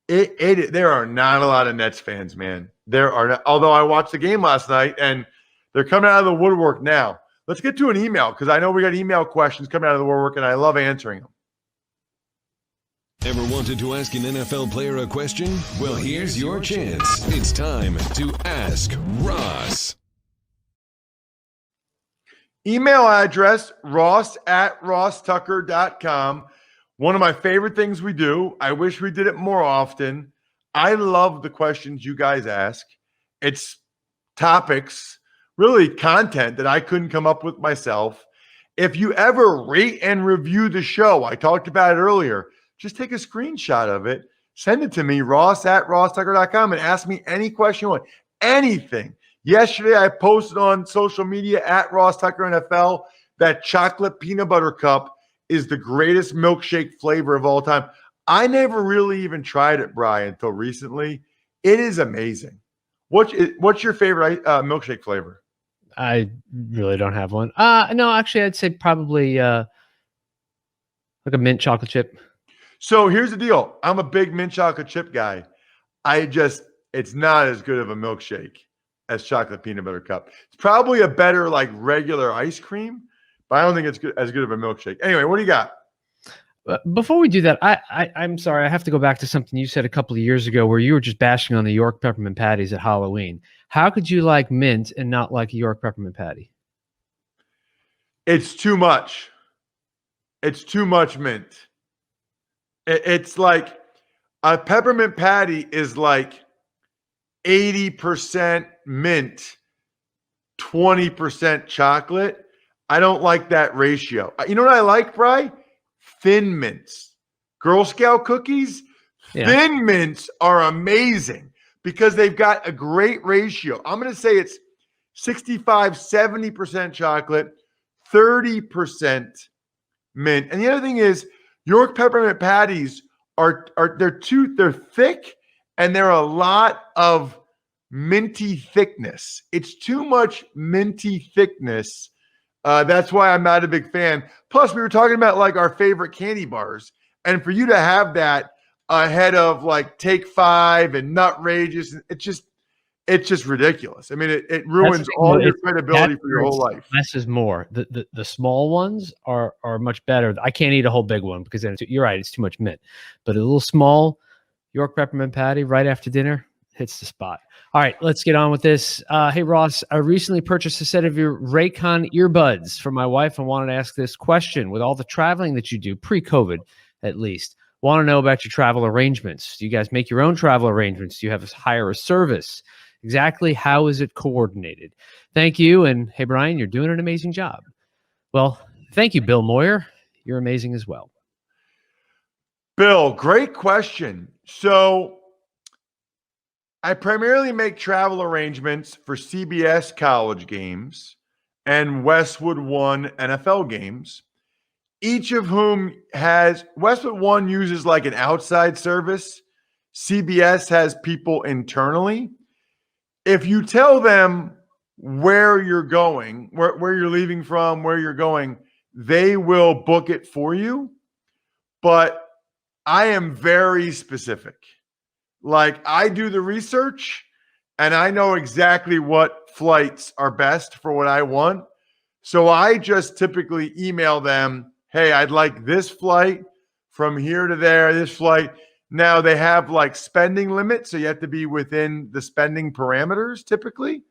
there are not a lot of Nets fans, man. There are not, although I watched the game last night and they're coming out of the woodwork now. Let's get to an email because I know we got email questions coming out of the woodwork and I love answering them. Ever wanted to ask an NFL player a question? Well, here's your chance. It's time to Ask Ross. Email address, ross@rosstucker.com. One of my favorite things we do. I wish we did it more often. I love the questions you guys ask. It's topics, really content that I couldn't come up with myself. If you ever rate and review the show, I talked about it earlier, just take a screenshot of it, send it to me, ross@rosstucker.com, and ask me any question you want. Anything. Yesterday, I posted on social media @RossTuckerNFL that chocolate peanut butter cup is the greatest milkshake flavor of all time. I never really even tried it, Brian, until recently. It is amazing. What's your favorite milkshake flavor? I really don't have one. No, actually, I'd say probably like a mint chocolate chip. So here's the deal. I'm a big mint chocolate chip guy. It's not as good of a milkshake as chocolate peanut butter cup. It's probably a better like regular ice cream, but I don't think it's as good of a milkshake. Anyway, what do you got? Before we do that, I'm sorry. I have to go back to something you said a couple of years ago where you were just bashing on the York peppermint patties at Halloween. How could you like mint and not like a York peppermint patty? It's too much. It's too much mint. It's like a peppermint patty is like 80% mint, 20% chocolate. I don't like that ratio. You know what I like, Bri? Thin mints. Girl Scout cookies, thin mints are amazing because they've got a great ratio. I'm going to say it's 65, 70% chocolate, 30% mint. And the other thing is York peppermint patties they're thick and they're a lot of minty thickness. It's too much minty thickness. That's why I'm not a big fan. Plus, we were talking about like our favorite candy bars. And for you to have that ahead of like Take 5 and Nutrageous, it's just ridiculous. I mean, it ruins all your credibility for your whole life. Less is more. The small ones are much better. I can't eat a whole big one because then you're right, it's too much mint. But a little small York peppermint patty right after dinner hits the spot. All right, let's get on with this. Hey, Ross, I recently purchased a set of your Raycon earbuds for my wife and wanted to ask this question. With all the traveling that you do, pre-COVID at least, want to know about your travel arrangements. Do you guys make your own travel arrangements? Do you have hire a service? Exactly how is it coordinated? Thank you. And hey, Brian, you're doing an amazing job. Well, thank you, Bill Moyer. You're amazing as well. Bill, great question. So I primarily make travel arrangements for CBS college games and Westwood One NFL games, each of whom Westwood One uses like an outside service. CBS has people internally. If you tell them where you're going, where you're leaving from, where you're going, they will book it for you. But I am very specific. Like I do the research and I know exactly what flights are best for what I want. So I just typically email them, hey, I'd like this flight from here to there, this flight. Now they have like spending limits, so you have to be within the spending parameters typically.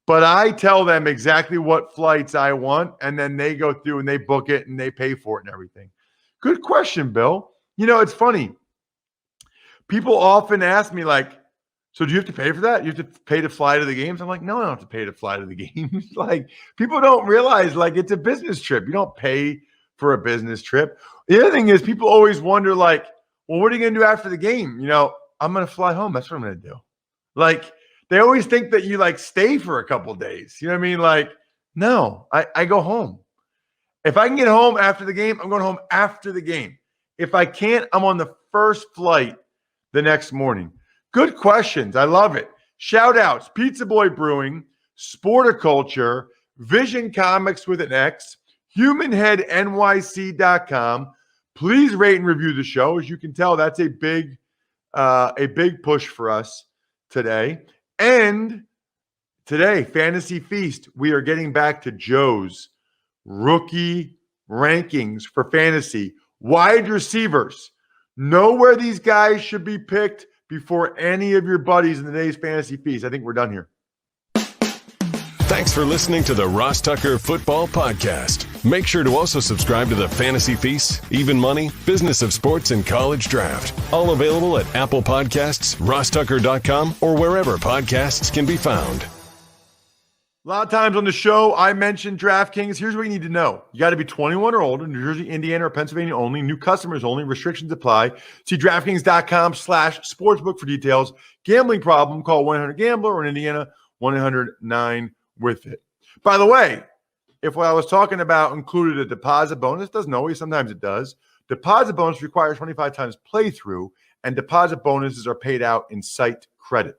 But I tell them exactly what flights I want, and then they go through and they book it and they pay for it and everything. Good question, Bill. You know, it's funny. People often ask me like, so do you have to pay for that? You have to pay to fly to the games? I'm like, no, I don't have to pay to fly to the games. Like people don't realize like it's a business trip. You don't pay for a business trip. The other thing is people always wonder like, well, what are you going to do after the game? You know, I'm going to fly home. That's what I'm going to do. Like they always think that you like stay for a couple of days. You know what I mean? Like, no, I go home. If I can get home after the game, I'm going home after the game. If I can't, I'm on the first flight the next morning. Good questions. I love it. Shout outs, Pizza Boy Brewing, Sporticulture, Vision Comics with an X, HumanHeadNYC.com. Please rate and review the show. As you can tell, that's a big push for us today. And today, Fantasy Feast, we are getting back to Joe's rookie rankings for fantasy. Wide receivers. Know where these guys should be picked before any of your buddies in today's Fantasy Feast. I think we're done here. Thanks for listening to the Ross Tucker Football Podcast. Make sure to also subscribe to the Fantasy Feast, Even Money, Business of Sports, and College Draft. All available at Apple Podcasts, RossTucker.com, or wherever podcasts can be found. A lot of times on the show, I mentioned DraftKings. Here's what you need to know. You got to be 21 or older, New Jersey, Indiana, or Pennsylvania only. New customers only. Restrictions apply. See DraftKings.com/sportsbook for details. Gambling problem, call 1-800-GAMBLER, or in Indiana, 1-800-9-WITH-IT. By the way, if what I was talking about included a deposit bonus, doesn't always, sometimes it does. Deposit bonus requires 25 times playthrough, and deposit bonuses are paid out in site credit.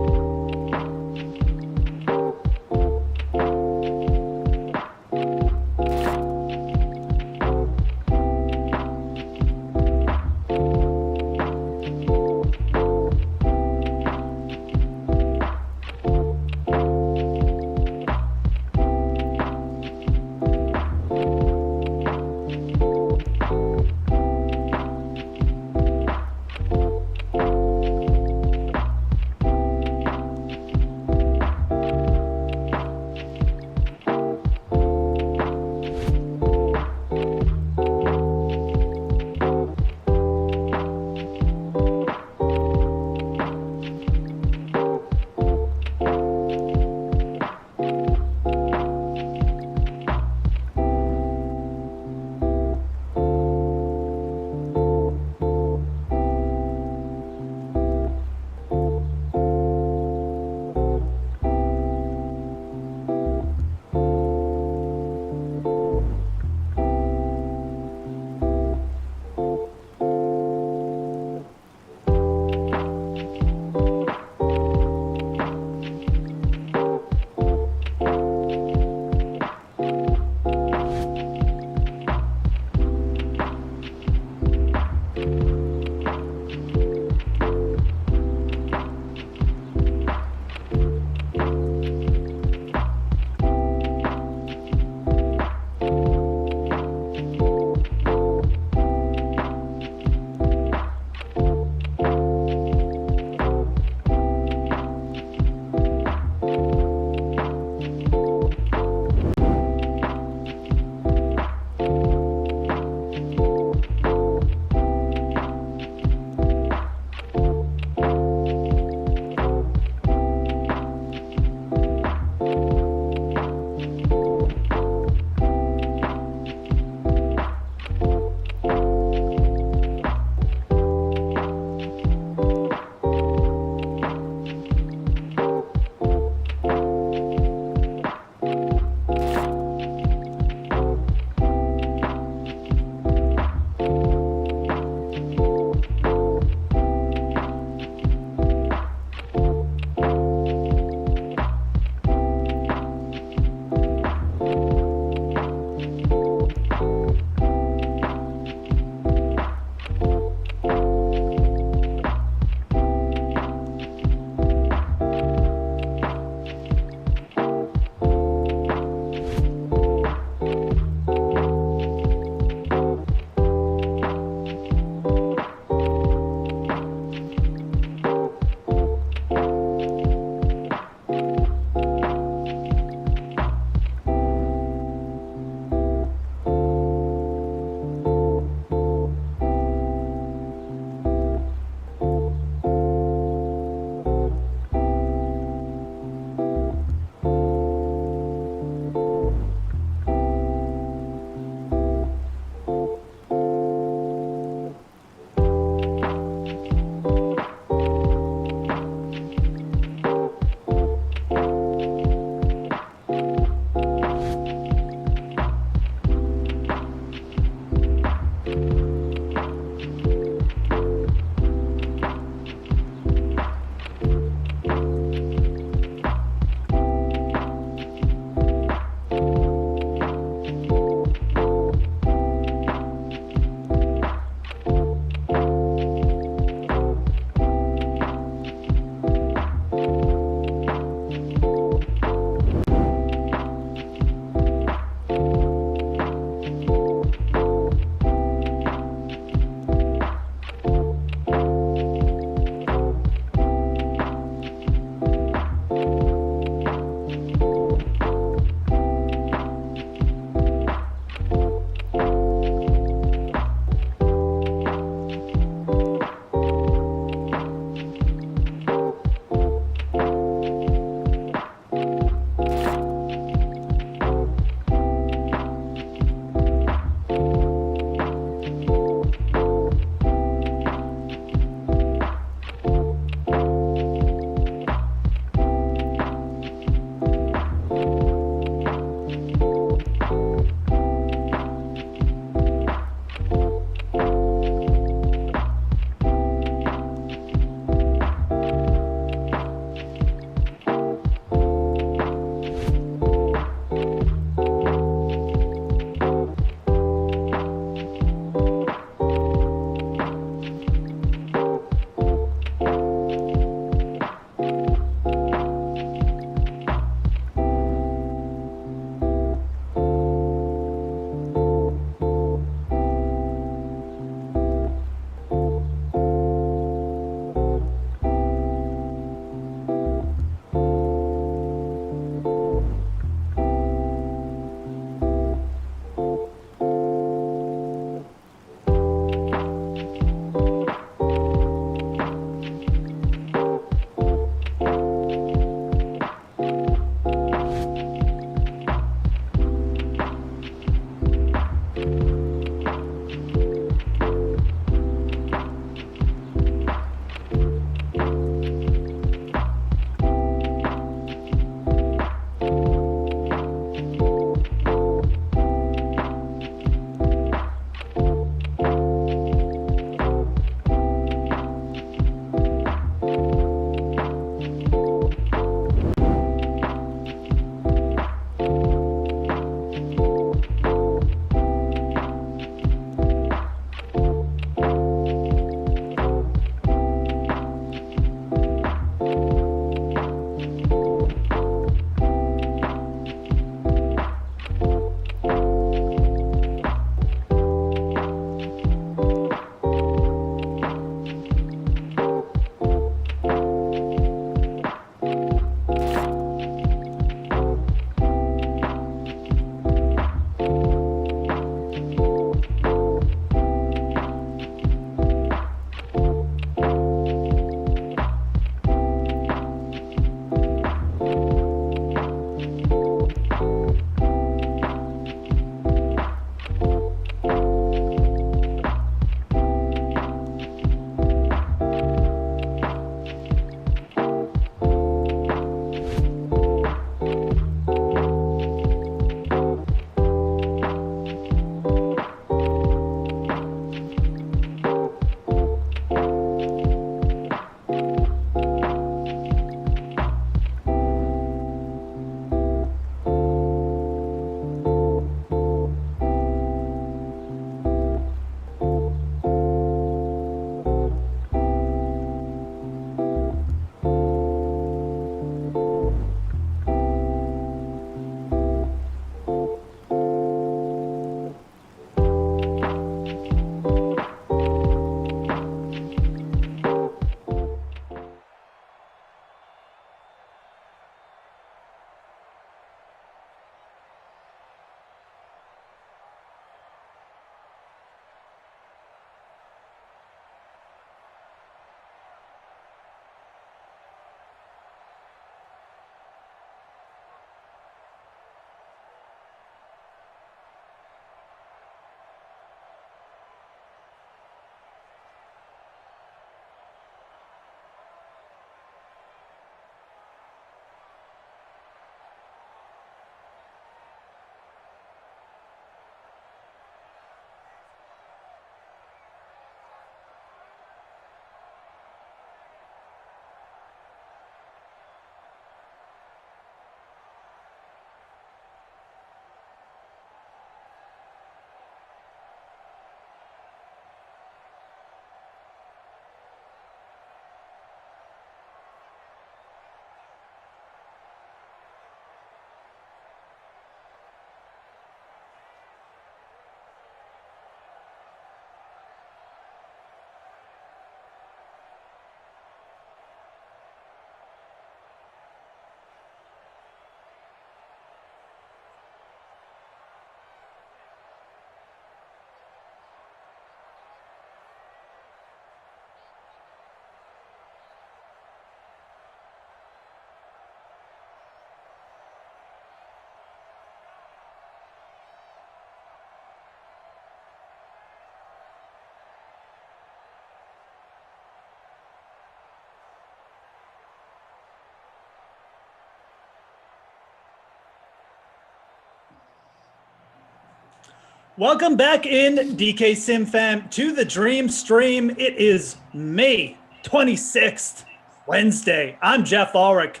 Welcome back in, DK Sim fam, to the Dream Stream. It is May 26th, Wednesday. I'm Jeff Ulrich.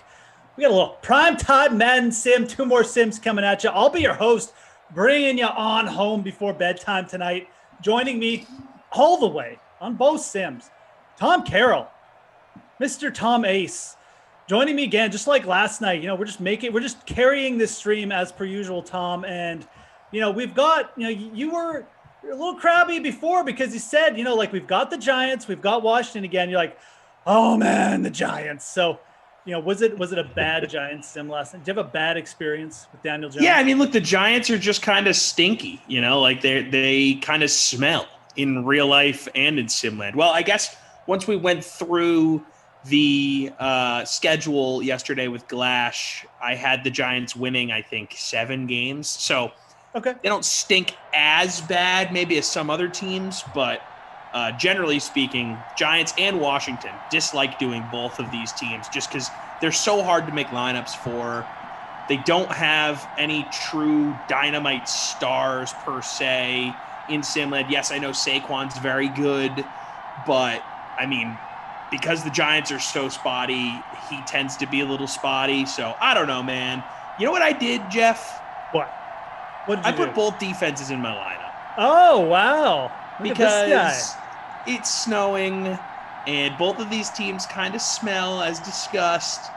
We got a little primetime Madden Sim, 2 more Sims coming at you. I'll be your host, bringing you on home before bedtime tonight. Joining me all the way on both Sims, Tom Carroll, Mr. Tom Ace. Joining me again, just like last night. We're just carrying this stream as per usual, Tom. And we've got, you were a little crabby before because you said, we've got the Giants, we've got Washington again. You're like, oh man, the Giants. So, was it a bad Giants sim last night? Did you have a bad experience with Daniel Jones? Yeah, I mean, look, the Giants are just kind of stinky, they kind of smell in real life and in Simland. Well, I guess once we went through the schedule yesterday with Glash, I had the Giants winning, I think, 7 games. So okay, they don't stink as bad maybe as some other teams, but generally speaking, Giants and Washington dislike doing both of these teams just because they're so hard to make lineups for. They don't have any true dynamite stars per se in Simland. Yes, I know Saquon's very good, but I mean, because the Giants are so spotty, he tends to be a little spotty. So I don't know, man. You know what I did, Jeff? What? What did you I put do? both defenses in my lineup. Oh, wow. Look at this Because guy. it's snowing and both of these teams kind of smell as discussed.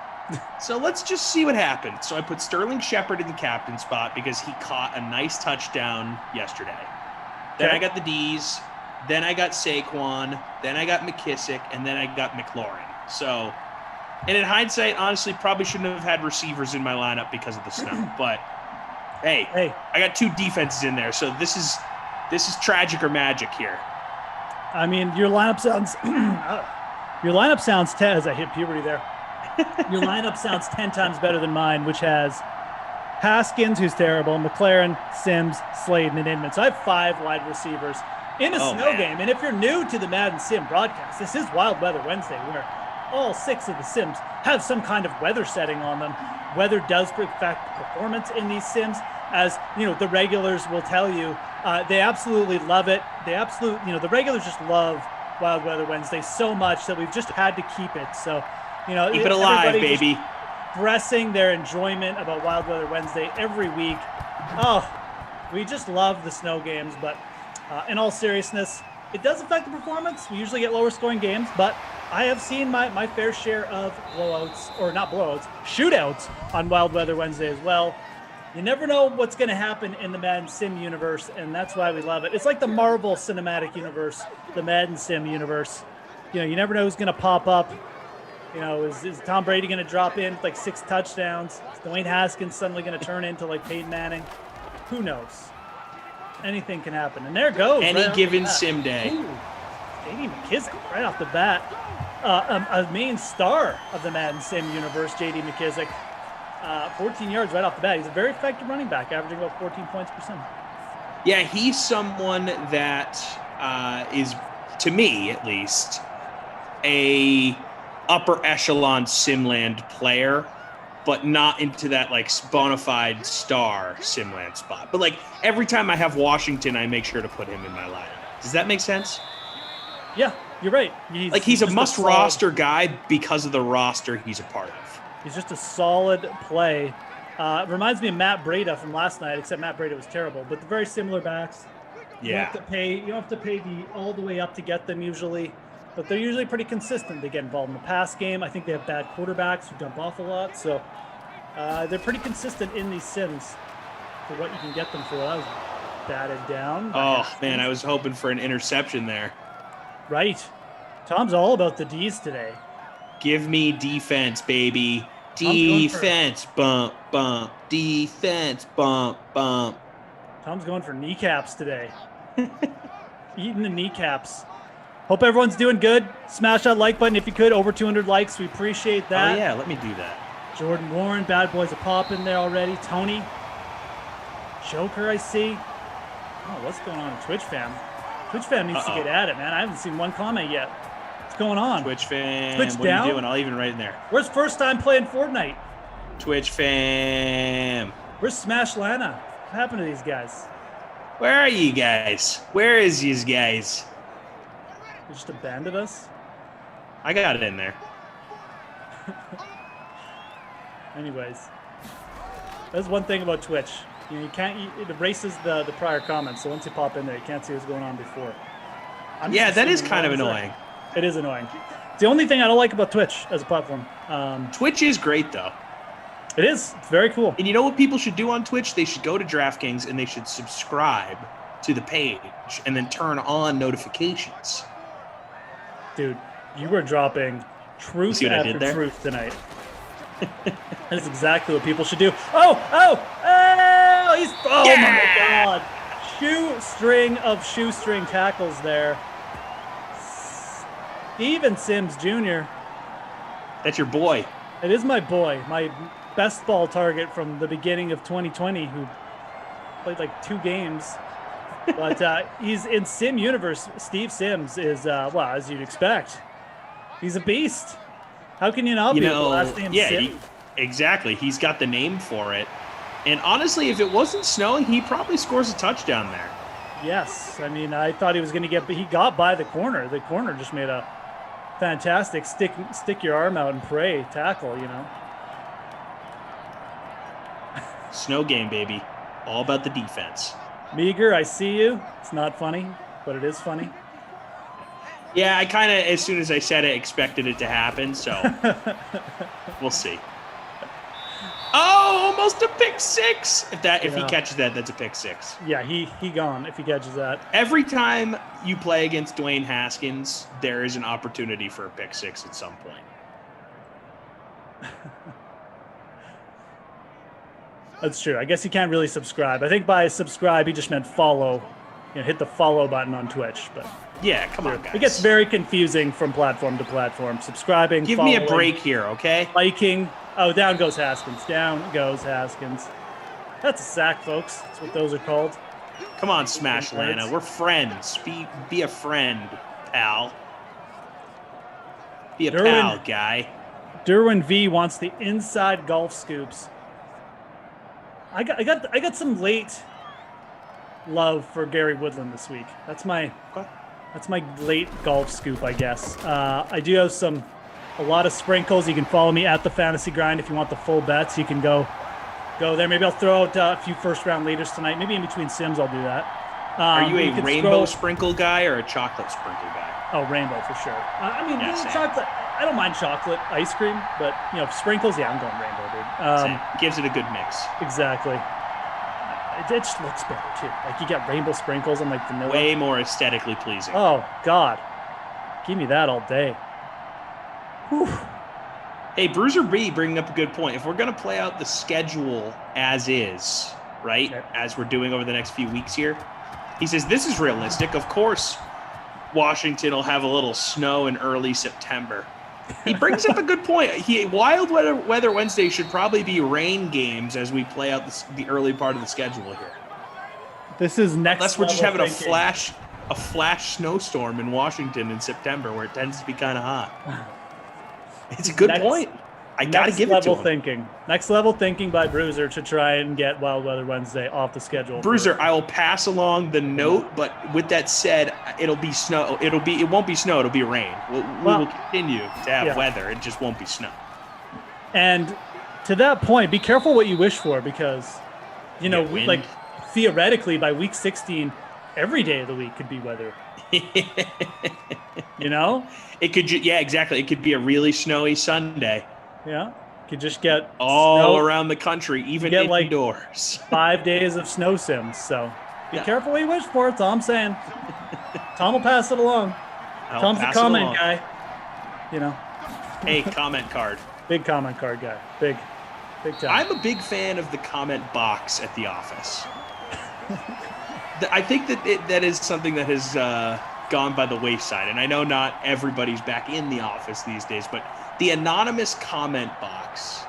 So let's just see what happens. So I put Sterling Shepard in the captain spot because he caught a nice touchdown yesterday. Then Okay. I got the D's. Then I got Saquon. Then I got McKissick. And then I got McLaurin. So, and in hindsight, honestly, probably shouldn't have had receivers in my lineup because of the snow. But hey, I got 2 defenses in there. So this is tragic or magic here. I mean, your lineup sounds 10 as I hit puberty there. Your lineup sounds 10 times better than mine, which has Haskins, who's terrible, McLaren, Sims, Slade, and Inman. So I have 5 wide receivers in a snow game. And if you're new to the Madden Sim broadcast, this is Wild Weather Wednesday, where all 6 of the Sims have some kind of weather setting on them. Weather does affect performance in these Sims, as the regulars will tell you. They absolutely love it. The regulars just love Wild Weather Wednesday so much that we've just had to keep it. So, Keep it alive, everybody just baby. Expressing their enjoyment about Wild Weather Wednesday every week. Oh, we just love the snow games. But in all seriousness, it does affect the performance. We usually get lower scoring games, but I have seen my fair share of shootouts on Wild Weather Wednesday as well. You never know what's going to happen in the Madden Sim universe, and that's why we love it. It's like the Marvel Cinematic Universe, the Madden Sim universe. You never know who's going to pop up. Is Tom Brady going to drop in with like 6 touchdowns? Is Dwayne Haskins suddenly going to turn into like Peyton Manning? Who knows? Anything can happen. And there it goes. Any right off given the bat. sim day. Ooh, J.D. McKissick right off the bat. A main star of the Madden Sim universe, J.D. McKissick. 14 yards right off the bat. He's a very effective running back, averaging about 14 points per sim. Yeah, he's someone that is, to me at least, a upper echelon Simland player, but not into that like bona fide star Simland spot. But like every time I have Washington, I make sure to put him in my lineup. Does that make sense? Yeah, you're right. just He's a must roster guy because of the roster he's a part of. He's just a solid play. Reminds me of Matt Breida from last night, except Matt Breida was terrible. But they're very similar backs. You don't have to pay all the way up to get them usually, but they're usually pretty consistent. They get involved in the pass game. I think they have bad quarterbacks who dump off a lot, so they're pretty consistent in these Sims for what you can get them for. That was batted down. Oh man, I was hoping for an interception there. Right. Tom's all about the D's today. Give me defense, baby. Defense, bump, bump. Defense, bump, bump. Tom's going for kneecaps today. Eating the kneecaps. Hope everyone's doing good. Smash that like button if you could. Over 200 likes. We appreciate that. Oh, yeah. Let me do that. Jordan Warren. Bad boys are popping there already. Tony. Joker, I see. Oh, what's going on in Twitch fam? Twitch fam needs to get at it, man. I haven't seen one comment yet. What's going on? Twitch fam. Twitch what down? are you doing? I'll even write in there. Where's first time playing Fortnite? Twitch fam. Where's Smash Lana? What happened to these guys? Where are you guys? Where is these guys? They just abandoned us? I got it in there. Anyways, that's one thing about Twitch. You can't. It erases the prior comments. So once you pop in there, you can't see what's going on before. Yeah, that is kind of annoying. It is annoying. It's the only thing I don't like about Twitch as a platform. Twitch is great though. It is. It's very cool. And you know what people should do on Twitch? They should go to DraftKings and they should subscribe to the page and then turn on notifications. Dude, you were dropping truth See what I after did there? truth tonight. That's exactly what people should do. Oh, he's, my God. Shoestring tackles there. Steven Sims Jr. That's your boy. It is my boy, my best ball target from the beginning of 2020, who played like 2 games. But he's in Sim Universe. Steve Sims is, well, as you'd expect, he's a beast. How can you not be? The last name Sim? Exactly. He's got the name for it. And honestly, if it wasn't snowing, he probably scores a touchdown there. Yes. I mean, I thought he was going to get, but he got by the corner. The corner just made a fantastic stick your arm out and pray tackle, you know. Snow game, baby. All about the defense. Meager, I see you. It's not funny, but it is funny. Yeah, I kind of, as soon as I said it, expected it to happen, so we'll see. Oh, almost a pick six. If he catches that, that's a pick six. Yeah, he gone if he catches that. Every time you play against Dwayne Haskins, there is an opportunity for a pick six at some point. That's true. I guess he can't really subscribe. I think by subscribe, he just meant follow. Hit the follow button on Twitch. But yeah, come on, guys. It gets very confusing from platform to platform. Subscribing, Give me a break here, okay? Liking. Oh, down goes Haskins. Down goes Haskins. That's a sack, folks. That's what those are called. Come on, Smash Lana. We're friends. Be a friend, pal. Be a pal, guy. Derwin V wants the inside golf scoops. I got some late love for Gary Woodland this week. That's my late golf scoop, I guess. I do have a lot of sprinkles. You can follow me at the Fantasy Grind if you want the full bets. You can go there. Maybe I'll throw out a few first round leaders tonight. Maybe in between Sims I'll do that. Are you a rainbow sprinkle guy or a chocolate sprinkle guy? Oh, rainbow for sure. I mean, same. chocolate. I don't mind chocolate ice cream, but sprinkles. Yeah, I'm going rainbow, dude. Gives it a good mix. Exactly. It just looks better too. Like you get rainbow sprinkles on like vanilla. Way more aesthetically pleasing. Oh God, give me that all day. Whew. Hey, Bruiser B bringing up a good point. If we're going to play out the schedule as is, right, as we're doing over the next few weeks here, he says this is realistic. Of course, Washington will have a little snow in early September. He brings up a good point. Wild Weather Wednesday should probably be rain games as we play out the early part of the schedule here. This is next. Unless we're just having a flash snowstorm in Washington in September where it tends to be kind of hot. It's a good point. I got to give it to him. Next level thinking by Bruiser to try and get Wild Weather Wednesday off the schedule. Bruiser, I will pass along the note, but with that said, it'll be snow. It won't be snow. It'll be rain. We will continue to have weather. It just won't be snow. And to that point, be careful what you wish for because, like theoretically by week 16, every day of the week could be weather. It could. Yeah, exactly. It could be a really snowy Sunday. Yeah, could just get all around the country, even indoors. Like 5 days of snow sims. So be careful what you wish for. That's all I'm saying. Tom will pass it along. Tom's the comment guy. Hey, comment card. Big comment card guy. Big time. I'm a big fan of the comment box at the office. I think that is something that has gone by the wayside, and I know not everybody's back in the office these days, but the anonymous comment box,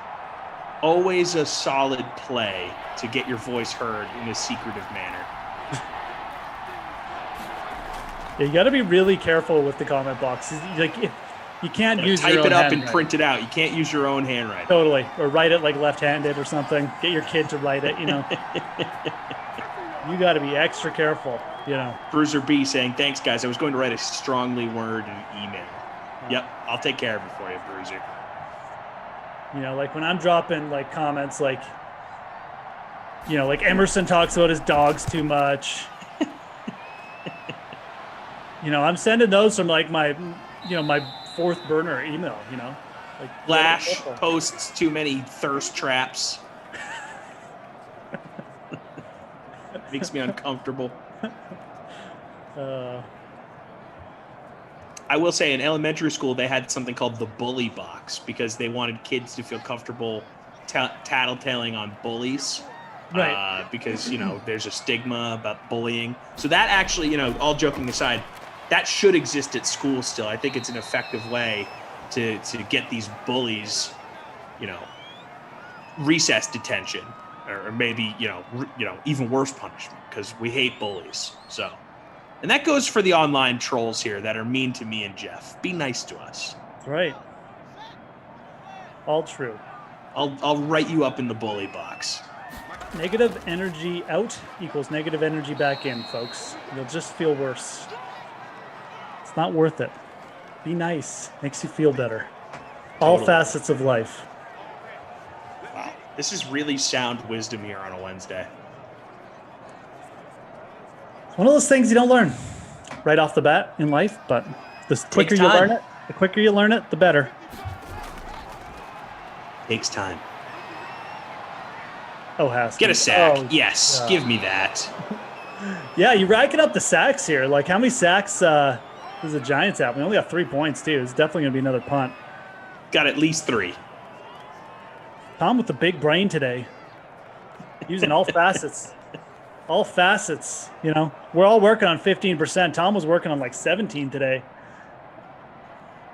always a solid play to get your voice heard in a secretive manner. You got to be really careful with the comment box. Like, you can't use type your own it up and handwriting. print it out. You can't use your own handwriting. Totally, or write it like left-handed or something. Get your kid to write it. You got to be extra careful, Bruiser B saying, thanks, guys. I was going to write a strongly worded email. Yep, I'll take care of it for you, Bruiser. Like when I'm dropping like comments like, like Emerson talks about his dogs too much. I'm sending those from like my, my fourth burner email, like Flash posts too many thirst traps. Makes me uncomfortable. I will say in elementary school, they had something called the bully box because they wanted kids to feel comfortable tattletaling on bullies. Right. Because, there's a stigma about bullying. So that actually, all joking aside, that should exist at school still. I think it's an effective way to get these bullies, recess detention. Or maybe, even worse punishment because we hate bullies. So, and that goes for the online trolls here that are mean to me and Jeff. Be nice to us. That's right. All true. I'll write you up in the bully box. Negative energy out equals negative energy back in, folks. You'll just feel worse. It's not worth it. Be nice. Makes you feel better. All facets of life. This is really sound wisdom here on a Wednesday. It's one of those things you don't learn right off the bat in life, but the quicker you learn it, the better. Takes time. Oh, Haskins. Get a sack. Oh, yes, give me that. Yeah, you're racking up the sacks here. Like, how many sacks does the Giants have? We only got 3 points, too. It's definitely going to be another punt. Got at least 3. Tom with the big brain today, using all facets. All facets, We're all working on 15%. Tom was working on like 17 today.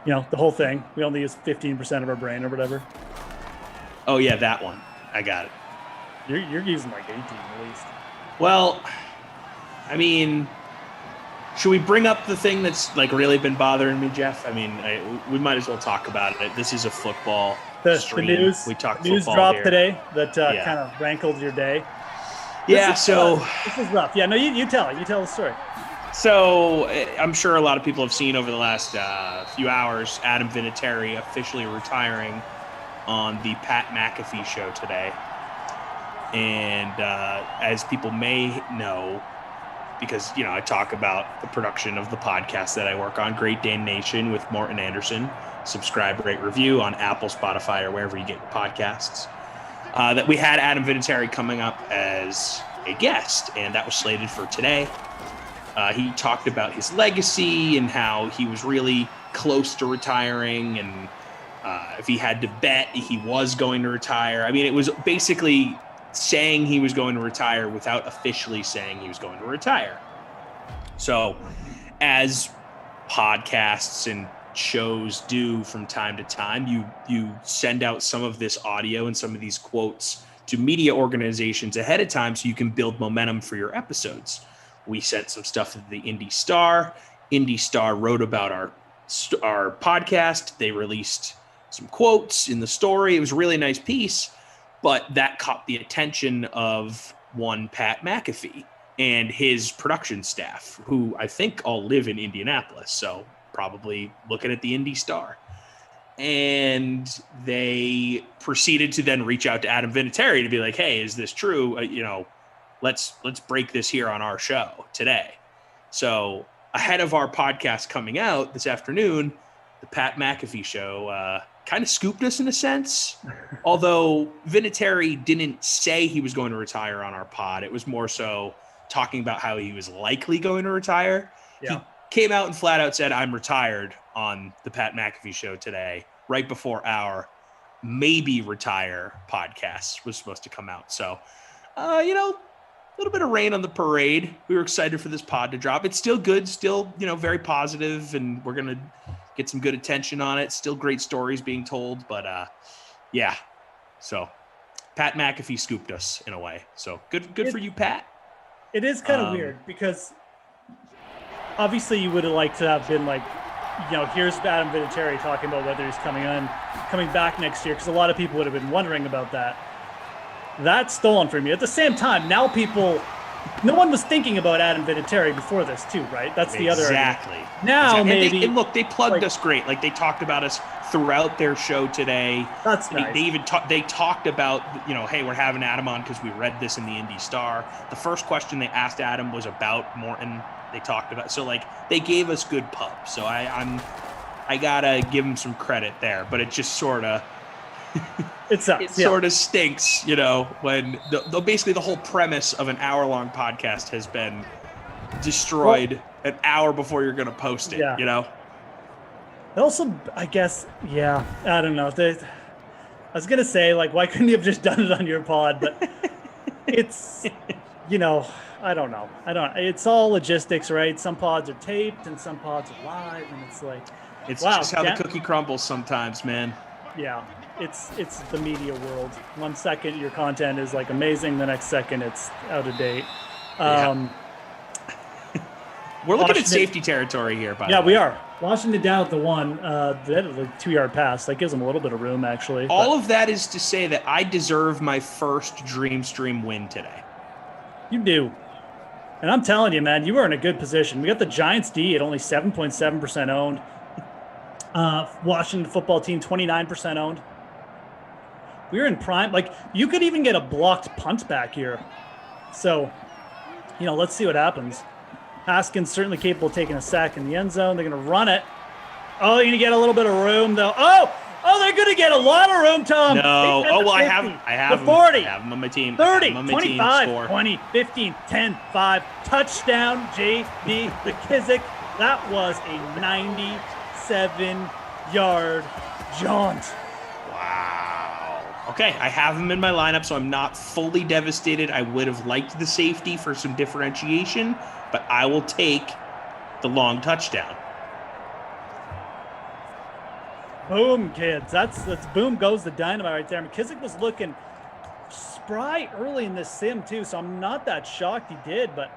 The whole thing. We only use 15% of our brain or whatever. Oh, yeah, that one. I got it. You're using like 18 at least. Well, I mean, should we bring up the thing that's like really been bothering me, Jeff? I mean, we might as well talk about it. This is a football stream. The news, we talk news football dropped here today that kind of rankled your day. This is rough. Yeah, no, you tell it. You tell the story. So I'm sure a lot of people have seen over the last few hours Adam Vinatieri officially retiring on the Pat McAfee show today. And as people may know, because, I talk about the production of the podcast that I work on, Great Dane Nation with Morton Anderson. Subscribe, rate, review on Apple, Spotify, or wherever you get your podcasts. That we had Adam Vinatieri coming up as a guest, and that was slated for today. He talked about his legacy and how he was really close to retiring, and if he had to bet, he was going to retire. I mean, it was basically saying he was going to retire without officially saying he was going to retire. So, as podcasts and shows do from time to time, you send out some of this audio and some of these quotes to media organizations ahead of time so you can build momentum for your episodes. We sent some stuff to the Indy Star. Indy Star wrote about our podcast. They released some quotes in the story. It was a really nice piece, but that caught the attention of one Pat McAfee and his production staff, who I think all live in Indianapolis. So probably looking at the Indy Star. And they proceeded to then reach out to Adam Vinatieri to be like, hey, is this true? Let's break this here on our show today. So ahead of our podcast coming out this afternoon, the Pat McAfee show kind of scooped us in a sense. Although Vinatieri didn't say he was going to retire on our pod. It was more so talking about how he was likely going to retire. Yeah. He came out and flat out said, I'm retired on the Pat McAfee show today, right before our maybe retire podcast was supposed to come out. So, a little bit of rain on the parade. We were excited for this pod to drop. It's still good, still, very positive, and we're going to get some good attention on it. Still great stories being told, but yeah. So Pat McAfee scooped us in a way. So good for you, Pat. It is kind of weird because obviously you would have liked to have been like, here's Adam Vinatieri talking about whether he's coming back next year, because a lot of people would have been wondering about that. That's stolen from you. At the same time, now people no one was thinking about Adam Vinatieri before this too, right? That's the other exactly. Now maybe. And look, they plugged us great. Like they talked about us throughout their show today. That's nice. They even they talked about, hey, we're having Adam on because we read this in the Indy Star. The first question they asked Adam was about Morton. They talked about, so like they gave us good pub. So I gotta give them some credit there, but it just sort of. It sort of stinks, when basically the whole premise of an hour-long podcast has been destroyed an hour before you're going to post it, Also, I guess, I don't know. I was going to say, like, why couldn't you have just done it on your pod? But it's, I don't know. It's all logistics, right? Some pods are taped and some pods are live, and it's like, it's just how the cookie crumbles sometimes, man. Yeah. It's the media world. 1 second your content is like amazing, the next second it's out of date. We're looking at safety territory here, by the way. Yeah, we are. Washington down at the 1. They had a 2-yard pass. That gives them a little bit of room, actually. All of that is to say that I deserve my first Dream Stream win today. You do. And I'm telling you, man, you are in a good position. We got the Giants D at only 7.7% owned. Washington football team, 29% owned. We're in prime. Like, you could even get a blocked punt back here. So, let's see what happens. Haskins certainly capable of taking a sack in the end zone. They're going to run it. Oh, they're going to get a little bit of room, though. Oh, they're going to get a lot of room, Tom. No. I have the 40. I have them on my team. 30, 25, 20, 15, 10, 5. Touchdown, J.D. McKissick. That was a 97-yard jaunt. Okay, I have him in my lineup, so I'm not fully devastated. I would have liked the safety for some differentiation, but I will take the long touchdown. Boom, kids. That's boom goes the dynamite right there. McKissick was looking spry early in this sim, too, so I'm not that shocked he did. But,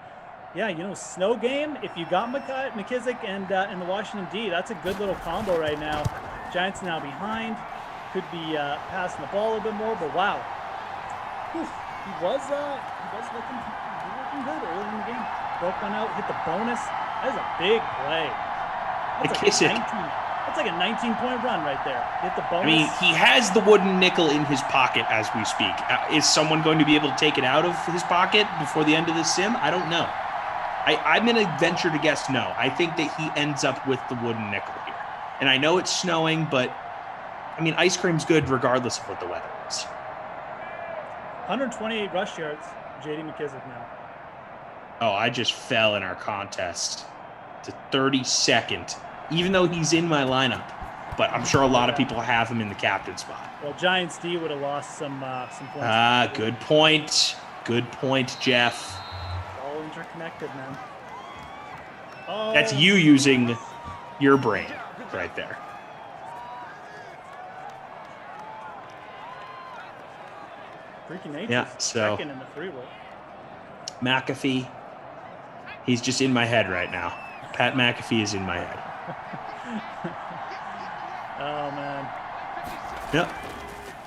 yeah, snow game, if you got McKissick and the Washington D, that's a good little combo right now. Giants now behind. Could be passing the ball a little bit more, but wow. He was looking good early in the game. Broke one out, hit the bonus. That is a big play. That's like a 19-point run right there. Hit the bonus. I mean, he has the wooden nickel in his pocket as we speak. Is someone going to be able to take it out of his pocket before the end of the sim? I don't know. I'm going to venture to guess no. I think that he ends up with the wooden nickel here. And I know it's snowing, but I mean, ice cream's good regardless of what the weather is. 128 rush yards, J.D. McKissick now. Oh, I just fell in our contest to 32nd, even though he's in my lineup. But I'm sure a lot of people have him in the captain spot. Well, Giants D would have lost some points. Good point. Good point, Jeff. It's all interconnected, man. That's you using your brain right there. Freaking nature. Yeah, so second in the 3-roll. McAfee, he's just in my head right now. Pat McAfee is in my head. Oh, man. Yep.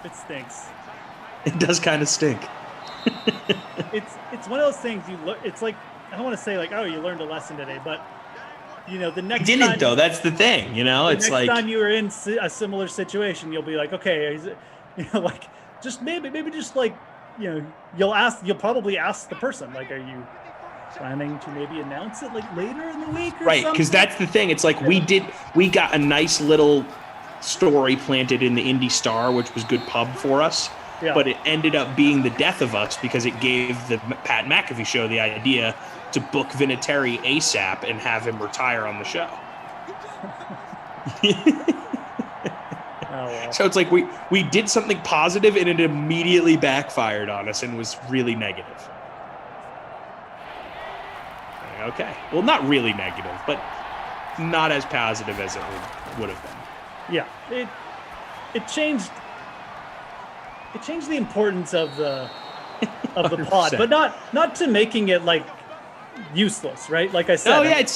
It stinks. It does kind of stink. It's one of those things you look. It's like, I don't want to say like, oh, you learned a lesson today, but the next he didn't though. That's the thing. It's like next time you were in a similar situation, you'll be like, okay, like just maybe just like you'll probably ask the person like, are you planning to maybe announce it like later in the week or right? Because that's the thing. It's like we got a nice little story planted in the Indy Star, which was good pub for us. Yeah. But it ended up being the death of us because it gave the Pat McAfee show the idea to book Vinatieri ASAP and have him retire on the show. So it's like we did something positive and it immediately backfired on us and was really negative. Okay. Well, not really negative, but not as positive as it would have been. Yeah. It changed the importance of the pod, but not to making it like useless, right? Like I said. Oh yeah, it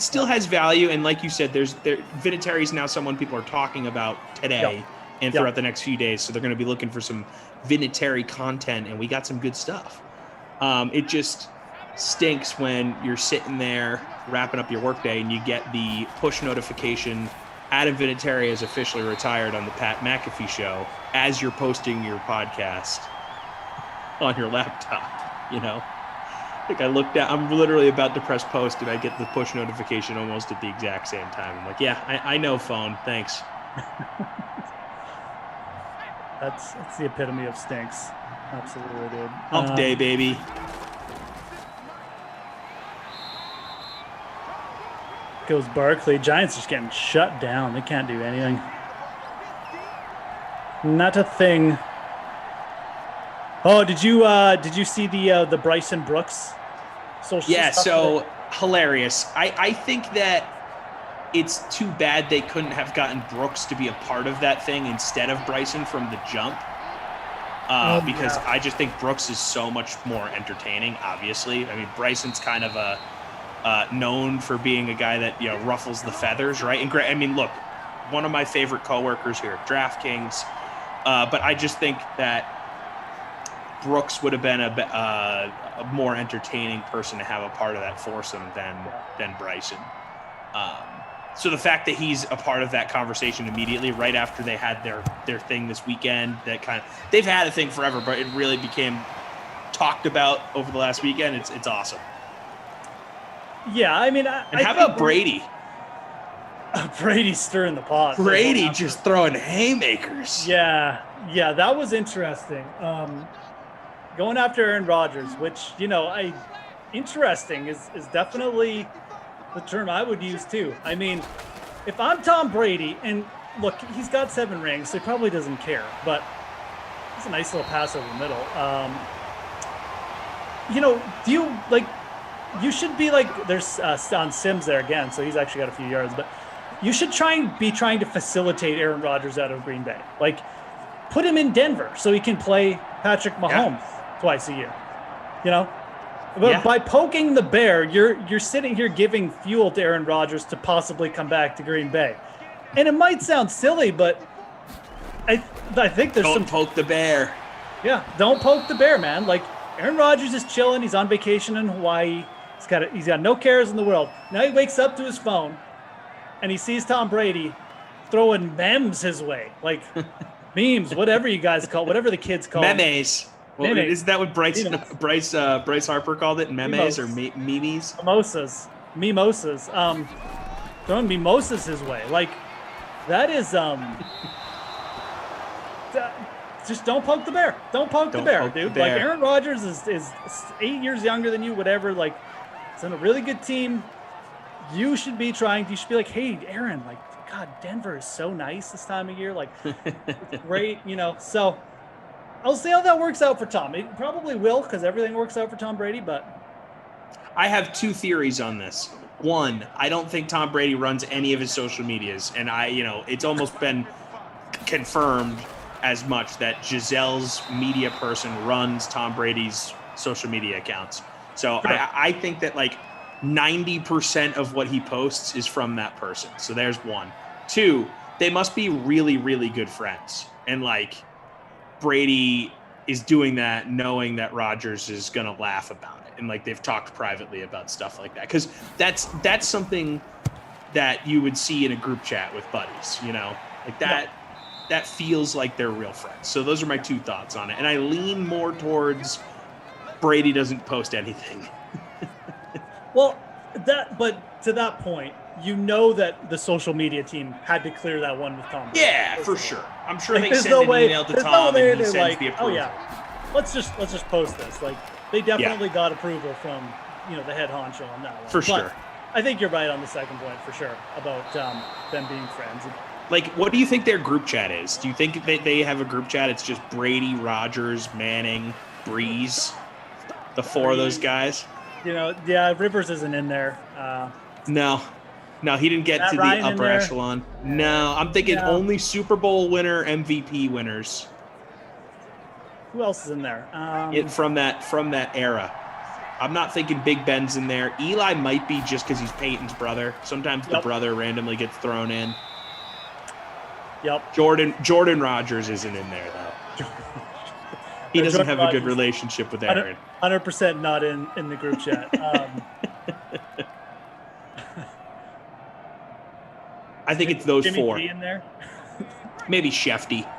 still has value, and like you said, Vinatieri is now someone people are talking about today and throughout the next few days, so they're going to be looking for some Vinatieri content, and we got some good stuff. It just stinks when you're sitting there wrapping up your workday and you get the push notification Adam Vinatieri is officially retired on the Pat McAfee show as you're posting your podcast on your laptop, you know? Like I looked at, I'm literally about to press post and I get the push notification almost at the exact same time. I'm like, yeah, I know phone. Thanks. That's the epitome of stinks. Absolutely, dude. Hump day, baby. Goes Barkley. Giants just getting shut down. They can't do anything. Not a thing. Oh, did you see the Bryson Brooks social Yeah, stuff so today? hilarious. I think that it's too bad they couldn't have gotten Brooks to be a part of that thing instead of Bryson from the jump. Because yeah. I just think Brooks is so much more entertaining, obviously. I mean, Bryson's kind of known for being a guy that, you know, ruffles the feathers, right? And I mean, look, one of my favorite coworkers here at DraftKings, but I just think that Brooks would have been a more entertaining person to have a part of that foursome than Bryson. So the fact that he's a part of that conversation immediately right after they had their thing this weekend, they've had a thing forever, but it really became talked about over the last weekend. It's awesome. Yeah, I mean, and how about Brady? Brady's stirring the pot. Brady just throwing haymakers. Yeah, that was interesting. Going after Aaron Rodgers, which, you know, interesting is definitely the term I would use too. I mean, if I'm Tom Brady, and look, he's got 7 rings, so he probably doesn't care, but it's a nice little pass over the middle. You know, you should be like, there's on Sims there again, so he's actually got a few yards, but you should trying to facilitate Aaron Rodgers out of Green Bay. Like, put him in Denver so he can play Patrick Mahomes twice a year. You know? But by poking the bear, you're sitting here giving fuel to Aaron Rodgers to possibly come back to Green Bay. And it might sound silly, but I think there's Don't poke the bear. Yeah, don't poke the bear, man. Like, Aaron Rodgers is chilling. He's on vacation in Hawaii. He's got no cares in the world. Now he wakes up to his phone, and he sees Tom Brady throwing memes his way, like memes, whatever you guys call, whatever the kids call memes. Well, memes. isn't that what Bryce Harper called it? Memes or memes? Mimosas. Throwing mimosas his way, like that is just don't poke the bear. Don't poke the bear, dude. Like, Aaron Rodgers is 8 years younger than you, whatever. Like, it's on a really good team. You should be like, hey, Aaron, like, God, Denver is so nice this time of year. Like, it's great, you know. So I'll see how that works out for Tom. It probably will, because everything works out for Tom Brady, but I have 2 theories on this. One, I don't think Tom Brady runs any of his social medias, and it's almost been confirmed as much that Giselle's media person runs Tom Brady's social media accounts. So sure. I think that like 90% of what he posts is from that person. So there's one. 2, they must be really, really good friends. And like Brady is doing that knowing that Rodgers is going to laugh about it. And like they've talked privately about stuff like that. Because that's something that you would see in a group chat with buddies, you know, like that. Yeah. That feels like they're real friends. So those are my 2 thoughts on it. And I lean more towards Brady doesn't post anything. Well, but to that point, you know that the social media team had to clear that one with Tom Brady. Yeah, for sure. I'm sure like, they send an email to Tom and he sends like, the approval. Oh yeah, let's just post this. Like, they definitely got approval from, you know, the head honcho on that one. For sure. I think you're right on the second point for sure about them being friends. Like, what do you think their group chat is? Do you think they have a group chat? It's just Brady, Rodgers, Manning, Breeze, the 4 of those guys? You know, yeah, Rivers isn't in there. No, he didn't get to the upper echelon. No, I'm thinking only Super Bowl winner, MVP winners. Who else is in there? From that era. I'm not thinking Big Ben's in there. Eli might be just because he's Peyton's brother. Sometimes the brother randomly gets thrown in. Yep. Jordan Rodgers isn't in there though. He doesn't have a good relationship with Aaron. 100% not in the group chat. I think it's those Jimmy 4. G in there? Maybe Shefty.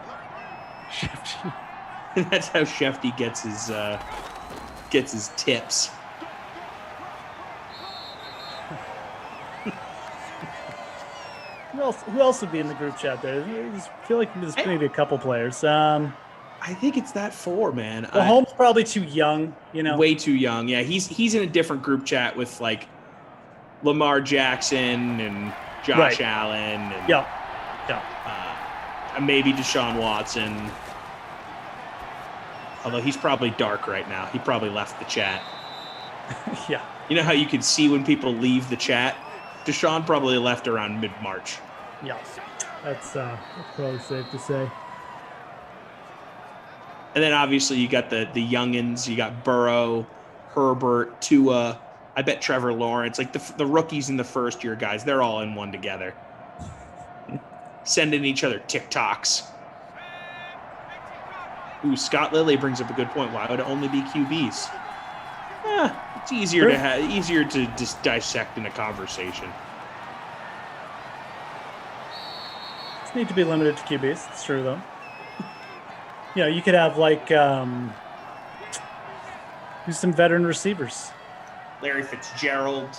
That's how Shefty gets his tips. Who else would be in the group chat there? I just feel like there's maybe a couple players. I think it's that 4, man. Well, Holmes probably too young, Way too young. Yeah, he's in a different group chat with like Lamar Jackson and Josh Allen and maybe Deshaun Watson. Although he's probably dark right now. He probably left the chat. Yeah. You know how you can see when people leave the chat? Deshaun probably left around mid-March. Yeah, that's probably safe to say. And then obviously you got the youngins. You got Burrow, Herbert, Tua. I bet Trevor Lawrence. Like the rookies and the first-year guys, they're all in one together. Sending each other TikToks. Ooh, Scott Lilly brings up a good point. Why would it only be QBs? It's easier to just dissect in a conversation. Just need to be limited to QBs. It's true though. You could have like some veteran receivers. Larry Fitzgerald.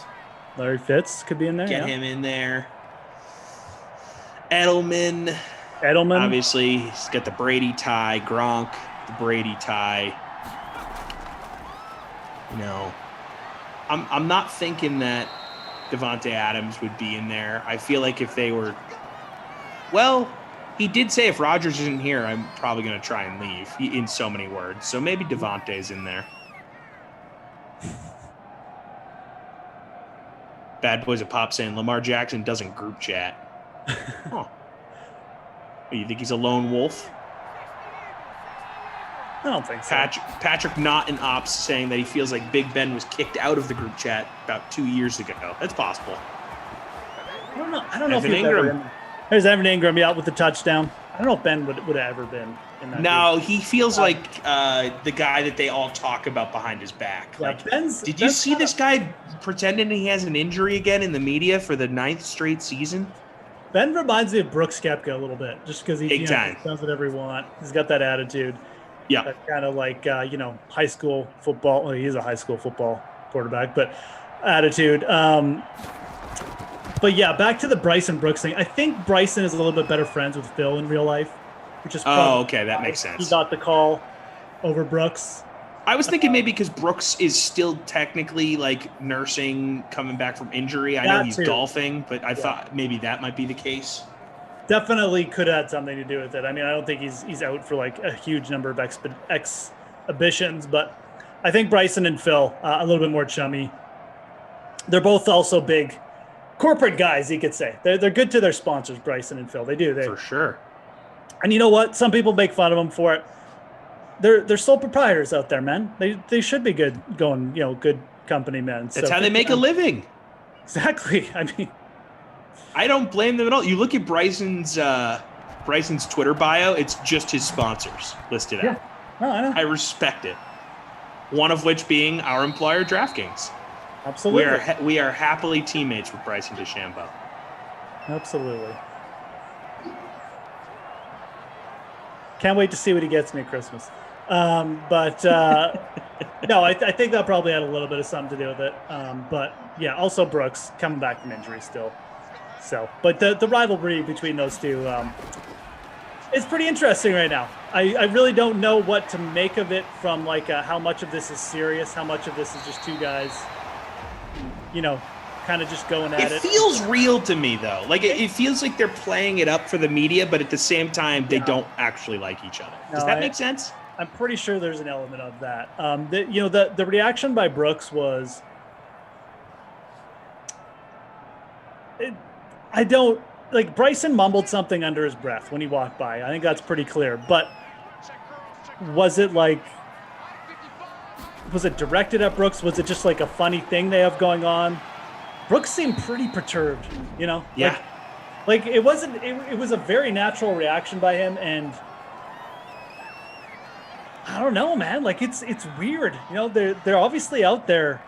Larry Fitz could be in there. Get him in there. Edelman. Obviously, he's got the Brady tie. Gronk, the Brady tie. I'm not thinking that Devontae Adams would be in there. I feel like if they were... Well, he did say if Rodgers isn't here, I'm probably going to try and leave, in so many words. So maybe Devontae's in there. Bad Boys of Pop saying Lamar Jackson doesn't group chat. Huh. You think he's a lone wolf? I don't think so. Patrick Not in Ops saying that he feels like Big Ben was kicked out of the group chat about 2 years ago. That's possible. I don't know. Evan Ingram. There's Evan Ingram, with the touchdown. I don't know if Ben would have ever been in that. No, he feels like the guy that they all talk about behind his back. Yeah, did you see this guy pretending he has an injury again in the media for the 9th straight season? Ben reminds me of Brooks Koepka a little bit, just because he does whatever he wants. He's got that attitude. Yeah. That kind of like, high school football. Well, he is a high school football quarterback, but attitude. But yeah, back to the Bryson Brooks thing. I think Bryson is a little bit better friends with Phil in real life, which is okay, that makes sense. He got the call over Brooks. I was thinking maybe because Brooks is still technically like nursing, coming back from injury. I know he's golfing, but I thought maybe that might be the case. Definitely could have had something to do with it. I mean, I don't think he's out for like a huge number of exhibitions, but I think Bryson and Phil a little bit more chummy. They're both also big corporate guys, you could say. They're good to their sponsors, Bryson and Phil. They do. For sure. And you know what? Some people make fun of them for it. They're sole proprietors out there, man. They should be good company men. That's how they make a living. Exactly. I mean, I don't blame them at all. You look at Bryson's Twitter bio, it's just his sponsors listed out. No, I know. I respect it. One of which being our employer, DraftKings. Absolutely. We are happily teammates with Bryson DeChambeau. Absolutely. Can't wait to see what he gets me at Christmas. No, I think that probably had a little bit of something to do with it. But yeah, also Brooks coming back from injury still. So, but the rivalry between those two is pretty interesting right now. I really don't know what to make of it from like how much of this is serious, how much of this is just two guys, kind of just going at it. It feels real to me though. Like it feels like they're playing it up for the media, but at the same time, they don't actually like each other. Does that make sense? I'm pretty sure there's an element of that. The reaction by Brooks was, Bryson mumbled something under his breath when he walked by. I think that's pretty clear. But was it directed at Brooks? Was it just like a funny thing they have going on? Brooks seemed pretty perturbed, Yeah. It wasn't. It was a very natural reaction by him, and I don't know, man. Like it's weird. You know, they're obviously out there.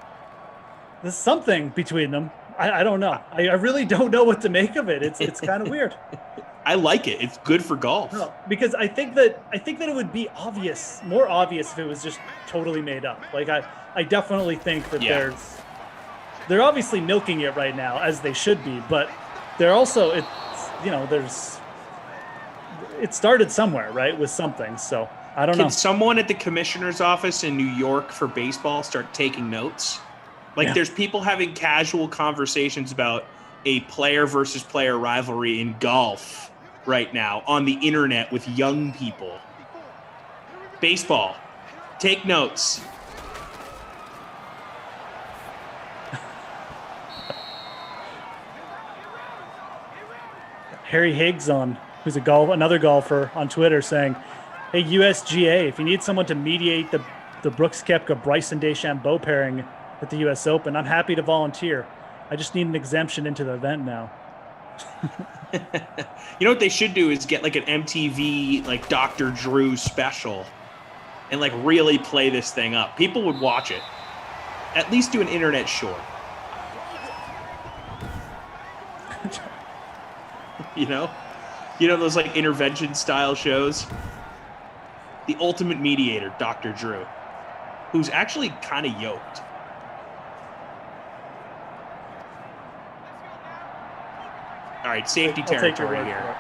There's something between them. I don't know. I really don't know what to make of it. It's kind of weird. I like it. It's good for golf. No, because I think that it would be more obvious if it was just totally made up. Like I definitely think that they're obviously milking it right now, as they should be, but they're also it started somewhere, right, with something. So I don't know. Can someone at the commissioner's office in New York for baseball start taking notes? Like there's people having casual conversations about a player versus player rivalry in golf right now on the internet with young people. Baseball, take notes. Harry Higgs who's another golfer on Twitter saying, "Hey USGA, if you need someone to mediate the Brooks Koepka Bryson DeChambeau pairing at the US Open, I'm happy to volunteer. I just need an exemption into the event now." You know what they should do is get like an MTV like Dr. Drew special and like really play this thing up. People would watch it. At least do an internet short. You know those like intervention style shows. The ultimate mediator, Dr. Drew, who's actually kind of yoked. All right, safety territory here.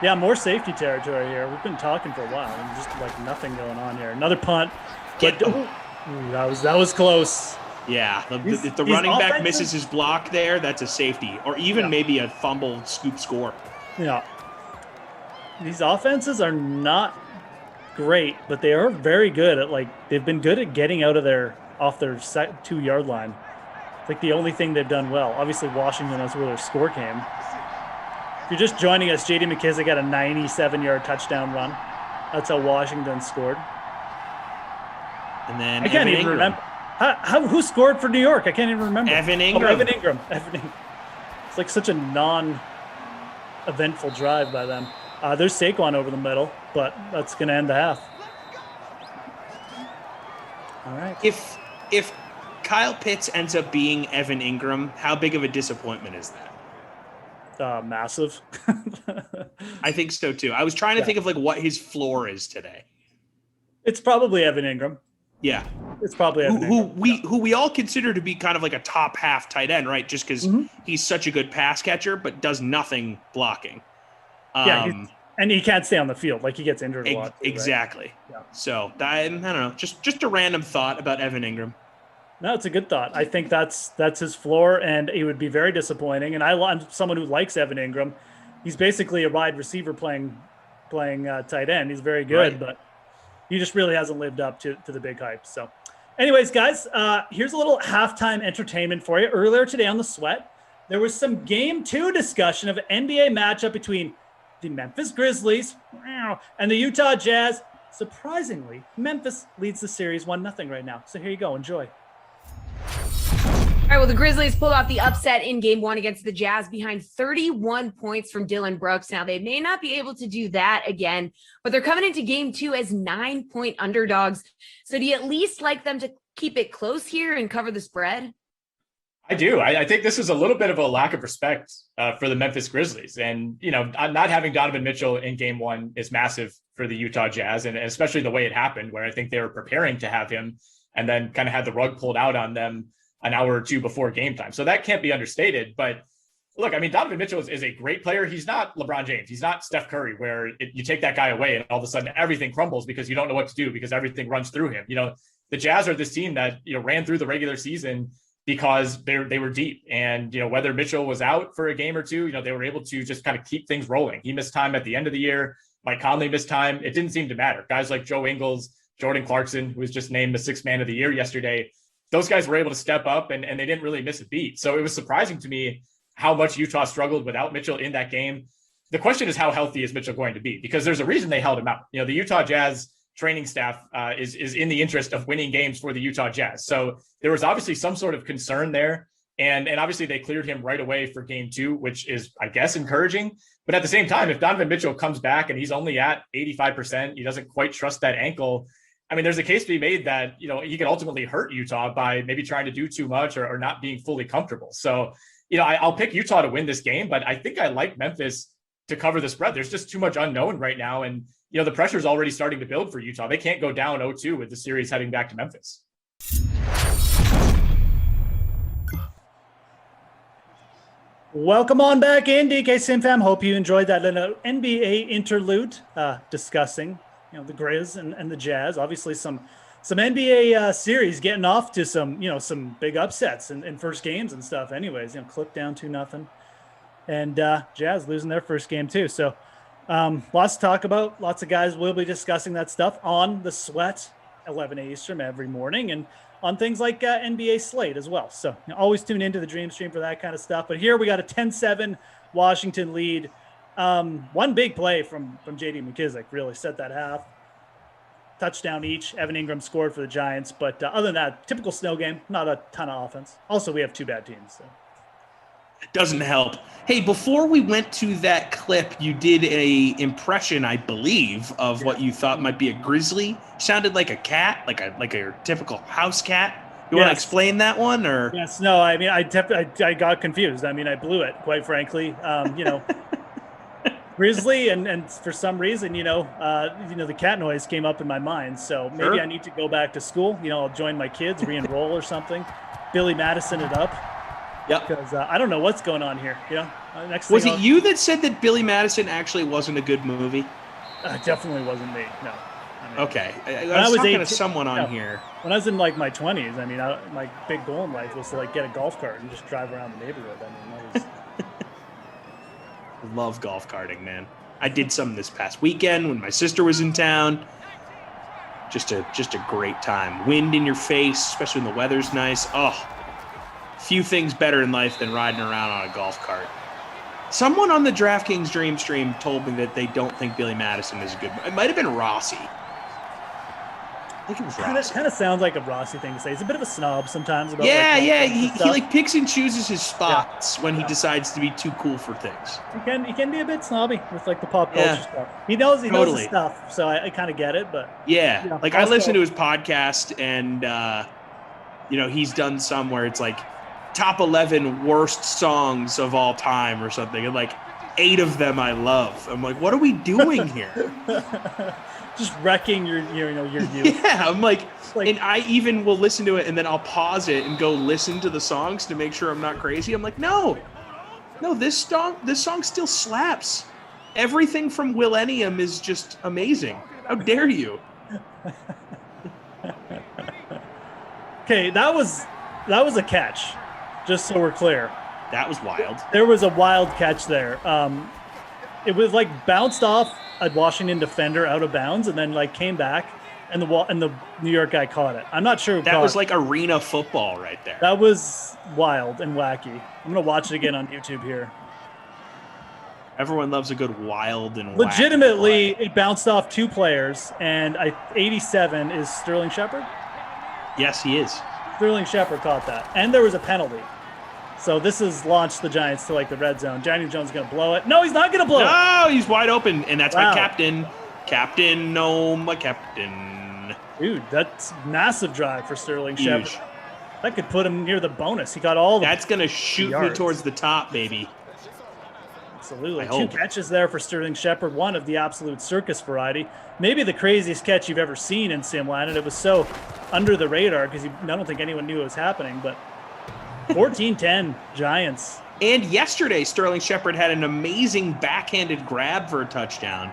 Yeah, more safety territory here. We've been talking for a while, and just like nothing going on here. Another punt. That was close. Yeah, if the running back misses his block there, that's a safety, or even maybe a fumble scoop score. Yeah. These offenses are not great, but they are very good at they've been good at getting out of off their 2-yard line. It's like the only thing they've done well. Obviously, Washington, that's where their score came. If you're just joining us, J.D. McKissick had a 97-yard touchdown run. That's how Washington scored. And then I can't even remember. Who scored for New York? I can't even remember. Evan Ingram. Oh, Evan Ingram. It's like such a non-eventful drive by them. There's Saquon over the middle, but that's going to end the half. All right. If Kyle Pitts ends up being Evan Ingram, how big of a disappointment is that? Massive. I think so too. I was trying to think of what his floor is today. It's probably Evan Ingram. Yeah, it's probably Evan who we all consider to be kind of like a top half tight end, right? Just because he's such a good pass catcher, but does nothing blocking. And he can't stay on the field. Like he gets injured a lot. Exactly. Right? Yeah. So I don't know. Just a random thought about Evan Ingram. No, it's a good thought. I think that's his floor, and it would be very disappointing. And I'm someone who likes Evan Ingram. He's basically a wide receiver playing tight end. He's very good, but he just really hasn't lived up to the big hype. So, anyways, guys, here's a little halftime entertainment for you. Earlier today on The Sweat, there was some Game 2 discussion of an NBA matchup between the Memphis Grizzlies and the Utah Jazz. Surprisingly, Memphis leads the series 1-0 right now. So here you go. Enjoy. All right, well, the Grizzlies pulled off the upset in Game 1 against the Jazz behind 31 points from Dillon Brooks. Now, they may not be able to do that again, but they're coming into Game 2 as 9-point underdogs. So do you at least like them to keep it close here and cover the spread? I do. I think this is a little bit of a lack of respect for the Memphis Grizzlies. And, not having Donovan Mitchell in Game 1 is massive for the Utah Jazz, and especially the way it happened, where I think they were preparing to have him and then kind of had the rug pulled out on them an hour or two before game time. So that can't be understated. But look, Donovan Mitchell is a great player. He's not LeBron James. He's not Steph Curry, where you take that guy away and all of a sudden everything crumbles because you don't know what to do because everything runs through him. The Jazz are this team that, ran through the regular season because they were deep. And, whether Mitchell was out for a game or two, they were able to just kind of keep things rolling. He missed time at the end of the year. Mike Conley missed time. It didn't seem to matter. Guys like Joe Ingles, Jordan Clarkson, who was just named the 6th man of the year yesterday, those guys were able to step up and they didn't really miss a beat. So it was surprising to me how much Utah struggled without Mitchell in that game. The question is, how healthy is Mitchell going to be? Because there's a reason they held him out. The Utah Jazz training staff is in the interest of winning games for the Utah Jazz. So there was obviously some sort of concern there. And obviously they cleared him right away for Game 2, which is, I guess, encouraging. But at the same time, if Donovan Mitchell comes back and he's only at 85%, he doesn't quite trust that ankle, I mean, there's a case to be made that, he could ultimately hurt Utah by maybe trying to do too much or not being fully comfortable. So, I'll pick Utah to win this game, but I think I like Memphis to cover the spread. There's just too much unknown right now. And, the pressure is already starting to build for Utah. They can't go down 0-2 with the series heading back to Memphis. Welcome on back in, DK SimFam. Hope you enjoyed that little NBA interlude discussing, the Grizz and the Jazz. Obviously, some NBA series getting off to some big upsets in first games and stuff. Anyways, Clip down 2-0, and Jazz losing their first game too. So lots to talk about. Lots of guys will be discussing that stuff on the Sweat, 11 Eastern every morning, and on things like NBA Slate as well. So always tune into the Dream Stream for that kind of stuff. But here we got a 10-7 Washington lead. One big play from J.D. McKissick really set that half. Touchdown each. Evan Ingram scored for the Giants. But other than that, typical snow game, not a ton of offense. Also, we have 2 bad teams. So. Doesn't help. Hey, before we went to that clip, you did a impression, I believe, of what you thought might be a grizzly. Sounded like a cat, like a typical house cat. You want to explain that one, or? Yes. No. I mean, I got confused. I mean, I blew it, quite frankly. Grizzly, and for some reason, the cat noise came up in my mind. So maybe I need to go back to school. I'll join my kids, re-enroll or something. Billy Madison it up. Yep. Because I don't know what's going on here. Was it you that said that Billy Madison actually wasn't a good movie? Definitely wasn't me. No. Okay. I was talking to someone on here. When I was in my 20s, I mean, my big goal in life was to get a golf cart and just drive around the neighborhood. I mean, that was. Love golf carting, man. I did some this past weekend when my sister was in town. Just a great time. Wind in your face, especially when the weather's nice. Oh. Few things better in life than riding around on a golf cart. Someone on the DraftKings Dream Stream told me that they don't think Billy Madison is a good. It might have been Rossi. I think it was Rossi. Kind of sounds like a Rossi thing to say. He's a bit of a snob sometimes. About He picks and chooses his spots when he decides to be too cool for things. He can be a bit snobby with the pop culture stuff. He knows his stuff, so I kind of get it. But I listened to his podcast, and he's done some where it's top 11 worst songs of all time or something, and 8 of them I love. I'm like, what are we doing here? Just wrecking your youth. Yeah, I'm and I even will listen to it and then I'll pause it and go listen to the songs to make sure I'm not crazy. I'm like, no, this song still slaps. Everything from Millennium is just amazing. How dare you? Okay, that was a catch. Just so we're clear. That was wild. There was a wild catch there. It was bounced off a Washington defender out of bounds and then came back and the New York guy caught it. I'm not sure who that was arena football right there. That was wild and wacky. I'm going to watch it again on YouTube here. Everyone loves a good wild and legitimately it bounced off 2 players, and 87 is Sterling Shepard. Yes, he is. Sterling Shepard caught that, and there was a penalty. So this has launched the Giants to the red zone. Daniel Jones is going to blow it. No, he's not going to blow it. No, he's wide open, and that's my captain. Captain, no, my captain. Dude, that's massive drive for Sterling Shepard. That could put him near the bonus. He got all the. That's going to shoot me towards the top, baby. Absolutely. 2 catches there for Sterling Shepard, one of the absolute circus variety. Maybe the craziest catch you've ever seen in Simland, and it was so under the radar because I don't think anyone knew it was happening, but 14-10 Giants. And yesterday, Sterling Shepard had an amazing backhanded grab for a touchdown.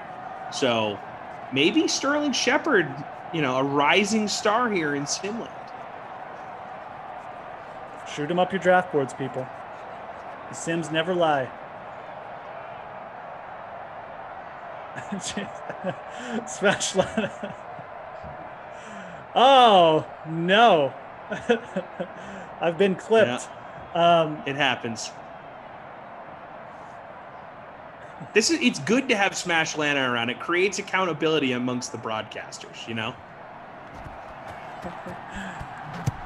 So maybe Sterling Shepard, a rising star here in Simland. Shoot him up your draft boards, people. The Sims never lie. Smash line. Oh no. I've been clipped. Yeah. It happens. It's good to have Smash Lana around. It creates accountability amongst the broadcasters,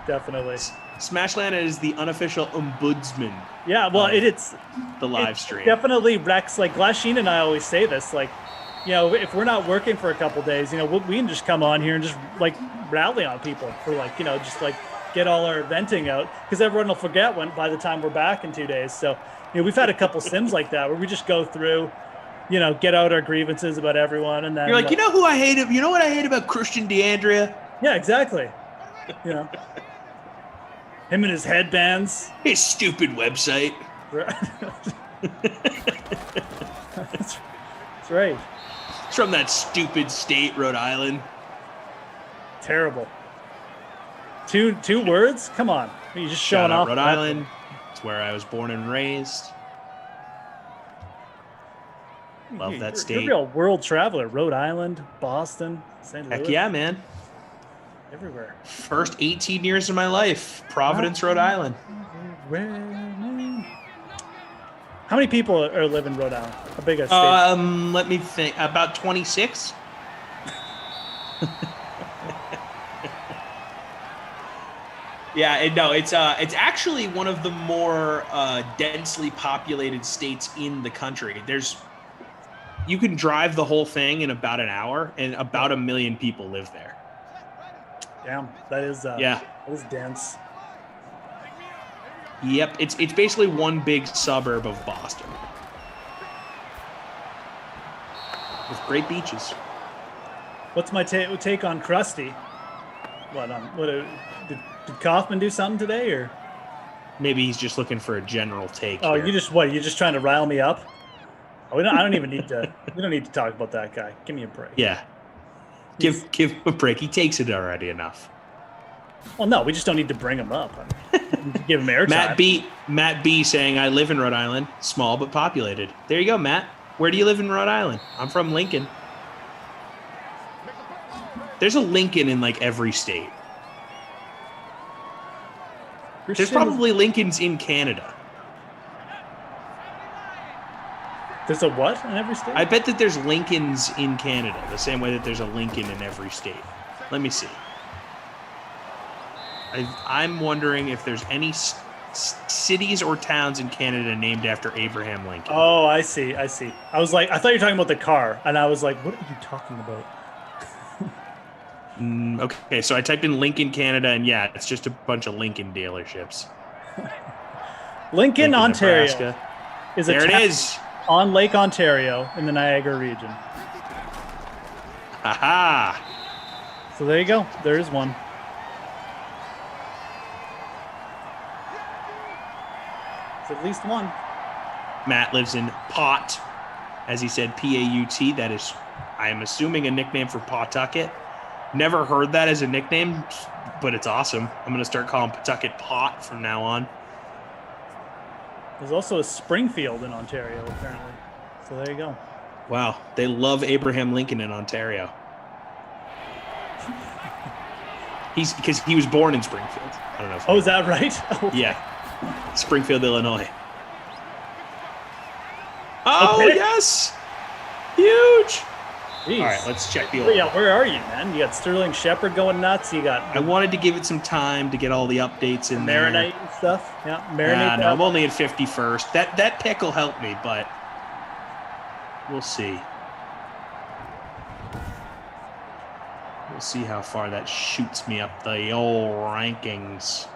Definitely. Smash Lana is the unofficial ombudsman. Yeah, well, it's the live stream. Definitely Rex. Glasheen and I always say this. if we're not working for a couple days, we can just come on here and just like rally on people for like, just like get all our venting out, because everyone will forget by the time we're back in 2 days. So, we've had a couple sims like that where we just go through, get out our grievances about everyone. And then you're like, who I hate? You know what I hate about Christian DeAndrea? Yeah, exactly. Him and his headbands. His stupid website. That's right. It's from that stupid state, Rhode Island. Terrible. Two words? Come on. You're just showing off. Rhode Island. It's where I was born and raised. Love that state. You're a real world traveler. Rhode Island, Boston, St. Louis. Heck yeah, man. Everywhere. First 18 years of my life, Providence, Rhode Island. How many people live in Rhode Island? How big a state? Let me think. About 26. Yeah, it's actually one of the more densely populated states in the country. You can drive the whole thing in about an hour, and about 1 million people live there. Damn, that is that is dense. Yep, it's basically one big suburb of Boston with great beaches. What's my take on Krusty? Did Kaufman do something today, or maybe he's just looking for a general take? Oh, here. you're just trying to rile me up? Oh, I don't even need to. We don't need to talk about that guy. Give me a break. Yeah, give him a break. He takes it already enough. Well, no, we just don't need to bring him up. Give him airtime. Matt B saying, I live in Rhode Island, small but populated. There you go, Matt. Where do you live in Rhode Island? I'm from Lincoln. There's a Lincoln in like every state. There's probably Lincolns in Canada. There's a what in every state? I bet that there's Lincolns in Canada, the same way that there's a Lincoln in every state. Let me see. I'm wondering if there's any cities or towns in Canada named after Abraham Lincoln. Oh, I see. I thought you were talking about the car, and I was like, what are you talking about? Okay, so I typed in Lincoln, Canada, and yeah, it's just a bunch of Lincoln dealerships. Lincoln, Ontario. Nebraska. There it is. On Lake Ontario in the Niagara region. Aha! So there you go. There is one. It's at least one. Matt lives in Pot, as he said, P-A-U-T. That is, I am assuming, a nickname for Pawtucket. Never heard that as a nickname, but it's awesome. I'm going to start calling Pawtucket Pot from now on. There's also a Springfield in Ontario, apparently. So there you go. Wow, they love Abraham Lincoln in Ontario. Because he was born in Springfield. I don't know. Oh, is that right? Okay. Yeah, Springfield, Illinois. Oh, okay. Yes! Huge! Jeez. All right, let's check the order. Yeah, where are you, man? You got Sterling Shepard going nuts. You got. I wanted to give it some time to get all the updates in there. Marinate and stuff. Yeah, marinate. No, I'm only at 51st. That pick will help me, but we'll see. We'll see how far that shoots me up the old rankings.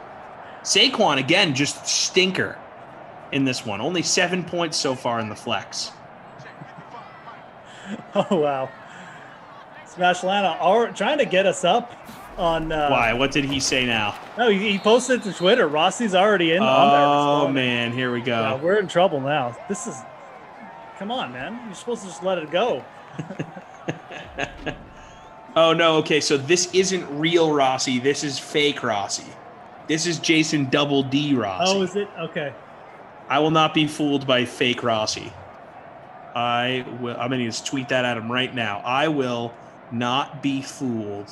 Saquon again, just stinker in this one. Only 7 points so far in the flex. Oh, wow. Smash Lana trying to get us up on... Why? What did he say now? No, he posted to Twitter. Rossi's already on there. Oh, man. Here we go. Yeah, we're in trouble now. This is... Come on, man. You're supposed to just let it go. Oh, no. Okay, so this isn't real Rossi. This is fake Rossi. This is Jason Double D Rossi. Oh, is it? Okay. I will not be fooled by fake Rossi. I'm going to just tweet that at him right now. I will not be fooled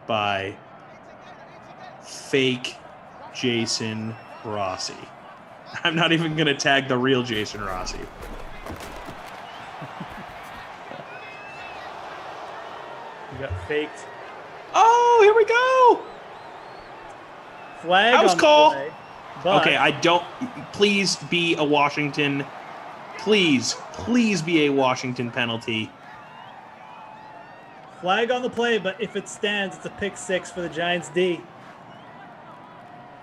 by fake Jason Rossi. I'm not even going to tag the real Jason Rossi. You got faked. Oh, here we go. Flag. That was call. But... Okay, I don't. Please be a Washington. Please be a Washington penalty. Flag on the play, but if it stands, it's a pick 6 for the Giants D.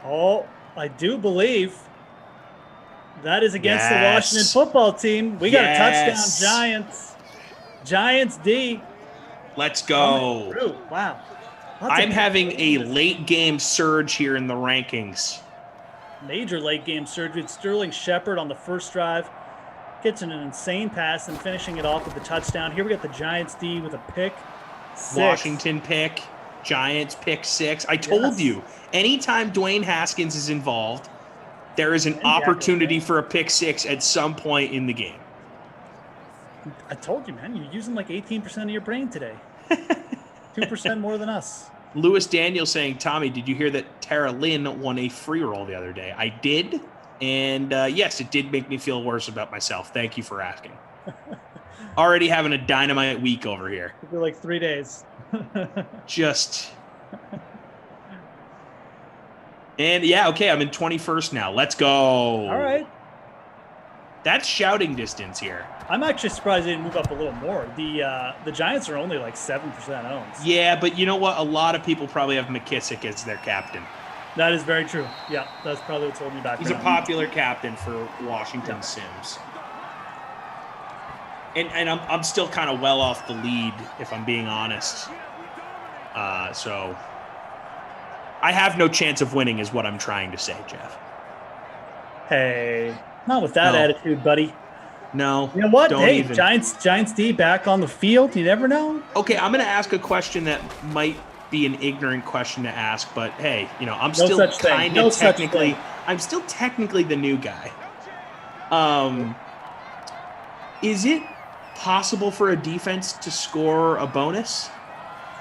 Oh, I do believe that is against the Washington football team. We got a touchdown, Giants. Giants D. Let's go. Wow. I'm having a late game surge here in the rankings. Major late game surge with Sterling Shepard on the first drive. Gets an insane pass and finishing it off with the touchdown. Here we got the Giants D with a pick 6. Washington pick, Giants pick 6. I told you, anytime Dwayne Haskins is involved, there is an opportunity for a pick 6 at some point in the game. I told you, man, you're using like 18% of your brain today. 2% more than us. Lewis Daniel saying, Tommy, did you hear that Tara Lynn won a free roll the other day? I did. And yes, it did make me feel worse about myself. Thank you for asking. Already having a dynamite week over here. For like 3 days. Just. And yeah, okay, I'm in 21st now. Let's go. All right. That's shouting distance here. I'm actually surprised they didn't move up a little more. The Giants are only like 7% owned. Yeah, but you know what? A lot of people probably have McKissick as their captain. That is very true. Yeah, that's probably what's holding me back. He's a popular captain for Washington Sims. And I'm still kind of well off the lead, if I'm being honest. So I have no chance of winning is what I'm trying to say, Jeff. Hey, not with that attitude, buddy. No. You know what? Hey, even. Giants D back on the field. You never know. Okay, I'm going to ask a question that might be an ignorant question to ask, but hey, you know, I'm still kind of technically, I'm still technically the new guy. Is it possible for a defense to score a bonus?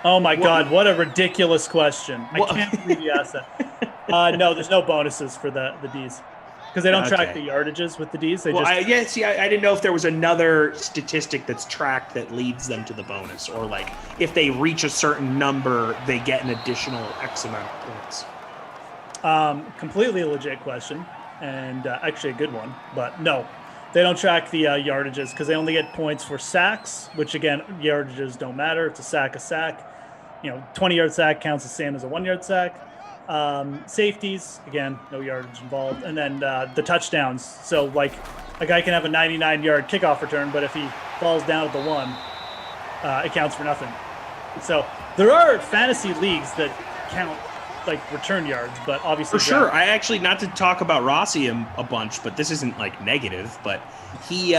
Oh my God, what a ridiculous question. I can't believe you asked that. No, there's no bonuses for the Ds. Because they don't track the yardages with the Ds. They I didn't know if there was another statistic that's tracked that leads them to the bonus, or like if they reach a certain number, they get an additional X amount of points. Completely a legit question, and actually a good one. But no, they don't track the yardages because they only get points for sacks, which again, yardages don't matter. It's a sack. You know, 20-yard sack counts the same as a 1-yard sack. Safeties, again, no yardage involved, and then the touchdowns. So like a guy can have a 99-yard kickoff return, but if he falls down at the 1, it counts for nothing. So there are fantasy leagues that count like return yards, but obviously for sure. I actually, not to talk about Rossi a bunch, but this isn't like negative, but he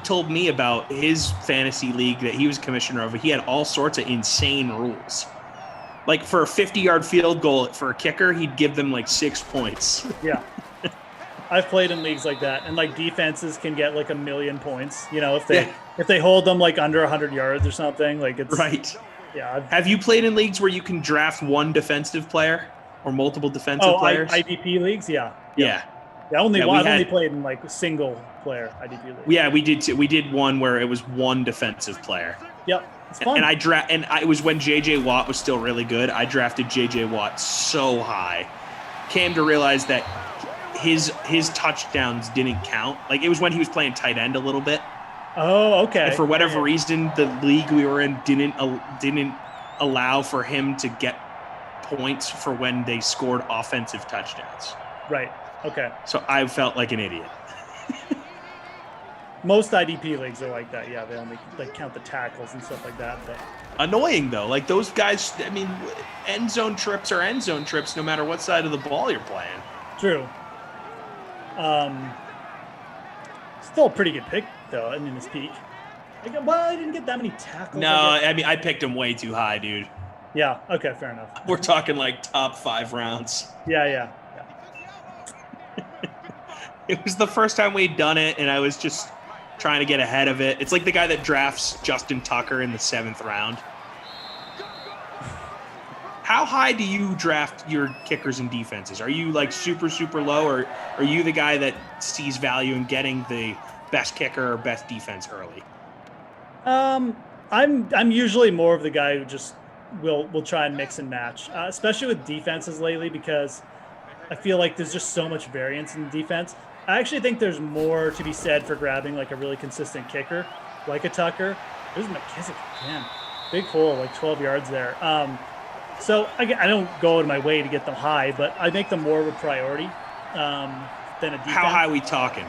told me about his fantasy league that he was commissioner over. He had all sorts of insane rules. Like for a 50-yard field goal for a kicker, he'd give them like 6 points. Yeah. I've played in leagues like that, and like defenses can get like 1 million points. You know, if they hold them like under 100 yards or something, like it's right. Yeah. Have you played in leagues where you can draft one defensive player or multiple defensive players? IDP leagues, yeah. Yeah. I've only played in like single player IDP leagues. Yeah, we did too. We did one where it was one defensive player. Yep. It's fun. And it was when JJ Watt was still really good. I drafted JJ Watt so high. Came to realize that his touchdowns didn't count. Like it was when he was playing tight end a little bit. Oh, okay. And for whatever reason, the league we were in didn't allow for him to get points for when they scored offensive touchdowns. Right. Okay. So I felt like an idiot. Most IDP leagues are like that. Yeah, they only like count the tackles and stuff like that. But annoying though, like those guys. I mean, end zone trips are end zone trips, no matter what side of the ball you're playing. True. Still a pretty good pick though. I mean, his peak. I didn't get that many tackles. No, I mean I picked him way too high, dude. Yeah. Okay. Fair enough. We're talking like top 5 rounds. Yeah. It was the first time we'd done it, and I was just trying to get ahead of it. It's like the guy that drafts Justin Tucker in the 7th round. How high do you draft your kickers and defenses? Are you like super, super low, or are you the guy that sees value in getting the best kicker or best defense early? I'm usually more of the guy who just will try and mix and match, especially with defenses lately, because I feel like there's just so much variance in defense. I actually think there's more to be said for grabbing like a really consistent kicker, like a Tucker. There's McKissick again. Big hole, like 12 yards there. So I don't go out of my way to get them high, but I make them more of a priority than a defense. How high are we talking?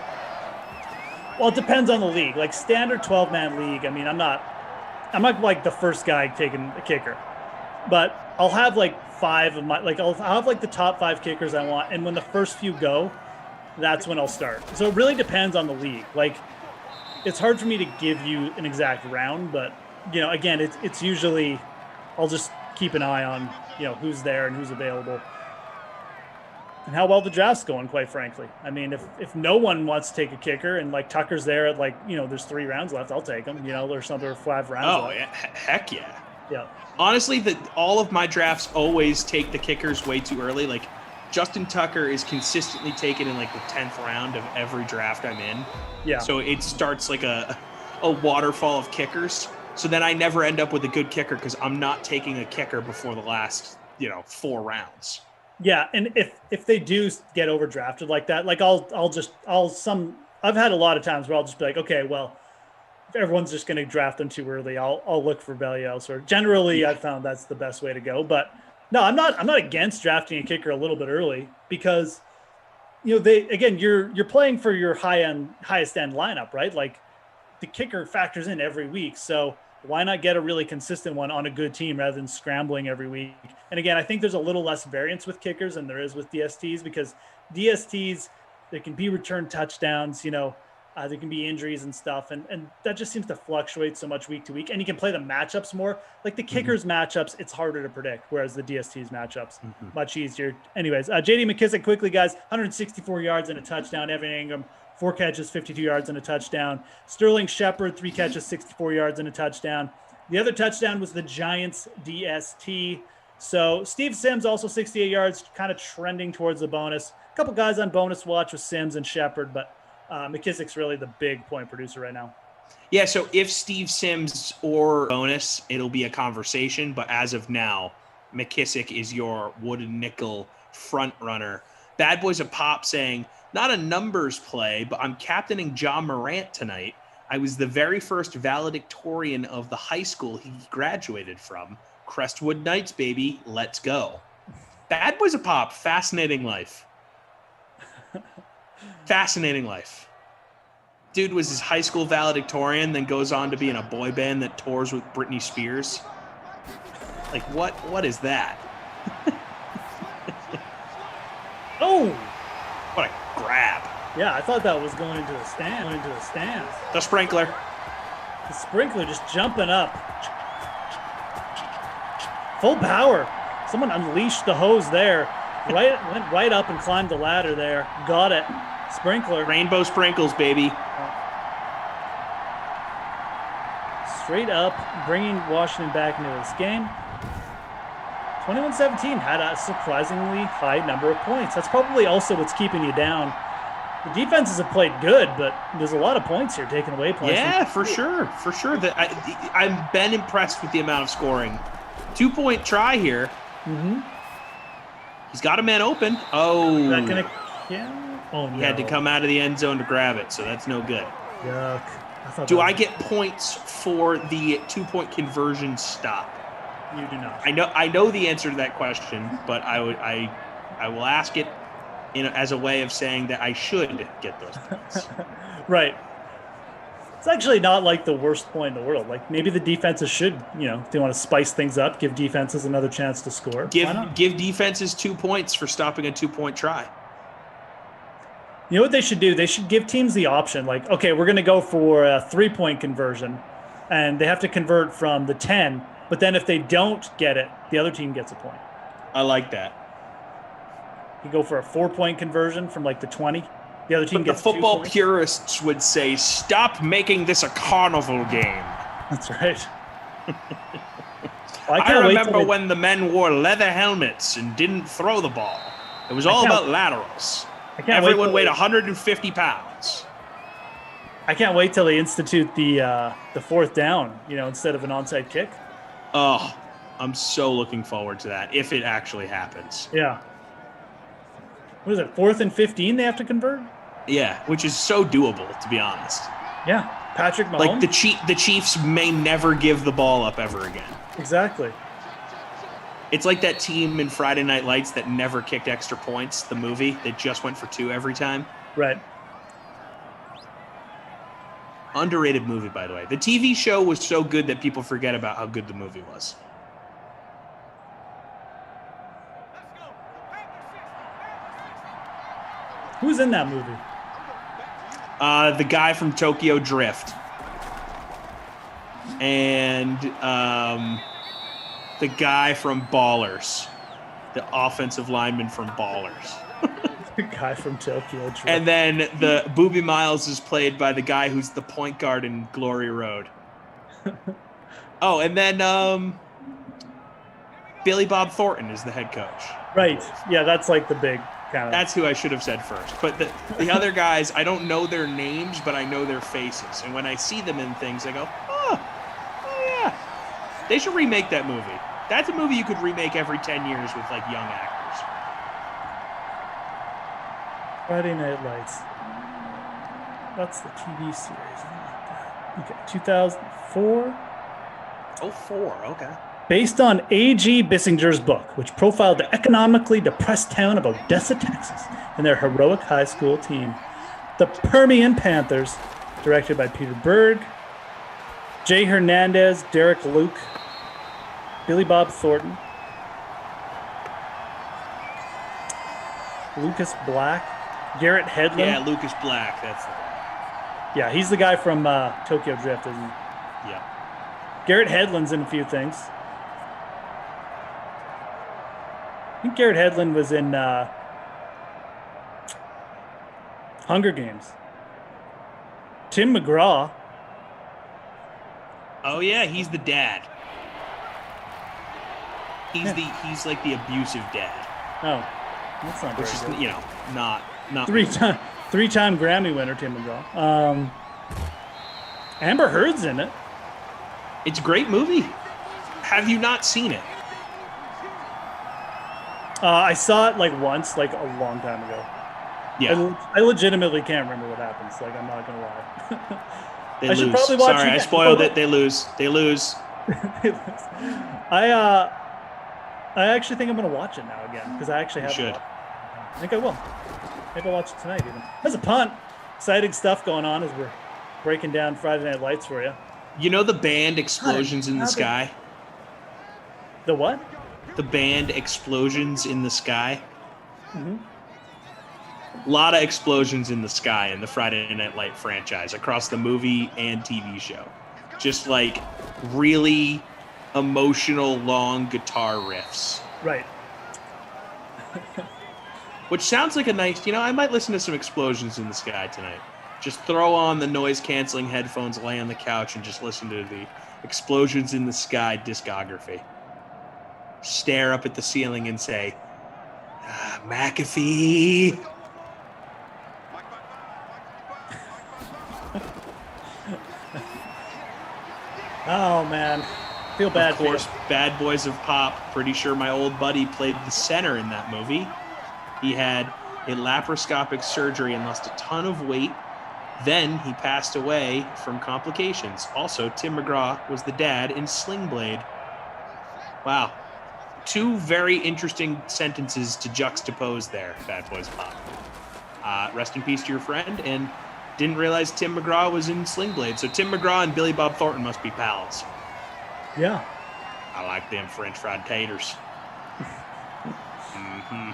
Well, it depends on the league. Like standard 12-man league, I mean, I'm not like the first guy taking a kicker, but I'll have like 5 of my, like I'll have like the top 5 kickers I want, and when the first few go, that's when I'll start. So it really depends on the league. Like, it's hard for me to give you an exact round, but you know, again, it's usually I'll just keep an eye on, you know, who's there and who's available and how well the draft's going, quite frankly. I mean, if no one wants to take a kicker and like Tucker's there at like, you know, there's 3 rounds left, I'll take him. You know, there's another 5 rounds left. Oh, yeah. Heck yeah. Yeah. Honestly, all of my drafts always take the kickers way too early. Like, Justin Tucker is consistently taken in like the 10th round of every draft I'm in. Yeah. So it starts like a waterfall of kickers. So then I never end up with a good kicker because I'm not taking a kicker before the last, 4 rounds. Yeah, and if they do get overdrafted like that, like I've had a lot of times where I'll just be like, okay, well, if everyone's just going to draft them too early, I'll look for value elsewhere. Generally, I've found that's the best way to go. But no, I'm not against drafting a kicker a little bit early because, you're playing for your highest end lineup, right? Like the kicker factors in every week, so why not get a really consistent one on a good team rather than scrambling every week? And again, I think there's a little less variance with kickers than there is with DSTs because DSTs, there can be return touchdowns, there can be injuries and stuff. And that just seems to fluctuate so much week to week. And you can play the matchups more. Like the kickers matchups, it's harder to predict, whereas the DSTs matchups, much easier. Anyways, J.D. McKissick, quickly, guys, 164 yards and a touchdown. Evan Ingram, 4 catches, 52 yards and a touchdown. Sterling Shepard, 3 catches, 64 yards and a touchdown. The other touchdown was the Giants DST. So Steve Sims, also 68 yards, kind of trending towards the bonus. A couple guys on bonus watch with Sims and Shepard, but McKissick's really the big point producer right now. Yeah, so if Steve Sims or bonus, it'll be a conversation. But as of now, McKissick is your wooden nickel front runner. Bad Boys of Pop saying, not a numbers play, but I'm captaining John Morant tonight. I was the very first valedictorian of the high school he graduated from. Crestwood Knights, baby. Let's go. Bad Boys of Pop. Fascinating life. Fascinating life. Dude was his high school valedictorian, then goes on to be in a boy band that tours with Britney Spears. Like, what is that? Oh! What a grab. Yeah, I thought that was going into the stands. The sprinkler. The sprinkler just jumping up. Full power. Someone unleashed the hose there. Went right up and climbed the ladder there. Got it. Sprinkler. Rainbow sprinkles, baby. Straight up, bringing Washington back into this game. 21-17 had a surprisingly high number of points. That's probably also what's keeping you down. The defenses have played good, but there's a lot of points here taken away. Points. Yeah, for sure. For sure. I've been impressed with the amount of scoring. 2-point try here. Mm-hmm. He's got a man open. Oh. Is that going to count? Oh, no. He had to come out of the end zone to grab it, so that's no good. Yuck. Do I get points for the 2-point conversion stop? You do not. I know the answer to that question, but I will ask it as a way of saying that I should get those points. Right. It's actually not like the worst point in the world. Like maybe the defenses should, if they want to spice things up, give defenses another chance to score. Give defenses 2 points for stopping a 2-point try. You know what they should do? They should give teams the option. Like, okay, we're going to go for a 3-point conversion, and they have to convert from the 10. But then if they don't get it, the other team gets a point. I like that. You go for a 4-point conversion from like the 20. The other team gets 2 football points. purists would say, stop making this a carnival game. That's right. I remember when the men wore leather helmets and didn't throw the ball. It was all about laterals. Everyone weighed 150 pounds. I can't wait till they institute the 4th down, instead of an onside kick. Oh, I'm so looking forward to that, if it actually happens. Yeah. What is it, 4th and 15 they have to convert? Yeah, which is so doable, to be honest. Yeah. Patrick Mahomes? Like the Chiefs may never give the ball up ever again. Exactly. It's like that team in Friday Night Lights that never kicked extra points, the movie. They just went for 2 every time. Right. Underrated movie, by the way. The TV show was so good that people forget about how good the movie was. Who's in that movie? The guy from Tokyo Drift. And the guy from Ballers. The offensive lineman from Ballers. The guy from Tokyo Drift. And then the Booby Miles is played by the guy who's the point guard in Glory Road. Oh, and then Billy Bob Thornton is the head coach. Right. Yeah, that's like the big kind of... That's who I should have said first. But the other guys, I don't know their names, but I know their faces. And when I see them in things, I go, oh yeah. They should remake that movie. That's a movie you could remake every 10 years with like young actors. Friday Night Lights. That's the TV series. Okay, 2004? Oh, 4, okay. Based on A.G. Bissinger's book, which profiled the economically depressed town of Odessa, Texas, and their heroic high school team. The Permian Panthers, directed by Peter Berg, Jay Hernandez, Derek Luke, Billy Bob Thornton, Lucas Black, Garrett Hedlund. Yeah, Lucas Black, that's the guy. Yeah, he's the guy from Tokyo Drift, isn't he? Yeah. Garrett Hedlund's in a few things. I think Garrett Hedlund was in Hunger Games. Tim McGraw. Oh yeah, he's the dad. He's like the abusive dad. Oh, that's not Which very is, good. you know, not Three-time Grammy winner, Tim McGraw. Amber Heard's in it. It's a great movie. Have you not seen it? I saw it like once, like a long time ago. Yeah. I legitimately can't remember what happens. Like, I'm not gonna lie. They I lose. should probably watch Sorry, it I again. spoiled it. They lose. They lose. I actually think I'm gonna watch it now again because I actually You haven't. should. I think I will. Maybe I'll watch it tonight even. There's a punt. Exciting stuff going on as we're breaking down Friday Night Lights for you. You know the band Explosions in the Sky? The what? The band Explosions in the Sky. Mm-hmm. A lot of explosions in the sky in the Friday Night Light franchise across the movie and TV show. Just like really emotional, long guitar riffs. Right. Which sounds like a nice, you know, I might listen to some Explosions in the Sky tonight. Just throw on the noise-canceling headphones, lay on the couch, and just listen to the Explosions in the Sky discography. Stare up at the ceiling and say, McAfee. Oh man, feel bad. Of course, Bad Boys of Pop. Pretty sure my old buddy played the center in that movie. He had a laparoscopic surgery and lost a ton of weight. Then he passed away from complications. Also, Tim McGraw was the dad in Sling Blade. Wow. 2 very interesting sentences to juxtapose there, Bad Boys of Pop. Rest in peace to your friend, and didn't realize Tim McGraw was in Sling Blade. So Tim McGraw and Billy Bob Thornton must be pals. Yeah. I like them French fried taters. Mm-hmm.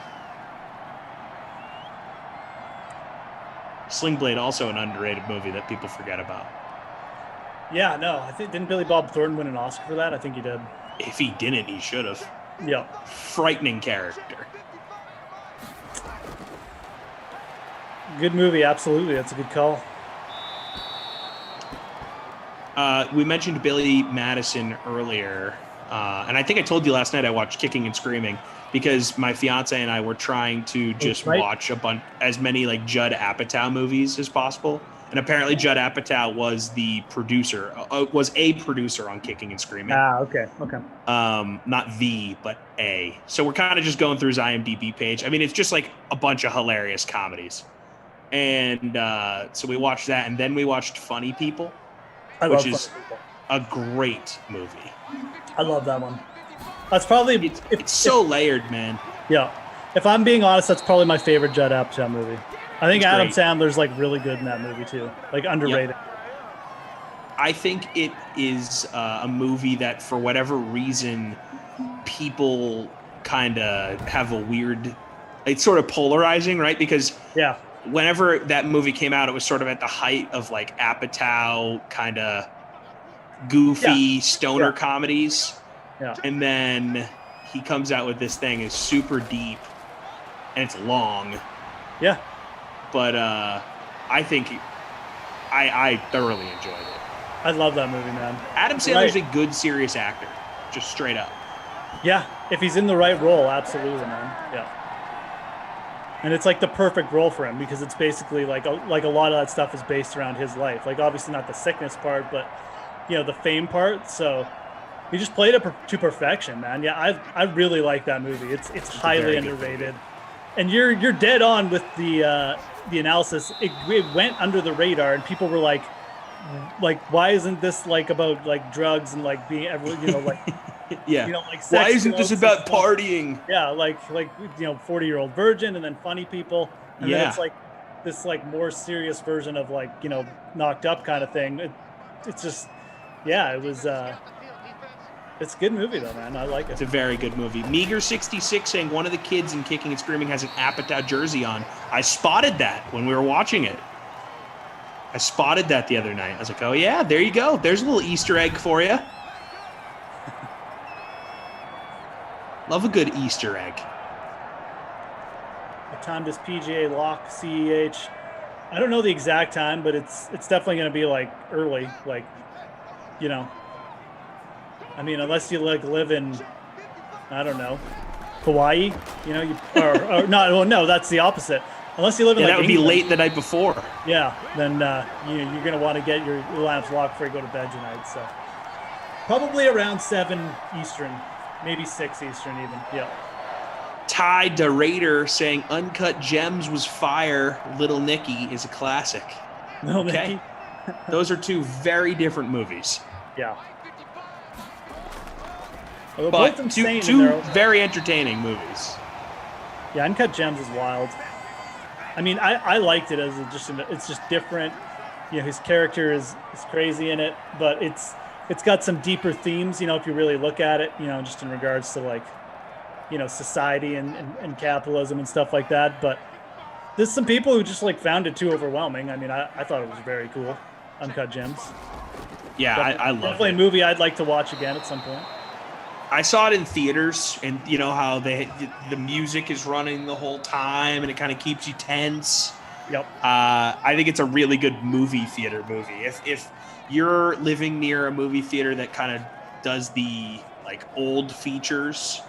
Sling Blade, also an underrated movie that people forget about. Yeah, no, I think didn't Billy Bob Thornton win an Oscar for that? I think he did. If he didn't, he should have. Yeah. Frightening character. Good movie, absolutely. That's a good call. We mentioned Billy Madison earlier, and I think I told you last night I watched Kicking and Screaming because my fiance and I were trying to just watch as many like Judd Apatow movies as possible. And apparently Judd Apatow was the producer, was a producer on Kicking and Screaming. Ah, okay. Not the, but a. So we're kind of just going through his IMDb page. I mean, it's just like a bunch of hilarious comedies. And so we watched that, and then we watched Funny People. which is a great movie. I love that one. That's probably it's so layered, man. Yeah. If I'm being honest, that's probably my favorite Judd Apatow movie. I think It's Adam great. Sandler's like really good in that movie too. Like underrated. I think it is a movie that, for whatever reason, people kind of have a weird. It's sort of polarizing, right? Because whenever that movie came out, it was sort of at the height of like Apatow kind of goofy stoner comedies. Yeah. And then he comes out with this thing, is super deep, and it's long. Yeah. But I think I thoroughly enjoyed it. I love that movie, man. Adam Sandler's a good, serious actor, just straight up. Yeah, if he's in the right role, absolutely, man. Yeah. And it's like the perfect role for him because it's basically like a lot of that stuff is based around his life. Like obviously not the sickness part, but the fame part. So he just played it to perfection, man. Yeah, I really like that movie. It's highly underrated. And you're dead on with the analysis. It went under the radar, and people were like, why isn't this like about like drugs and like being like yeah, like sex why isn't this jokes about and stuff? partying? Yeah, like 40-year-old virgin and then funny people, and then it's like this like more serious version of like knocked up kind of thing. It's just it was it's a good movie though, man. I like it. It's a very good movie. Meager66 saying one of the kids in Kicking and Screaming has an Apatow jersey on. I spotted that when we were watching it. I spotted that the other night. I was like, oh yeah, there you go. There's a little Easter egg for you. Love a good Easter egg. What time does PGA lock CEH? I don't know the exact time, but it's definitely going to be like early, like I mean, unless you like live in, I don't know, Hawaii, or not. Well, no, that's the opposite. Unless you live in like that would England, be late the night before. Yeah, then you're going to want to get your lineups locked before you go to bed tonight. So probably around 7 Eastern, maybe 6 Eastern even. Yeah. Ty DeRaider saying Uncut Gems was fire. Little Nicky is a classic. Little Nicky. Those are two very different movies. Yeah. Well, But both two insane in their own- very entertaining movies. Yeah, Uncut Gems is wild. I mean, I liked it as it's just different. His character is crazy in it, but it's got some deeper themes. If you really look at it, just in regards to like, society and capitalism and stuff like that. But there's some people who just like found it too overwhelming. I mean, I thought it was very cool. Uncut Gems. Yeah, I love definitely it. a movie I'd like to watch again at some point. I saw it in theaters, and how the music is running the whole time, and it kind of keeps you tense. Yep. I think it's a really good movie theater movie. If you're living near a movie theater that kind of does the like old features,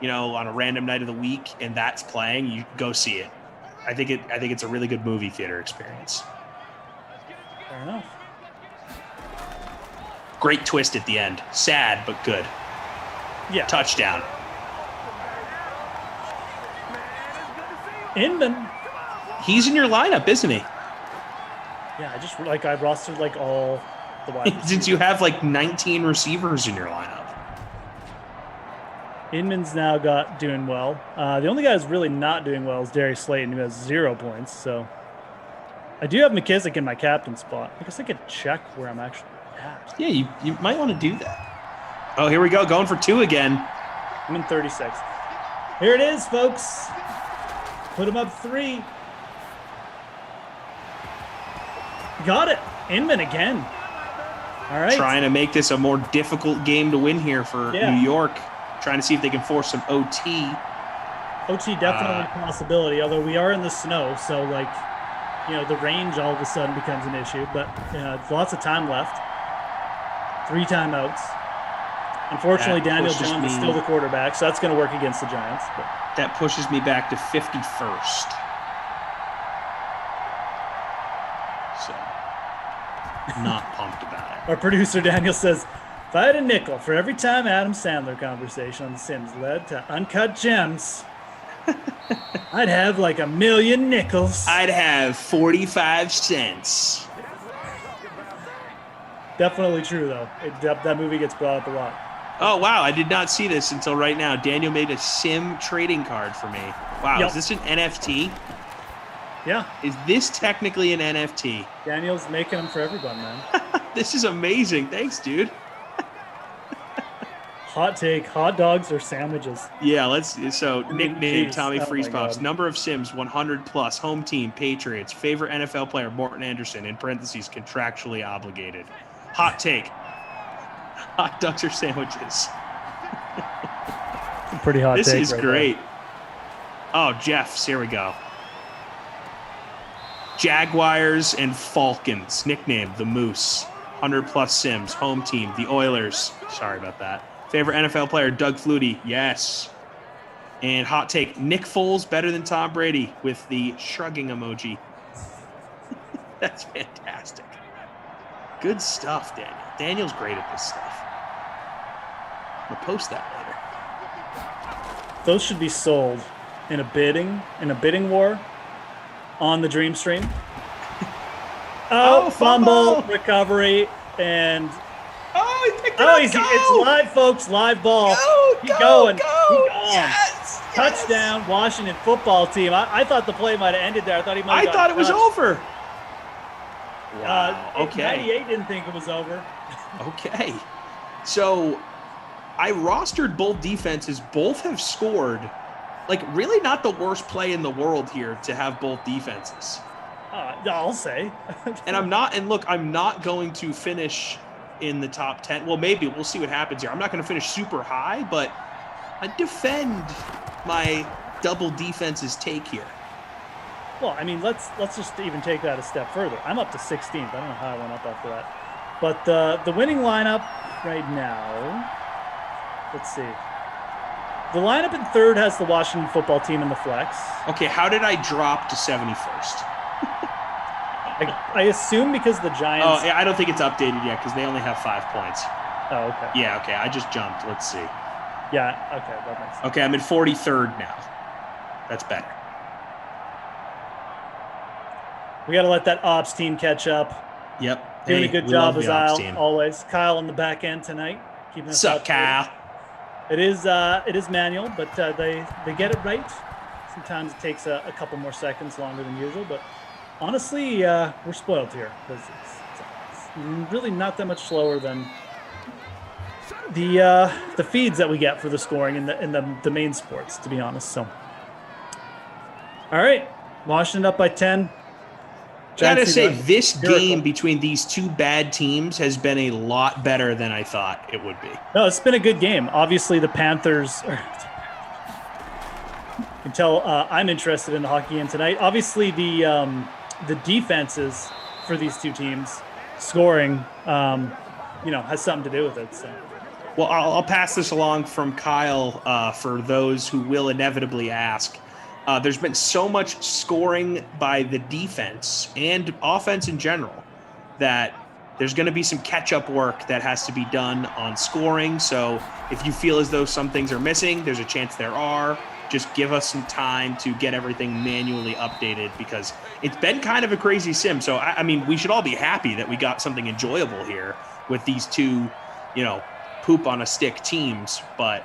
on a random night of the week, and that's playing, you go see it. I think it's a really good movie theater experience. Fair enough. Great twist at the end. Sad but good. Yeah. Touchdown. Inman. He's in your lineup, isn't he? Yeah, I rostered like all the wide receivers. Since you have like 19 receivers in your lineup. Inman's now doing well. The only guy who's really not doing well is Darius Slayton, who has 0 points. So I do have McKissick in my captain spot. I guess I could check where I'm actually at. Yeah, you might want to do that. Oh, here we go. Going for 2 again. I'm in 36. Here it is, folks. Put him up 3. Got it. Inman again. All right. Trying to make this a more difficult game to win here for New York. Trying to see if they can force some OT. OT definitely a possibility, although we are in the snow, so like, the range all of a sudden becomes an issue. But lots of time left. 3 timeouts. Unfortunately, Daniel Jones is still the quarterback, so that's going to work against the Giants. But that pushes me back to 51st. So, not pumped about it. Our producer, Daniel, says, if I had a nickel for every time Adam Sandler conversation on The Sims led to Uncut Gems, I'd have like 1 million nickels. I'd have 45 cents. Definitely true, though. That movie gets brought up a lot. Oh, wow. I did not see this until right now. Daniel made a sim trading card for me. Wow. Yep. Is this an NFT? Yeah. Is this technically an NFT? Daniel's making them for everyone, man. This is amazing. Thanks, dude. Hot take, hot dogs or sandwiches? Yeah, nickname Jeez. Tommy Oh Freeze my Pops. God. Number of Sims, 100 plus. Home team, Patriots. Favorite NFL player, Morton Anderson. In parentheses, contractually obligated. Hot take. Hot dogs or sandwiches? Pretty hot This take is right great. Oh, Jeff's. Here we go. Jaguars and Falcons. Nickname, the Moose. 100 plus Sims. Home team, the Oilers. Sorry about that. Favorite NFL player, Doug Flutie. Yes. And hot take, Nick Foles better than Tom Brady with the shrugging emoji. That's fantastic. Good stuff, Daniel. Daniel's great at this stuff. I'm going to post that later. Those should be sold in a bidding war on the Dream Stream. Fumble recovery and he picked it up. It's live, folks. Live ball. Keep going. Keep going. Yes. Touchdown, Washington football team. I thought the play might have ended there. I thought he might. I thought it was over. Wow. Okay. 98 didn't think it was over. Okay. So I rostered both defenses. Both have scored. Like, really not the worst play in the world here to have both defenses. I'll say. And I'm not going to finish in the top 10. Well, maybe we'll see what happens here. I'm not going to finish super high, but I defend my double defenses take here. Well, I mean, let's just even take that a step further. I'm up to 16th. I don't know how I went up after that. But the winning lineup right now, let's see. The lineup in third has the Washington football team in the flex. Okay, how did I drop to 71st? I assume because the Giants... Oh, yeah, I don't think it's updated yet because they only have 5 points. Oh, okay. Yeah, okay, I just jumped. Let's see. Yeah, okay, that makes sense. Okay, I'm in 43rd now. That's better. We got to let that ops team catch up. Yep. Doing Hey, a good we job love as the ops team. always. Kyle on the back end tonight, keeping us Sup, up. Kyle? It is manual, but they get it right. Sometimes it takes a couple more seconds longer than usual, but honestly, we're spoiled here because it's really not that much slower than the feeds that we get for the scoring in the main sports, to be honest. So, all right, Washington up by 10. Gotta say, this game between these two bad teams has been a lot better than I thought it would be. No, it's been a good game. Obviously, the Panthers. You can tell I'm interested in the hockey game tonight. Obviously, the defenses for these two teams scoring, has something to do with it. So. Well, I'll pass this along from Kyle for those who will inevitably ask. There's been so much scoring by the defense and offense in general that there's going to be some catch-up work that has to be done on scoring. So if you feel as though some things are missing, there's a chance there are. Just give us some time to get everything manually updated because it's been kind of a crazy sim. So, I mean, we should all be happy that we got something enjoyable here with these two, poop on a stick teams. But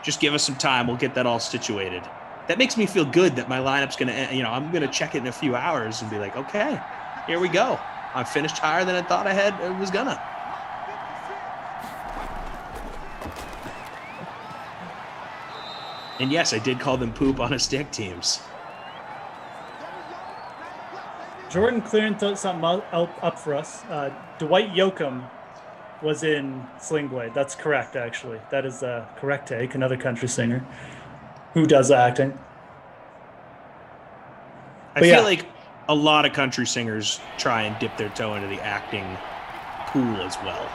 just give us some time. We'll get that all situated. That makes me feel good that my lineup's going to, I'm going to check it in a few hours and be like, okay, here we go. I finished higher than I thought I was going to. And yes, I did call them poop on a stick teams. Jordan Clearan threw something up for us. Dwight Yoakam was in Sling Blade. That's correct, actually. That is a correct take. Another country singer who does acting. I feel like a lot of country singers try and dip their toe into the acting pool as well.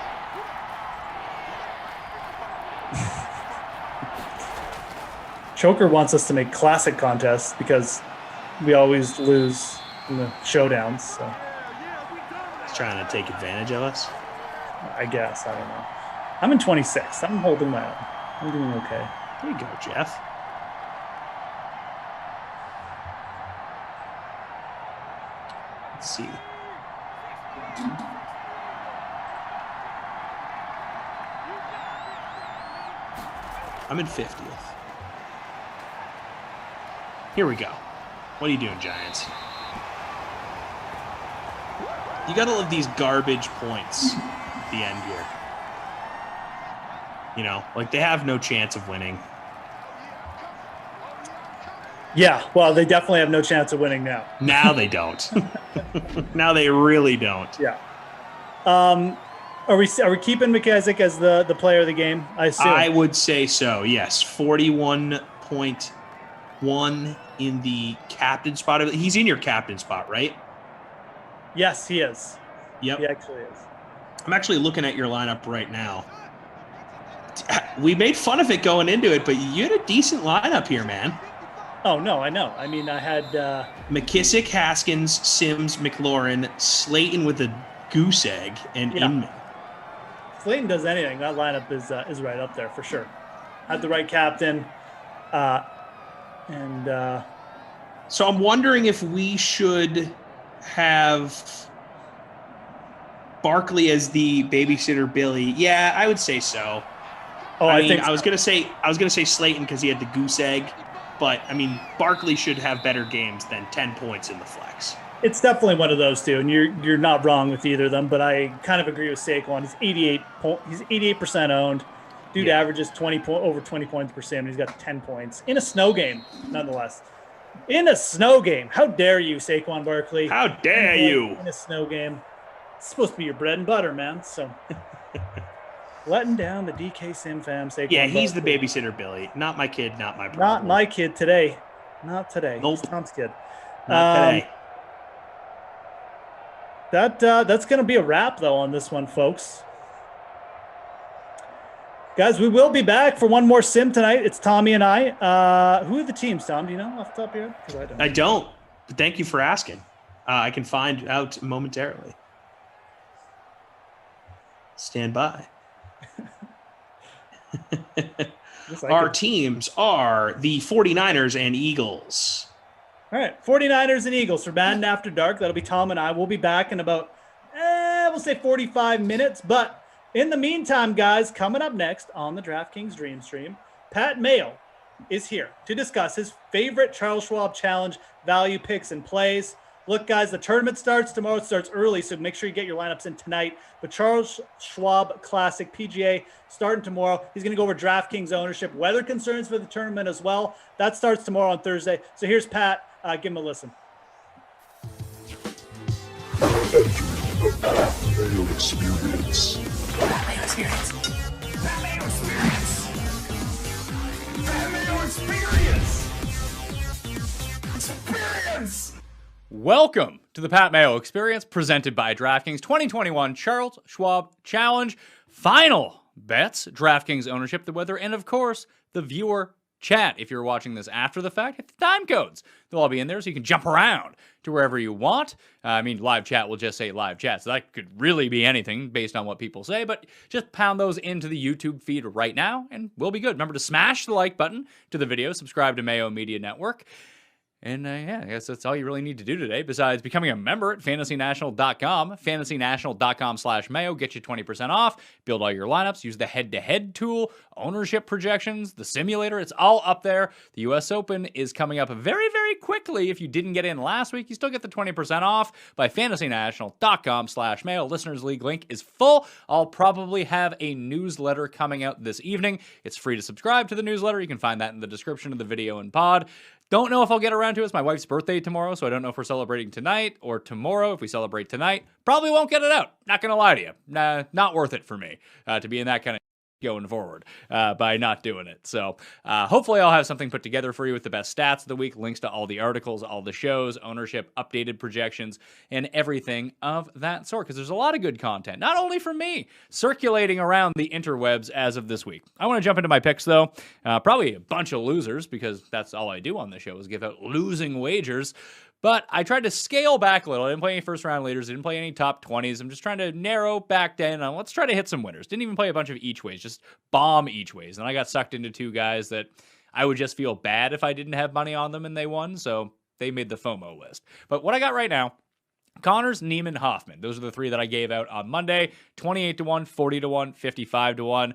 Choker wants us to make classic contests because we always lose in the showdowns. So he's trying to take advantage of us. I guess. I don't know. I'm in 26th. I'm holding my own. I'm doing okay. There you go, Jeff. Let's see. I'm in 50th. Here we go. What are you doing, Giants? You got to love these garbage points at the end here. You know, like they have no chance of winning. Yeah, well, they definitely have no chance of winning now. Now they don't. Now they really don't. Yeah. Are we keeping McKissick as the player of the game? I assume. I would say so. Yes, 41.1 in the captain spot. He's in your captain spot, right? Yes, he is. Yep, he actually is. I'm actually looking at your lineup right now. We made fun of it going into it, but you had a decent lineup here, man. Oh, no, I know. I mean, I had McKissick, Haskins, Sims, McLaurin, Slayton with a goose egg, and Inman. Slayton does anything. That lineup is right up there for sure. Had the right captain. So I'm wondering if we should have Barkley as the babysitter Billy. Yeah, I would say so. Oh, I think so. I was gonna say Slayton because he had the goose egg. But, I mean, Barkley should have better games than 10 points in the flex. It's definitely one of those two, and you're not wrong with either of them. But I kind of agree with Saquon. He's 88% owned. Dude averages over 20 points per sim. He's got 10 points in a snow game, nonetheless. In a snow game, how dare you, Saquon Barkley? How dare you? In a snow game, it's supposed to be your bread and butter, man. So letting down the DK Sim fam. Saquon yeah, he's Barkley. the babysitter Billy. Not my kid, not my problem. Not my kid today. Not today. Nope. It's Tom's kid. Not today. That's going to be a wrap, though, on this one, folks. Guys, we will be back for one more sim tonight. It's Tommy and I. Who are the teams, Tom? Do you know off the top of your head? I don't. But thank you for asking. I can find out momentarily. Stand by. Our teams are the 49ers and Eagles. All right, 49ers and Eagles for Madden After Dark. That'll be Tom and I. We'll be back in about, we'll say 45 minutes. But in the meantime, guys, coming up next on the DraftKings Dream Stream, Pat Mayo is here to discuss his favorite Charles Schwab Challenge value picks and plays. Look, guys, the tournament starts tomorrow. It starts early, so make sure you get your lineups in tonight. But Charles Schwab Classic PGA starting tomorrow. He's going to go over DraftKings ownership, weather concerns for the tournament as well. That starts tomorrow on Thursday. So here's Pat. Give him a listen. Mayo Experience. Mayo Experience. Mayo Experience. Mayo Experience. Experience. Welcome to the Pat Mayo Experience presented by DraftKings 2021 Charles Schwab Challenge. Final bets, DraftKings ownership, the weather, and of course, the viewer chat. If you're watching this after the fact, hit the time codes. They'll all be in there so you can jump around to wherever you want. Live chat will just say live chat, so that could really be anything based on what people say, but just pound those into the YouTube feed right now and we'll be good. Remember to smash the like button to the video, subscribe to Mayo Media Network. And I guess that's all you really need to do today, besides becoming a member at fantasynational.com. Fantasynational.com/Mayo. Get you 20% off. Build all your lineups. Use the head-to-head tool, ownership projections, the simulator. It's all up there. The U.S. Open is coming up very, very quickly. If you didn't get in last week, you still get the 20% off by fantasynational.com/Mayo. Listeners League link is full. I'll probably have a newsletter coming out this evening. It's free to subscribe to the newsletter. You can find that in the description of the video and pod. Don't know if I'll get around to it. It's my wife's birthday tomorrow, so I don't know if we're celebrating tonight or tomorrow. If we celebrate tonight, probably won't get it out. Not going to lie to you. Not worth it for me to be in that kind of going forward by not doing it. So hopefully I'll have something put together for you with the best stats of the week, links to all the articles, all the shows, ownership, updated projections, and everything of that sort, because there's a lot of good content, not only from me, circulating around the interwebs as of this week. I want to jump into my picks, though. Probably a bunch of losers, because that's all I do on the show is give out losing wagers. But I tried to scale back a little. I didn't play any first-round leaders. I didn't play any top 20s. I'm just trying to narrow back down on let's try to hit some winners. Didn't even play a bunch of each ways, just bomb each ways. And I got sucked into two guys that I would just feel bad if I didn't have money on them and they won, so they made the FOMO list. But what I got right now, Connors, Neiman, Hoffman. Those are the three that I gave out on Monday. 28-1, 40-1, 55-1.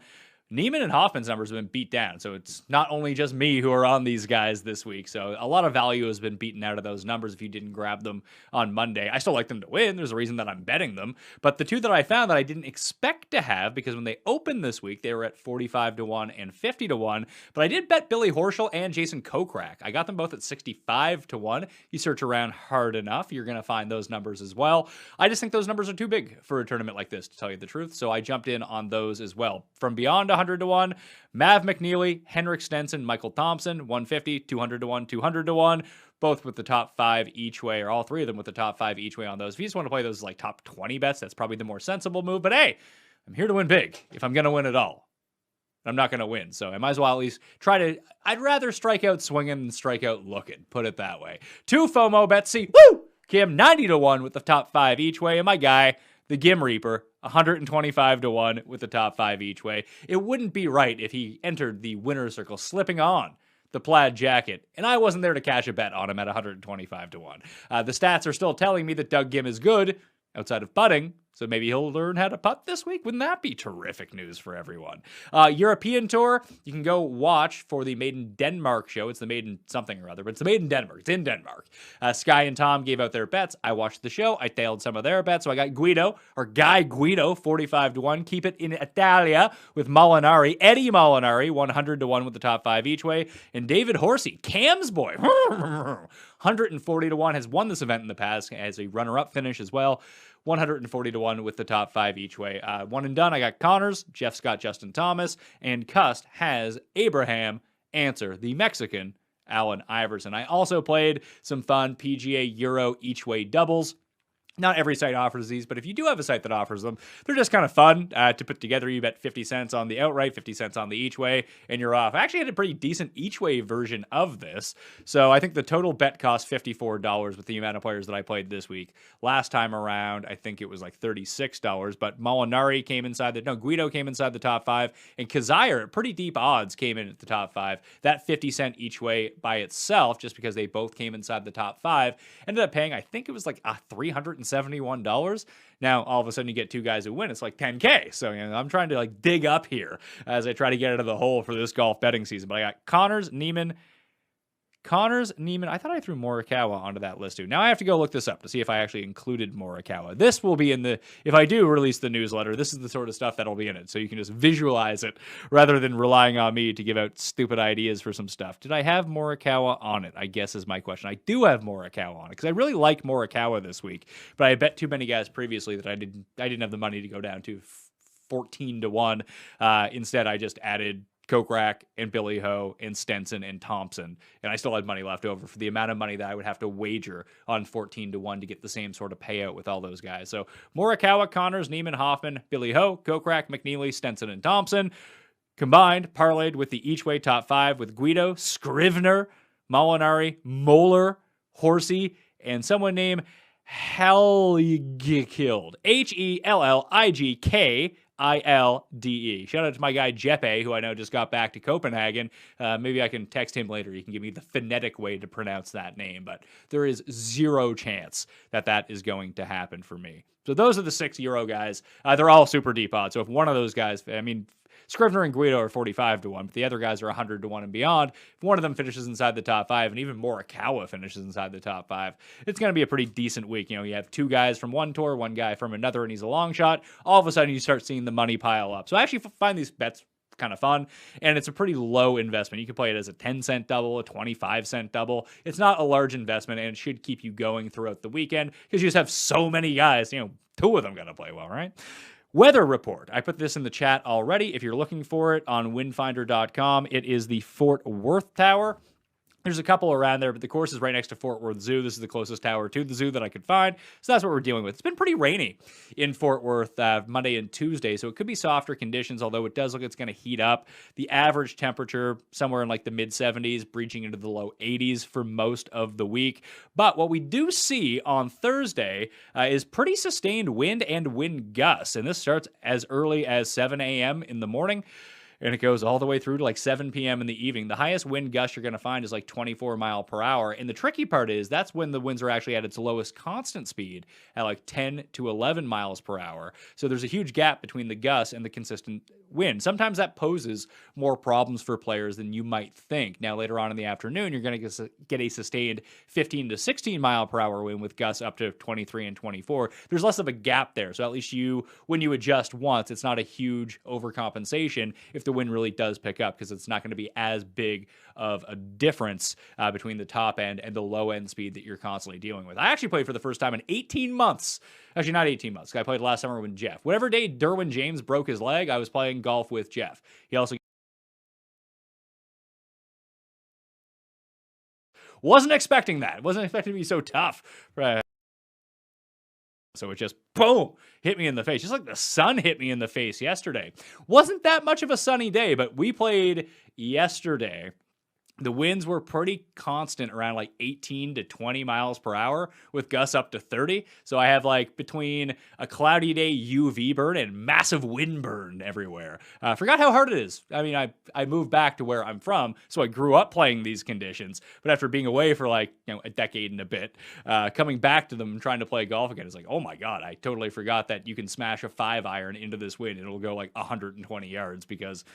Neiman and Hoffman's numbers have been beat down. So it's not only just me who are on these guys this week. So a lot of value has been beaten out of those numbers if you didn't grab them on Monday. I still like them to win. There's a reason that I'm betting them. But the two that I found that I didn't expect to have, because when they opened this week, they were at 45-1 and 50-1. But I did bet Billy Horschel and Jason Kokrak. I got them both at 65-1. You search around hard enough, you're going to find those numbers as well. I just think those numbers are too big for a tournament like this, to tell you the truth. So I jumped in on those as well. From beyond 100-1, Mav McNeely, Henrik Stenson, Michael Thompson, 150, 200-1, 200-1, both with the top 5 each way, or all three of them with the top 5 each way on those. If you just want to play those like top 20 bets, that's probably the more sensible move. But hey, I'm here to win big if I'm going to win at all. I'm not going to win, so I might as well at least try to. I'd rather strike out swinging than strike out looking, put it that way. 2 FOMO Betsy, woo! Kim, 90-1 with the top 5 each way, and my guy, the Gim Reaper, 125-1 with the top 5 each way. It wouldn't be right if he entered the winner's circle slipping on the plaid jacket, and I wasn't there to cash a bet on him at 125-1. The stats are still telling me that Doug Gim is good outside of putting, so maybe he'll learn how to putt this week. Wouldn't that be terrific news for everyone? European Tour, you can go watch for the Made in Denmark show. It's the Made in something or other, but it's the Made in Denmark. It's in Denmark. Sky and Tom gave out their bets. I watched the show. I tailed some of their bets. So I got Guy Guido, 45-1. Keep it in Italia with Molinari. Eddie Molinari, 100-1 with the top 5 each way. And David Horsey, Cam's boy, 140-1, has won this event in the past as a runner-up finish as well. 140-1 with the top 5 each way. One and done, I got Connors, Jeff Scott, Justin Thomas, and Cust has Abraham answer the Mexican Allen Iverson. I also played some fun PGA Euro each way doubles. Not every site offers these, but if you do have a site that offers them, they're just kind of fun to put together. You bet 50 cents on the outright, 50 cents on the each way, and you're off. I actually had a pretty decent each way version of this. So I think the total bet cost $54 with the amount of players that I played this week. Last time around, I think it was like $36, but Molinari came Guido came inside the top 5, and Kazire at pretty deep odds came in at the top 5. That 50 cent each way by itself, just because they both came inside the top 5, ended up paying, I think it was like $371. Now, all of a sudden you get 2 guys who win. It's like $10K. So, I'm trying to like dig up here as I try to get out of the hole for this golf betting season. But I got Connors, Neiman. I thought I threw Morikawa onto that list too. Now I have to go look this up to see if I actually included Morikawa. This will be if I do release the newsletter, this is the sort of stuff that'll be in it. So you can just visualize it rather than relying on me to give out stupid ideas for some stuff. Did I have Morikawa on it? I guess is my question. I do have Morikawa on it because I really like Morikawa this week, but I bet too many guys previously that I didn't have the money to go down to 14-1. Instead, I just added Kokrak and Billy Ho and Stenson and Thompson, and I still had money left over for the amount of money that I would have to wager on 14-1 to get the same sort of payout with all those guys. So Morikawa, Connors, Neiman, Hoffman, Billy Ho, Kokrak, McNeely, Stenson, and Thompson combined, parlayed with the each way top 5 with Guido, Scrivener, Molinari, Moeller, Horsey, and someone named Helligkilde, Helligkilde. Shout out to my guy Jeppe, who I know just got back to Copenhagen. Maybe I can text him later. He can give me the phonetic way to pronounce that name, but there is zero chance that is going to happen for me. So those are the 6 Euro guys. They're all super deep odds. So if one of those guys, Scrivener and Guido are 45-1, but the other guys are 100-1 and beyond. If one of them finishes inside the top 5, and even Morikawa finishes inside the top 5, it's going to be a pretty decent week. You have 2 guys from one tour, 1 guy from another, and he's a long shot. All of a sudden, you start seeing the money pile up. So I actually find these bets kind of fun, and it's a pretty low investment. You can play it as a 10-cent double, a 25-cent double. It's not a large investment, and it should keep you going throughout the weekend because you just have so many guys. 2 of them going to play well, right? Weather report. I put this in the chat already. If you're looking for it on windfinder.com, it is the Fort Worth Tower. There's a couple around there, but the course is right next to Fort Worth Zoo. This is the closest tower to the zoo that I could find. So that's what we're dealing with. It's been pretty rainy in Fort Worth Monday and Tuesday, so it could be softer conditions, although it does look it's going to heat up. The average temperature somewhere in like the mid-70s, breaching into the low 80s for most of the week. But what we do see on Thursday is pretty sustained wind and wind gusts, and this starts as early as 7 a.m. in the morning. and it goes all the way through to like 7 p.m. in the evening. The highest wind gust you're going to find is like 24 mile per hour. And the tricky part is that's when the winds are actually at its lowest constant speed at like 10 to 11 miles per hour. So there's a huge gap between the gusts and the consistent wind. Sometimes that poses more problems for players than you might think. Now, later on in the afternoon, you're going to get a sustained 15 to 16 mile per hour wind with gusts up to 23 and 24. There's less of a gap there. So at least when you adjust once, it's not a huge overcompensation if the wind really does pick up, because it's not going to be as big of a difference between the top end and the low end speed that you're constantly dealing with. I actually played for the first time in 18 months. Actually, not 18 months. I played last summer with Jeff. Whatever day Derwin James broke his leg, I was playing golf with Jeff. He also wasn't expecting that. Wasn't expecting to be so tough. Right. So it just, boom, hit me in the face. Just like the sun hit me in the face yesterday. Wasn't that much of a sunny day, but we played yesterday. The winds were pretty constant, around like 18 to 20 miles per hour with gusts up to 30. So I have like between a cloudy day UV burn and massive wind burn everywhere. Forgot how hard it is. I mean, I moved back to where I'm from, so I grew up playing these conditions. But after being away for like a decade and a bit, coming back to them and trying to play golf again, it's like, oh my God, I totally forgot that you can smash a 5-iron into this wind. It'll go like 120 yards because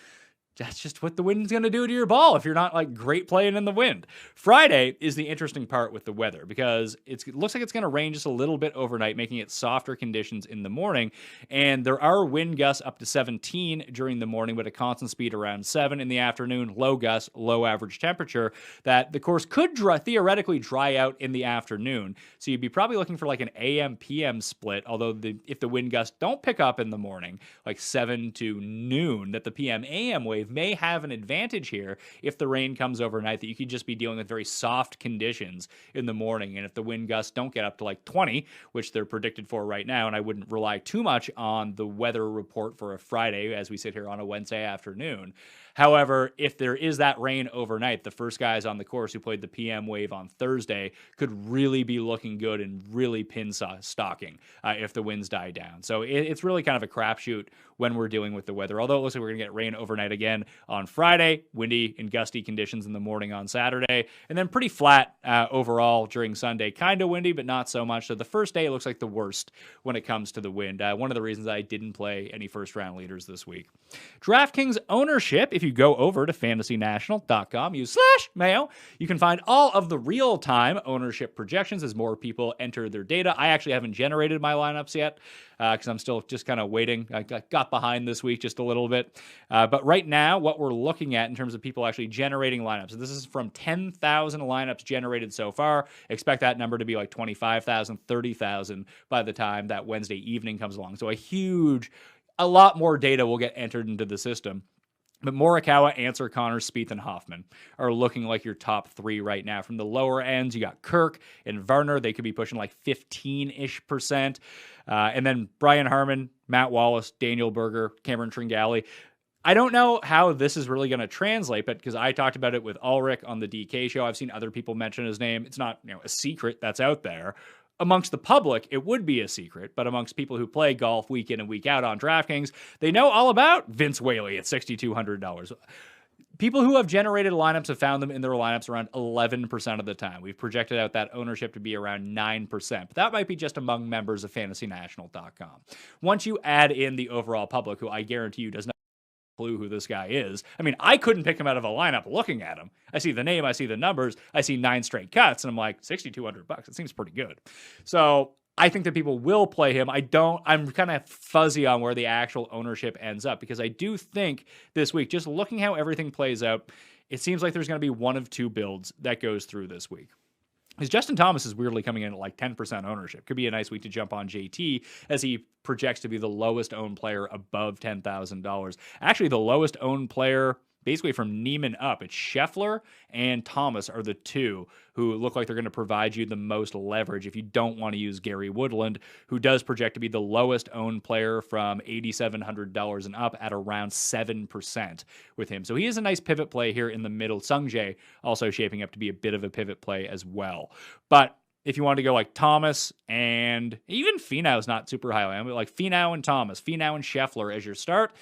that's just what the wind's going to do to your ball if you're not like great playing in the wind. Friday is the interesting part with the weather because it looks like it's going to rain just a little bit overnight, making it softer conditions in the morning. And there are wind gusts up to 17 during the morning, but a constant speed around 7 in the afternoon, low gusts, low average temperature, that the course could theoretically dry out in the afternoon. So you'd be probably looking for like an AM-PM split, although if the wind gusts don't pick up in the morning, like 7 to noon, that the PM-AM wave may have an advantage here if the rain comes overnight, that you could just be dealing with very soft conditions in the morning. And if the wind gusts don't get up to like 20, which they're predicted for right now, and I wouldn't rely too much on the weather report for a Friday as we sit here on a Wednesday afternoon. However, if there is that rain overnight, the first guys on the course who played the PM wave on Thursday could really be looking good and really pin stalking if the winds die down. So it's really kind of a crapshoot when we're dealing with the weather. Although it looks like we're going to get rain overnight again on Friday, windy and gusty conditions in the morning on Saturday, and then pretty flat overall during Sunday. Kind of windy, but not so much. So the first day looks like the worst when it comes to the wind. One of the reasons I didn't play any first-round leaders this week. DraftKings ownership, if you go over to fantasynational.com, use /Mayo, you can find all of the real-time ownership projections as more people enter their data. I actually haven't generated my lineups yet because I'm still just kind of waiting. I got behind this week just a little bit. But right now, what we're looking at in terms of people actually generating lineups, this is from 10,000 lineups generated so far. Expect that number to be like 25,000, 30,000 by the time that Wednesday evening comes along. So a lot more data will get entered into the system. But Morikawa, Answer, Connor, Spieth, and Hoffman are looking like your top 3 right now. From the lower ends, you got Kirk and Varner. They could be pushing like 15-ish%. And then Brian Harmon, Matt Wallace, Daniel Berger, Cameron Tringale. I don't know how this is really going to translate, but because I talked about it with Ulrich on the DK show, I've seen other people mention his name. It's not a secret that's out there. Amongst the public, it would be a secret, but amongst people who play golf week in and week out on DraftKings, they know all about Vince Whaley at $6,200. People who have generated lineups have found them in their lineups around 11% of the time. We've projected out that ownership to be around 9%, but that might be just among members of fantasynational.com. Once you add in the overall public, who I guarantee you does not clue who this guy is. I mean, I couldn't pick him out of a lineup looking at him. I see the name, I see the numbers, I see 9 straight cuts, and I'm like, $6,200. It seems pretty good. So I think that people will play him. I'm kind of fuzzy on where the actual ownership ends up, because I do think this week, just looking how everything plays out, it seems like there's going to be one of 2 builds that goes through this week. Because Justin Thomas is weirdly coming in at like 10% ownership. Could be a nice week to jump on JT, as he projects to be the lowest owned player above $10,000. Actually, the lowest owned player basically from Neiman up, it's Scheffler and Thomas are the 2 who look like they're going to provide you the most leverage if you don't want to use Gary Woodland, who does project to be the lowest owned player from $8,700 and up at around 7% with him. So he is a nice pivot play here in the middle. Sung Jae also shaping up to be a bit of a pivot play as well. But if you want to go like Thomas and even Finau's not super high, but like Finau and Thomas, Finau and Scheffler as your start,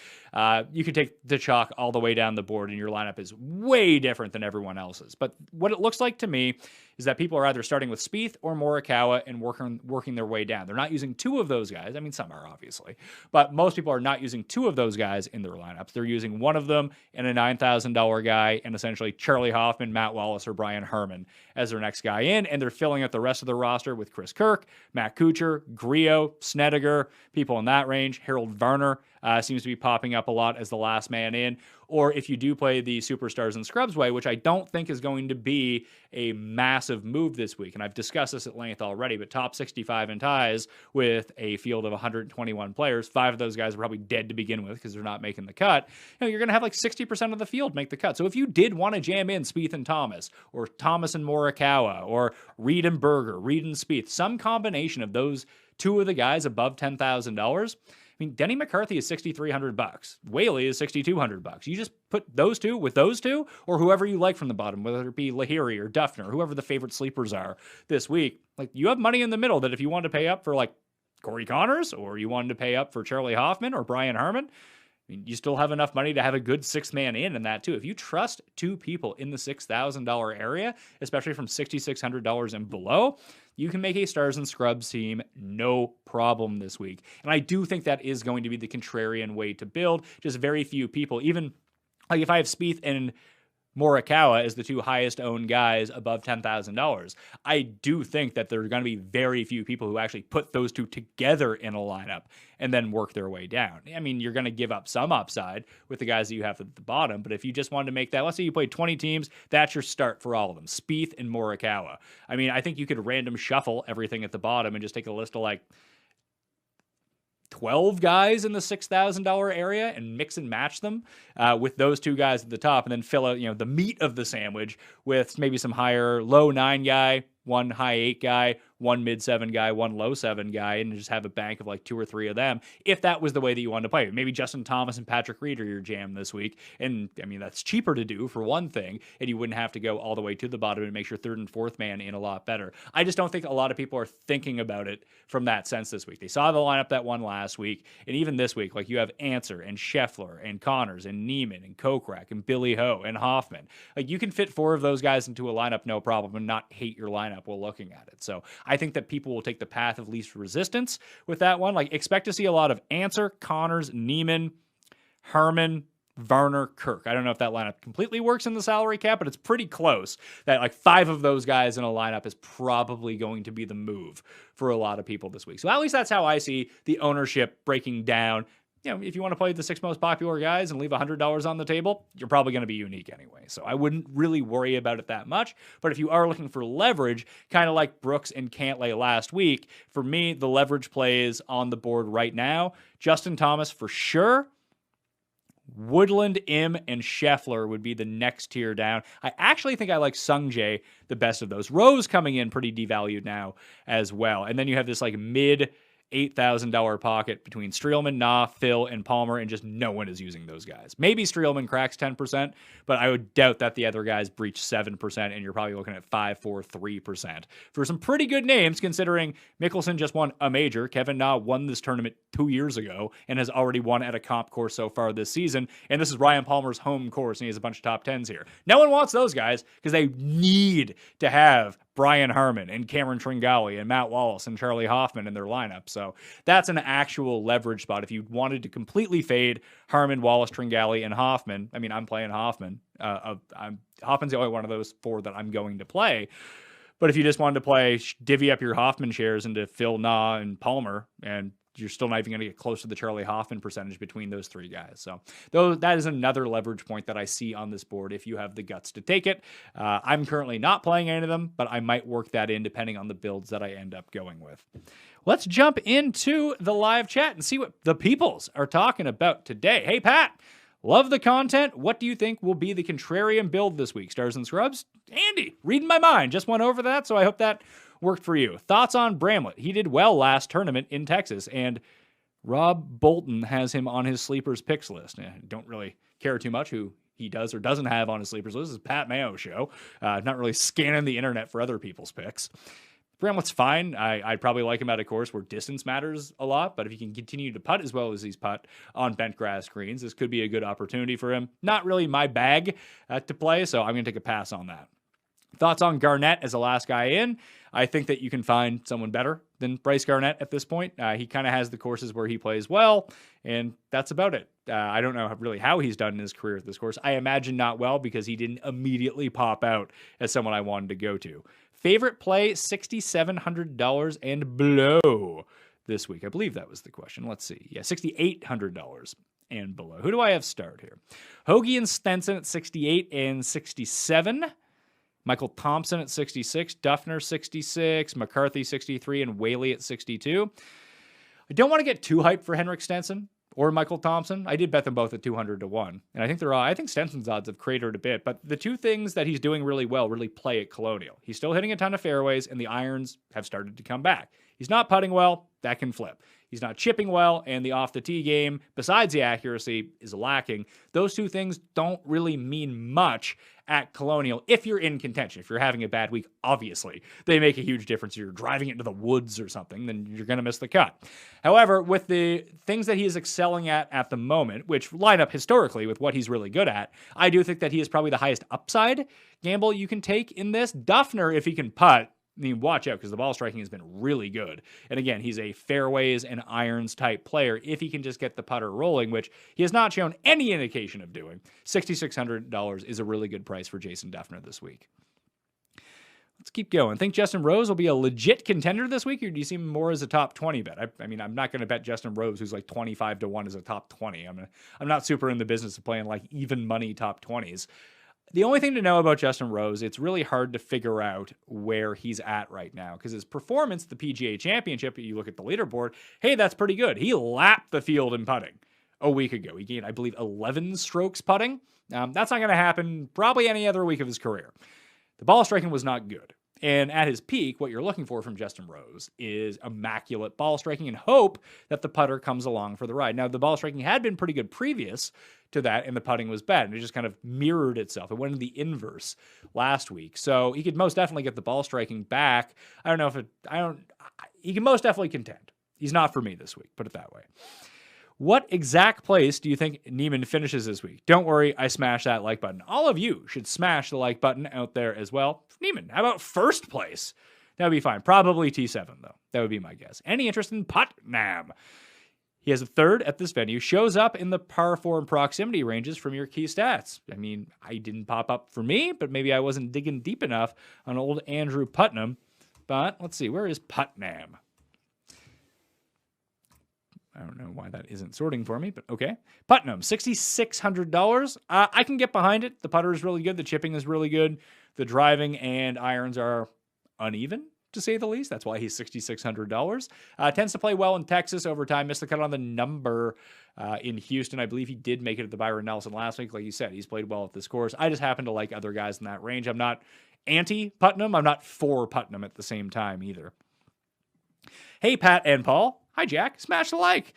you could take the chalk all the way down the board, and your lineup is way different than everyone else's. But what it looks like to me is that people are either starting with Spieth or Morikawa and working their way down. They're not using two of those guys. I mean, some are obviously, but most people are not using two of those guys in their lineups. They're using one of them and a $9,000 guy, and essentially Charlie Hoffman, Matt Wallace, or Brian Herman as their next guy in, and they're filling out the rest of the roster with Chris Kirk, Matt Kuchar, Griot, Snedeker, people in that range. Harold Varner seems to be popping up a lot as the last man in. Or if you do play the Superstars and Scrubs way, which I don't think is going to be a massive move this week, and I've discussed this at length already, but top 65 in ties with a field of 121 players, 5 of those guys are probably dead to begin with because they're not making the cut. You're going to have like 60% of the field make the cut. So if you did want to jam in Spieth and Thomas, or Thomas and Morikawa, or Reed and Berger, Reed and Spieth, some combination of those two of the guys above $10,000, I mean, Denny McCarthy is $6,300. Whaley is $6,200. You just put those two with those two, or whoever you like from the bottom, whether it be Lahiri or Duffner, whoever the favorite sleepers are this week. Like, you have money in the middle that if you wanted to pay up for like Corey Connors, or you wanted to pay up for Charlie Hoffman or Brian Herman, I mean, you still have enough money to have a good 6-man in that too. If you trust two people in the $6,000 area, especially from $6,600 and below, you can make a Stars and Scrubs team no problem this week. And I do think that is going to be the contrarian way to build. Just very few people, even like if I have Spieth and Morikawa as the two highest owned guys above $10,000, I do think that there are going to be very few people who actually put those two together in a lineup and then work their way down. I mean, you're going to give up some upside with the guys that you have at the bottom, but if you just wanted to make that, let's say you played 20 teams, that's your start for all of them. Spieth and Morikawa. I mean, I think you could random shuffle everything at the bottom and just take a list of like 12 guys in the $6,000 area and mix and match them with those two guys at the top, and then fill out, the meat of the sandwich with maybe some higher low 9 guy, one high 8 guy, one mid 7 guy, one low 7 guy, and just have a bank of like 2 or 3 of them, if that was the way that you wanted to play. Maybe Justin Thomas and Patrick Reed are your jam this week, and I mean, that's cheaper to do for one thing, and you wouldn't have to go all the way to the bottom and make your 3rd and 4th man in a lot better. I just don't think a lot of people are thinking about it from that sense this week. They saw the lineup that won last week, and even this week, like, you have Answer and Scheffler and Connors and Neiman and Kokrak and Billy Ho and Hoffman. Like, you can fit 4 of those guys into a lineup no problem and not hate your lineup while looking at it. So I think that people will take the path of least resistance with that one. Like, expect to see a lot of Answer, Connors, Neiman, Herman, Varner, Kirk. I don't know if that lineup completely works in the salary cap, but it's pretty close that like 5 of those guys in a lineup is probably going to be the move for a lot of people this week. So at least that's how I see the ownership breaking down. If you want to play the 6 most popular guys and leave $100 on the table, you're probably going to be unique anyway. So I wouldn't really worry about it that much. But if you are looking for leverage, kind of like Brooks and Cantlay last week, for me, the leverage plays on the board right now, Justin Thomas for sure. Woodland, Im, and Scheffler would be the next tier down. I actually think I like Sungjae the best of those. Rose coming in pretty devalued now as well. And then you have this like mid $8,000 pocket between Streelman, Na, Phil, and Palmer, and just no one is using those guys. Maybe Streelman cracks 10%, but I would doubt that the other guys breach 7%, and you're probably looking at 5, 4, 3% for some pretty good names, considering Mickelson just won a major. Kevin Na won this tournament 2 years ago and has already won at a comp course so far this season, and this is Ryan Palmer's home course, and he has a bunch of top 10s here. No one wants those guys because they need to have Brian Herman and Cameron Tringali and Matt Wallace and Charlie Hoffman in their lineup. So that's an actual leverage spot. If you wanted to completely fade Herman, Wallace, Tringali, and Hoffman, I mean, I'm playing Hoffman. Hoffman's the only one of those 4 that I'm going to play. But if you just wanted to play, divvy up your Hoffman shares into Phil, Na, and Palmer, and you're still not even going to get close to the Charlie Hoffman percentage between those 3 guys. So that is another leverage point that I see on this board if you have the guts to take it. I'm currently not playing any of them, but I might work that in depending on the builds that I end up going with. Let's jump into the live chat and see what the peoples are talking about today. Hey, Pat, love the content. What do you think will be the contrarian build this week? Stars and Scrubs? Andy, reading my mind. Just went over that, so I hope that worked for you. Thoughts on Bramlett? He did well last tournament in Texas, and Rob Bolton has him on his sleepers picks list. Don't really care too much who he does or doesn't have on his sleepers list. This is Pat Mayo's show. Not really scanning the internet for other people's picks. Bramlett's fine. I'd probably like him at a course where distance matters a lot, but if he can continue to putt as well as he's putt on bent grass greens, this could be a good opportunity for him. Not really my bag to play, so I'm going to take a pass on that. Thoughts on Garnett as the last guy in? I think that you can find someone better than Bryce Garnett at this point. He kind of has the courses where he plays well, and that's about it. I don't know really how he's done in his career at this course. I imagine not well because he didn't immediately pop out as someone I wanted to go to. Favorite play, $6,700 and below this week. I believe that was the question. Let's see. Yeah, $6,800 and below. Who do I have start here? Hoagie and Stenson at 68 and 67. Michael Thompson at 66, Duffner 66, McCarthy 63, and Whaley at 62. I don't want to get too hyped for Henrik Stenson or Michael Thompson. I did bet them both at 200 to 1. And I think Stenson's odds have cratered a bit, but the two things that he's doing really well really play at Colonial. He's still hitting a ton of fairways, and the irons have started to come back. He's not putting well, that can flip. He's not chipping well, and the off-the-tee game, besides the accuracy, is lacking. Those two things don't really mean much at Colonial if you're in contention. If you're having a bad week, obviously, they make a huge difference. If you're driving into the woods or something, then you're going to miss the cut. However, with the things that he is excelling at the moment, which line up historically with what he's really good at, I do think that he is probably the highest upside gamble you can take in this. Duffner, if he can putt, I mean, watch out because the ball striking has been really good. And again, he's a fairways and irons type player if he can just get the putter rolling, which he has not shown any indication of doing. $6,600 is a really good price for Jason Duffner this week. Let's keep going. Think Justin Rose will be a legit contender this week, or do you see him more as a top 20 bet? I mean, I'm not going to bet Justin Rose, who's like 25 to 1 as a top 20. I'm not super in the business of playing like even money top 20s. The only thing to know about Justin Rose, it's really hard to figure out where he's at right now because his performance at the PGA Championship, you look at the leaderboard, hey, that's pretty good. He lapped the field in putting a week ago. He gained, I believe, 11 strokes putting. That's not going to happen probably any other week of his career. The ball striking was not good. And at his peak, what you're looking for from Justin Rose is immaculate ball striking and hope that the putter comes along for the ride. Now, the ball striking had been pretty good previous to that, and the putting was bad. And it just kind of mirrored itself. It went in the inverse last week. So he could most definitely get the ball striking back. He can most definitely contend. He's not for me this week, put it that way. What exact place do you think Neiman finishes this week? Don't worry, I smashed that like button. All of you should smash the like button out there as well. Neiman, how about first place? That would be fine. Probably T7, though. That would be my guess. Any interest in Putnam? He has a third at this venue, shows up in the par 4 and proximity ranges from your key stats. I mean, I didn't pop up for me, but maybe I wasn't digging deep enough on old Andrew Putnam. But let's see, where is Putnam? I don't know why that isn't sorting for me, but okay. Putnam, $6,600. I can get behind it. The putter is really good. The chipping is really good. The driving and irons are uneven, to say the least. That's why he's $6,600. Tends to play well in Texas over time. Missed the cut on the number in Houston. I believe he did make it at the Byron Nelson last week. Like you said, he's played well at this course. I just happen to like other guys in that range. I'm not anti-Putnam. I'm not for Putnam at the same time either. Hey, Pat and Paul. Hi, Jack. Smash the like.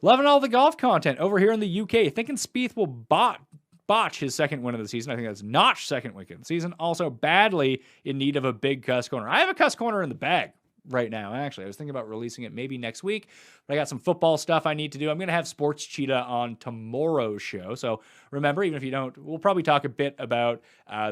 Loving all the golf content over here in the UK. Thinking Spieth will botch his second win of the season. I think that's Notch's second win of the season. Also badly in need of a big cuss corner. I have a cuss corner in the bag right now, actually. I was thinking about releasing it maybe next week, but I got some football stuff I need to do. I'm going to have Sports Cheetah on tomorrow's show. So remember, even if you don't, we'll probably talk a bit about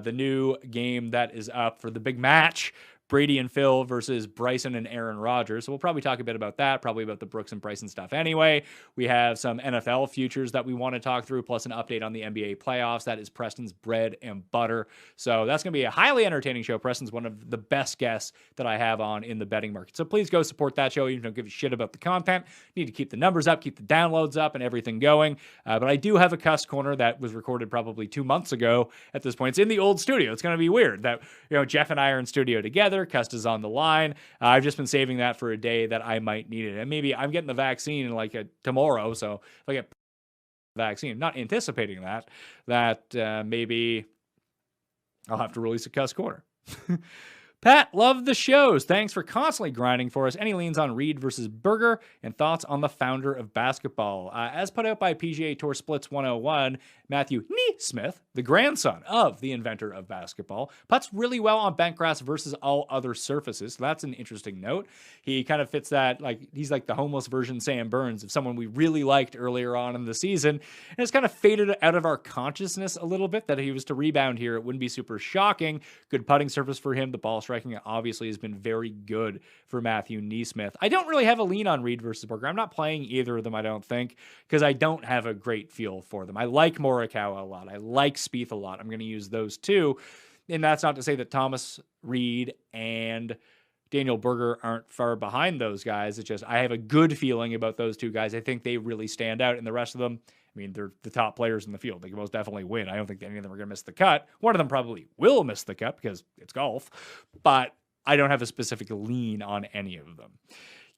the new game that is up for the big match, Brady and Phil versus Bryson and Aaron Rodgers. So we'll probably talk a bit about that, probably about the Brooks and Bryson stuff anyway. We have some NFL futures that we want to talk through, plus an update on the NBA playoffs. That is Preston's bread and butter. So that's going to be a highly entertaining show. Preston's one of the best guests that I have on in the betting market. So please go support that show, even if you don't give a shit about the content. You need to keep the numbers up, keep the downloads up, and everything going. But I do have a cuss corner that was recorded probably 2 months ago at this point. It's in the old studio. It's going to be weird that, Jeff and I are in studio together. Cust is on the line. I've just been saving that for a day that I might need it. And maybe I'm getting the vaccine like tomorrow. So if I get the vaccine, not anticipating that maybe I'll have to release a cuss corner. Pat, love the shows. Thanks for constantly grinding for us. Any leans on Reed versus Berger and thoughts on the founder of basketball? As put out by PGA Tour Splits 101, Matthew Neesmith, the grandson of the inventor of basketball, putts really well on bent grass versus all other surfaces. So that's an interesting note. He kind of fits that, like he's like the homeless version Sam Burns of someone we really liked earlier on in the season. And it's kind of faded out of our consciousness a little bit that he was to rebound here. It wouldn't be super shocking. Good putting surface for him. The ball striking obviously has been very good for Matthew Neesmith. I don't really have a lean on Reed versus Berger. I'm not playing either of them, I don't think, because I don't have a great feel for them. I like Morikawa a lot. I like Spieth a lot. I'm going to use those two. And that's not to say that Thomas, Reed, and Daniel Berger aren't far behind those guys. It's just I have a good feeling about those two guys. I think they really stand out, and the rest of them, I mean, they're the top players in the field. They can most definitely win. I don't think any of them are going to miss the cut. One of them probably will miss the cut because it's golf, but I don't have a specific lean on any of them.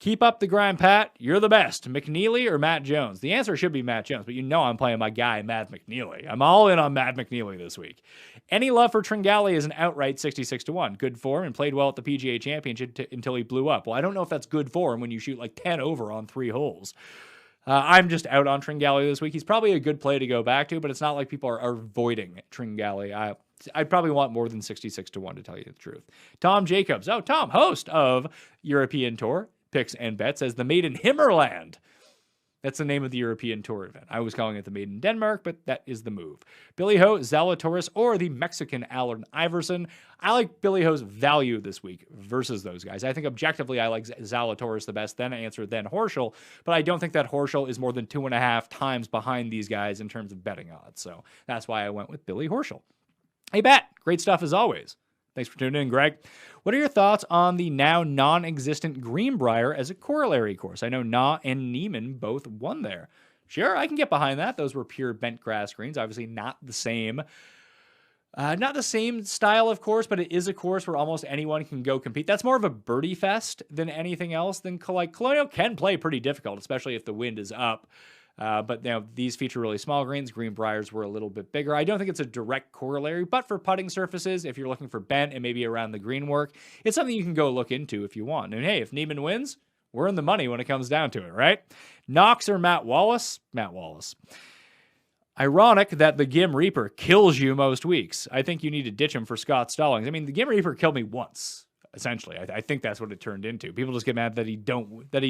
Keep up the grind, Pat. You're the best. McNeely or Matt Jones? The answer should be Matt Jones, but you know I'm playing my guy, Matt McNeely. I'm all in on Matt McNeely this week. Any love for Tringali is an outright 66-1. Good form and played well at the PGA Championship until he blew up. Well, I don't know if that's good form when you shoot like 10 over on 3 holes. I'm just out on Tringali this week. He's probably a good play to go back to, but it's not like people are avoiding Tringali. I'd probably want more than 66-1 to tell you the truth. Tom Jacobs. Oh, Tom, host of European Tour Picks and Bets, says the Maiden Himmerland. That's the name of the European Tour event. I was calling it the Maiden Denmark, but that is the move. Billy Ho, Zalatoris, or the Mexican Allen Iverson. I like Billy Ho's value this week versus those guys. I think objectively I like Zalatoris the best, then answer, then Horschel, but I don't think that Horschel is more than 2.5 times behind these guys in terms of betting odds. So that's why I went with Billy Horschel. Hey, Bat, great stuff as always. Thanks for tuning in, Greg. What are your thoughts on the now non-existent Greenbrier as a corollary course? I know Na and Neiman both won there. Sure, I can get behind that. Those were pure bent grass greens. Obviously not the same style of course, but it is a course where almost anyone can go compete. That's more of a birdie fest than anything else. Colonial can play pretty difficult, especially if the wind is up. But these feature really small greens. Greenbriers were a little bit bigger. I don't think it's a direct corollary, but for putting surfaces, if you're looking for bent and maybe around the green work, it's something you can go look into if you want. And hey, if Neiman wins, we're in the money when it comes down to it, right? Knox or Matt Wallace? Matt Wallace. Ironic that the Gim Reaper kills you most weeks. I think you need to ditch him for Scott Stallings. I mean, the Gim Reaper killed me once. Essentially, I think that's what it turned into. People just get mad that he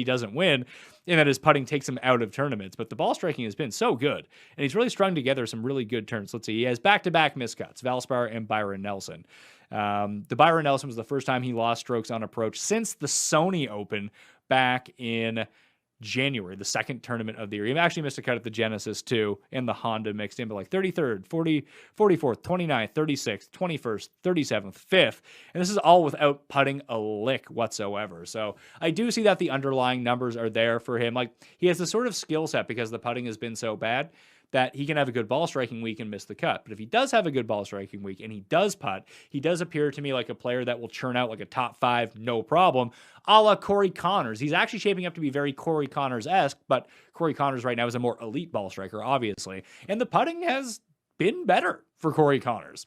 doesn't win, and that his putting takes him out of tournaments. But the ball striking has been so good, and he's really strung together some really good turns. Let's see, he has back-to-back miscuts, Valspar and Byron Nelson. The Byron Nelson was the first time he lost strokes on approach since the Sony Open back in January, the second tournament of the year. He actually missed a cut at the Genesis too, and the Honda mixed in, but like 33rd, 44th, 29th, 36th, 21st, 37th, 5th. And this is all without putting a lick whatsoever. So I do see that the underlying numbers are there for him. Like he has the sort of skill set because the putting has been so bad that he can have a good ball striking week and miss the cut. But if he does have a good ball striking week and he does putt, he does appear to me like a player that will churn out like a top 5, no problem, a la Corey Connors. He's actually shaping up to be very Corey Connors-esque, but Corey Connors right now is a more elite ball striker, obviously. And the putting has been better for Corey Connors.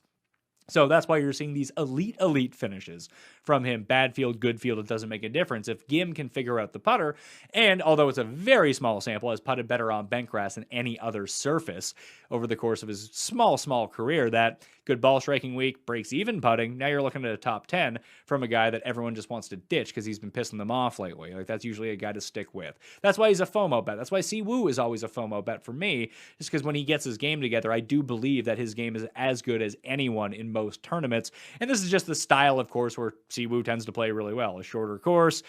So that's why you're seeing these elite finishes from him. Bad field, good field, it doesn't make a difference. If Gim can figure out the putter, and although it's a very small sample, has putted better on bent grass than any other surface over the course of his small career, that good ball striking week, breaks even putting, now you're looking at a top 10 from a guy that everyone just wants to ditch because he's been pissing them off lately. Like that's usually a guy to stick with. That's why he's a FOMO bet. That's why Siwoo is always a FOMO bet for me, just because when he gets his game together, I do believe that his game is as good as anyone in most tournaments. And this is just the style of course where Siwoo tends to play really well. A shorter course,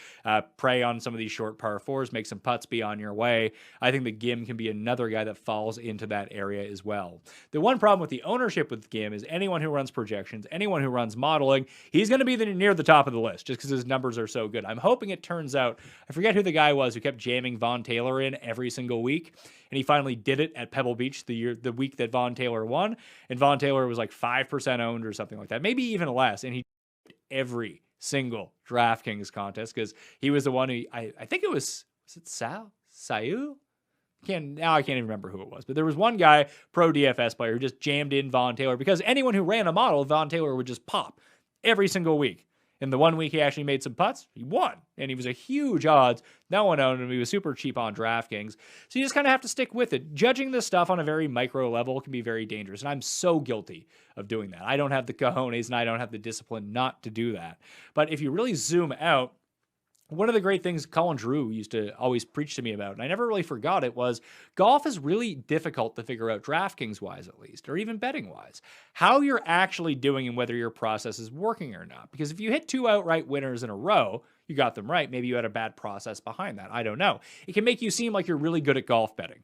prey on some of these short par 4s, make some putts, be on your way. I think that Gim can be another guy that falls into that area as well. The one problem with the ownership with Gim is anyone who runs projections, anyone who runs modeling, he's going to be near the top of the list just because his numbers are so good. I'm hoping it turns out, I forget who the guy was who kept jamming Vaughn Taylor in every single week, and he finally did it at Pebble Beach the week that Vaughn Taylor won, and Vaughn Taylor was like 5% owned or something like that, maybe even less, and he did every single DraftKings contest because he was the one who, I think it was it Sayu? I can't even remember who it was, but there was one guy, pro DFS player, who just jammed in Vaughn Taylor because anyone who ran a model, Vaughn Taylor would just pop every single week. In the 1 week he actually made some putts, he won. And he was a huge odds. No one owned him. He was super cheap on DraftKings. So you just kind of have to stick with it. Judging this stuff on a very micro level can be very dangerous. And I'm so guilty of doing that. I don't have the cojones and I don't have the discipline not to do that. But if you really zoom out, one of the great things Colin Drew used to always preach to me about, and I never really forgot it, was golf is really difficult to figure out DraftKings-wise at least, or even betting-wise, how you're actually doing and whether your process is working or not. Because if you hit 2 outright winners in a row, you got them right. Maybe you had a bad process behind that. I don't know. It can make you seem like you're really good at golf betting.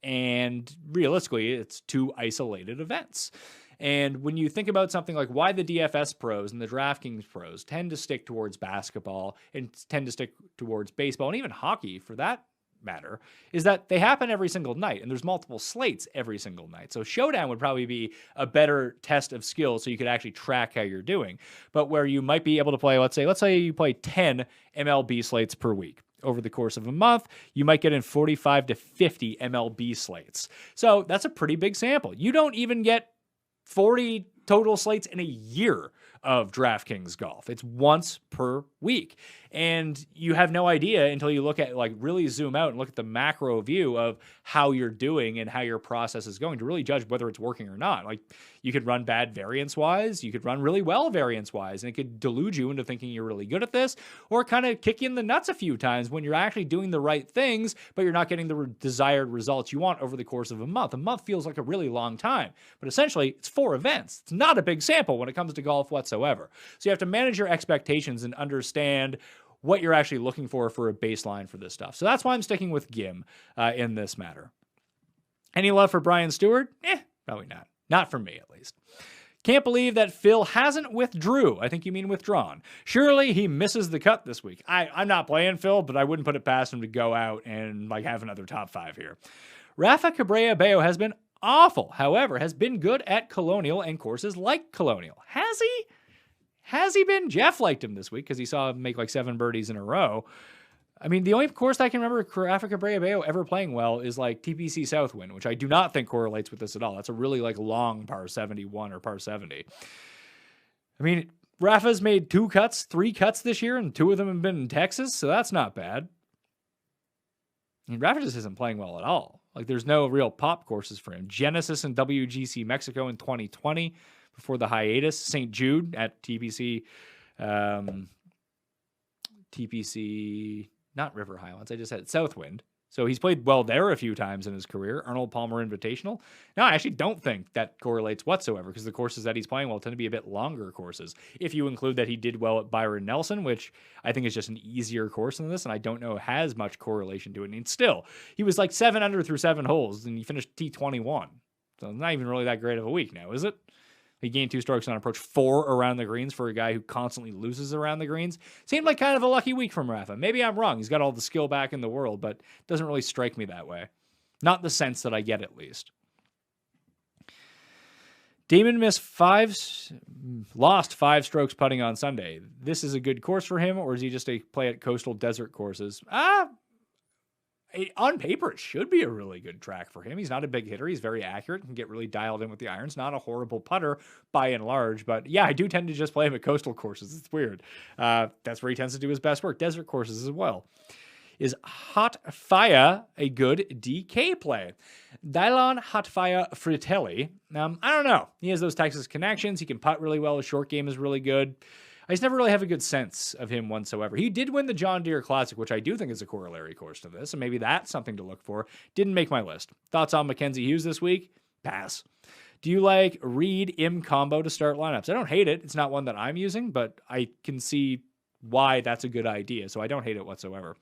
And realistically, it's 2 isolated events. And when you think about something like why the DFS pros and the DraftKings pros tend to stick towards basketball and tend to stick towards baseball and even hockey for that matter, is that they happen every single night and there's multiple slates every single night. So Showdown would probably be a better test of skill so you could actually track how you're doing. But where you might be able to play, let's say you play 10 MLB slates per week. Over the course of a month, you might get in 45 to 50 MLB slates. So that's a pretty big sample. You don't even get 40 total slates in a year of DraftKings golf. It's once per week. And you have no idea until you look at, like, really zoom out and look at the macro view of how you're doing and how your process is going to really judge whether it's working or not. Like, you could run bad variance-wise, you could run really well variance-wise, and it could delude you into thinking you're really good at this, or kind of kick you in the nuts a few times when you're actually doing the right things, but you're not getting the desired results you want over the course of a month. A month feels like a really long time, but essentially it's 4 events. It's not a big sample when it comes to golf whatsoever. So you have to manage your expectations and understand what you're actually looking for a baseline for this stuff. So that's why I'm sticking with Gim in this matter. Any love for Brian Stewart? Probably not. Not for me, at least. Can't believe that Phil hasn't withdrew. I think you mean withdrawn. Surely he misses the cut this week. I'm not playing Phil, but I wouldn't put it past him to go out and have another top 5 here. Rafa Cabrera-Bello has been awful. However, has been good at Colonial and courses like Colonial. Has he? Has he been? Jeff liked him this week because he saw him make 7 birdies in a row. I mean, the only course I can remember Rafa Cabrera-Bello ever playing well is TPC Southwind, which I do not think correlates with this at all. That's a really long par 71 or par 70. I mean, Rafa's made 3 cuts this year, and 2 of them have been in Texas, so that's not bad. I mean, Rafa just isn't playing well at all. There's no real pop courses for him. Genesis and WGC Mexico in 2020 before the hiatus. St. Jude at TPC, not River Highlands. I just said Southwind. So he's played well there a few times in his career. Arnold Palmer Invitational. No, I actually don't think that correlates whatsoever because the courses that he's playing well tend to be a bit longer courses. If you include that he did well at Byron Nelson, which I think is just an easier course than this, and I don't know has much correlation to it. And still, he was 7 under through 7 holes, and he finished T21. So not even really that great of a week now, is it? He gained 2 strokes on approach, 4 around the greens for a guy who constantly loses around the greens. Seemed like kind of a lucky week from Rafa. Maybe I'm wrong. He's got all the skill back in the world, but it doesn't really strike me that way. Not the sense that I get, at least. Damon lost 5 strokes putting on Sunday. This is a good course for him, or is he just a play at coastal desert courses? On paper, it should be a really good track for him. He's not a big hitter. He's very accurate, can get really dialed in with the irons. Not a horrible putter by and large, but yeah, I do tend to just play him at coastal courses. It's weird. That's where he tends to do his best work. Desert courses as well. Is Hot Fire a good DK play? Dylan Hot Fire Fratelli. I don't know. He has those Texas connections. He can putt really well. His short game is really good. I just never really have a good sense of him whatsoever. He did win the John Deere Classic, which I do think is a corollary course to this, and maybe that's something to look for. Didn't make my list. Thoughts on Mackenzie Hughes this week? Pass. Do you like Reed-Im combo to start lineups? I don't hate it. It's not one that I'm using, but I can see why that's a good idea, so I don't hate it whatsoever.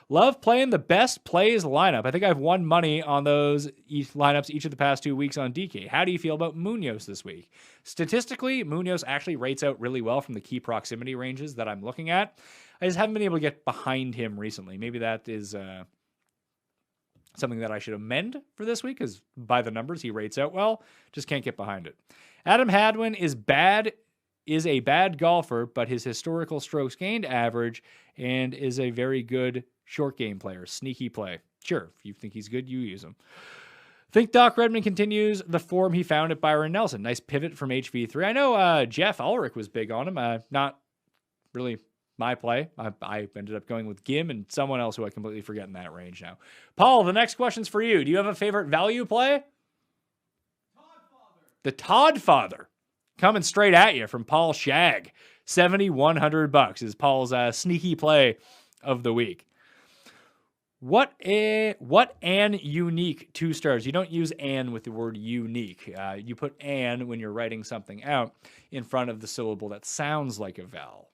Love playing the best plays lineup. I think I've won money on those lineups each of the past 2 weeks on DK. How do you feel about Munoz this week? Statistically, Munoz actually rates out really well from the key proximity ranges that I'm looking at. I just haven't been able to get behind him recently. Maybe that is something that I should amend for this week, because by the numbers, he rates out well. Just can't get behind it. Adam Hadwin is a bad golfer, but his historical strokes gained average and is a very good short game player. Sneaky play. Sure, if you think he's good, you use him. Think Doc Redman continues the form he found at Byron Nelson. Nice pivot from HV3. I know Jeff Ulrich was big on him. Not really my play. I ended up going with Gim and someone else who I completely forget in that range now. Paul, the next question's for you. Do you have a favorite value play? The Todd Father coming straight at you from Paul Shag. $7,100 is Paul's sneaky play of the week. What an unique 2 stars. You don't use an with the word unique. You put an when you're writing something out in front of the syllable that sounds like a vowel.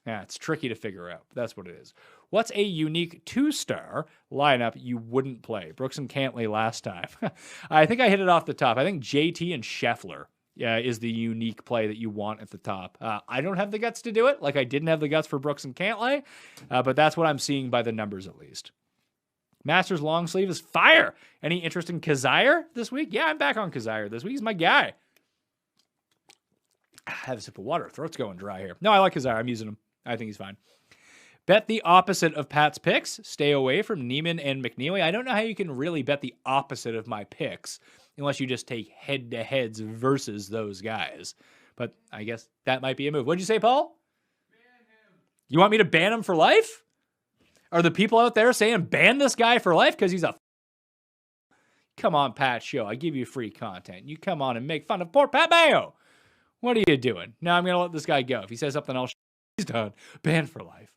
Yeah, it's tricky to figure out. That's what it is. What's a unique 2-star lineup you wouldn't play? Brooks and Cantley last time. I think I hit it off the top. I think JT and Scheffler is the unique play that you want at the top. I don't have the guts to do it, like I didn't have the guts for Brooks and Cantley, but that's what I'm seeing by the numbers at least. Masters long sleeve is fire. Any interest in Kazire this week? Yeah, I'm back on Kazire this week. He's my guy. Have a sip of water. Throat's going dry here. No, I like Kazire. I'm using him. I think he's fine. Bet the opposite of Pat's picks. Stay away from Neiman and McNeely. I don't know how you can really bet the opposite of my picks unless you just take head-to-heads versus those guys. But I guess that might be a move. What'd you say, Paul? Ban him. You want me to ban him for life? Are the people out there saying ban this guy for life because he's a come on, Pat show. I give you free content. You come on and make fun of poor Pat Mayo. What are you doing? No, I'm going to let this guy go. If he says something else, he's done. Banned for life.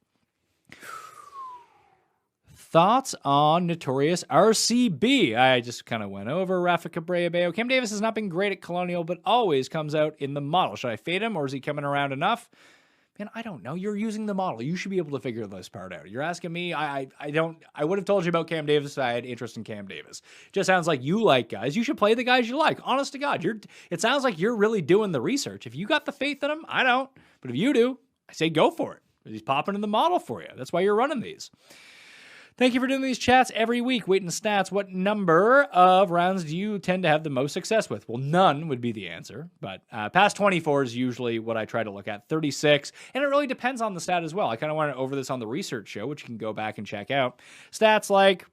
Thoughts on notorious RCB? I just kind of went over Rafa Cabrera-Bello. Cam Davis has not been great at Colonial, but always comes out in the model. Should I fade him or is he coming around enough? Man, I don't know. You're using the model. You should be able to figure this part out. You're asking me. I would have told you about Cam Davis if I had interest in Cam Davis. Just sounds like you like guys. You should play the guys you like. Honest to God. It sounds like you're really doing the research. If you got the faith in him, I don't. But if you do, I say go for it. He's popping in the model for you. That's why you're running these. Thank you for doing these chats every week. Weight and stats. What number of rounds do you tend to have the most success with? Well, none would be the answer, but past 24 is usually what I try to look at. 36, and it really depends on the stat as well. I kind of went over this on the research show, which you can go back and check out. Stats like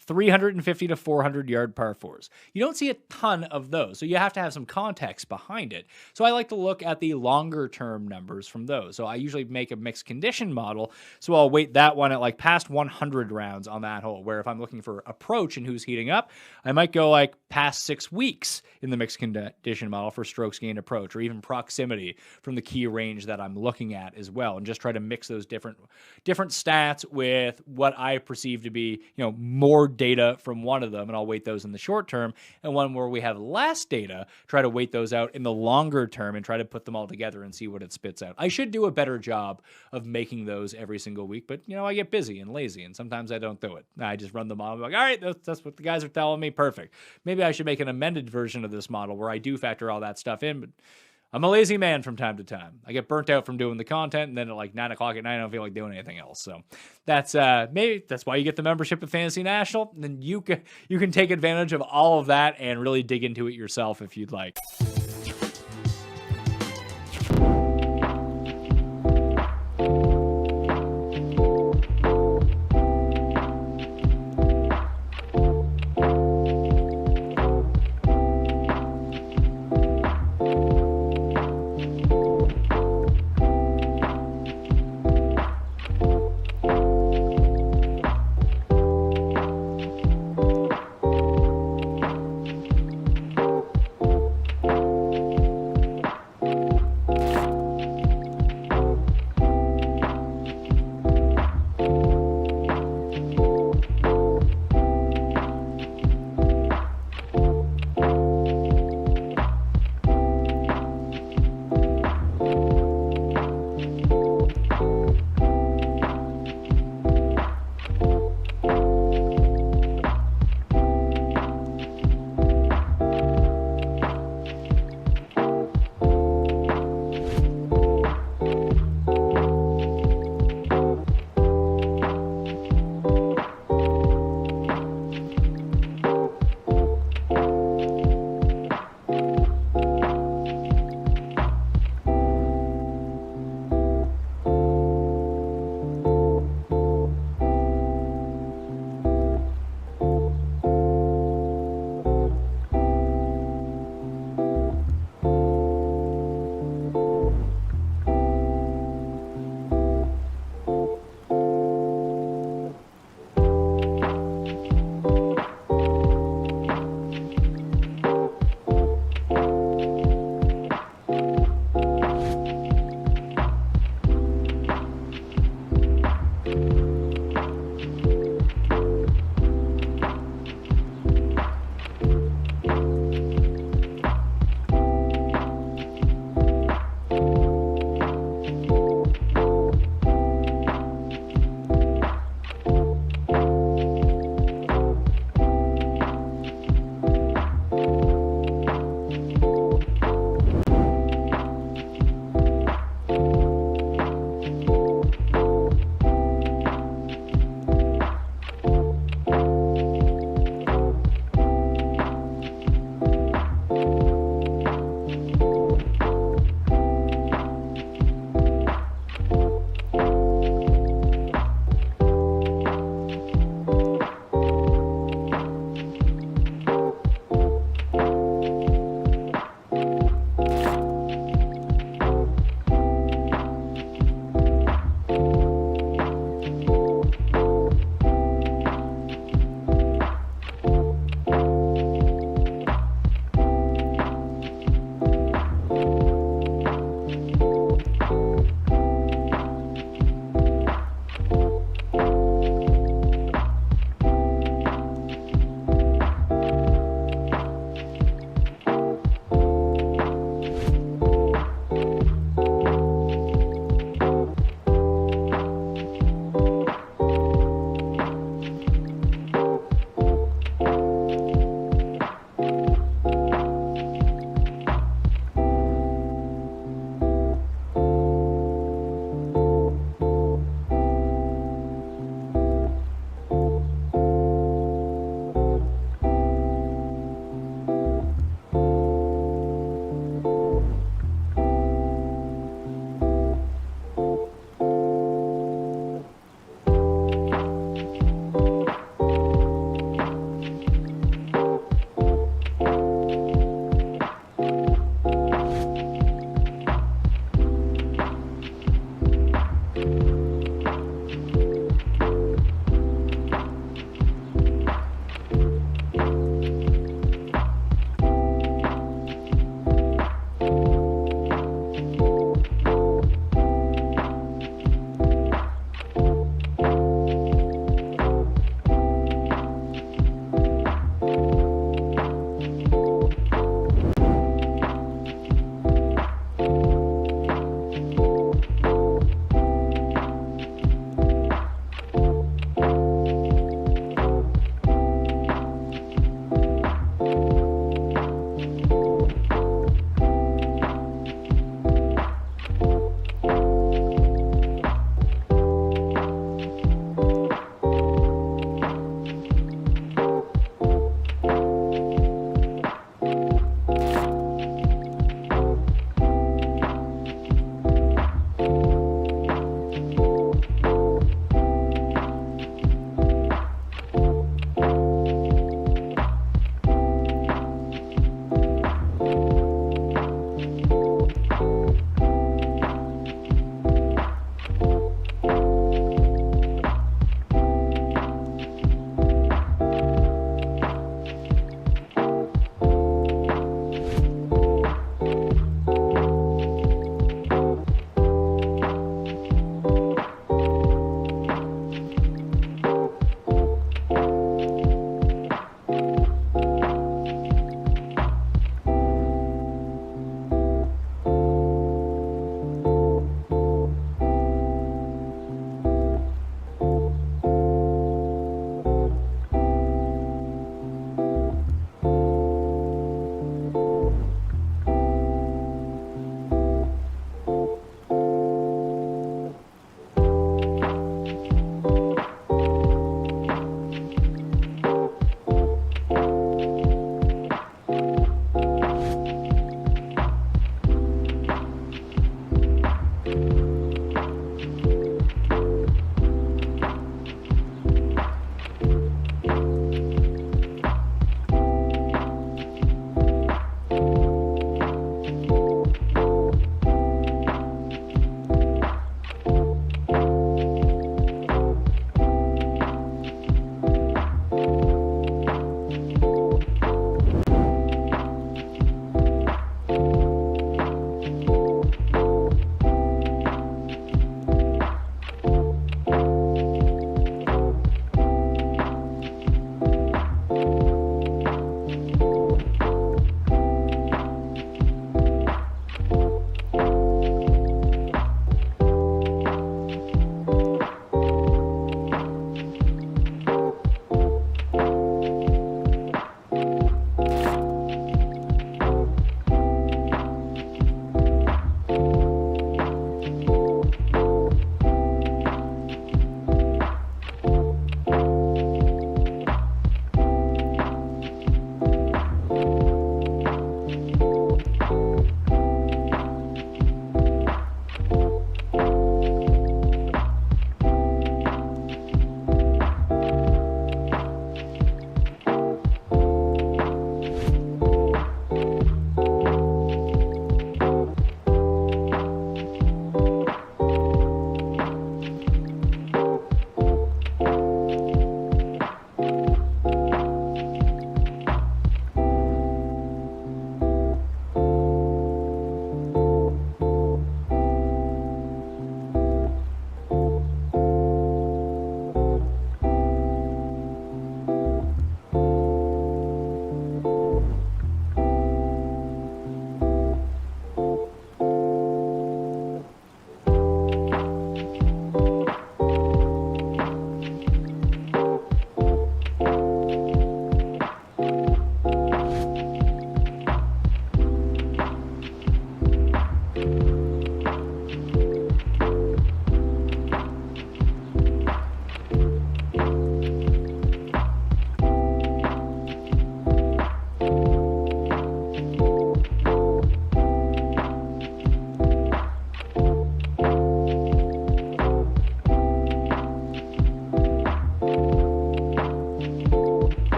350 to 400 yard par fours. You don't see a ton of those, so you have to have some context behind it. So I like to look at the longer term numbers from those. So I usually make a mixed condition model, so I'll weight that one at like past 100 rounds on that hole, where if I'm looking for approach and who's heating up, I might go like past 6 weeks in the mixed condition model for strokes gained approach, or even proximity from the key range that I'm looking at as well, and just try to mix those different stats with what I perceive to be, more data from one of them, and I'll weight those in the short term, and one where we have less data, try to weight those out in the longer term and try to put them all together and see what it spits out. I should do a better job of making those every single week, but I get busy and lazy, and sometimes I don't do it. I just run the model, like, all right, that's what the guys are telling me, perfect. Maybe I should make an amended version of this model where I do factor all that stuff in, but I'm a lazy man from time to time. I get burnt out from doing the content, and then at like 9 o'clock at night, I don't feel like doing anything else. So that's maybe that's why you get the membership at Fantasy National. And then you can take advantage of all of that and really dig into it yourself if you'd like.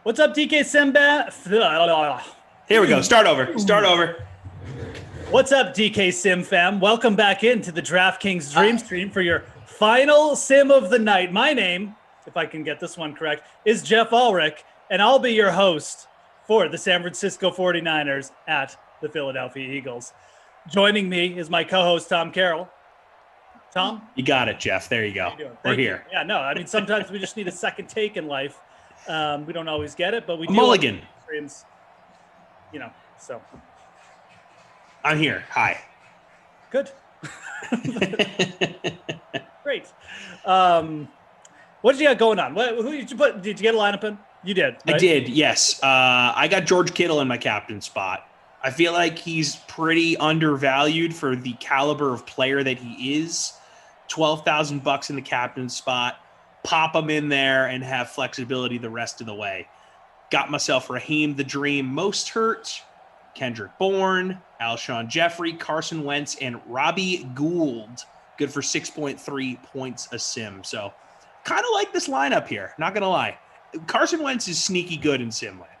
What's up, DK Simba? Here we go. Start over. What's up, DK Sim fam? Welcome back into the DraftKings Dream Stream for your final sim of the night. My name, if I can get this one correct, is Jeff Ulrich, and I'll be your host for the San Francisco 49ers at the Philadelphia Eagles. Joining me is my co-host, Tom Carroll. Tom? You got it, Jeff. There you go. We're here. Yeah, no, I mean, sometimes we just need a second take in life. We don't always get it, but we do. Mulligan. Streams, so. I'm here. Hi. Good. Great. What did you got going on? Who did you put? Did you get a lineup in? You did. Right? I did, yes. I got George Kittle in my captain spot. I feel like he's pretty undervalued for the caliber of player that he is. $12,000 in the captain spot. Pop him in there and have flexibility the rest of the way. Got myself Raheem the Dream Mostert, Kendrick Bourne, Alshon Jeffrey, Carson Wentz, and Robbie Gould. Good for 6.3 points a sim. So kind of like this lineup here. Not going to lie. Carson Wentz is sneaky good in sim land.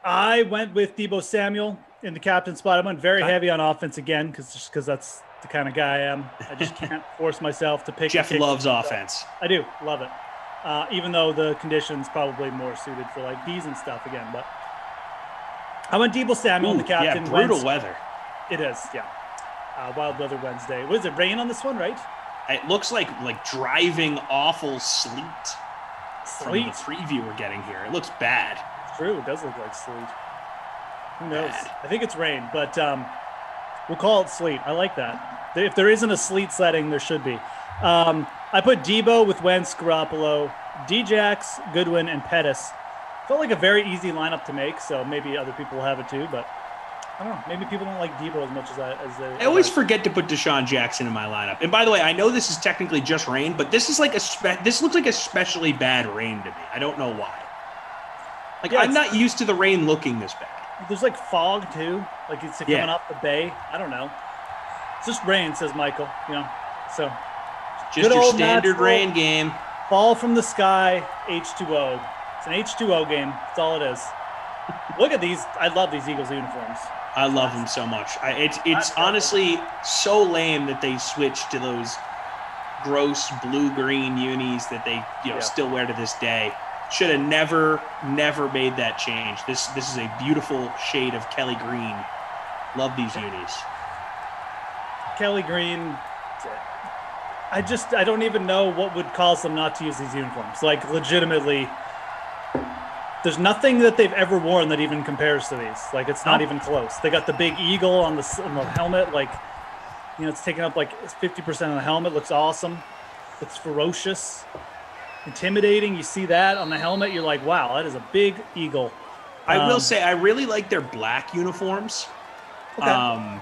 I went with Deebo Samuel in the captain spot. I went very heavy on offense again because that's the kind of guy I am. I just can't force myself to pick. Jeff loves offense. I do love it, even though the conditions probably more suited for like bees and stuff again. But I went Deebo Samuel in the captain. Yeah, brutal Wentz. weather. It is, yeah. Wild weather Wednesday. What is it? Rain on this one, right? It looks like driving awful sleet. From the Sleet. preview we're getting here. It looks bad. It's true. It does look like sleet. Who knows? I think it's rain, but we'll call it sleet. I like that. If there isn't a sleet setting, there should be. I put Deebo with Wentz, Garoppolo, Djax, Goodwin, and Pettis. Felt like a very easy lineup to make, so maybe other people will have it too, but I don't know. Maybe people don't like Deebo as much as they. I always forget to put Deshaun Jackson in my lineup. And by the way, I know this is technically just rain, but this is like this looks like especially bad rain to me. I don't know why. Yeah, I'm not used to the rain looking this bad. There's like fog too, like it's coming off the bay. I don't know. It's just rain, says Michael. So Just your standard rain game. Fall from the sky, H2O. It's an H2O game. That's all it is. Look at these. I love these Eagles uniforms. I love them so much. It's honestly so lame that they switched to those gross blue-green unis that they still wear to this day. Should have never made that change. This is a beautiful shade of Kelly green. Love these unis. Kelly green. I don't even know what would cause them not to use these uniforms. Like legitimately, there's nothing that they've ever worn that even compares to these. Like it's not even close. They got the big eagle on the helmet. Like, it's taking up like 50% of the helmet. Looks awesome. It's ferocious, intimidating. You see that on the helmet, you're like, wow, that is a big eagle. I will say I really like their black uniforms. Okay.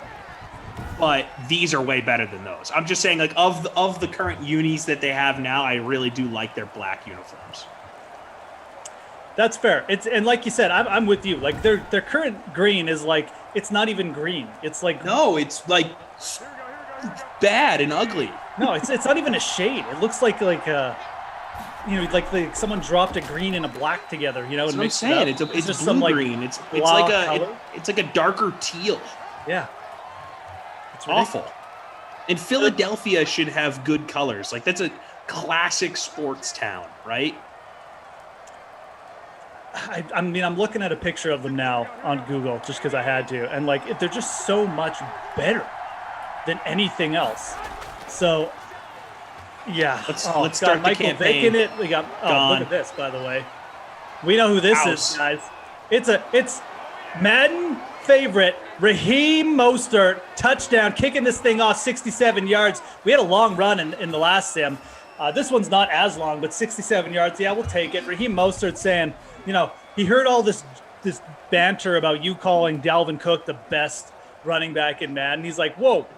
But these are way better than those. I'm just saying, like, of the current unis that they have now, I really do like their black uniforms. That's fair. And like you said, I'm with you. Like their current green is like, it's not even green. It's like, no, it's like bad and ugly. No, it's not even a shade. It looks like like someone dropped a green and a black together. That's and what I'm saying. It's just blue some green. It's like a darker teal. Yeah. It's awful. And Philadelphia should have good colors. Like that's a classic sports town, right? I mean, I'm looking at a picture of them now on Google just because I had to, and like they're just so much better than anything else. So, yeah, let's start the Michael campaign. Vick in it. We got look at this, by the way. We know who this is, guys. It's Madden favorite Raheem Mostert, touchdown, kicking this thing off 67 yards. We had a long run in the last sim. This one's not as long, but 67 yards. Yeah, we'll take it. Raheem Mostert saying, he heard all this banter about you calling Dalvin Cook the best running back in Madden. He's like, whoa,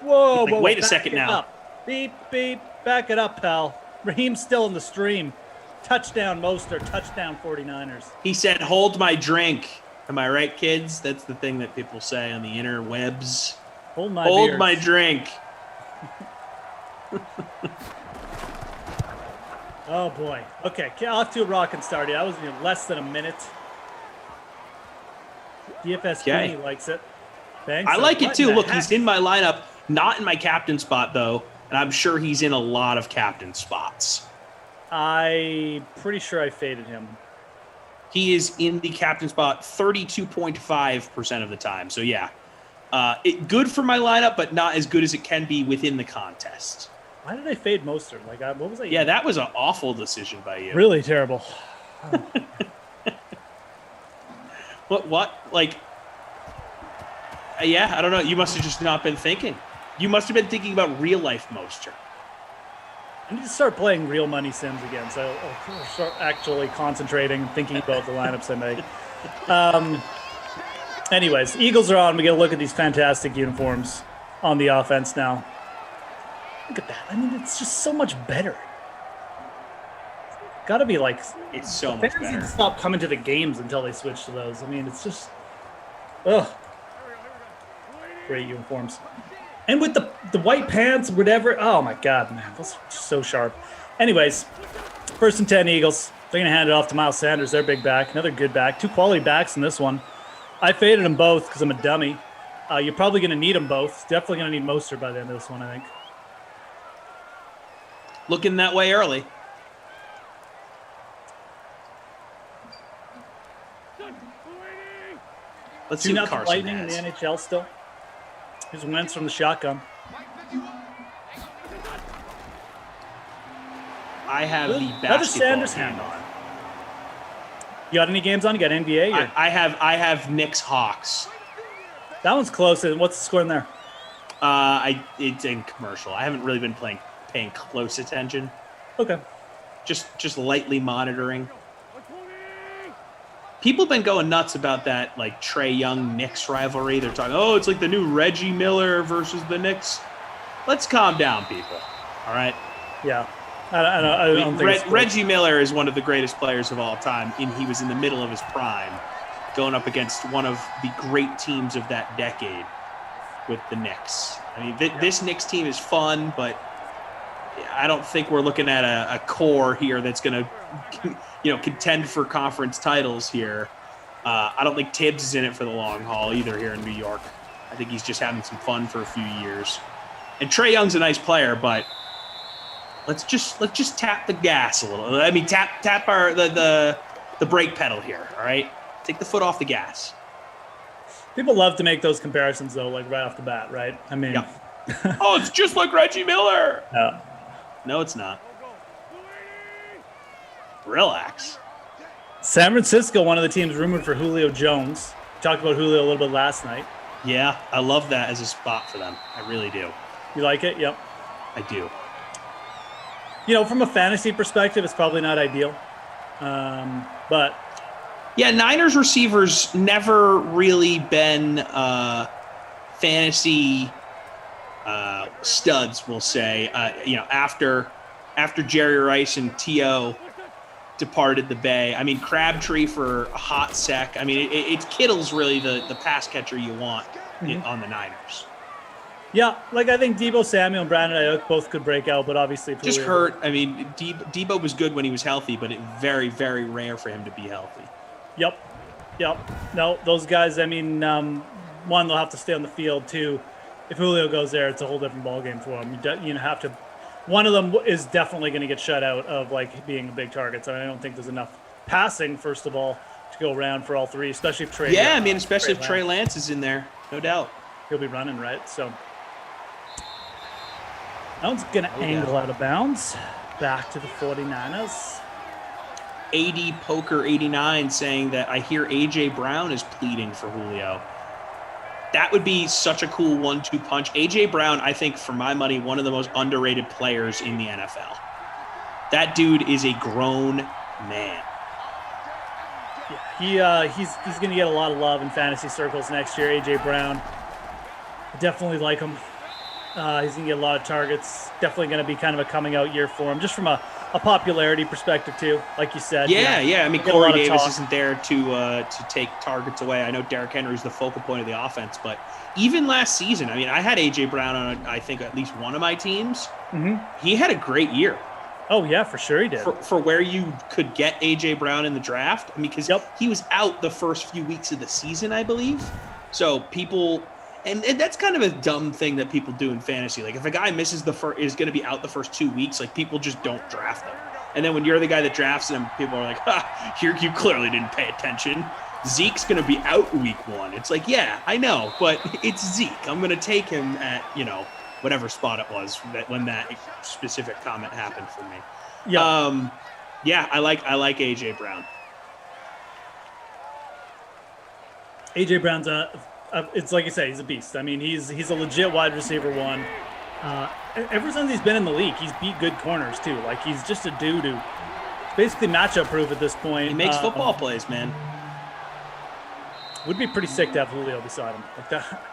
wait a second now. Up. Beep, beep, back it up, pal. Raheem's still in the stream. Touchdown Mostert, touchdown 49ers. He said, hold my drink. Am I right, kids? That's the thing that people say on the interwebs. Hold my drink. Oh boy. Okay, off to a rocking start. I was in less than a minute. DFS Queenie likes it. Thanks. I like it too. Look, he's in my lineup, not in my captain spot though, and I'm sure he's in a lot of captain spots. I'm pretty sure I faded him. He is in the captain spot 32.5% of the time. So yeah, good for my lineup, but not as good as it can be within the contest. Why did I fade Mostert? Like, what was I? Yeah, that was an awful decision by you. Really terrible. What? Like, yeah, I don't know. You must have just not been thinking. You must have been thinking about real life Mostert. I need to start playing real money sims again, so I'll start actually concentrating and thinking about the lineups I make. Anyways, Eagles are on. We get a look at these fantastic uniforms on the offense now. Look at that. I mean, it's just so much better. Got to be like... It's so much better. Stop coming to the games until they switch to those. I mean, it's just... Ugh. Great uniforms. And with the white pants, whatever. Oh, my God, man. Those are so sharp. Anyways, 1st and 10 Eagles. They're going to hand it off to Miles Sanders, their big back. Another good back. 2 quality backs in this one. I faded them both because I'm a dummy. You're probably going to need them both. Definitely going to need Mostert by the end of this one, I think. Looking that way early. Let's see what Carson Lightning has. in the NHL still. Here's Wentz from the shotgun. I have the Another basketball Sanders game hand on. You got any games on? You got NBA? Or? I have Knicks Hawks. That one's close. What's the score in there? It's in commercial. I haven't really been paying close attention. Okay. Just lightly monitoring. People have been going nuts about that, like Trae Young Knicks rivalry. They're talking, oh, it's like the new Reggie Miller versus the Knicks. Let's calm down, people. All right. Yeah. I don't think Reggie Miller is one of the greatest players of all time, and he was in the middle of his prime, going up against one of the great teams of that decade with the Knicks. I mean, this Knicks team is fun, but I don't think we're looking at a core here that's going to, contend for conference titles here. I don't think Tibbs is in it for the long haul either here in New York. I think he's just having some fun for a few years. And Trae Young's a nice player, but let's just tap the gas a little. I mean, tap the brake pedal here. All right, take the foot off the gas. People love to make those comparisons though, like right off the bat, right? I mean, yeah. Oh, it's just like Reggie Miller. Yeah. No, it's not. Relax. San Francisco, one of the teams rumored for Julio Jones. Talked about Julio a little bit last night. Yeah, I love that as a spot for them. I really do. You like it? Yep. I do. From a fantasy perspective, it's probably not ideal. But yeah, Niners receivers never really been fantasy studs, we'll say. After Jerry Rice and T.O. departed the Bay. I mean, Crabtree for a hot sec. I mean, it's Kittle's really the pass catcher you want on the Niners. Yeah, I think Deebo Samuel and Brandon Ayuk both could break out, but obviously just hurt. I mean, Deebo was good when he was healthy, but it's very, very rare for him to be healthy. Yep. No, those guys. I mean, one, they'll have to stay on the field. Two, if Julio goes there, it's a whole different ballgame for him. You have to. One of them is definitely going to get shut out of being a big target. So I don't think there's enough passing, first of all, to go around for all three, especially if Trey. Yeah, I mean, especially if Trey Lance is in there, no doubt. He'll be running, right? So that one's going to angle out of bounds. Back to the 49ers. AD Poker 89 saying that I hear A.J. Brown is pleading for Julio. That would be such a cool 1-2 punch. A.J. Brown, I think, for my money, one of the most underrated players in the NFL. That dude is a grown man. Yeah, he's going to get a lot of love in fantasy circles next year. A.J. Brown, I definitely like him. He's going to get a lot of targets. Definitely going to be kind of a coming out year for him, just from a popularity perspective too, like you said. Yeah. I mean, Corey Davis isn't there to take targets away. I know Derrick Henry's the focal point of the offense, but even last season, I mean, I had A.J. Brown on, I think, at least one of my teams. Mm-hmm. He had a great year. Oh yeah, for sure he did. For where you could get AJ Brown in the draft. I mean, because he was out the first few weeks of the season, I believe. So people, and that's kind of a dumb thing that people do in fantasy. Like if a guy misses is going to be out the first 2 weeks, like people just don't draft them. And then when you're the guy that drafts him, people are like, here you clearly didn't pay attention. Zeke's going to be out week 1. It's like, yeah, I know, but it's Zeke. I'm going to take him at, whatever spot it was when that specific comment happened for me. Yeah. I like AJ Brown. AJ Brown's it's like you say, he's a beast. I mean, he's a legit wide receiver 1. Ever since he's been in the league, he's beat good corners too. Like he's just a dude who's basically matchup proof at this point. He makes football plays, man. Would be pretty sick to have Julio beside him. Like that.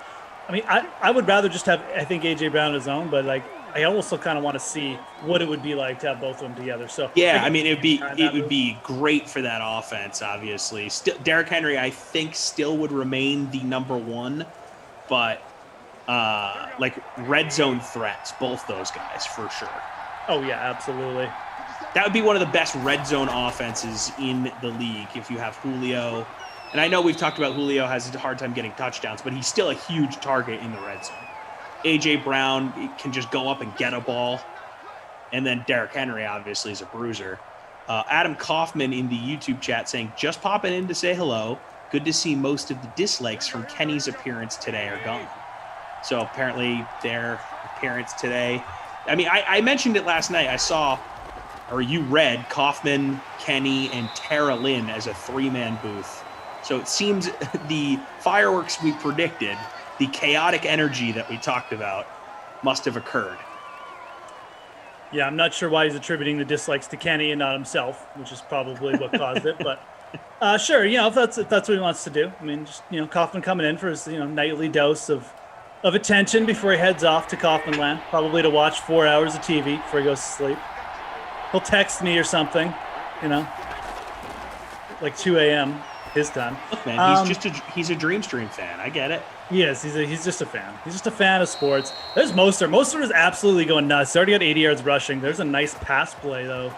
I mean, I would rather just have, I think, AJ Brown on his own, but like I also kind of want to see what it would be like to have both of them together. So yeah, I mean, it would be great for that offense. Obviously, Derrick Henry, I think, still would remain the number 1, but like red zone threats, both those guys for sure. Oh yeah, absolutely. That would be one of the best red zone offenses in the league if you have Julio. And I know we've talked about Julio has a hard time getting touchdowns, but he's still a huge target in the red zone. AJ Brown can just go up and get a ball. And then Derrick Henry obviously is a bruiser. Adam Kaufman in the YouTube chat saying, just popping in to say hello. Good to see most of the dislikes from Kenny's appearance today are gone. So apparently their appearance today. I mean, I mentioned it last night. I saw, or you read, Kaufman, Kenny, and Tara Lynn as a 3-man booth. So it seems the fireworks we predicted, the chaotic energy that we talked about, must have occurred. Yeah, I'm not sure why he's attributing the dislikes to Kenny and not himself, which is probably what caused it. But sure, if that's what he wants to do. I mean, just Kaufman coming in for his nightly dose of attention before he heads off to Kaufman Land, probably to watch 4 hours of TV before he goes to sleep. He'll text me or something, like 2 a.m. his time. Look, man, he's a Dream Stream fan. I get it. He is. He's just a fan. He's just a fan of sports. There's Mostert. Mostert is absolutely going nuts. He's already got 80 yards rushing. There's a nice pass play, though.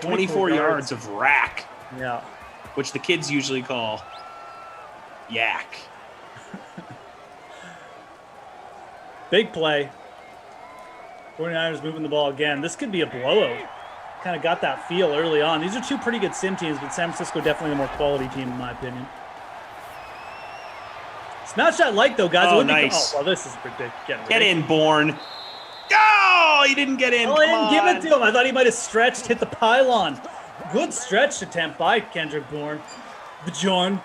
24 yards of rack. Yeah. Which the kids usually call yak. Big play. 49ers moving the ball again. This could be a blowout. Kind of got that feel early on. These are two pretty good sim teams, but San Francisco definitely the more quality team in my opinion. Smash that like though, guys. Oh, nice. Well, this is ridiculous. Get in, Bourne. Oh, he didn't get in. Oh, I didn't give it to him. I thought he might have stretched, hit the pylon. Good stretch attempt by Kendrick Bourne. Bjorn.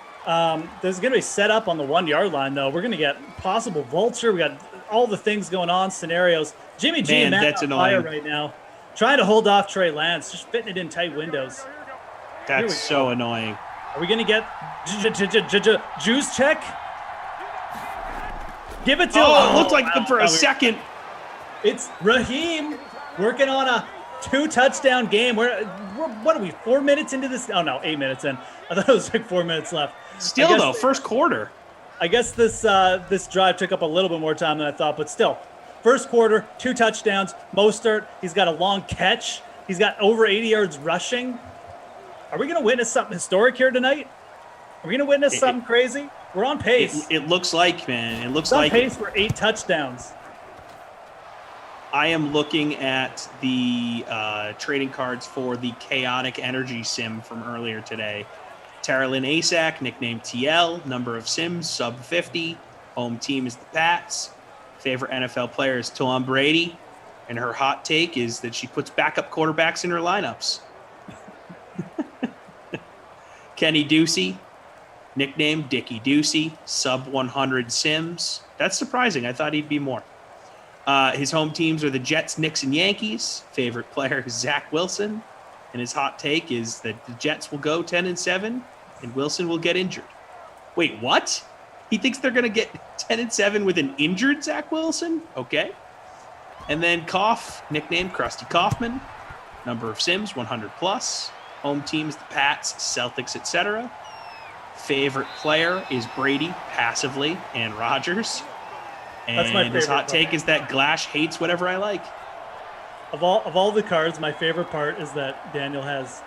There's going to be set up on the 1 yard line, though. We're going to get possible vulture. We got all the things going on, scenarios. Jimmy G and Matt on fire right now. Trying to hold off Trey Lance, just fitting it in tight windows. That's so annoying. Are we going to get juice check? Give it to him. Oh, it looked like them for a second. It's Raheem working on a 2-touchdown game. What are we, 4 minutes into this? Oh, no, 8 minutes in. I thought it was like 4 minutes left. Still, though, first quarter. I guess this drive took up a little bit more time than I thought, but still. First quarter, 2 touchdowns. Mostert, he's got a long catch. He's got over 80 yards rushing. Are we going to witness something historic here tonight? Are we going to witness something crazy? We're on pace. It looks like, man. It looks We're like on pace for 8 touchdowns. I am looking at the trading cards for the Chaotic Energy Sim from earlier today. Tara-Lynn Asak, nicknamed TL, number of sims, sub 50. Home team is the Pats. Favorite NFL player is Tom Brady. And her hot take is that she puts backup quarterbacks in her lineups. Kenny Ducey, nicknamed Dickie Ducey, sub 100 sims. That's surprising. I thought he'd be more. His home teams are the Jets, Knicks, and Yankees. Favorite player is Zach Wilson. And his hot take is that the Jets will go 10-7 and Wilson will get injured. Wait, what? He thinks they're going to get 10-7 with an injured Zach Wilson? Okay. And then Koff, nicknamed Krusty Kaufman. Number of sims, 100 plus. Home teams, the Pats, Celtics, etc. Favorite player is Brady, passively, and Rodgers. And That's my favorite his hot take is that Glash hates whatever I like. Of all the cards, my favorite part is that Daniel has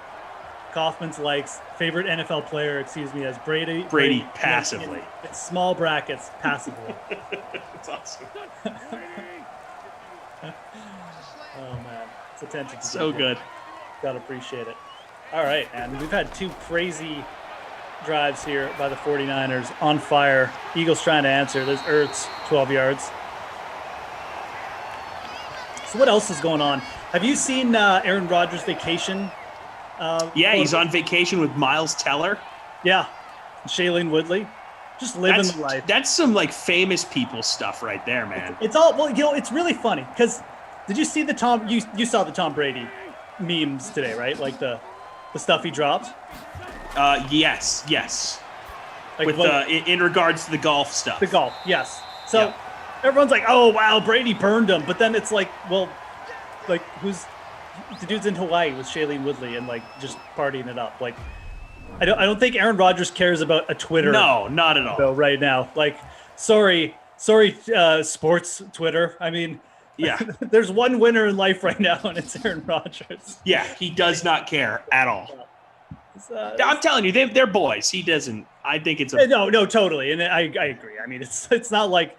Kaufman's likes favorite NFL player, as Brady passively. It's small brackets passively. It's awesome. Oh man, it's attention to So detail. good. Gotta appreciate it. All right, and we've had two crazy drives here by the 49ers on fire. Eagles trying to answer. There's Ertz, 12 yards. So what else is going on? Have you seen Aaron Rodgers' vacation? Yeah, he's on vacation with Miles Teller. Yeah, Shailene Woodley, just living the life. That's some like famous people stuff right there, man. It's all it's really funny because did you see the you saw the Tom Brady memes today, right? Like the stuff he dropped. Yes. Like with in regards to the golf stuff. The golf, yes. So everyone's like, "Oh wow, Brady burned him," but then it's like, well, like who's the dude's in Hawaii with Shailene Woodley and like just partying it up. Like, I don't think Aaron Rodgers cares about a Twitter. No, not at all. Right now, like, sorry, sports Twitter. I mean, yeah, there's one winner in life right now, and it's Aaron Rodgers. Yeah, he does not care at all. I'm telling you, they're boys. He doesn't. I think it's no, totally, and I agree. I mean, it's not like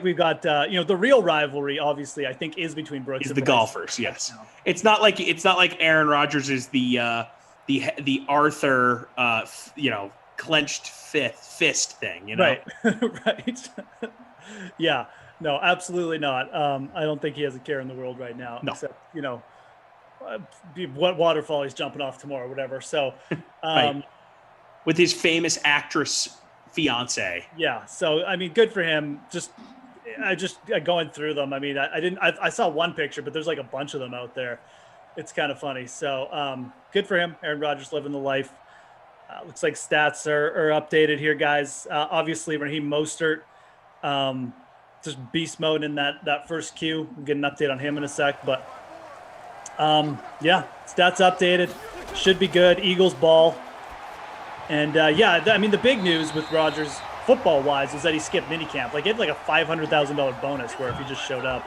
we've got the real rivalry. Obviously, I think is between Brooks and the Bryce. golfers. Yes, it's not like Aaron Rodgers is the Arthur clenched fist thing. You know, right, right. Yeah, no, absolutely not. I don't think he has a care in the world right now, except what waterfall he's jumping off tomorrow, whatever. So, right. With his famous actress fiance. Yeah. So, I mean, good for him. Going through them. I mean, I saw one picture, but there's like a bunch of them out there. It's kind of funny. So, good for him. Aaron Rodgers living the life. Looks like stats are updated here, guys. Obviously, Raheem Mostert, just beast mode in that first Q. We'll get an update on him in a sec, but stats updated. Should be good. Eagles ball. And I mean, the big news with Rodgers football-wise is that he skipped minicamp. Like, he had like a $500,000 bonus where if he just showed up,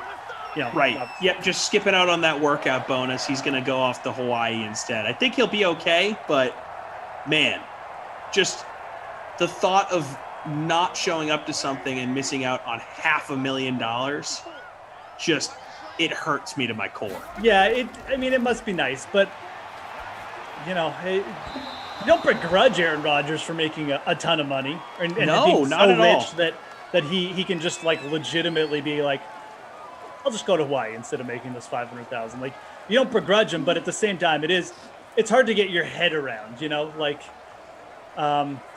Right. Yep, just skipping out on that workout bonus. He's going to go off to Hawaii instead. I think he'll be okay, but, man, just the thought of not showing up to something and missing out on $500,000, just, it hurts me to my core. Yeah, it must be nice, but, you don't begrudge Aaron Rodgers for making a ton of money and being not at rich all. that he can just like legitimately be like, I'll just go to Hawaii instead of making this $500,000. Like, you don't begrudge him, but at the same time, it's hard to get your head around. Like,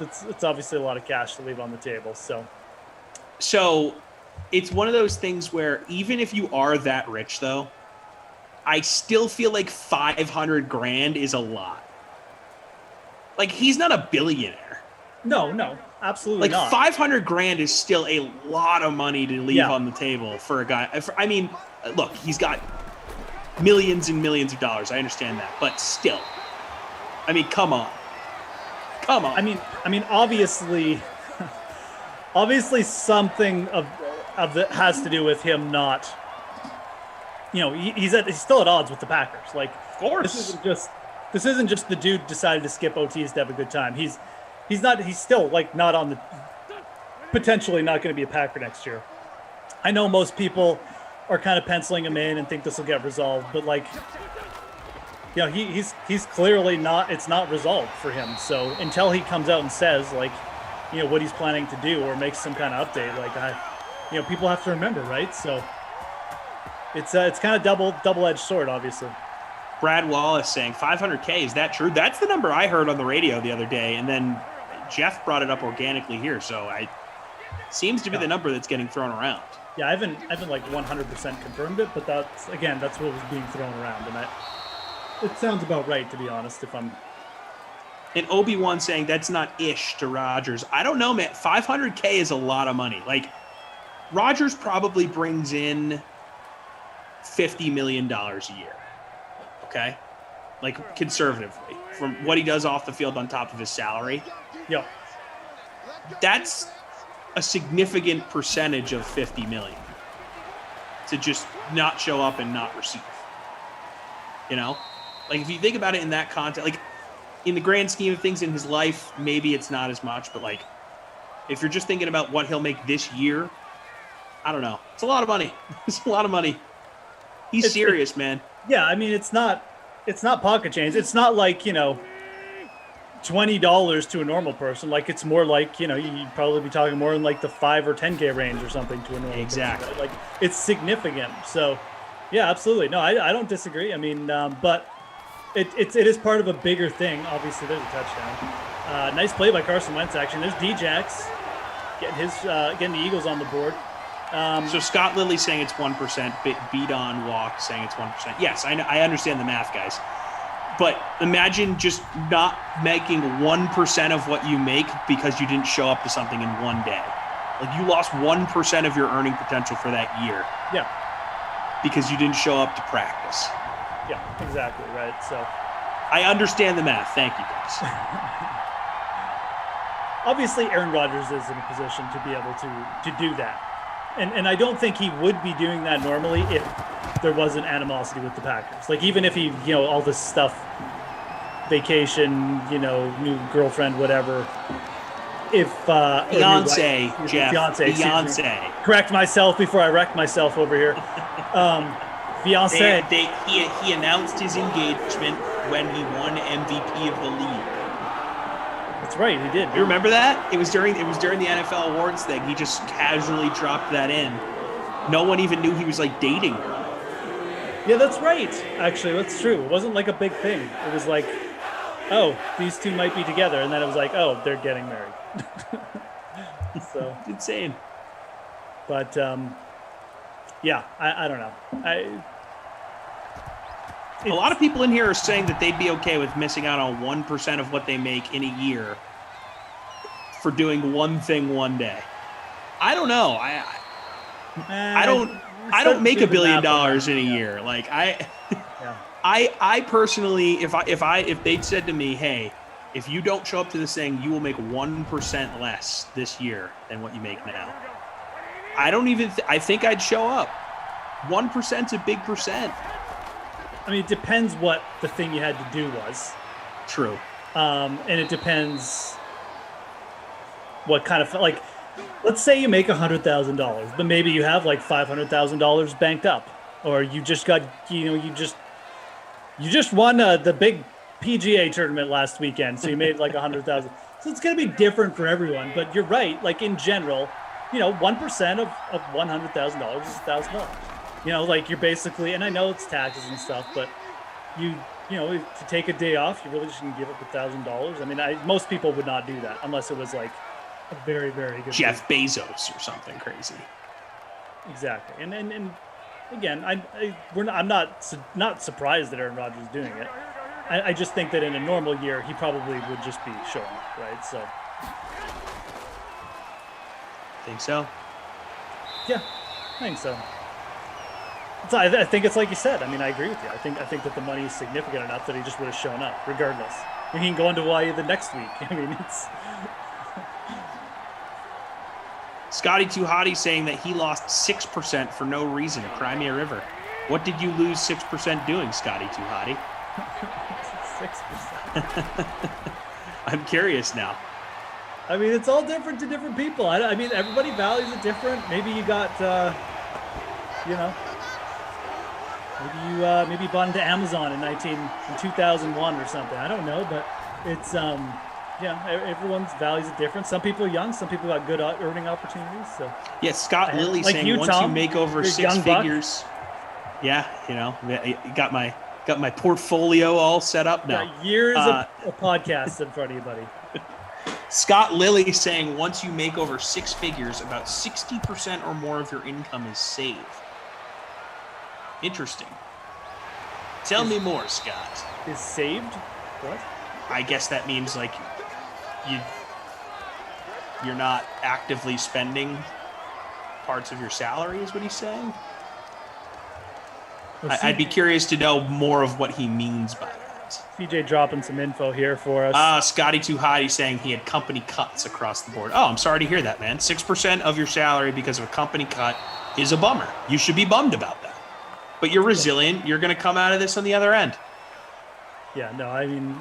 it's obviously a lot of cash to leave on the table. So it's one of those things where even if you are that rich, though, I still feel like $500,000 is a lot. Like, he's not a billionaire. No, absolutely not. Like, $500,000 is still a lot of money to leave on the table for a guy. I mean, look, he's got millions and millions of dollars. I understand that, but still, I mean, come on. I mean, obviously, something of that has to do with him not. He's still at odds with the Packers. Like, of course, this isn't just the dude decided to skip OTs to have a good time. He's still like not on the, potentially not going to be a Packer next year. I know most people are kind of penciling him in and think this will get resolved, but like, he's clearly not, it's not resolved for him. So until he comes out and says like, what he's planning to do or makes some kind of update, like people have to remember, right? So it's kind of double-edged sword, obviously. Brad Wallace saying $500,000. Is that true? That's the number I heard on the radio the other day, and then Jeff brought it up organically here. So seems to be the number that's getting thrown around. Yeah, I haven't like 100% confirmed it, but that's what was being thrown around, and it sounds about right, to be honest. And Obi-Wan saying that's not ish to Rodgers. I don't know, man. $500,000 is a lot of money. Like, Rodgers probably brings in $50 million a year. Okay? Like, conservatively, from what he does off the field on top of his salary. Yeah. That's a significant percentage of $50 million to just not show up and not receive. Like if you think about it in that context, like in the grand scheme of things in his life, maybe it's not as much, but like if you're just thinking about what he'll make this year, I don't know. It's a lot of money. It's a lot of money. He's serious, man. Yeah, I mean, it's not pocket change. It's not like, $20 to a normal person. Like it's more like, you'd probably be talking more in like the 5 or 10K range or something to a normal person, right? Like it's significant. So yeah, absolutely. No, I don't disagree. I mean, but it is part of a bigger thing. Obviously there's a touchdown. Nice play by Carson Wentz action. There's Djax getting the Eagles on the board. So Scott Lilly saying it's 1%, beat on walk saying it's 1%. Yes, I understand the math, guys. But imagine just not making 1% of what you make because you didn't show up to something in one day. Like you lost 1% of your earning potential for that year. Yeah. Because you didn't show up to practice. Yeah, exactly, right. So I understand the math. Thank you, guys. Obviously, Aaron Rodgers is in a position to be able to do that. And I don't think he would be doing that normally if there wasn't animosity with the Packers. Like even if he, all this stuff, vacation, new girlfriend, whatever. If Beyonce, Jeff. Beyonce. Correct myself before I wreck myself over here. Beyonce. He announced his engagement when he won MVP of the league. That's right, he did. You remember that? It was during the NFL awards thing. He just casually dropped that in. No one even knew he was like dating her. Yeah, that's right. Actually, that's true. It wasn't like a big thing. It was like, oh, these two might be together, and then it was like, oh, they're getting married. So insane. But yeah, I don't know. A lot of people in here are saying that they'd be okay with missing out on 1% of what they make in a year for doing one thing one day. I don't know. I don't make $1 billion in a year. Like I personally, if they'd said to me, hey, if you don't show up to this thing, you will make 1% less this year than what you make now. I think I'd show up. 1%'s a big percent. I mean, it depends what the thing you had to do was. True. And it depends what kind of, like, let's say you make $100,000, but maybe you have like $500,000 banked up, or you just got, you just won the big PGA tournament last weekend, so you made like $100,000. So it's going to be different for everyone, but you're right. Like in general, 1% of $100,000 is $1,000. Like you're basically, and I know it's taxes and stuff, but to take a day off, you really just can give up $1,000. I mean, most people would not do that unless it was like a very, very good Jeff Bezos or something crazy. Exactly. And again, I'm not surprised that Aaron Rodgers is doing it. I just think that in a normal year, he probably would just be showing up, right? So. Think so? Yeah, I think so. I think it's like you said. I mean, I agree with you. I think that the money is significant enough that he just would have shown up, regardless. And he can go into Hawaii the next week. I mean, it's. Scotty Too Hottie saying that he lost 6% for no reason at Crimea River. What did you lose 6% doing, Scotty Too Hottie? 6%. I'm curious now. I mean, it's all different to different people. I mean, everybody values it different. Maybe you got, maybe you bought into Amazon in 2001 or something. I don't know, but it's everyone's values are different. Some people are young, some people got good earning opportunities. So yeah, Scott Lilly like saying you, once Tom, you make over 6 figures, got my portfolio all set up now. Got years of podcasts in front of you, buddy. Scott Lilly saying once you make over 6 figures, about 60% or more of your income is saved. Interesting. Tell me more, Scott. Is saved? What? I guess that means like you're not actively spending parts of your salary, is what he's saying. I'd be curious to know more of what he means by that. CJ dropping some info here for us. Scotty Too Hottie saying he had company cuts across the board. Oh, I'm sorry to hear that, man. 6% of your salary because of a company cut is a bummer. You should be bummed about that. but you're resilient. You're going to come out of this on the other end. Yeah, no, I mean,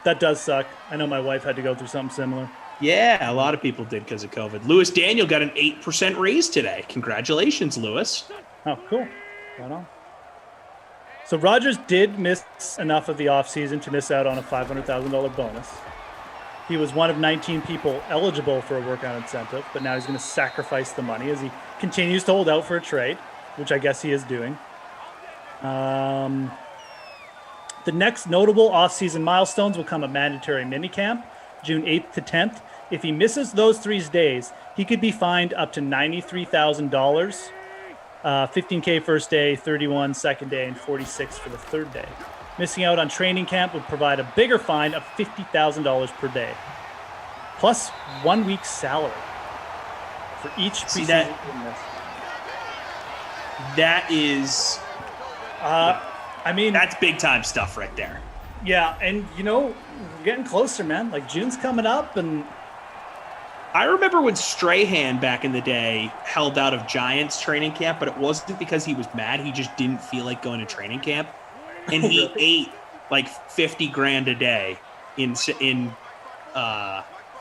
that does suck. I know my wife had to go through something similar. Yeah, a lot of people did because of COVID. Lewis Daniel got an 8% raise today. Congratulations, Lewis. Oh, cool. Right on. So Rodgers did miss enough of the offseason to miss out on a $500,000 bonus. He was one of 19 people eligible for a workout incentive, but now he's going to sacrifice the money as he continues to hold out for a trade, which I guess he is doing. The next notable offseason milestones will come a mandatory minicamp, June 8th to 10th. If he misses those 3 days, he could be fined up to $93,000, $15K first day, $31 second day, and $46 for the third day. Missing out on training camp would provide a bigger fine of $50,000 per day, plus 1 week's salary for each preseason game miss. That is, I mean, that's big time stuff right there. Yeah, and we're getting closer, man. Like June's coming up, and I remember when Strahan back in the day held out of Giants training camp, but it wasn't because he was mad. He just didn't feel like going to training camp, and he ate like $50,000 a day in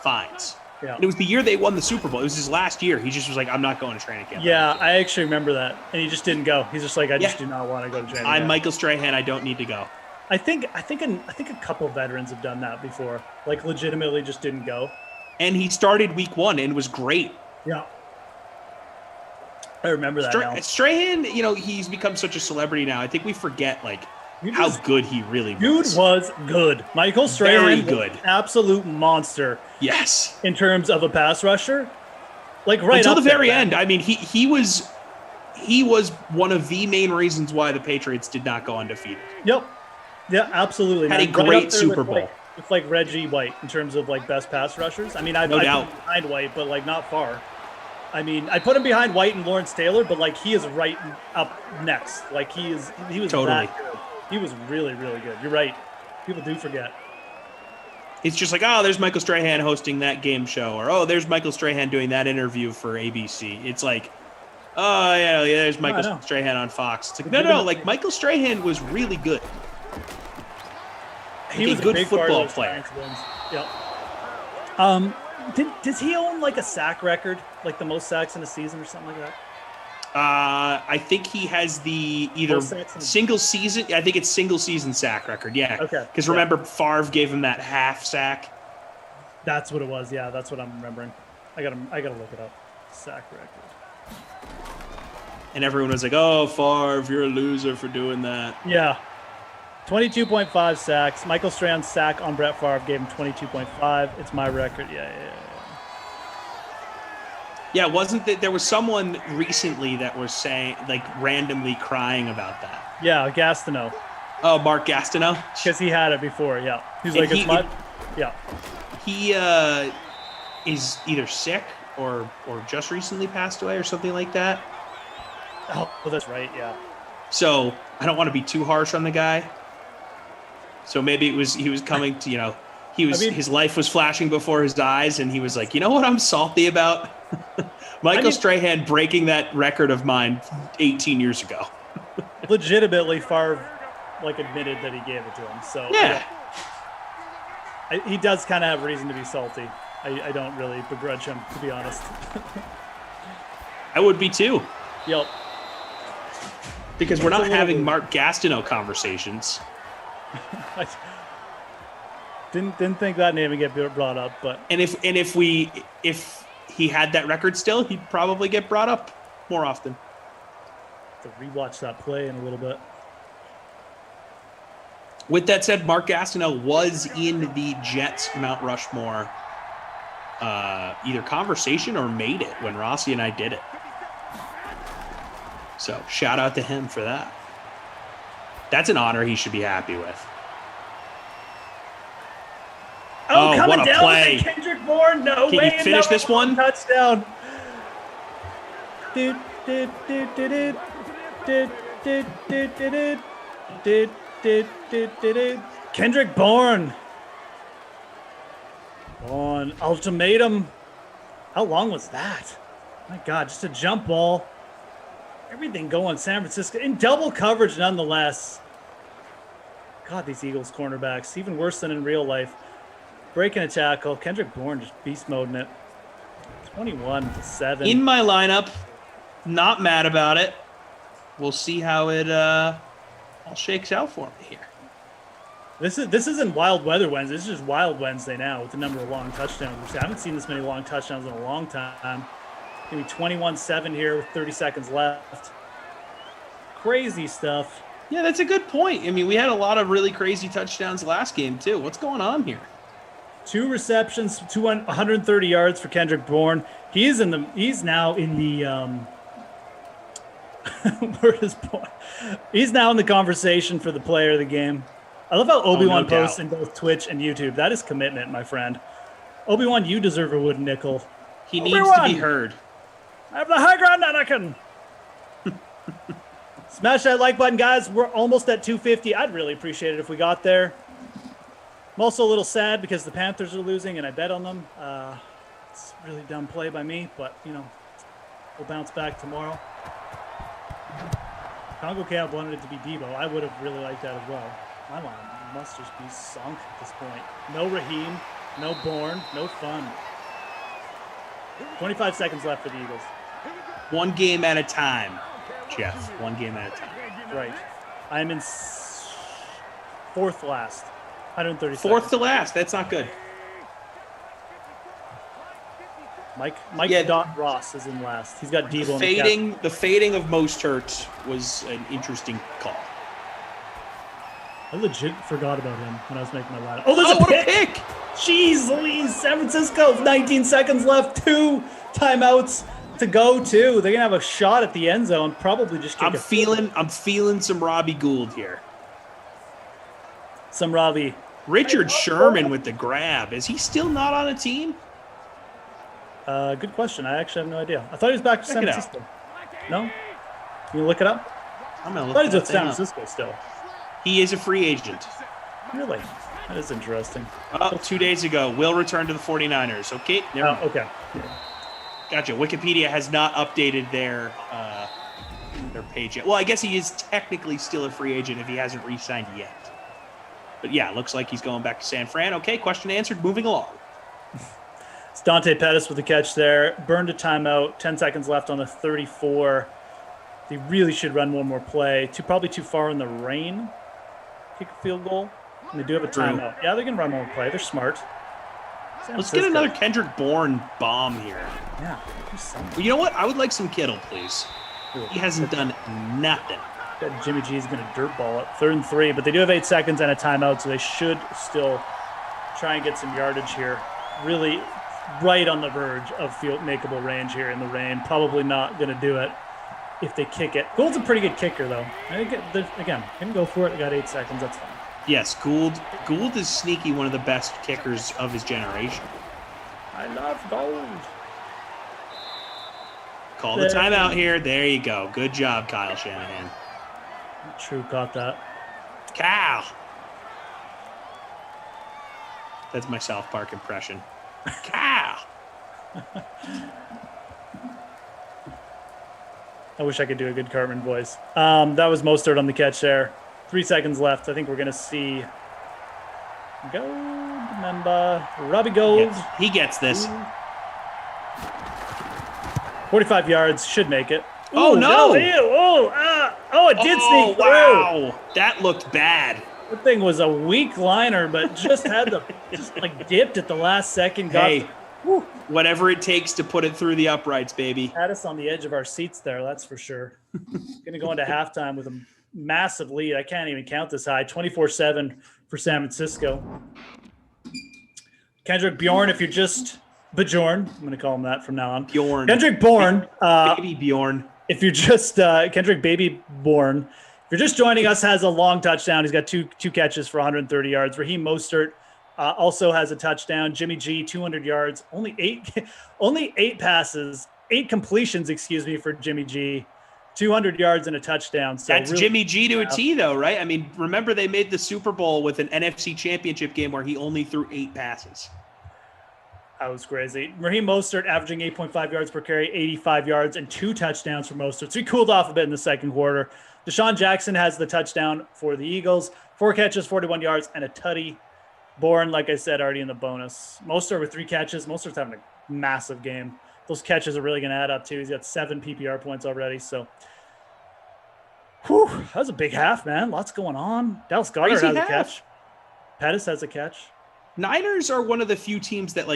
fines. Yeah. And it was the year they won the Super Bowl. It was his last year. He just was like, I'm not going to training camp. Yeah, I actually remember that, and he just didn't go. He's just like, I just do not want to go to training camp. I'm Michael Strahan. I don't need to go. I think a couple of veterans have done that before. Like legitimately just didn't go. And he started week 1 and was great. Yeah. I remember that now. Strahan, he's become such a celebrity now. I think we forget how good he really was. Dude was good. Michael Strahan Very was good. an absolute monster. Yes. In terms of a pass rusher. Like right until up the very there, end. I mean, he was one of the main reasons why the Patriots did not go undefeated. Yep. Yeah, absolutely. Had man. a great right up there Super with, Bowl. With Reggie White in terms of best pass rushers. I mean, I'd put him behind White, but not far. I mean, I put him behind White and Lawrence Taylor, but he is right up next. He was Totally. that good. He was really, really good. You're right. People do forget. It's just there's Michael Strahan hosting that game show, or there's Michael Strahan doing that interview for ABC. It's there's Michael Strahan on Fox. It's no. Michael Strahan was really good. He was a good big football part of player. Yep. Does he own a sack record, the most sacks in a season or something like that? I think he has the either single season. I think it's single season sack record. Yeah. Okay. Because remember, Favre gave him that half sack. That's what it was. Yeah, that's what I'm remembering. I gotta look it up. Sack record. And everyone was like, "Oh, Favre, you're a loser for doing that." Yeah. 22.5 sacks. Michael Strahan's sack on Brett Favre gave him 22.5. It's my record. Yeah. Yeah, wasn't that there was someone recently that was saying randomly crying about that? Yeah, Gastineau. Oh, Mark Gastineau? Because he had it before, yeah. He's And it's my... Yeah. He is either sick or just recently passed away or something like that. Oh, that's right, yeah. So I don't want to be too harsh on the guy. So maybe he was coming to, his life was flashing before his eyes, and he was like, you know what I'm salty about? Michael Strahan breaking that record of mine 18 years ago. Legitimately, Favre admitted that he gave it to him. So yeah. He does kind of have reason to be salty. I don't really begrudge him, to be honest. I would be too. Yep. Because we're not having Mark Gastineau conversations. I didn't think that name would get brought up, but if he had that record still, he'd probably get brought up more often. To rewatch that play in a little bit. With that said, Mark Gastineau was in the Jets Mount Rushmore either conversation or made it when Rossi and I did it. So shout out to him for that. That's an honor he should be happy with. Oh, coming what a down play. with Kendrick Bourne. No Can way. you finish this one? Touchdown. Kendrick Bourne. On ultimatum. How long was that? My God, just a jump ball. Everything going San Francisco in double coverage nonetheless. God, these Eagles cornerbacks, even worse than in real life. Breaking a tackle. Kendrick Bourne just beast moding it. 21-7. In my lineup. Not mad about it. We'll see how it all shakes out for me here. This isn't Wild Weather Wednesday. This is just Wild Wednesday now with the number of long touchdowns. I haven't seen this many long touchdowns in a long time. Maybe 21-7 here with 30 seconds left. Crazy stuff. Yeah, that's a good point. I mean, we had a lot of really crazy touchdowns last game, too. What's going on here? 2 receptions, 130 yards for Kendrick Bourne. He's now in the where is Bourne? He's now in the conversation for the player of the game. I love how Obi-Wan posts in both Twitch and YouTube. That is commitment, my friend. Obi-Wan, you deserve a wooden nickel. He needs to be heard. I have the high ground, Anakin. Smash that like button, guys. We're almost at 250. I'd really appreciate it if we got there. I'm also a little sad because the Panthers are losing, and I bet on them. It's a really dumb play by me, but, you know, we'll bounce back tomorrow. Congo Cab wanted it to be Debo. I would have really liked that as well. My line must just be sunk at this point. No Raheem, no Bourne, no fun. 25 seconds left for the Eagles. One game at a time, Jeff. One game at a time. Right. I'm in fourth last. 130 Fourth seconds. to last. That's not good. Mike Ross is in last. He's got Debo. The fading of Mostert was an interesting call. I legit forgot about him when I was making my lineup. Oh, there's a pick! Jeez Louise, San Francisco, 19 seconds left, 2 timeouts to go too. They're gonna have a shot at the end zone, probably just kick I'm feeling some Robbie Gould here. Some Robbie. Richard Sherman with the grab. Is he still not on a team? Good question. I actually have no idea. I thought he was back to San Francisco. No? Can you look it up? I'm gonna I look thought he's with that San up. Francisco still. He is a free agent. Really? That is interesting. 2 days ago, will return to the 49ers. Okay. Okay. Gotcha. Wikipedia has not updated their page yet. Well, I guess he is technically still a free agent if he hasn't re-signed yet. But yeah, looks like he's going back to San Fran. Okay, question answered. Moving along. It's Dante Pettis with the catch there. Burned a timeout. 10 seconds left on the 34. They really should run one more play. Probably too far in the rain. Kick a field goal. And they do have a timeout. Yeah, they can run one more play. They're smart. Let's get another Kendrick Bourne bomb here. Yeah. Well, you know what? I would like some Kittle, please. He hasn't done nothing. Jimmy G is going to dirtball it. 3rd and 3, but they do have 8 seconds and a timeout, so they should still try and get some yardage here. Really right on the verge of field makeable range here in the rain. Probably not going to do it if they kick it. Gould's a pretty good kicker, though. I think, again, can go for it. They got 8 seconds. That's fine. Yes, Gould is sneaky one of the best kickers of his generation. I love Gould. Call the timeout here. There you go. Good job, Kyle Shanahan. True, got that. Kyle. That's my South Park impression. Kyle. I wish I could do a good Cartman voice. That was Mostert on the catch there. 3 seconds left. I think we're going to see Gould, remember Robbie Gould. He gets this. 45 yards, should make it. Oh, no. It did sneak through. Wow. That looked bad. That thing was a weak liner, but just had the dipped at the last second. Whatever it takes to put it through the uprights, baby. Had us on the edge of our seats there, that's for sure. Going to go into halftime with a massive lead. I can't even count this high. 24-7 for San Francisco. Kendrick Bjorn, if you're just Bjorn, I'm going to call him that from now on. Bjorn. Kendrick Bourne. Baby Bjorn. If you're just Kendrick Baby Bourne, if you're just joining us, has a long touchdown. He's got two catches for 130 yards. Raheem Mostert also has a touchdown. Jimmy G, 200 yards. Only eight passes, 8 completions, for Jimmy G. 200 yards and a touchdown. So that's really, Jimmy G to a T, though, right? I mean, remember they made the Super Bowl with an NFC Championship game where he only threw 8 passes. That was crazy. Raheem Mostert averaging 8.5 yards per carry, 85 yards, and 2 touchdowns for Mostert. So he cooled off a bit in the second quarter. Deshaun Jackson has the touchdown for the Eagles. 4 catches, 41 yards, and a tutty. Bourne, like I said, already in the bonus. Mostert with 3 catches. Mostert's having a massive game. Those catches are really going to add up, too. He's got 7 PPR points already. So, that was a big half, man. Lots going on. Dallas Goedert has a catch. Pettis has a catch. Niners are one of the few teams that,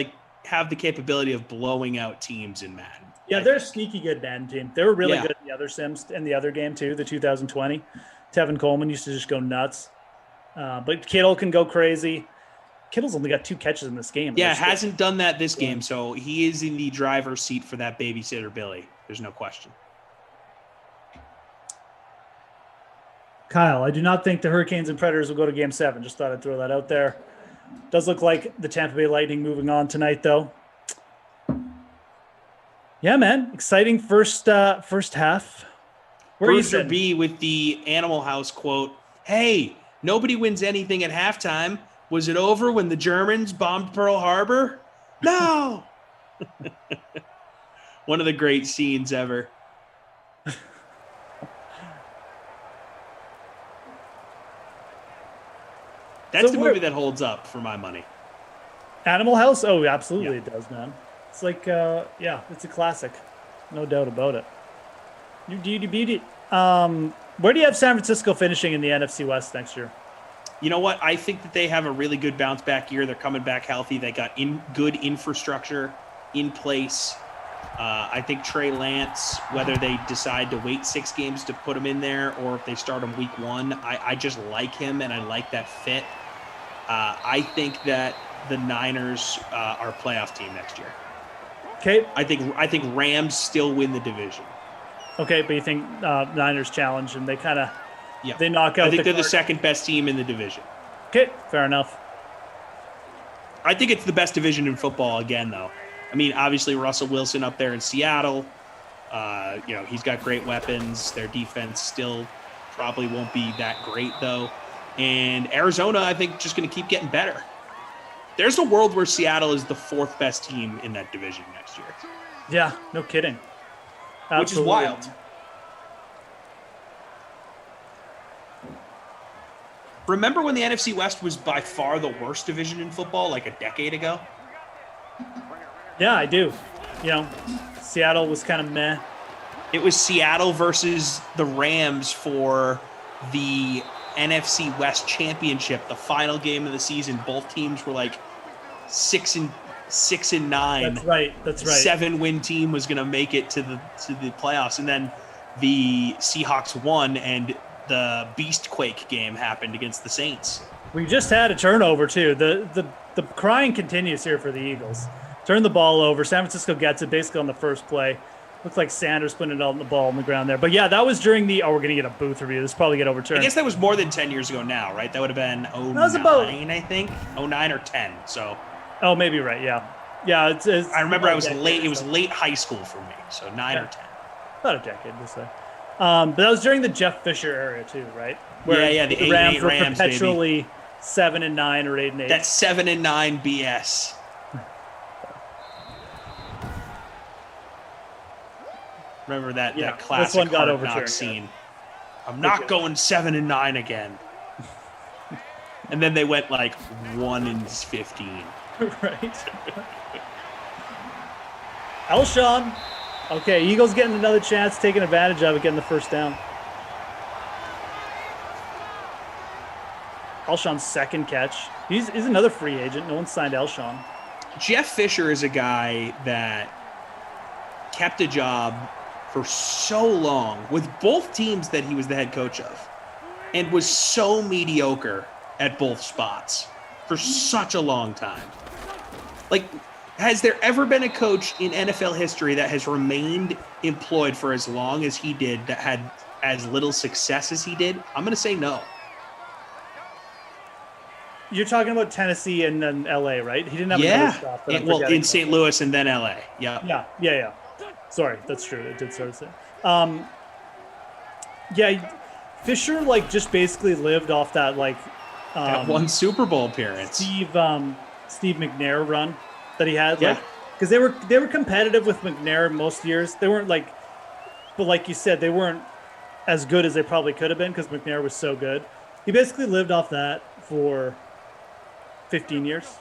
have the capability of blowing out teams in Madden. Yeah, they're a sneaky good Madden team. They were really good in the other Sims in the other game too, the 2020. Tevin Coleman used to just go nuts. But Kittle can go crazy. Kittle's only got 2 catches in this game. Yeah, hasn't done that this game, so he is in the driver's seat for that babysitter Billy. There's no question. Kyle, I do not think the Hurricanes and Predators will go to Game 7. Just thought I'd throw that out there. Does look like the Tampa Bay Lightning moving on tonight, though. Yeah, man. Exciting first half. Where are you Bruiser B with the Animal House quote, "Hey, nobody wins anything at halftime. Was it over when the Germans bombed Pearl Harbor? No!" One of the great scenes ever. That's the movie that holds up for my money. Animal House? Oh, absolutely it does, man. It's like, it's a classic. No doubt about it. Where do you have San Francisco finishing in the NFC West next year? You know what? I think that they have a really good bounce back year. They're coming back healthy. They got good infrastructure in place. I think Trey Lance, whether they decide to wait 6 games to put him in there or if they start him week 1, I just like him and I like that fit. I think that the Niners are a playoff team next year. Okay. I think Rams still win the division. Okay, but you think Niners challenge and they kind of they knock out. I think they're the second best team in the division. Okay, fair enough. I think it's the best division in football again, though. I mean, obviously Russell Wilson up there in Seattle. He's got great weapons. Their defense still probably won't be that great, though. And Arizona, I think, just going to keep getting better. There's a world where Seattle is the 4th best team in that division next year. Yeah, no kidding. Absolutely. Which is wild. Remember when the NFC West was by far the worst division in football, like a decade ago? Yeah, I do. Seattle was kind of meh. It was Seattle versus the Rams for the NFC West Championship, the final game of the season. Both teams were like 6-9. That's right. 7-win team was going to make it to the playoffs, and then the Seahawks won, and the Beastquake game happened against the Saints. We just had a turnover too. The crying continues here for the Eagles. Turn the ball over. San Francisco gets it basically on the first play. Looks like Sanders putting it on the ball on the ground there. But yeah, that was during we're going to get a booth review. This probably get overturned. I guess that was more than 10 years ago now, right? That would have been 09, I think. 09 or 10. So. Oh, maybe right. Yeah. Yeah. It's I remember I was late. It was late high school for me. So 9 or 10. About a decade, we'll say. But that was during the Jeff Fisher era too, right? Where the Rams were Rams, perpetually 7-9 or 8-8. That's 7-9 BS. Remember that classic this one got Hard Knocks scene. I'm not going 7-9 again. And then they went like 1-15. Right. Elshon. Okay, Eagles getting another chance, taking advantage of it, getting the first down. Elshon's second catch. He's another free agent. No one signed Elshon. Jeff Fisher is a guy that kept a job for so long with both teams that he was the head coach of and was so mediocre at both spots for such a long time. Like, has there ever been a coach in NFL history that has remained employed for as long as he did that had as little success as he did? I'm going to say no. You're talking about Tennessee and then LA, right? He didn't have another stop. In St. Louis and then LA. Yeah. Sorry, that's true. It did sort of say. Fisher just basically lived off that that one Super Bowl appearance. Steve McNair run. that he had. Yeah. Because they were competitive with McNair most years. They weren't but like you said, they weren't as good as they probably could have been because McNair was so good. He basically lived off that for 15 years.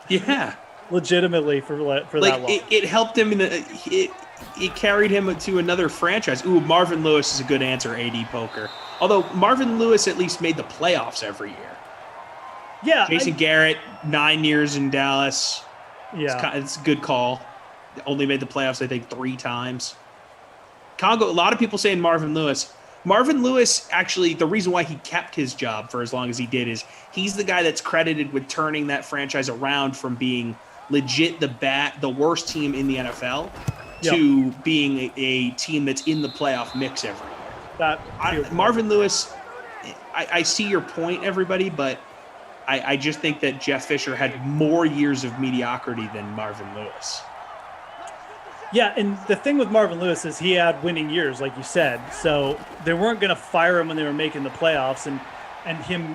Yeah. Legitimately for that long. It helped him it carried him to another franchise. Ooh, Marvin Lewis is a good answer, AD Poker. Although Marvin Lewis at least made the playoffs every year. Yeah. Jason Garrett, 9 years in Dallas. Yeah. It's a good call. Only made the playoffs, I think, 3 times. Congo, a lot of people saying Marvin Lewis. Marvin Lewis, actually, the reason why he kept his job for as long as he did is he's the guy that's credited with turning that franchise around from being legit the worst team in the NFL to being a team that's in the playoff mix every year. Marvin Lewis, I see your point, everybody, but I just think that Jeff Fisher had more years of mediocrity than Marvin Lewis. Yeah, and the thing with Marvin Lewis is he had winning years, like you said. So they weren't going to fire him when they were making the playoffs, and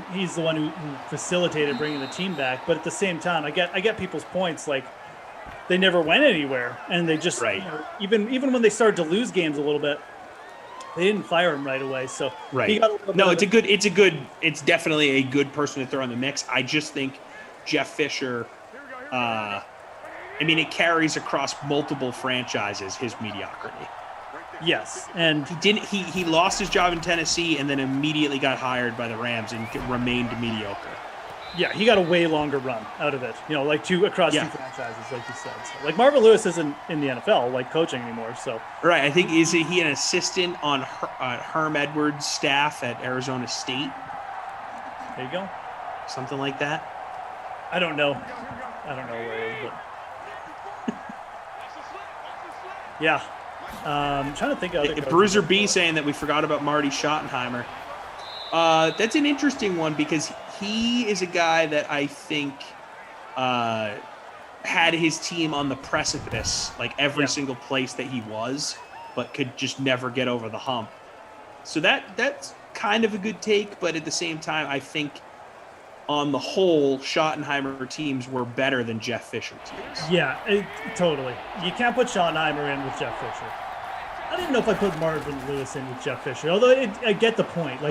he's the one who facilitated bringing the team back. But at the same time, I get people's points. Like they never went anywhere, and they just even when they started to lose games a little bit, they didn't fire him right away. So he got it's definitely a good person to throw in the mix. I just think Jeff Fisher. It carries across multiple franchises, his mediocrity. Yes, and he lost his job in Tennessee and then immediately got hired by the Rams and remained mediocre. Yeah, he got a way longer run out of it. Across 2 franchises, like you said. So, Marvin Lewis isn't in the NFL, coaching anymore. So right, I think is he an assistant on Herm Edwards' staff at Arizona State? There you go, something like that. I don't know where it is, but. Yeah. I'm trying to think of other Bruiser B saying that we forgot about Marty Schottenheimer. That's an interesting one because he is a guy that I think had his team on the precipice, every single place that he was, but could just never get over the hump. So that's kind of a good take, but at the same time, I think on the whole, Schottenheimer teams were better than Jeff Fisher teams. Yeah, totally. You can't put Schottenheimer in with Jeff Fisher. I don't even know if I put Marvin Lewis in with Jeff Fisher, although I get the point.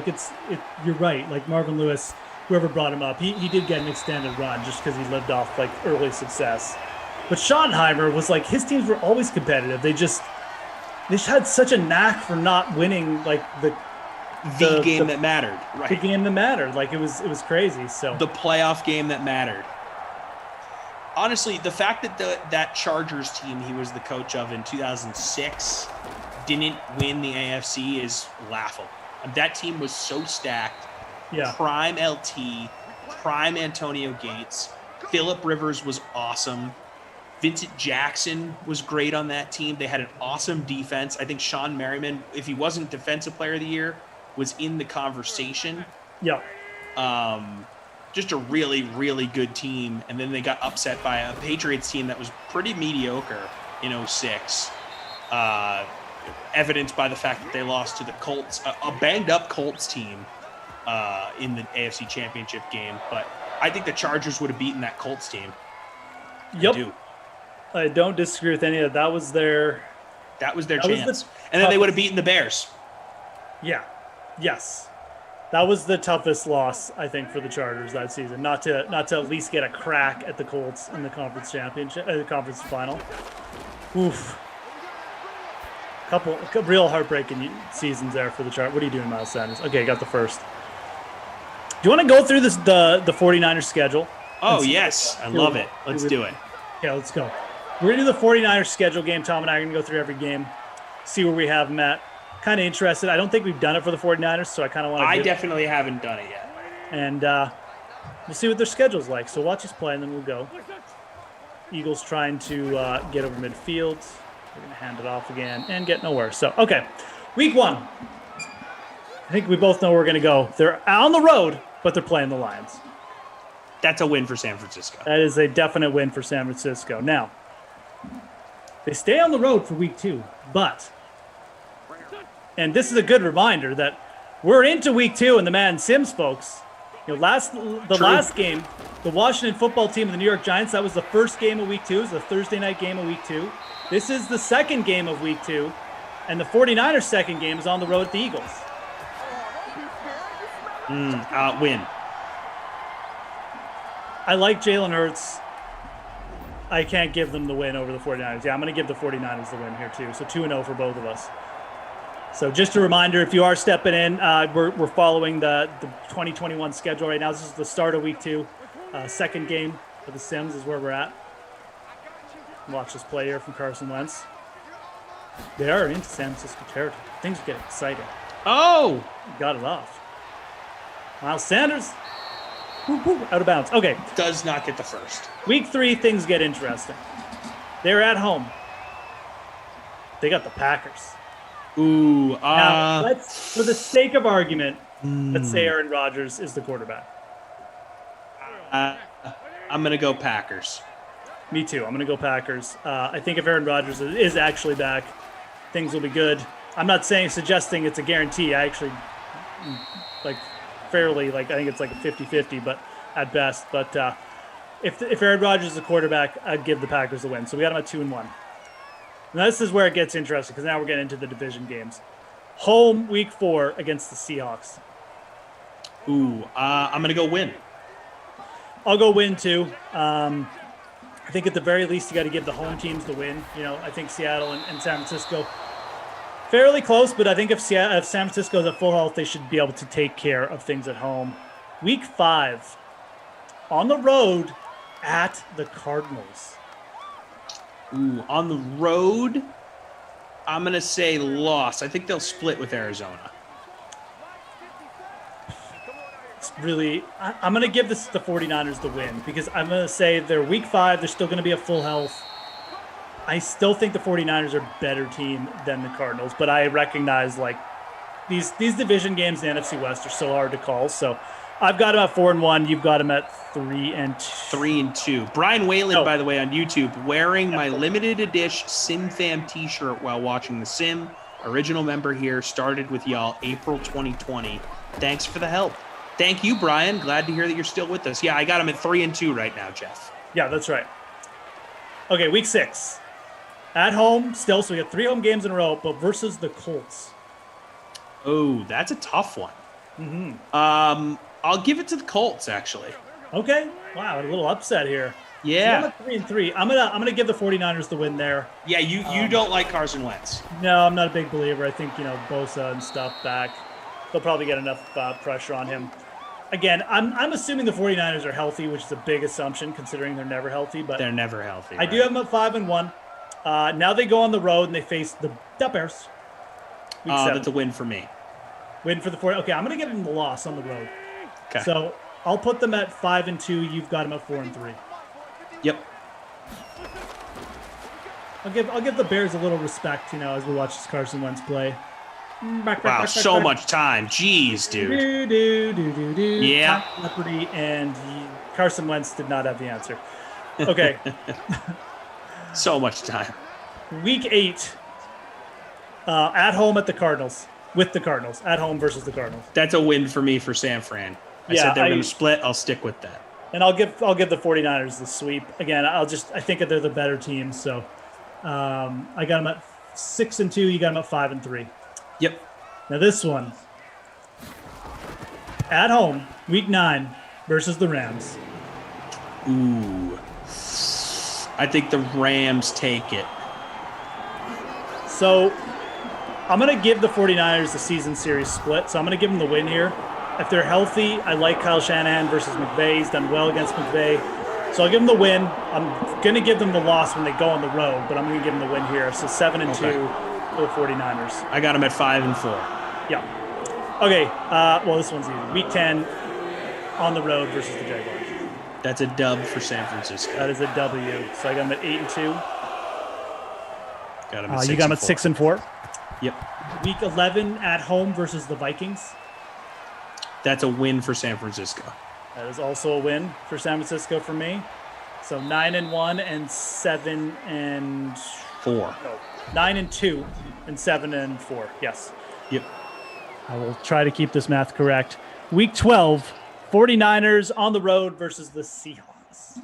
You're right. Marvin Lewis, whoever brought him up, he did get an extended run just because he lived off early success. But Schottenheimer was his teams were always competitive. They just had such a knack for not winning the game that mattered. Right. The game that mattered. It was crazy. So the playoff game that mattered. Honestly, the fact that that Chargers team he was the coach of in 2006 didn't win the AFC is laughable. That team was so stacked. Yeah. Prime LT, prime Antonio Gates. Phillip Rivers was awesome. Vincent Jackson was great on that team. They had an awesome defense. I think Sean Merriman, if he wasn't Defensive Player of the Year, was in the conversation. Yeah. Just a really, really good team. And then they got upset by a Patriots team that was pretty mediocre in 2006. Evidenced by the fact that they lost to the Colts, a banged-up Colts team in the AFC Championship game. But I think the Chargers would have beaten that Colts team. Yep. I don't disagree with any of that. That was their chance. And then they would have beaten the Bears. Yeah. Yes. That was the toughest loss, I think, for the Chargers that season. Not to at least get a crack at the Colts in the conference championship, the conference final. Oof. Couple real heartbreaking seasons there for the Chargers. What are you doing, Miles Sanders? Okay, got the first. Do you want to go through the 49ers schedule? Oh, yes. I love it. Let's do it. Yeah, let's go. We're going to do the 49ers schedule game. Tom and I are going to go through every game, see where we have them at. Kind of interested. I don't think we've done it for the 49ers, so I kind of want to I definitely haven't done it yet. And we'll see what their schedule's like. So watch us play, and then we'll go. Eagles trying to get over midfield. We're going to hand it off again and get nowhere. So, okay. Week 1. I think we both know where we're going to go. They're on the road, but they're playing the Lions. That's a win for San Francisco. That is a definite win for San Francisco. Now, they stay on the road for week 2, but, and this is a good reminder that we're into week 2 in the Madden Sims, folks. last game, the Washington football team of the New York Giants, that was the first game of week 2. It was the Thursday night game of week 2. This is the second game of week 2, and the 49ers' second game is on the road at the Eagles. Win. I like Jalen Hurts. I can't give them the win over the 49ers. Yeah, I'm going to give the 49ers the win here too. So 2-0 for both of us. So just a reminder, if you are stepping in, we're following the 2021 schedule right now. This is the start of week 2. Second game of the Sims is where we're at. Watch this play here from Carson Wentz. They are into San Francisco territory. Things get exciting. Oh! Got it off. Miles Sanders. Out of bounds. Okay. Does not get the first. Week 3, things get interesting. They're at home. They got the Packers. Ooh. Now, let's, for the sake of argument, let's say Aaron Rodgers is the quarterback. I'm going to go Packers. Me too. I'm going to go Packers. I think if Aaron Rodgers is actually back, things will be good. I'm not suggesting it's a guarantee. I actually fairly I think it's like a 50-50, but at best. But if Aaron Rodgers is the quarterback, I'd give the Packers the win. So we got them at 2-1. And this is where it gets interesting because now we're getting into the division games. Home week 4 against the Seahawks. Ooh, I'm going to go win. I'll go win too. I think at the very least you got to give the home teams the win. I think Seattle and San Francisco fairly close, but I think if San Francisco is at full health, they should be able to take care of things at home. Week 5 on the road at the Cardinals. Ooh, on the road, I'm going to say loss. I think they'll split with Arizona. It's really, I'm going to give the 49ers the win because I'm going to say they're week 5. They're still going to be at full health. I still think the 49ers are a better team than the Cardinals, but I recognize these division games in the NFC West are so hard to call. So I've got them at 4-1. You've got them at 3-2. 3-2. Brian Whalen, by the way, on YouTube, wearing my limited edition Sim Fam t-shirt while watching The Sim. Original member here, started with y'all April 2020. Thanks for the help. Thank you, Brian. Glad to hear that you're still with us. Yeah, I got him at 3-2 right now, Jeff. Yeah, that's right. Okay, week 6. At home still, so we got 3 home games in a row, but versus the Colts. Oh, that's a tough one. Mm-hmm. I'll give it to the Colts, actually. Okay. Wow, a little upset here. Yeah. So I'm at 3-3. I'm gonna give the 49ers the win there. Yeah, you don't like Carson Wentz. No, I'm not a big believer. I think, Bosa and stuff back. They'll probably get enough pressure on him. Again, I'm assuming the 49ers are healthy, which is a big assumption considering they're never healthy. But they're never healthy. I do have them at 5-1. Now they go on the road and they face the Bears. That's a win for me. Win for the 40. Okay, I'm going to give them the loss on the road. Okay. So I'll put them at 5-2. You've got them at 4-3. Yep. I'll give the Bears a little respect, as we watch this Carson Wentz play. Wow, so much time. Jeez, dude. Yeah. Jeopardy, and Carson Wentz did not have the answer. Okay. So much time. Week 8, at home at the Cardinals. With the Cardinals. At home versus the Cardinals. That's a win for me for San Fran. I said they're going to split. I'll stick with that. And I'll give the 49ers the sweep. Again, I think that they're the better team. So I got them at 6-2. You got them at 5-3. Yep. Now this one. At home, week 9 versus the Rams. Ooh. I think the Rams take it. So I'm going to give the 49ers the season series split. So I'm going to give them the win here. If they're healthy, I like Kyle Shanahan versus McVay. He's done well against McVay. So I'll give them the win. I'm going to give them the loss when they go on the road, but I'm going to give them the win here. So 7-2 for the 49ers. I got them at 5-4. Yeah. Okay. Well, this one's easy. Week 10 on the road versus the Jaguars. That's a dub for San Francisco. That is a W. So I got them at 8-2. Got them at 6-4. You got them at 6-4. Yep. Week 11 at home versus the Vikings. That's a win for San Francisco. That is also a win for San Francisco for me. So 9-1 and 7-4. No, 9-2 and 7-4. Yes. Yep. I will try to keep this math correct. Week 12 49ers on the road versus the Seahawks.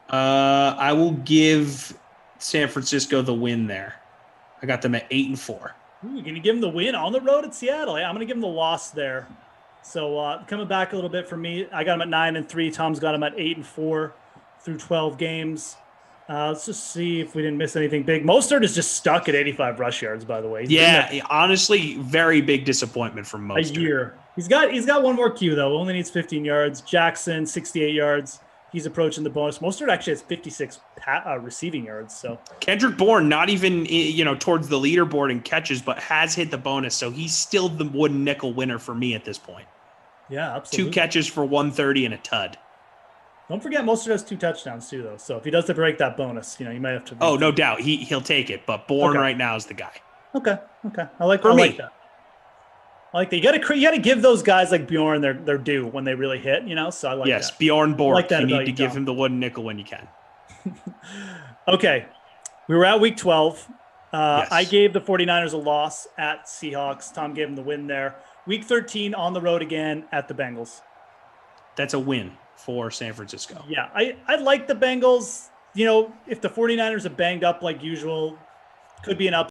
I will give San Francisco the win there. I got them at 8-4. Ooh, you're going to give them the win on the road at Seattle. Yeah, I'm going to give them the loss there. So coming back a little bit for me, I got them at 9-3. Tom's got them at 8-4 through 12 games. Let's just see if we didn't miss anything big. Mostert is just stuck at 85 rush yards, by the way. Honestly, very big disappointment from Mostert. A year. He's got one more Q, though. Only needs 15 yards. Jackson, 68 yards. He's approaching the bonus. Mostert actually has 56 receiving yards. So Kendrick Bourne, not even towards the leaderboard in catches, but has hit the bonus. So he's still the wooden nickel winner for me at this point. Yeah, absolutely. 2 catches for 130 and a tud. Don't forget, Mostert has 2 touchdowns too, though. So if he does to break that bonus, you might have to. Oh, no doubt, he'll take it. But Bourne right now is the guy. Okay. I like that. I like that. You got to give those guys like Bjorn their due when they really hit. So I like that. Yes, Bjorn Borg. Like that you about need to you, give Tom. him the wooden nickel when you can. Okay, we were at week 12. Yes. I gave the 49ers a loss at Seahawks. Tom gave them the win there. Week 13 on the road again at the Bengals. That's a win for San Francisco. Yeah, I like the Bengals. If the 49ers are banged up like usual, could be an up.